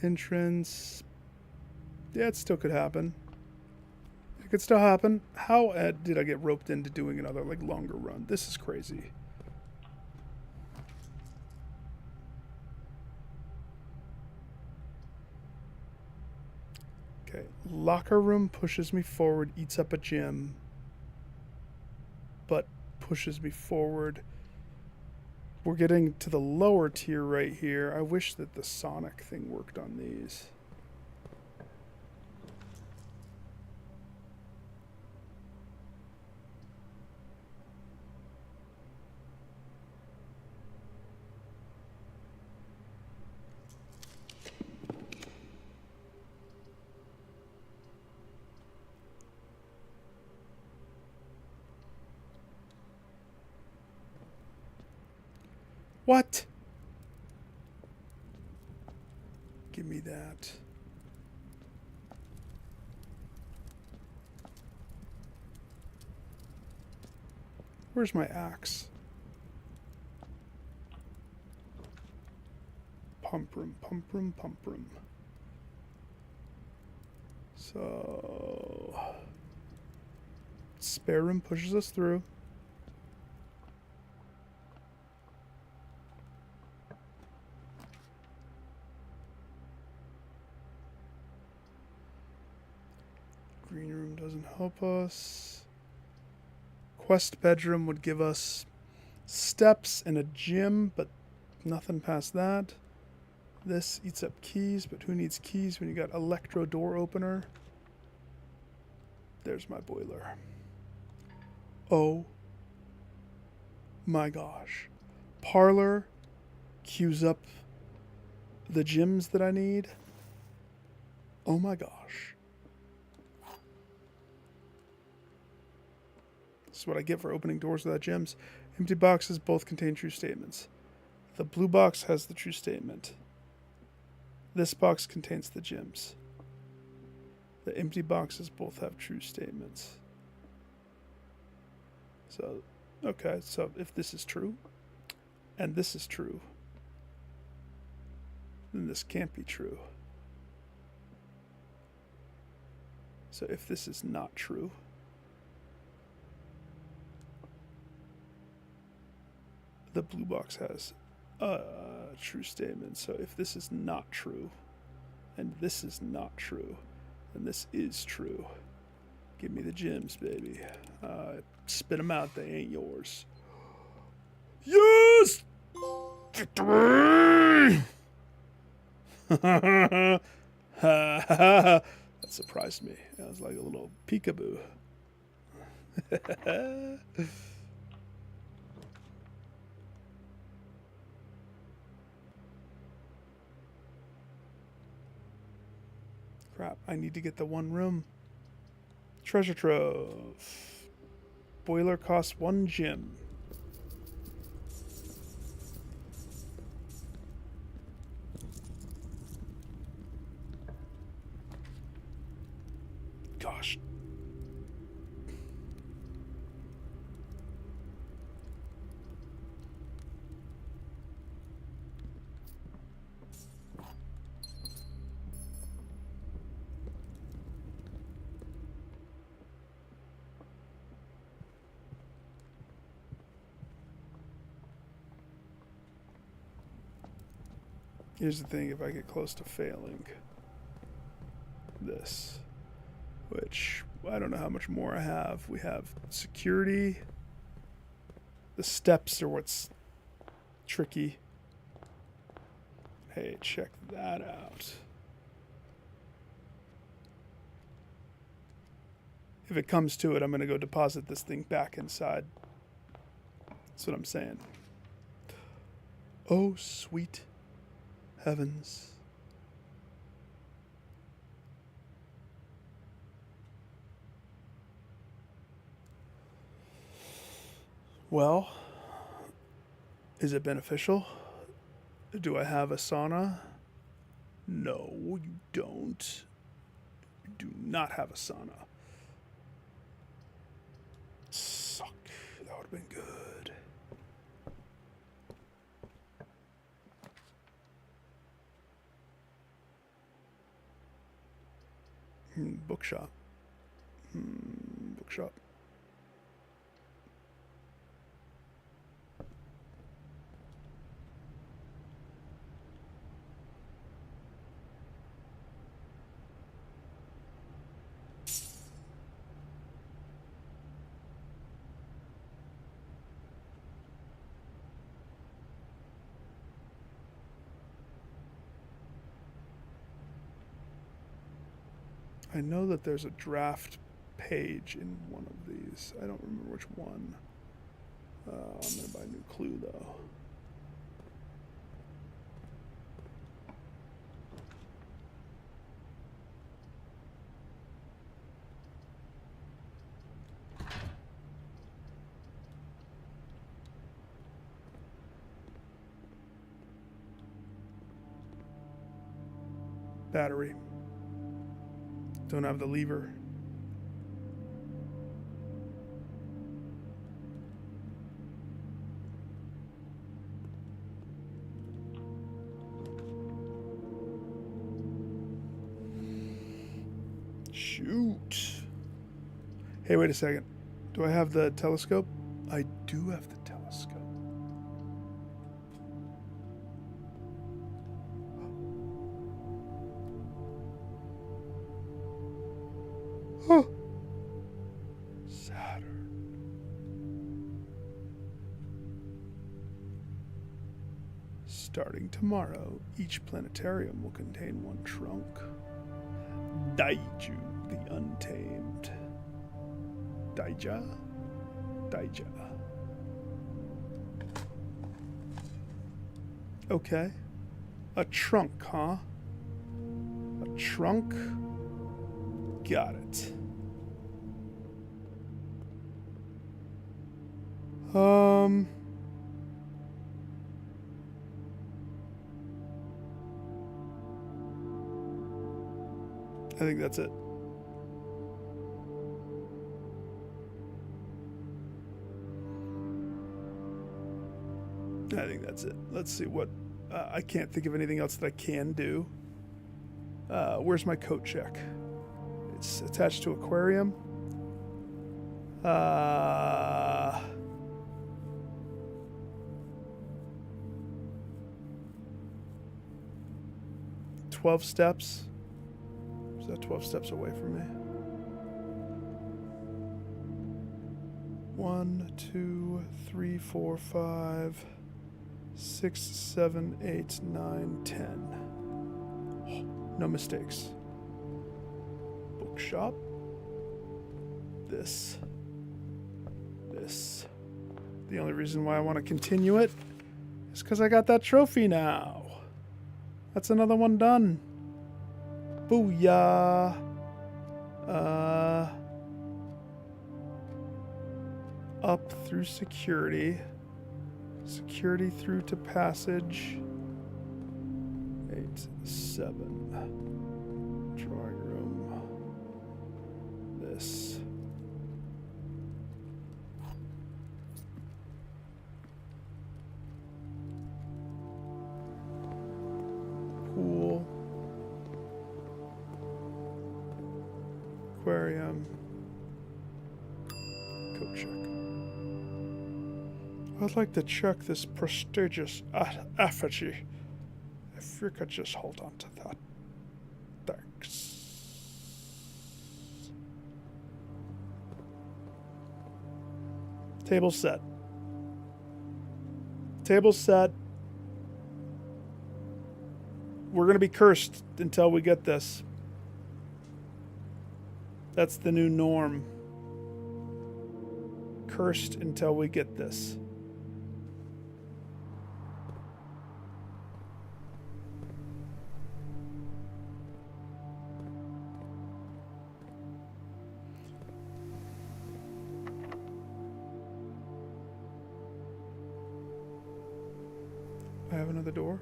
Entrance. Yeah, it still could happen. It could still happen. How did I get roped into doing another, like, longer run? This is crazy. Okay. Locker room pushes me forward, eats up a gym, but pushes me forward. We're getting to the lower tier right here. I wish that the Sonic thing worked on these. What? Give me that. Where's my axe? Pump room, pump room, pump room. So... spare room pushes us through. Green room doesn't help us. Quest bedroom would give us steps and a gym, but nothing past that. This eats up keys, but who needs keys when you got electro door opener? There's my boiler. Oh my gosh. Parlor queues up the gyms that I need. Oh my gosh. This is what I get for opening doors without gyms. Empty boxes both contain true statements. The blue box has the true statement. This box contains the gyms. The empty boxes both have true statements. So, okay, so if this is true, and this is true, then this can't be true. So if this is not true, the blue box has a true statement. So if this is not true, and this is not true, then this is true. Give me the gems, baby. Spit them out, they ain't yours. Yes! Victory! That surprised me. That was like a little peekaboo. Crap, I need to get the one room. Treasure trove. Boiler costs 1 gem. Gosh. Here's the thing, if I get close to failing this, which I don't know how much more I have. We have security. The steps are what's tricky. Hey, check that out. If it comes to it, I'm going to go deposit this thing back inside. That's what I'm saying. Oh, sweet heavens. Well, Is it beneficial? Do I have a sauna? No, you don't. You do not have a sauna. Suck. That would have been good. Bookshop. Bookshop. I know that there's a draft page in one of these. I don't remember which one. I'm going to buy a new clue, though. Battery. Don't have the lever. Shoot. Hey, wait a second. Do I have the telescope? I do have the telescope. Oh. Saturn. Starting tomorrow, each planetarium will contain one trunk. Daiju the Untamed. Daija? Daija. Okay. A trunk, huh? A trunk? Got it. I think that's it. I think that's it. Let's see what... I can't think of anything else that I can do. Where's my coat check? It's attached to aquarium. 12 steps. Is that 12 steps away from me? 1, 2, 3, 4, 5, 6, 7, 8, 9, 10. No mistakes. Bookshop. This. The only reason why I want to continue it is because I got that trophy now. That's another one done. Booyah. Up through security. Security through to passage. 8, 7. Drawing room. This. Pool. Aquarium. Coat check. I'd like to check this prestigious effigy. If you could just hold on to that. Thanks. Table set. Table set. We're going to be cursed until we get this. That's the new norm. Cursed until we get this. I have another door.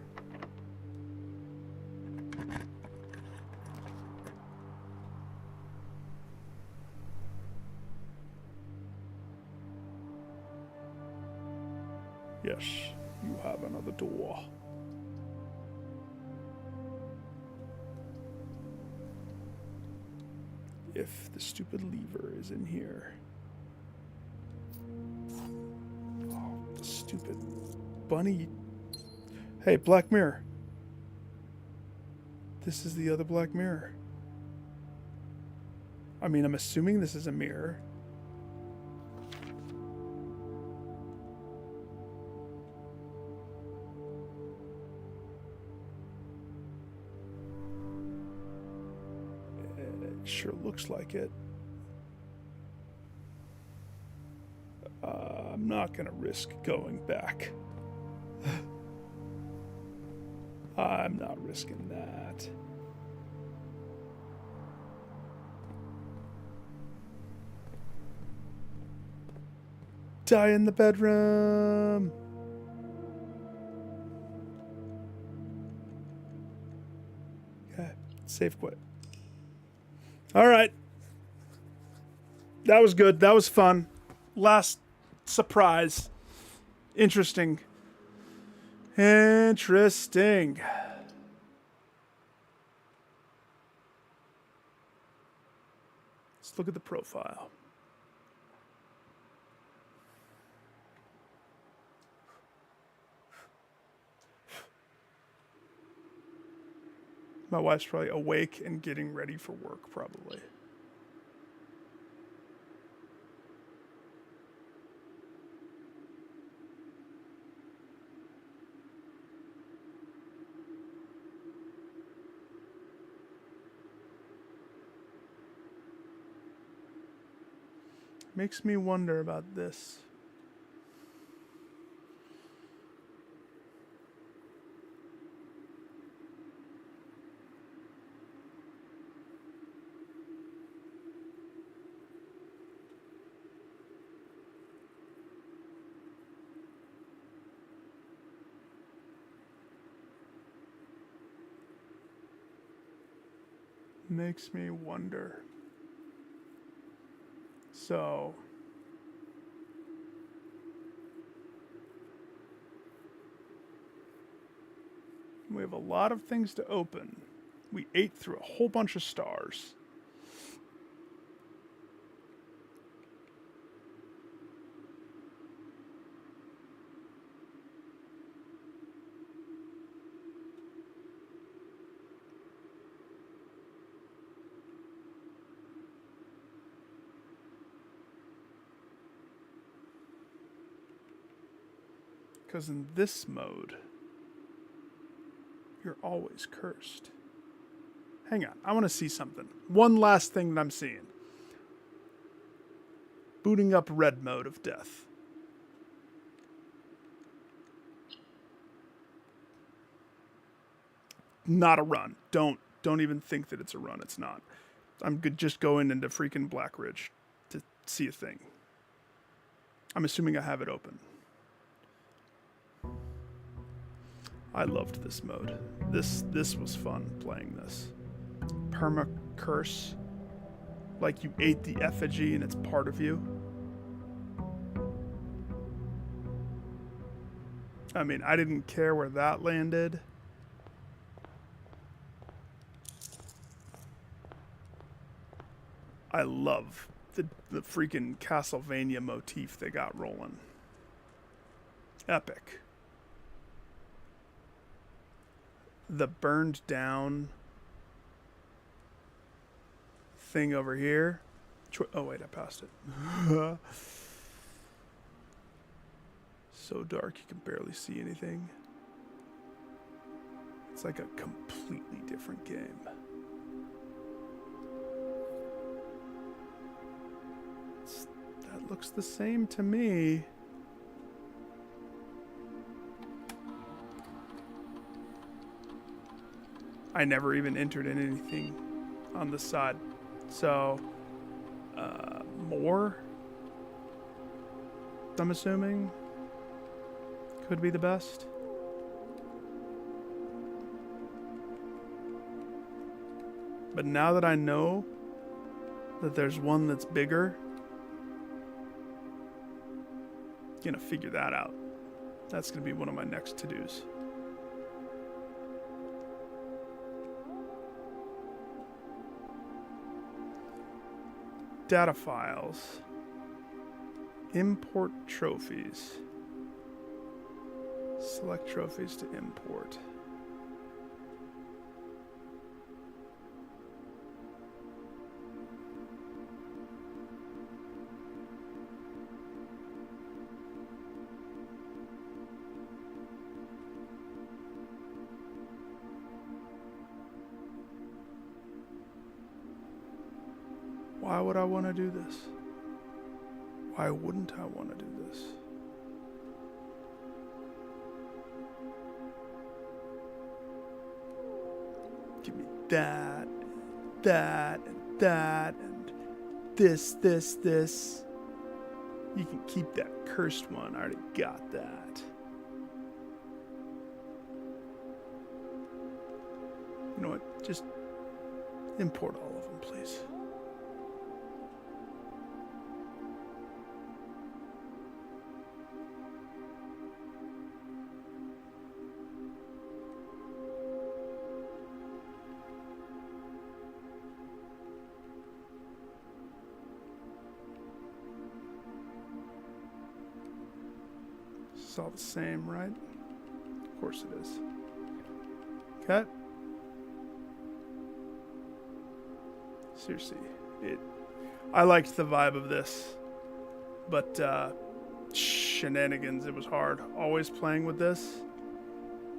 Yes, you have another door. If the stupid lever is in here. Oh, the stupid bunny. Hey, Black Mirror. This is the other Black Mirror. I mean, I'm assuming this is a mirror. It sure looks like it. I'm not gonna risk going back. I'm not risking that. Die in the bedroom. Okay, save quit. All right. That was good. That was fun. Last surprise. Interesting. Interesting. Let's look at the profile. My wife's probably awake and getting ready for work, probably. Makes me wonder about this. Makes me wonder. So, we have a lot of things to open. We ate through a whole bunch of stars. Because in this mode, you're always cursed. Hang on, I want to see something. One last thing that I'm seeing. Booting up red mode of death. Not a run. Don't even think that it's a run. It's not. I'm good just going into freaking Black Ridge to see a thing. I'm assuming I have it open. I loved this mode. This was fun playing this. Perma curse. Like you ate the effigy and it's part of you. I mean, I didn't care where that landed. I love the freaking Castlevania motif they got rolling. Epic. The burned down thing over here. Oh wait, I passed it. So dark you can barely see anything. It's like a completely different game. That looks the same to me. I never even entered in anything on the side. So, more, I'm assuming, could be the best. But now that I know that there's one that's bigger, I'm gonna figure that out. That's gonna be one of my next to-dos. Data files. Import trophies. Select trophies to import. Why would I want to do this? Why wouldn't I want to do this? Give me that, and that, and this. You can keep that cursed one. I already got that. You know what? Just import all of them, please. It's all the same, right? Of course it is. Okay. Seriously, I liked the vibe of this, but shenanigans, it was hard. Always playing with this,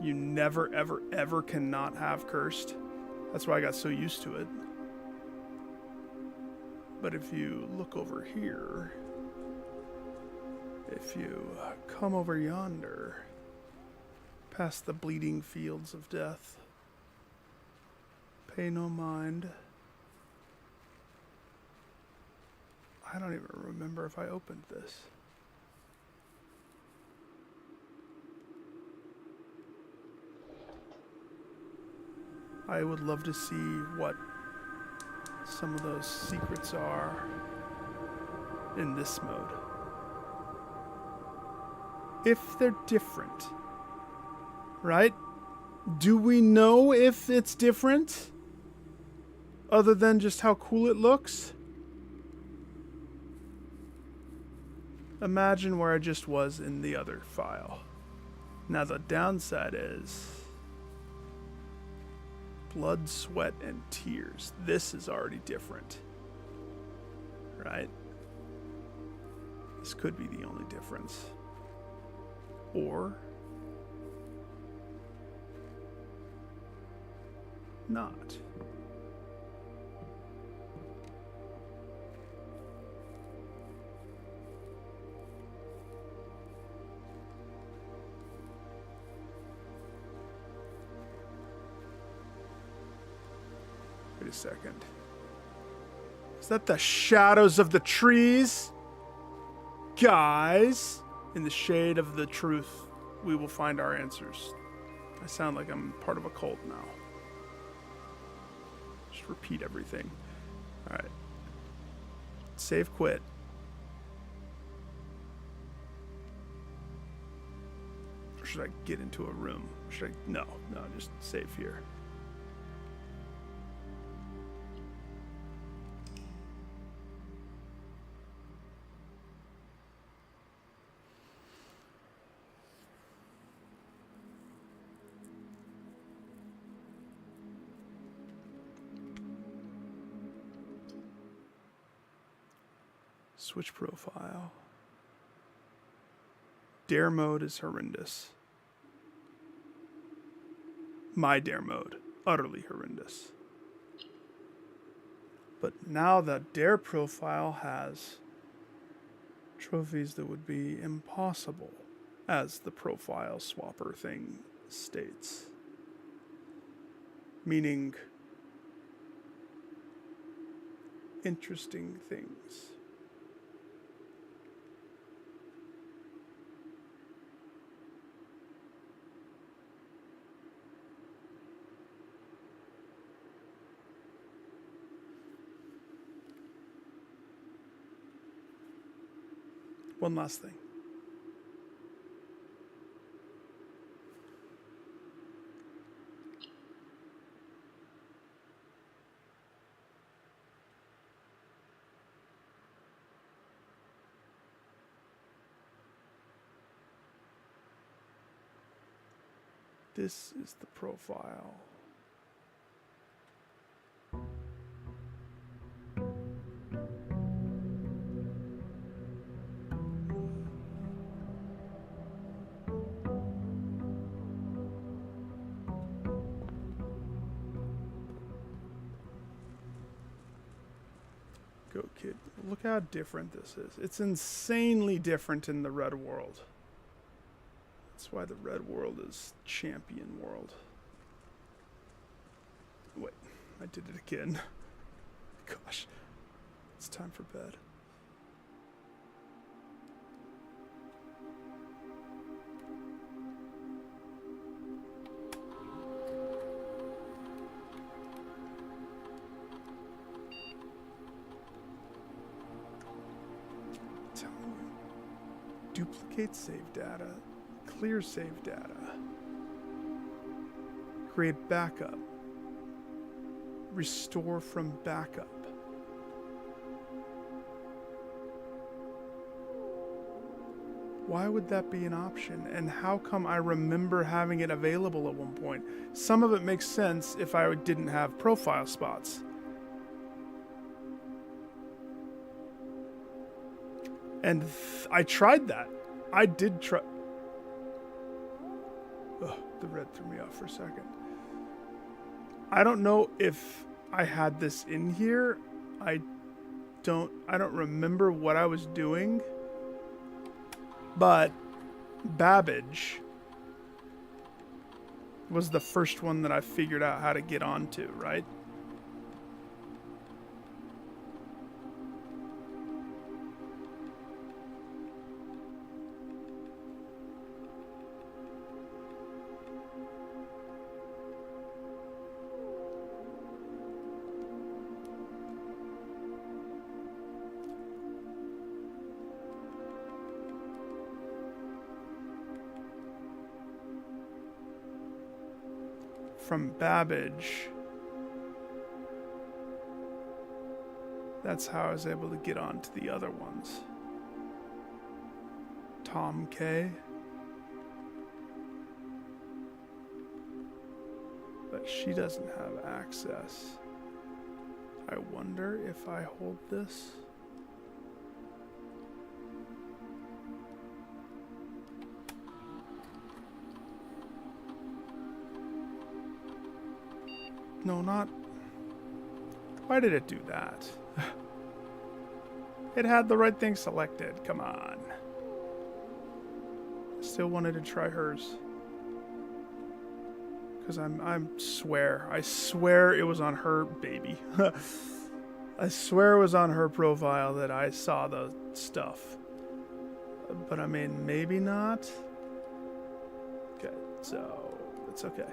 you never, ever cannot have cursed. That's why I got so used to it. But if you look over here, if you come over yonder, past the bleeding fields of death, pay no mind. I don't even remember if I opened this. I would love to see what some of those secrets are in this mode. If they're different, right? Do we know if it's different? Other than just how cool it looks? Imagine where I just was in the other file. Now the downside is blood, sweat, and tears. This is already different, right? This could be the only difference. Or not. Wait a second. Is that the shadows of the trees? Guys, in the shade of the truth, we will find our answers. I sound like I'm part of a cult now. Just repeat everything. All right. Save quit. Or should I get into a room? Should I? No, just save here. Switch profile. Dare mode is horrendous. My dare mode, utterly horrendous. But now the dare profile has trophies that would be impossible, as the profile swapper thing states. Meaning, interesting things. one last thing. This is the profile. Go, kid. Look how different this is. It's insanely different in the red world. That's why the red world is champion world. Wait, I did it again. Gosh, it's time for bed. Telling you, duplicate save data. Clear save data. Create backup. Restore from backup. Why would that be an option? And how come I remember having it available at one point? Some of it makes sense if I didn't have profile spots. And I tried that. I did try. Ugh, the red threw me off for a second. I don't know if I had this in here. I don't remember what I was doing. But Babbage was the first one that I figured out how to get onto, right? From Babbage. That's how I was able to get on to the other ones. Tom K. But she doesn't have access. I wonder if I hold this. No, not... Why did it do that? It had the right thing selected. Come on. Still wanted to try hers. Because I swear it was on her baby. I swear it was on her profile that I saw the stuff. But I mean, maybe not. Okay, so it's okay.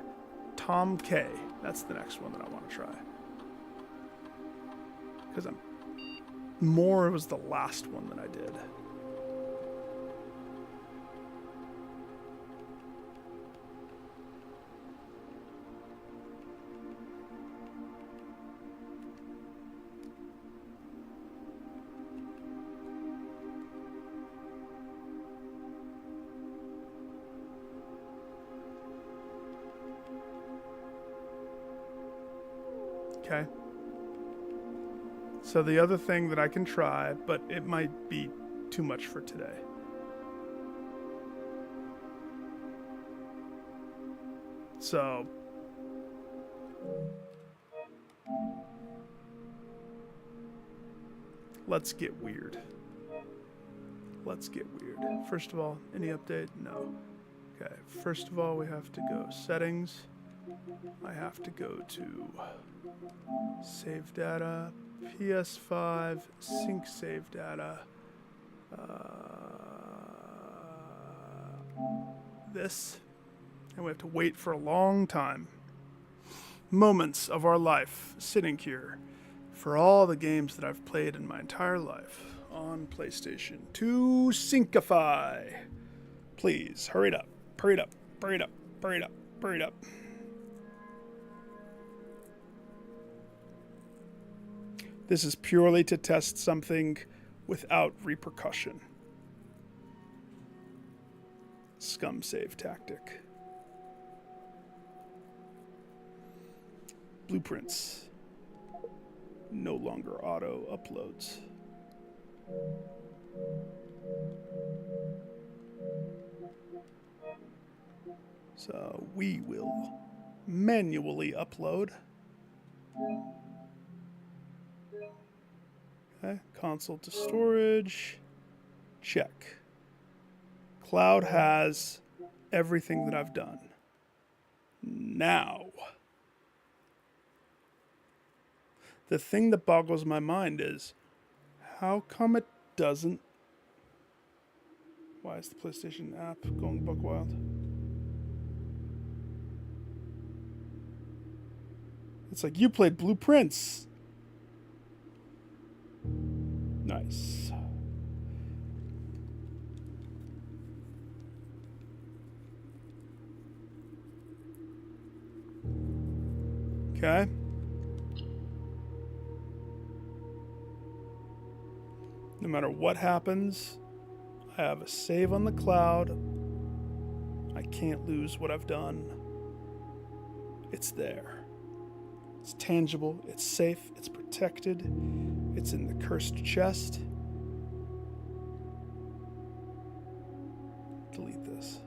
Tom K. That's the next one that I want to try. Because More was the last one that I did. Okay. So the other thing that I can try, but it might be too much for today. So let's get weird. Let's get weird. First of all, any update? No. Okay, first of all, we have to go settings. I have to go to save data, PS5, sync save data, this, and we have to wait for a long time. Moments of our life sitting here for all the games that I've played in my entire life on PlayStation to Syncify. Please, hurry it up. Hurry it up. Hurry it up. Hurry it up. Hurry it up. This is purely to test something without repercussion. Scum save tactic. Blueprints. No longer auto uploads. So we will manually upload. Okay, console to storage. Check. Cloud has everything that I've done. Now, the thing that boggles my mind is, how come it doesn't? Why is the PlayStation app going buck wild? It's like, you played Blueprints. Nice. Okay. No matter what happens, I have a save on the cloud. I can't lose what I've done. It's there. It's tangible, it's safe, it's protected, it's in the cursed chest. Delete this.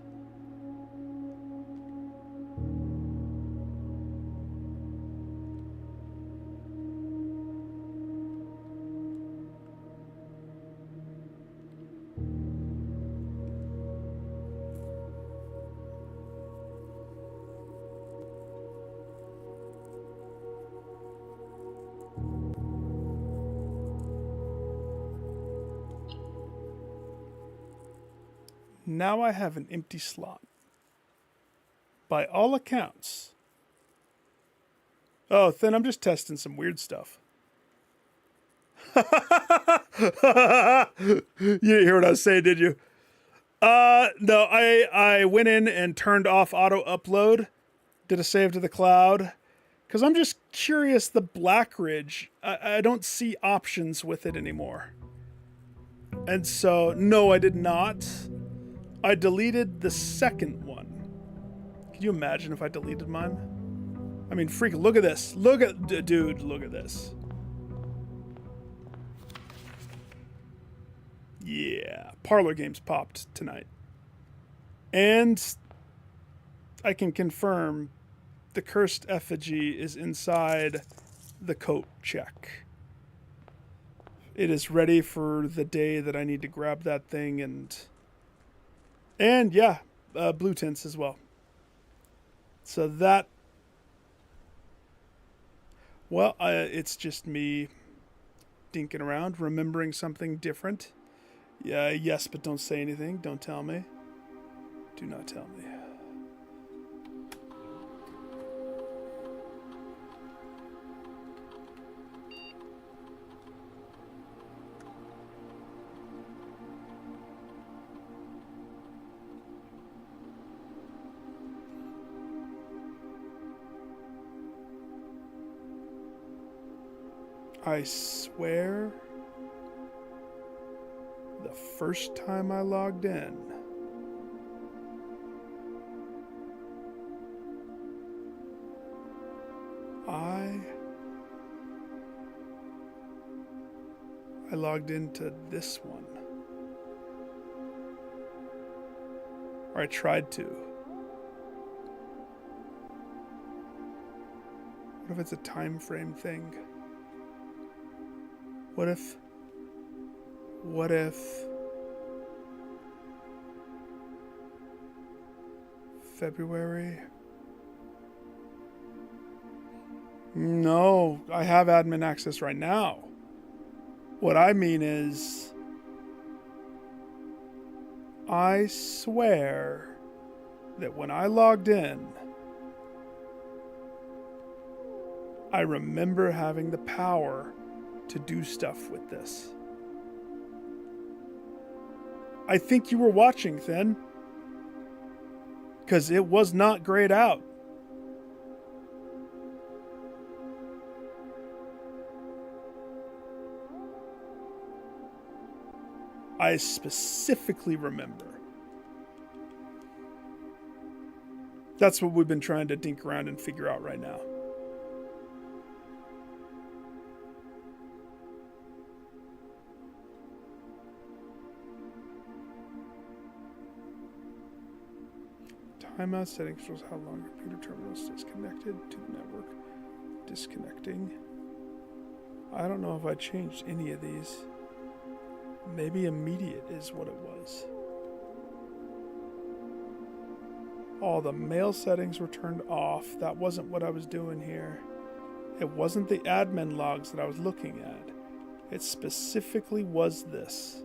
Now I have an empty slot. By all accounts. Oh, then I'm just testing some weird stuff. You didn't hear what I was saying, did you? No, I went in and turned off auto upload. Did a save to the cloud. Because I'm just curious, the Black Ridge, I don't see options with it anymore. And so, no, I did not. I deleted the second one. Can you imagine if I deleted mine? I mean, freak, look at this. Look at, dude, look at this. Yeah, parlor games popped tonight. And I can confirm the cursed effigy is inside the coat check. It is ready for the day that I need to grab that thing and yeah, blue tints as well. So that, well, it's just me dinking around, remembering something different. Yeah, yes, but don't say anything. Don't tell me. Do not tell me. I swear, the first time I logged in, I logged into this one. Or I tried to. What if it's a time frame thing? What if February? No, I have admin access right now. What I mean is, I swear that when I logged in, I remember having the power to do stuff with this. I think you were watching, Thin. Because it was not grayed out. I specifically remember. That's what we've been trying to dink around and figure out right now. Timeout settings shows how long your computer terminal stays connected to the network. Disconnecting. I don't know if I changed any of these. Maybe immediate is what it was. All the mail settings were turned off. That wasn't what I was doing here. It wasn't the admin logs that I was looking at. It specifically was this.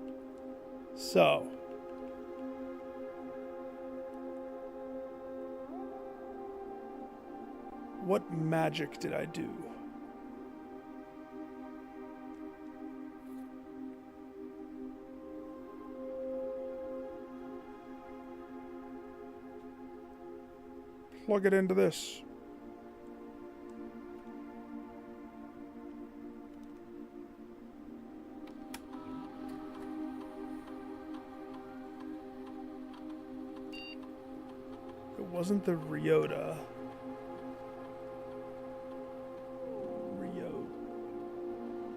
So, what magic did I do? Plug it into this. It wasn't the Ryota.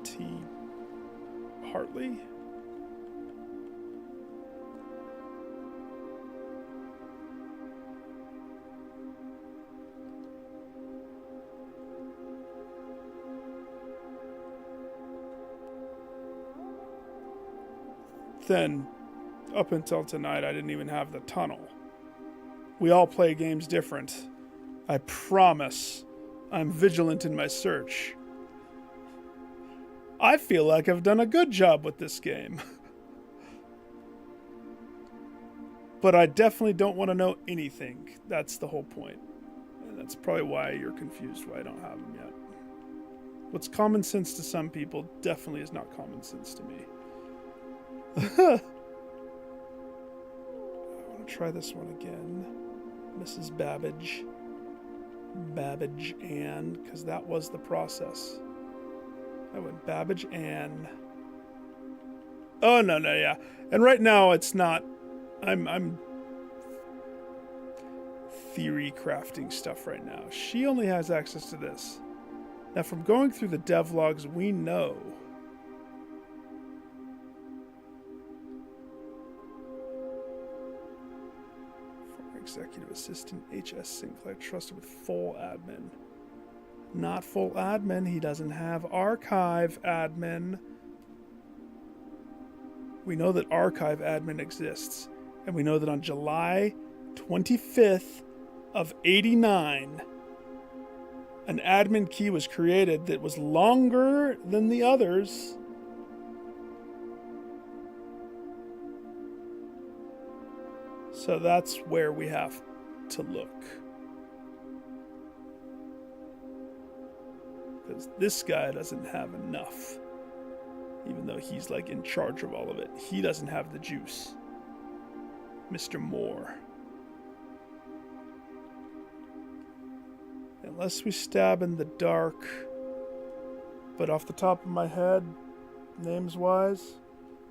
T. Hartley? Then, up until tonight, I didn't even have the tunnel. We all play games different. I promise I'm vigilant in my search. I feel like I've done a good job with this game. But I definitely don't want to know anything. That's the whole point. And that's probably why you're confused why I don't have them yet. What's common sense to some people definitely is not common sense to me. I want to try this one again. Mrs. Babbage. Babbage Ann, because that was the process. I went Babbage Ann. Oh, no, yeah. And right now it's not... I'm theory crafting stuff right now. She only has access to this. Now, from going through the devlogs, we know... Executive Assistant H.S. Sinclair trusted with full admin. Not full admin. He doesn't have archive admin. We know that archive admin exists. And we know that on July 25th of 89, an admin key was created that was longer than the others. So that's where we have to look. Because this guy doesn't have enough. Even though he's like in charge of all of it. He doesn't have the juice. Mr. Moore. Unless we stab in the dark. But off the top of my head, names wise,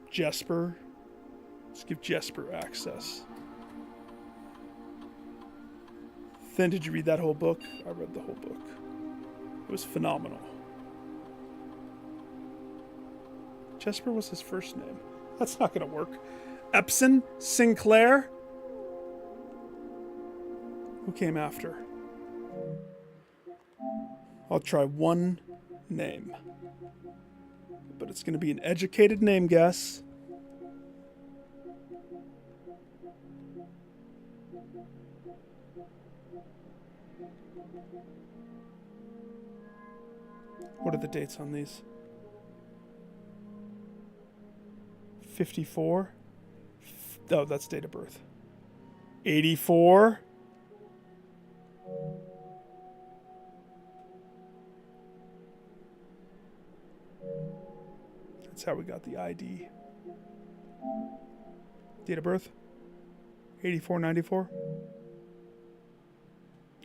Jesper. Let's give Jesper access. Then, did you read that whole book? I read the whole book. It was phenomenal. Jesper was his first name. That's not going to work. Epson Sinclair? Who came after? I'll try one name. But it's going to be an educated name guess. What are the dates on these? 54? Oh, that's date of birth. 84? That's how we got the ID. Date of birth? 84, 94?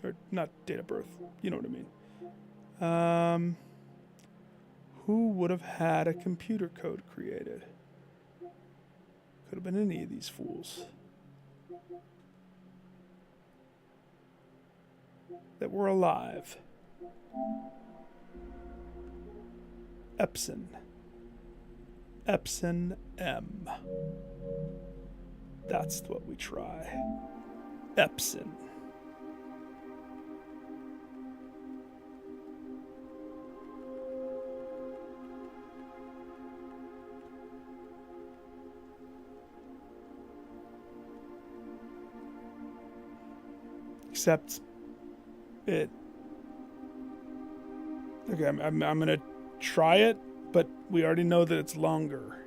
Or not date of birth. You know what I mean. Who would have had a computer code created? Could have been any of these fools. That were alive. Epson. Epson M. That's what we try. Epson. Except it. Okay, I'm gonna try it, but we already know that it's longer.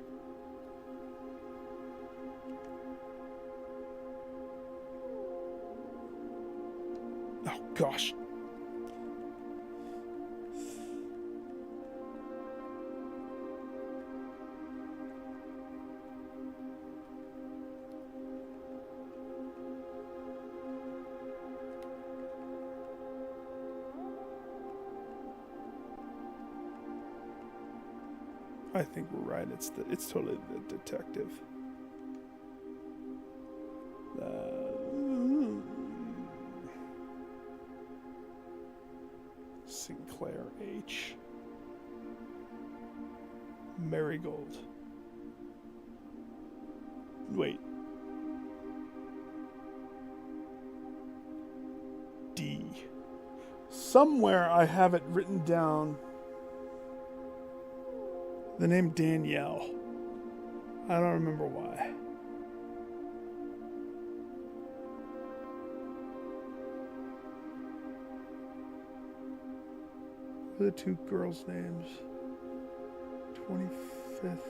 Oh gosh. I think we're right. It's totally the detective. Sinclair H. Marigold. Wait. D. Somewhere I have it written down. The name Danielle. I don't remember why. What are the two girls' names? 25th.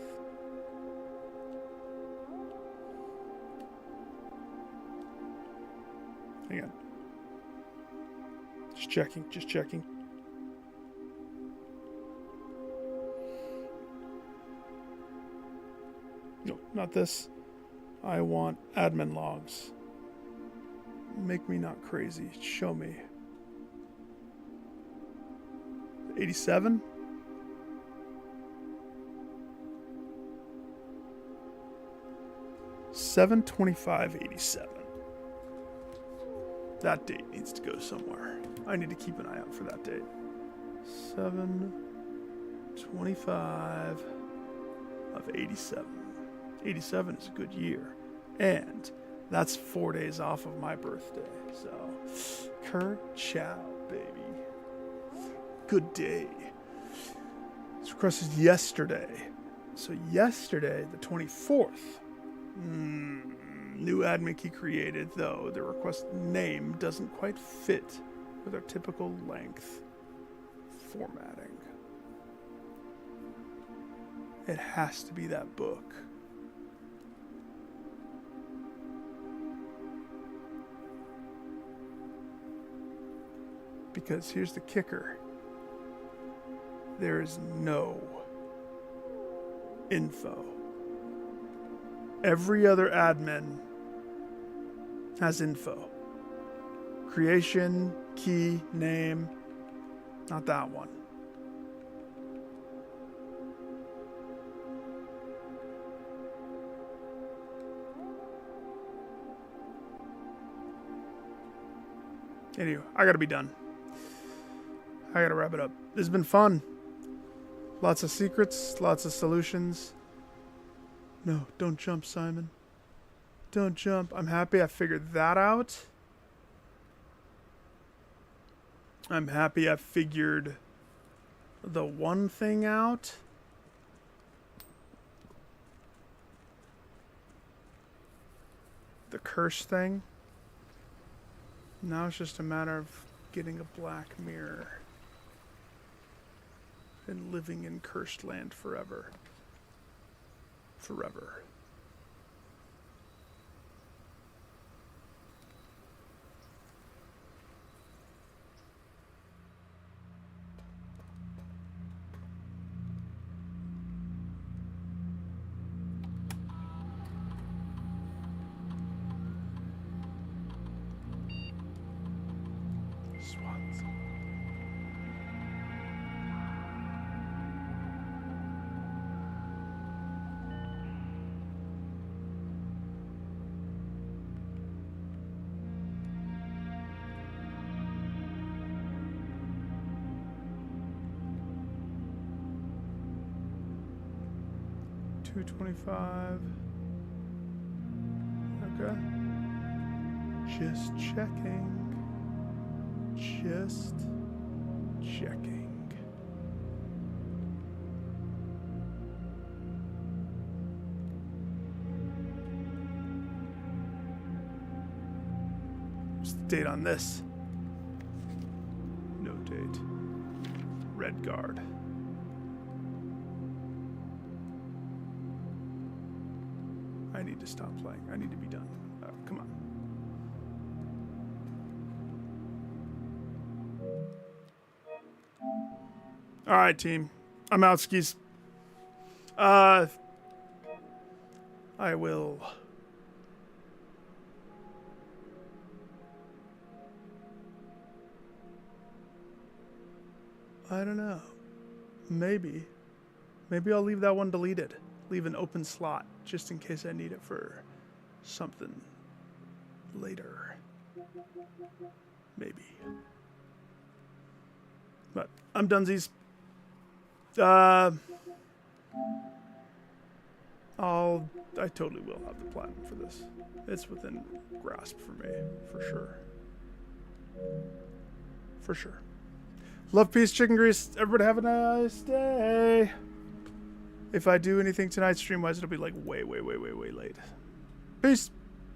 Hang on. Just checking. No, not this. I want admin logs. Make me not crazy. Show me. 87? $7/25/87. That date needs to go somewhere. I need to keep an eye out for that date. 7/25/87. 87 is a good year. And that's 4 days off of my birthday. So, Ker-chow, baby. Good day. This request is yesterday. So yesterday, the 24th. New admin key created, though the request name doesn't quite fit with our typical length formatting. It has to be that book. Because here's the kicker. There is no info. Every other admin has info. Creation, key, name. Not that one. Anyway, I gotta be done. I gotta wrap it up. This has been fun. Lots of secrets, lots of solutions. No, don't jump, Simon. Don't jump. I'm happy I figured that out. I'm happy I figured the one thing out. The curse thing. Now it's just a matter of getting a black mirror and living in cursed land forever. Forever. 225. Okay. Just checking. Just checking. What's the date on this? No date. Red guard. I need to stop playing. I need to be done. Come on. All right, team. I'm out, skis. I will. I don't know. Maybe I'll leave that one deleted. Leave an open slot just in case I need it for something later. Maybe. But I'm donesies. I totally will have the platinum for this. It's within grasp for me, for sure. For sure. Love, peace, chicken grease. Everybody have a nice day. If I do anything tonight stream-wise, it'll be like way late. Peace.